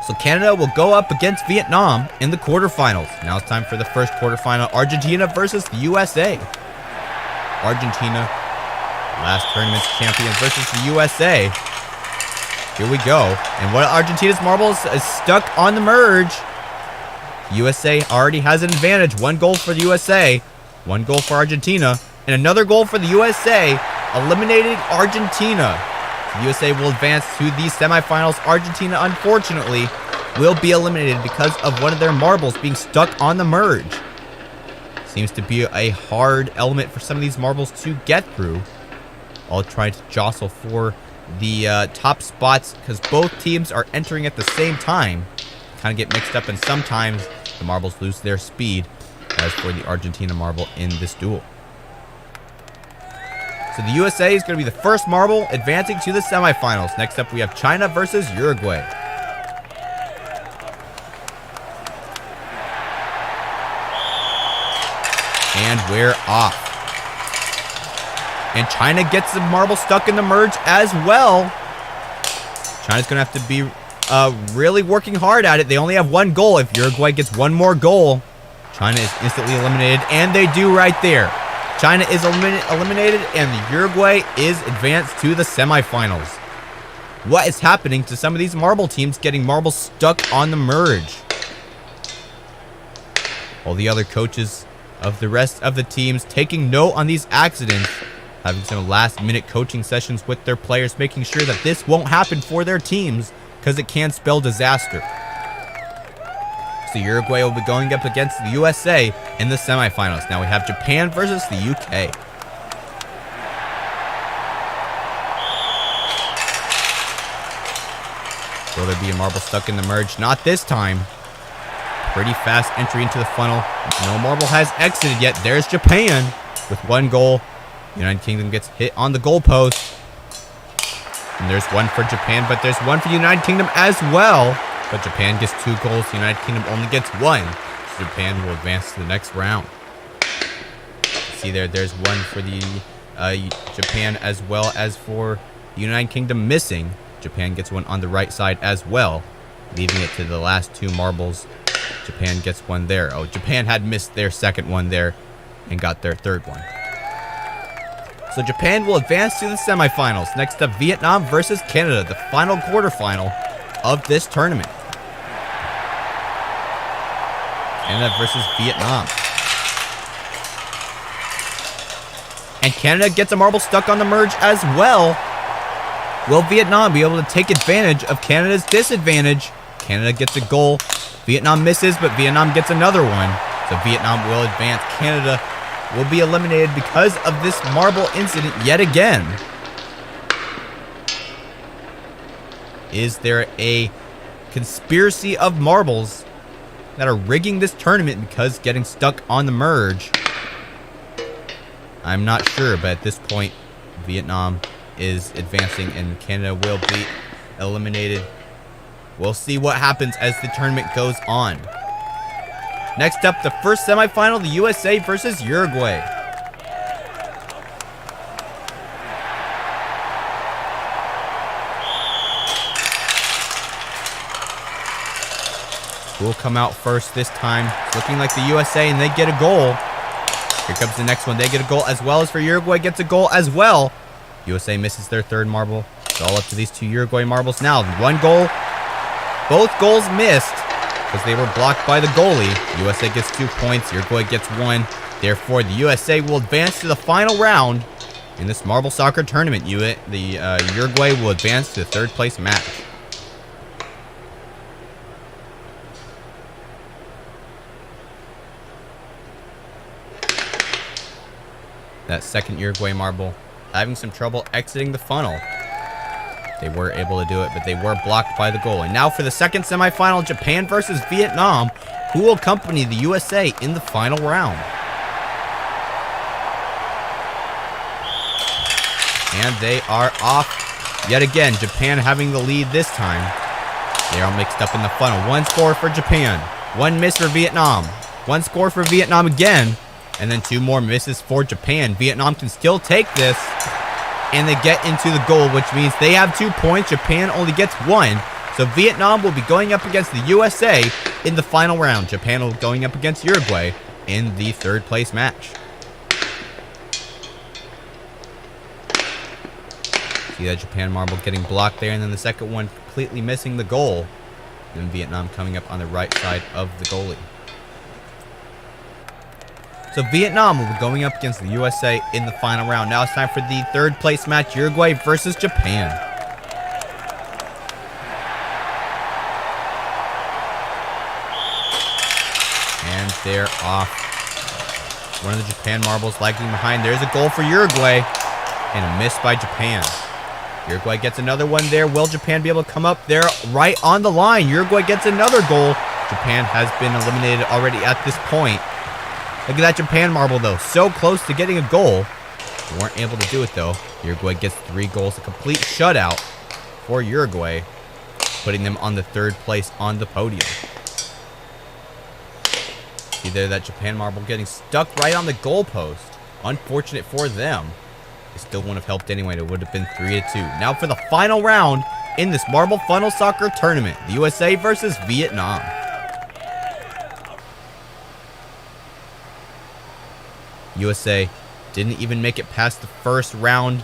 So Canada will go up against Vietnam in the quarterfinals. Now it's time for the first quarterfinal, Argentina versus the USA. Argentina, last tournament's champions, versus the USA. Here we go. And what Argentina's marbles is stuck on the merge. USA already has an advantage. 1 goal for the USA, 1 goal for Argentina, and another goal for the USA, eliminating Argentina. The USA will advance to the semifinals. Argentina, unfortunately, will be eliminated because of one of their marbles being stuck on the merge. Seems to be a hard element for some of these marbles to get through. All trying to jostle for the top spots, because both teams are entering at the same time. Kind of get mixed up, and sometimes the marbles lose their speed, as for the Argentina marble in this duel. So the USA is going to be the first marble advancing to the semifinals. Next up, we have China versus Uruguay. And we're off. And China gets the marble stuck in the merge as well. China's going to have to be really working hard at it. They only have 1 goal. If Uruguay gets 1 more goal, China is instantly eliminated, and they do right there. China is eliminated, and the Uruguay is advanced to the semifinals. What is happening to some of these marble teams getting marbles stuck on the merge? All the other coaches of the rest of the teams taking note on these accidents, having some last-minute coaching sessions with their players, making sure that this won't happen for their teams, because it can spell disaster. So Uruguay will be going up against the USA in the semifinals. Now we have Japan versus the UK. Will there be a marble stuck in the merge? Not this time. Pretty fast entry into the funnel. No marble has exited yet. There's Japan with 1 goal. United Kingdom gets hit on the goalpost. And there's 1 for Japan, but there's 1 for the United Kingdom as well. But Japan gets 2 goals. The United Kingdom only gets 1. So Japan will advance to the next round. See there's 1 for the Japan as well as for the United Kingdom missing. Japan gets 1 on the right side as well, leaving it to the last 2 marbles. Japan gets 1 there. Oh, Japan had missed their second one there and got their third one. So Japan will advance to the semifinals. Next up, Vietnam versus Canada, the final quarterfinal of this tournament. Canada versus Vietnam. And Canada gets a marble stuck on the merge as well. Will Vietnam be able to take advantage of Canada's disadvantage? Canada gets a goal. Vietnam misses, but Vietnam gets another one. So Vietnam will advance. Canada will be eliminated because of this marble incident yet again. Is there a conspiracy of marbles that are rigging this tournament because getting stuck on the merge? I'm not sure, but at this point, Vietnam is advancing and Canada will be eliminated. We'll see what happens as the tournament goes on. Next up, the first semifinal, the USA versus Uruguay. Who will come out first this time? It's looking like the USA, and they get a goal. Here comes the next one. They get a goal as well as for Uruguay gets a goal as well. USA misses their third marble. It's all up to these 2 Uruguay marbles now. 1 goal. Both goals missed because they were blocked by the goalie. USA gets 2 points. Uruguay gets 1. Therefore, the USA will advance to the final round in this marble soccer tournament. Uruguay will advance to the 3rd place match. That second Uruguay marble having some trouble exiting the funnel. They were able to do it, but they were blocked by the goal. And now for the second semifinal, Japan versus Vietnam, who will accompany the USA in the final round. And they are off yet again. Japan having the lead this time. They are mixed up in the funnel. 1 score for Japan. 1 miss for Vietnam. 1 score for Vietnam again. And then 2 more misses for Japan. Vietnam can still take this. And they get into the goal, which means they have 2 points. Japan only gets 1. So Vietnam will be going up against the USA in the final round. Japan will be going up against Uruguay in the 3rd place match. See that Japan marble getting blocked there, and then the second one completely missing the goal. And then Vietnam coming up on the right side of the goalie. So Vietnam will be going up against the USA in the final round. Now it's time for the 3rd place match, Uruguay versus Japan. And they're off. One of the Japan marbles lagging behind. There's a goal for Uruguay and a miss by Japan. Uruguay gets another one there. Will Japan be able to come up there right on the line? Uruguay gets another goal. Japan has been eliminated already at this point. Look at that Japan marble, though. So close to getting a goal. They weren't able to do it, though. Uruguay gets 3 goals. A complete shutout for Uruguay, putting them on the 3rd place on the podium. See there, that Japan marble getting stuck right on the goalpost. Unfortunate for them. It still wouldn't have helped anyway. It would have been 3-2. Now for the final round in this marble funnel soccer tournament. The USA versus Vietnam. USA didn't even make it past the first round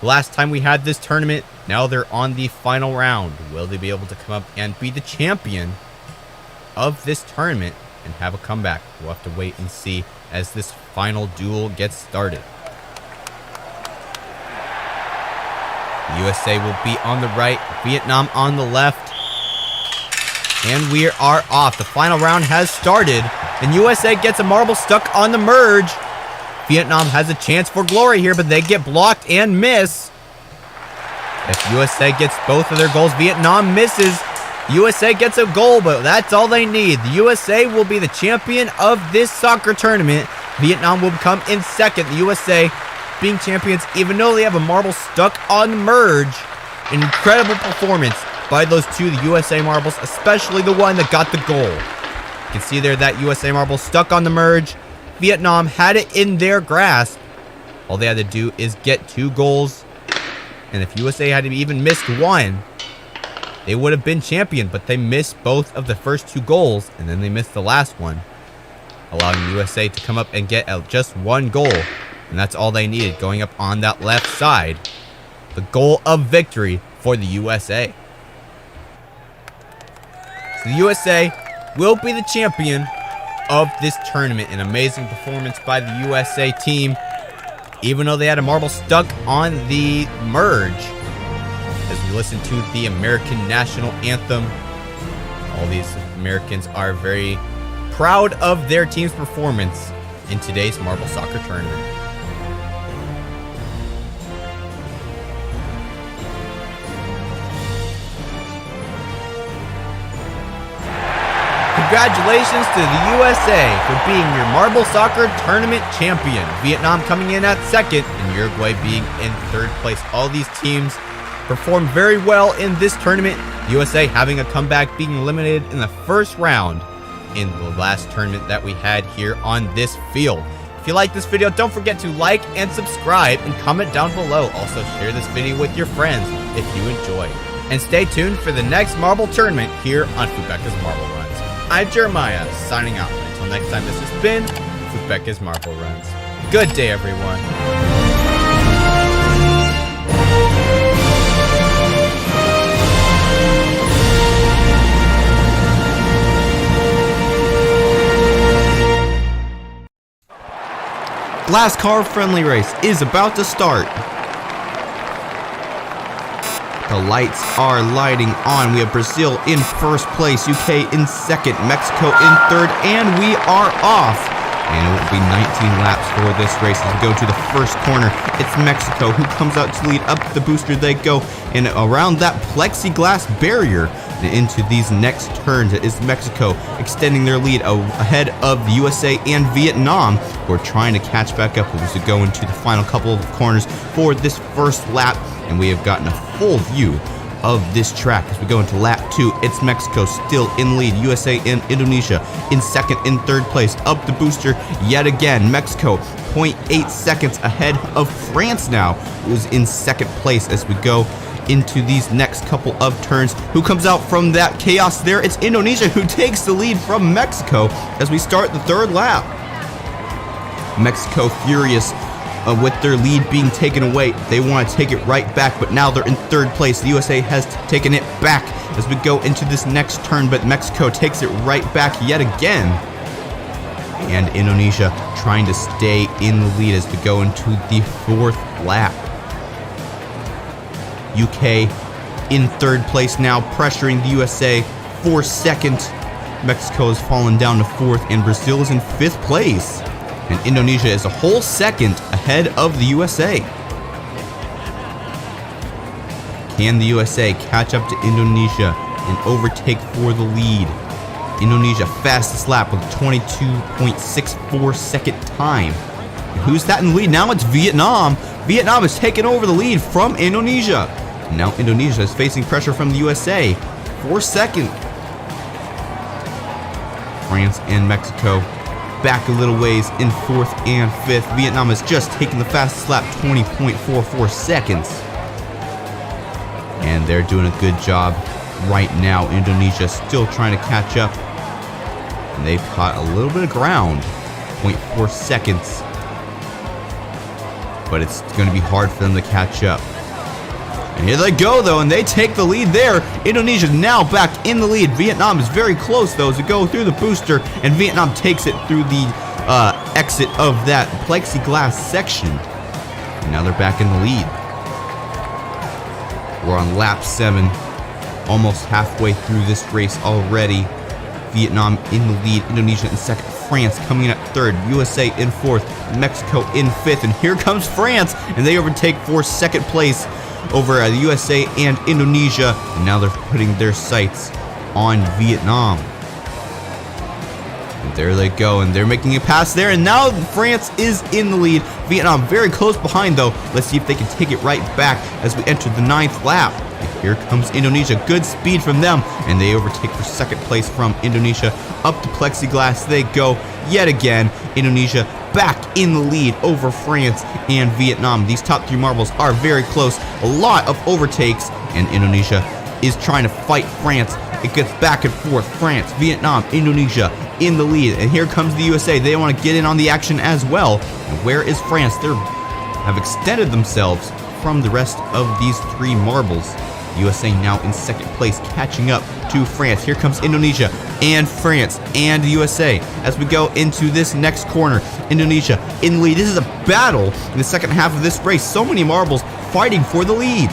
last time we had this tournament. Now they're on the final round. Will they be able to come up and be the champion of this tournament and have a comeback? We'll have to wait and see as this final duel gets started. The USA will be on the right, Vietnam on the left. And we are off. The final round has started, and USA gets a marble stuck on the merge. Vietnam has a chance for glory here, but they get blocked and miss. If USA gets both of their goals, Vietnam misses. USA gets a goal, but that's all they need. The USA will be the champion of this soccer tournament. Vietnam will come in second. The USA being champions, even though they have a marble stuck on the merge. An incredible performance by those two, the USA marbles, especially the one that got the goal. You can see there that USA marble stuck on the merge. Vietnam had it in their grasp. All they had to do is get 2 goals. And if USA had even missed one, they would have been champion, but they missed both of the first 2 goals, and then they missed the last one, allowing the USA to come up and get just 1 goal. And that's all they needed, going up on that left side. The goal of victory for the USA. So the USA will be the champion of this tournament. An amazing performance by the USA team, even though they had a marble stuck on the merge. As we listen to the American national anthem, all these Americans are very proud of their team's performance in today's marble soccer tournament. Congratulations to the USA for being your marble soccer tournament champion. Vietnam coming in at second and Uruguay being in third place. All these teams performed very well in this tournament. USA having a comeback, being eliminated in the first round in the last tournament that we had here on this field. If you like this video, don't forget to like and subscribe and comment down below. Also share this video with your friends if you enjoy. And stay tuned for the next marble tournament here on Fubeca's Marble Runs. I'm Jeremiah, signing out. Until next time, this has been Fubeca's Marble Runs. Good day, everyone. Glasscar friendly race is about to start. The lights are lighting on. We have Brazil in first place, UK in second, Mexico in third, and we are off. And it will be 19 laps for this race as we go to the first corner. It's Mexico who comes out to lead. Up the booster they go, and around that plexiglass barrier and into these next turns. It is Mexico extending their lead ahead of the USA and Vietnam, who are trying to catch back up as we go into the final couple of corners for this first lap. And we have gotten a full view of this track as we go into lap 2. It's Mexico still in lead. USA and Indonesia in second and third place. Up the booster yet again. Mexico 0.8 seconds ahead of France now, who's in second place as we go into these next couple of turns. Who comes out from that chaos there? It's Indonesia who takes the lead from Mexico as we start the third lap. Mexico furious with their lead being taken away. They want to take it right back, but now they're in third place. The USA has taken it back as we go into this next turn, but Mexico takes it right back yet again. And Indonesia trying to stay in the lead as we go into the fourth lap. UK in third place now, pressuring the USA for second. Mexico has fallen down to fourth, and Brazil is in fifth place. And Indonesia is a whole second ahead of the USA. Can the USA catch up to Indonesia and overtake for the lead? Indonesia fastest lap with a 22.64 second time. And who's that in the lead? Now it's Vietnam. Vietnam has taken over the lead from Indonesia. And now Indonesia is facing pressure from the USA for second. France and Mexico back a little ways in fourth and fifth. Vietnam has just taken the fastest lap, 20.44 seconds. And they're doing a good job right now. Indonesia still trying to catch up. And they've caught a little bit of ground, 0.4 seconds. But it's going to be hard for them to catch up. And here they go, though, and they take the lead there. Indonesia now back in the lead. Vietnam is very close, though, as we go through the booster, and Vietnam takes it through the exit of that plexiglass section. And now they're back in the lead. We're on lap 7, almost halfway through this race already. Vietnam in the lead, Indonesia in second, France coming in at third, USA in fourth, Mexico in fifth, and here comes France, and they overtake for second place over the USA and Indonesia, and now they're putting their sights on Vietnam. And there they go, and they're making a pass there, and now France is in the lead. Vietnam very close behind, though. Let's see if they can take it right back as we enter the 9th lap. And here comes Indonesia. Good speed from them, and they overtake for 2nd place from Indonesia. Up the plexiglass they go yet again. Indonesia back in the lead over France and Vietnam. These top 3 marbles are very close. A lot of overtakes, and Indonesia is trying to fight France. It gets back and forth. France, Vietnam, Indonesia in the lead. And here comes the USA. They want to get in on the action as well. And where is France? They have extended themselves from the rest of these 3 marbles. USA now in 2nd place, catching up to France. Here comes Indonesia and France and the USA as we go into this next corner. Indonesia in the lead. This is a battle in the second half of this race. So many marbles fighting for the lead.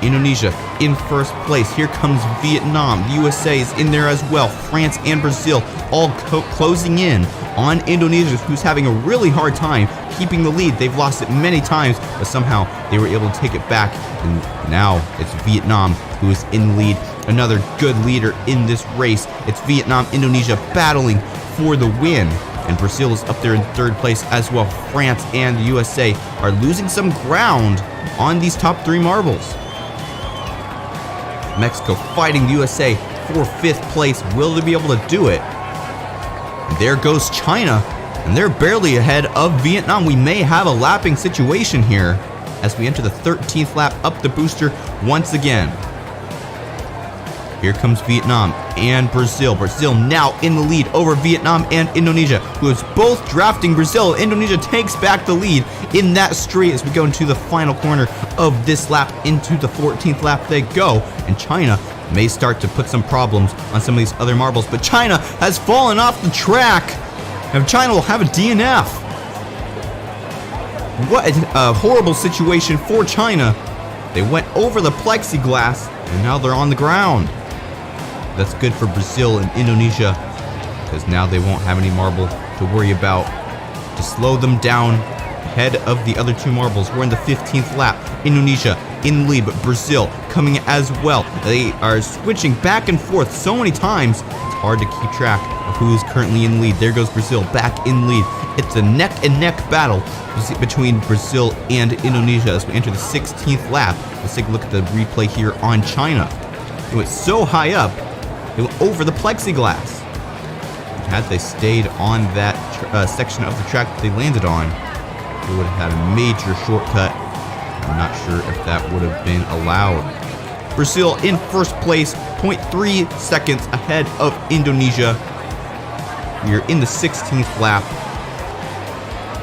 Indonesia in 1st place. Here comes Vietnam. The USA is in there as well. France and Brazil all closing in on Indonesia, who's having a really hard time keeping the lead. They've lost it many times, but somehow they were able to take it back. And now it's Vietnam who is in the lead. Another good leader in this race. It's Vietnam, Indonesia battling for the win. And Brazil is up there in 3rd place as well. France and the USA are losing some ground on these top 3 marbles. Mexico fighting the USA for 5th place. Will they be able to do it? And there goes China, and they're barely ahead of Vietnam. We may have a lapping situation here as we enter the 13th lap up the booster once again. Here comes Vietnam and Brazil. Brazil now in the lead over Vietnam and Indonesia, who is both drafting Brazil. Indonesia takes back the lead in that straight as we go into the final corner of this lap. Into the 14th lap they go, and China may start to put some problems on some of these other marbles, but China has fallen off the track, and China will have a DNF. What a horrible situation for China. They went over the plexiglass, and now they're on the ground. That's good for Brazil and Indonesia, because now they won't have any marble to worry about to slow them down ahead of the other 2 marbles. We're in the 15th lap. Indonesia in the lead, but Brazil coming as well. They are switching back and forth so many times, it's hard to keep track of who is currently in the lead. There goes Brazil back in the lead. It's a neck-and-neck battle between Brazil and Indonesia as we enter the 16th lap. Let's take a look at the replay here on China. It went so high up, they went over the plexiglass. Had they stayed on that section of the track that they landed on, they would have had a major shortcut. I'm not sure if that would have been allowed. Brazil in 1st place, 0.3 seconds ahead of Indonesia. We are in the 16th lap.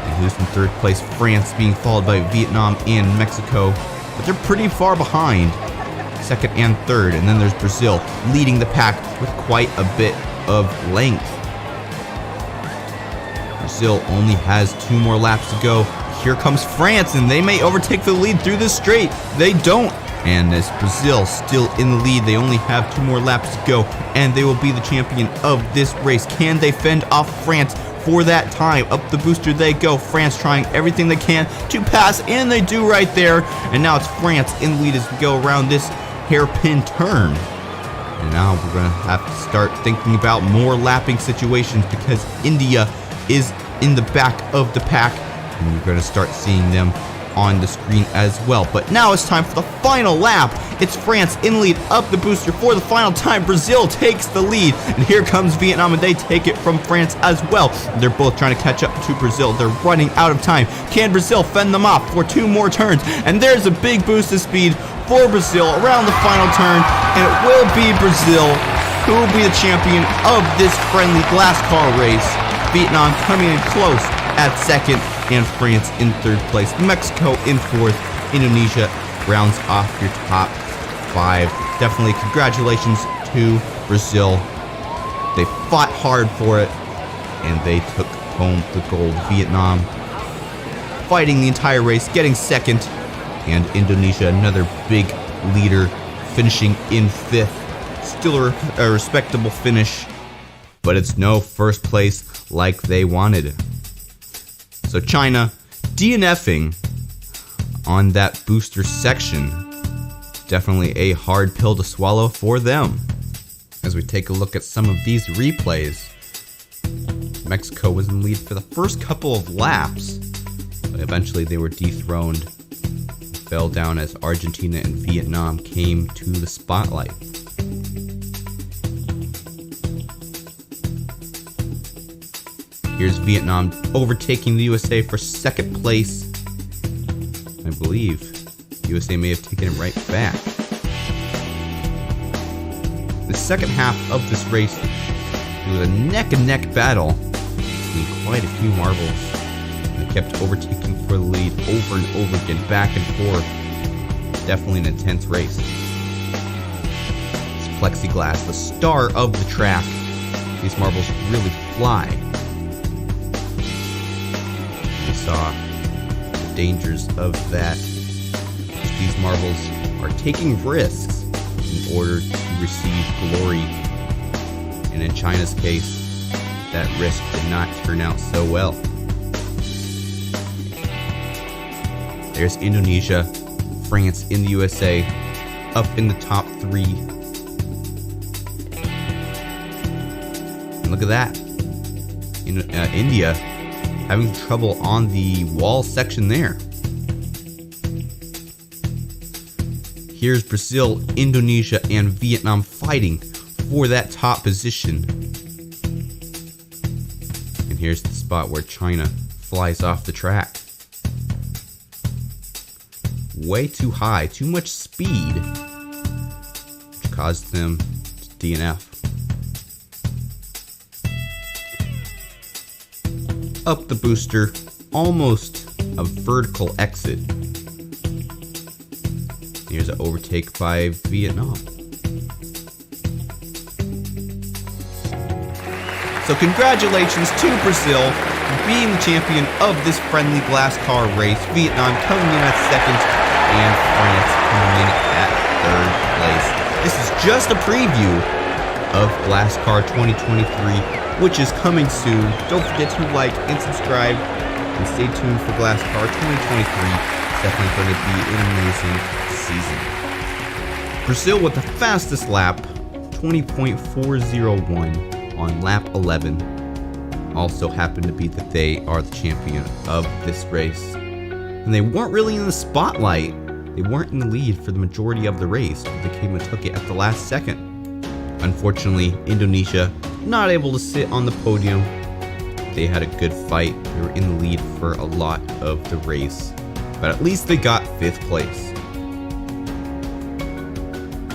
And who's in 3rd place? France being followed by Vietnam and Mexico. But they're pretty far behind, 2nd and 3rd. And then there's Brazil leading the pack with quite a bit of length. Brazil only has 2 more laps to go. Here comes France, and they may overtake the lead through this straight. They don't. And as Brazil still in the lead, they only have 2 more laps to go, and they will be the champion of this race. Can they fend off France for that time? Up the booster they go. France trying everything they can to pass, and they do right there. And now it's France in the lead as we go around this hairpin turn. And now we're going to have to start thinking about more lapping situations because India is in the back of the pack, and you're going to start seeing them on the screen as well. But now it's time for the final lap. It's France in lead up the booster for the final time. Brazil takes the lead, and here comes Vietnam, and they take it from France as well. They're both trying to catch up to Brazil. They're running out of time. Can Brazil fend them off for 2 more turns? And there's a big boost of speed for Brazil around the final turn, and it will be Brazil who will be the champion of this friendly Glasscar race. Vietnam coming in close at 2nd, and France in 3rd place. Mexico in 4th. Indonesia rounds off your top 5. Definitely congratulations to Brazil. They fought hard for it, and they took home the gold. Vietnam fighting the entire race, getting 2nd, and Indonesia, another big leader, finishing in 5th. Still a respectable finish, but it's no 1st place like they wanted. So China DNFing on that booster section. Definitely a hard pill to swallow for them. As we take a look at some of these replays, Mexico was in the lead for the first couple of laps, but eventually they were dethroned, fell down as Argentina and Vietnam came to the spotlight. Here's Vietnam overtaking the USA for second place. I believe USA may have taken it right back. The second half of this race, it was a neck-and-neck battle between quite a few marbles. They kept overtaking for the lead over and over again, back and forth. Definitely an intense race. It's plexiglass, the star of the track. These marbles really fly. We saw the dangers of that. These marbles are taking risks in order to receive glory. And in China's case, that risk did not turn out so well. There's Indonesia, France, and the USA up in the top 3. And look at that. India having trouble on the wall section there. Here's Brazil, Indonesia, and Vietnam fighting for that top position. And here's the spot where China flies off the track. Way too high, too much speed, which caused them to DNF. Up the booster, almost a vertical exit. Here's an overtake by Vietnam. So congratulations to Brazil for being the champion of this friendly Glasscar race. Vietnam coming in at second and France coming in at third place. This is just a preview of Glasscar 2023, which is coming soon. Don't forget to like and subscribe and stay tuned for Glasscar 2023. It's definitely going to be an amazing season. Brazil with the fastest lap, 20.401 on lap 11. Also happened to be that they are the champion of this race. And they weren't really in the spotlight. They weren't in the lead for the majority of the race. They came and took it at the last second. Unfortunately, Indonesia not able to sit on the podium. They had a good fight. They were in the lead for a lot of the race. But at least they got 5th place.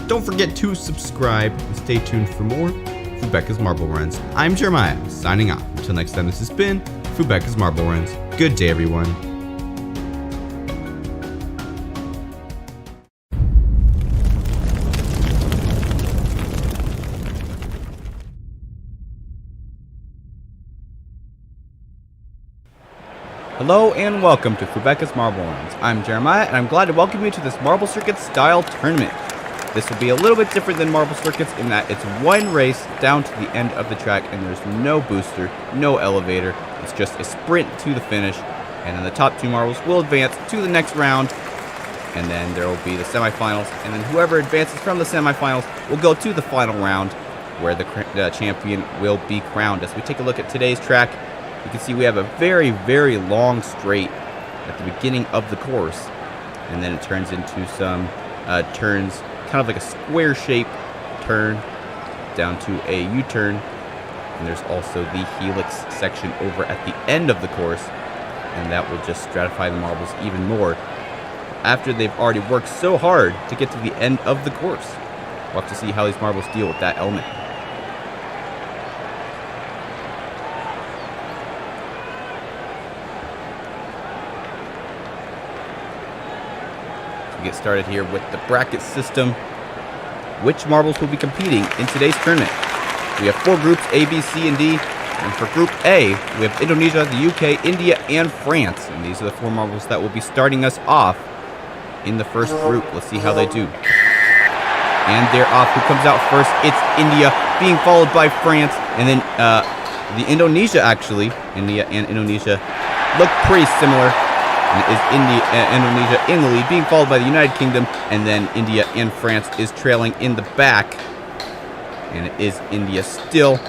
Don't forget to subscribe and stay tuned for more Fubeca's Marble Runs. I'm Jeremiah, signing off. Until next time, this has been Fubeca's Marble Runs. Good day, everyone. Hello and welcome to Fubeca's Marble Runs. I'm Jeremiah and I'm glad to welcome you to this Marble Circuit style tournament. This will be a little bit different than Marble Circuits in that it's one race down to the end of the track and there's no booster, no elevator. It's just a sprint to the finish, and then the top 2 marbles will advance to the next round, and then there will be the semifinals, and then whoever advances from the semifinals will go to the final round where the champion will be crowned. As we take a look at today's track, you can see we have a very, very long straight at the beginning of the course, and then it turns into some turns, kind of like a square shape turn down to a U-turn, and there's also the helix section over at the end of the course, and that will just stratify the marbles even more after they've already worked so hard to get to the end of the course. We'll have to see how these marbles deal with that element. We get started here with the bracket system. Which marbles will be competing in today's tournament? We have 4 groups, A, B, C, and D. And for Group A, we have Indonesia, the UK, India, and France. And these are the 4 marbles that will be starting us off in the first group. Let's see how they do. And they're off. Who comes out first? It's India, being followed by France. And then the Indonesia, actually, India and Indonesia look pretty similar. And is Indonesia in the lead, being followed by the United Kingdom, and then India and France is trailing in the back. And it is India still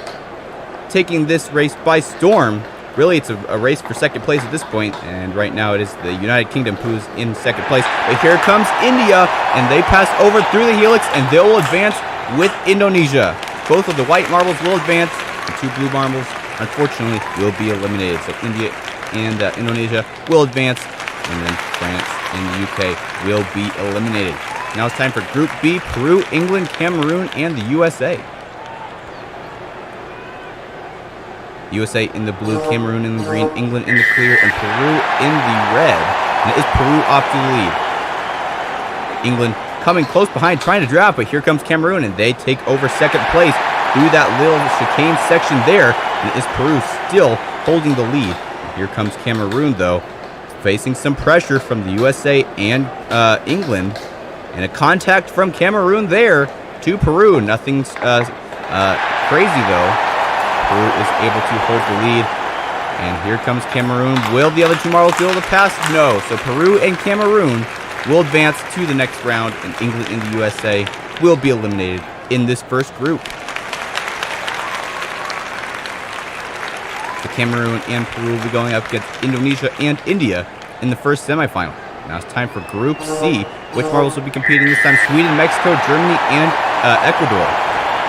taking this race by storm. Really, it's a race for second place at this point, and right now it is the United Kingdom who's in second place. But here comes India, and they pass over through the helix, and they will advance with Indonesia. Both of the white marbles will advance. The two blue marbles, unfortunately, will be eliminated. So India and Indonesia will advance, and then France and the UK will be eliminated. Now it's time for Group B: Peru, England, Cameroon, and the USA. USA in the blue, Cameroon in the green, England in the clear, and Peru in the red. And it is Peru off to the lead. England coming close behind, trying to draft, but here comes Cameroon, and they take over second place through that little chicane section there. And it is Peru still holding the lead. Here comes Cameroon, though, facing some pressure from the USA and England. And a contact from Cameroon there to Peru. Nothing's crazy, though. Peru is able to hold the lead. And here comes Cameroon. Will the other two marbles be able to pass? No. So Peru and Cameroon will advance to the next round, and England and the USA will be eliminated in this first group. So Cameroon and Peru will be going up against Indonesia and India in the first semifinal. Now it's time for Group C. Which marbles will be competing this time? Sweden, Mexico, Germany, and Ecuador.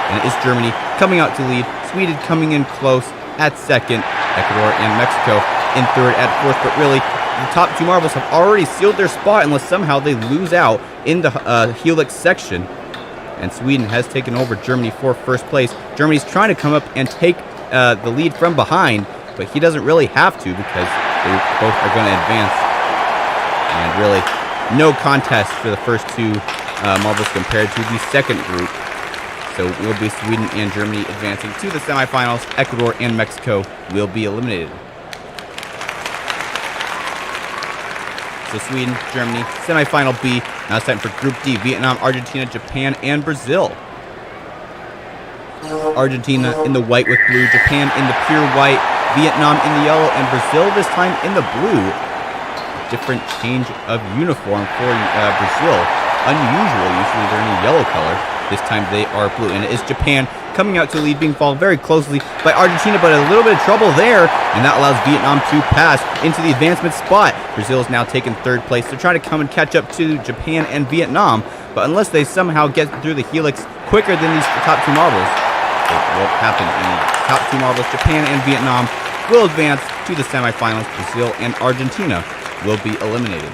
And it is Germany coming out to lead. Sweden coming in close at second. Ecuador and Mexico in third at fourth. But really, the top two marbles have already sealed their spot unless somehow they lose out in the helix section. And Sweden has taken over Germany for first place. Germany's trying to come up and take the lead from behind, but he doesn't really have to because they both are going to advance. And really, no contest for the first two marbles compared to the second group. So it will be Sweden and Germany advancing to the semifinals. Ecuador and Mexico will be eliminated. So Sweden, Germany, semifinal B. Now it's time for Group D: Vietnam, Argentina, Japan, and Brazil. Argentina in the white with blue, Japan in the pure white, Vietnam in the yellow, and Brazil this time in the blue. Different change of uniform for Brazil. Unusual, usually they're in a yellow color. This time they are blue, and it is Japan coming out to lead, being followed very closely by Argentina, but a little bit of trouble there, and that allows Vietnam to pass into the advancement spot. Brazil is now taking third place. They're trying to come and catch up to Japan and Vietnam, but unless they somehow get through the helix quicker than these top two marbles, it won't happen. And the top two marbles, Japan and Vietnam, will advance to the semifinals. Brazil and Argentina will be eliminated.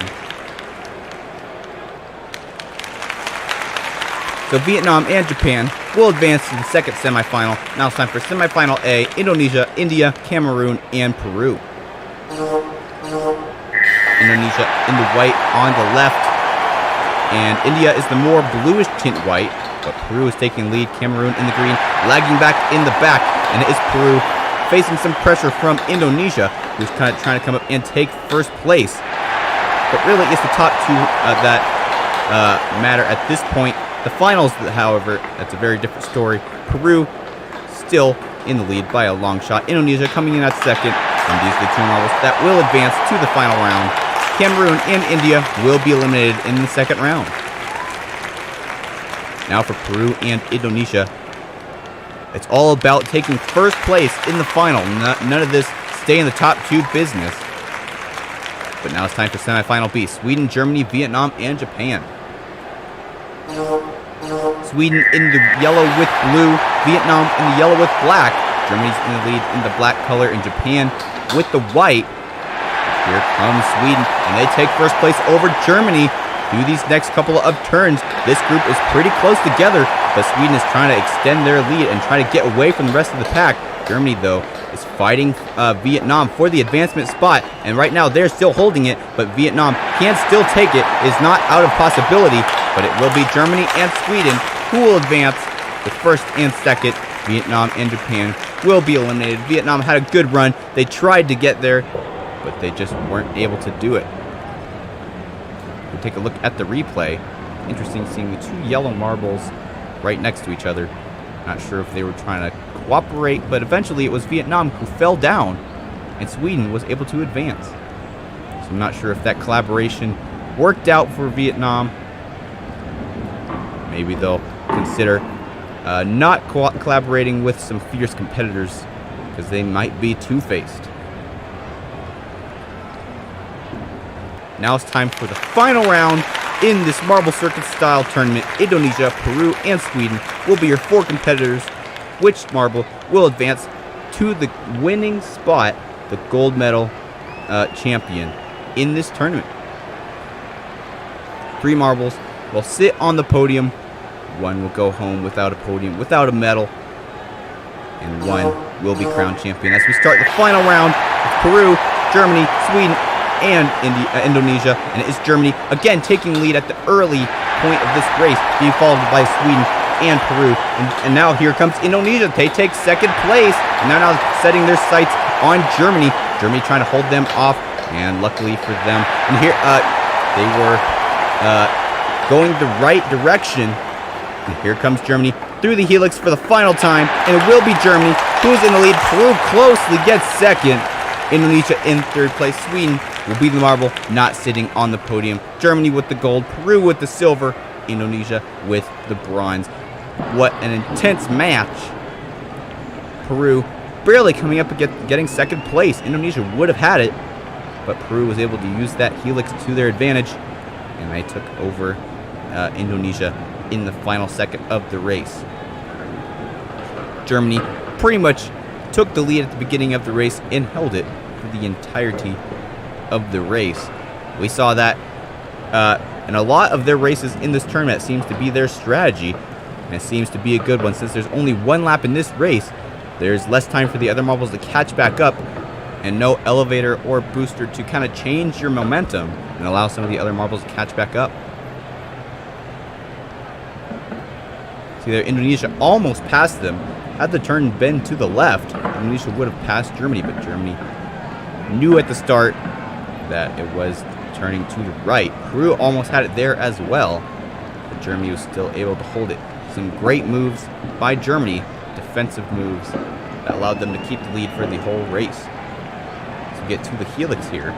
So Vietnam and Japan will advance to the second semifinal. Now it's time for semifinal A: Indonesia, India, Cameroon, and Peru. Indonesia in the white on the left, and India is the more bluish tint white, but Peru is taking lead. Cameroon in the green, lagging back in the back, and it is Peru facing some pressure from Indonesia, who's kind of trying to come up and take first place. But really, it's the top two that matter at this point. The finals, however, that's a very different story. Peru still in the lead by a long shot. Indonesia coming in at second, and these are the two marbles that will advance to the final round. Cameroon and India will be eliminated in the second round. Now for Peru and Indonesia, it's all about taking first place in the final. None of this stay in the top two business. But now it's time for semifinal B: Sweden, Germany, Vietnam, and Japan. Sweden in the yellow with blue, Vietnam in the yellow with black. Germany's in the lead in the black color, and Japan with the white. Here comes Sweden, and they take first place over Germany through these next couple of turns. This group is pretty close together, but Sweden is trying to extend their lead and try to get away from the rest of the pack. Germany, though, is fighting Vietnam for the advancement spot, and right now they're still holding it, but Vietnam can still take it. It is not out of possibility, but it will be Germany and Sweden who will advance with first and second. Vietnam and Japan will be eliminated. Vietnam had a good run. They tried to get there, but they just weren't able to do it. We'll take a look at the replay. Interesting seeing the two yellow marbles right next to each other. Not sure if they were trying to cooperate, but eventually it was Vietnam who fell down, and Sweden was able to advance. So I'm not sure if that collaboration worked out for Vietnam. Maybe they'll consider not collaborating with some fierce competitors because they might be two-faced. Now it's time for the final round in this marble circuit style tournament. Indonesia, Peru, and Sweden will be your 4 competitors. Which marble will advance to the winning spot, the gold medal champion in this tournament? 3 marbles will sit on the podium. 1 will go home without a podium, without a medal, and 1 will be crowned champion. As we start the final round, it's Peru, Germany, Sweden, and Indonesia, and it is Germany again taking lead at the early point of this race, being followed by Sweden and Peru, and now here comes Indonesia. They take second place, and they're now setting their sights on Germany. Germany trying to hold them off, and luckily for them, and here they were going the right direction. And here comes Germany through the helix for the final time, and it will be Germany who is in the lead. Peru closely gets second. Indonesia in third place. Sweden will be the marble, not sitting on the podium. Germany with the gold, Peru with the silver, Indonesia with the bronze. What an intense match. Peru barely coming up and getting second place. Indonesia would have had it, but Peru was able to use that helix to their advantage, and they took over Indonesia in the final second of the race. Germany pretty much took the lead at the beginning of the race and held it for the entirety of the race. We saw that in a lot of their races in this tournament. It seems to be their strategy, and it seems to be a good one. Since there's only 1 lap in this race, there's less time for the other marbles to catch back up, and no elevator or booster to kind of change your momentum and allow some of the other marbles to catch back up. See there, Indonesia almost passed them. Had the turn been to the left, Indonesia would have passed Germany, but Germany knew at the start that it was turning to the right. Peru almost had it there as well, but Germany was still able to hold it. Some great moves by Germany, defensive moves that allowed them to keep the lead for the whole race. So we get to the helix here.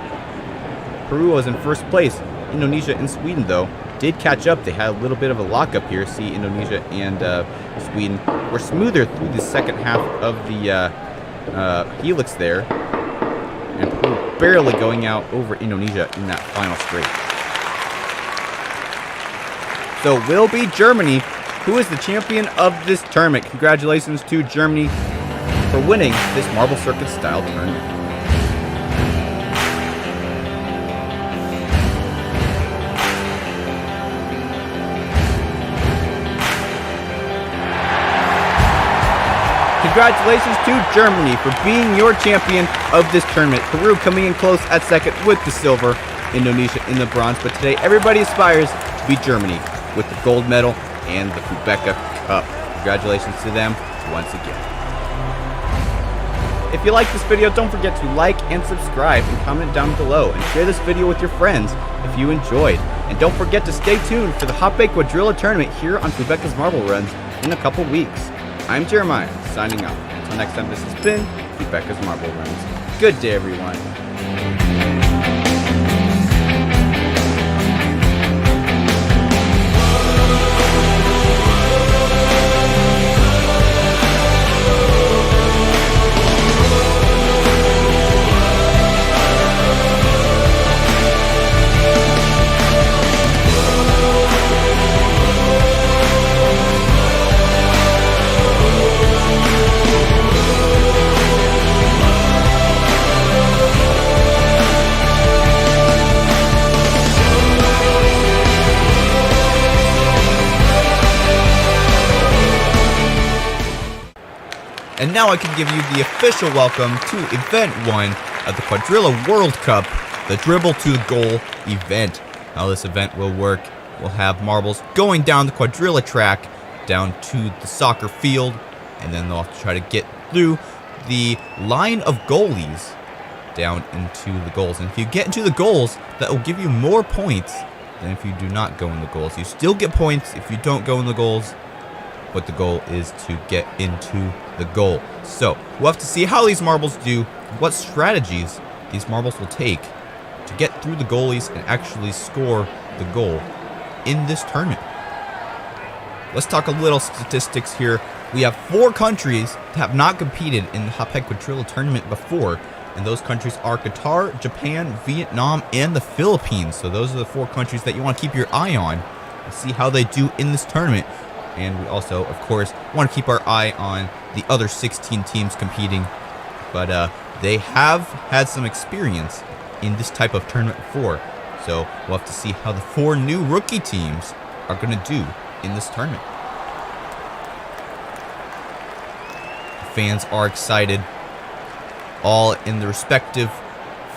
Peru was in first place. Indonesia and Sweden, though, did catch up. They had a little bit of a lockup here. See, Indonesia and Sweden were smoother through the second half of the helix there, and Peru barely going out over Indonesia in that final straight. So will be Germany who is the champion of this tournament. Congratulations to Germany for winning this marble circuit style tournament. Congratulations to Germany for being your champion of this tournament. Peru coming in close at second with the silver, Indonesia in the bronze. But today, everybody aspires to be Germany with the gold medal and the Fubeca Cup. Congratulations to them once again. If you like this video, don't forget to like and subscribe and comment down below, and share this video with your friends if you enjoyed. And don't forget to stay tuned for the Hot Bake Quadrilla tournament here on Fubeca's Marble Runs in a couple weeks. I'm Jeremiah, signing off. Until next time, this has been Fubeca's Marble Runs. Good day, everyone. And now I can give you the official welcome to Event 1 of the Quadrilla World Cup, the Dribble to the Goal event. How this event will work, we'll have marbles going down the Quadrilla track, down to the soccer field, and then they'll have to try to get through the line of goalies down into the goals. And if you get into the goals, that will give you more points than if you do not go in the goals. You still get points if you don't go in the goals, but the goal is to get into the goal. So we'll have to see how these marbles do, what strategies these marbles will take to get through the goalies and actually score the goal in this tournament. let's talk a little statistics here. We have 4 countries that have not competed in the Hapag Quadrilla tournament before, and those countries are Qatar, Japan, Vietnam, and the Philippines. So those are the 4 countries that you want to keep your eye on and see how they do in this tournament. And we also, of course, want to keep our eye on the other 16 teams competing. But they have had some experience in this type of tournament before. So we'll have to see how the 4 new rookie teams are going to do in this tournament. Fans are excited, all in the respective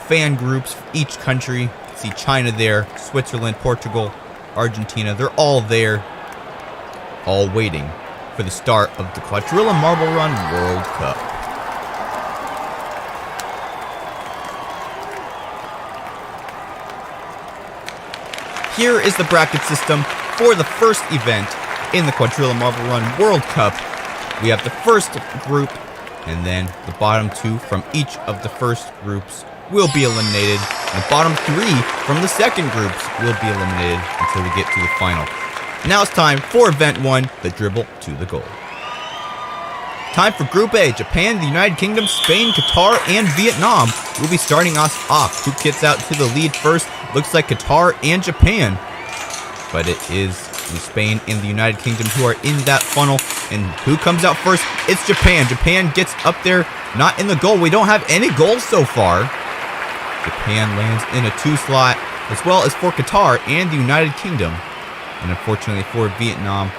fan groups for each country. You can see China there, Switzerland, Portugal, Argentina. They're all there, all waiting for the start of the Quadrilla Marble Run World Cup. Here is the bracket system for the first event in the Quadrilla Marble Run World Cup. We have the first group, and then the bottom 2 from each of the first groups will be eliminated. And the bottom 3 from the second groups will be eliminated until we get to the final. Now it's time for event 1, the dribble to the goal. Time for Group A. Japan, the United Kingdom, Spain, Qatar, and Vietnam will be starting us off. Who gets out to the lead first? Looks like Qatar and Japan, but it is Spain and the United Kingdom who are in that funnel. And who comes out first? It's Japan. Japan gets up there, not in the goal. We don't have any goals so far. Japan lands in a 2 slot, as well as for Qatar and the United Kingdom. And unfortunately for Vietnam,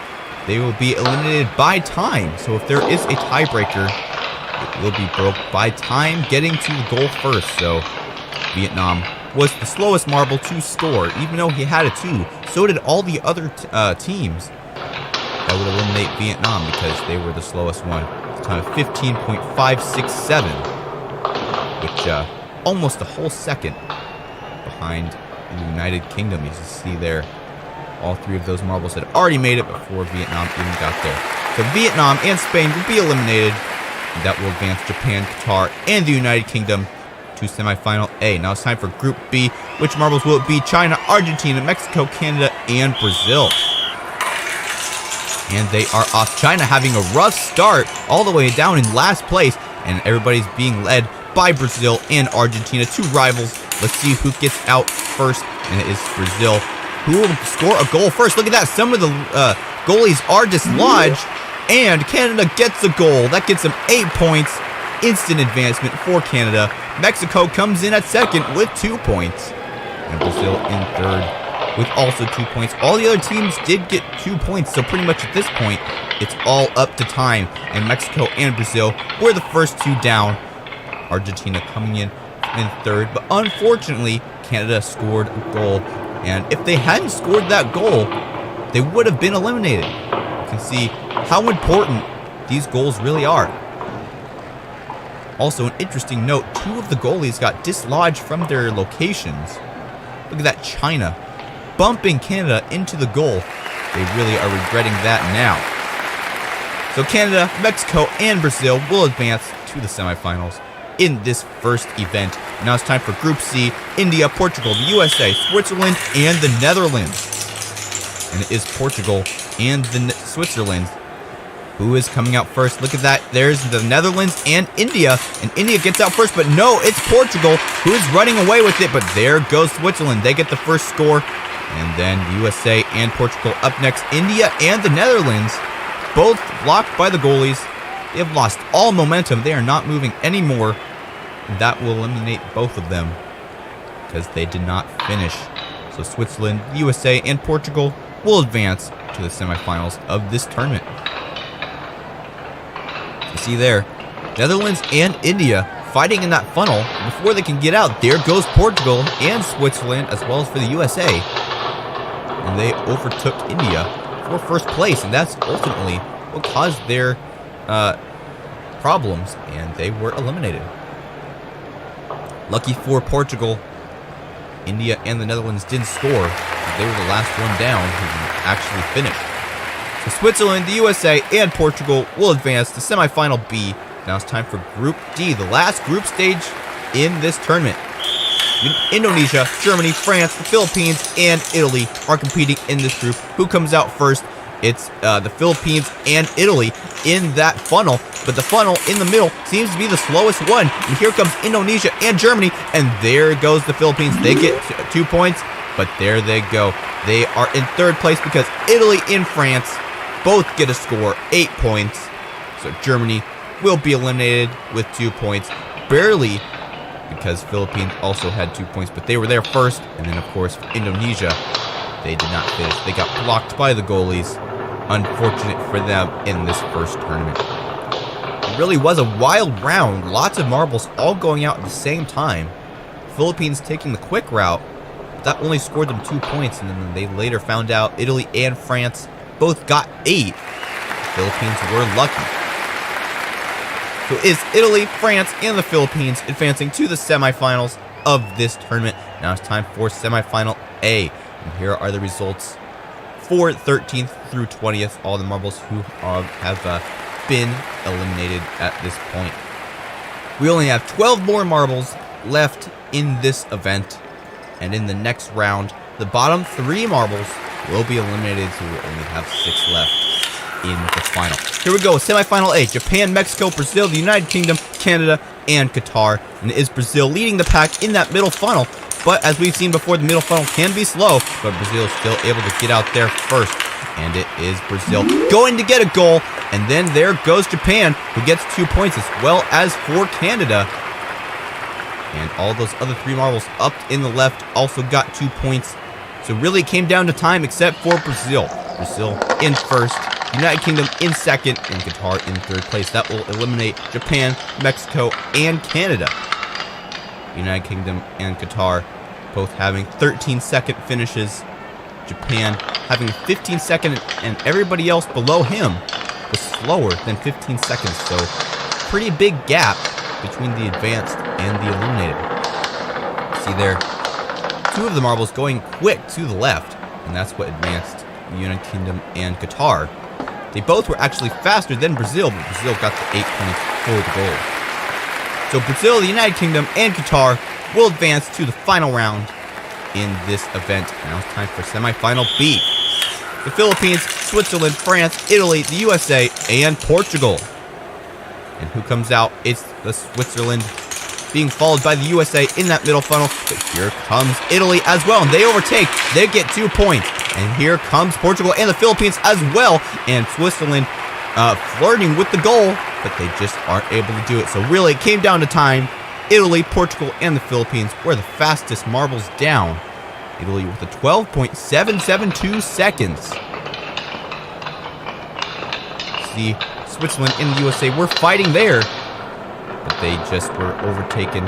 they will be eliminated by time. So if there is a tiebreaker, it will be broke by time getting to the goal first. So Vietnam was the slowest marble to score, even though he had a 2. So did all the other teams. That would eliminate Vietnam because they were the slowest one. It's a time of 15.567, which almost a whole second behind the United Kingdom. You can see there, all 3 of those marbles had already made it before Vietnam even got there. So Vietnam and Spain will be eliminated. And that will advance Japan, Qatar, and the United Kingdom to semifinal A. Now it's time for Group B. Which marbles will it be? China, Argentina, Mexico, Canada, and Brazil. And they are off. China having a rough start all the way down in last place. And everybody's being led by Brazil and Argentina, 2 rivals. Let's see who gets out first. And it is Brazil who will score a goal first. Look at that. Some of the goalies are dislodged. And Canada gets a goal. That gets them 8 points. Instant advancement for Canada. Mexico comes in at second with 2 points. And Brazil in third with also 2 points. All the other teams did get 2 points. So pretty much at this point, it's all up to time. And Mexico and Brazil were the first 2 down. Argentina coming in third. But unfortunately, Canada scored a goal. And if they hadn't scored that goal, they would have been eliminated. You can see how important these goals really are. Also, an interesting note, 2 of the goalies got dislodged from their locations. Look at that, China bumping Canada into the goal. They really are regretting that now. So Canada, Mexico, and Brazil will advance to the semifinals in this first event. Now it's time for Group C. India, Portugal, the USA, Switzerland, and the Netherlands. And it is Portugal and the Switzerland who is coming out first. Look at that. There's the Netherlands and India. And India gets out first, but no, it's Portugal who is running away with it. But there goes Switzerland. They get the first score. And then the USA and Portugal up next. India and the Netherlands, both blocked by the goalies. They have lost all momentum. They are not moving anymore. And that will eliminate both of them because they did not finish. So Switzerland, the USA, and Portugal will advance to the semifinals of this tournament. You see there, Netherlands and India fighting in that funnel. Before they can get out, there goes Portugal and Switzerland, as well as for the USA. And they overtook India for first place, and that's ultimately what caused their problems, and they were eliminated. Lucky for Portugal, India and the Netherlands didn't score. They were the last one down who actually finished. So Switzerland, the USA, and Portugal will advance to semifinal B. Now it's time for Group D, the last group stage in this tournament. Indonesia, Germany, France, the Philippines, and Italy are competing in this group. Who comes out first? it's the Philippines and Italy in that funnel, but the funnel in the middle seems to be the slowest one. And here comes Indonesia and Germany, and there goes the Philippines. They get 2 points, but there they go. They are in third place because Italy and France both get a score, 8 points. So Germany will be eliminated with 2 points, barely, because Philippines also had 2 points, but they were there first. And then, of course, Indonesia, they did not finish. They got blocked by the goalies. Unfortunate for them in this first tournament. It really was a wild round. Lots of marbles all going out at the same time. Philippines taking the quick route. But that only scored them 2 points, and then they later found out Italy and France both got 8. The Philippines were lucky. So is Italy, France, and the Philippines advancing to the semifinals of this tournament. Now it's time for semifinal A. And here are the results for 13th through 20th. All the marbles who have been eliminated at this point. We only have 12 more marbles left in this event. And in the next round, the bottom 3 marbles will be eliminated, so we only have 6 left in the final. Here we go, semifinal A. Japan, Mexico, Brazil, the United Kingdom, Canada, and Qatar. And it is Brazil leading the pack in that middle funnel. But as we've seen before, the middle funnel can be slow, but Brazil is still able to get out there first. And it is Brazil going to get a goal. And then there goes Japan, who gets 2 points, as well as for Canada. And all those other 3 marbles up in the left also got 2 points. So really it came down to time, except for Brazil. Brazil in first, United Kingdom in second, and Qatar in third place. That will eliminate Japan, Mexico, and Canada. United Kingdom and Qatar both having 13-second finishes. Japan having 15-second, and everybody else below him was slower than 15 seconds. So pretty big gap between the advanced and the eliminated. See there, 2 of the marbles going quick to the left, and that's what advanced the United Kingdom and Qatar. They both were actually faster than Brazil, but Brazil got the 8 points for the goal. So Brazil, the United Kingdom, and Qatar will advance to the final round in this event. Now it's time for semifinal B. The Philippines, Switzerland, France, Italy, the USA, and Portugal. And who comes out? It's the Switzerland, being followed by the USA in that middle funnel. But here comes Italy as well, and they overtake. They get 2 points. And here comes Portugal and the Philippines as well. And Switzerland flirting with the goal, but they just aren't able to do it. So really, it came down to time. Italy, Portugal, and the Philippines were the fastest marbles down. Italy with a 12.772 seconds. See, Switzerland and the USA were fighting there, but they just were overtaken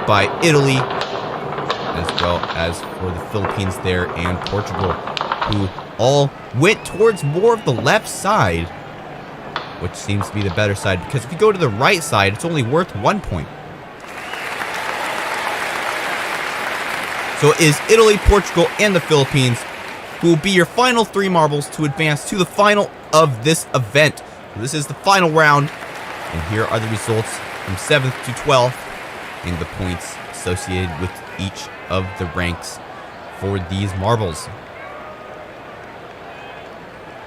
by Italy, as well as for the Philippines there and Portugal, who all went towards more of the left side, which seems to be the better side, because if you go to the right side, it's only worth 1 point. So it is Italy, Portugal, and the Philippines who will be your final 3 marbles to advance to the final of this event. This is the final round, and here are the results from 7th to 12th and the points associated with each of the ranks for these marbles.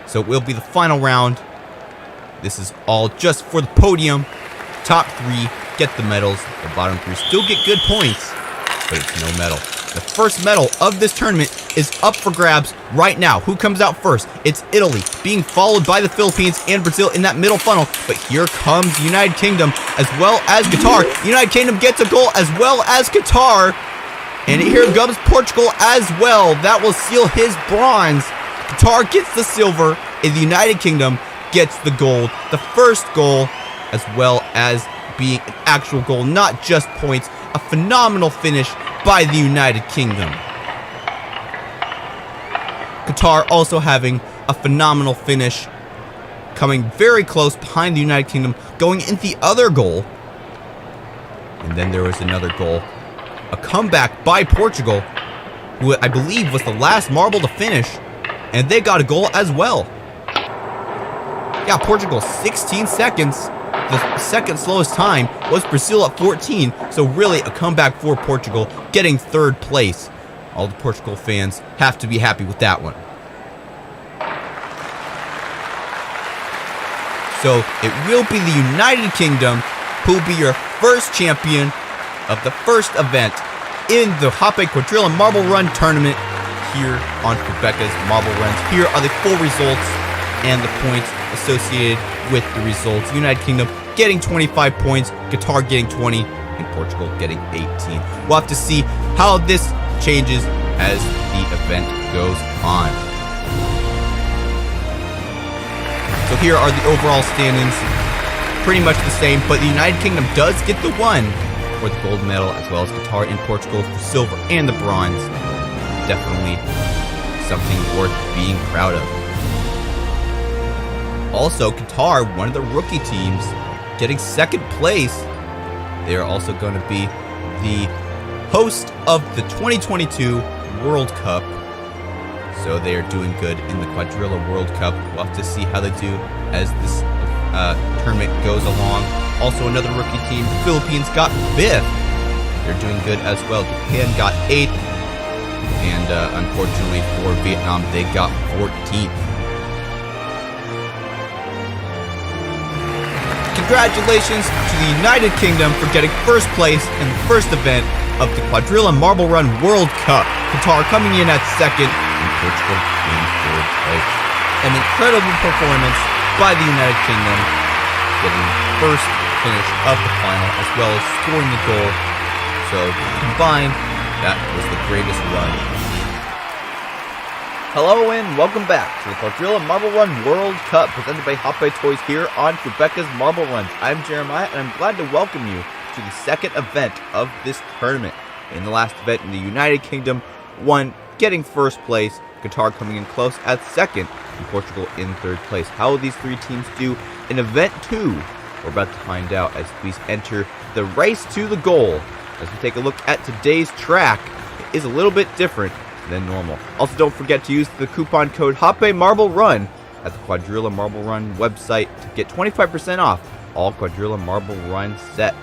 So it will be the final round. This is all just for the podium. Top 3 get the medals. The bottom 3 still get good points, but it's no medal. The first medal of this tournament is up for grabs right now. Who comes out first? It's Italy, being followed by the Philippines and Brazil in that middle funnel. But here comes United Kingdom as well as Qatar. United Kingdom gets a goal as well as Qatar. And here comes Portugal as well. That will seal his bronze. Qatar gets the silver, and the United Kingdom gets the gold. The first goal, as well as being an actual goal, not just points. A phenomenal finish by the United Kingdom. Qatar also having a phenomenal finish, coming very close behind the United Kingdom, going in the other goal. And then there was another goal. A comeback by Portugal, who I believe was the last marble to finish, and they got a goal as well. Yeah, Portugal, 16 seconds. The second slowest time was Brazil at 14, so really a comeback for Portugal, getting third place. All the Portugal fans have to be happy with that one. So it will be the United Kingdom who will be your first champion of the first event in the Hoppe Quadrilla Marble Run tournament here on Fubeca's Marble Runs. Here are the full results and the points associated with the results. United Kingdom getting 25 points, Qatar getting 20, and Portugal getting 18. We'll have to see how this changes as the event goes on. So here are the overall standings. Pretty much the same, but the United Kingdom does get the one for the gold medal, as well as Qatar and Portugal for silver and the bronze. Definitely something worth being proud of. Also, Qatar, one of the rookie teams, getting second place. They are also going to be the host of the 2022 World Cup. So they are doing good in the Quadrilla World Cup. We'll have to see how they do as this tournament goes along. Also, another rookie team, the Philippines, got 5th. They're doing good as well. Japan got 8th. And unfortunately for Vietnam, they got 14th. Congratulations to the United Kingdom for getting first place in the first event of the Quadrilla Marble Run World Cup. Qatar coming in at second, and Portugal in third place. An incredible performance by the United Kingdom, getting first finish of the final, as well as scoring the goal. So combined, that was the greatest run. Hello and welcome back to the Quadrilla Marble Run World Cup, presented by Hoppe Toys here on Fubeca's Marble Runs. I'm Jeremiah, and I'm glad to welcome you to the second event of this tournament. In the last event, the United Kingdom won, getting first place, Qatar coming in close at second, and Portugal in third place. How will these three teams do in event 2? We're about to find out as we enter the race to the goal. As we take a look at today's track, it is a little bit different than normal. Also, don't forget to use the coupon code Hoppe Marble Run at the Quadrilla Marble Run website to get 25% off all Quadrilla Marble Run sets.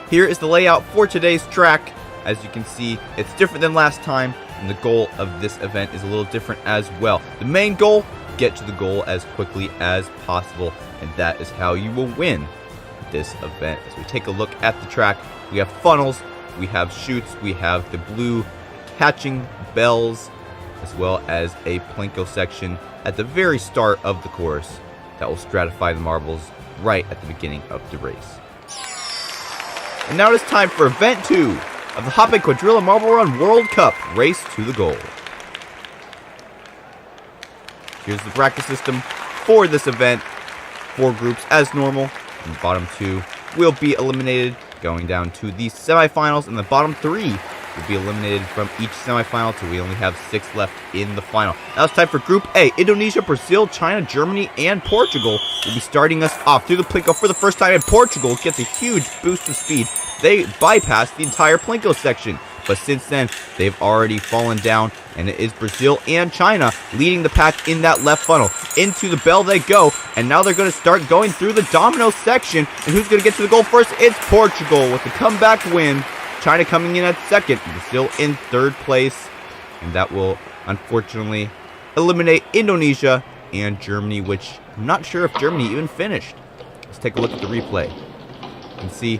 Here is the layout for today's track. As you can see, it's different than last time, and the goal of this event is a little different as well. The main goal, get to the goal as quickly as possible, and that is how you will win this event. As we take a look at the track, we have funnels, we have chutes, we have the blue catching bells, as well as a plinko section at the very start of the course that will stratify the marbles right at the beginning of the race. And now it is time for event 2 of the Hoppe Quadrilla Marble Run World Cup, race to the goal. Here's the bracket system for this event. 4 groups as normal, and the bottom 2 will be eliminated, going down to the semifinals, and the bottom 3 will be eliminated from each semifinal till we only have 6 left in the final. Now it's time for Group A. Indonesia, Brazil, China, Germany, and Portugal will be starting us off through the plinko for the first time, and Portugal gets a huge boost of speed. They bypass the entire plinko section, but since then, they've already fallen down, and it is Brazil and China leading the pack in that left funnel. Into the bell they go, and now they're going to start going through the domino section, and who's going to get to the goal first? It's Portugal with the comeback win. China coming in at second, Brazil in third place, and that will unfortunately eliminate Indonesia and Germany, which I'm not sure if Germany even finished. Let's take a look at the replay. You can see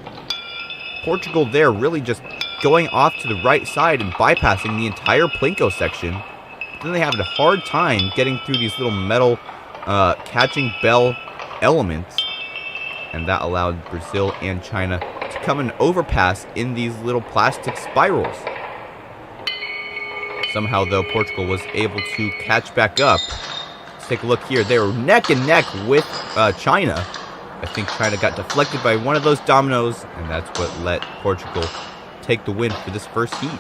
Portugal there really just going off to the right side and bypassing the entire plinko section. But then they have a hard time getting through these little metal catching bell elements, and that allowed Brazil and China to come and overpass in these little plastic spirals. Somehow, though, Portugal was able to catch back up. Let's take a look here. They were neck and neck with China. I think China got deflected by one of those dominoes, and that's what let Portugal take the win for this first heat.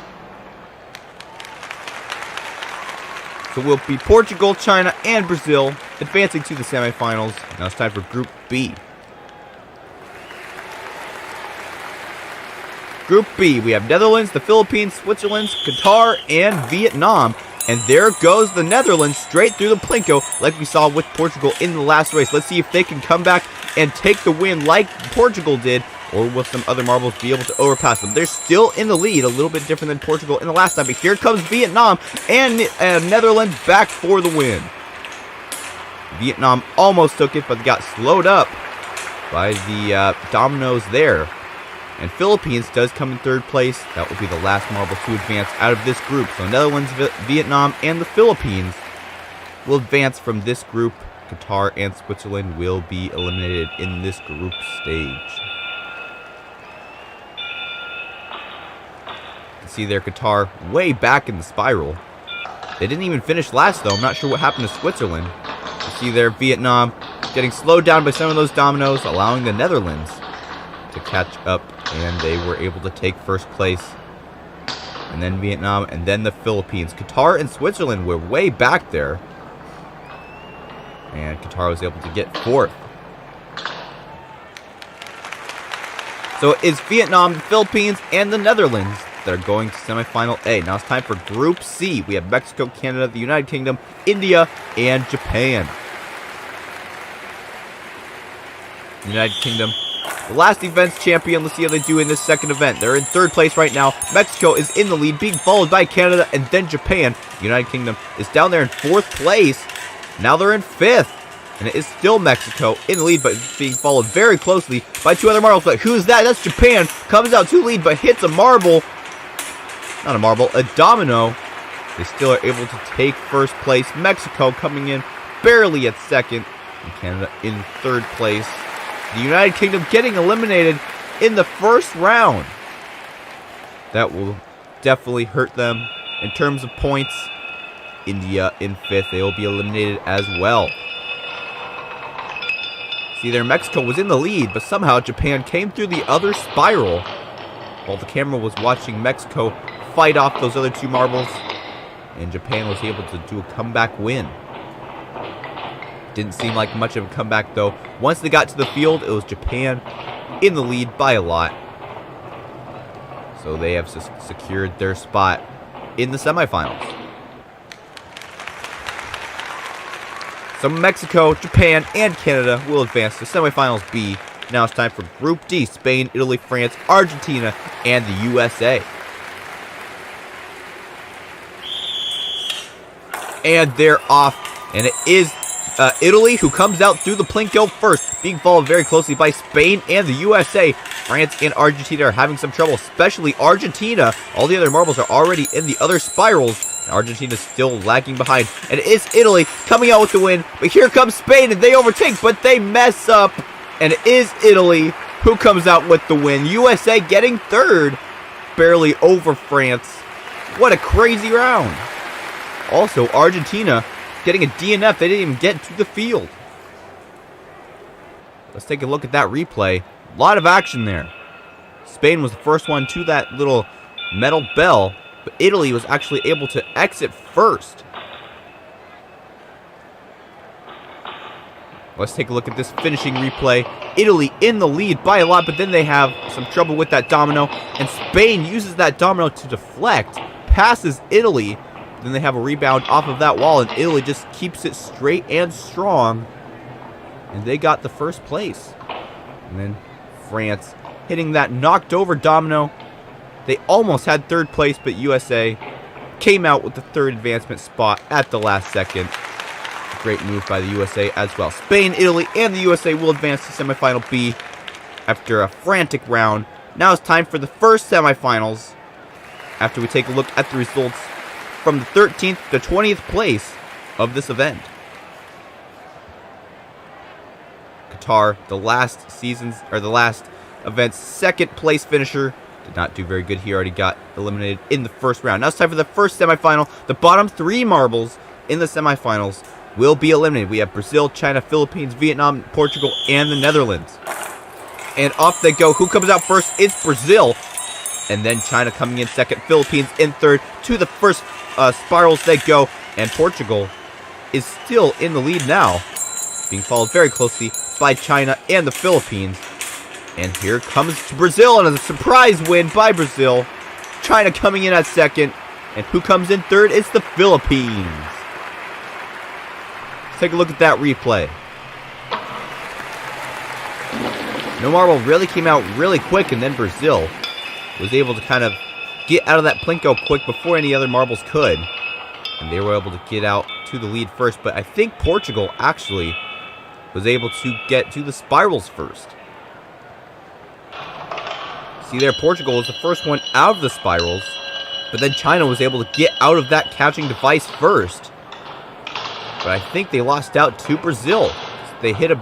So we'll be Portugal, China, and Brazil advancing to the semifinals. Now it's time for Group B. Group B, we have Netherlands, the Philippines, Switzerland, Qatar, and Vietnam. And there goes the Netherlands straight through the plinko like we saw with Portugal in the last race. Let's see if they can come back and take the win like Portugal did, or will some other marbles be able to overpass them? They're still in the lead, a little bit different than Portugal in the last time. But here comes Vietnam and Netherlands back for the win. Vietnam almost took it, but they got slowed up by the dominoes there. And Philippines does come in third place. That will be the last marble to advance out of this group. So Netherlands, Vietnam, and the Philippines will advance from this group. Qatar and Switzerland will be eliminated in this group stage. You can see there Qatar way back in the spiral. They didn't even finish last though. I'm not sure what happened to Switzerland. You see there Vietnam getting slowed down by some of those dominoes, allowing the Netherlands to catch up, and they were able to take first place. And then Vietnam, and then the Philippines. Qatar and Switzerland were way back there, and Qatar was able to get fourth. So it's Vietnam, the Philippines, and the Netherlands that are going to semifinal A. Now it's time for Group C. We have Mexico, Canada, the United Kingdom, India, and Japan. United Kingdom, the last events champion. Let's see how they do in this second event. They're in third place right now. Mexico is in the lead, being followed by Canada and then Japan. The United Kingdom is down there in fourth place. Now they're in fifth. And it is still Mexico in the lead, but it's being followed very closely by two other marbles. But who's that? That's Japan. Comes out to lead, but hits a marble. Not a marble, a domino. They still are able to take first place. Mexico coming in barely at second. And Canada in third place. The United Kingdom getting eliminated in the first round. That will definitely hurt them in terms of points. India in fifth. They will be eliminated as well. See there, Mexico was in the lead, but somehow Japan came through the other spiral while the camera was watching Mexico fight off those other two marbles, and Japan was able to do a comeback win. Didn't seem like much of a comeback though. Once they got to the field, it was Japan in the lead by a lot. So they have secured their spot in the semifinals. So Mexico, Japan, and Canada will advance to semifinals B. Now it's time for Group D. Spain, Italy, France, Argentina, and the USA. And they're off. And it is Italy who comes out through the Plinko first, being followed very closely by Spain and the USA. France and Argentina are having some trouble, especially Argentina. All the other marbles are already in the other spirals. Argentina is still lagging behind. And it is Italy coming out with the win. But here comes Spain, and they overtake, but they mess up. And it is Italy who comes out with the win. USA getting third, barely over France. What a crazy round. Also, Argentina getting a DNF. They didn't even get to the field. Let's take a look at that replay. A lot of action there. Spain was the first one to that little metal bell, but Italy was actually able to exit first. Let's take a look at this finishing replay. Italy in the lead by a lot, but then they have some trouble with that domino, and Spain uses that domino to deflect, passes Italy. Then they have a rebound off of that wall, and Italy just keeps it straight and strong, and they got the first place. And then France hitting that knocked over domino. They almost had third place, but USA came out with the third advancement spot at the last second. Great move by the USA as well. Spain, Italy, and the USA will advance to semifinal B after a frantic round. Now it's time for the first semifinals after we take a look at the results from the 13th to 20th place of this event. Qatar, the last event's second place finisher, did not do very good. He already got eliminated in the first round. Now it's time for the first semifinal. The bottom three marbles in the semifinals will be eliminated. We have Brazil, China, Philippines, Vietnam, Portugal, and the Netherlands. And off they go. Who comes out first? It's Brazil. And then China coming in second, Philippines in third. To the first spirals they go. And Portugal is still in the lead now, being followed very closely by China and the Philippines. And here comes Brazil, and a surprise win by Brazil. China coming in at second. And who comes in third? It's the Philippines. Let's take a look at that replay. No marble really came out really quick, and then Brazil was able to kind of get out of that Plinko quick before any other marbles could. And they were able to get out to the lead first, but I think Portugal actually was able to get to the spirals first. See there, Portugal was the first one out of the spirals, but then China was able to get out of that catching device first. But I think they lost out to Brazil. They hit a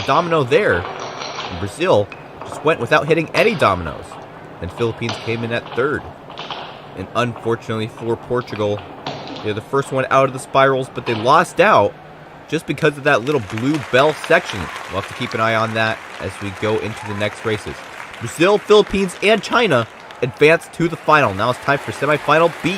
domino there. And Brazil just went without hitting any dominoes. Then Philippines came in at third. And unfortunately for Portugal, they're the first one out of the spirals, but they lost out just because of that little blue bell section. We'll have to keep an eye on that as we go into the next races. Brazil, Philippines, and China advance to the final. Now it's time for semifinal B.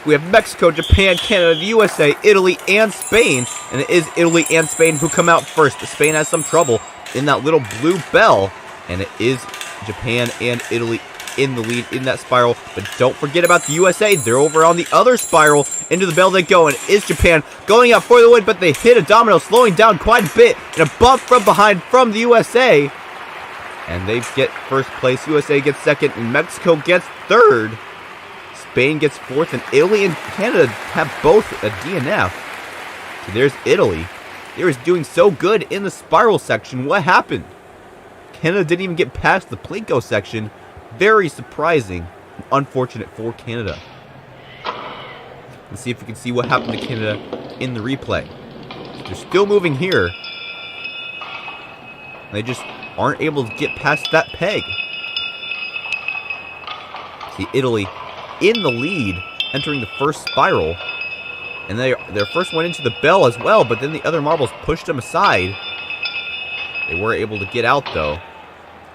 We have Mexico, Japan, Canada, the USA, Italy, and Spain. And it is Italy and Spain who come out first. Spain has some trouble in that little blue bell. And it is Japan and Italy in the lead in that spiral. But don't forget about the USA. They're over on the other spiral. Into the bell they go. And it is Japan going up for the win. But they hit a domino, slowing down quite a bit. And a bump from behind from the USA. And they get first place. USA gets second. And Mexico gets third. Spain gets fourth. And Italy and Canada have both a DNF. So there's Italy. They were doing so good in the spiral section. What happened? Canada didn't even get past the Plinko section. Very surprising and unfortunate for Canada. Let's see if we can see what happened to Canada in the replay. They're still moving here. They just aren't able to get past that peg. See Italy in the lead, entering the first spiral. And their first went into the bell as well, but then the other marbles pushed them aside. They were able to get out, though.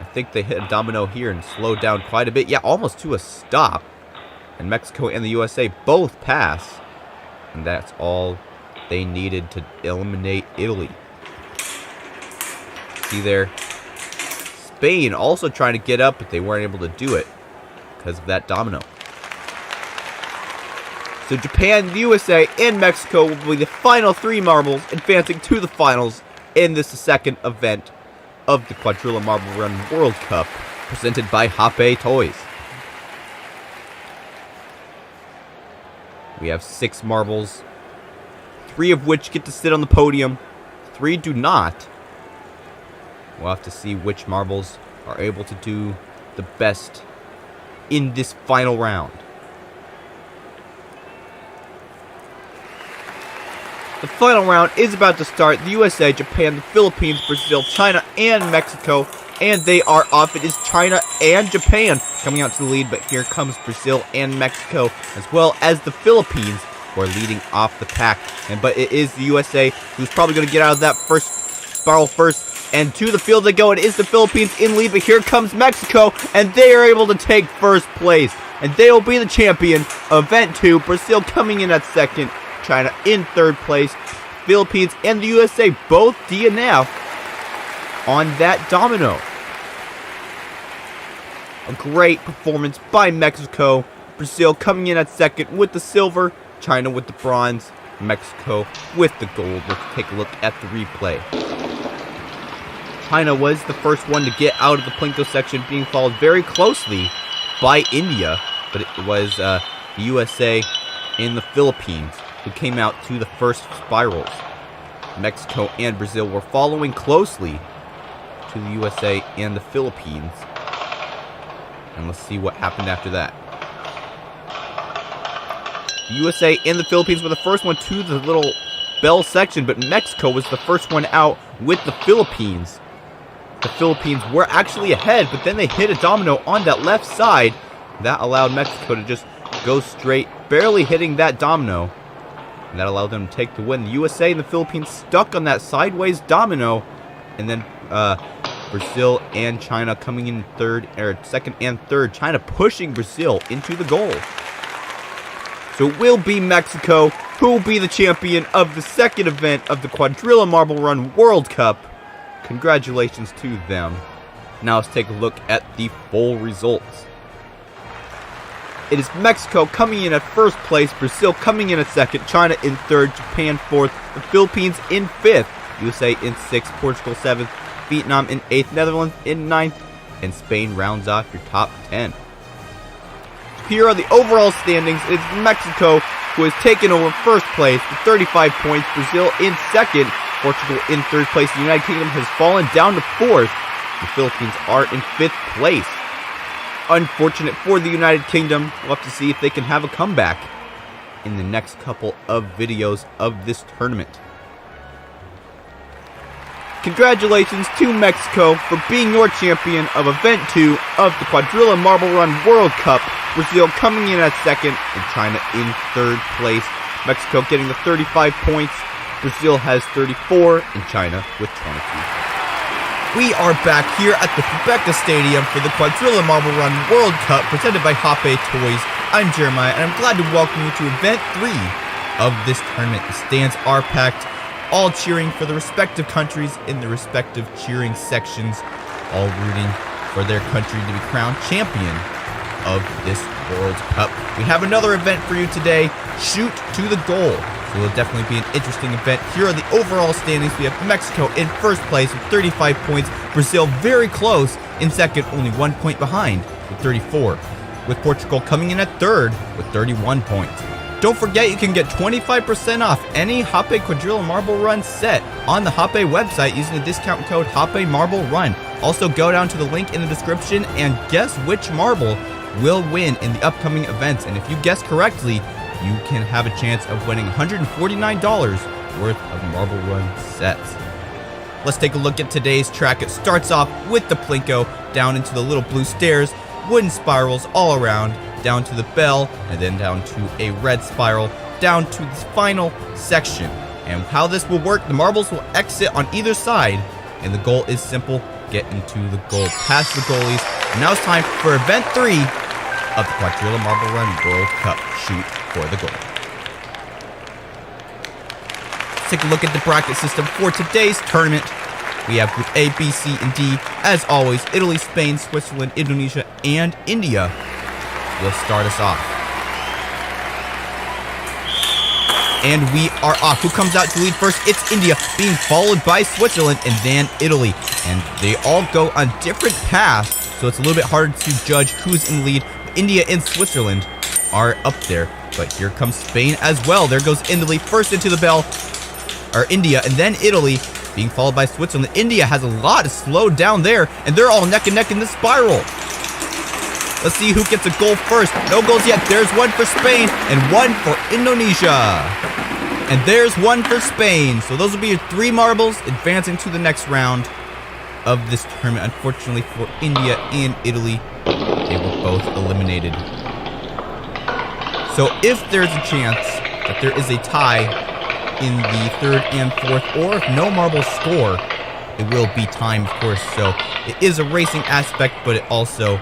I think they hit a domino here and slowed down quite a bit. Yeah, almost to a stop. And Mexico and the USA both pass. And that's all they needed to eliminate Italy. See there? Spain also trying to get up, but they weren't able to do it because of that domino. So Japan, the USA, and Mexico will be the final three marbles advancing to the finals in this second event of the Quadrilla Marble Run World Cup, presented by Hape Toys. We have 6 marbles, 3 of which get to sit on the podium, 3 do not. We'll have to see which marbles are able to do the best in this final round. The final round is about to start. The USA, Japan, the Philippines, Brazil, China, and Mexico. And they are off. It is China and Japan coming out to the lead. But here comes Brazil and Mexico, as well as the Philippines, who are leading off the pack. But it is the USA who's probably going to get out of that first spiral first. And to the field they go. It is the Philippines in lead. But here comes Mexico. And they are able to take first place. And they will be the champion of Event 2. Brazil coming in at second. China in third place. Philippines and the USA both DNF on that domino. A great performance by Mexico. Brazil coming in at second with the silver. China with the bronze. Mexico with the gold. Let's take a look at the replay. China was the first one to get out of the Plinko section, being followed very closely by India. But it was the USA and the Philippines who came out to the first spirals. Mexico and Brazil were following closely to the USA and the Philippines. And let's see what happened after that. The USA and the Philippines were the first one to the little bell section, but Mexico was the first one out with the Philippines. The Philippines were actually ahead, but then they hit a domino on that left side. That allowed Mexico to just go straight, barely hitting that domino. And that allowed them to take the win. The USA and the Philippines stuck on that sideways domino. And then Brazil and China coming in second and third. China pushing Brazil into the goal. So it will be Mexico who will be the champion of the second event of the Quadrilla Marble Run World Cup. Congratulations to them. Now let's take a look at the full results. It is Mexico coming in at first place, Brazil coming in at second, China in third, Japan fourth, the Philippines in fifth, USA in sixth, Portugal seventh, Vietnam in eighth, Netherlands in ninth, and Spain rounds off your top 10. Here are the overall standings. It's Mexico who has taken over first place with 35 points. Brazil in second. Portugal in third place. The United Kingdom has fallen down to fourth. The Philippines are in fifth place. Unfortunate for the United Kingdom. We'll have to see if they can have a comeback in the next couple of videos of this tournament. Congratulations to Mexico for being your champion of Event 2 of the Quadrilla Marble Run World Cup. Brazil coming in at second and China in third place. Mexico getting the 35 points. Brazil has 34 and China with 22. We are back here at the Fubeca Stadium for the Quadrilla Marble Run World Cup presented by Hoppe Toys. I'm Jeremiah and I'm glad to welcome you to Event 3 of this tournament. The stands are packed, all cheering for the respective countries in the respective cheering sections, all rooting for their country to be crowned champion of this World Cup. We have another event for you today, Shoot to the Goal. So it will definitely be an interesting event. Here are the overall standings. We have Mexico in first place with 35 points. Brazil very close in second, only 1 point behind with 34. With Portugal coming in at third with 31 points. Don't forget you can get 25% off any Hoppe Quadrilla Marble Run set on the Hoppe website using the discount code Hoppe Marble Run. Also go down to the link in the description and guess which marble will win in the upcoming events. And if you guess correctly, you can have a chance of winning $149 worth of Marble Run sets. Let's take a look at today's track. It starts off with the Plinko down into the little blue stairs, wooden spirals all around, down to the bell, and then down to a red spiral, down to the final section. And how this will work, the marbles will exit on either side, and the goal is simple, get into the goal, past the goalies. And now it's time for Event 3 of the Quadrilla Marble Run World Cup, Shoot for the Goal. Let's take a look at the bracket system for today's tournament. We have Group A, B, C, and D. As always, Italy, Spain, Switzerland, Indonesia, and India will start us off. And we are off. Who comes out to lead first? It's India, being followed by Switzerland and then Italy. And they all go on different paths, so it's a little bit harder to judge who's in the lead. India and Switzerland are up there, but here comes Spain as well. There goes Italy first into the bell, or India, and then Italy, being followed by Switzerland. India has a lot slowed down there, and they're all neck and neck in the spiral. Let's see who gets a goal first. No goals yet. There's one for Spain and one for Indonesia. And there's one for Spain. So those will be your three marbles advancing to the next round of this tournament. Unfortunately for India and Italy, they were both eliminated. So if there's a chance that there is a tie in the third and fourth, or if no marbles score, it will be time, of course. So it is a racing aspect, but it also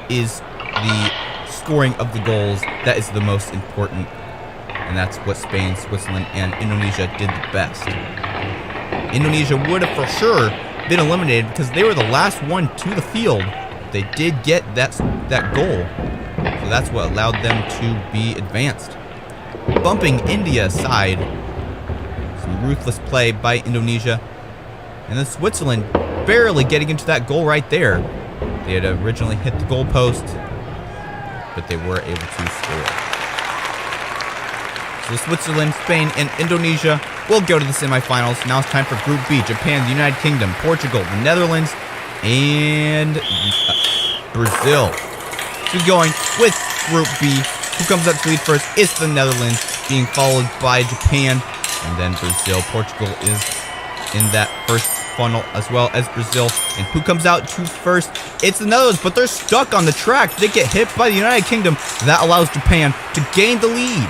is the scoring of the goals that is the most important. And that's what Spain, Switzerland, and Indonesia did the best. Indonesia would have for sure been eliminated because they were the last one to the field. They did get that goal. So that's what allowed them to be advanced. Bumping India aside. Some ruthless play by Indonesia. And then Switzerland barely getting into that goal right there. They had originally hit the goal post, but they were able to score. So Switzerland, Spain, and Indonesia will go to the semifinals. Now it's time for Group B. Japan, the United Kingdom, Portugal, the Netherlands, and Brazil. So going with Group B. Who comes up to lead first? It's the Netherlands, being followed by Japan, and then Brazil. Portugal is in that first funnel as well as Brazil. And who comes out to first? It's the Netherlands, but they're stuck on the track. They get hit by the United Kingdom. That allows Japan to gain the lead.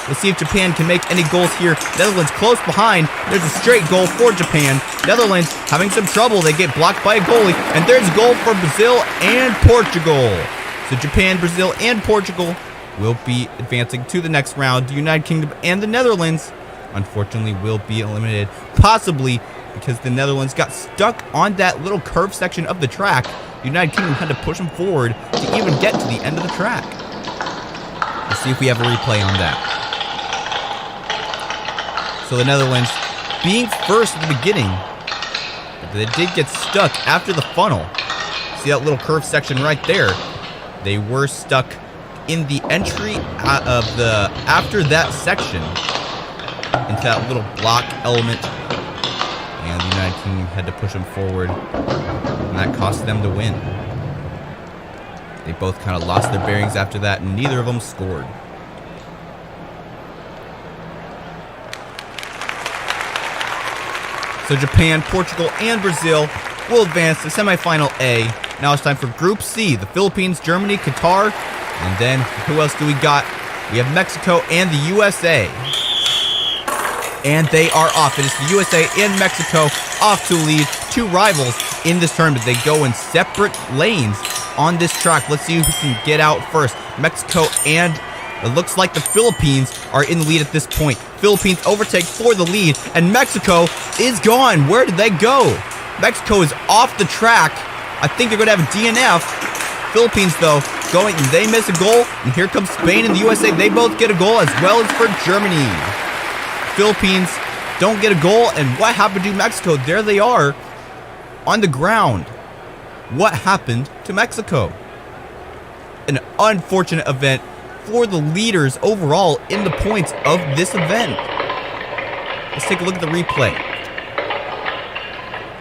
Let's see if Japan can make any goals here. Netherlands close behind. There's a straight goal for Japan. Netherlands having some trouble. They get blocked by a goalie. And there's a goal for Brazil and Portugal. So Japan, Brazil, and Portugal will be advancing to the next round. The United Kingdom and the Netherlands, unfortunately, will be eliminated. Possibly because the Netherlands got stuck on that little curved section of the track. The United Kingdom had to push them forward to even get to the end of the track. Let's see if we have a replay on that. So the Netherlands being first at the beginning, but they did get stuck after the funnel. See that little curved section right there? They were stuck in the entry after that section into that little block element, and the United team had to push them forward, and that cost them to win. They both kind of lost their bearings after that, and neither of them scored. So Japan, Portugal, and Brazil will advance to semifinal A. Now it's time for Group C, the Philippines, Germany, Qatar, and then who else do we got? We have Mexico and the USA. And they are off. It is the USA and Mexico off to lead, two rivals in this tournament. They go in separate lanes on this track. Let's see who can get out first. Mexico and it looks like the Philippines are in the lead at this point. Philippines overtake for the lead, and Mexico is gone. Where did they go? Mexico is off the track. I think they're going to have a DNF. Philippines, though, going, they miss a goal, and here comes Spain and the USA. They both get a goal, as well as for Germany. Philippines don't get a goal, and what happened to Mexico? There they are on the ground. What happened to Mexico? An unfortunate event for the leaders overall in the points of this event. Let's take a look at the replay.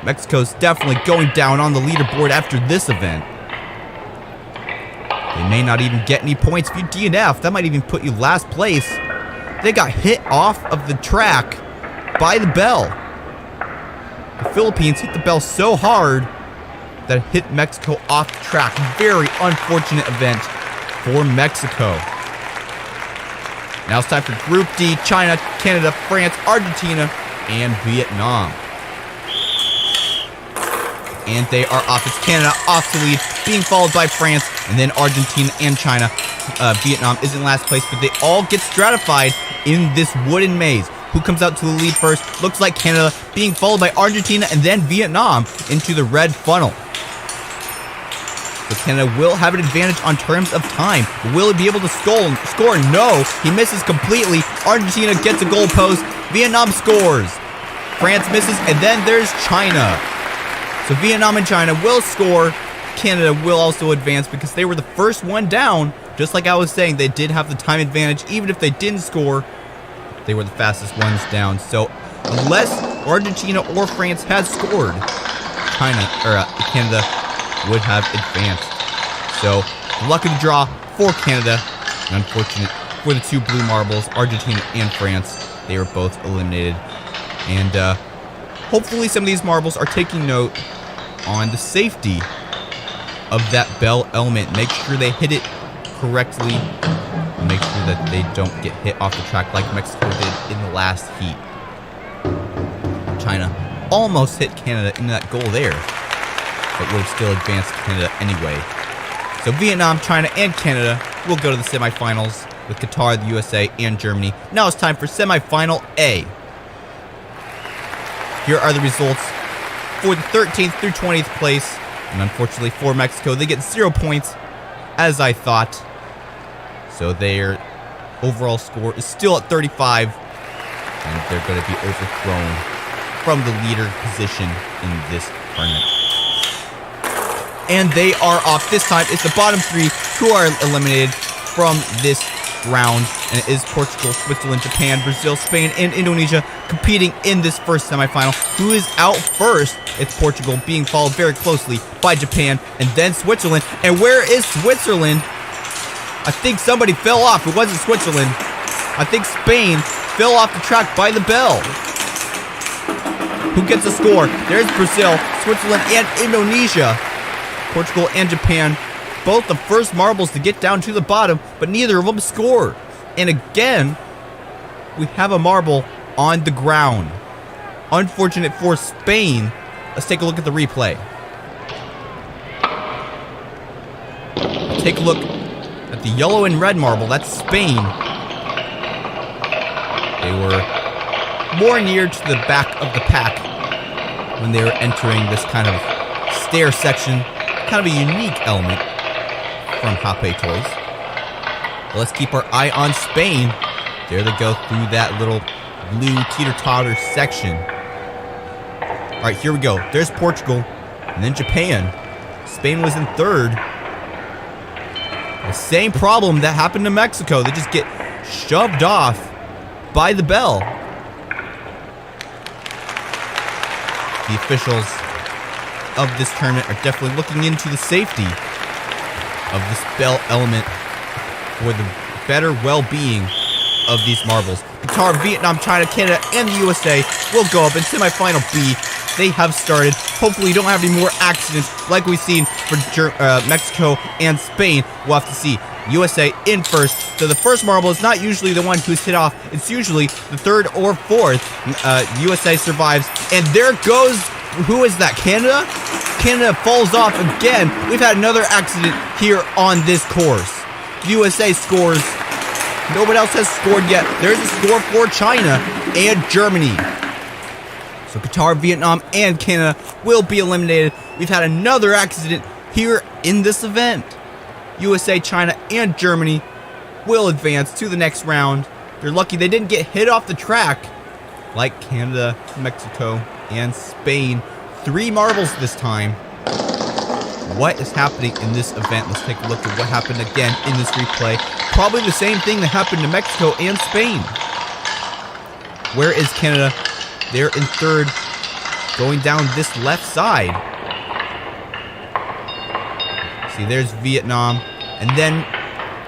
Mexico's definitely going down on the leaderboard after this event. They may not even get any points. If you DNF, that might even put you last place. They got hit off of the track by the bell. The Philippines hit the bell so hard that it hit Mexico off the track. Very unfortunate event for Mexico. Now it's time for Group D, China, Canada, France, Argentina, and Vietnam. And they are off. It's Canada off to lead, being followed by France, and then Argentina and China. Vietnam is in last place, but they all get stratified in this wooden maze. Who comes out to the lead first? Looks like Canada, being followed by Argentina and then Vietnam into the red funnel. So Canada will have an advantage on terms of time. Will he be able to score? No, he misses completely. Argentina gets a goal post. Vietnam scores. France misses, and then there's China. So Vietnam and China will score. Canada will also advance because they were the first one down. Just like I was saying, they did have the time advantage. Even if they didn't score, they were the fastest ones down. So unless Argentina or France had scored, Canada would have advanced. So luck of the draw for Canada, and unfortunate for the two blue marbles, Argentina and France. They were both eliminated. And hopefully some of these marbles are taking note on the safety of that bell element. Make sure they hit it correctly. Make sure that they don't get hit off the track like Mexico did in the last heat. China almost hit Canada in that goal there, but would have still advanced Canada anyway. So Vietnam, China, and Canada will go to the semifinals with Qatar, the USA, and Germany. Now it's time for semifinal A. Here are the results for the 13th through 20th place. And unfortunately for Mexico, they get 0 points, as I thought. So their overall score is still at 35. And they're going to be overthrown from the leader position in this tournament. And they are off. This time, it's the bottom three who are eliminated from this round. And it is Portugal, Switzerland, Japan, Brazil, Spain, and Indonesia competing in this first semifinal. Who is out first? It's Portugal, being followed very closely by Japan and then Switzerland. And where is Switzerland? I think somebody fell off. It wasn't Switzerland. I think Spain fell off the track by the bell. Who gets a score? There's Brazil, Switzerland, and Indonesia. Portugal and Japan, both the first marbles to get down to the bottom, but neither of them score. And again, we have a marble on the ground. Unfortunate for Spain. Let's take a look at the replay. Take a look at the yellow and red marble. That's Spain. They were more near to the back of the pack when they were entering this kind of stair section. Kind of a unique element from Hape Toys. But let's keep our eye on Spain. There they go through that little blue teeter-totter section. Alright, here we go. There's Portugal, and then Japan. Spain was in third. The same problem that happened to Mexico. They just get shoved off by the bell. The officials of this tournament are definitely looking into the safety of this bell element for the better well-being of these marbles. Qatar, Vietnam, China, Canada, and the USA will go up in semifinal B. They have started. Hopefully, you don't have any more accidents like we've seen for Mexico and Spain. We'll have to see. USA in first. So the first marble is not usually the one who's hit off. It's usually the third or fourth. USA survives. And there goes, who is that? Canada? Canada falls off again. We've had another accident here on this course. USA scores. No one else has scored yet. There's a score for China and Germany. So Qatar, Vietnam, and Canada will be eliminated. We've had another accident here in this event. USA, China, and Germany will advance to the next round. They're lucky they didn't get hit off the track like Canada, Mexico, and Spain. 3 marbles this time. What is happening in this event? Let's take a look at what happened again in this replay. Probably the same thing that happened to Mexico and Spain. Where is Canada? They're in third, going down this left side. See, there's Vietnam, and then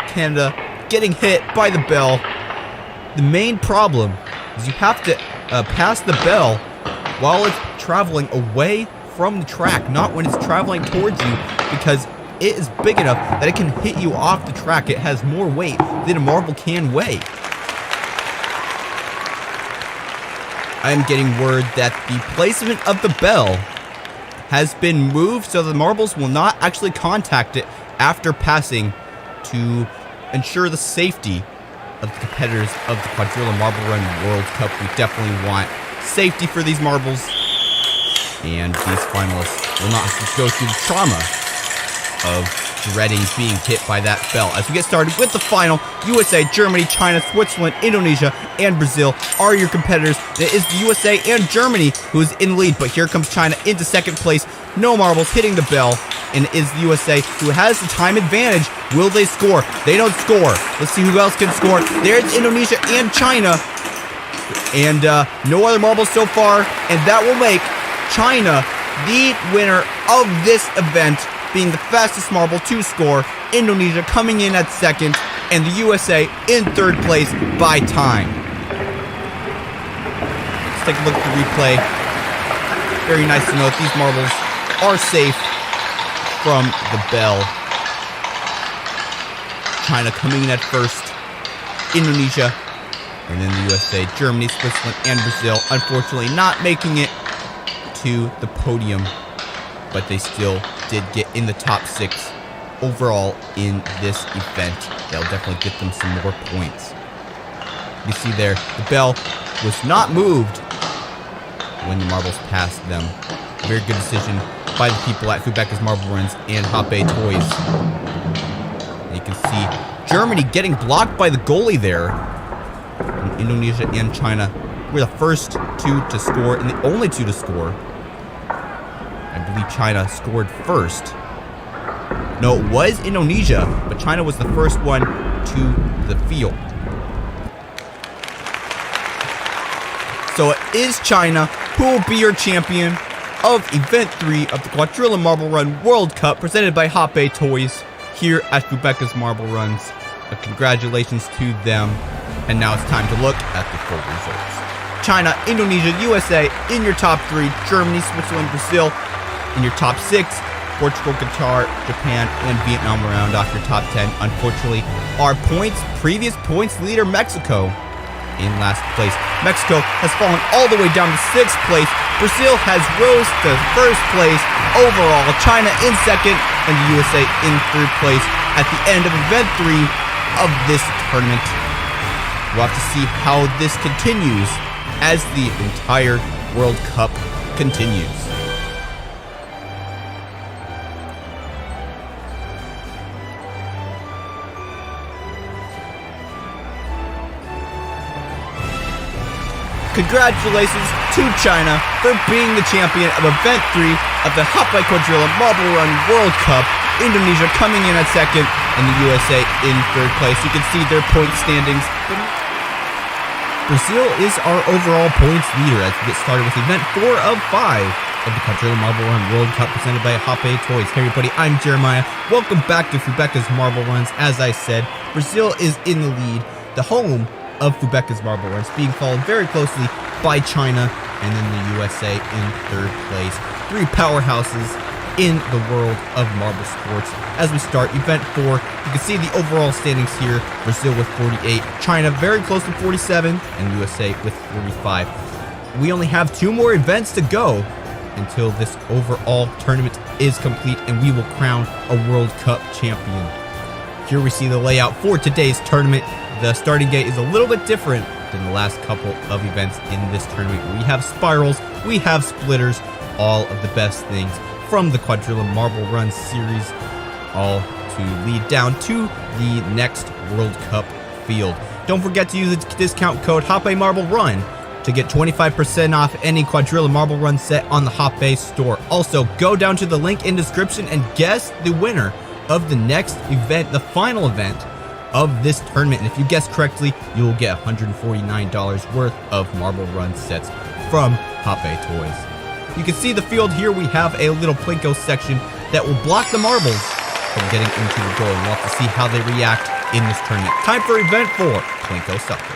Canada getting hit by the bell. The main problem is you have to pass the bell while it's traveling away from the track, not when it's traveling towards you, because it is big enough that it can hit you off the track. It has more weight than a marble can weigh. I am getting word that the placement of the bell has been moved so the marbles will not actually contact it after passing, to ensure the safety of the competitors of the Quadrilla Marble Run World Cup. We definitely want safety for these marbles, and these finalists will not have to go through the trauma of dreading being hit by that bell. As we get started with the final, USA, Germany, China, Switzerland, Indonesia, and Brazil are your competitors. It is the USA and Germany who is in the lead, but here comes China into second place. No marbles hitting the bell, and it is the USA who has the time advantage. Will they score? They don't score. Let's see who else can score. There's Indonesia and China, and no other marbles so far, and that will make China the winner of this event, being the fastest marble to score. Indonesia coming in at second, and the USA in third place by time. Let's take a look at the replay. Very nice to note these marbles are safe from the bell. China coming in at first, Indonesia, and then the USA, Germany, Switzerland, and Brazil unfortunately not making it to the podium, but they still did get in the top 6 overall in this event. They'll definitely get them some more points. You see there, the bell was not moved when the marbles passed them. Very good decision by the people at Fubeca's Marble Runs and Hoppe Toys. And you can see Germany getting blocked by the goalie there. And Indonesia and China were the first 2 to score and the only 2 to score. I believe China scored first. No, it was Indonesia, but China was the first one to the field. So it is China who will be your champion of Event 3 of the Quadrilla Marble Run World Cup, presented by Hoppe Toys here at Fubeca's Marble Runs. Congratulations to them. And now it's time to look at the full results. China, Indonesia, USA in your top 3. Germany, Switzerland, Brazil in your top 6. Portugal, Qatar, Japan, and Vietnam round off your top 10. Unfortunately, our previous points leader, Mexico, in last place. Mexico has fallen all the way down to 6th place. Brazil has rose to 1st place overall. China in 2nd, and the USA in 3rd place at the end of Event 3 of this tournament. We'll have to see how this continues as the entire World Cup continues. Congratulations to China for being the champion of Event 3 of the Hoppe Quadrilla Marble Run World Cup. Indonesia coming in at 2nd, and the USA in third place. You can see their point standings. Brazil is our overall points leader as we get started with event 4 of 5 of the Quadrilla Marble Run World Cup presented by Hoppe Toys. Hey everybody, I'm Jeremiah. Welcome back to Fubeca's Marble Runs. As I said, Brazil is in the lead, the home of Fubeca's Marble Runs, being followed very closely by China and then the USA in third place. Three powerhouses in the world of marble sports. As we start event 4, you can see the overall standings here. Brazil with 48, China very close to 47, and USA with 45. We only have 2 more events to go until this overall tournament is complete and we will crown a World Cup champion. Here we see the layout for today's tournament. The starting gate is a little bit different than the last couple of events in this tournament. We have spirals, we have splitters, all of the best things from the Quadrilla Marble Run series, all to lead down to the next World Cup field. Don't forget to use the discount code HOPPEMarbleRun to get 25% off any Quadrilla Marble Run set on the Hoppe store. Also, go down to the link in description and guess the winner of the next event, the final event of this tournament. And if you guess correctly, you will get $149 worth of Marble Run sets from Hoppe Toys. You can see the field here. We have a little plinko section that will block the marbles from getting into the goal. We'll have to see how they react in this tournament. Time for event 4, plinko soccer.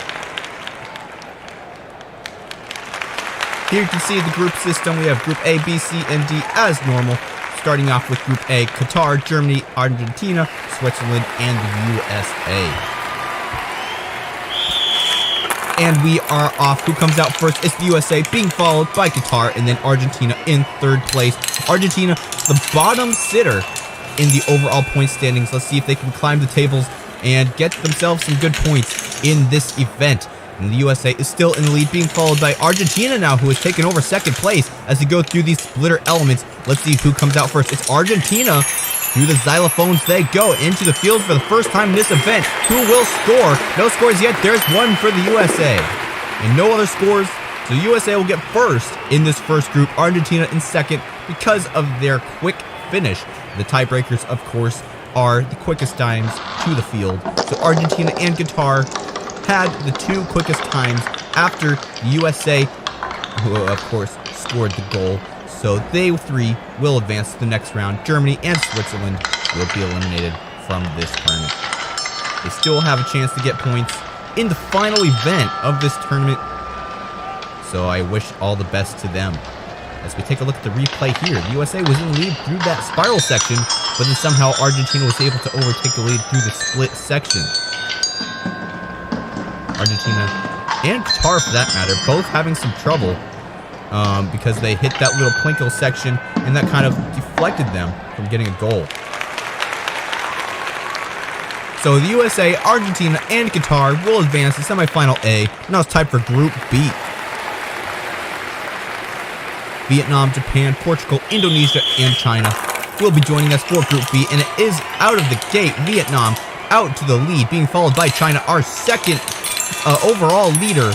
Here you can see the group system. We have Group A, B, C, and D as normal. Starting off with Group A, Qatar, Germany, Argentina, Switzerland, and the USA. And we are off. Who comes out first? It's the USA, being followed by Qatar, and then Argentina in third place. Argentina, the bottom sitter in the overall point standings. Let's see if they can climb the tables and get themselves some good points in this event. And the USA is still in the lead, being followed by Argentina now, who has taken over second place as we go through these splitter elements. Let's see who comes out first. It's Argentina. Through the xylophones they go into the field for the first time in this event. Who will score? No scores yet. There's one for the USA. And no other scores. So the USA will get first in this first group. Argentina in second because of their quick finish. The tiebreakers, of course, are the quickest times to the field. So Argentina and Qatar had the 2 quickest times after the USA, who of course scored the goal. So they 3 will advance to the next round. Germany and Switzerland will be eliminated from this tournament. They still have a chance to get points in the final event of this tournament. So I wish all the best to them. As we take a look at the replay here, the USA was in the lead through that spiral section, but then somehow Argentina was able to overtake the lead through the split section. Argentina and Qatar, for that matter, both having some trouble because they hit that little plinko section and that kind of deflected them from getting a goal. So the USA, Argentina, and Qatar will advance to semifinal A. Now it's time for Group B. Vietnam, Japan, Portugal, Indonesia, and China will be joining us for Group B, and it is out of the gate. Vietnam out to the lead, being followed by China, our second overall leader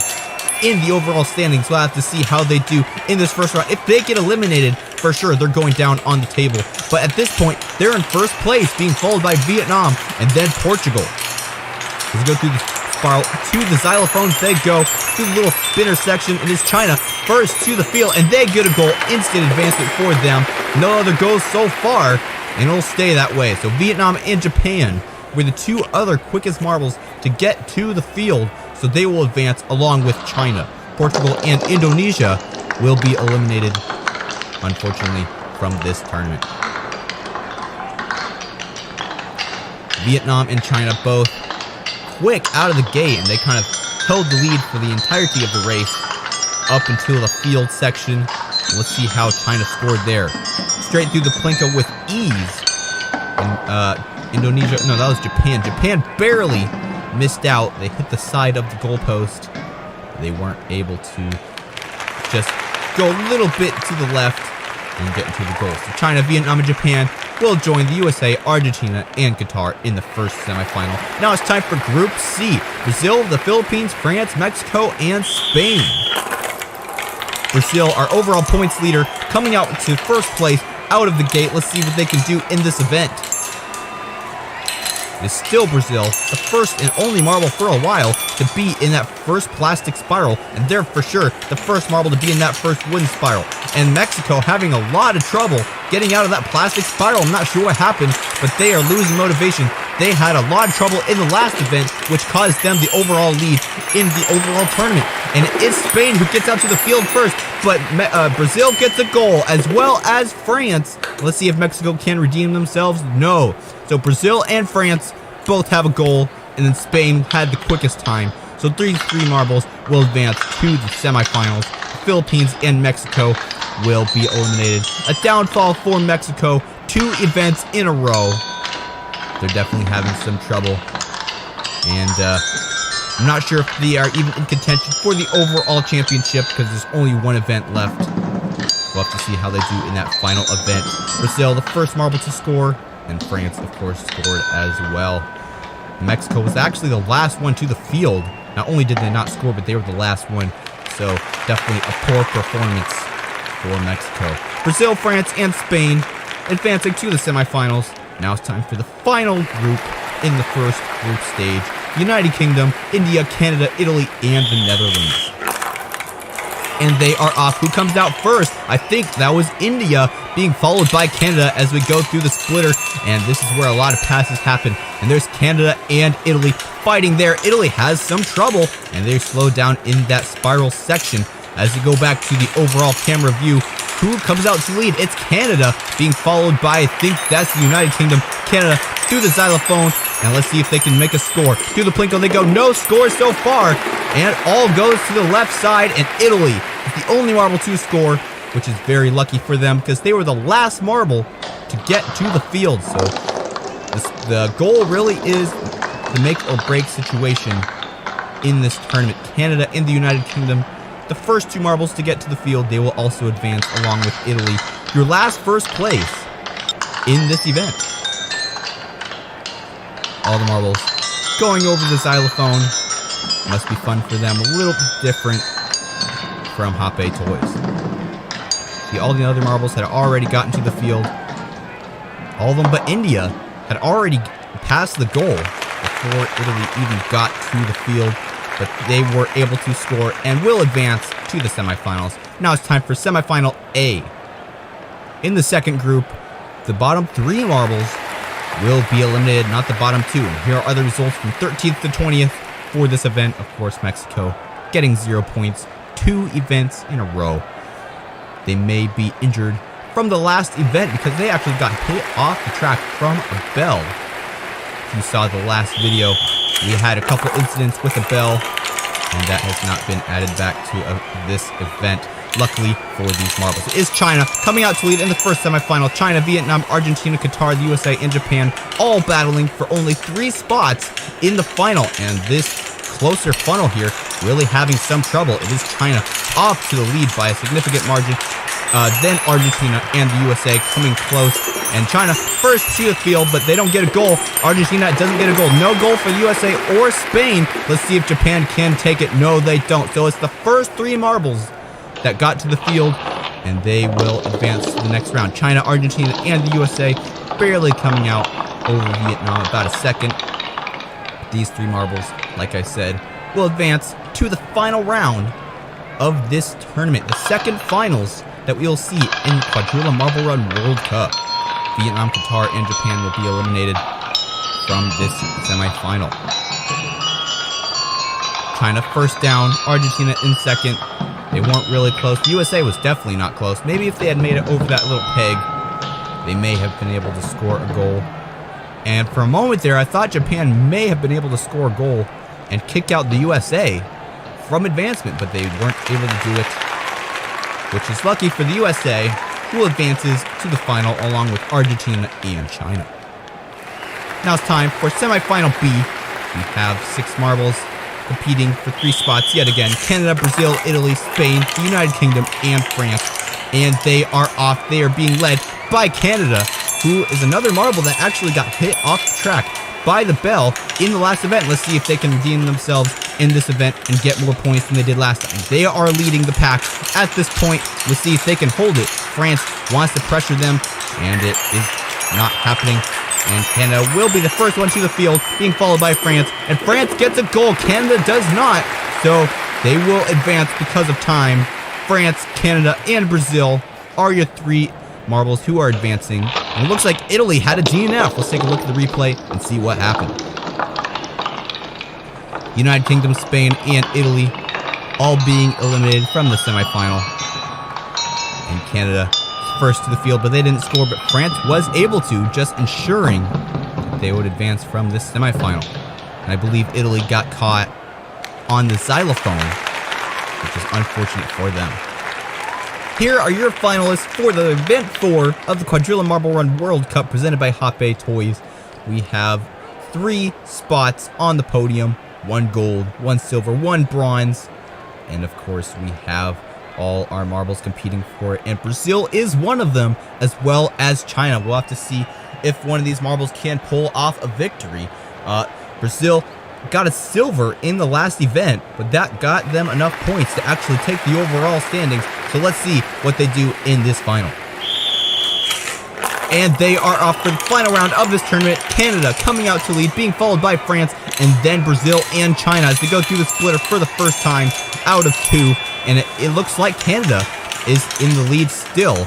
in the overall standings. We'll have to see how they do in this first round. If they get eliminated, for sure, they're going down on the table. But at this point, they're in first place, being followed by Vietnam and then Portugal. As we go through the spiral to the xylophones, they go through the little spinner section. It is China first to the field, and they get a goal. Instant advancement for them. No other goals so far, and it'll stay that way. So Vietnam and Japan were the 2 other quickest marbles to get to the field, so they will advance along with China. Portugal and Indonesia will be eliminated, unfortunately, from this tournament. Vietnam and China both quick out of the gate, and they kind of held the lead for the entirety of the race up until the field section. Let's see how China scored there. Straight through the plinko with ease. And Indonesia, no, that was Japan. Japan barely missed out. They hit the side of the goalpost. They weren't able to just go a little bit to the left and get into the goal. So China, Vietnam, and Japan will join the USA, Argentina, and Qatar in the first semifinal. Now it's time for Group C. Brazil, the Philippines, France, Mexico, and Spain. Brazil, our overall points leader, coming out to first place out of the gate. Let's see what they can do in this event. It is still Brazil, the first and only marble for a while to be in that first plastic spiral, and they're for sure the first marble to be in that first wooden spiral. And Mexico having a lot of trouble getting out of that plastic spiral. I'm not sure what happened, but they are losing motivation. They had a lot of trouble in the last event, which caused them the overall lead in the overall tournament. And it is Spain who gets out to the field first, but Brazil gets a goal, as well as France. Let's see if Mexico can redeem themselves. No. So Brazil and France both have a goal, and then Spain had the quickest time. So these three marbles will advance to the semifinals. Philippines and Mexico will be eliminated. A downfall for Mexico, 2 events in a row. They're definitely having some trouble. And I'm not sure if they are even in contention for the overall championship because there's only one event left. We'll have to see how they do in that final event. Brazil, the first marble to score, and France, of course, scored as well. Mexico was actually the last one to the field. Not only did they not score, but they were the last one. So definitely a poor performance for Mexico. Brazil, France, and Spain advancing to the semifinals. Now it's time for the final group in the first group stage. United Kingdom, India, Canada, Italy, and the Netherlands. And they are off. Who comes out first? I think that was India, being followed by Canada as we go through the splitter. And this is where a lot of passes happen. And there's Canada and Italy fighting there. Italy has some trouble, and they're slowed down in that spiral section. As we go back to the overall camera view, who comes out to lead? It's Canada, being followed by, I think that's the United Kingdom. Canada through the xylophone, and let's see if they can make a score. Through the plinko they go, no score so far, and all goes to the left side, and Italy is the only marble to score, which is very lucky for them because they were the last marble to get to the field. So the goal really is the make or break situation in this tournament. Canada and the United Kingdom, the first 2 marbles to get to the field, they will also advance along with Italy. Your last first place in this event. All the marbles going over the xylophone. Must be fun for them. A little bit different from Hoppe Toys. See, all the other marbles had already gotten to the field. All of them but India had already passed the goal before Italy even got to the field. But they were able to score and will advance to the semifinals. Now it's time for semifinal A. In the second group, the bottom 3 marbles will be eliminated, not the bottom 2. And here are the results from 13th to 20th for this event. Of course, Mexico getting 0 points, 2 events in a row. They may be injured from the last event because they actually got hit off the track from a bell. If you saw the last video, we had a couple incidents with a bell, and that has not been added back to this event, luckily for these marbles. It is China coming out to lead in the first semifinal. China, Vietnam, Argentina, Qatar, the USA, and Japan all battling for only 3 spots in the final. And this closer funnel here really having some trouble. It is China off to the lead by a significant margin. Then Argentina and the USA coming close. And China first to the field, but they don't get a goal. Argentina doesn't get a goal. No goal for the USA or Spain. Let's see if Japan can take it. No, they don't. So it's the first 3 marbles that got to the field, and they will advance to the next round. China, Argentina, and the USA barely coming out over Vietnam, about a second. These 3 marbles, like I said, will advance to the final round of this tournament. The second finals that we'll see in Quadrilla Marble Run World Cup. Vietnam, Qatar, and Japan will be eliminated from this semifinal. China first down, Argentina in second. They weren't really close. The USA was definitely not close. Maybe if they had made it over that little peg, they may have been able to score a goal. And for a moment there, I thought Japan may have been able to score a goal and kick out the USA from advancement, but they weren't able to do it, which is lucky for the USA, who advances to the final along with Argentina and China. Now it's time for semifinal B. We have 6 marbles competing for 3 spots yet again. Canada, Brazil, Italy, Spain, the United Kingdom, and France. And they are off. They are being led by Canada, who is another marble that actually got hit off the track by the bell in the last event. Let's see if they can redeem themselves in this event and get more points than they did last time. They are leading the pack at this point. Let's see if they can hold it. France wants to pressure them, and it is not happening. And Canada will be the first one to the field, being followed by France. And France gets a goal. Canada does not. So they will advance because of time. France, Canada, and Brazil are your 3 marbles who are advancing. And it looks like Italy had a DNF. Let's take a look at the replay and see what happened. United Kingdom, Spain, and Italy all being eliminated from the semifinal. And Canada first to the field, but they didn't score. But France was able to, just ensuring that they would advance from this semifinal. And I believe Italy got caught on the xylophone, which is unfortunate for them. Here are your finalists for the event 4 of the Quadrilla Marble Run World Cup presented by Hoppe Toys. We have 3 spots on the podium, 1 gold, 1 silver, 1 bronze, and of course we have all our marbles competing for it, and Brazil is one of them, as well as China. We'll have to see if one of these marbles can pull off a victory. Brazil got a silver in the last event, but that got them enough points to actually take the overall standings. So let's see what they do in this final. And they are off for the final round of this tournament. Canada coming out to lead, being followed by France, and then Brazil and China as they go through the splitter for the first time out of 2. And it looks like Canada is in the lead still.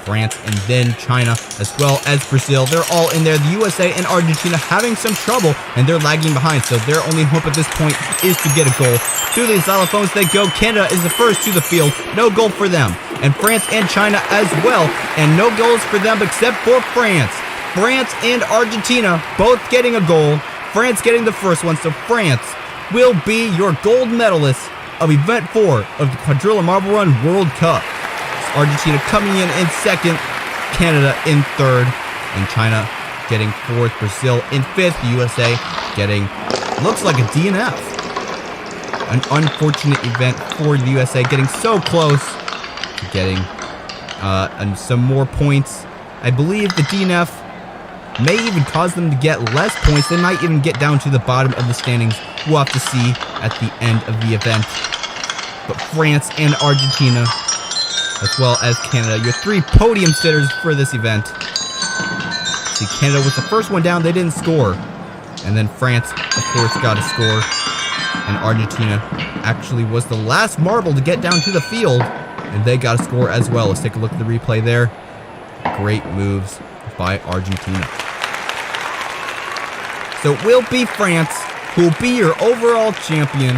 France and then China as well as Brazil. They're all in there. The USA and Argentina having some trouble, and they're lagging behind. So their only hope at this point is to get a goal. Through these xylophones they go. Canada is the first to the field. No goal for them. And France and China as well. And no goals for them except for France. France and Argentina both getting a goal. France getting the first one. So France will be your gold medalist of event 4 of the Quadrilla Marble Run World Cup. Argentina coming in second, Canada in 3rd, and China getting 4th, Brazil in 5th, the USA getting, looks like a DNF. An unfortunate event for the USA, getting so close to getting some more points. I believe the DNF may even cause them to get less points. They might even get down to the bottom of the standings. We'll have to see at the end of the event. But France and Argentina, as well as Canada, your 3 podium sitters for this event. See, Canada was the first one down, they didn't score. And then France, of course, got a score. And Argentina actually was the last marble to get down to the field, and they got a score as well. Let's take a look at the replay there. Great moves by Argentina. So it will be France who will be your overall champion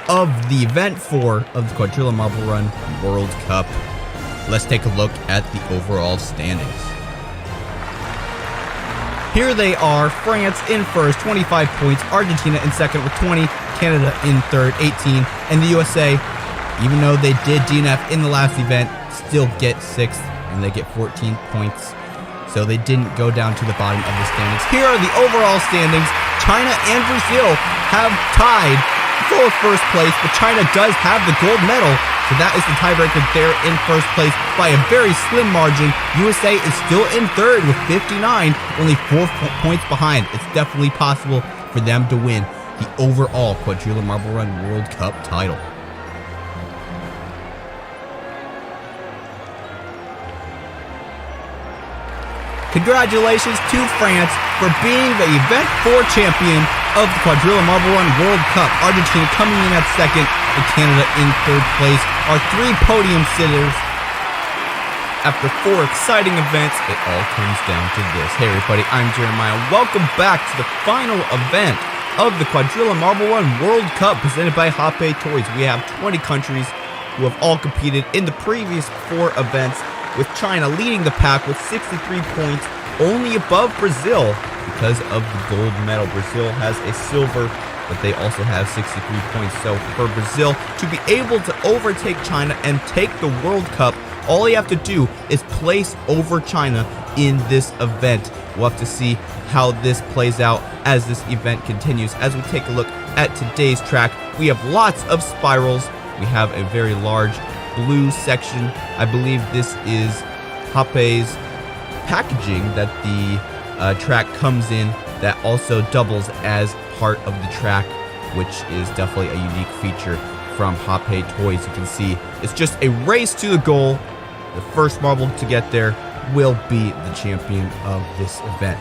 of the event 4 of the Quadrilla Marble Run World Cup. Let's take a look at the overall standings. Here they are: France in first, 25 points, Argentina in second with 20, Canada in third, 18, and the USA, even though they did DNF in the last event, still get 6th, and they get 14 points. So they didn't go down to the bottom of the standings. Here are the overall standings. China and Brazil have tied for first place, but China does have the gold medal, so that is the tiebreaker there in first place by a very slim margin. USA is still in third with 59, only 4 points behind. It's definitely possible for them to win the overall Quadrilla Marble Run World Cup title. Congratulations to France for being the Event 4 champion of the Quadrilla Marble Run World Cup. Argentina coming in at second and Canada in third place. Our 3 podium sitters. After 4 exciting events, it all comes down to this. Hey everybody, I'm Jeremiah. Welcome back to the final event of the Quadrilla Marble Run World Cup presented by Hoppe Toys. We have 20 countries who have all competed in the previous 4 events, with China leading the pack with 63 points, only above Brazil because of the gold medal. Brazil has a silver, but they also have 63 points. So for Brazil to be able to overtake China and take the World Cup, all you have to do is place over China in this event. We'll have to see how this plays out as this event continues. As we take a look at today's track, we have lots of spirals. We have a very large blue section. I believe this is Hoppe's packaging that the track comes in, that also doubles as part of the track, which is definitely a unique feature from Hoppe Toys. You can see it's just a race to the goal. The first marble to get there will be the champion of this event.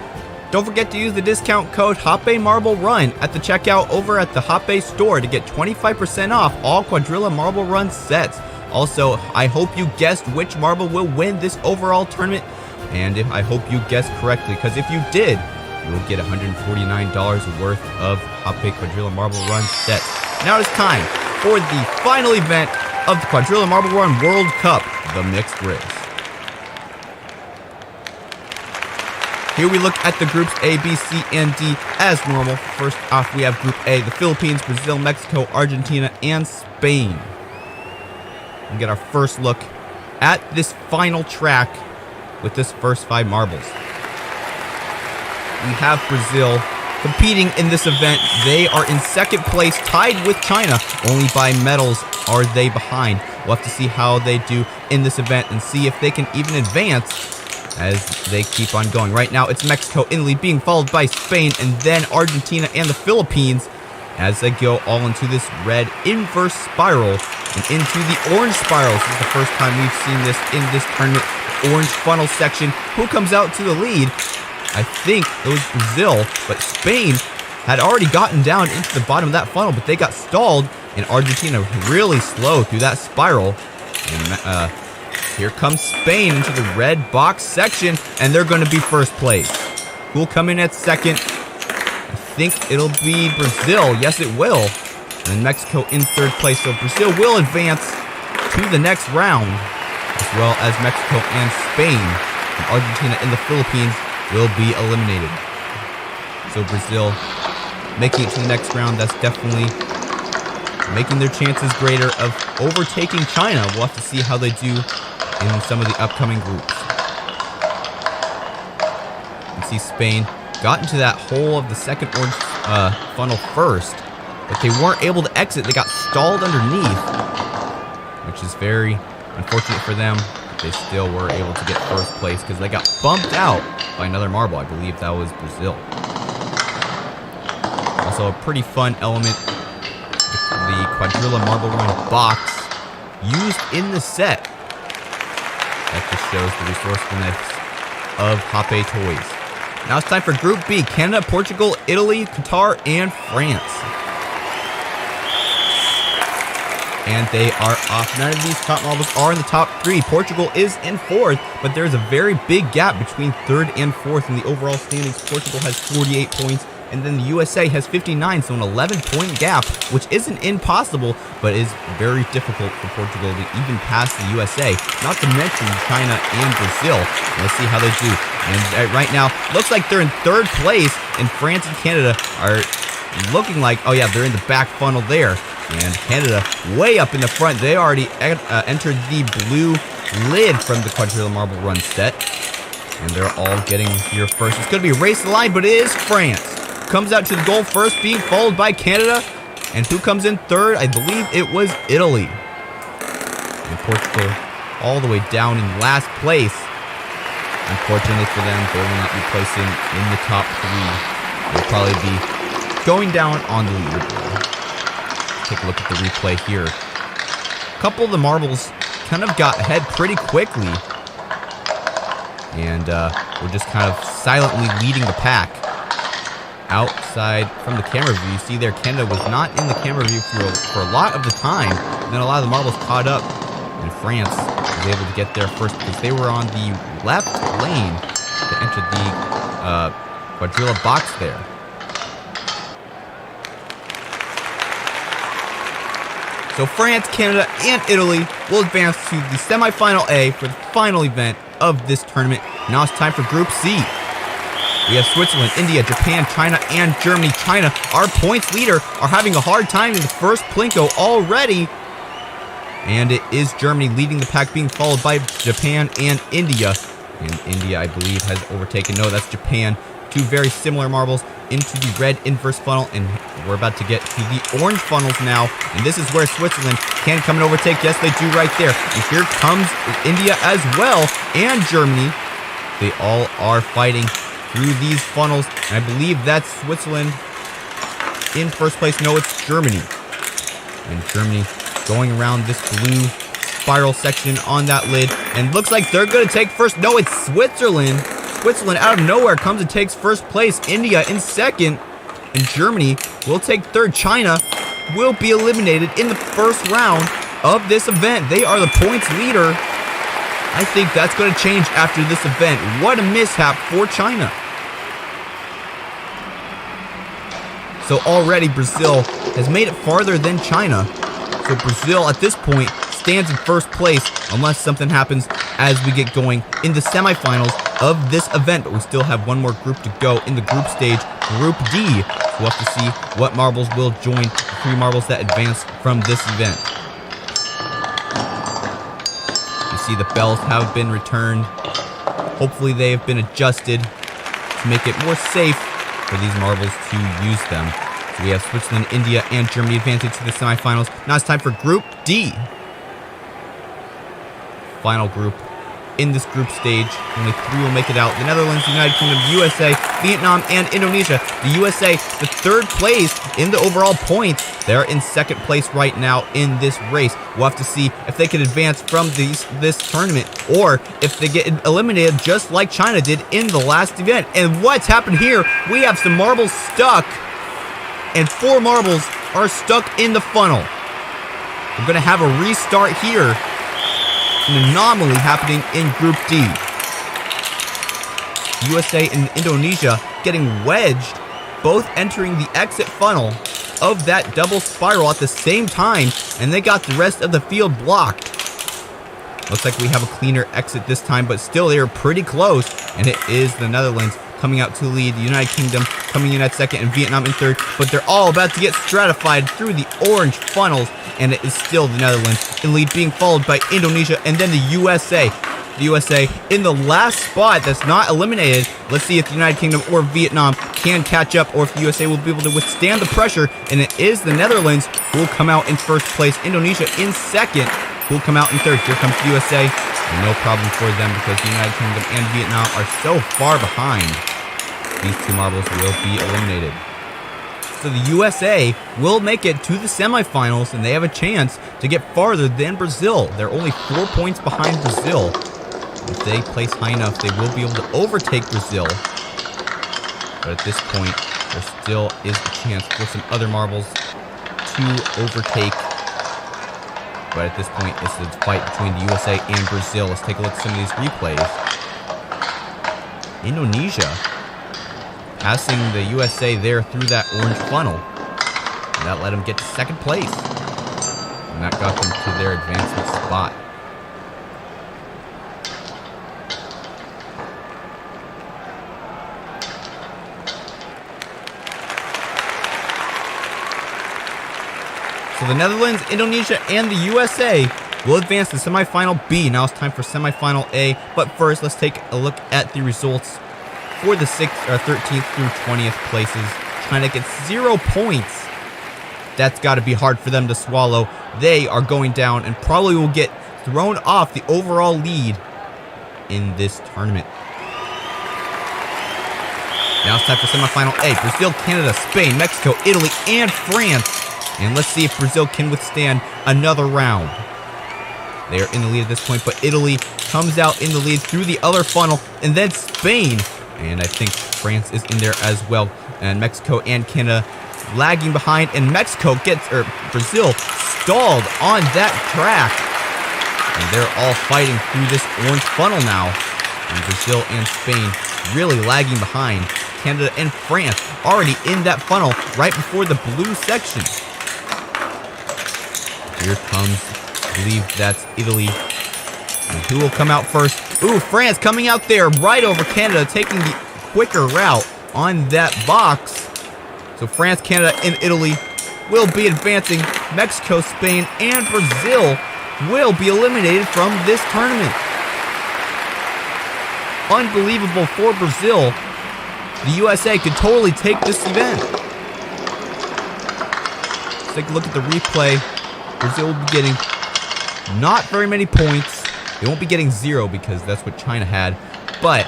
Don't forget to use the discount code HOPEMarbleRun at the checkout over at the Hoppe store to get 25% off all Quadrilla Marble Run sets. Also, I hope you guessed which marble will win this overall tournament, and I hope you guessed correctly, because if you did, you will get $149 worth of Hoppe Quadrilla Marble Run sets. Now it's time for the final event of the Quadrilla Marble Run World Cup, the mixed race. Here we look at the groups A, B, C, and D as normal. First off, we have Group A, the Philippines, Brazil, Mexico, Argentina, and Spain. And get our first look at this final track with this first 5 marbles. We have Brazil competing in this event. They are in second place, tied with China. Only by medals are they behind. We'll have to see how they do in this event and see if they can even advance as they keep on going. Right now, it's Mexico in the lead, being followed by Spain, and then Argentina and the Philippines as they go all into this red inverse spiral and into the orange spiral. This is the first time we've seen this in this tournament. Orange funnel section. Who comes out to the lead? I think it was Brazil, but Spain had already gotten down into the bottom of that funnel, but they got stalled, and Argentina really slow through that spiral. And here comes Spain into the red box section, and they're going to be first place. Who'll come in at second? I think it'll be Brazil. Yes, it will. And then Mexico in third place, so Brazil will advance to the next round, as well as Mexico and Spain. And Argentina and the Philippines will be eliminated. So Brazil making it to the next round, that's definitely making their chances greater of overtaking China. We'll have to see how they do in some of the upcoming groups. You see Spain got into that hole of the second orange funnel first, but they weren't able to exit. They got stalled underneath, which is very unfortunate for them. They still were able to get first place because they got bumped out by another marble. I believe that was Brazil. Also a pretty fun element, the Quadrilla Marble Run box used in the set. That just shows the resourcefulness of Hoppe toys. Now it's time for Group B, Canada, Portugal, Italy, Qatar, and France. And they are off. None of these top marbles are in the top 3. Portugal is in 4th, but there's a very big gap between 3rd and 4th in the overall standings. Portugal has 48 points, and then the USA has 59, so an 11-point gap, which isn't impossible, but is very difficult for Portugal to even pass the USA, not to mention China and Brazil. Let's see how they do. And right now, looks like they're in 3rd place, and France and Canada are looking like, oh yeah, they're in the back funnel there. And Canada way up in the front. They already entered the blue lid from the Quadrilla Marble Run set. And they're all getting here first. It's going to be a race to the line, but it is France. Comes out to the goal first, being followed by Canada. And who comes in 3rd? I believe it was Italy. And Portugal all the way down in last place. Unfortunately for them, they will not be placing in the top 3. They'll probably be going down on the leaderboard. Take a look at the replay here. A couple of the marbles kind of got ahead pretty quickly. And we're just kind of silently leading the pack. Outside from the camera view, you see there Canada was not in the camera view for a lot of the time. And then a lot of the marbles caught up. And France was able to get there first because they were on the left lane to enter the Quadrilla box there. So France, Canada, and Italy will advance to the semifinal A for the final event of this tournament. Now it's time for Group C. We have Switzerland, India, Japan, China, and Germany. China, our points leader, are having a hard time in the first Plinko already. And it is Germany leading the pack, being followed by Japan and India. And India, I believe, has overtaken. No, that's Japan. Two very similar marbles into the red inverse funnel, and we're about to get to the orange funnels now, and this is where Switzerland can come and overtake. Yes, they do right there. And here comes India as well, and Germany. They all are fighting through these funnels, and I believe that's Switzerland in first place. No, it's Germany. And Germany going around this blue spiral section on that lid, and looks like they're going to take first. No, it's Switzerland. Switzerland out of nowhere comes and takes first place. India in second. And Germany will take third. China will be eliminated in the first round of this event. They are the points leader. I think that's going to change after this event. What a mishap for China. So already Brazil has made it farther than China. So Brazil at this point stands in first place unless something happens as we get going in the semifinals of this event. But we still have one more group to go in the group stage, Group D. So we'll have to see what marbles will join the 3 marbles that advance from this event. You see the bells have been returned. Hopefully they have been adjusted to make it more safe for these marbles to use them. So we have Switzerland, India, and Germany advancing to the semifinals. Now it's time for Group D. Final group in this group stage. Only 3 will make it out. The Netherlands, the United Kingdom, USA, Vietnam, and Indonesia. The USA, the 3rd place in the overall points. They're in 2nd place right now in this race. We'll have to see if they can advance from this tournament or if they get eliminated just like China did in the last event. And what's happened here? We have some marbles stuck, and 4 marbles are stuck in the funnel. We're going to have a restart here. An anomaly happening in Group D. USA and Indonesia getting wedged, both entering the exit funnel of that double spiral at the same time, and they got the rest of the field blocked. Looks like we have a cleaner exit this time, but still they are pretty close, and it is the Netherlands coming out to lead, the United Kingdom coming in at 2nd, and Vietnam in 3rd, but they're all about to get stratified through the orange funnels, and it is still the Netherlands in lead, being followed by Indonesia and then the USA. The USA in the last spot that's not eliminated. Let's see if the United Kingdom or Vietnam can catch up, or if the USA will be able to withstand the pressure, and it is the Netherlands who will come out in 1st place. Indonesia in 2nd, who will come out in 3rd. Here comes the USA. No problem for them because the United Kingdom and Vietnam are so far behind. These 2 marbles will be eliminated. So the USA will make it to the semifinals, and they have a chance to get farther than Brazil. They're only 4 points behind Brazil. If they place high enough, they will be able to overtake Brazil. But at this point, there still is a chance for some other marbles to overtake. But at this point, it's a fight between the USA and Brazil. Let's take a look at some of these replays. Indonesia passing the USA there through that orange funnel. And that let them get to 2nd place. And that got them to their advancement spot. So the Netherlands, Indonesia, and the USA will advance to semifinal B. Now it's time for semifinal A. But first, let's take a look at the results for the 13th through 20th places. China gets 0 points. That's got to be hard for them to swallow. They are going down and probably will get thrown off the overall lead in this tournament. Now it's time for semifinal A. Brazil, Canada, Spain, Mexico, Italy, and France. And let's see if Brazil can withstand another round. They are in the lead at this point, but Italy comes out in the lead through the other funnel, and then Spain. And I think France is in there as well. And Mexico and Canada lagging behind, and Brazil stalled on that track. And they're all fighting through this orange funnel now. And Brazil and Spain really lagging behind. Canada and France already in that funnel right before the blue section. Here comes, I believe that's Italy. And who will come out first? Ooh, France coming out there right over Canada, taking the quicker route on that box. So France, Canada, and Italy will be advancing. Mexico, Spain, and Brazil will be eliminated from this tournament. Unbelievable for Brazil. The USA could totally take this event. Let's take a look at the replay. Brazil will be getting not very many points. They won't be getting 0 because that's what China had. But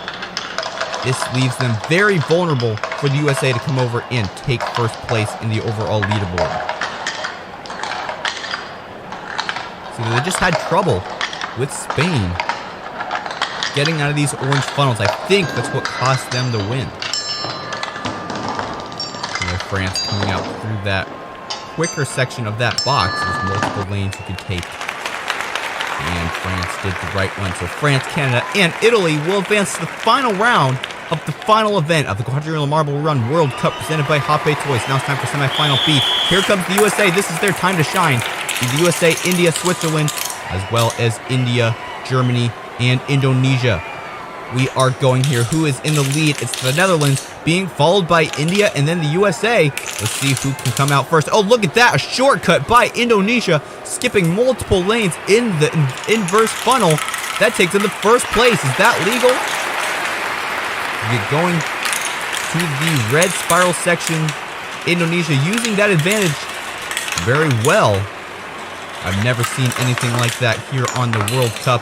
this leaves them very vulnerable for the USA to come over and take first place in the overall leaderboard. So they just had trouble with Spain. getting out of these orange funnels. I think that's what cost them the win. France coming out through that quicker section of that box. There's multiple lanes you can take. And France did the right one. So France, Canada, and Italy will advance to the final round of the final event of the Quadrilla Marble Run World Cup presented by Hoppe Toys. Now it's time for semifinal B. Here comes the USA. This is their time to shine. The USA, India, Switzerland, as well as India, Germany, and Indonesia. We are going here. Who is in the lead? It's the Netherlands being followed by India and then the USA. Let's see who can come out first. Oh, look at that. A shortcut by Indonesia, skipping multiple lanes in the inverse funnel. That takes them to first place. Is that legal? You're going to the red spiral section. Indonesia using that advantage very well. I've never seen anything like that here on the World Cup.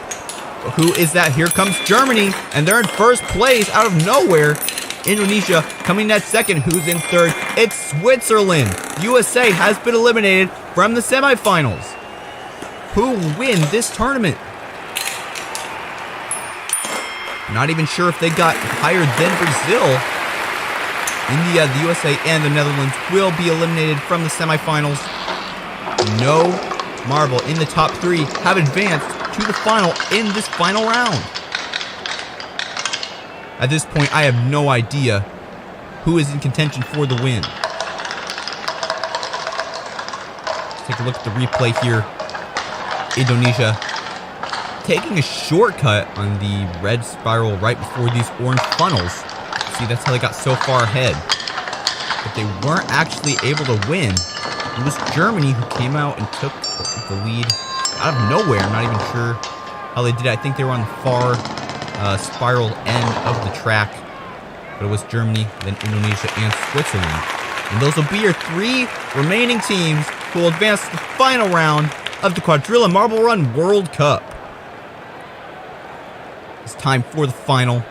Who is that? Here comes Germany, and they're in first place out of nowhere. Indonesia coming at second. Who's in third? It's Switzerland. USA has been eliminated from the semifinals. Who will win this tournament? Not even sure if they got higher than Brazil. India, the USA, and the Netherlands will be eliminated from the semifinals. No marble in the top three have advanced to the final in this final round. At this point, I have no idea who is in contention for the win. Let's take a look at the replay here. Indonesia taking a shortcut on the red spiral right before these orange funnels. See, that's how they got so far ahead. But they weren't actually able to win. It was Germany who came out and took the lead out of nowhere. I'm not even sure how they did it. I think they were on the far spiral end of the track. But it was Germany, then Indonesia, and Switzerland. And those will be your three remaining teams who will advance to the final round of the Quadrilla Marble Run World Cup. It's time for the final.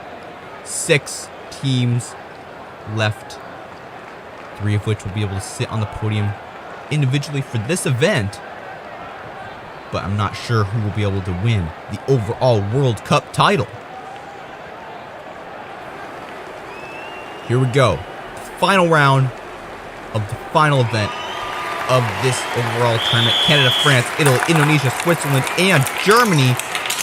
6 teams left. 3 of which will be able to sit on the podium individually for this event. But I'm not sure who will be able to win the overall World Cup title. Here we go. Final round of the final event of this overall tournament. Canada, France, Italy, Indonesia, Switzerland, and Germany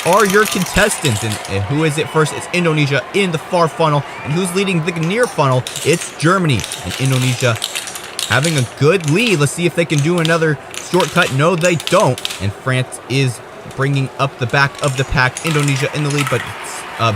are your contestants. And who is it first? It's Indonesia in the far funnel. And who's leading the near funnel? It's Germany. And Indonesia having a good lead. Let's see if they can do another shortcut. No, they don't. And France is bringing up the back of the pack. Indonesia in the lead, but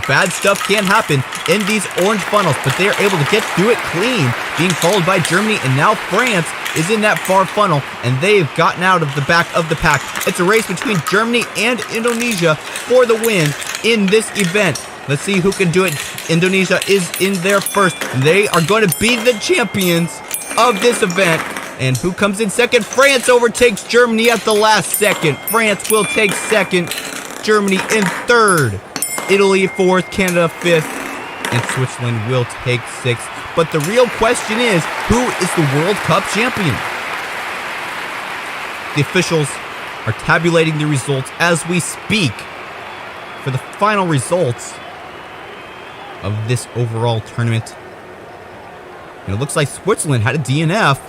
bad stuff can happen in these orange funnels, but they are able to get through it clean, being followed by Germany, and now France is in that far funnel, and they've gotten out of the back of the pack. It's a race between Germany and Indonesia for the win in this event. Let's see who can do it. Indonesia is in there first. They are going to be the champions of this event. And who comes in second? France overtakes Germany at the last second. France will take second. Germany in third. Italy fourth. Canada fifth. And Switzerland will take sixth. But the real question is, who is the World Cup champion? The officials are tabulating the results as we speak for the final results of this overall tournament. And it looks like Switzerland had a DNF.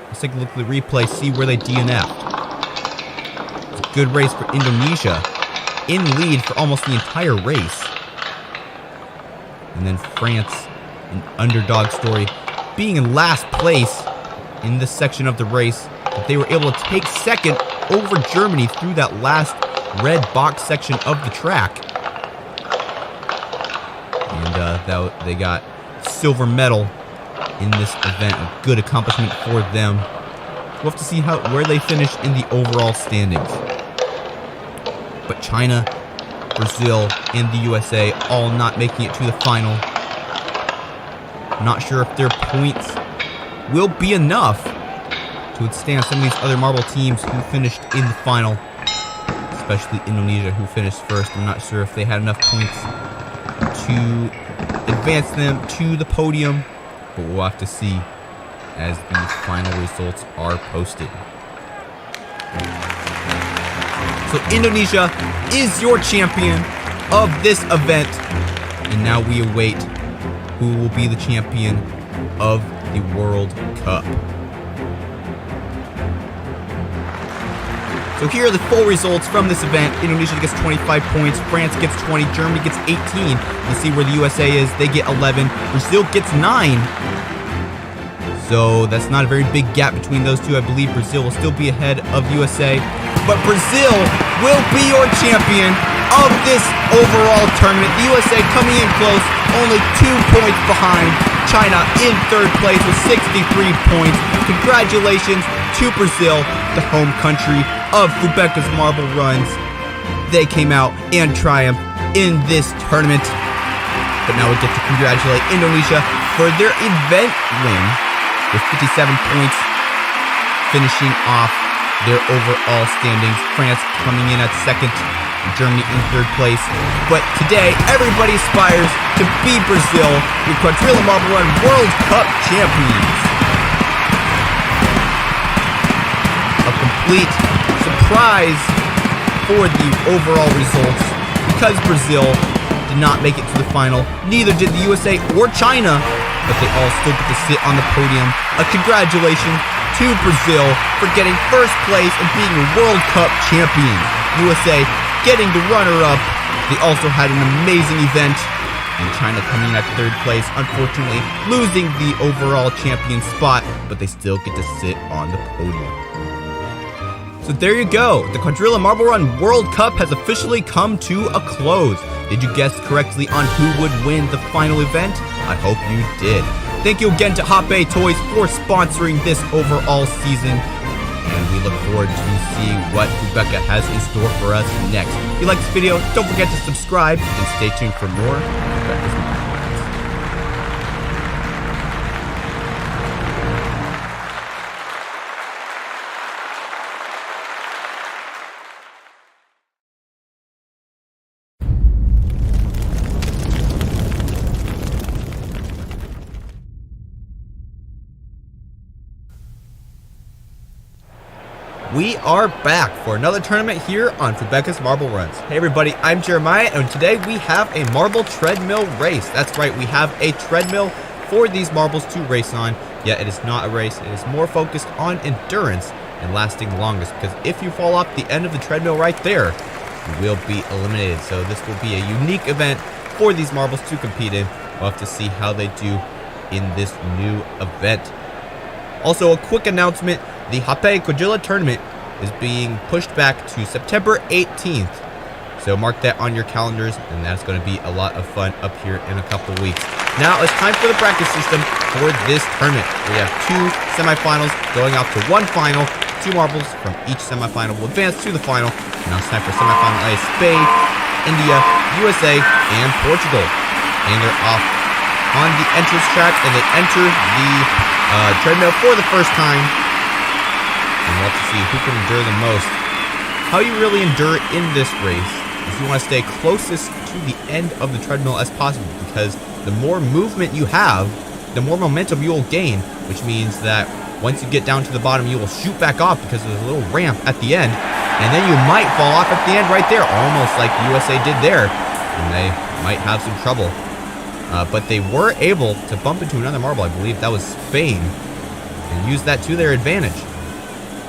Let's take a look at the replay, see where they DNF'd. It's a good race for Indonesia, in lead for almost the entire race. And then France, an underdog story, being in last place in this section of the race. But they were able to take second over Germany through that last red box section of the track. And they got silver medal in this event. A good accomplishment for them. We'll have to see where they finish in the overall standings. But China, Brazil, and the USA all not making it to the final. Not sure if their points will be enough to withstand some of these other marble teams who finished in the final. Especially Indonesia, who finished first. I'm not sure if they had enough points to advance them to the podium. But we'll have to see as these final results are posted. So Indonesia is your champion of this event. And now we await who will be the champion of the World Cup. So here are the full results from this event. Indonesia gets 25 points, France gets 20, Germany gets 18. Let's see where the USA is. They get 11, Brazil gets 9. So that's not a very big gap between those two. I believe Brazil will still be ahead of USA. But Brazil will be your champion of this overall tournament. The USA coming in close, only 2 points behind. China in third place with 63 points. Congratulations to Brazil, the home country of Fubeca's marble runs. They came out and triumphed in this tournament. But now we get to congratulate Indonesia for their event win with 57 points, finishing off their overall standings. France coming in at second, Germany in third place. But today, everybody aspires to be Brazil, your Quadrilla Marble Run World Cup champions. A complete surprise for the overall results, because Brazil did not make it to the final. Neither did the USA or China, but they all still get to sit on the podium. A congratulations to Brazil for getting first place and being a World Cup champion. USA getting the runner-up. They also had an amazing event. And China coming in at third place, unfortunately losing the overall champion spot, but they still get to sit on the podium. So there you go. The Quadrilla Marble Run World Cup has officially come to a close. Did you guess correctly on who would win the final event? I hope you did. Thank you again to Hot Bay Toys for sponsoring this overall season. And we look forward to seeing what Fubeca has in store for us next. If you like this video, don't forget to subscribe and stay tuned for more Fubeca's Marble Runs. We are back for another tournament here on Fubeca's Marble Runs. Hey everybody, I'm Jeremiah, and today we have a marble treadmill race. That's right, we have a treadmill for these marbles to race on. Yet it is not a race, it is more focused on endurance and lasting longest, because if you fall off the end of the treadmill right there, you will be eliminated. So this will be a unique event for these marbles to compete in. We'll have to see how they do in this new event. Also, a quick announcement. The Hape Quadrilla tournament is being pushed back to September 18th. So mark that on your calendars, and that's going to be a lot of fun up here in a couple weeks. Now it's time for the practice system for this tournament. We have 2 semifinals going out to 1 final. 2 marbles from each semifinal will advance to the final. Now it's time for semifinal A: Spain, India, USA, and Portugal. And they're off on the entrance track, and they enter the treadmill for the first time. And we'll have to see who can endure the most. How you really endure in this race is you want to stay closest to the end of the treadmill as possible, because the more movement you have, the more momentum you will gain, which means that once you get down to the bottom, you will shoot back off because there's a little ramp at the end, and then you might fall off at the end right there, almost like the USA did there, and they might have some trouble. But they were able to bump into another marble, I believe that was Spain, and use that to their advantage.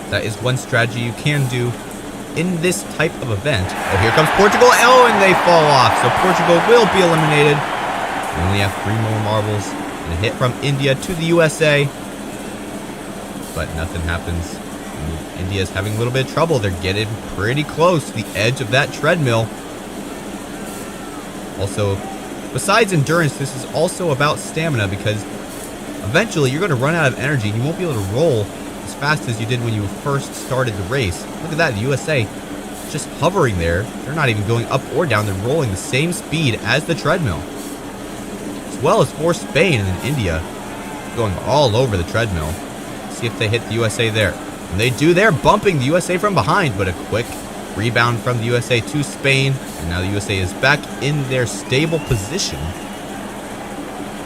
That is one strategy you can do in this type of event. Oh, here comes Portugal. Oh, and they fall off. So Portugal will be eliminated. We only have 3 more marbles. And a hit from India to the USA. But nothing happens. India's having a little bit of trouble. They're getting pretty close to the edge of that treadmill. Also, besides endurance, this is also about stamina, because eventually you're going to run out of energy and you won't be able to roll as fast as you did when you first started the race. Look at that, the USA just hovering there. They're not even going up or down. They're rolling the same speed as the treadmill. As well as for Spain and India, going all over the treadmill. See if they hit the USA there. And they do. They're bumping the USA from behind, but a quick rebound from the USA to Spain. And now the USA is back in their stable position.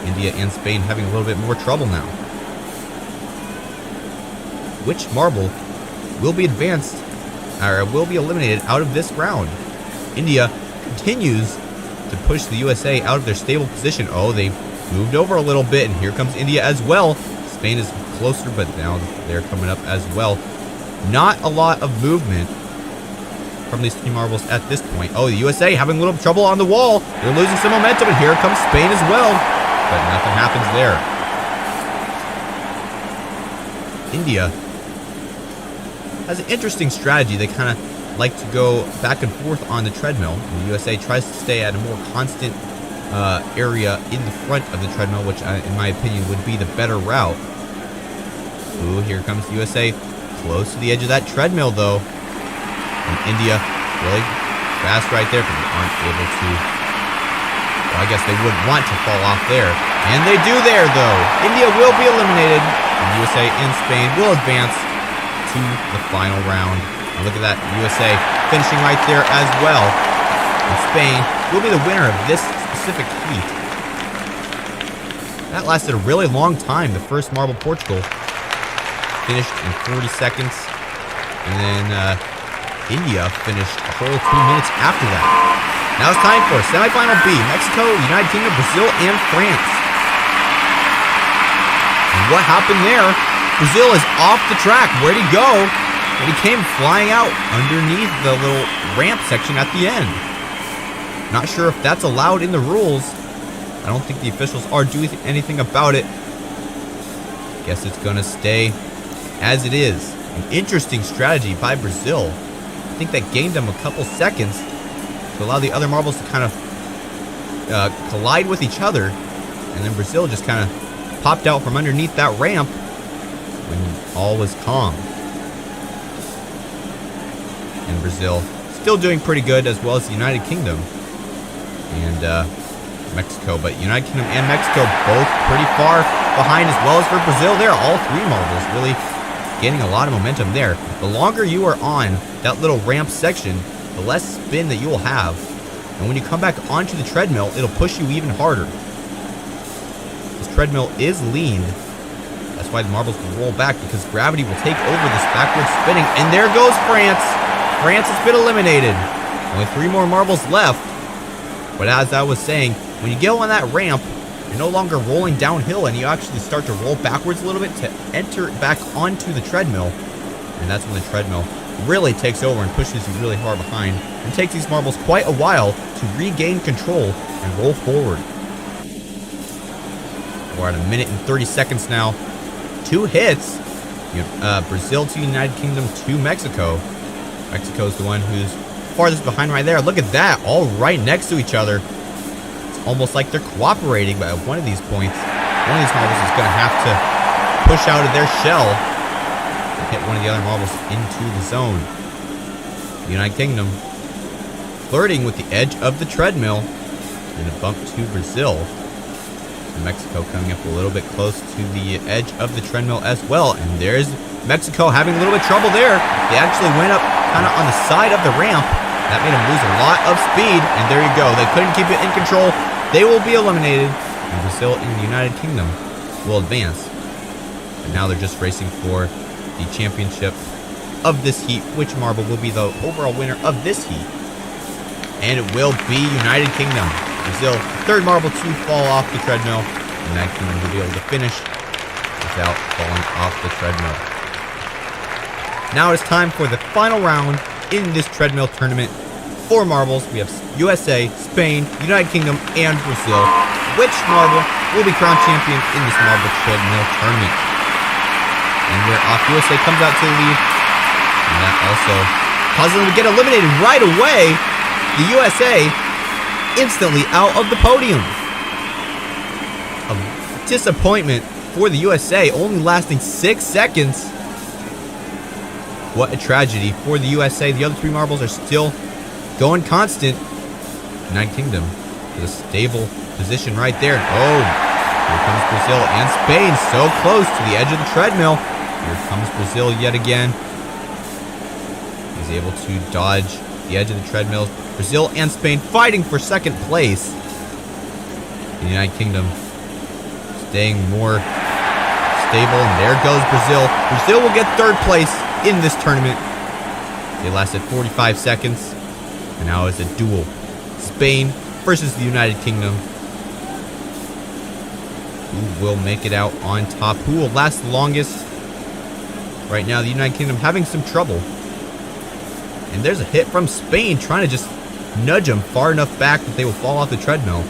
India and Spain having a little bit more trouble now. Which marble will be advanced, or will be eliminated out of this round? India continues to push the USA out of their stable position. Oh, they moved over a little bit, and here comes India as well. Spain is closer, but now they're coming up as well. Not a lot of movement from these three marbles at this point. Oh, the USA having a little trouble on the wall. They're losing some momentum, and here comes Spain as well. But nothing happens there. India has an interesting strategy. They kind of like to go back and forth on the treadmill. And the USA tries to stay at a more constant area in the front of the treadmill, which in my opinion would be the better route. Ooh, here comes the USA close to the edge of that treadmill though. And India really fast right there, but they aren't able to. Well, I guess they would want to fall off there. And they do there though. India will be eliminated. And the USA and Spain will advance to the final round. And look at that, USA finishing right there as well. And Spain will be the winner of this specific heat. That lasted a really long time. The first marble, Portugal, finished in 40 seconds. And then India finished a whole 2 minutes after that. Now it's time for semifinal B. Mexico, United Kingdom, Brazil, and France. And what happened there? Brazil is off the track. Where'd he go? And he came flying out underneath the little ramp section at the end. Not sure if that's allowed in the rules. I don't think the officials are doing anything about it. Guess it's gonna stay as it is. An interesting strategy by Brazil. I think that gained them a couple seconds to allow the other marbles to kind of collide with each other. And then Brazil just kind of popped out from underneath that ramp when all was calm. And Brazil still doing pretty good, as well as the United Kingdom and Mexico. But United Kingdom and Mexico both pretty far behind, as well as for Brazil there. All three marbles really gaining a lot of momentum there. The longer you are on that little ramp section, the less spin that you will have. And when you come back onto the treadmill, it'll push you even harder. This treadmill is leaned. That's why the marbles will roll back, because gravity will take over this backward spinning. And there goes France. France has been eliminated. Only 3 more marbles left. But as I was saying, when you go on that ramp, you're no longer rolling downhill, and you actually start to roll backwards a little bit to enter back onto the treadmill. And that's when the treadmill really takes over and pushes you really hard behind, and takes these marbles quite a while to regain control and roll forward. We're at 1 minute and 30 seconds now. 2 hits. You have Brazil to United Kingdom to Mexico. Mexico's the one who's farthest behind right there. Look at that, all right next to each other. It's almost like they're cooperating, but at one of these points, one of these marbles is going to have to push out of their shell and hit one of the other marbles into the zone. The United Kingdom flirting with the edge of the treadmill, and a bump to Brazil. And Mexico coming up a little bit close to the edge of the treadmill as well. And there's Mexico having a little bit of trouble there. They actually went up kind of on the side of the ramp. That made them lose a lot of speed. And there you go. They couldn't keep it in control. They will be eliminated. And Brazil and the United Kingdom will advance. And now they're just racing for the championship of this heat. Which marble will be the overall winner of this heat? And it will be United Kingdom. Brazil, 3rd marble to fall off the treadmill. And United Kingdom will be able to finish without falling off the treadmill. Now it's time for the final round in this treadmill tournament. 4 marbles. We have USA, Spain, United Kingdom, and Brazil. Which marble will be crowned champion in this marble treadmill tournament? And we're off. USA comes out to the lead. And that also causes them to get eliminated right away. The USA instantly out of the podium. A disappointment for the USA, only lasting 6 seconds. What a tragedy for the USA. The other 3 marbles are still going constant. United Kingdom with a stable position right there. Oh, here comes Brazil and Spain, so close to the edge of the treadmill. Here comes Brazil yet again. He's able to dodge the edge of the treadmill. Brazil and Spain fighting for 2nd place. The United Kingdom staying more stable, and there goes Brazil. Brazil will get 3rd place in this tournament. They lasted 45 seconds, and now it's a duel. Spain versus the United Kingdom. Who will make it out on top? Who will last the longest? Right now, the United Kingdom having some trouble. And there's a hit from Spain trying to just nudge them far enough back that they will fall off the treadmill.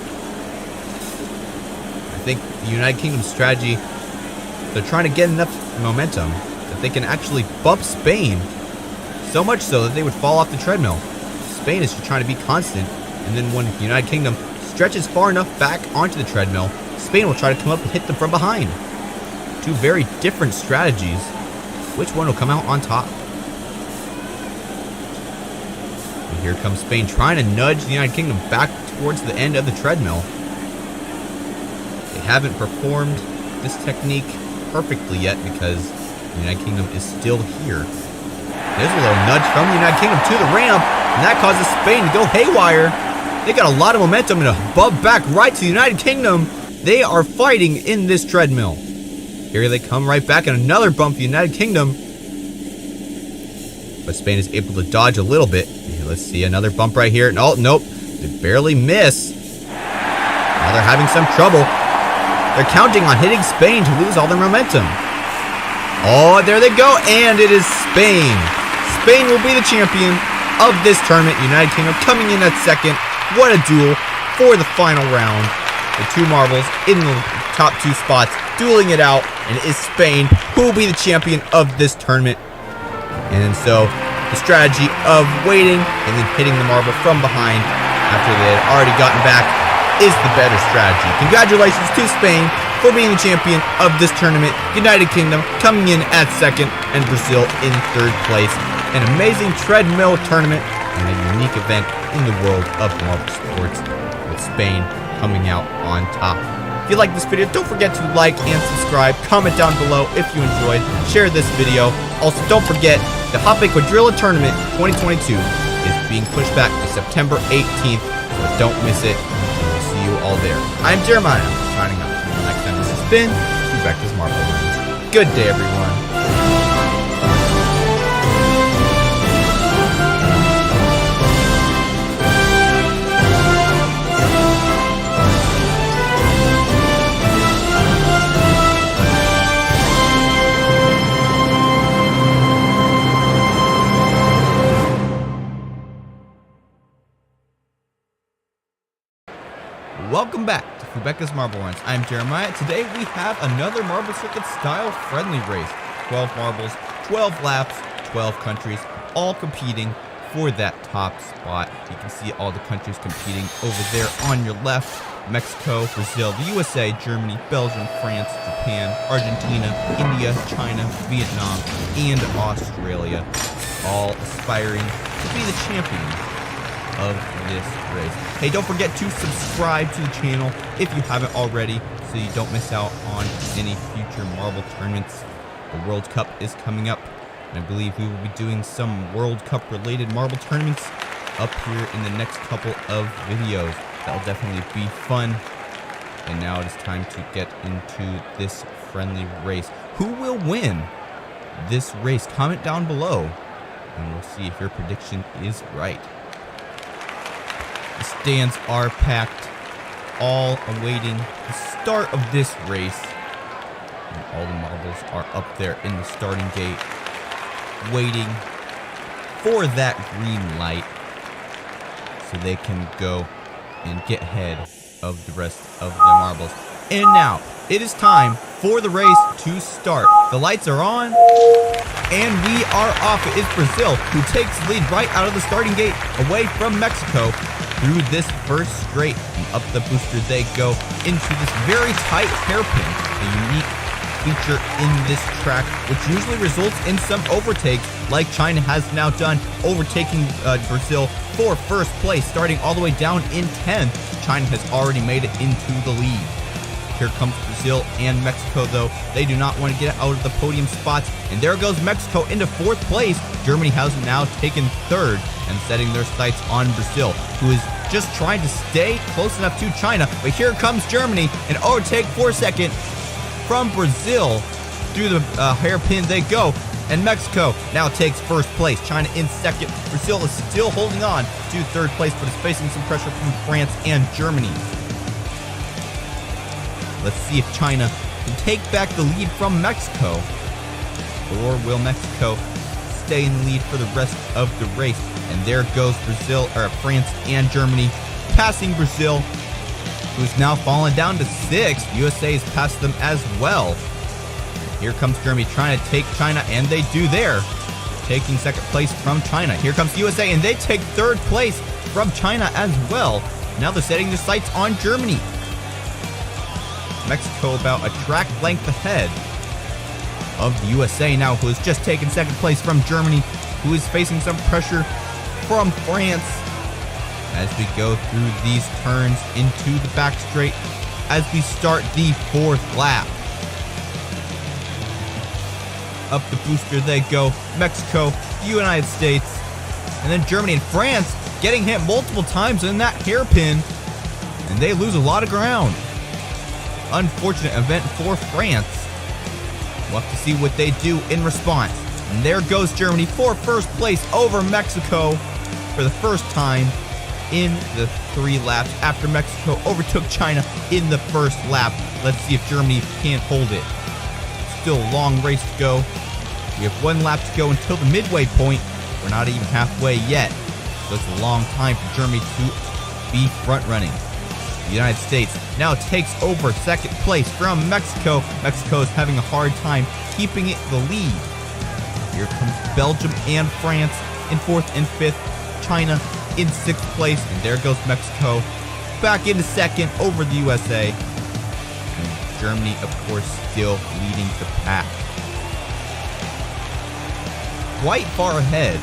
I think the United Kingdom's strategy, they're trying to get enough momentum that they can actually bump Spain. So much so that they would fall off the treadmill. Spain is just trying to be constant. And then when the United Kingdom stretches far enough back onto the treadmill, Spain will try to come up and hit them from behind. Two very different strategies. Which one will come out on top? And here comes Spain trying to nudge the United Kingdom back towards the end of the treadmill. They haven't performed this technique perfectly yet because the United Kingdom is still here. There's a little nudge from the United Kingdom to the ramp, and that causes Spain to go haywire. They got a lot of momentum and a bump back right to the United Kingdom. They are fighting in this treadmill. Here they come right back, and another bump for the United Kingdom. But Spain is able to dodge a little bit. Here, let's see, another bump right here. Oh, nope. They barely miss. Now they're having some trouble. They're counting on hitting Spain to lose all their momentum. Oh, there they go, and it is Spain. Spain will be the champion of this tournament. United Kingdom coming in at second. What a duel for the final round. The two marbles in the top two spots, dueling it out, and it is Spain who will be the champion of this tournament. And so the strategy of waiting and then hitting the marble from behind after they had already gotten back is the better strategy. Congratulations to Spain for being the champion of this tournament. United Kingdom coming in at second, and Brazil in third place. An amazing treadmill tournament and a unique event in the world of marble sports, with Spain coming out on top. If you like this video, don't forget to like and subscribe. Comment down below if you enjoyed. Share this video. Also, don't forget the Hot Bake Quadrilla Tournament 2022 is being pushed back to September 18th, so don't miss it. We'll see you all there. I'm Jeremiah, signing off. Until next time, this has been Fubeca's Marble Runs. Good day, everyone. Welcome back to Fubeca's Marble Runs. I'm Jeremiah. Today we have another Marble Circuit style friendly race. 12 marbles, 12 laps, 12 countries, all competing for that top spot. You can see all the countries competing over there on your left. Mexico, Brazil, the USA, Germany, Belgium, France, Japan, Argentina, India, China, Vietnam, and Australia, all aspiring to be the champions of this race. Hey, don't forget to subscribe to the channel if you haven't already, so you don't miss out on any future marble tournaments. The World Cup is coming up, and I believe we will be doing some World Cup related marble tournaments up here in the next couple of videos. That'll definitely be fun. And now it is time to get into this friendly race. Who will win this race? Comment down below, and we'll see if your prediction is right. The stands are packed, all awaiting the start of this race. And all the marbles are up there in the starting gate, waiting for that green light so they can go and get ahead of the rest of the marbles. And now, it is time for the race to start. The lights are on, and we are off. It is Brazil who takes the lead right out of the starting gate, away from Mexico, through this first straight, and up the booster they go into this very tight hairpin, a unique feature in this track, which usually results in some overtakes, like China has now done, overtaking Brazil for first place, starting all the way down in 10th. China has already made it into the lead. Here comes Brazil and Mexico, though. They do not want to get out of the podium spots, and there goes Mexico into 4th place. Germany has now taken 3rd and setting their sights on Brazil, who is just trying to stay close enough to China. But here comes Germany, an overtake for 2nd from Brazil. Through the hairpin they go, and Mexico now takes first place. China in second. Brazil is still holding on to third place, but is facing some pressure from France and Germany. Let's see if China can take back the lead from Mexico, or will Mexico stay in the lead for the rest of the race? And there goes France and Germany passing Brazil, who's now fallen down to 6th. USA has passed them as well. Here comes Germany trying to take China, and they do there, taking second place from China. Here comes USA, and they take third place from China as well. Now they're setting their sights on Germany. Mexico about a track length ahead of the USA now, who has just taken second place from Germany, who is facing some pressure from France as we go through these turns into the back straight as we start the 4th lap. Up the booster they go. Mexico, United States, and then Germany and France getting hit multiple times in that hairpin, and they lose a lot of ground. Unfortunate event for France. We'll have to see what they do in response. And there goes Germany for first place over Mexico for the first time in the 3 laps after Mexico overtook China in the first lap. Let's see if Germany can hold it. Still a long race to go. We have 1 lap to go until the midway point. We're not even halfway yet, so it's a long time for Germany to be front running. The United States now takes over second place from Mexico. Mexico is having a hard time keeping it the lead. Here comes Belgium and France in 4th and 5th. China in 6th place, and there goes Mexico back into 2nd over the USA. And Germany, of course, still leading the pack. Quite far ahead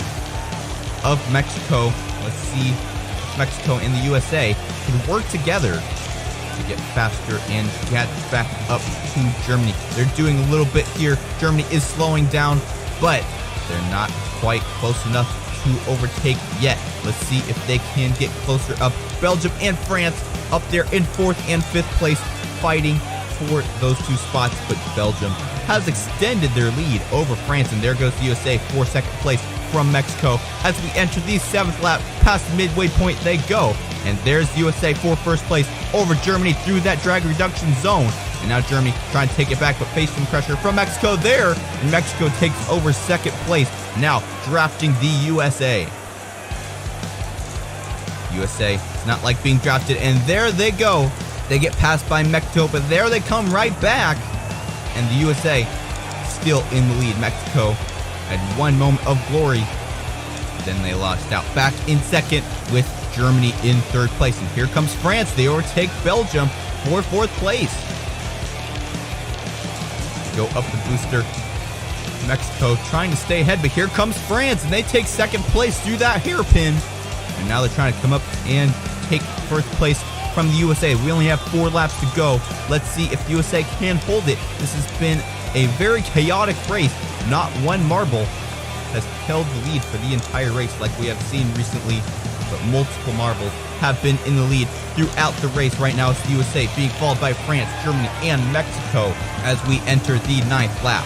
of Mexico. Let's see if Mexico and the USA can work together to get faster and get back up to Germany. They're doing a little bit here. Germany is slowing down, but they're not quite close enough to overtake yet. Let's see if they can get closer up. Belgium and France up there in 4th and 5th place, fighting for those 2 spots, but Belgium has extended their lead over France, and there goes the USA for second place from Mexico. As we enter the 7th lap, past the midway point they go, and there's the USA for first place over Germany through that drag reduction zone. And now Germany trying to take it back, but facing pressure from Mexico there, and Mexico takes over second place, now drafting the USA. USA is not like being drafted, and there they go. They get passed by Mexico, but there they come right back, and the USA still in the lead. Mexico had 1 moment of glory, then they lost out. Back in 2nd with Germany in 3rd place, and here comes France. They overtake Belgium for 4th place. Go up the booster. Mexico trying to stay ahead, but here comes France, and they take 2nd place through that hairpin. And now they're trying to come up and take 1st place from the USA. We only have 4 laps to go. Let's see if the USA can hold it. This has been a very chaotic race. Not 1 marble has held the lead for the entire race like we have seen recently, but multiple marbles have been in the lead throughout the race. Right now it's the USA being followed by France, Germany, and Mexico as we enter the 9th lap.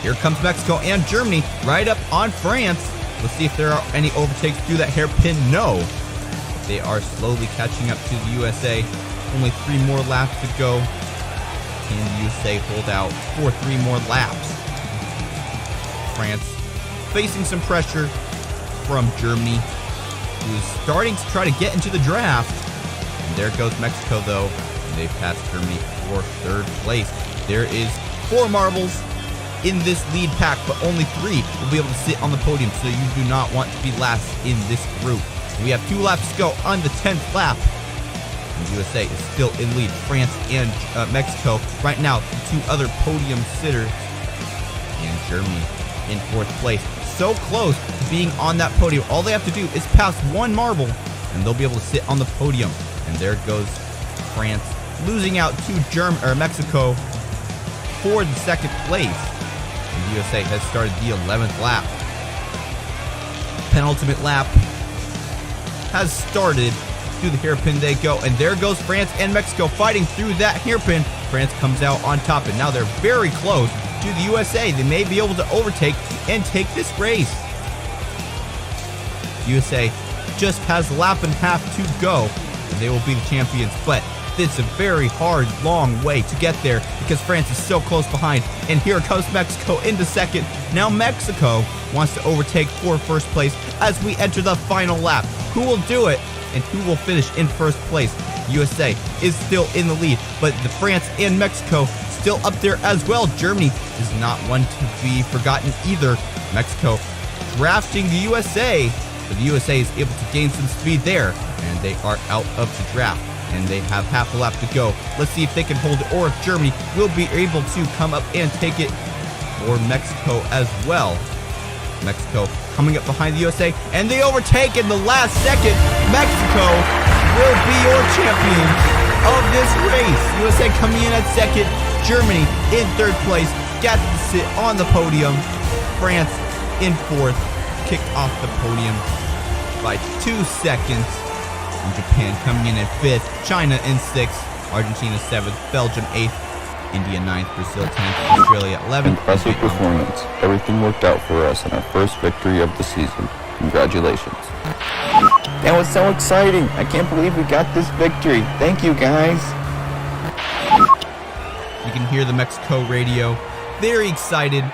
Here comes Mexico and Germany right up on France. Let's see if there are any overtakes through that hairpin. No. They are slowly catching up to the USA. Only 3 more laps to go. Can the USA hold out for 3 more laps? France facing some pressure from Germany, who is starting to try to get into the draft. And there goes Mexico, though. And they passed Germany for 3rd place. There is 4 marbles in this lead pack, but only 3 will be able to sit on the podium, so you do not want to be last in this group. We have 2 laps to go on the 10th lap. And the USA is still in lead. France and Mexico right now, 2 other podium sitters. And Germany in 4th place. So close to being on that podium. All they have to do is pass 1 marble, and they'll be able to sit on the podium. And there goes France, losing out to Mexico for the 2nd place. And the USA has started the 11th lap. Penultimate lap has started. Through the hairpin they go, and there goes France and Mexico fighting through that hairpin. France comes out on top, and now they're very close to the USA. They may be able to overtake and take this race. USA just has a lap and a half to go, and they will be the champions. But it's a very hard, long way to get there because France is so close behind. And here comes Mexico into second. Now Mexico wants to overtake for first place as we enter the final lap. Who will do it and who will finish in first place? USA is still in the lead, but the France and Mexico still up there as well. Germany is not one to be forgotten either. Mexico drafting the USA, but the USA is able to gain some speed there, and they are out of the draft. And they have half a lap to go. Let's see if they can hold it or if Germany will be able to come up and take it, or Mexico as well. Mexico coming up behind the USA, and they overtake in the last second. Mexico will be your champion of this race. USA coming in at second, Germany in third place, got to sit on the podium. France in fourth, kicked off the podium by 2 seconds. And Japan coming in at 5th, China in 6th, Argentina 7th, Belgium 8th, India 9th, Brazil 10th, Australia 11th. Impressive performance. Everything worked out for us in our first victory of the season. Congratulations. That was so exciting. I can't believe we got this victory. Thank you, guys. You can hear the Mexico radio, very excited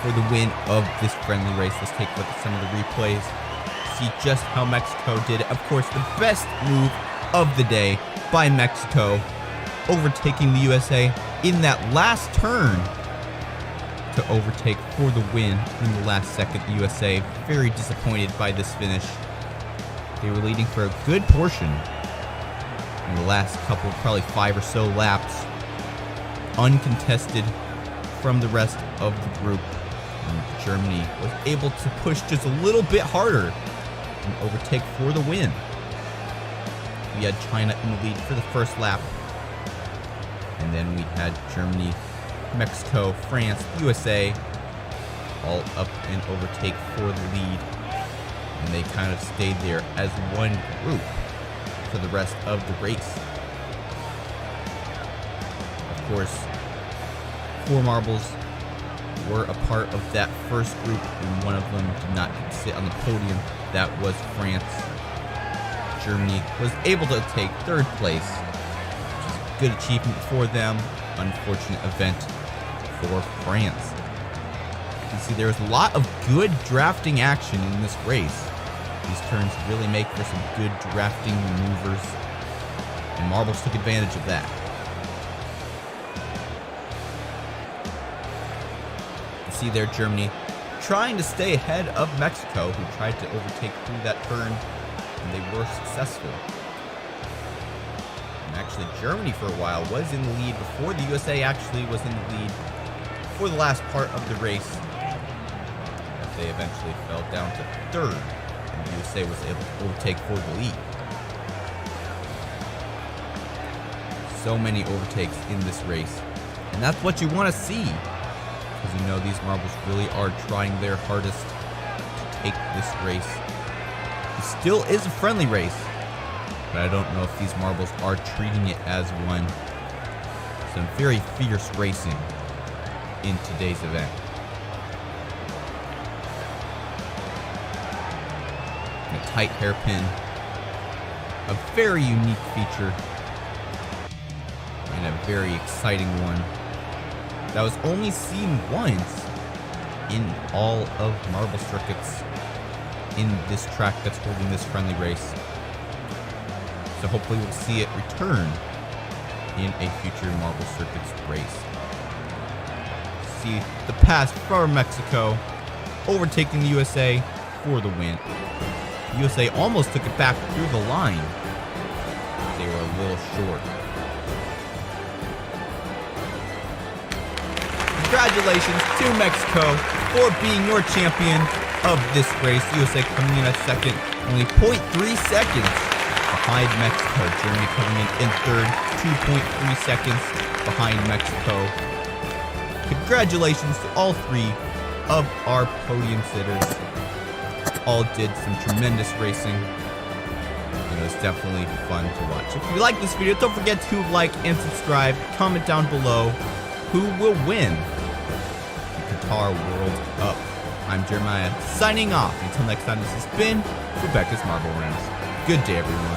for the win of this friendly race. Let's take a look at some of the replays. See just how Mexico did it. Of course, the best move of the day by Mexico, overtaking the USA in that last turn to overtake for the win in the last second. The USA very disappointed by this finish. They were leading for a good portion in the last couple, probably 5 or so laps, uncontested from the rest of the group. And Germany was able to push just a little bit harder and overtake for the win. We had China in the lead for the first lap, and then we had Germany, Mexico, France, USA all up and overtake for the lead, and they kind of stayed there as one group for the rest of the race. Of course, 4 marbles were a part of that first group, and one of them did not sit on the podium. That was France. Germany was able to take 3rd place, which is a good achievement for them. Unfortunate event for France. You can see there's a lot of good drafting action in this race. These turns really make for some good drafting maneuvers, and marbles took advantage of that. See there, Germany trying to stay ahead of Mexico, who tried to overtake through that turn, and they were successful. And actually, Germany for a while was in the lead before the USA actually was in the lead for the last part of the race. But they eventually fell down to 3rd, and the USA was able to overtake for the lead. So many overtakes in this race, and that's what you want to see. Because you know these marbles really are trying their hardest to take this race. It still is a friendly race, but I don't know if these marbles are treating it as one. Some very fierce racing in today's event. A tight hairpin, a very unique feature, and a very exciting one that was only seen once in all of marble circuits in this track that's holding this friendly race. So hopefully we'll see it return in a future marble circuits race. See the pass from Mexico, overtaking the USA for the win. The USA almost took it back through the line. They were a little short. Congratulations to Mexico for being your champion of this race. USA coming in at second, only 0.3 seconds behind Mexico. Germany coming in third, 2.3 seconds behind Mexico. Congratulations to all 3 of our podium sitters. All did some tremendous racing, and it was definitely fun to watch. If you like this video, don't forget to like and subscribe. Comment down below who will win Qatar World Cup. I'm Jeremiah, signing off. Until next time, this has been Fubeca's Marble Rings. Good day, everyone.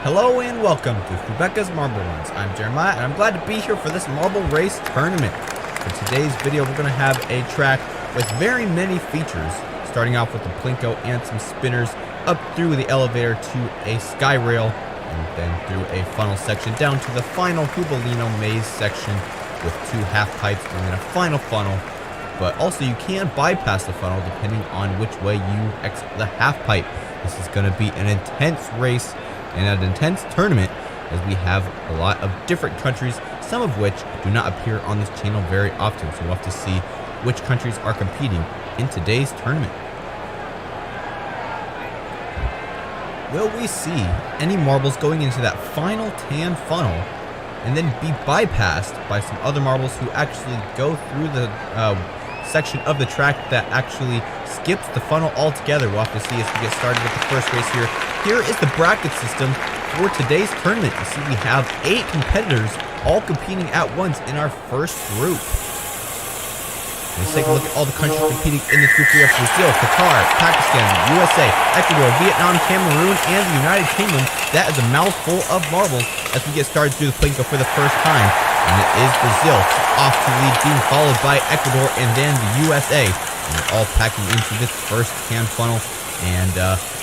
Hello and welcome to Fubeca's Marble Runs. I'm Jeremiah and I'm glad to be here for this marble race tournament. For today's video, we're going to have a track with very many features, starting off with the plinko and some spinners, up through the elevator to a sky rail, and then through a funnel section down to the final Hubelino maze section with 2 half pipes and then a final funnel. But also you can bypass the funnel depending on which way you exit the half pipe. This is going to be an intense race and an intense tournament, as we have a lot of different countries, some of which do not appear on this channel very often, so we'll have to see which countries are competing in today's tournament. Will we see any marbles going into that final tan funnel and then be bypassed by some other marbles who actually go through the section of the track that actually skips the funnel altogether? We'll have to see as we get started with the first race here. Here is the bracket system for today's tournament. You see we have 8 competitors all competing at once in our first group. Let's take a look at all the countries competing in this group. We have Brazil, Qatar, Pakistan, USA, Ecuador, Vietnam, Cameroon, and the United Kingdom. That is a mouthful of marbles as we get started through the plinko for the first time. And it is Brazil off to lead, being followed by Ecuador and then the USA. And they're all packing into this first tan funnel and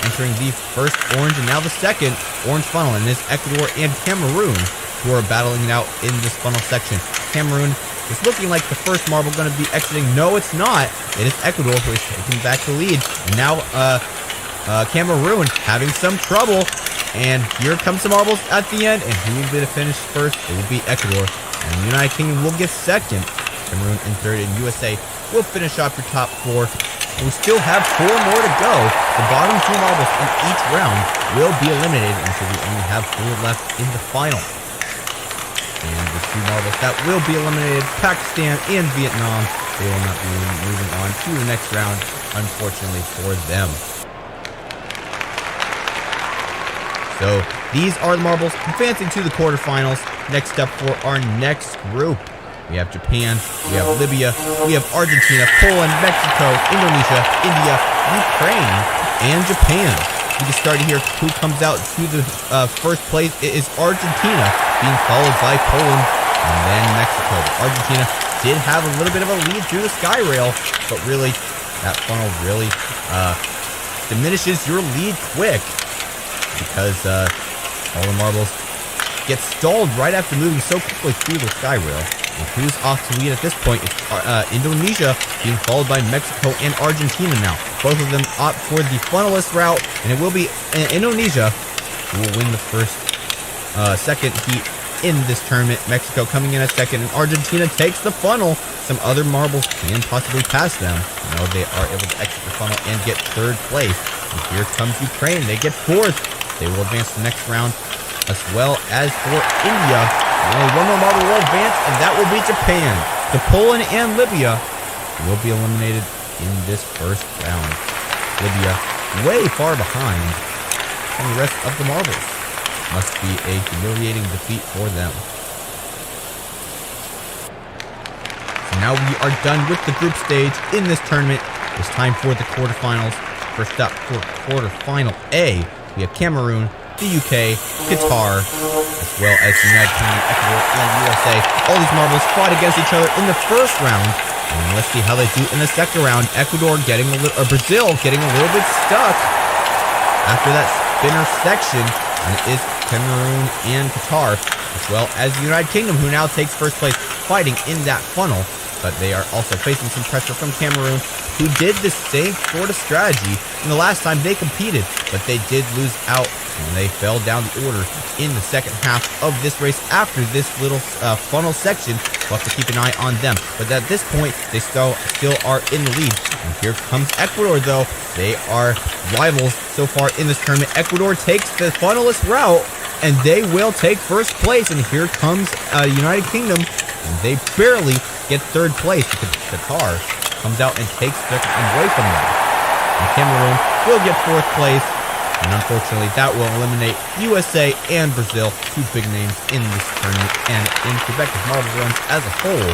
entering the first orange and now the second orange funnel. And it is Ecuador and Cameroon who are battling it out in this funnel section. Cameroon is looking like the first marble going to be exiting. No, it's not. It is Ecuador who is taking back the lead. And now Cameroon having some trouble. And here comes some marbles at the end. And who will be the finish first? It will be Ecuador. And the United Kingdom will get second. Cameroon in third, and USA will finish off your top 4. And we still have 4 more to go. The bottom 2 marbles in each round will be eliminated until we only have 4 left in the final. And the 2 marbles that will be eliminated, Pakistan and Vietnam, they will not be moving on to the next round, unfortunately for them. So these are the marbles advancing to the quarterfinals. Next up for our next group, we have Japan, we have Libya, we have Argentina, Poland, Mexico, Indonesia, India, Ukraine, and Japan. We get started here. Who comes out to the first place? It is Argentina, being followed by Poland and then Mexico. Argentina did have a little bit of a lead through the sky rail, but really, that funnel really diminishes your lead quick because all the marbles get stalled right after moving so quickly through the sky rail. And who's off to lead at this point? It's Indonesia being followed by Mexico and Argentina now. Both of them opt for the funnelist route, and it will be Indonesia who will win the second heat in this tournament. Mexico coming in at second, and Argentina takes the funnel. Some other marbles can possibly pass them. No, they are able to exit the funnel and get third place. And here comes Ukraine. They get fourth. They will advance to the next round, as well as for India. Only 1 more marble will advance, and that will be Japan. So Poland and Libya will be eliminated in this first round. Libya way far behind from the rest of the marbles. Must be a humiliating defeat for them. So now we are done with the group stage in this tournament. It's time for the quarterfinals. First up for quarterfinal A, we have Cameroon, the UK, Qatar, as well as the United Kingdom, Ecuador, and USA. All these marbles fought against each other in the first round. And let's see how they do in the second round. Ecuador getting a little, or Brazil getting a little bit stuck after that spinner section. And it is Cameroon and Qatar, as well as the United Kingdom, who now takes first place, fighting in that funnel. But they are also facing some pressure from Cameroon. who did the same sort of strategy in the last time they competed, but they did lose out and they fell down the order in the second half of this race after this little funnel section. We'll have to keep an eye on them, but at this point they still are in the lead. And here comes Ecuador, though. They are rivals so far in this tournament. Ecuador takes the funnelist route and they will take first place, and here comes United Kingdom, and they barely get third place because Qatar comes out and takes second away from them. And Cameroon will get fourth place, and unfortunately that will eliminate USA and Brazil, two big names in this tournament. And in Quebec's marble runs as a whole,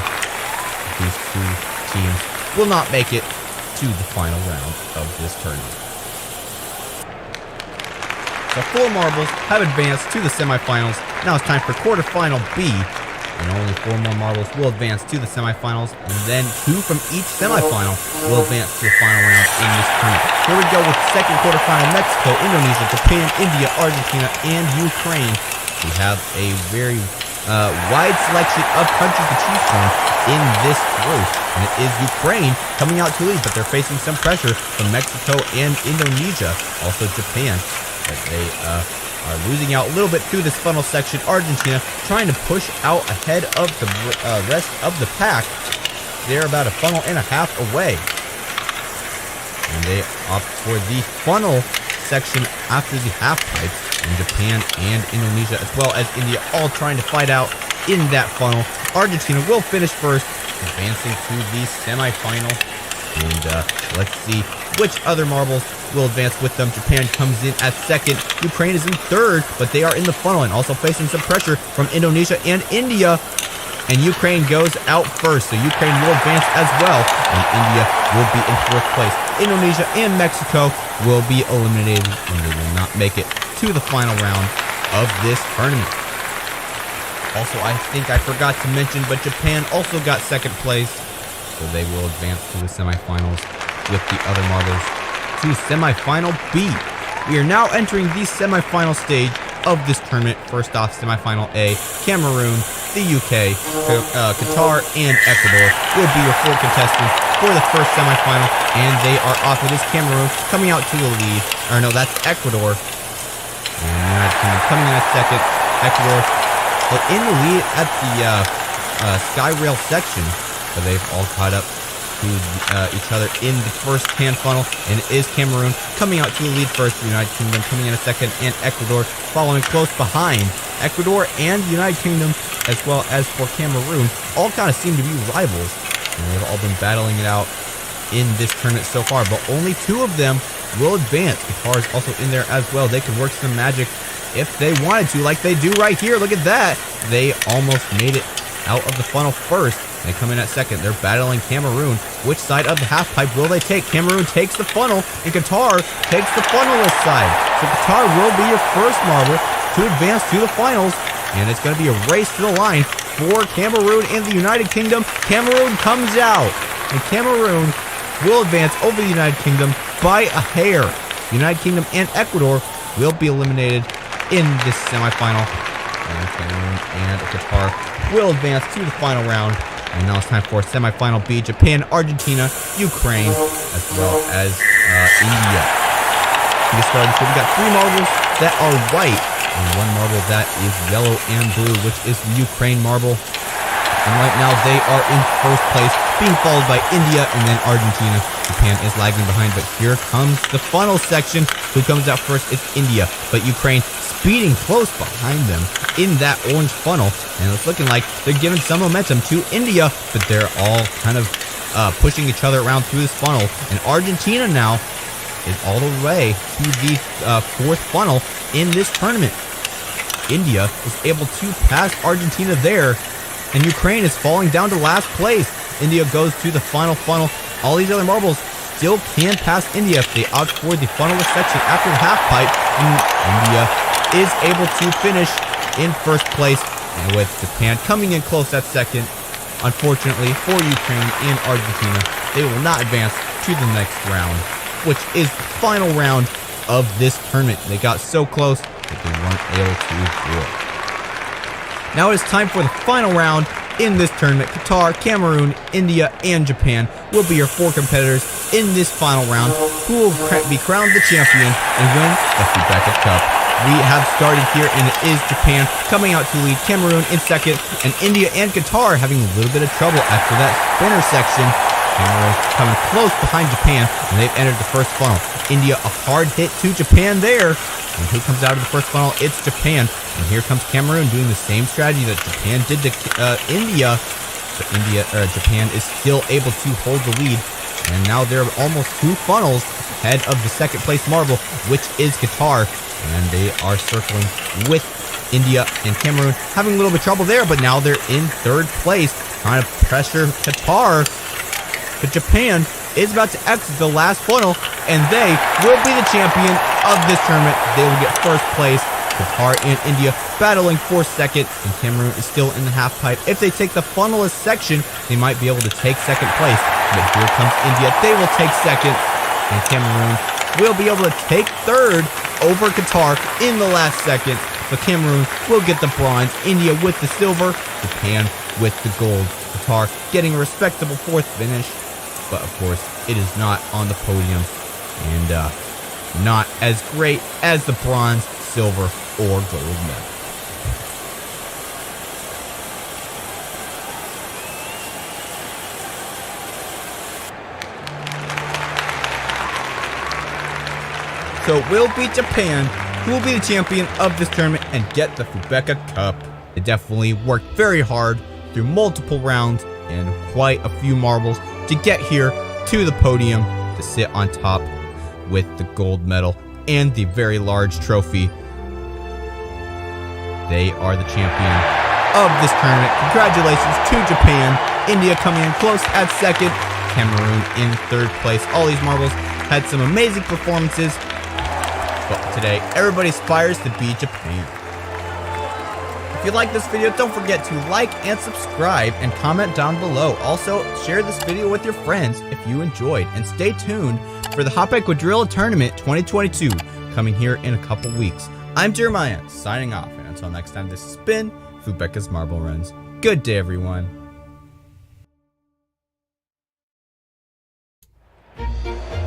these two teams will not make it to the final round of this tournament. So 4 marbles have advanced to the semifinals. Now it's time for quarterfinal B. And only 4 more marbles will advance to the semifinals. And then 2 from each semifinal will advance to the final round in this tournament. Here we go with second quarterfinal: Mexico, Indonesia, Japan, India, Argentina, and Ukraine. We have a very wide selection of countries to choose from in this group. And it is Ukraine coming out to lead, but they're facing some pressure from Mexico and Indonesia. Also Japan. But they are losing out a little bit through this funnel section. Argentina trying to push out ahead of the rest of the pack. They're about a funnel and a half away. And they opt for the funnel section after the half pipes. And Japan and Indonesia, as well as India, all trying to fight out in that funnel. Argentina will finish first, advancing to the semifinal. And let's see which other marbles will advance with them. Japan comes in at second. Ukraine is in third, but they are in the funnel and also facing some pressure from Indonesia and India. And Ukraine goes out first, so Ukraine will advance as well. And India will be in fourth place. Indonesia and Mexico will be eliminated, and they will not make it to the final round of this tournament. Also, I think I forgot to mention, but Japan also got second place. So they will advance to the semifinals with the other marbles to semifinal B. We are now entering the semifinal stage of this tournament. First off, semifinal A: Cameroon, the UK, Qatar, and Ecuador will be your 4 contestants for the first semifinal, and they are off. It is Cameroon coming out to the lead. Or no, that's Ecuador. And United Kingdom coming in at second. Ecuador in the lead at the skyrail section. But they've all caught up to each other in the first hand funnel, and it is Cameroon coming out to the lead first, the United Kingdom coming in a second, and Ecuador following close behind. Ecuador and the United Kingdom, as well as for Cameroon, all kind of seem to be rivals, and they've all been battling it out in this tournament so far, but only 2 of them will advance. Qatar is also in there as well. They could work some magic if they wanted to, like they do right here. Look at that. They almost made it out of the funnel first. They come in at second. They're battling Cameroon. Which side of the half pipe will they take? Cameroon takes the funnel, and Qatar takes the funnelist side. So Qatar will be your first marble to advance to the finals, and it's going to be a race to the line for Cameroon and the United Kingdom. Cameroon comes out, and Cameroon will advance over the United Kingdom by a hair. The United Kingdom and Ecuador will be eliminated in this semifinal, and Cameroon and Qatar will advance to the final round. And now it's time for semifinal B: Japan, Argentina, Ukraine, as well as India. To get started, so we got 3 marbles that are white, and 1 marble that is yellow and blue, which is the Ukraine marble. And right now they are in first place, being followed by India and then Argentina. Japan is lagging behind, but here comes the funnel section. Who comes out first? It's India, but Ukraine speeding close behind them in that orange funnel, and it's looking like they're giving some momentum to India, but they're all kind of pushing each other around through this funnel. And Argentina now is all the way to the 4th funnel in this tournament. India is able to pass Argentina there, and Ukraine is falling down to last place. India goes to the final funnel. All these other marbles still can pass India if they opt for the funnelist section after the half pipe, and India is able to finish in first place, and with Japan coming in close at second. Unfortunately for Ukraine and Argentina, they will not advance to the next round, which is the final round of this tournament. They got so close that they weren't able to do it. Now it is time for the final round in this tournament. Qatar, Cameroon, India, and Japan will be your 4 competitors in this final round, who will be crowned the champion and win the Fubeca Cup. We have started here, and it is Japan coming out to lead, Cameroon in second, and India and Qatar having a little bit of trouble after that spinner section. Cameroon coming close behind Japan, and they've entered the first funnel. India, a hard hit to Japan there. And who comes out of the first funnel? It's Japan. And here comes Cameroon doing the same strategy that Japan did to India. But Japan is still able to hold the lead. And now they're almost 2 funnels ahead of the second place marble, which is Qatar. And they are circling with India and Cameroon, having a little bit of trouble there, but now they're in 3rd place, trying to pressure Qatar. But Japan is about to exit the last funnel, and they will be the champion of this tournament. They will get 1st place. Qatar and India battling for 2nd, and Cameroon is still in the half pipe. If they take the funnelist section, they might be able to take 2nd place. But here comes India. They will take 2nd, and Cameroon will be able to take 3rd over Qatar in the last second. But Cameroon will get the bronze, India with the silver, Japan with the gold. Qatar getting a respectable 4th finish. But of course, it is not on the podium, and not as great as the bronze, silver, or gold medal. So it will be Japan who will be the champion of this tournament and get the Fubeca Cup. They definitely worked very hard through multiple rounds and quite a few marbles to get here to the podium to sit on top with the gold medal and the very large trophy. They are the champion of this tournament. Congratulations to Japan. India coming in close at 2nd. Cameroon in 3rd place. All these marbles had some amazing performances, but today everybody aspires to be Japan. If you like this video, don't forget to like and subscribe and comment down below. Also, share this video with your friends if you enjoyed. And stay tuned for the Hotbike Quadrilla Tournament 2022 coming here in a couple weeks. I'm Jeremiah, signing off. And until next time, this has been Fubeca's Marble Runs. Good day, everyone.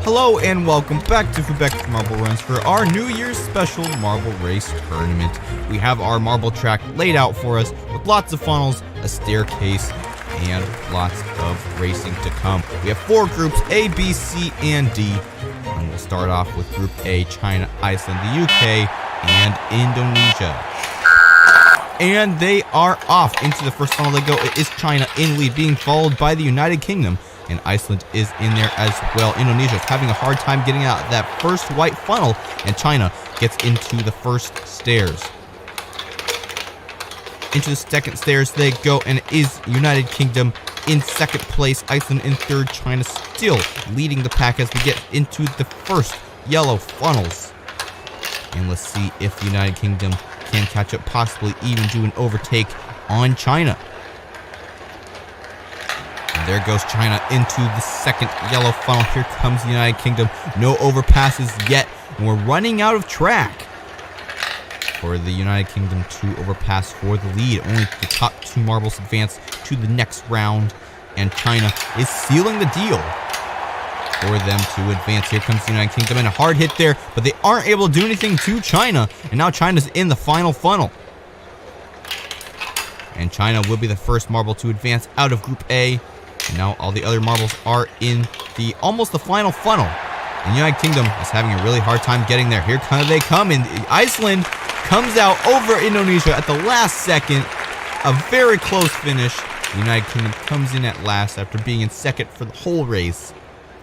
Hello and welcome back to Fubeca's Marble Runs for our New Year's special marble race tournament. We have our marble track laid out for us with lots of funnels, a staircase, and lots of racing to come. We have 4 groups, A, B, C, and D. And we'll start off with Group A, China, Iceland, the UK, and Indonesia. And they are off into the first funnel they go. It is China in lead, being followed by the United Kingdom. And Iceland is in there as well. Indonesia is having a hard time getting out that first white funnel, and China gets into the first stairs. Into the second stairs they go, and it is United Kingdom in 2nd place, Iceland in 3rd, China still leading the pack as we get into the first yellow funnels. And let's see if the United Kingdom can catch up, possibly even do an overtake on China. And there goes China into the 2nd yellow funnel. Here comes the United Kingdom. No overpasses yet. And we're running out of track for the United Kingdom to overpass for the lead. Only the top 2 marbles advance to the next round. And China is sealing the deal for them to advance. Here comes the United Kingdom, and a hard hit there, but they aren't able to do anything to China. And now China's in the final funnel. And China will be the first marble to advance out of Group A. And now all the other marbles are in almost the final funnel. And the United Kingdom is having a really hard time getting there. Here they come, and Iceland comes out over Indonesia at the last second. A very close finish. The United Kingdom comes in at last after being in 2nd for the whole race.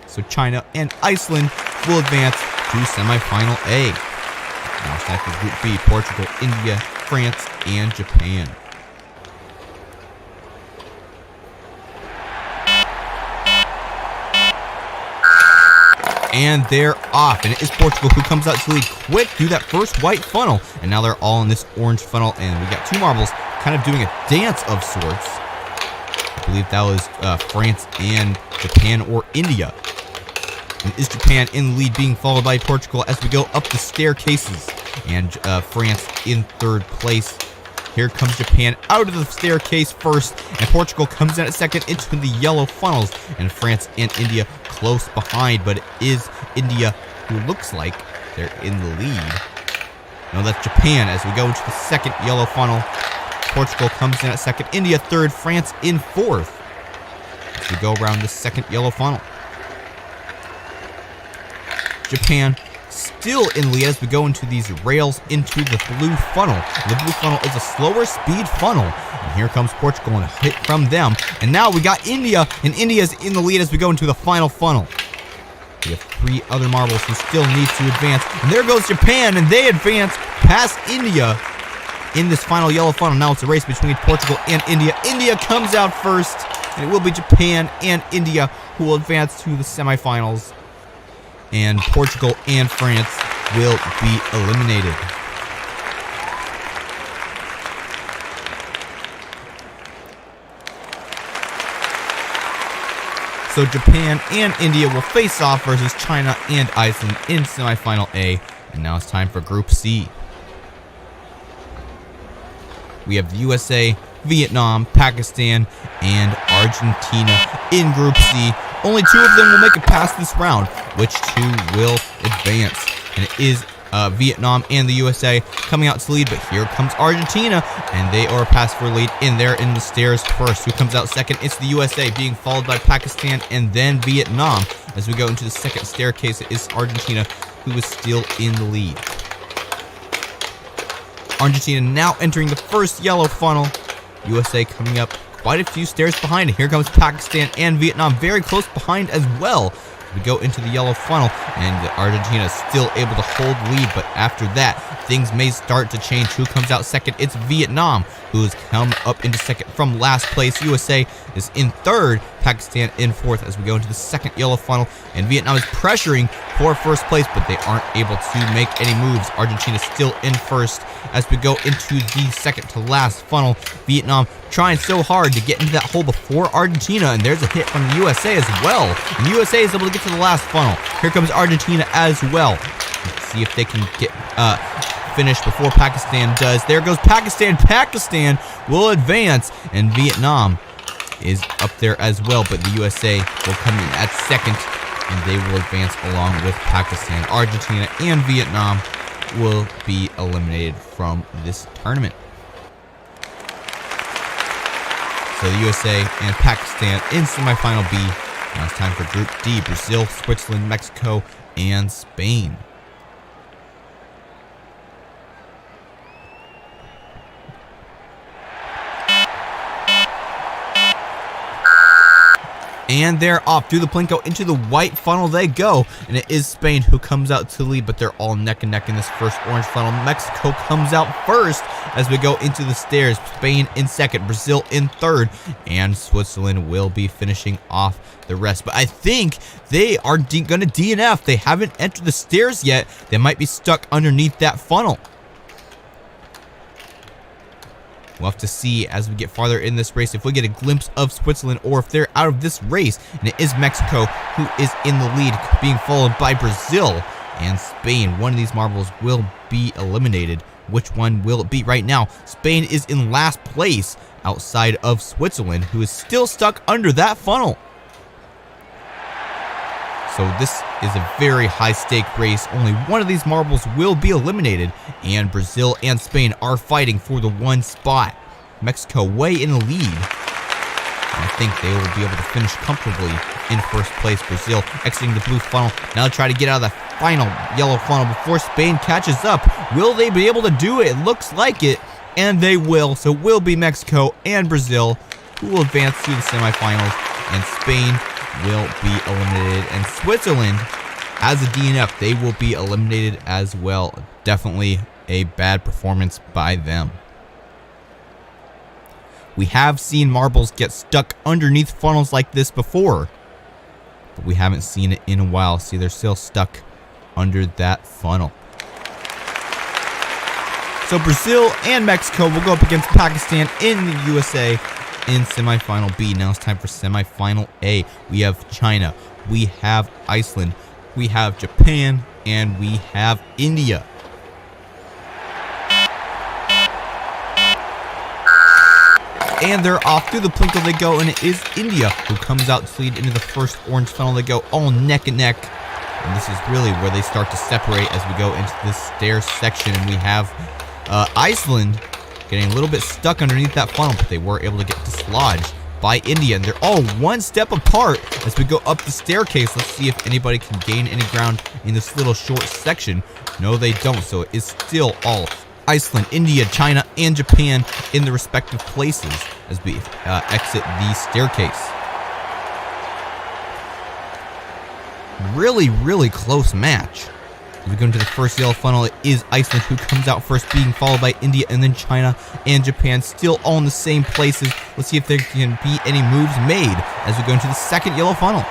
So China and Iceland will advance to semifinal A. Now it's time for Group B, Portugal, India, France, and Japan. And they're off, and it is Portugal who comes out to lead quick through that first white funnel, and now they're all in this orange funnel, and we got 2 marbles kind of doing a dance of sorts. I believe that was France and Japan, or India. And it is Japan in the lead, being followed by Portugal as we go up the staircases, and France in 3rd place. Here comes Japan out of the staircase first, and Portugal comes in at second into the yellow funnels, and France and India close behind, but it is India who looks like they're in the lead. No, that's Japan as we go into the second yellow funnel. Portugal comes in at second, India third, France in fourth as we go around the second yellow funnel. Japan still in the lead as we go into these rails into the blue funnel. The blue funnel is a slower speed funnel. And here comes Portugal and a hit from them. And now we got India, and India's in the lead as we go into the final funnel. We have 3 other marbles who still need to advance. And there goes Japan, and they advance past India in this final yellow funnel. Now it's a race between Portugal and India. India comes out first, and it will be Japan and India who will advance to the semifinals. And Portugal and France will be eliminated. So Japan and India will face off versus China and Iceland in semifinal A. And now it's time for Group C. We have the USA, Vietnam, Pakistan, and Argentina in Group C. Only 2 of them will make it past this round. Which 2 will advance? And it is Vietnam and the USA coming out to lead, but here comes Argentina, and they are past for lead in there in the stairs first. Who comes out second? It's the USA, being followed by Pakistan and then Vietnam. As we go into the second staircase, it is Argentina who is still in the lead. Argentina now entering the first yellow funnel. USA coming up quite a few stairs behind. And here comes Pakistan and Vietnam very close behind as well. We go into the yellow funnel, and Argentina is still able to hold lead, but after that, things may start to change. Who comes out second? It's Vietnam, who has come up into second from last place. USA is in third, Pakistan in fourth as we go into the second yellow funnel, and Vietnam is pressuring for first place, but they aren't able to make any moves. Argentina still in first as we go into the second to last funnel. Vietnam trying so hard to get into that hole before Argentina, and there's a hit from the USA as well. And the USA is able to get to the last funnel. Here comes Argentina as well. Let's see if they can get finished before Pakistan does. There goes Pakistan. Pakistan will advance, and Vietnam is up there as well, but the USA will come in at second, and they will advance along with Pakistan. Argentina and Vietnam will be eliminated from this tournament. So the USA and Pakistan in semifinal B. Now it's time for Group D. Brazil, Switzerland, Mexico, and Spain. And they're off through the Plinko into the white funnel they go. And it is Spain who comes out to lead, but they're all neck and neck in this first orange funnel. Mexico comes out first as we go into the stairs. Spain in second, Brazil in third, and Switzerland will be finishing off the rest. But I think they are going to DNF. They haven't entered the stairs yet. They might be stuck underneath that funnel. We'll have to see as we get farther in this race if we get a glimpse of Switzerland or if they're out of this race. And it is Mexico who is in the lead, being followed by Brazil and Spain. One of these marbles will be eliminated. Which one will it be right now? Spain is in last place outside of Switzerland, who is still stuck under that funnel. So this is a very high-stake race. Only one of these marbles will be eliminated, and Brazil and Spain are fighting for the one spot. Mexico way in the lead. And I think they will be able to finish comfortably in first place. Brazil exiting the blue funnel. Now try to get out of the final yellow funnel before Spain catches up. Will they be able to do it? It looks like it, and they will. So it will be Mexico and Brazil who will advance to the semifinals, and Spain will be eliminated, and Switzerland, as a DNF, they will be eliminated as well. Definitely a bad performance by them. We have seen marbles get stuck underneath funnels like this before, but we haven't seen it in a while. See, they're still stuck under that funnel. So Brazil and Mexico will go up against Pakistan in the USA in semifinal B. Now it's time for semifinal A. We have China, we have Iceland, we have Japan, and we have India. and they're off through the plinko they go, and it is India who comes out to lead into the first orange funnel. They go all neck and neck, and this is really where they start to separate as we go into this stair section, and we have Iceland getting a little bit stuck underneath that funnel, but they were able to get dislodged by India, and they're all one step apart as we go up the staircase. Let's see if anybody can gain any ground in this little short section. No, they don't, so it is still all Iceland, India, China, and Japan in the respective places as we exit the staircase. Really, really close match. As we go into the first yellow funnel, it is Iceland who comes out first, being followed by India and then China and Japan, still all in the same places. Let's see if there can be any moves made as we go into the second yellow funnel.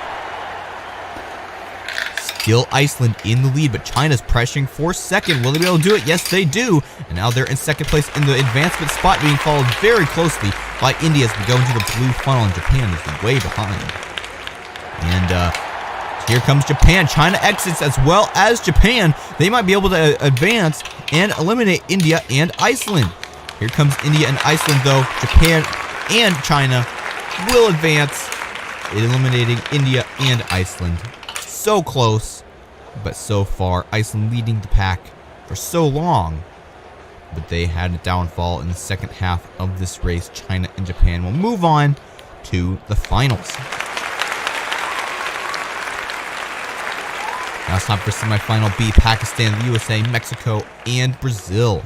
Still Iceland in the lead, but China's pressuring for second. Will they be able to do it? Yes, they do. And now they're in second place in the advancement spot, being followed very closely by India as we go into the blue funnel, and Japan is way behind. And here comes Japan. China exits as well as Japan. They might be able to advance and eliminate India and Iceland. Here comes India and Iceland, though. Japan and China will advance, eliminating India and Iceland. So close, but so far, Iceland leading the pack for so long. But they had a downfall in the second half of this race. China and Japan will move on to the finals. Now it's time for semifinal B: Pakistan, the USA, Mexico, and Brazil.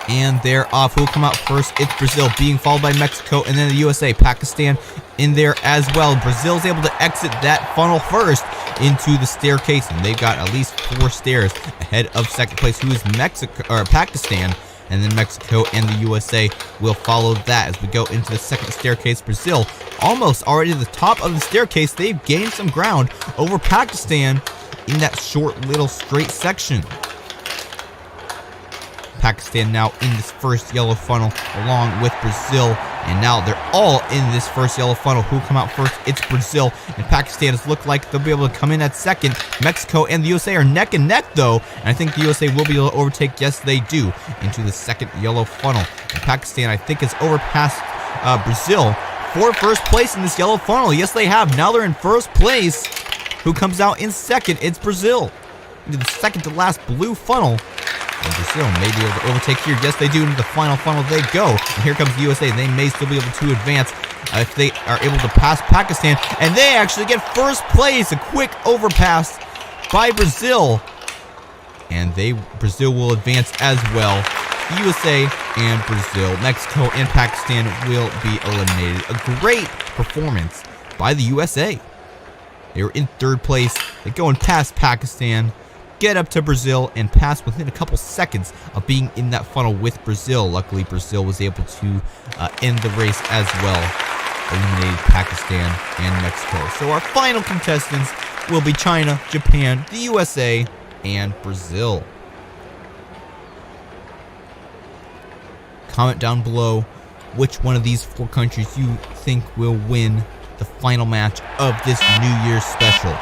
And they're off. Who will come out first? It's Brazil, being followed by Mexico, and then the USA. Pakistan in there as well. Brazil's able to exit that funnel first into the staircase, and they've got at least 4 stairs ahead of second place, who is Pakistan. And then Mexico and the USA will follow that as we go into the second staircase. Brazil almost already at the top of the staircase. They've gained some ground over Pakistan in that short little straight section. Pakistan now in this first yellow funnel along with Brazil, and now they're all in this first yellow funnel. Who will come out first? It's Brazil, and Pakistan has looked like they'll be able to come in at second. Mexico and the USA are neck and neck, though, and I think the USA will be able to overtake. Yes, they do, into the second yellow funnel. And Pakistan, I think, has overpassed Brazil for first place in this yellow funnel. Yes, they have. Now they're in first place. Who comes out in second? It's Brazil. Into the second to last blue funnel. And Brazil may be able to overtake here. Yes, they do. Into the final funnel they go. And here comes the USA. They may still be able to advance if they are able to pass Pakistan. And they actually get first place. A quick overpass by Brazil. And Brazil will advance as well. The USA and Brazil, Mexico and Pakistan will be eliminated. A great performance by the USA. They were in third place. They go and pass Pakistan, get up to Brazil, and pass within a couple seconds of being in that funnel with Brazil. Luckily, Brazil was able to end the race as well, eliminating Pakistan and Mexico. So our final contestants will be China, Japan, the USA, and Brazil. Comment down below which one of these 4 countries you think will win the final match of this New Year's special.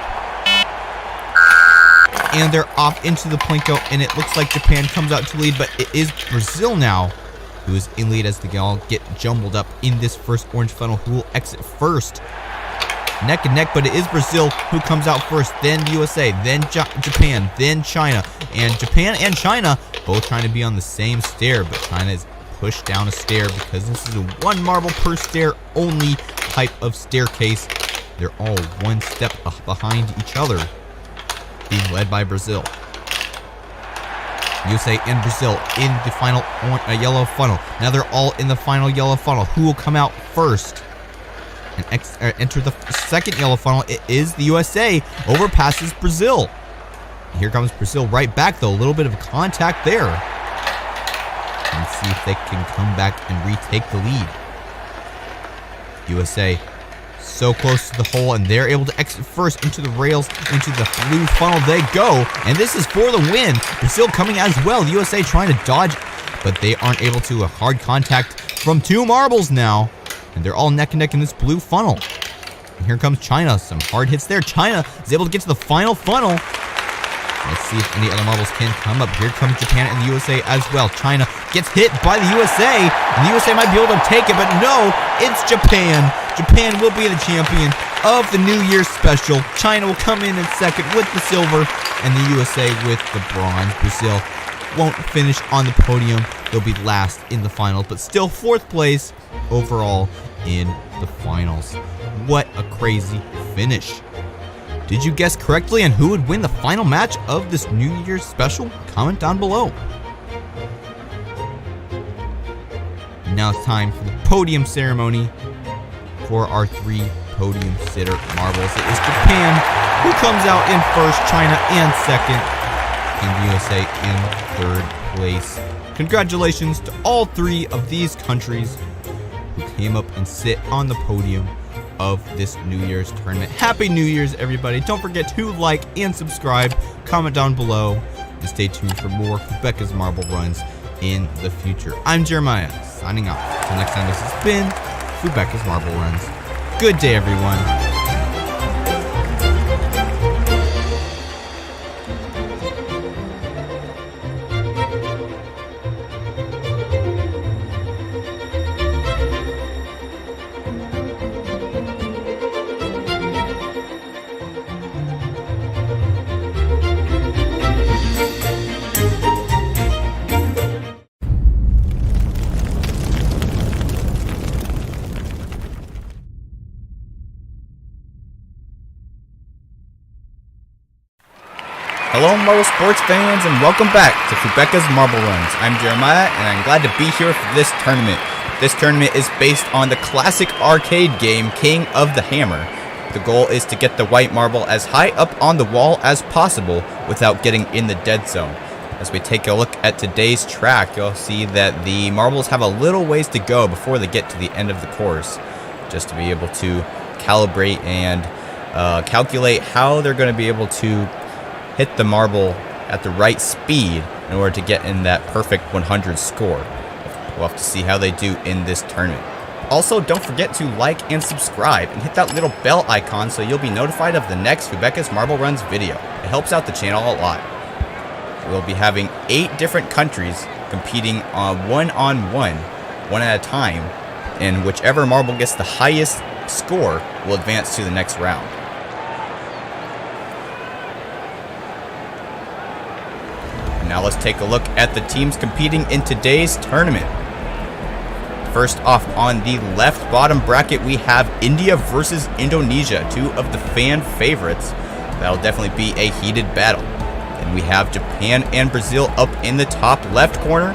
And they're off into the plinko, and it looks like Japan comes out to lead, but it is Brazil now who is in lead as they all get jumbled up in this first orange funnel. Who will exit first? Neck and neck, but it is Brazil who comes out first, then the USA, then Japan, then China. And Japan and China both trying to be on the same stair, but China is pushed down a stair because this is a 1 marble per stair only type of staircase. They're all 1 step behind each other, being led by Brazil. USA and Brazil in the final yellow funnel. Now they're all in the final yellow funnel. Who will come out first and enter the second yellow funnel? It is the USA. Overpasses Brazil. Here comes Brazil right back, though. A little bit of contact there. Let's see if they can come back and retake the lead. USA so close to the hole, and they're able to exit first into the rails, into the blue funnel they go, and this is for the win. Brazil coming as well. The USA trying to dodge, but they aren't able to. A hard contact from 2 marbles now, and they're all neck and neck in this blue funnel. And here comes China. Some hard hits there. China is able to get to the final funnel, Let's see if any other marbles can come up. Here comes Japan and the USA as well. China gets hit by the USA, and the USA might be able to take it, but no, it's Japan. Japan will be the champion of the New Year's special. China will come in second with the silver, and the USA with the bronze. Brazil won't finish on the podium. They'll be last in the finals, but still 4th place overall in the finals. What a crazy finish. Did you guess correctly on who would win the final match of this New Year's special? Comment down below. Now it's time for the podium ceremony for our 3 podium sitter marbles. It is Japan who comes out in 1st, China in 2nd, and the USA in 3rd place. Congratulations to all 3 of these countries who came up and sit on the podium of this New Year's tournament. Happy New Year's, everybody. Don't forget to like and subscribe, comment down below, and stay tuned for more Fubeca's Marble Runs in the future. I'm Jeremiah, signing off. Until next time, this has been Fubeca's Marble Runs. Good day, everyone. Hello, Marble sports fans, and welcome back to Fubeca's Marble Runs. I'm Jeremiah, and I'm glad to be here for this tournament. This tournament is based on the classic arcade game King of the Hammer. The goal is to get the white marble as high up on the wall as possible without getting in the dead zone. As we take a look at today's track, you'll see that the marbles have a little ways to go before they get to the end of the course, just to be able to calibrate and calculate how they're going to be able to hit the marble at the right speed in order to get in that perfect 100 score. We'll have to see how they do in this tournament. Also, don't forget to like and subscribe and hit that little bell icon so you'll be notified of the next Fubeca's Marble Runs video. It helps out the channel a lot. We'll be having 8 different countries competing on one at a time, and whichever marble gets the highest score will advance to the next round. Now let's take a look at the teams competing in today's tournament. First off, on the left bottom bracket, we have India versus Indonesia, 2 of the fan favorites. That'll definitely be a heated battle. And we have Japan and Brazil up in the top left corner,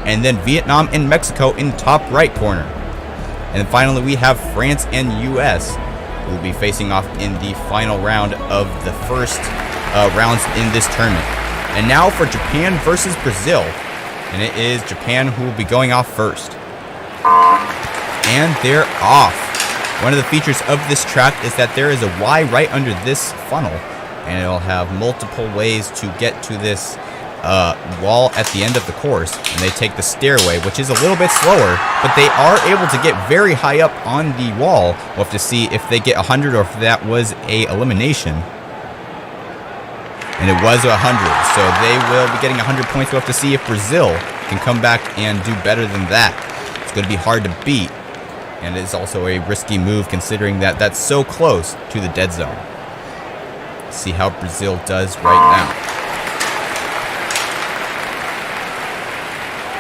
and then Vietnam and Mexico in the top right corner. And then finally, we have France and US, who will be facing off in the final round of the first rounds in this tournament. And now for Japan versus Brazil, and it is Japan who will be going off first. And they're off. One of the features of this track is that there is a Y right under this funnel, and it'll have multiple ways to get to this wall at the end of the course. And they take the stairway, which is a little bit slower, but they are able to get very high up on the wall. We'll have to see if they get 100 or if that was a elimination. And it was 100, so they will be getting 100 points. We'll have to see if Brazil can come back and do better than that. It's going to be hard to beat, and it's also a risky move considering that that's so close to the dead zone. Let's see how Brazil does right now.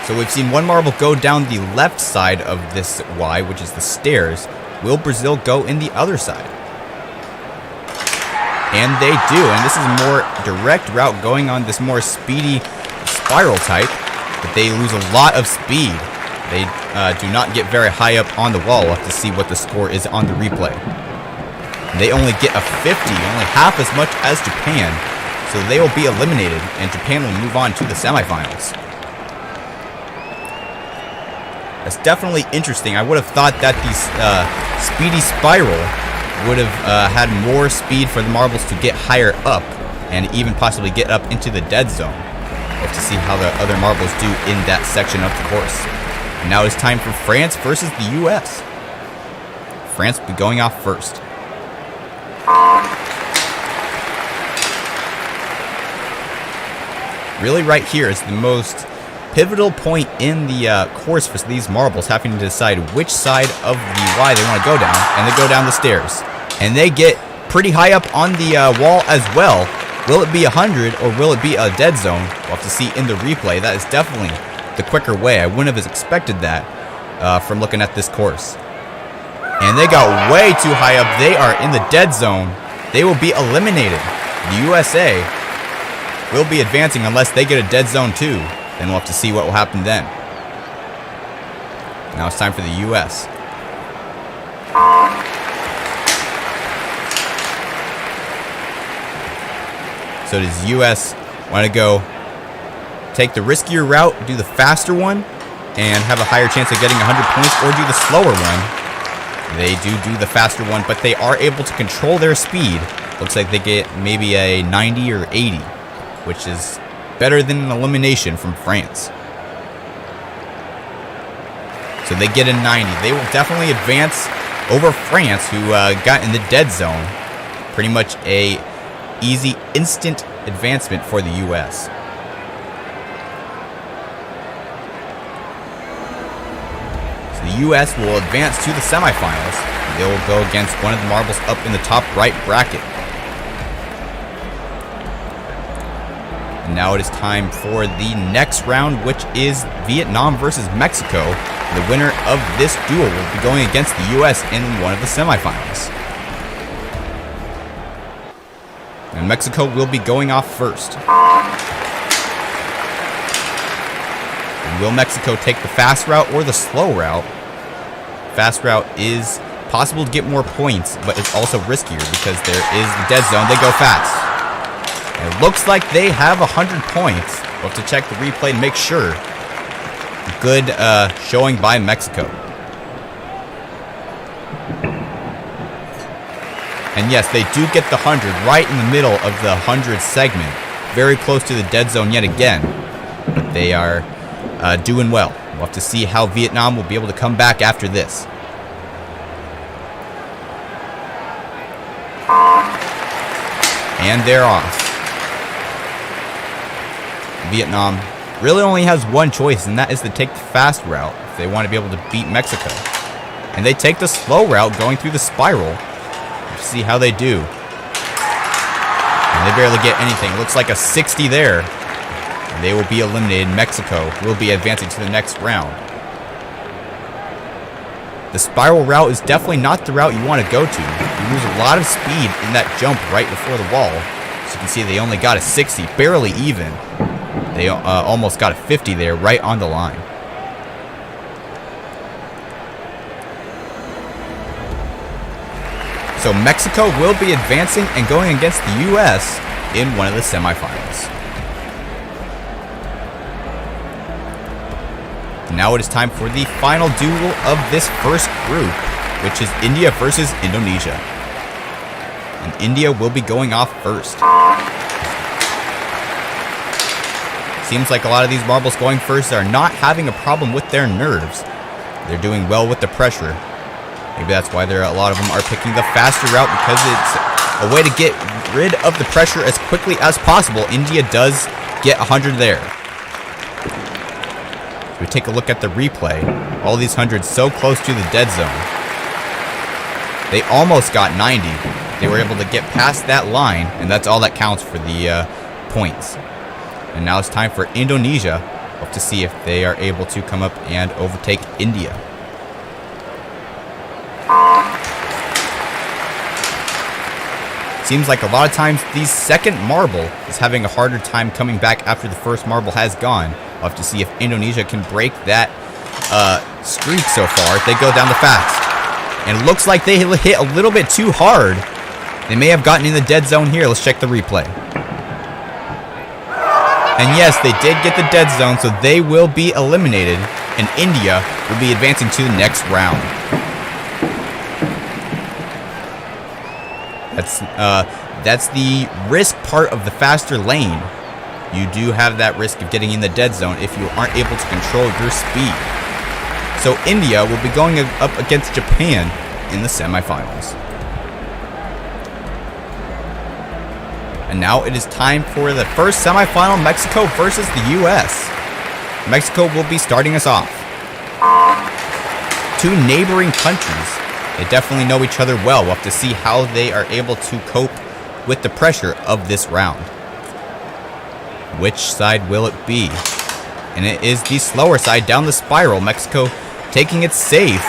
So we've seen one marble go down the left side of this Y, which is the stairs. Will Brazil go in the other side? And they do, and this is a more direct route going on this more speedy spiral type, but they lose a lot of speed. They do not get very high up on the wall. We'll have to see what the score is on the replay. They only get a 50, only half as much as Japan, so they will be eliminated, and Japan will move on to the semifinals. That's definitely interesting. I would have thought that the speedy spiral would have had more speed for the marbles to get higher up and even possibly get up into the dead zone. We'll have to see how the other marbles do in that section of the course. And now it's time for France versus the US. France will be going off first. really right here is the most pivotal point in the course for these marbles, having to decide which side of the Y they want to go down, and they go down the stairs. And they get pretty high up on the wall as well. Will it be 100 or will it be a dead zone? We'll have to see in the replay. That is definitely the quicker way. I wouldn't have expected that from looking at this course. And they got way too high up. They are in the dead zone. They will be eliminated. The USA will be advancing unless they get a dead zone too. Then we'll have to see what will happen then. Now it's time for the US. So does US want to go take the riskier route, do the faster one, and have a higher chance of getting 100 points, or do the slower one? They do the faster one, but they are able to control their speed. Looks like they get maybe a 90 or 80, which is better than an elimination from France. So they get a 90. They will definitely advance over France, who got in the dead zone. Pretty much a easy, instant advancement for the US. So the US will advance to the semifinals. They will go against one of the marbles up in the top right bracket. And now it is time for the next round, which is Vietnam versus Mexico. The winner of this duel will be going against the US in one of the semifinals. And Mexico will be going off first. And will Mexico take the fast route or the slow route? Fast route is possible to get more points, but it's also riskier because there is the dead zone. They go fast. And it looks like they have 100 points. We'll have to check the replay and make sure. Good showing by Mexico. And yes, they do get the 100 right in the middle of the 100 segment. Very close to the dead zone yet again. But they are doing well. We'll have to see how Vietnam will be able to come back after this. And they're off. Vietnam really only has one choice, and that is to take the fast route if they want to be able to beat Mexico. And they take the slow route going through the spiral. Let's see how they do. And they barely get anything. It looks like a 60 there. And they will be eliminated. Mexico will be advancing to the next round. The spiral route is definitely not the route you want to go to. You lose a lot of speed in that jump right before the wall. As you can see, they only got a 60, barely even. They almost got a 50 there, right on the line. So Mexico will be advancing and going against the US in one of the semifinals. Now it is time for the final duel of this first group, which is India versus Indonesia. And India will be going off first. Seems like a lot of these marbles going first are not having a problem with their nerves. They're doing well with the pressure. Maybe that's why a lot of them are picking the faster route, because it's a way to get rid of the pressure as quickly as possible. India does get 100 there. We take a look at the replay. All these hundreds so close to the dead zone. They almost got 90. They were able to get past that line, and that's all that counts for the points. And now it's time for Indonesia. Hope to see if they are able to come up and overtake India. Seems like a lot of times the second marble is having a harder time coming back after the first marble has gone. We'll have to see if Indonesia can break that streak so far. They go down the fast. And it looks like they hit a little bit too hard. They may have gotten in the dead zone here. Let's check the replay. And yes, they did get the dead zone, so they will be eliminated. And India will be advancing to the next round. That's the risk part of the faster lane. You do have that risk of getting in the dead zone if you aren't able to control your speed. So India will be going up against Japan in the semifinals. And now it is time for the first semifinal, Mexico versus the U.S. Mexico will be starting us off. Two neighboring countries. They definitely know each other well. We'll have to see how they are able to cope with the pressure of this round. Which side will it be? And it is the slower side down the spiral. Mexico taking it safe.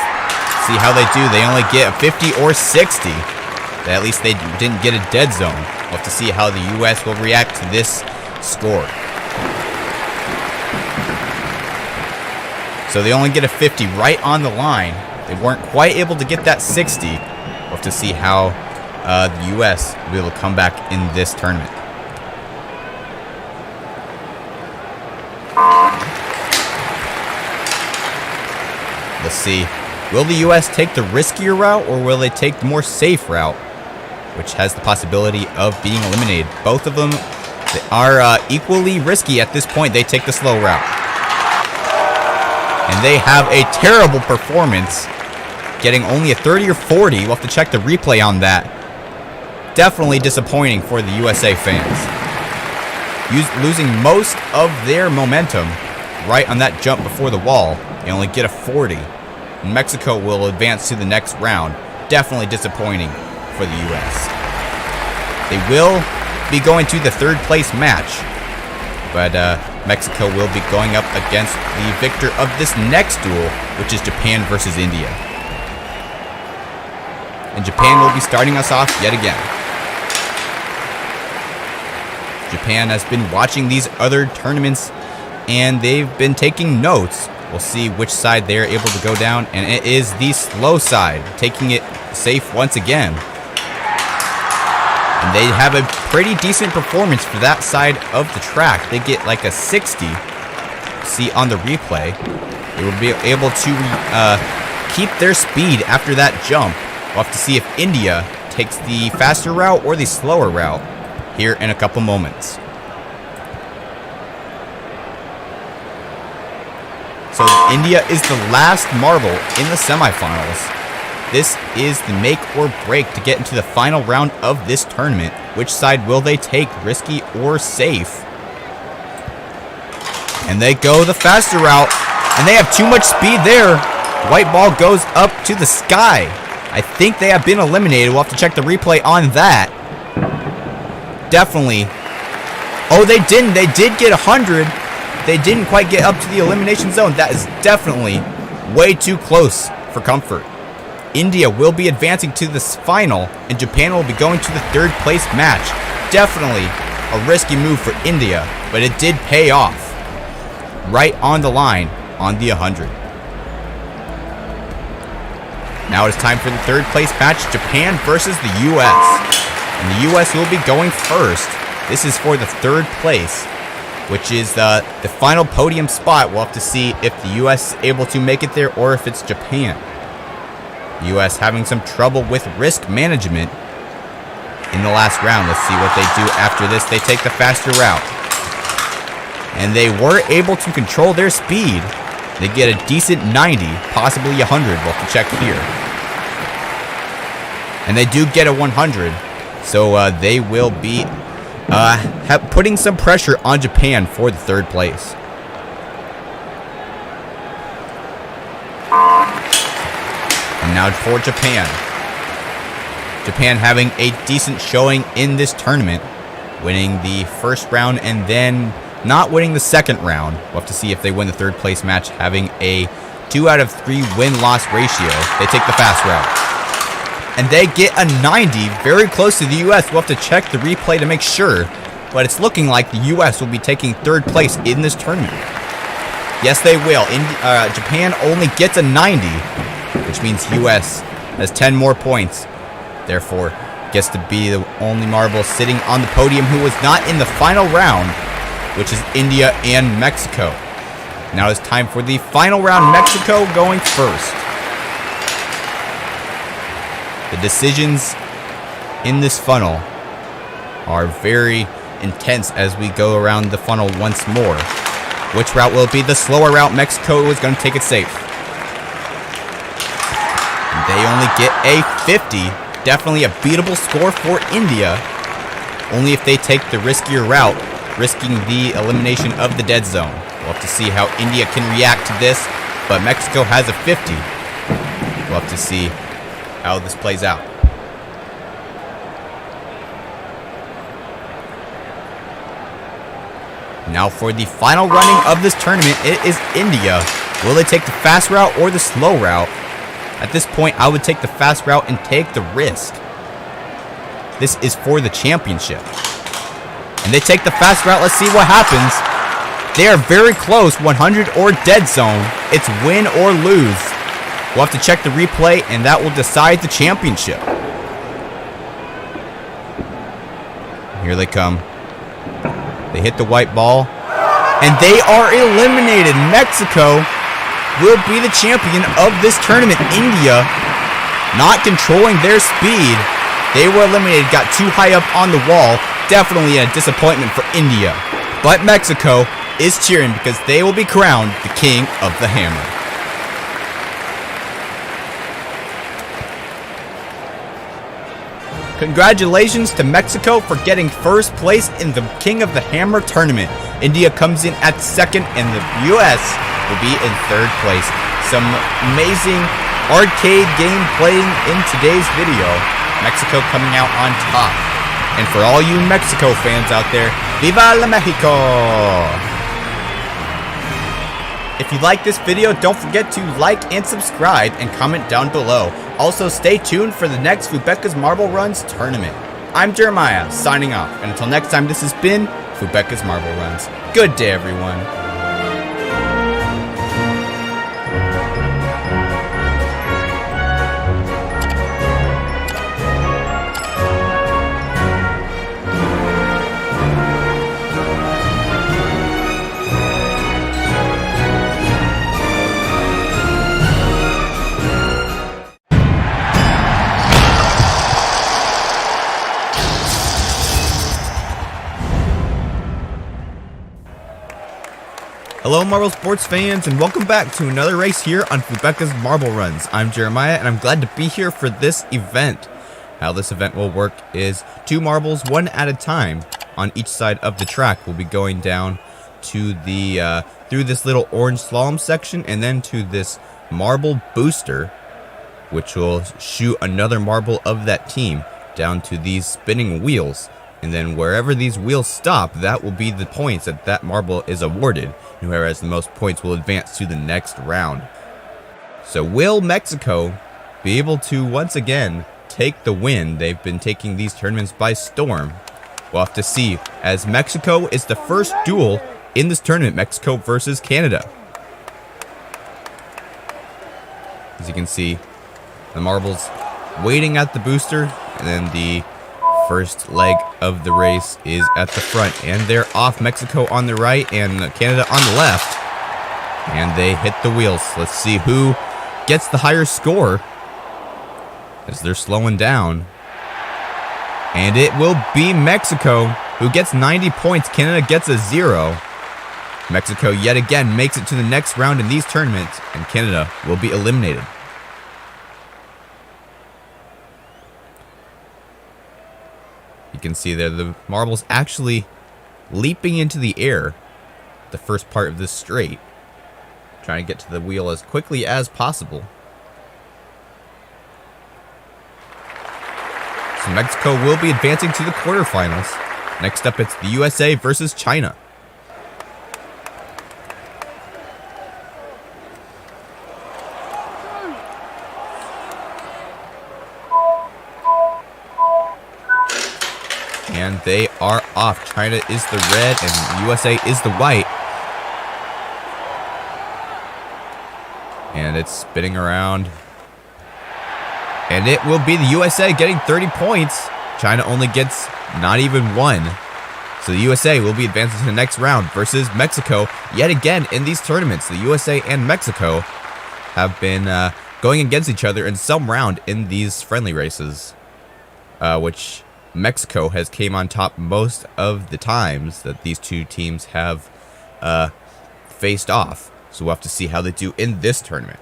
See how they do. They only get a 50 or 60. At least they didn't get a dead zone. We'll have to see how the U.S. will react to this score. So they only get a 50 right on the line. They weren't quite able to get that 60. We'll have to see how the U.S. will be able to come back in this tournament. Let's see. Will the U.S. take the riskier route, or will they take the more safe route, which has the possibility of being eliminated? Both of them are equally risky at this point. They take the slow route. And they have a terrible performance, getting only a 30 or 40. We'll have to check the replay on that. Definitely disappointing for the USA fans. Losing most of their momentum right on that jump before the wall. They only get a 40. Mexico will advance to the next round. Definitely disappointing for the U.S. They will be going to the third place match, but Mexico will be going up against the victor of this next duel, which is Japan versus India. And Japan will be starting us off yet again. Japan has been watching these other tournaments, and they've been taking notes. We'll see which side they're able to go down, and it is the slow side, taking it safe once again. And they have a pretty decent performance for that side of the track. They get like a 60. See on the replay, they will be able to keep their speed after that jump. We'll have to see if India takes the faster route or the slower route here in a couple moments. So India is the last marble in the semifinals. This is the make or break to get into the final round of this tournament. Which side will they take, risky or safe? And they go the faster route, and they have too much speed there. White ball goes up to the sky. I think they have been eliminated. We'll have to check the replay on that. Definitely. Oh, they didn't. They did get 100. They didn't quite get up to the elimination zone. That is definitely way too close for comfort. India will be advancing to this final, and Japan will be going to the third place match. Definitely a risky move for India, but it did pay off. Right on the line on the 100. Now it is time for the third place match, Japan versus the U.S. And the U.S. will be going first. This is for the third place, which is the final podium spot. We'll have to see if the U.S. is able to make it there or if it's Japan. The U.S. having some trouble with risk management in the last round. Let's see what they do after this. They take the faster route. And they were able to control their speed. They get a decent 90, possibly 100. We'll have to check here. And they do get a 100. So they will be putting some pressure on Japan for the third place. And now for Japan. Japan having a decent showing in this tournament, winning the first round and then not winning the second round. We'll have to see if they win the third place match, having a 2 out of 3 win-loss ratio. They take the fast route. And they get a 90, very close to the U.S. We'll have to check the replay to make sure, but it's looking like the U.S. will be taking third place in this tournament. Yes, they will. Japan only gets a 90, which means U.S. has 10 more points. Therefore, gets to be the only marble sitting on the podium who was not in the final round, which is India and Mexico. Now it's time for the final round. Mexico going first. The decisions in this funnel are very intense as we go around the funnel once more. Which route will it be? The slower route. Mexico is going to take it safe. They only get a 50. Definitely a beatable score for India. only if they take the riskier route, risking the elimination of the dead zone. We'll have to see how India can react to this, but Mexico has a 50. We'll have to see how this plays out. Now for the final running of this tournament, it is India. Will they take the fast route or the slow route? At this point, I would take the fast route and take the risk. This is for the championship. And they take the fast route. Let's see what happens. They are very close, 100 or dead zone. It's win or lose. We'll have to check the replay, and that will decide the championship. Here they come. They hit the white ball, and they are eliminated. Mexico will be the champion of this tournament. India, not controlling their speed, they were eliminated, got too high up on the wall. Definitely a disappointment for India. But Mexico is cheering because they will be crowned the king of the hammer. Congratulations to Mexico for getting first place in the King of the Hammer tournament. India comes in at second, and the U.S. will be in third place. Some amazing arcade game playing in today's video. Mexico coming out on top. And for all you Mexico fans out there, Viva la Mexico! If you like this video, don't forget to like and subscribe and comment down below. Also, stay tuned for the next Fubeca's Marble Runs tournament. I'm Jeremiah, signing off. And until next time, this has been Fubeca's Marble Runs. Good day, everyone. Hello Marble Sports fans, and welcome back to another race here on Fubeca's Marble Runs. I'm Jeremiah, and I'm glad to be here for this event. How this event will work is 2 marbles, 1 at a time, on each side of the track. We'll be going down to the through this little orange slalom section, and then to this marble booster, which will shoot another marble of that team down to these spinning wheels. And then wherever these wheels stop, that will be the points that that marble is awarded. And whoever has the most points will advance to the next round. So will Mexico be able to once again take the win? They've been taking these tournaments by storm. We'll have to see, as Mexico is the first duel in this tournament, Mexico versus Canada. As you can see, the marbles waiting at the booster, and then the first leg of the race is at the front, and they're off. Mexico on the right and Canada on the left, and they hit the wheels. Let's see who gets the higher score as they're slowing down, and it will be Mexico who gets 90 points. Canada gets a 0. Mexico yet again makes it to the next round in these tournaments, and Canada will be eliminated. You can see there the marbles actually leaping into the air the first part of this straight, trying to get to the wheel as quickly as possible. So Mexico will be advancing to the quarterfinals. Next up, it's the USA versus China. And they are off. China is the red and USA is the white. And it's spinning around. And it will be the USA getting 30 points. China only gets not even 1. So the USA will be advancing to the next round versus Mexico. Yet again in these tournaments, the USA and Mexico have been going against each other in some round in these friendly races. Which Mexico has came on top most of the times that these two teams have faced off. So we'll have to see how they do in this tournament.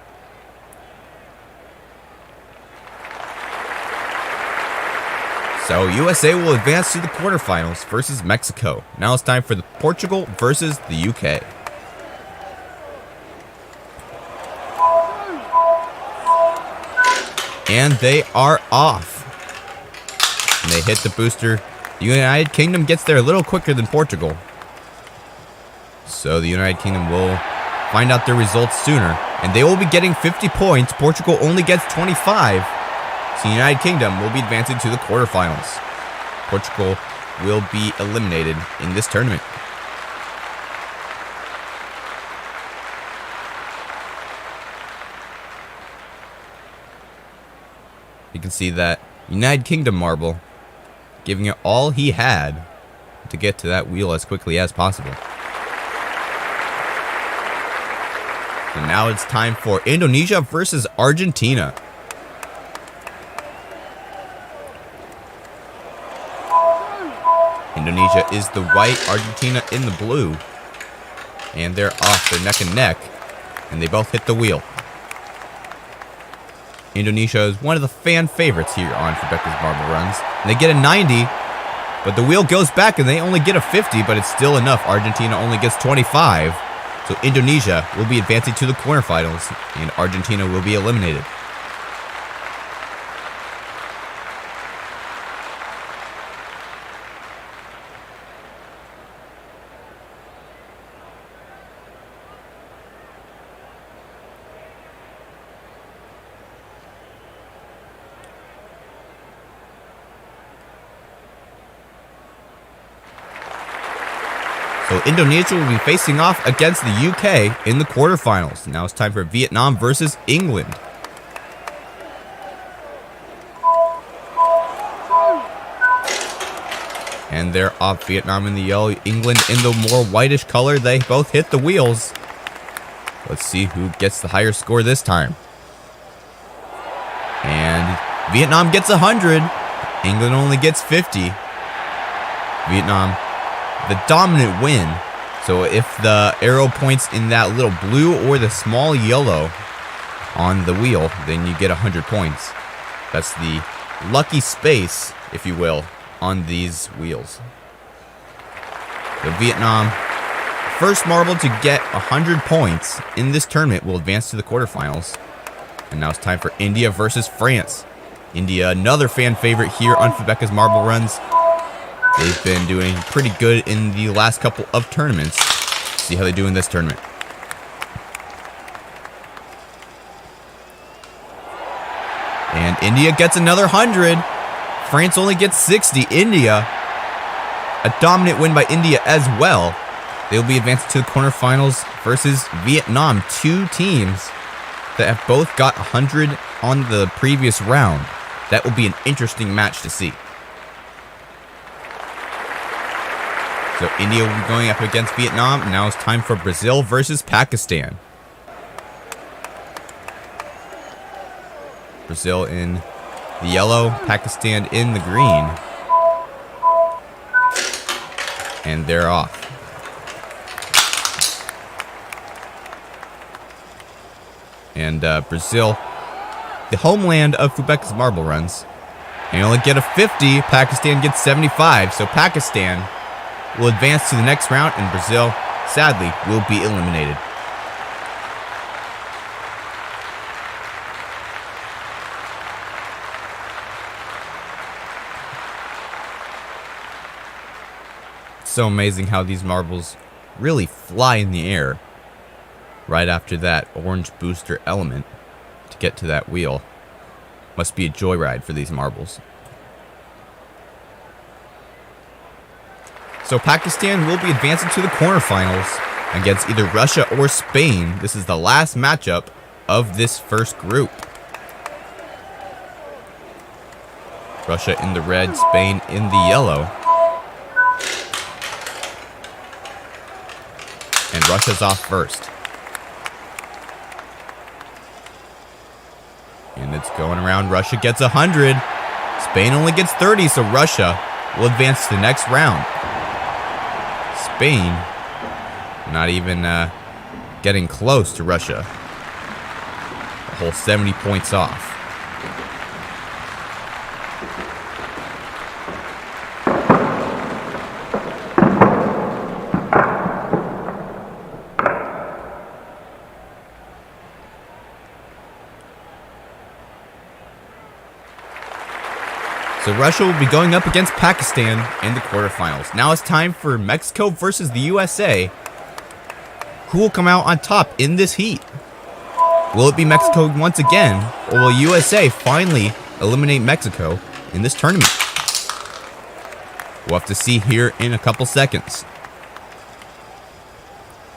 So USA will advance to the quarterfinals versus Mexico. Now it's time for the Portugal versus the UK. And they are off. And they hit the booster. The United Kingdom gets there a little quicker than Portugal. So the United Kingdom will find out their results sooner. And they will be getting 50 points. Portugal only gets 25. So the United Kingdom will be advancing to the quarterfinals. Portugal will be eliminated in this tournament. You can see that United Kingdom marble giving it all he had to get to that wheel as quickly as possible. And now it's time for Indonesia versus Argentina. Indonesia is the white, Argentina in the blue. And they're off, they're neck and neck. And they both hit the wheel. Indonesia is one of the fan favorites here on Fubeca's Marble Runs. And they get a 90, but the wheel goes back and they only get a 50, but it's still enough. Argentina only gets 25. So Indonesia will be advancing to the quarterfinals, and Argentina will be eliminated. So Indonesia will be facing off against the UK in the quarterfinals. Now it's time for Vietnam versus England. And they're off. Vietnam in the yellow, England in the more whitish color. They both hit the wheels. Let's see who gets the higher score this time. And Vietnam gets 100. England only gets 50. Vietnam, the dominant win. So if the arrow points in that little blue or the small yellow on the wheel, then you get 100 points. That's the lucky space, if you will, on these wheels. So Vietnam, first marble to get 100 points in this tournament, will advance to the quarterfinals. And now it's time for India versus France. India, another fan favorite here on Fubeca's Marble Runs. They've been doing pretty good in the last couple of tournaments. Let's see how they do in this tournament. And India gets another 100. France only gets 60. India, a dominant win by India as well. They'll be advancing to the quarterfinals versus Vietnam. Two teams that have both got 100 on the previous round. That will be an interesting match to see. So India will be going up against Vietnam. Now it's time for Brazil versus Pakistan. Brazil in the yellow, Pakistan in the green. And they're off. And Brazil, the homeland of Fubeca's Marble Runs, they only get a 50. Pakistan gets 75. So Pakistan will advance to the next round, and Brazil, sadly, will be eliminated. It's so amazing how these marbles really fly in the air right after that orange booster element to get to that wheel. Must be a joyride for these marbles. So Pakistan will be advancing to the quarterfinals against either Russia or Spain. This is the last matchup of this first group. Russia in the red, Spain in the yellow. And Russia's off first. And it's going around. Russia gets 100. Spain only gets 30, so Russia will advance to the next round. Spain, not even getting close to Russia. A whole 70 points off. So Russia will be going up against Pakistan in the quarterfinals. Now it's time for Mexico versus the USA. Who will come out on top in this heat? Will it be Mexico once again, or will USA finally eliminate Mexico in this tournament? We'll have to see here in a couple seconds.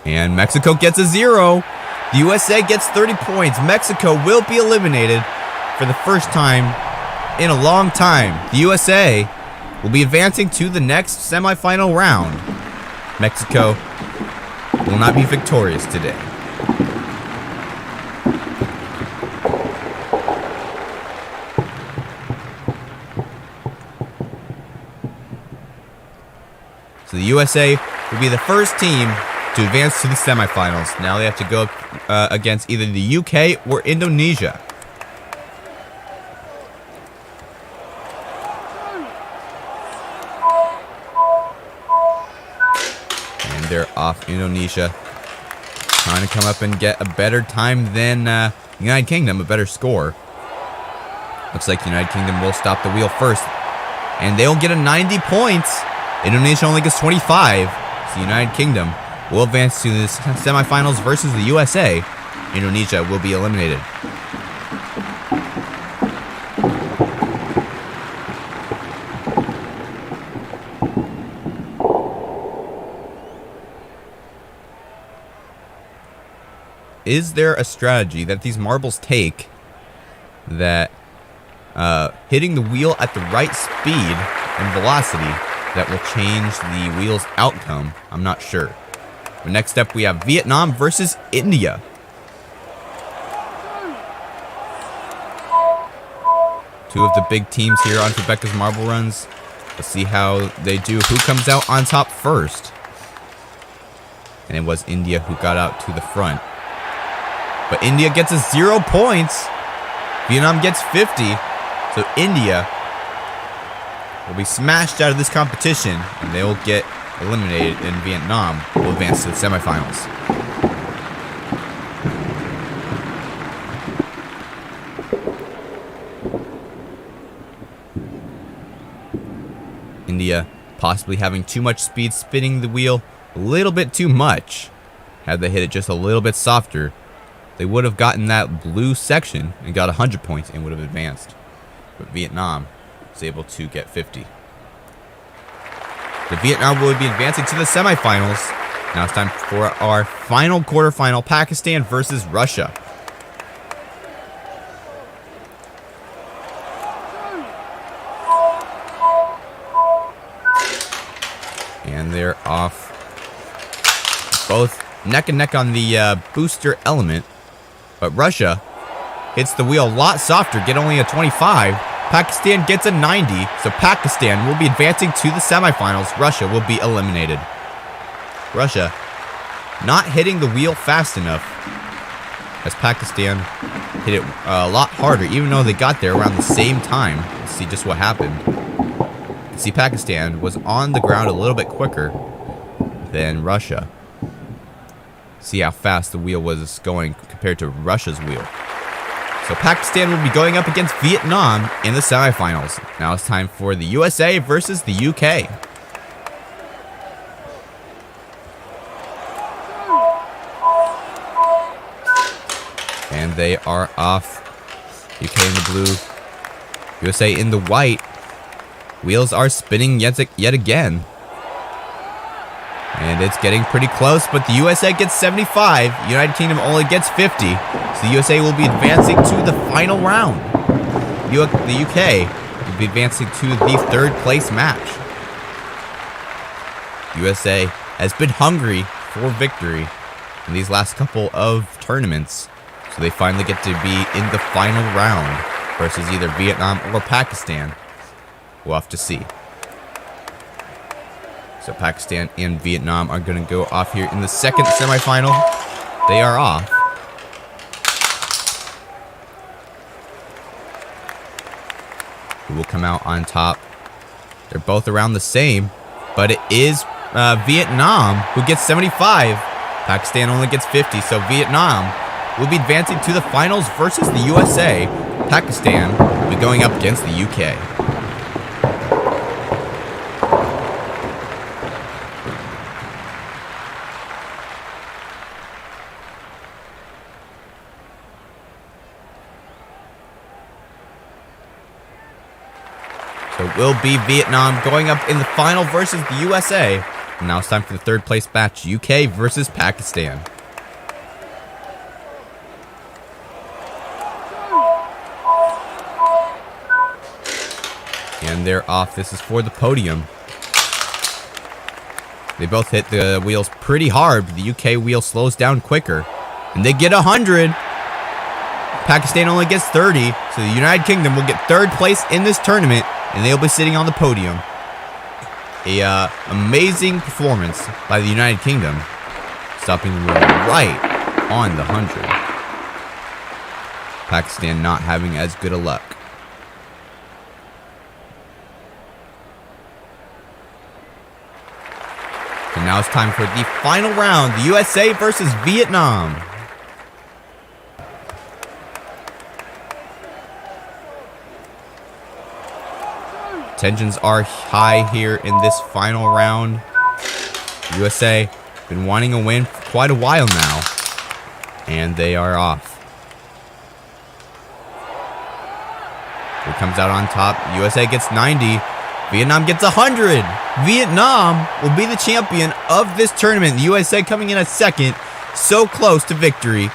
And Mexico gets a 0. The USA gets 30 points. Mexico will be eliminated for the first time in a long time. The USA will be advancing to the next semifinal round. Mexico will not be victorious today. So the USA will be the first team to advance to the semifinals. Now they have to go up against either the UK or Indonesia. And they're off. Indonesia trying to come up and get a better time than United Kingdom, a better score. Looks like United Kingdom will stop the wheel first. And they'll get a 90 points. Indonesia only gets 25. So United Kingdom will advance to the semifinals versus the USA. Indonesia will be eliminated. Is there a strategy that these marbles take that hitting the wheel at the right speed and velocity that will change the wheel's outcome? I'm not sure. But next up, we have Vietnam versus India. Two of the big teams here on Fubeca's marble runs. Let's see how they do. Who comes out on top first? And it was India who got out to the front. But India gets a 0 points. Vietnam gets 50. So India will be smashed out of this competition, and they will get eliminated, and Vietnam will advance to the semifinals. India possibly having too much speed spinning the wheel, a little bit too much. Had they hit it just a little bit softer, they would have gotten that blue section and got 100 points and would have advanced. But Vietnam was able to get 50. So Vietnam will be advancing to the semifinals. Now it's time for our final quarterfinal, Pakistan versus Russia. And they're off. Both neck and neck on the booster element. But Russia hits the wheel a lot softer, get only a 25. Pakistan gets a 90, so Pakistan will be advancing to the semifinals. Russia will be eliminated. Russia not hitting the wheel fast enough, as Pakistan hit it a lot harder, even though they got there around the same time. Let's see just what happened. See, Pakistan was on the ground a little bit quicker than Russia. See how fast the wheel was going compared to Russia's wheel. So Pakistan will be going up against Vietnam in the semifinals. Now it's time for the USA versus the UK. And they are off. UK in the blue, USA in the white. Wheels are spinning yet again. And it's getting pretty close, but the USA gets 75. United Kingdom only gets 50. So the USA will be advancing to the final round. The UK will be advancing to the third place match. USA has been hungry for victory in these last couple of tournaments. So they finally get to be in the final round versus either Vietnam or Pakistan. We'll have to see. So Pakistan and Vietnam are going to go off here in the second semifinal. They are off. Who will come out on top? They're both around the same, but it is Vietnam who gets 75. Pakistan only gets 50, so Vietnam will be advancing to the finals versus the USA. Pakistan will be going up against the UK. It will be Vietnam going up in the final versus the USA. And now it's time for the third place match, UK versus Pakistan. And they're off. This is for the podium. They both hit the wheels pretty hard, but the UK wheel slows down quicker. And they get 100. Pakistan only gets 30, so the United Kingdom will get third place in this tournament, and they'll be sitting on the podium. A amazing performance by the United Kingdom, stopping the wheel right on the 100. Pakistan not having as good a luck. And now it's time for the final round, the USA versus Vietnam. Tensions are high here in this final round. USA been wanting a win for quite a while now, and they are off. It comes out on top. USA gets 90. Vietnam gets 100. Vietnam will be the champion of this tournament. The USA coming in at second, so close to victory,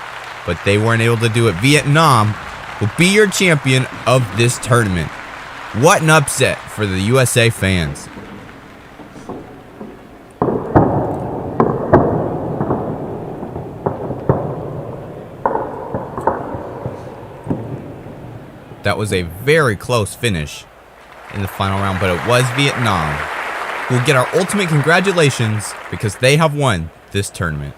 but they weren't able to do it. Vietnam will be your champion of this tournament. What an upset for the USA fans. That was a very close finish in the final round, but it was Vietnam who will get our ultimate congratulations because they have won this tournament.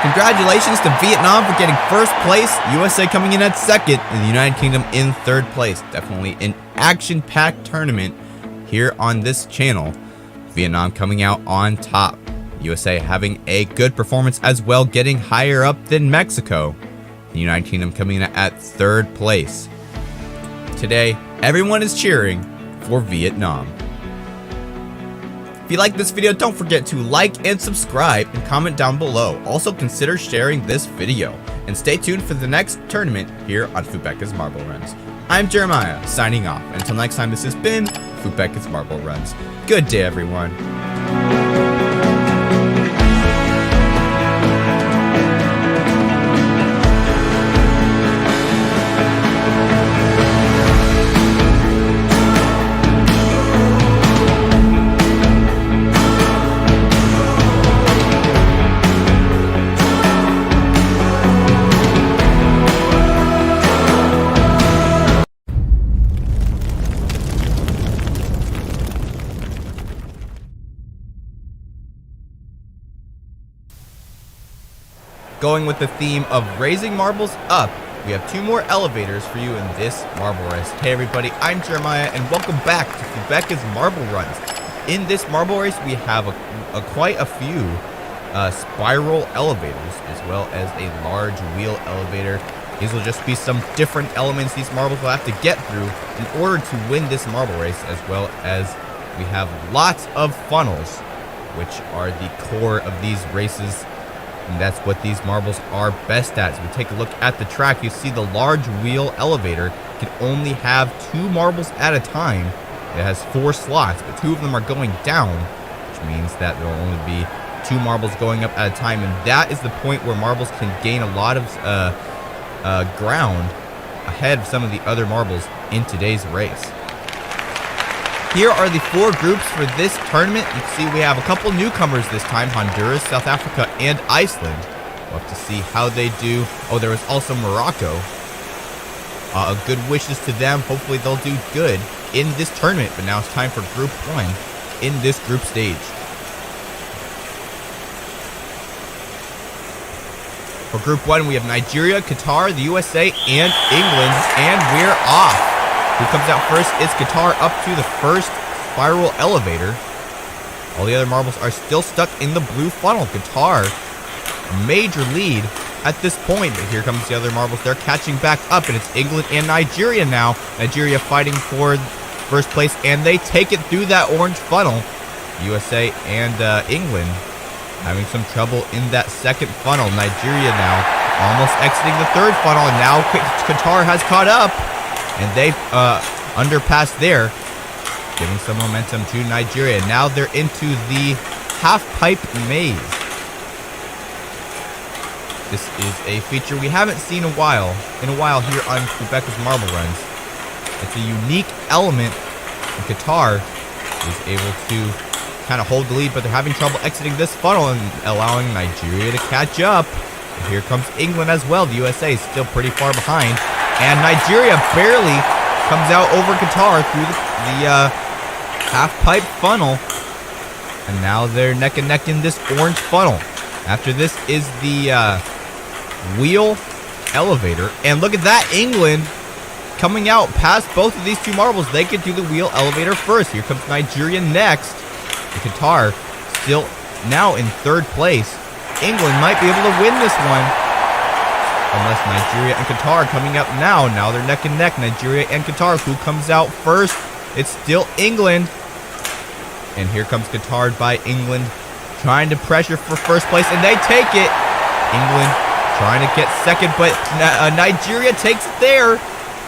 Congratulations to Vietnam for getting first place, USA coming in at second, and the United Kingdom in third place. Definitely an action-packed tournament here on this channel. Vietnam coming out on top. USA having a good performance as well, getting higher up than Mexico. The United Kingdom coming in at third place. Today, everyone is cheering for Vietnam. If you like this video, don't forget to like and subscribe and comment down below. Also consider sharing this video. And stay tuned for the next tournament here on Fubeca's Marble Runs. I'm Jeremiah, signing off. Until next time, this has been Fubeca's Marble Runs. Good day, everyone. Going with the theme of raising marbles up, we have two more elevators for you in this marble race. Hey everybody, I'm Jeremiah and welcome back to Fubeca's Marble Runs. In this marble race, we have quite a few spiral elevators as well as a large wheel elevator. These will just be some different elements these marbles will have to get through in order to win this marble race, as well as we have lots of funnels, which are the core of these races. And that's what these marbles are best at. So we take a look at the track. You see the large wheel elevator can only have 2 marbles at a time. It has 4 slots, but 2 of them are going down, which means that there will only be 2 marbles going up at a time. And that is the point where marbles can gain a lot of ground ahead of some of the other marbles in today's race. Here are the 4 groups for this tournament. You can see we have a couple newcomers this time, Honduras, South Africa, and Iceland. We'll have to see how they do. Oh, there was also Morocco. Good wishes to them. Hopefully they'll do good in this tournament. But now it's time for Group 1 in this group stage. For Group 1, we have Nigeria, Qatar, the USA, and England, and we're off. Who comes out first is Qatar up to the first spiral elevator. All the other marbles are still stuck in the blue funnel. Qatar, a major lead at this point. But here comes the other marbles. They're catching back up, and it's England and Nigeria now. Nigeria fighting for first place, and they take it through that orange funnel. USA and England having some trouble in that second funnel. Nigeria now almost exiting the third funnel, and now Qatar has caught up, and they underpassed there, giving some momentum to Nigeria. Now they're into the half-pipe maze. This is a feature we haven't seen in a while here on Fubeca's Marble Runs. It's a unique element, and Qatar is able to kind of hold the lead, but they're having trouble exiting this funnel and allowing Nigeria to catch up. And here comes England as well. The USA is still pretty far behind, and Nigeria barely comes out over Qatar through the half-pipe funnel, and now they're neck and neck in this orange funnel. After this is the wheel elevator, and look at that, England coming out past both of these two marbles. They could do the wheel elevator first. Here comes Nigeria next. And Qatar still now in third place. England might be able to win this one, unless Nigeria and Qatar coming up now. Now they're neck and neck, Nigeria and Qatar. Who comes out first? It's still England. And here comes Qatar by England, trying to pressure for first place, and they take it. England trying to get second, but Nigeria takes it there,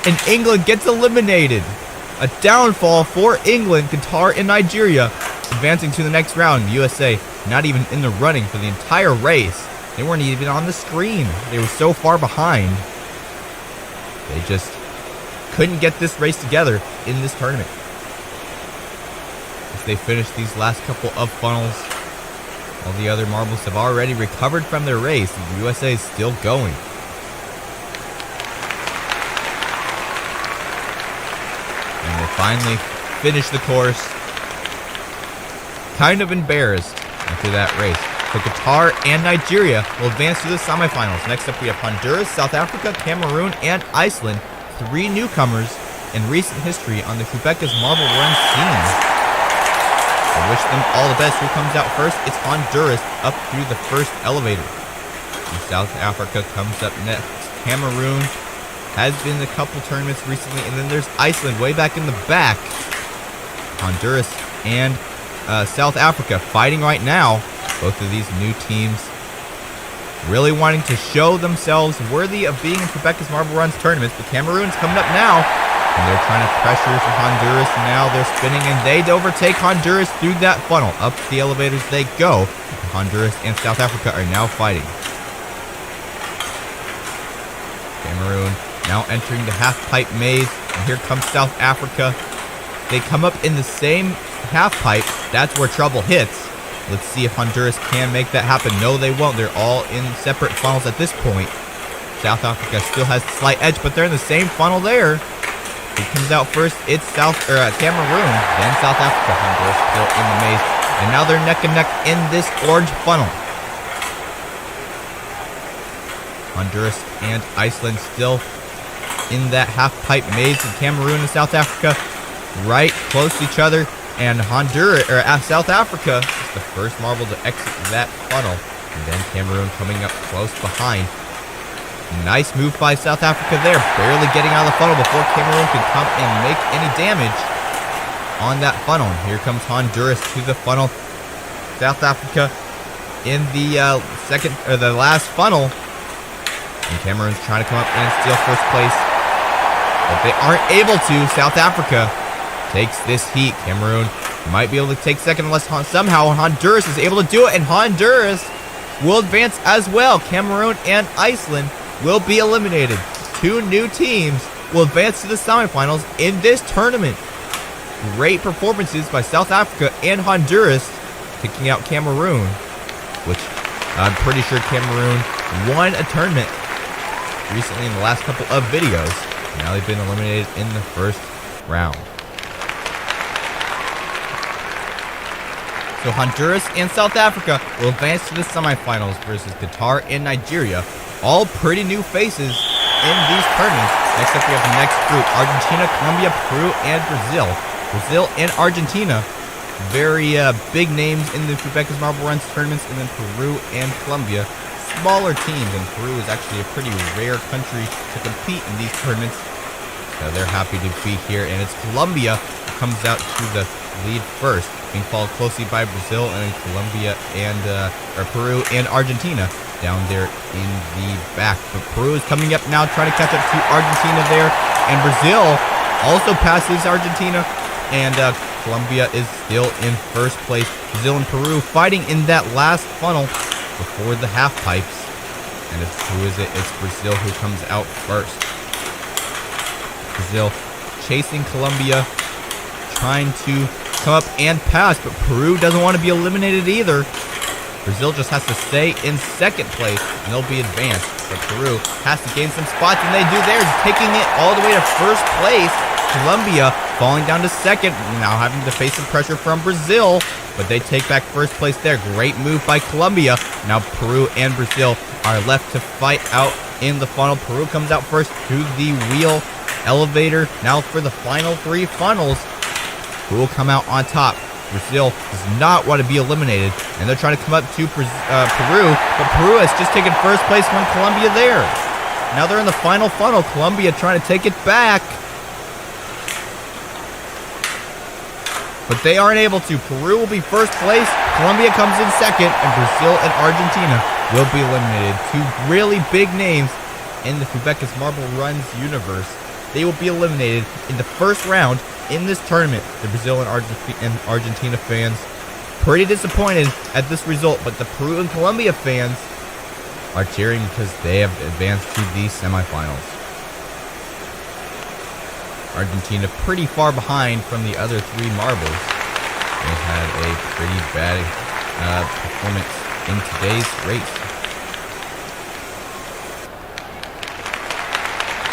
and England gets eliminated. A downfall for England, Qatar, and Nigeria advancing to the next round. USA not even in the running for the entire race. They weren't even on the screen. They were so far behind. They just couldn't get this race together in this tournament. As they finish these last couple of funnels, all the other marbles have already recovered from their race, and the USA is still going. And they finally finish the course. Kind of embarrassed after that race. So Qatar and Nigeria will advance to the semifinals. Next up we have Honduras, South Africa, Cameroon, and Iceland. 3 newcomers in recent history on the Fubeca's Marble Run scene. I wish them all the best. Who comes out first? It's Honduras up through the first elevator. And South Africa comes up next. Cameroon has been in a couple tournaments recently. And then there's Iceland way back in the back. Honduras and South Africa fighting right now. Both of these new teams really wanting to show themselves worthy of being in Fubeca's Marble Runs tournaments. But Cameroon's coming up now, and they're trying to pressure for Honduras. Now they're spinning, and they overtake Honduras through that funnel. Up the elevators they go. Honduras and South Africa are now fighting. Cameroon now entering the half-pipe maze, and here comes South Africa. They come up in the same half-pipe. That's where trouble hits. Let's see if Honduras can make that happen. No, they won't. They're all in separate funnels at this point. South Africa still has a slight edge, but they're in the same funnel there. Who comes out first? It's Cameroon, then South Africa. Honduras still in the maze, and now they're neck and neck in this orange funnel. Honduras and Iceland still in that half-pipe maze, and Cameroon and South Africa right close to each other. And South Africa is the first marble to exit that funnel. And then Cameroon coming up close behind. Nice move by South Africa there. Barely getting out of the funnel before Cameroon can come and make any damage on that funnel. And here comes Honduras to the funnel. South Africa in the last funnel. And Cameroon's trying to come up and steal first place, but they aren't able to. South Africa takes this heat. Cameroon might be able to take second unless somehow Honduras is able to do it, and Honduras will advance as well. Cameroon and Iceland will be eliminated. 2 new teams will advance to the semifinals in this tournament. Great performances by South Africa and Honduras, picking out Cameroon, which I'm pretty sure Cameroon won a tournament recently in the last couple of videos. Now they've been eliminated in the first round. So Honduras and South Africa will advance to the semifinals versus Qatar and Nigeria. All pretty new faces in these tournaments. Next up we have the next group. Argentina, Colombia, Peru, and Brazil. Brazil and Argentina, very big names in the Fubeca's Marble Runs tournaments. And then Peru and Colombia, smaller teams, and Peru is actually a pretty rare country to compete in these tournaments. So they're happy to be here, and it's Colombia who comes out to the lead first, being followed closely by Brazil and Colombia and Peru and Argentina down there in the back. But Peru is coming up now, trying to catch up to Argentina there, and Brazil also passes Argentina, and Colombia is still in first place. Brazil and Peru fighting in that last funnel before the half pipes. And who is it? It's Brazil who comes out first. Brazil chasing Colombia, trying to come up and pass, but Peru doesn't want to be eliminated either. Brazil just has to stay in second place, and they'll be advanced. But Peru has to gain some spots, and they do theirs, taking it all the way to first place. Colombia falling down to second, now having to face some pressure from Brazil, but they take back first place there. Great move by Colombia. Now Peru and Brazil are left to fight out in the funnel. Peru comes out first through the wheel elevator. Now for the final three funnels, who will come out on top? Brazil does not want to be eliminated, and they're trying to come up to Peru, but Peru has just taken first place from Colombia there. Now they're in the final funnel. Colombia trying to take it back, but they aren't able to. Peru will be first place, Colombia comes in second, and Brazil and Argentina will be eliminated. Two really big names in the Fubeca's Marble Runs universe. They will be eliminated in the first round in this tournament. The Brazil and Argentina fans pretty disappointed at this result, but the Peru and Colombia fans are cheering because they have advanced to the semifinals. Argentina pretty far behind from the other three marbles. They had a pretty bad performance in today's race.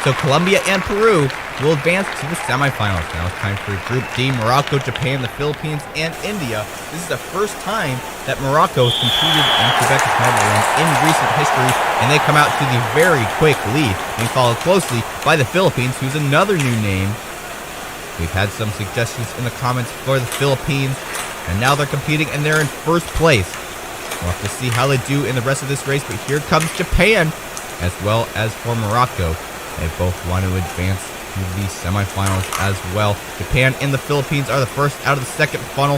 So Colombia and Peru will advance to the semifinals. Now it's time for Group D. Morocco, Japan, the Philippines, and India. This is the first time that Morocco has competed in Fubeca's Marble Runs in recent history, and they come out to the very quick lead, being followed closely by the Philippines, who's another new name. We've had some suggestions in the comments for the Philippines, and now they're competing, and they're in first place. We'll have to see how they do in the rest of this race, but here comes Japan, as well as for Morocco. They both want to advance to the semifinals as well. Japan and the Philippines are the first out of the second funnel.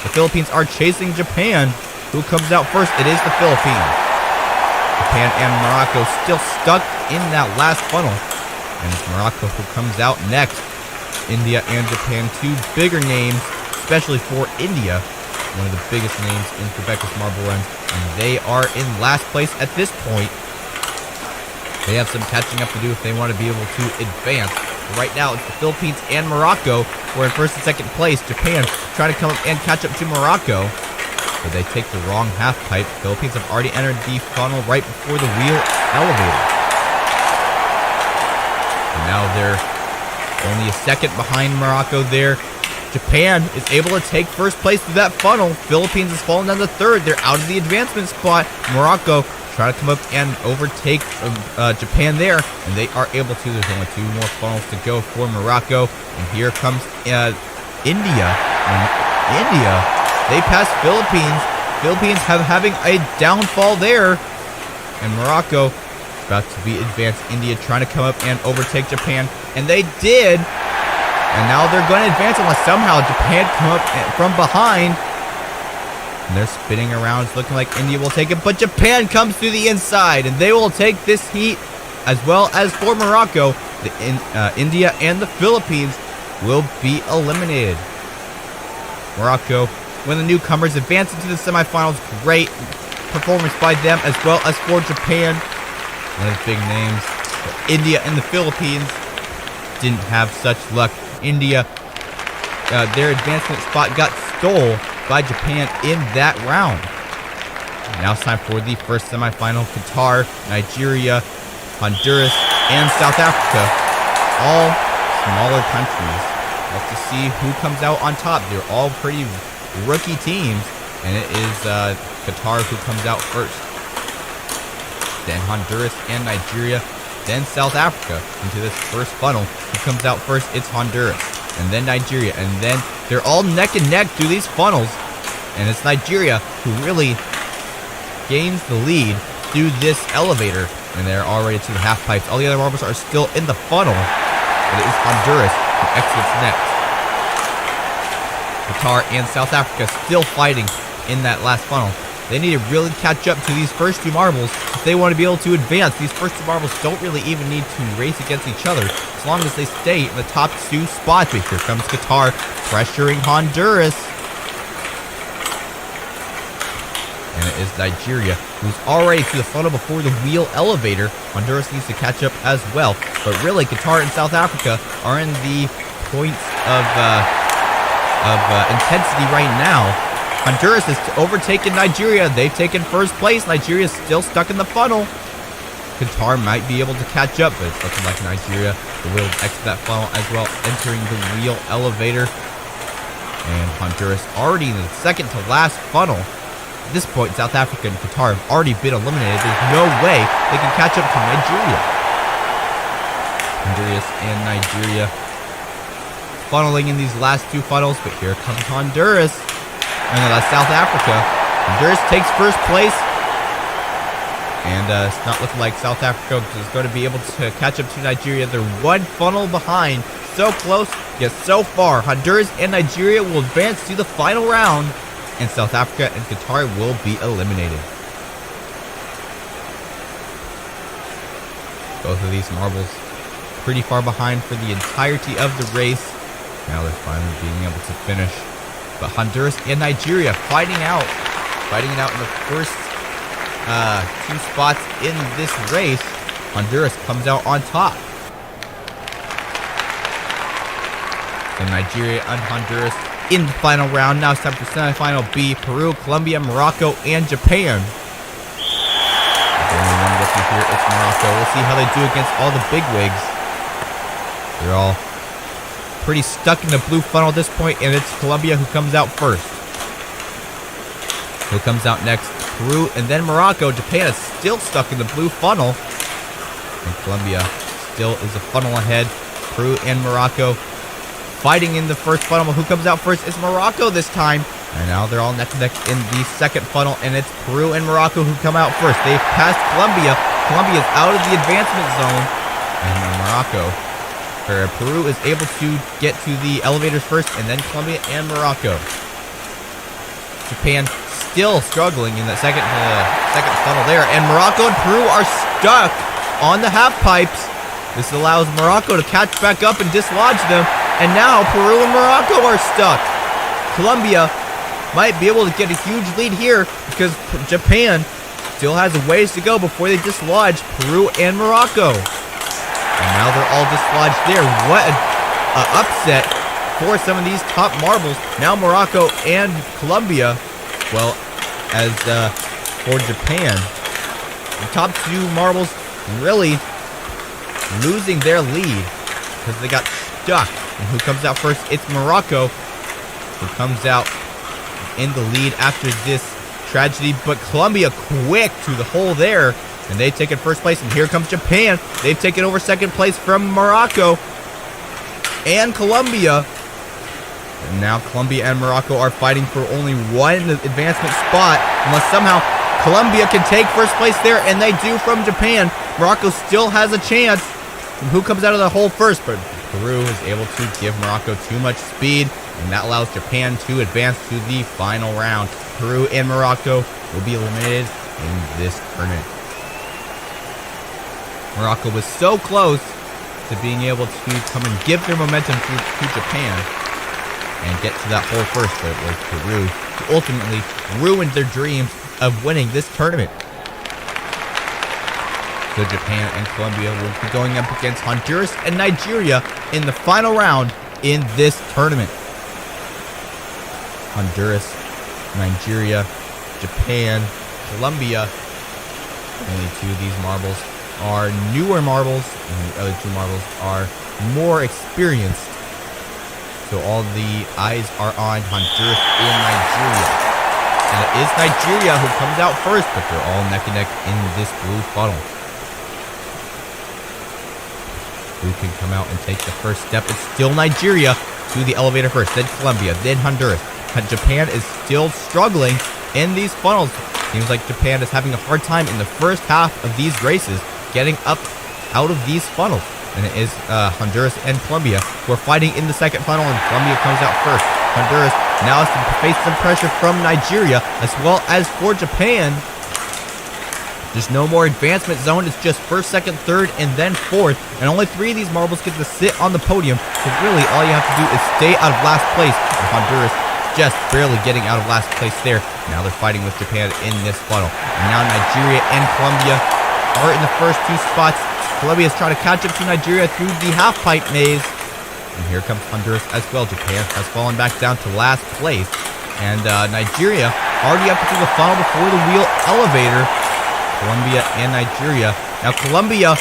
The Philippines are chasing Japan. Who comes out first? It is the Philippines. Japan and Morocco still stuck in that last funnel. And it's Morocco who comes out next. India and Japan, two bigger names, especially for India. One of the biggest names in Fubeca's Marble Runs. And they are in last place at this point. They have some catching up to do if they want to be able to advance. But right now, it's the Philippines and Morocco who are in first and second place. Japan trying to come up and catch up to Morocco, but they take the wrong half pipe. Philippines have already entered the funnel right before the wheel elevator. And now they're only a second behind Morocco there. Japan is able to take first place through that funnel. Philippines has fallen down to third. They're out of the advancement spot. Morocco try to come up and overtake Japan there, and they are able to. There's only two more funnels to go for Morocco, and here comes India. And India, they pass Philippines. Philippines having a downfall there, and Morocco about to be advanced. India trying to come up and overtake Japan, and they did. And now they're going to advance unless somehow Japan come up from behind. And they're spinning around. It's looking like India will take it, but Japan comes through the inside, and they will take this heat as well as for Morocco. India and the Philippines will be eliminated. Morocco, when the newcomers advance into the semifinals, great performance by them as well as for Japan. One of the big names. But India and the Philippines didn't have such luck. India, their advancement spot got stole by Japan in that round. Now it's time for the first semifinal. Qatar, Nigeria, Honduras, and South Africa. All smaller countries. We'll have to see who comes out on top. They're all pretty rookie teams, and it is Qatar who comes out first. Then Honduras and Nigeria. Then South Africa into this first funnel. Who comes out first? It's Honduras. And then Nigeria. And then they're all neck and neck through these funnels. And it's Nigeria who really gains the lead through this elevator, and they're already to the half pipes. All the other marbles are still in the funnel, but it is Honduras who exits next. Qatar and South Africa still fighting in that last funnel. They need to really catch up to these first two marbles if they want to be able to advance. These first two marbles don't really even need to race against each other as long as they stay in the top two spots. But here comes Qatar pressuring Honduras. And it is Nigeria who's already to the funnel before the wheel elevator. Honduras needs to catch up as well. But really, Qatar and South Africa are in the points of intensity right now. Honduras has overtaken Nigeria. They've taken first place. Nigeria is still stuck in the funnel. Qatar might be able to catch up, but it's looking like Nigeria will exit that funnel as well, entering the wheel elevator. And Honduras already in the second to last funnel. At this point, South Africa and Qatar have already been eliminated. There's no way they can catch up to Nigeria. Honduras and Nigeria funneling in these last two funnels, but here comes Honduras. And that's South Africa. Honduras takes first place. And it's not looking like South Africa is going to be able to catch up to Nigeria. They're one funnel behind. So close, yet so far. Honduras and Nigeria will advance to the final round. And South Africa and Qatar will be eliminated. Both of these marbles pretty far behind for the entirety of the race. Now they're finally being able to finish. But Honduras and Nigeria fighting it out in the first two spots in this race. Honduras comes out on top. And Nigeria and Honduras in the final round. Now it's time for semifinal B. Peru, Colombia, Morocco, and Japan. The only one looking here is Morocco. We'll see how they do against all the bigwigs. They're all pretty stuck in the blue funnel at this point, and it's Colombia who comes out first. Who comes out next? Peru, and then Morocco. Japan is still stuck in the blue funnel, and Colombia still is a funnel ahead. Peru and Morocco fighting in the first funnel. Who comes out first? It's Morocco this time. And now they're all neck to neck in the second funnel, and it's Peru and Morocco who come out first. They've passed Colombia. Colombia is out of the advancement zone, and Peru is able to get to the elevators first, and then Colombia and Morocco. Japan still struggling in that second funnel there, and Morocco and Peru are stuck on the half pipes. This allows Morocco to catch back up and dislodge them, and now Peru and Morocco are stuck. Colombia might be able to get a huge lead here because Japan still has a ways to go before they dislodge Peru and Morocco. And now they're all dislodged there. What an upset for some of these top marbles. Now Morocco and Colombia, well, as for Japan, the top two marbles really losing their lead because they got stuck. And who comes out first? It's Morocco who comes out in the lead after this tragedy. But Colombia quick to the hole there. And they've taken first place, and here comes Japan. They've taken over second place from Morocco and Colombia. And now Colombia and Morocco are fighting for only one advancement spot, unless somehow Colombia can take first place there, and they do from Japan. Morocco still has a chance. And who comes out of the hole first? But Peru is able to give Morocco too much speed, and that allows Japan to advance to the final round. Peru and Morocco will be eliminated in this tournament. Morocco was so close to being able to come and give their momentum to Japan and get to that hole first, but it was Peru who ultimately ruined their dreams of winning this tournament. So Japan and Colombia will be going up against Honduras and Nigeria in the final round in this tournament. Honduras, Nigeria, Japan, Colombia. Only two of these marbles are newer marbles, and the other two marbles are more experienced. So all the eyes are on Honduras and Nigeria. And it is Nigeria who comes out first, but they're all neck and neck in this blue funnel. Who can come out and take the first step? It's still Nigeria to the elevator first, then Colombia, then Honduras. Japan is still struggling in these funnels. Seems like Japan is having a hard time in the first half of these races getting up out of these funnels. And it is Honduras and Colombia who are fighting in the second funnel, and Colombia comes out first. Honduras now has to face some pressure from Nigeria as well as for Japan. There's no more advancement zone. It's just first, second, third, and then fourth. And only 3 of these marbles get to sit on the podium. So really, all you have to do is stay out of last place. And Honduras just barely getting out of last place there. Now they're fighting with Japan in this funnel. And now Nigeria and Colombia are in the first 2 spots. Colombia is trying to catch up to Nigeria through the half-pipe maze. And here comes Honduras as well. Japan has fallen back down to last place. And Nigeria already up into the funnel before the wheel elevator. Colombia and Nigeria. Now Colombia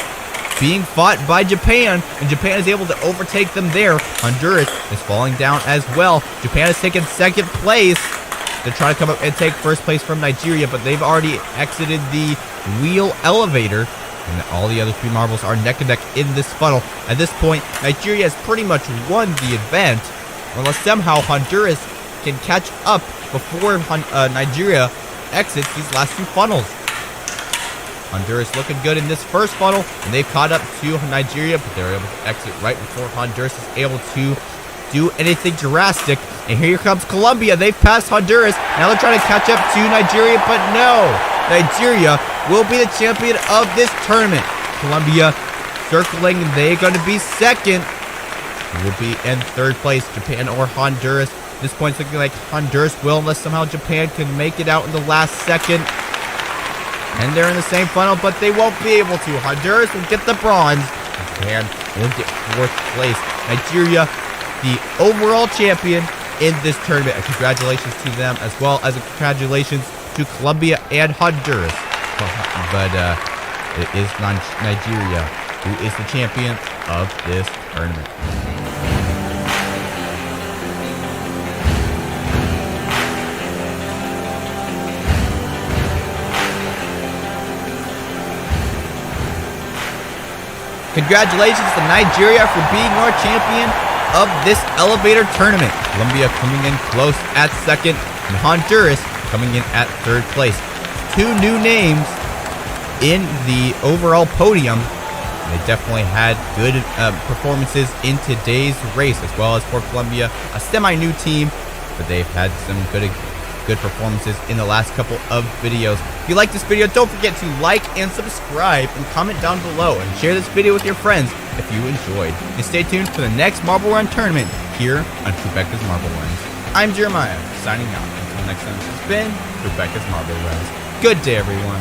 being fought by Japan, and Japan is able to overtake them there. Honduras is falling down as well. Japan has taken second place. They're trying to come up and take first place from Nigeria, but they've already exited the wheel elevator. And all the other 3 marbles are neck and neck in this funnel. At this point, Nigeria has pretty much won the event, unless somehow Honduras can catch up before Nigeria exits these last 2 funnels. Honduras looking good in this first funnel, and they've caught up to Nigeria, but they're able to exit right before Honduras is able to do anything drastic. And here comes Colombia. They've passed Honduras. Now they're trying to catch up to Nigeria, but no. Nigeria will be the champion of this tournament. Colombia circling. They're going to be second. Will be in third place, Japan or Honduras. At this point, it's looking like Honduras will, unless somehow Japan can make it out in the last second. And they're in the same funnel, but they won't be able to. Honduras will get the bronze. Japan will get 4th place. Nigeria, the overall champion in this tournament. And congratulations to them, as well as congratulations to Colombia and Honduras. But it is Nigeria who is the champion of this tournament. Congratulations to Nigeria for being our champion of this elevator tournament. Colombia coming in close at second, and Honduras coming in at third place. 2 new names in the overall podium. They definitely had good performances in today's race, as well as for Colombia, a semi-new team, but they've had some good performances in the last couple of videos. If you like this video, don't forget to like and subscribe and comment down below and share this video with your friends if you enjoyed. And stay tuned for the next Marble Run tournament here on Fubeca's Marble Runs. I'm Jeremiah, signing out. Until next time, this has been Fubeca's Marble Runs. Good day, everyone.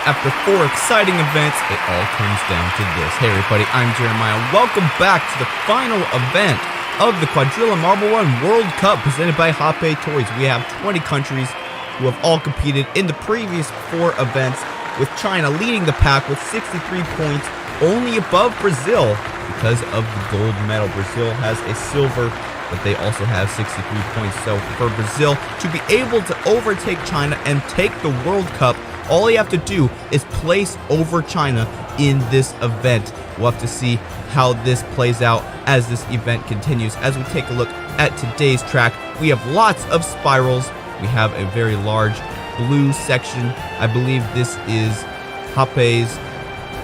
After 4 exciting events, it all comes down to this. Hey everybody, I'm Jeremiah. Welcome back to the final event of the Quadrilla Marble Run World Cup presented by Hoppe Toys. We have 20 countries who have all competed in the previous 4 events, with China leading the pack with 63 points, only above Brazil because of the gold medal. Brazil has a silver, but they also have 63 points. So for Brazil to be able to overtake China and take the World Cup, all you have to do is place over China in this event. We'll have to see how this plays out as this event continues. As we take a look at today's track, we have lots of spirals. We have a very large blue section. I believe this is Hoppe's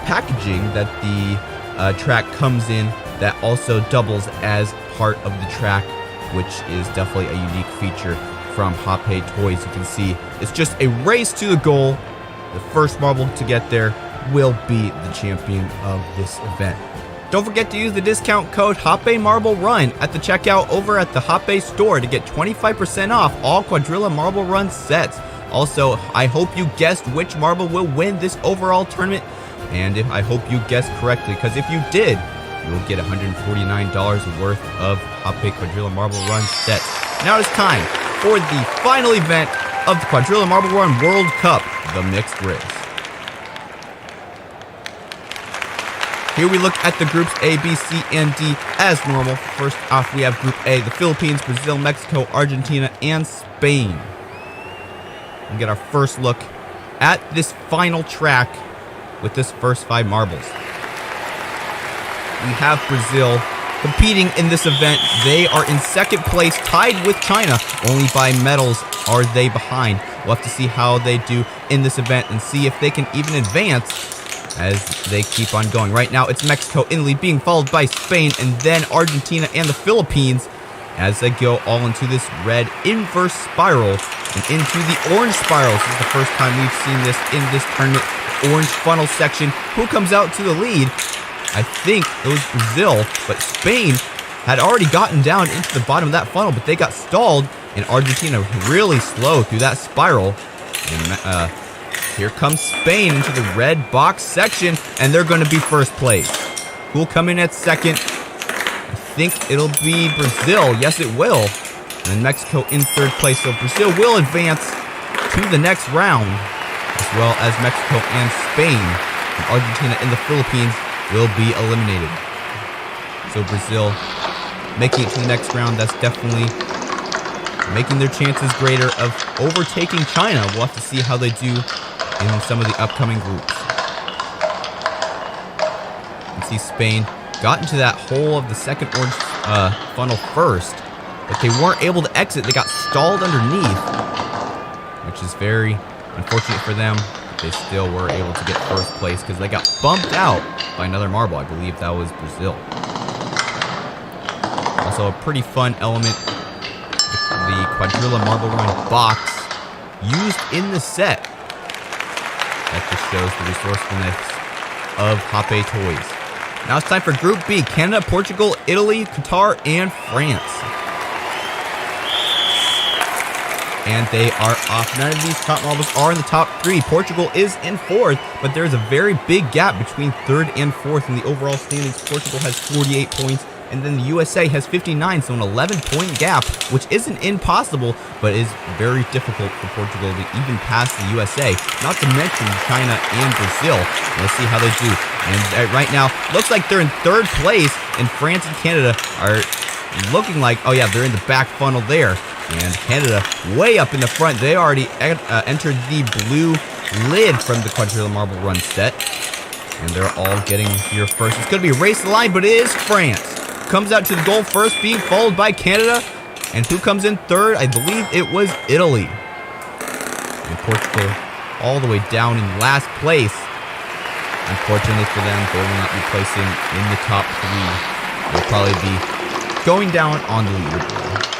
packaging that the track comes in, that also doubles as part of the track, which is definitely a unique feature from Hoppe Toys. You can see it's just a race to the goal. The first marble to get there will be the champion of this event. Don't forget to use the discount code HOPPEMarbleRun at the checkout over at the Hoppe store to get 25% off all Quadrilla Marble Run sets. Also, I hope you guessed which marble will win this overall tournament, and I hope you guessed correctly, because if you did, you will get $149 worth of Hoppe Quadrilla Marble Run sets. Now it's time for the final event of the Quadrilla Marble Run World Cup, the mixed race. Here we look at the groups A, B, C, and D as normal. First off, we have Group A, the Philippines, Brazil, Mexico, Argentina, and Spain. We get our first look at this final track with this first 5 marbles. We have Brazil competing in this event. They are in second place, tied with China. Only by medals are they behind. We'll have to see how they do in this event and see if they can even advance as they keep on going. Right now, it's Mexico in the lead, being followed by Spain, and then Argentina and the Philippines as they go all into this red inverse spiral and into the orange spiral. This is the first time we've seen this in this tournament. Orange funnel section. Who comes out to the lead? I think it was Brazil, but Spain had already gotten down into the bottom of that funnel, but they got stalled, and Argentina really slow through that spiral. And here comes Spain into the red box section, and they're going to be first place. Who'll come in at second? I think it'll be Brazil. Yes, it will. And then Mexico in third place. So Brazil will advance to the next round, as well as Mexico and Spain. And Argentina and the Philippines will be eliminated. So Brazil making it to the next round. That's definitely making their chances greater of overtaking China. We'll have to see how they do in some of the upcoming groups. You can see Spain got into that hole of the second orange funnel first, but they weren't able to exit. They got stalled underneath, which is very unfortunate for them. They still were able to get first place because they got bumped out by another marble. I believe that was Brazil. Also a pretty fun element, the Quadrilla Marble Run box used in the set. That just shows the resourcefulness of Hoppe Toys. Now it's time for Group B, Canada, Portugal, Italy, Qatar, and France. And they are off. None of these top marbles are in the top 3. Portugal is in 4th, but there's a very big gap between 3rd and 4th in the overall standings. Portugal has 48 points, and then the USA has 59, so an 11-point gap, which isn't impossible, but is very difficult for Portugal to even pass the USA, not to mention China and Brazil. Let's see how they do. And right now, looks like they're in 3rd place, and France and Canada are looking like, oh yeah, they're in the back funnel there. And Canada way up in the front. They already entered the blue lid from the Quadrilla Marble Run set. And they're all getting here first. It's going to be a race to the line, but it is France. Comes out to the goal first, being followed by Canada. And who comes in 3rd? I believe it was Italy. And Portugal all the way down in last place. Unfortunately for them, they will not be placing in the top 3. They'll probably be going down on the leaderboard.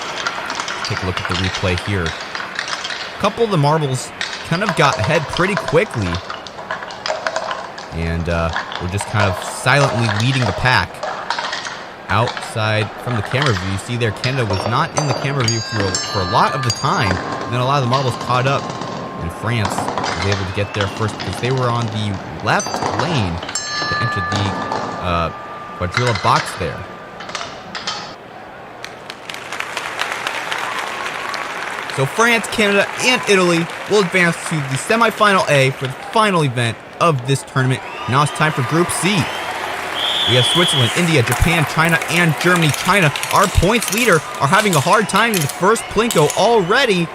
Take a look at the replay here. A couple of the marbles kind of got ahead pretty quickly. And we're just kind of silently leading the pack. Outside from the camera view, you see there Canada was not in the camera view for a lot of the time. And then a lot of the marbles caught up. And France was able to get there first because they were on the left lane to enter the Quadrilla box there. So France, Canada, and Italy will advance to the semifinal A for the final event of this tournament. Now it's time for Group C. We have Switzerland, India, Japan, China, and Germany. China, our points leader, are having a hard time in the first Plinko already.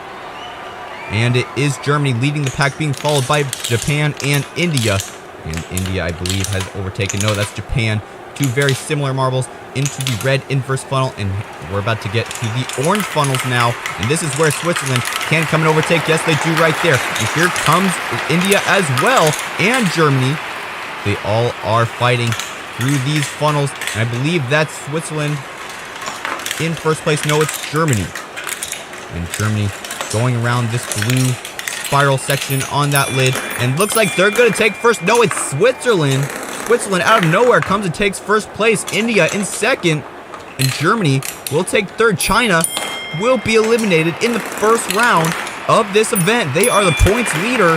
And it is Germany leading the pack, being followed by Japan and India. And India, I believe, has overtaken. No, that's Japan. Two very similar marbles into the red inverse funnel, and we're about to get to the orange funnels now, and this is where Switzerland can come and overtake. Yes, they do right there. And here comes India as well, and Germany. They all are fighting through these funnels, and I believe that's Switzerland in first place. No, it's Germany. And Germany going around this blue spiral section on that lid, and looks like they're going to take first. No, it's Switzerland. Switzerland out of nowhere comes and takes first place. India in second. And Germany will take third. China will be eliminated in the first round of this event. They are the points leader.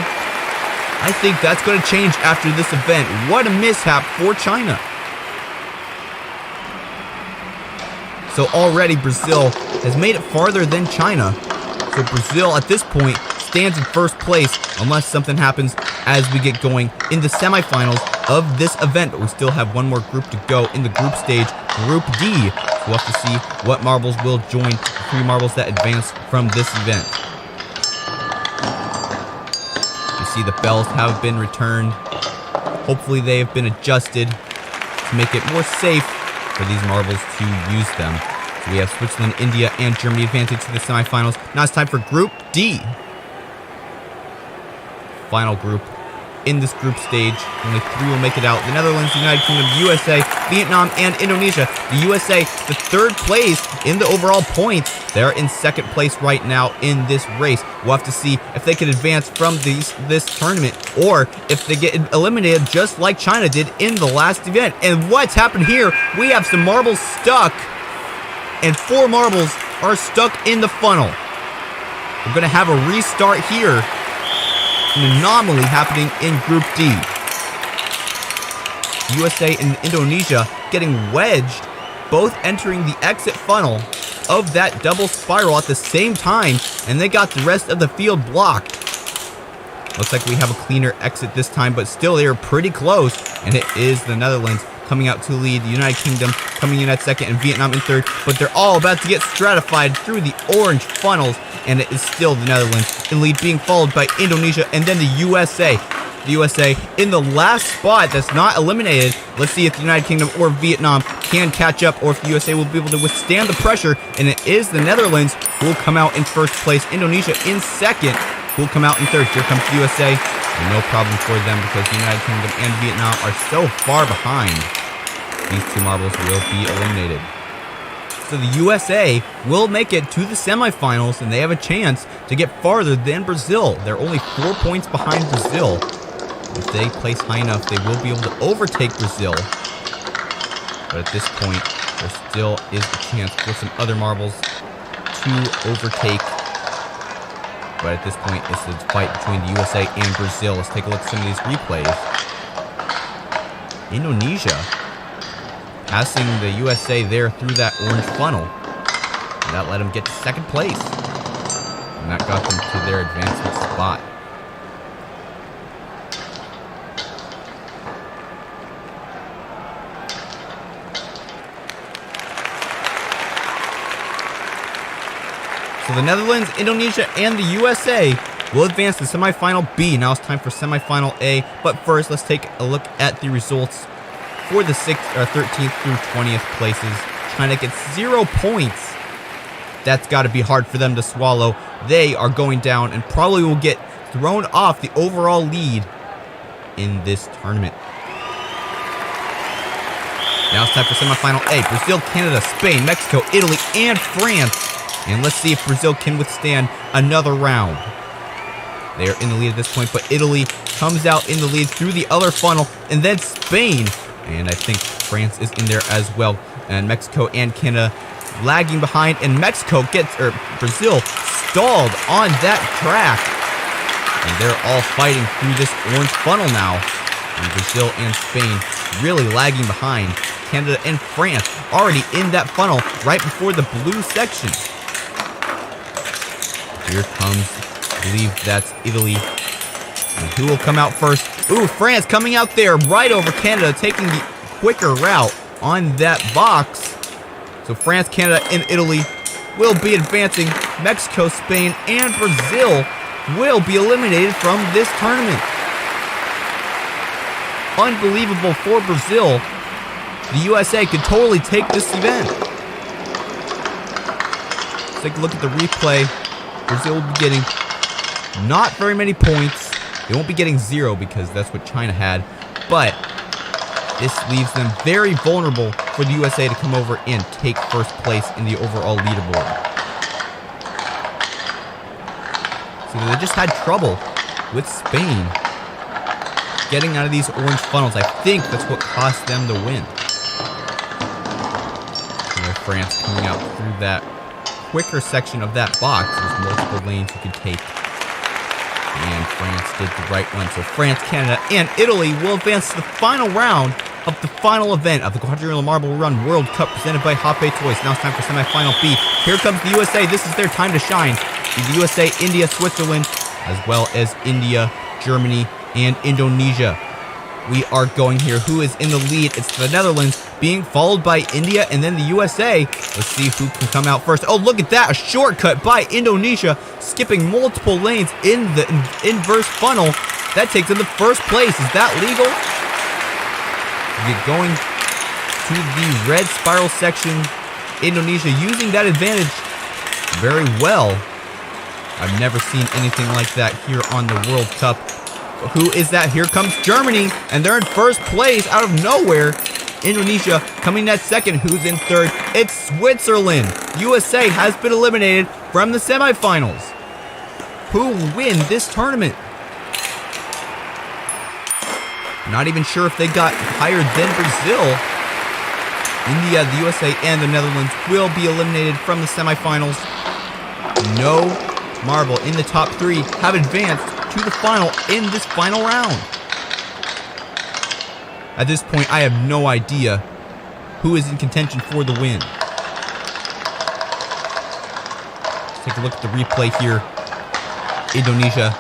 I think that's going to change after this event. What a mishap for China. So already Brazil has made it farther than China. So Brazil at this point stands in first place unless something happens as we get going in the semifinals of this event. But we still have one more group to go in the group stage, Group D. So we'll have to see what marbles will join the 3 marbles that advance from this event. You see the bells have been returned. Hopefully they have been adjusted to make it more safe for these marbles to use them. So we have Switzerland, India, and Germany advancing to the semifinals. Now it's time for Group D. Final group in this group stage. Only 3 will make it out. The Netherlands, the United Kingdom, USA, Vietnam, and Indonesia. The USA, the 3rd place in the overall points. They're in 2nd place right now in this race. We'll have to see if they can advance from this tournament or if they get eliminated just like China did in the last event. And what's happened here? We have some marbles stuck, and 4 marbles are stuck in the funnel. We're going to have a restart here. An anomaly happening in Group D. USA and Indonesia getting wedged, both entering the exit funnel of that double spiral at the same time, and they got the rest of the field blocked. Looks like we have a cleaner exit this time, but still they are pretty close, and it is the Netherlands coming out to lead, the United Kingdom coming in at 2nd, and Vietnam in 3rd, but they're all about to get stratified through the orange funnels, and it is still the Netherlands in lead, being followed by Indonesia and then the USA. The USA in the last spot that's not eliminated. Let's see if the United Kingdom or Vietnam can catch up, or if the USA will be able to withstand the pressure, and it is the Netherlands who will come out in 1st place. Indonesia in 2nd, who will come out in 3rd. Here comes the USA, and no problem for them because the United Kingdom and Vietnam are so far behind. These 2 marbles will be eliminated. So the USA will make it to the semifinals, and they have a chance to get farther than Brazil. They're only 4 points behind Brazil. If they place high enough, they will be able to overtake Brazil. But at this point, there still is a chance for some other marbles to overtake. But at this point, it's a fight between the USA and Brazil. Let's take a look at some of these replays. Indonesia passing the USA there through that orange funnel. And that let them get to 2nd place. And that got them to their advancement spot. So the Netherlands, Indonesia, and the USA will advance to semifinal B. Now it's time for semifinal A. But first, let's take a look at the results for the 13th through 20th places. China gets 0 points. That's got to be hard for them to swallow. They are going down and probably will get thrown off the overall lead in this tournament. Now it's time for semifinal A. Brazil, Canada, Spain, Mexico, Italy, and France. And let's see if Brazil can withstand another round. They are in the lead at this point, but Italy comes out in the lead through the other funnel, and then Spain. And I think France is in there as well. And Mexico and Canada lagging behind, and Brazil stalled on that track. And they're all fighting through this orange funnel now. And Brazil and Spain really lagging behind. Canada and France already in that funnel right before the blue section. Here comes, I believe that's Italy. And who will come out first? Ooh, France coming out there right over Canada, taking the quicker route on that box. So France, Canada, and Italy will be advancing. Mexico, Spain, and Brazil will be eliminated from this tournament. Unbelievable for Brazil. The USA could totally take this event. Let's take a look at the replay. Brazil will be getting not very many points. They won't be getting 0 because that's what China had. But this leaves them very vulnerable for the USA to come over and take first place in the overall leaderboard. So they just had trouble with Spain. getting out of these orange funnels. I think that's what cost them the win. France coming out through that quicker section of that box. There's multiple lanes you can take. And France did the right one. So France, Canada, and Italy will advance to the final round of the final event of the Quadrilla Marble Run World Cup presented by Hoppe Toys. Now it's time for semifinal B. Here comes the USA. This is their time to shine. The USA, India, Switzerland, as well as India, Germany, and Indonesia. We are going here. Who is in the lead? It's the Netherlands being followed by India and then the USA. Let's see who can come out first. Oh, look at that. A shortcut by Indonesia, skipping multiple lanes in the inverse funnel. That takes them to first place. Is that legal? You're going to the red spiral section. Indonesia using that advantage very well. I've never seen anything like that here on the World Cup. Who is that? Here comes Germany, and they're in first place out of nowhere. Indonesia coming at second. Who's in third? It's Switzerland. USA has been eliminated from the semifinals. Who will win this tournament? Not even sure if they got higher than Brazil. India, the USA, and the Netherlands will be eliminated from the semifinals. No marble in the top three have advanced to the final in this final round. At this point, I have no idea who is in contention for the win. Let's take a look at the replay here. Indonesia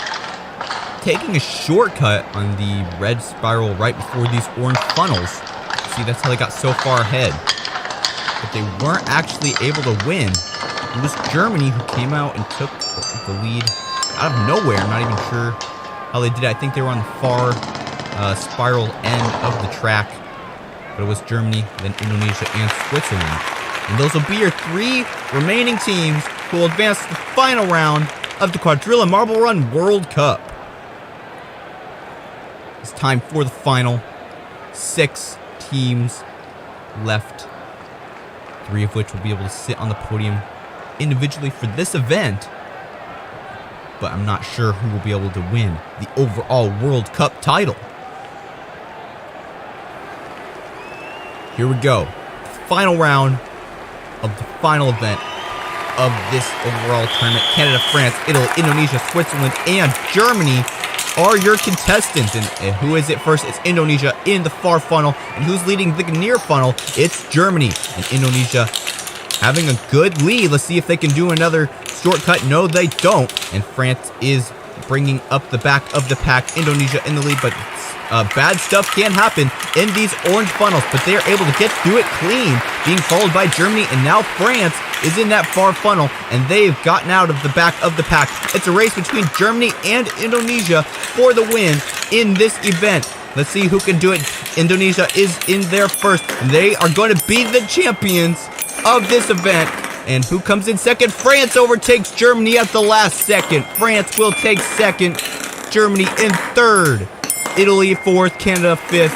taking a shortcut on the red spiral right before these orange funnels. See, that's how they got so far ahead. But they weren't actually able to win. It was Germany who came out and took the lead out of nowhere. I'm not even sure how they did it. I think they were on the far spiral end of the track. But it was Germany, then Indonesia, and Switzerland. And those will be your three remaining teams who will advance to the final round of the Quadrilla Marble Run World Cup. It's time for the final. 6 teams left. 3 of which will be able to sit on the podium individually for this event. But I'm not sure who will be able to win the overall World Cup title. Here we go. Final round of the final event of this overall tournament. Canada, France, Italy, Indonesia, Switzerland, and Germany are your contestants. And who is it first? It's Indonesia in the far funnel. And who's leading the near funnel? It's Germany. And Indonesia having a good lead. Let's see if they can do another shortcut. No, they don't. And France is bringing up the back of the pack. Indonesia in the lead, but bad stuff can happen in these orange funnels, but they're able to get through it clean, being followed by Germany, and now France is in that far funnel, and they've gotten out of the back of the pack. It's a race between Germany and Indonesia for the win in this event. Let's see who can do it. Indonesia is in there first, and they are going to be the champions of this event. And who comes in second? France overtakes Germany at the last second. France will take second, Germany in third, Italy fourth, Canada fifth,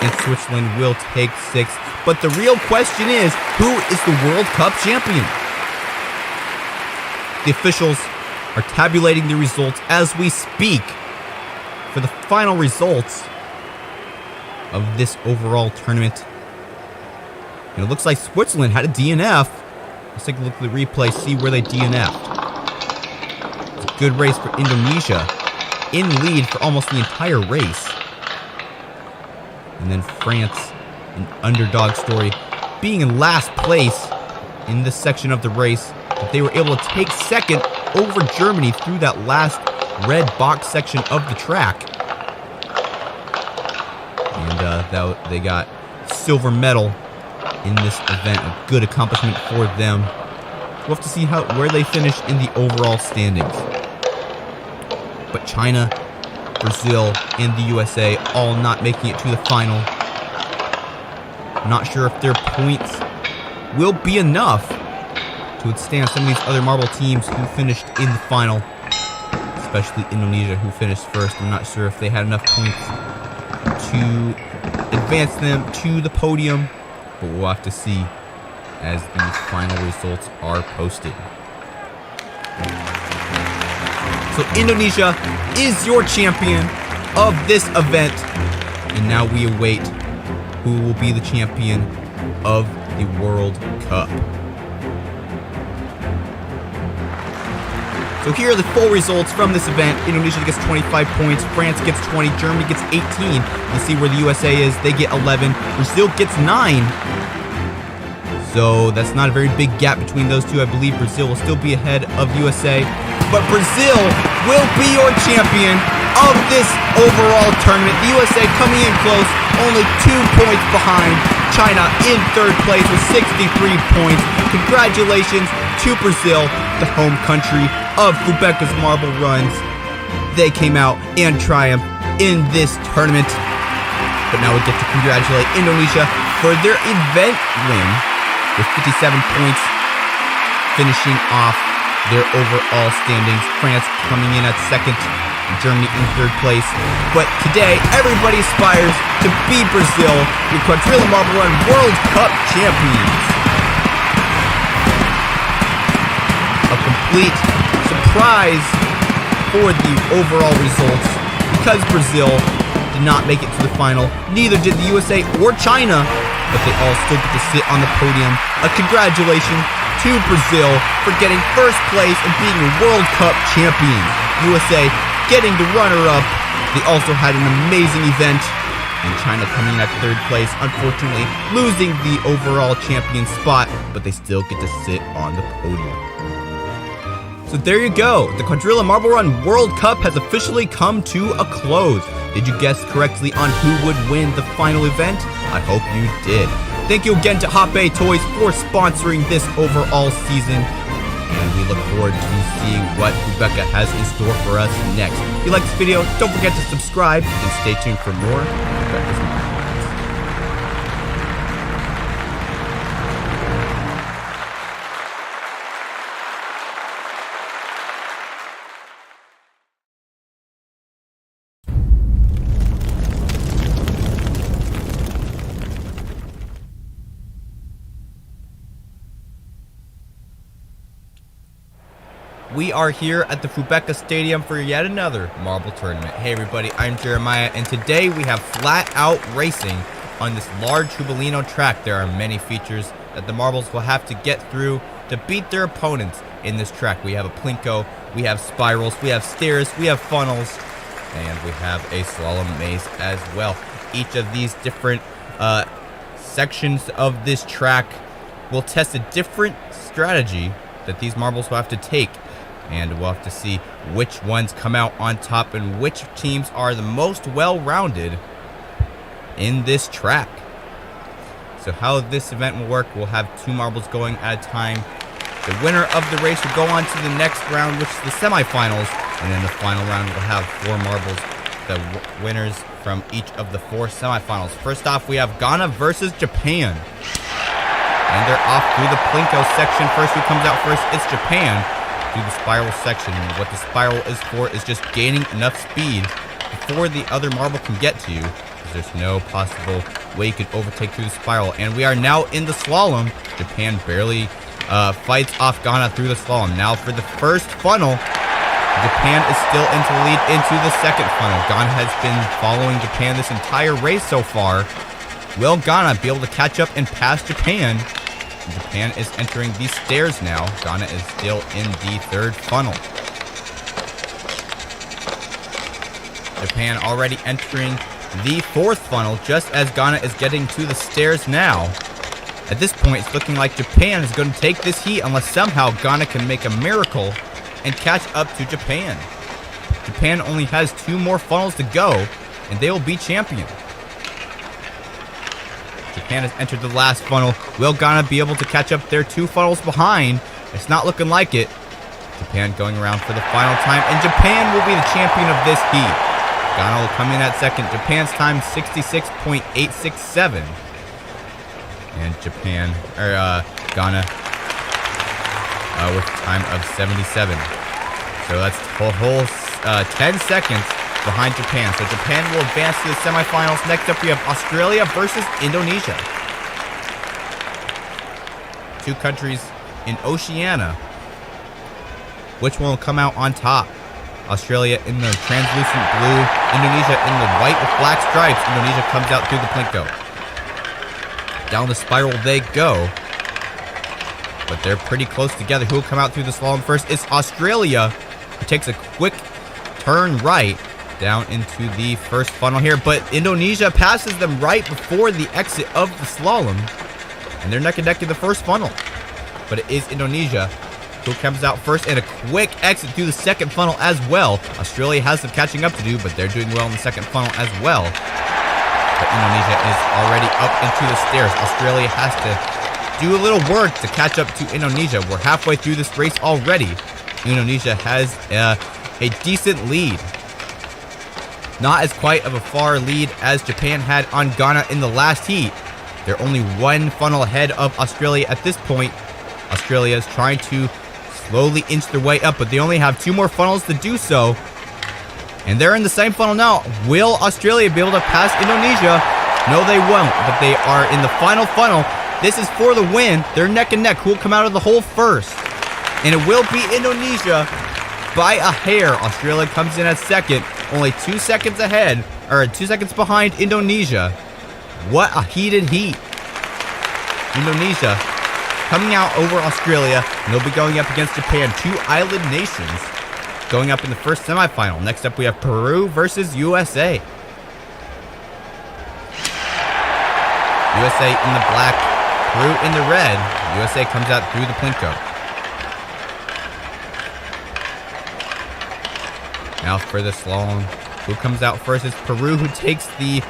and Switzerland will take sixth. But the real question is, who is the World Cup champion? The officials are tabulating the results as we speak for the final results of this overall tournament. And it looks like Switzerland had a DNF. Let's take a look at the replay, see where they DNF'd. It's a good race for Indonesia, in lead for almost the entire race. And then France, an underdog story, being in last place in this section of the race. But they were able to take second over Germany through that last red box section of the track. And they got silver medal in this event, a good accomplishment for them. We'll have to see where they finish in the overall standings. But China, Brazil, and the USA all not making it to the final. Not sure if their points will be enough to withstand some of these other marble teams who finished in the final, especially Indonesia, who finished first. I'm not sure if they had enough points to advance them to the podium. But we'll have to see as these final results are posted. So Indonesia is your champion. of this event. And now we await who will be the champion of the World Cup. So here are the full results from this event. Indonesia gets 25 points, France gets 20, Germany gets 18. Let's see where the USA is. They get 11, Brazil gets 9. So that's not a very big gap between those two. I believe Brazil will still be ahead of USA. But Brazil will be your champion of this overall tournament. The USA coming in close, only 2 points behind. China in third place with 63 points. Congratulations to Brazil, the home country of Fubeca's marble runs. They came out and triumphed in this tournament. But now we get to congratulate Indonesia for their event win with 57 points, finishing off their overall standings. France coming in at second, and Germany in third place. But today, everybody aspires to be Brazil, your Quadrilla Marble Run World Cup champions. A complete surprise for the overall results, because Brazil did not make it to the final. Neither did the USA or China, but they all still get to sit on the podium. A congratulations to Brazil for getting first place and being a World Cup champion. USA getting the runner-up. They also had an amazing event. And China coming in at third place, unfortunately losing the overall champion spot, but they still get to sit on the podium. So there you go. The Quadrilla Marble Run World Cup has officially come to a close. Did you guess correctly on who would win the final event? I hope you did. Thank you again to Hoppe Toys for sponsoring this overall season. And we look forward to seeing what Fubeca has in store for us next. If you like this video, don't forget to subscribe and stay tuned for more Fubeca's Marble. We are here at the Fubeca Stadium for yet another marble tournament. Hey everybody, I'm Jeremiah, and today we have flat out racing on this large Jubilino track. There are many features that the marbles will have to get through to beat their opponents in this track. We have a plinko, we have spirals, we have stairs, we have funnels, and we have a slalom maze as well. Each of these different sections of this track will test a different strategy that these marbles will have to take. And we'll have to see which ones come out on top and which teams are the most well-rounded in this track. So how this event will work, we'll have 2 marbles going at a time. The winner of the race will go on to the next round, which is the semifinals. And then the final round will have 4 marbles, the winners from each of the 4 semifinals. First off, we have Ghana versus Japan. And they're off through the plinko section. First, who comes out first? It's Japan. Through the spiral section. And what the spiral is for is just gaining enough speed before the other marble can get to you, because there's no possible way you could overtake through the spiral. And we are now in the slalom. Japan barely fights off Ghana through the slalom. Now for the first funnel, Japan is still into the lead into the second funnel. Ghana has been following Japan this entire race so far. Will Ghana be able to catch up and pass Japan? Japan is entering these stairs now. Ghana is still in the third funnel. Japan already entering the fourth funnel just as Ghana is getting to the stairs now. At this point, it's looking like Japan is going to take this heat unless somehow Ghana can make a miracle and catch up to Japan. Japan only has 2 more funnels to go, and they will be champion. Japan has entered the last funnel. Will Ghana be able to catch up their 2 funnels behind? It's not looking like it. Japan going around for the final time, and Japan will be the champion of this heat. Ghana will come in at second. Japan's time 66.867. And Ghana with a time of 77. So that's a whole 10 seconds behind Japan. So Japan will advance to the semifinals. Next up, we have Australia versus Indonesia. 2 countries in Oceania. Which one will come out on top? Australia in the translucent blue, Indonesia in the white with black stripes. Indonesia comes out through the plinko. Down the spiral they go. But they're pretty close together. Who will come out through the slalom first? It's Australia, who takes a quick turn right down into the first funnel here. But Indonesia passes them right before the exit of the slalom. And they're neck and neck in the first funnel. But it is Indonesia who comes out first, and a quick exit through the second funnel as well. Australia has some catching up to do, but they're doing well in the second funnel as well. But Indonesia is already up into the stairs. Australia has to do a little work to catch up to Indonesia. We're halfway through this race already. Indonesia has a decent lead. Not as quite of a far lead as Japan had on Ghana in the last heat. They're only one funnel ahead of Australia at this point. Australia is trying to slowly inch their way up, but they only have 2 more funnels to do so. And they're in the same funnel now. Will Australia be able to pass Indonesia? No, they won't, but they are in the final funnel. This is for the win. They're neck and neck. Who will come out of the hole first? And it will be Indonesia by a hair. Australia comes in at second, only 2 seconds ahead, or 2 seconds behind Indonesia. What a heated heat. Indonesia coming out over Australia, and they'll be going up against Japan, 2 island nations going up in the first semifinal. Next up, we have Peru versus USA. USA in the black, Peru in the red. USA comes out through the plinko. Now for the slalom. Who comes out first? It's Peru, who takes the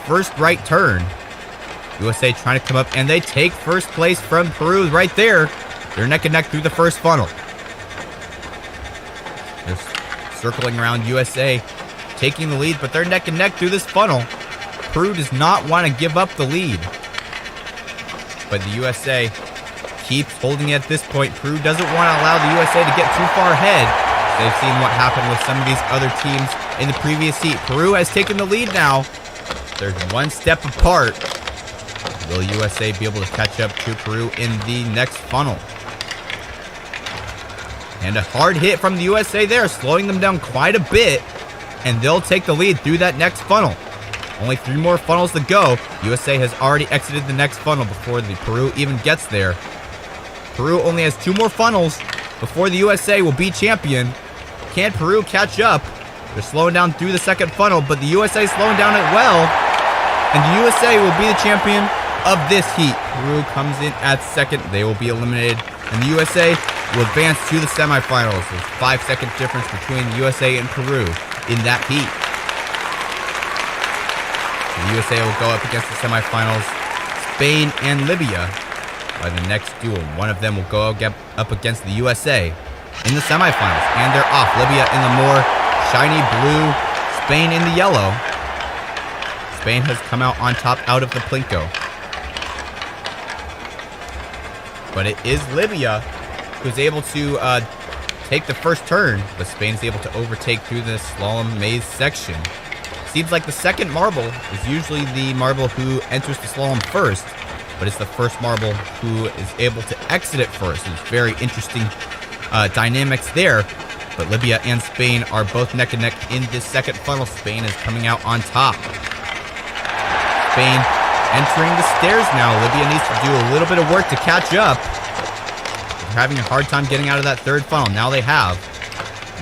first right turn. USA trying to come up, and they take first place from Peru right there. They're neck and neck through the first funnel. They're circling around USA, taking the lead, but they're neck and neck through this funnel. Peru does not want to give up the lead. But the USA keeps holding it at this point. Peru doesn't want to allow the USA to get too far ahead. They've seen what happened with some of these other teams in the previous heat. Peru has taken the lead now. They're 1 step apart. Will USA be able to catch up to Peru in the next funnel? And a hard hit from the USA there, slowing them down quite a bit. And they'll take the lead through that next funnel. Only 3 more funnels to go. USA has already exited the next funnel before the Peru even gets there. Peru only has 2 more funnels before the USA will be champion. Can Peru catch up? They're slowing down through the second funnel, but the USA is slowing down it well. And the USA will be the champion of this heat. Peru comes in at second. They will be eliminated. And the USA will advance to the semifinals. There's 5-second difference between the USA and Peru in that heat. The USA will go up against the semifinals, Spain and Libya, by the next duel. One of them will go up against the USA in the semifinals. And they're off. Libya in the more shiny blue, Spain in the yellow. Spain has come out on top out of the plinko. But it is Libya who's able to take the first turn, but Spain is able to overtake through the slalom maze section. Seems like the second marble is usually the marble who enters the slalom first, but it's the first marble who is able to exit it first. It's very interesting dynamics there, but Libya and Spain are both neck and neck in this second funnel. Spain is coming out on top. Spain entering the stairs now. Libya needs to do a little bit of work to catch up. They're having a hard time getting out of that third funnel. Now they have.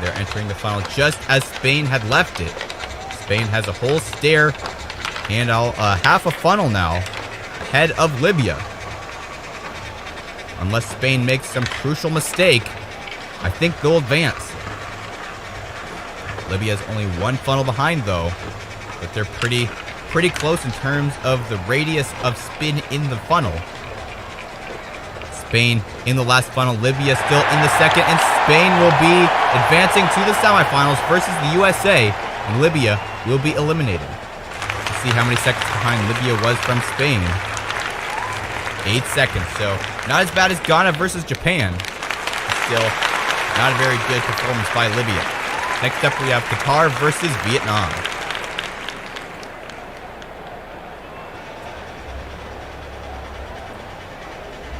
They're entering the funnel just as Spain had left it. Spain has a whole stair and half a funnel now ahead of Libya. Unless Spain makes some crucial mistake, I think they'll advance. Libya's only 1 funnel behind though, but they're pretty close in terms of the radius of spin in the funnel. Spain in the last funnel, Libya still in the second, and Spain will be advancing to the semifinals versus the USA, and Libya will be eliminated. Let's see how many seconds behind Libya was from Spain. 8 seconds, so not as bad as Ghana versus Japan. Still not a very good performance by Libya. Next up we have Qatar versus Vietnam.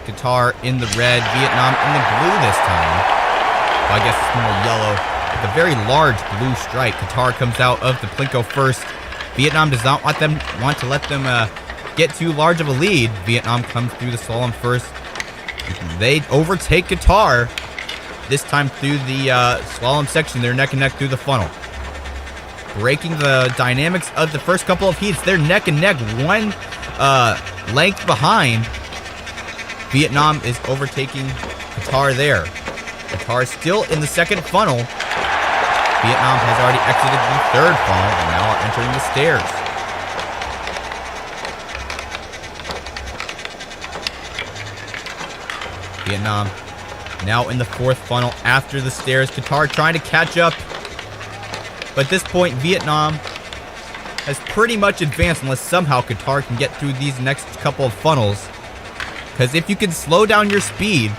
Qatar in the red, Vietnam in the blue this time. Well, I guess it's more yellow with a very large blue stripe. Qatar comes out of the Plinko first. Vietnam does not want to let them get too large of a lead. Vietnam comes through the slalom first. They overtake Qatar. This time through the slalom section, they're neck and neck through the funnel. Breaking the dynamics of the first couple of heats, they're neck and neck, one length behind. Vietnam is overtaking Qatar there. Qatar still in the second funnel. Vietnam has already exited the third funnel and now are entering the stairs. Vietnam now in the fourth funnel after the stairs. Qatar trying to catch up. But at this point, Vietnam has pretty much advanced unless somehow Qatar can get through these next couple of funnels. Because if you can slow down your speed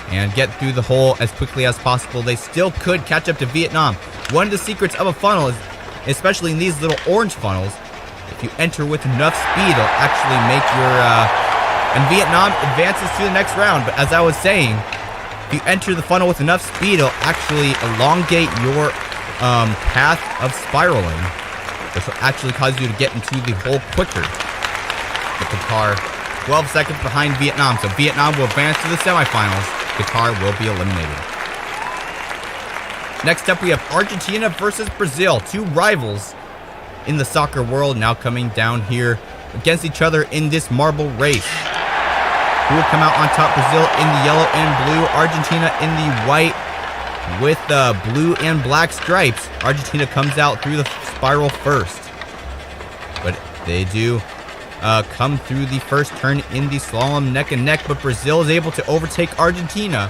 and get through the hole as quickly as possible, they still could catch up to Vietnam. One of the secrets of a funnel is, especially in these little orange funnels, if you enter with enough speed, it'll actually make your... and Vietnam advances to the next round. But as I was saying, if you enter the funnel with enough speed, it'll actually elongate your path of spiraling, which will actually cause you to get into the hole quicker. But Qatar, 12 seconds behind Vietnam, so Vietnam will advance to the semifinals. Qatar will be eliminated. Next up, we have Argentina versus Brazil, two rivals in the soccer world now coming down here against each other in this marble race. Who will come out on top? Brazil in the yellow and blue, Argentina in the white with the blue and black stripes. Argentina comes out through the spiral first, but they do come through the first turn in the slalom neck and neck, but Brazil is able to overtake Argentina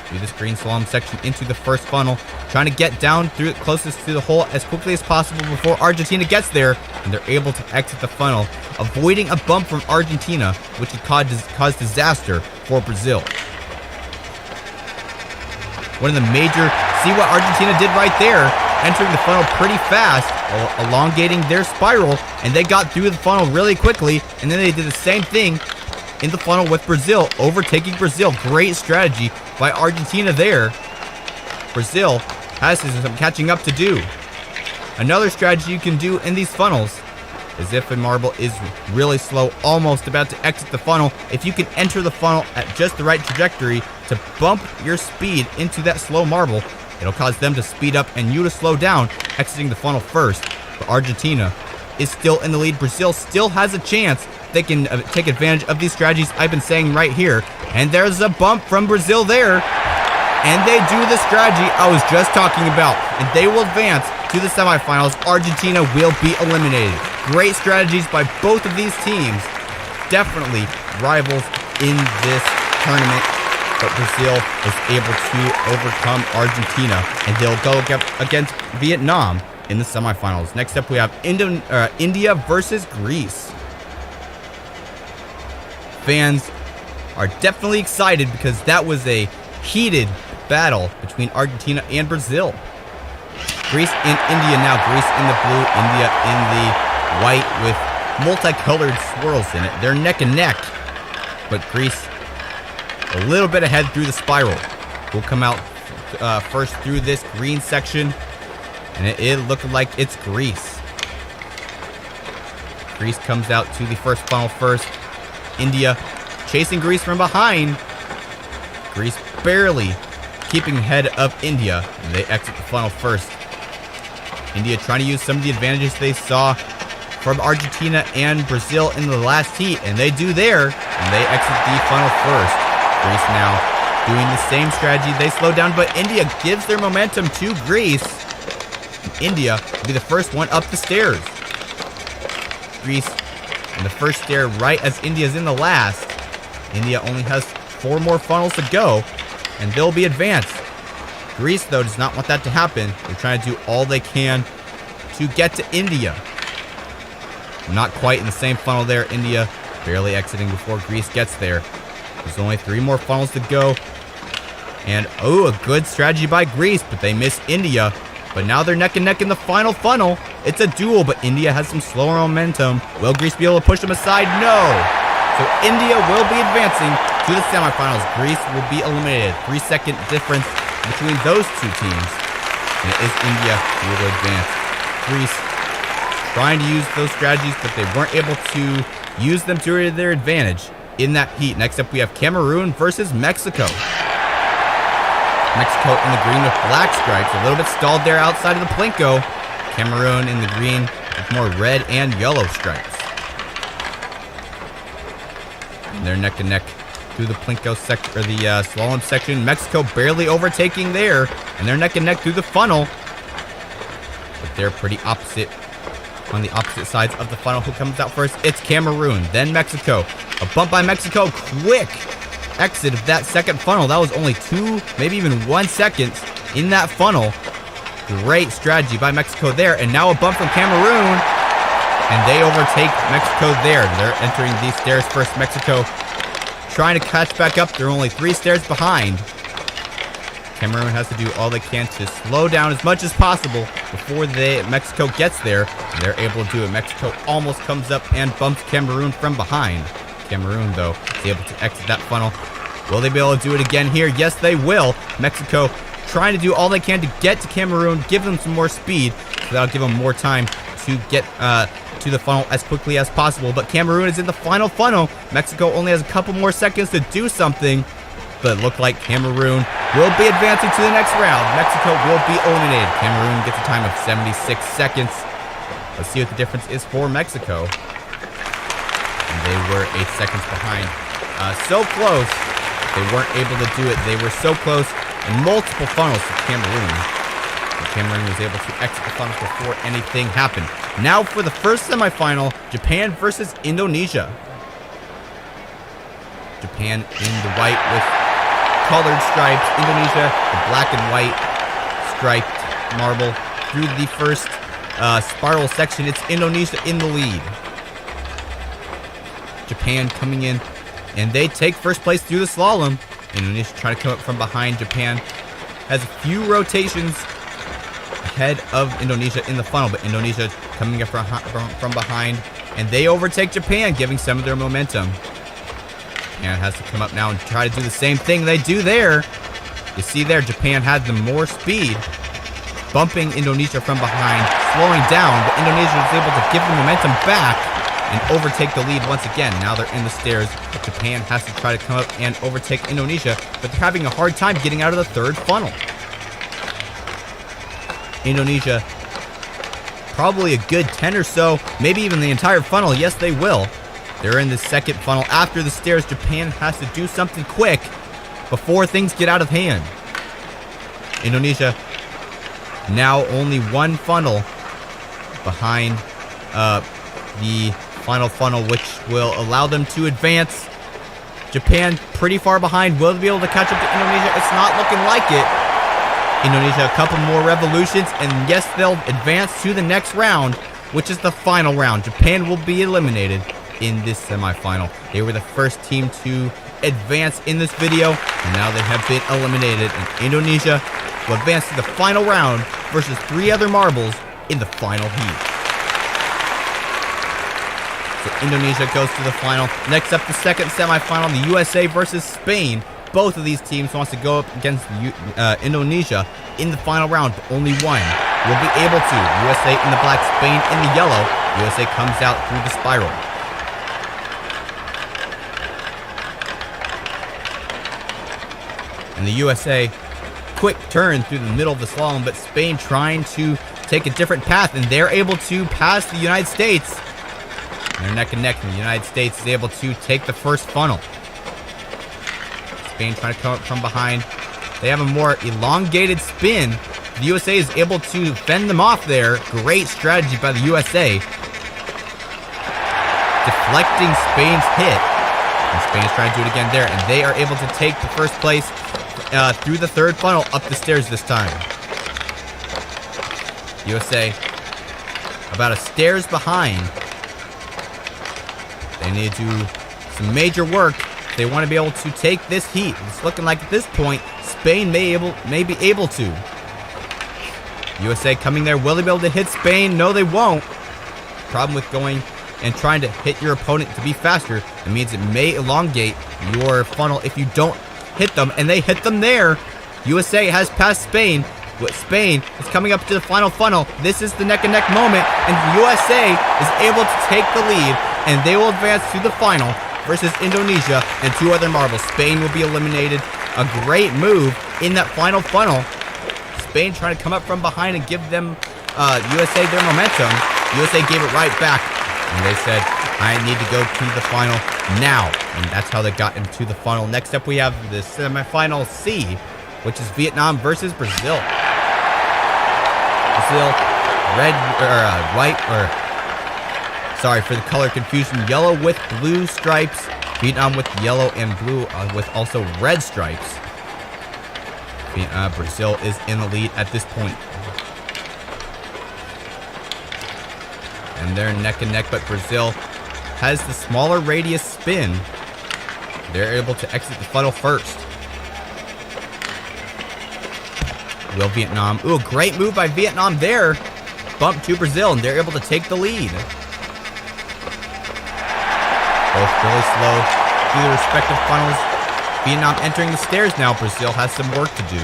through this green slalom section into the first funnel, trying to get down through it closest to the hole as quickly as possible before Argentina gets there, and they're able to exit the funnel, avoiding a bump from Argentina, which would cause disaster for Brazil. One of the major, see what Argentina did right there, entering the funnel pretty fast, elongating their spiral, and they got through the funnel really quickly, and then they did the same thing in the funnel with Brazil, overtaking Brazil. Great strategy by Argentina there. Brazil has some catching up to do. Another strategy you can do in these funnels is if a marble is really slow, almost about to exit the funnel, if you can enter the funnel at just the right trajectory to bump your speed into that slow marble, it'll cause them to speed up and you to slow down, exiting the funnel first. But Argentina is still in the lead. Brazil still has a chance. They can take advantage of these strategies I've been saying right here. And there's a bump from Brazil there. And they do the strategy I was just talking about. And they will advance to the semifinals. Argentina will be eliminated. Great strategies by both of these teams. Definitely rivals in this tournament. But Brazil is able to overcome Argentina. And they'll go against Vietnam in the semifinals. Next up, we have India versus Greece. Fans are definitely excited because that was a heated battle between Argentina and Brazil. Greece and India now. Greece in the blue, India in the white with multicolored swirls in it. They're neck and neck, but Greece a little bit ahead through the spiral. We'll come out first through this green section, and it looked like it's Greece. Greece comes out to the first funnel first. India chasing Greece from behind. Greece barely keeping ahead of India, and they exit the funnel first. India trying to use some of the advantages they saw from Argentina and Brazil in the last heat, and they do there, and they exit the funnel first. Greece now doing the same strategy. They slow down, but India gives their momentum to Greece. India will be the first one up the stairs. Greece in the first stair right as India's in the last. India only has 4 more funnels to go, and they'll be advanced. Greece, though, does not want that to happen. They're trying to do all they can to get to India. Not quite in the same funnel there. India barely exiting before Greece gets there. There's only 3 more funnels to go. And, oh, a good strategy by Greece, but they miss India. But now they're neck and neck in the final funnel. It's a duel, but India has some slower momentum. Will Greece be able to push them aside? No. So India will be advancing to the semifinals. Greece will be eliminated. 3-second difference between those two teams. And it is India who will advance. Greece trying to use those strategies, but they weren't able to use them to their advantage in that heat. Next up, we have Cameroon versus Mexico. Mexico in the green with black stripes, a little bit stalled there outside of the Plinko. Cameroon in the green with more red and yellow stripes. And they're neck to neck through the Plinko sector, or the slalom section. Mexico barely overtaking there, and they're neck and neck through the funnel. But they're pretty opposite on the opposite sides of the funnel. Who comes out first? It's Cameroon, then Mexico. A bump by Mexico, quick exit of that second funnel. That was only 2, maybe even 1 second in that funnel. Great strategy by Mexico there, and now a bump from Cameroon, and they overtake Mexico there. They're entering these stairs first. Mexico trying to catch back up. They're only 3 stairs behind. Cameroon has to do all they can to slow down as much as possible before Mexico gets there. They're able to do it. Mexico almost comes up and bumps Cameroon from behind. Cameroon, though, is able to exit that funnel. Will they be able to do it again here? Yes, they will. Mexico trying to do all they can to get to Cameroon, give them some more speed, so that'll give them more time to get to the funnel as quickly as possible. But Cameroon is in the final funnel. Mexico only has a couple more seconds to do something, but it looked like Cameroon will be advancing to the next round. Mexico will be eliminated. Cameroon gets a time of 76 seconds. Let's see what the difference is for Mexico. And they were 8 seconds behind. So close, they weren't able to do it. They were so close in multiple funnels to Cameroon. And Cameroon was able to exit the funnels before anything happened. Now for the first semifinal, Japan versus Indonesia. Japan in the white with colored stripes. Indonesia, the black and white striped marble. Through the first spiral section, it's Indonesia in the lead. Japan coming in, and they take first place through the slalom. Indonesia trying to come up from behind. Japan has a few rotations ahead of Indonesia in the funnel, but Indonesia coming up from behind, and they overtake Japan, giving some of their momentum. Japan has to come up now and try to do the same thing they do there. You see there, Japan had the more speed, bumping Indonesia from behind, slowing down, but Indonesia was able to give the momentum back and overtake the lead once again. Now they're in the stairs. Japan has to try to come up and overtake Indonesia, but they're having a hard time getting out of the third funnel. Indonesia, probably a good 10 or so, maybe even the entire funnel. Yes, they will. They're in the second funnel. After the stairs, Japan has to do something quick before things get out of hand. Indonesia now only 1 funnel behind the final funnel, which will allow them to advance. Japan pretty far behind. Will they be able to catch up to Indonesia? It's not looking like it. Indonesia, a couple more revolutions, and yes, they'll advance to the next round, which is the final round. Japan will be eliminated in this semifinal. They were the first team to advance in this video, and now they have been eliminated, and Indonesia will advance to the final round versus 3 other marbles in the final heat. So Indonesia goes to the final. Next up, the second semifinal, the USA versus Spain. Both of these teams wants to go up against Indonesia in the final round, but only one will be able to. USA in the black, Spain in the yellow. USA comes out through the spiral. And the USA, quick turn through the middle of the slalom, but Spain trying to take a different path, and they're able to pass the United States. And they're neck and neck, and the United States is able to take the first funnel. Spain trying to come up from behind. They have a more elongated spin. The USA is able to fend them off there. Great strategy by the USA. Deflecting Spain's hit. And Spain is trying to do it again there, and they are able to take the first place through the third funnel up the stairs this time. USA about a stairs behind. They need to do some major work if they want to be able to take this heat. It's looking like at this point, Spain may be able to. USA coming there. Will they be able to hit Spain? No, they won't. Problem with going and trying to hit your opponent to be faster, it means it may elongate your funnel if you don't hit them, and they hit them there. USA has passed Spain. Spain is coming up to the final funnel. This is the neck-and-neck moment, and USA is able to take the lead, and they will advance to the final versus Indonesia and 2 other marbles. Spain will be eliminated. A great move in that final funnel. Spain trying to come up from behind and give them USA their momentum. USA gave it right back, and they said, I need to go to the final now. And that's how they got into the final. Next up, we have the semifinal C, which is Vietnam versus Brazil. Brazil, red, white, sorry for the color confusion, yellow with blue stripes. Vietnam with yellow and blue with also red stripes. Brazil is in the lead at this point. And they're neck and neck, but Brazil has the smaller radius spin. They're able to exit the funnel first. Will Vietnam? Ooh, great move by Vietnam there. Bump to Brazil, and they're able to take the lead. Both really slow through their respective funnels. Vietnam entering the stairs now. Brazil has some work to do.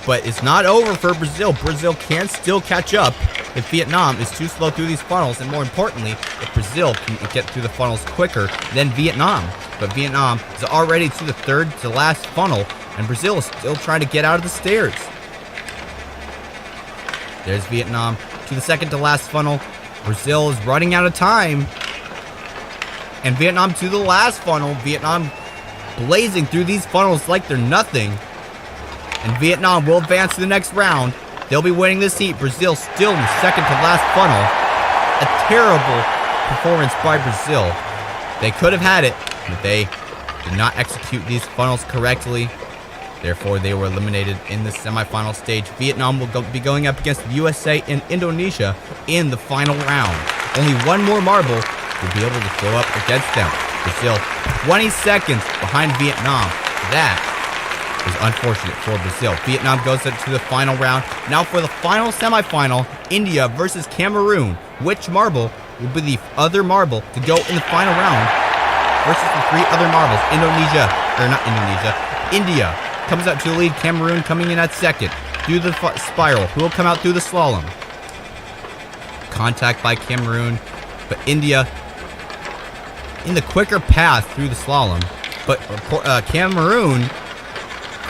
But it's not over for Brazil. Brazil can still catch up if Vietnam is too slow through these funnels, and more importantly, if Brazil can get through the funnels quicker than Vietnam. But Vietnam is already to the third to last funnel, and Brazil is still trying to get out of the stairs. There's Vietnam to the second to last funnel. Brazil is running out of time. And Vietnam to the last funnel. Vietnam blazing through these funnels like they're nothing. And Vietnam will advance to the next round. They'll be winning this heat. Brazil still in the second to last funnel. A terrible performance by Brazil. They could have had it, but they did not execute these funnels correctly. Therefore, they were eliminated in the semifinal stage. Vietnam will be going up against the USA and Indonesia in the final round. Only one more marble will be able to throw up against them. Brazil 20 seconds behind Vietnam. That is unfortunate for Brazil. Vietnam goes into the final round. Now for the final semifinal, India versus Cameroon. Which marble will be the other marble to go in the final round versus the 3 other marbles? India comes out to the lead. Cameroon coming in at second. Through the spiral. Who will come out through the slalom? Contact by Cameroon. But India in the quicker path through the slalom. But Cameroon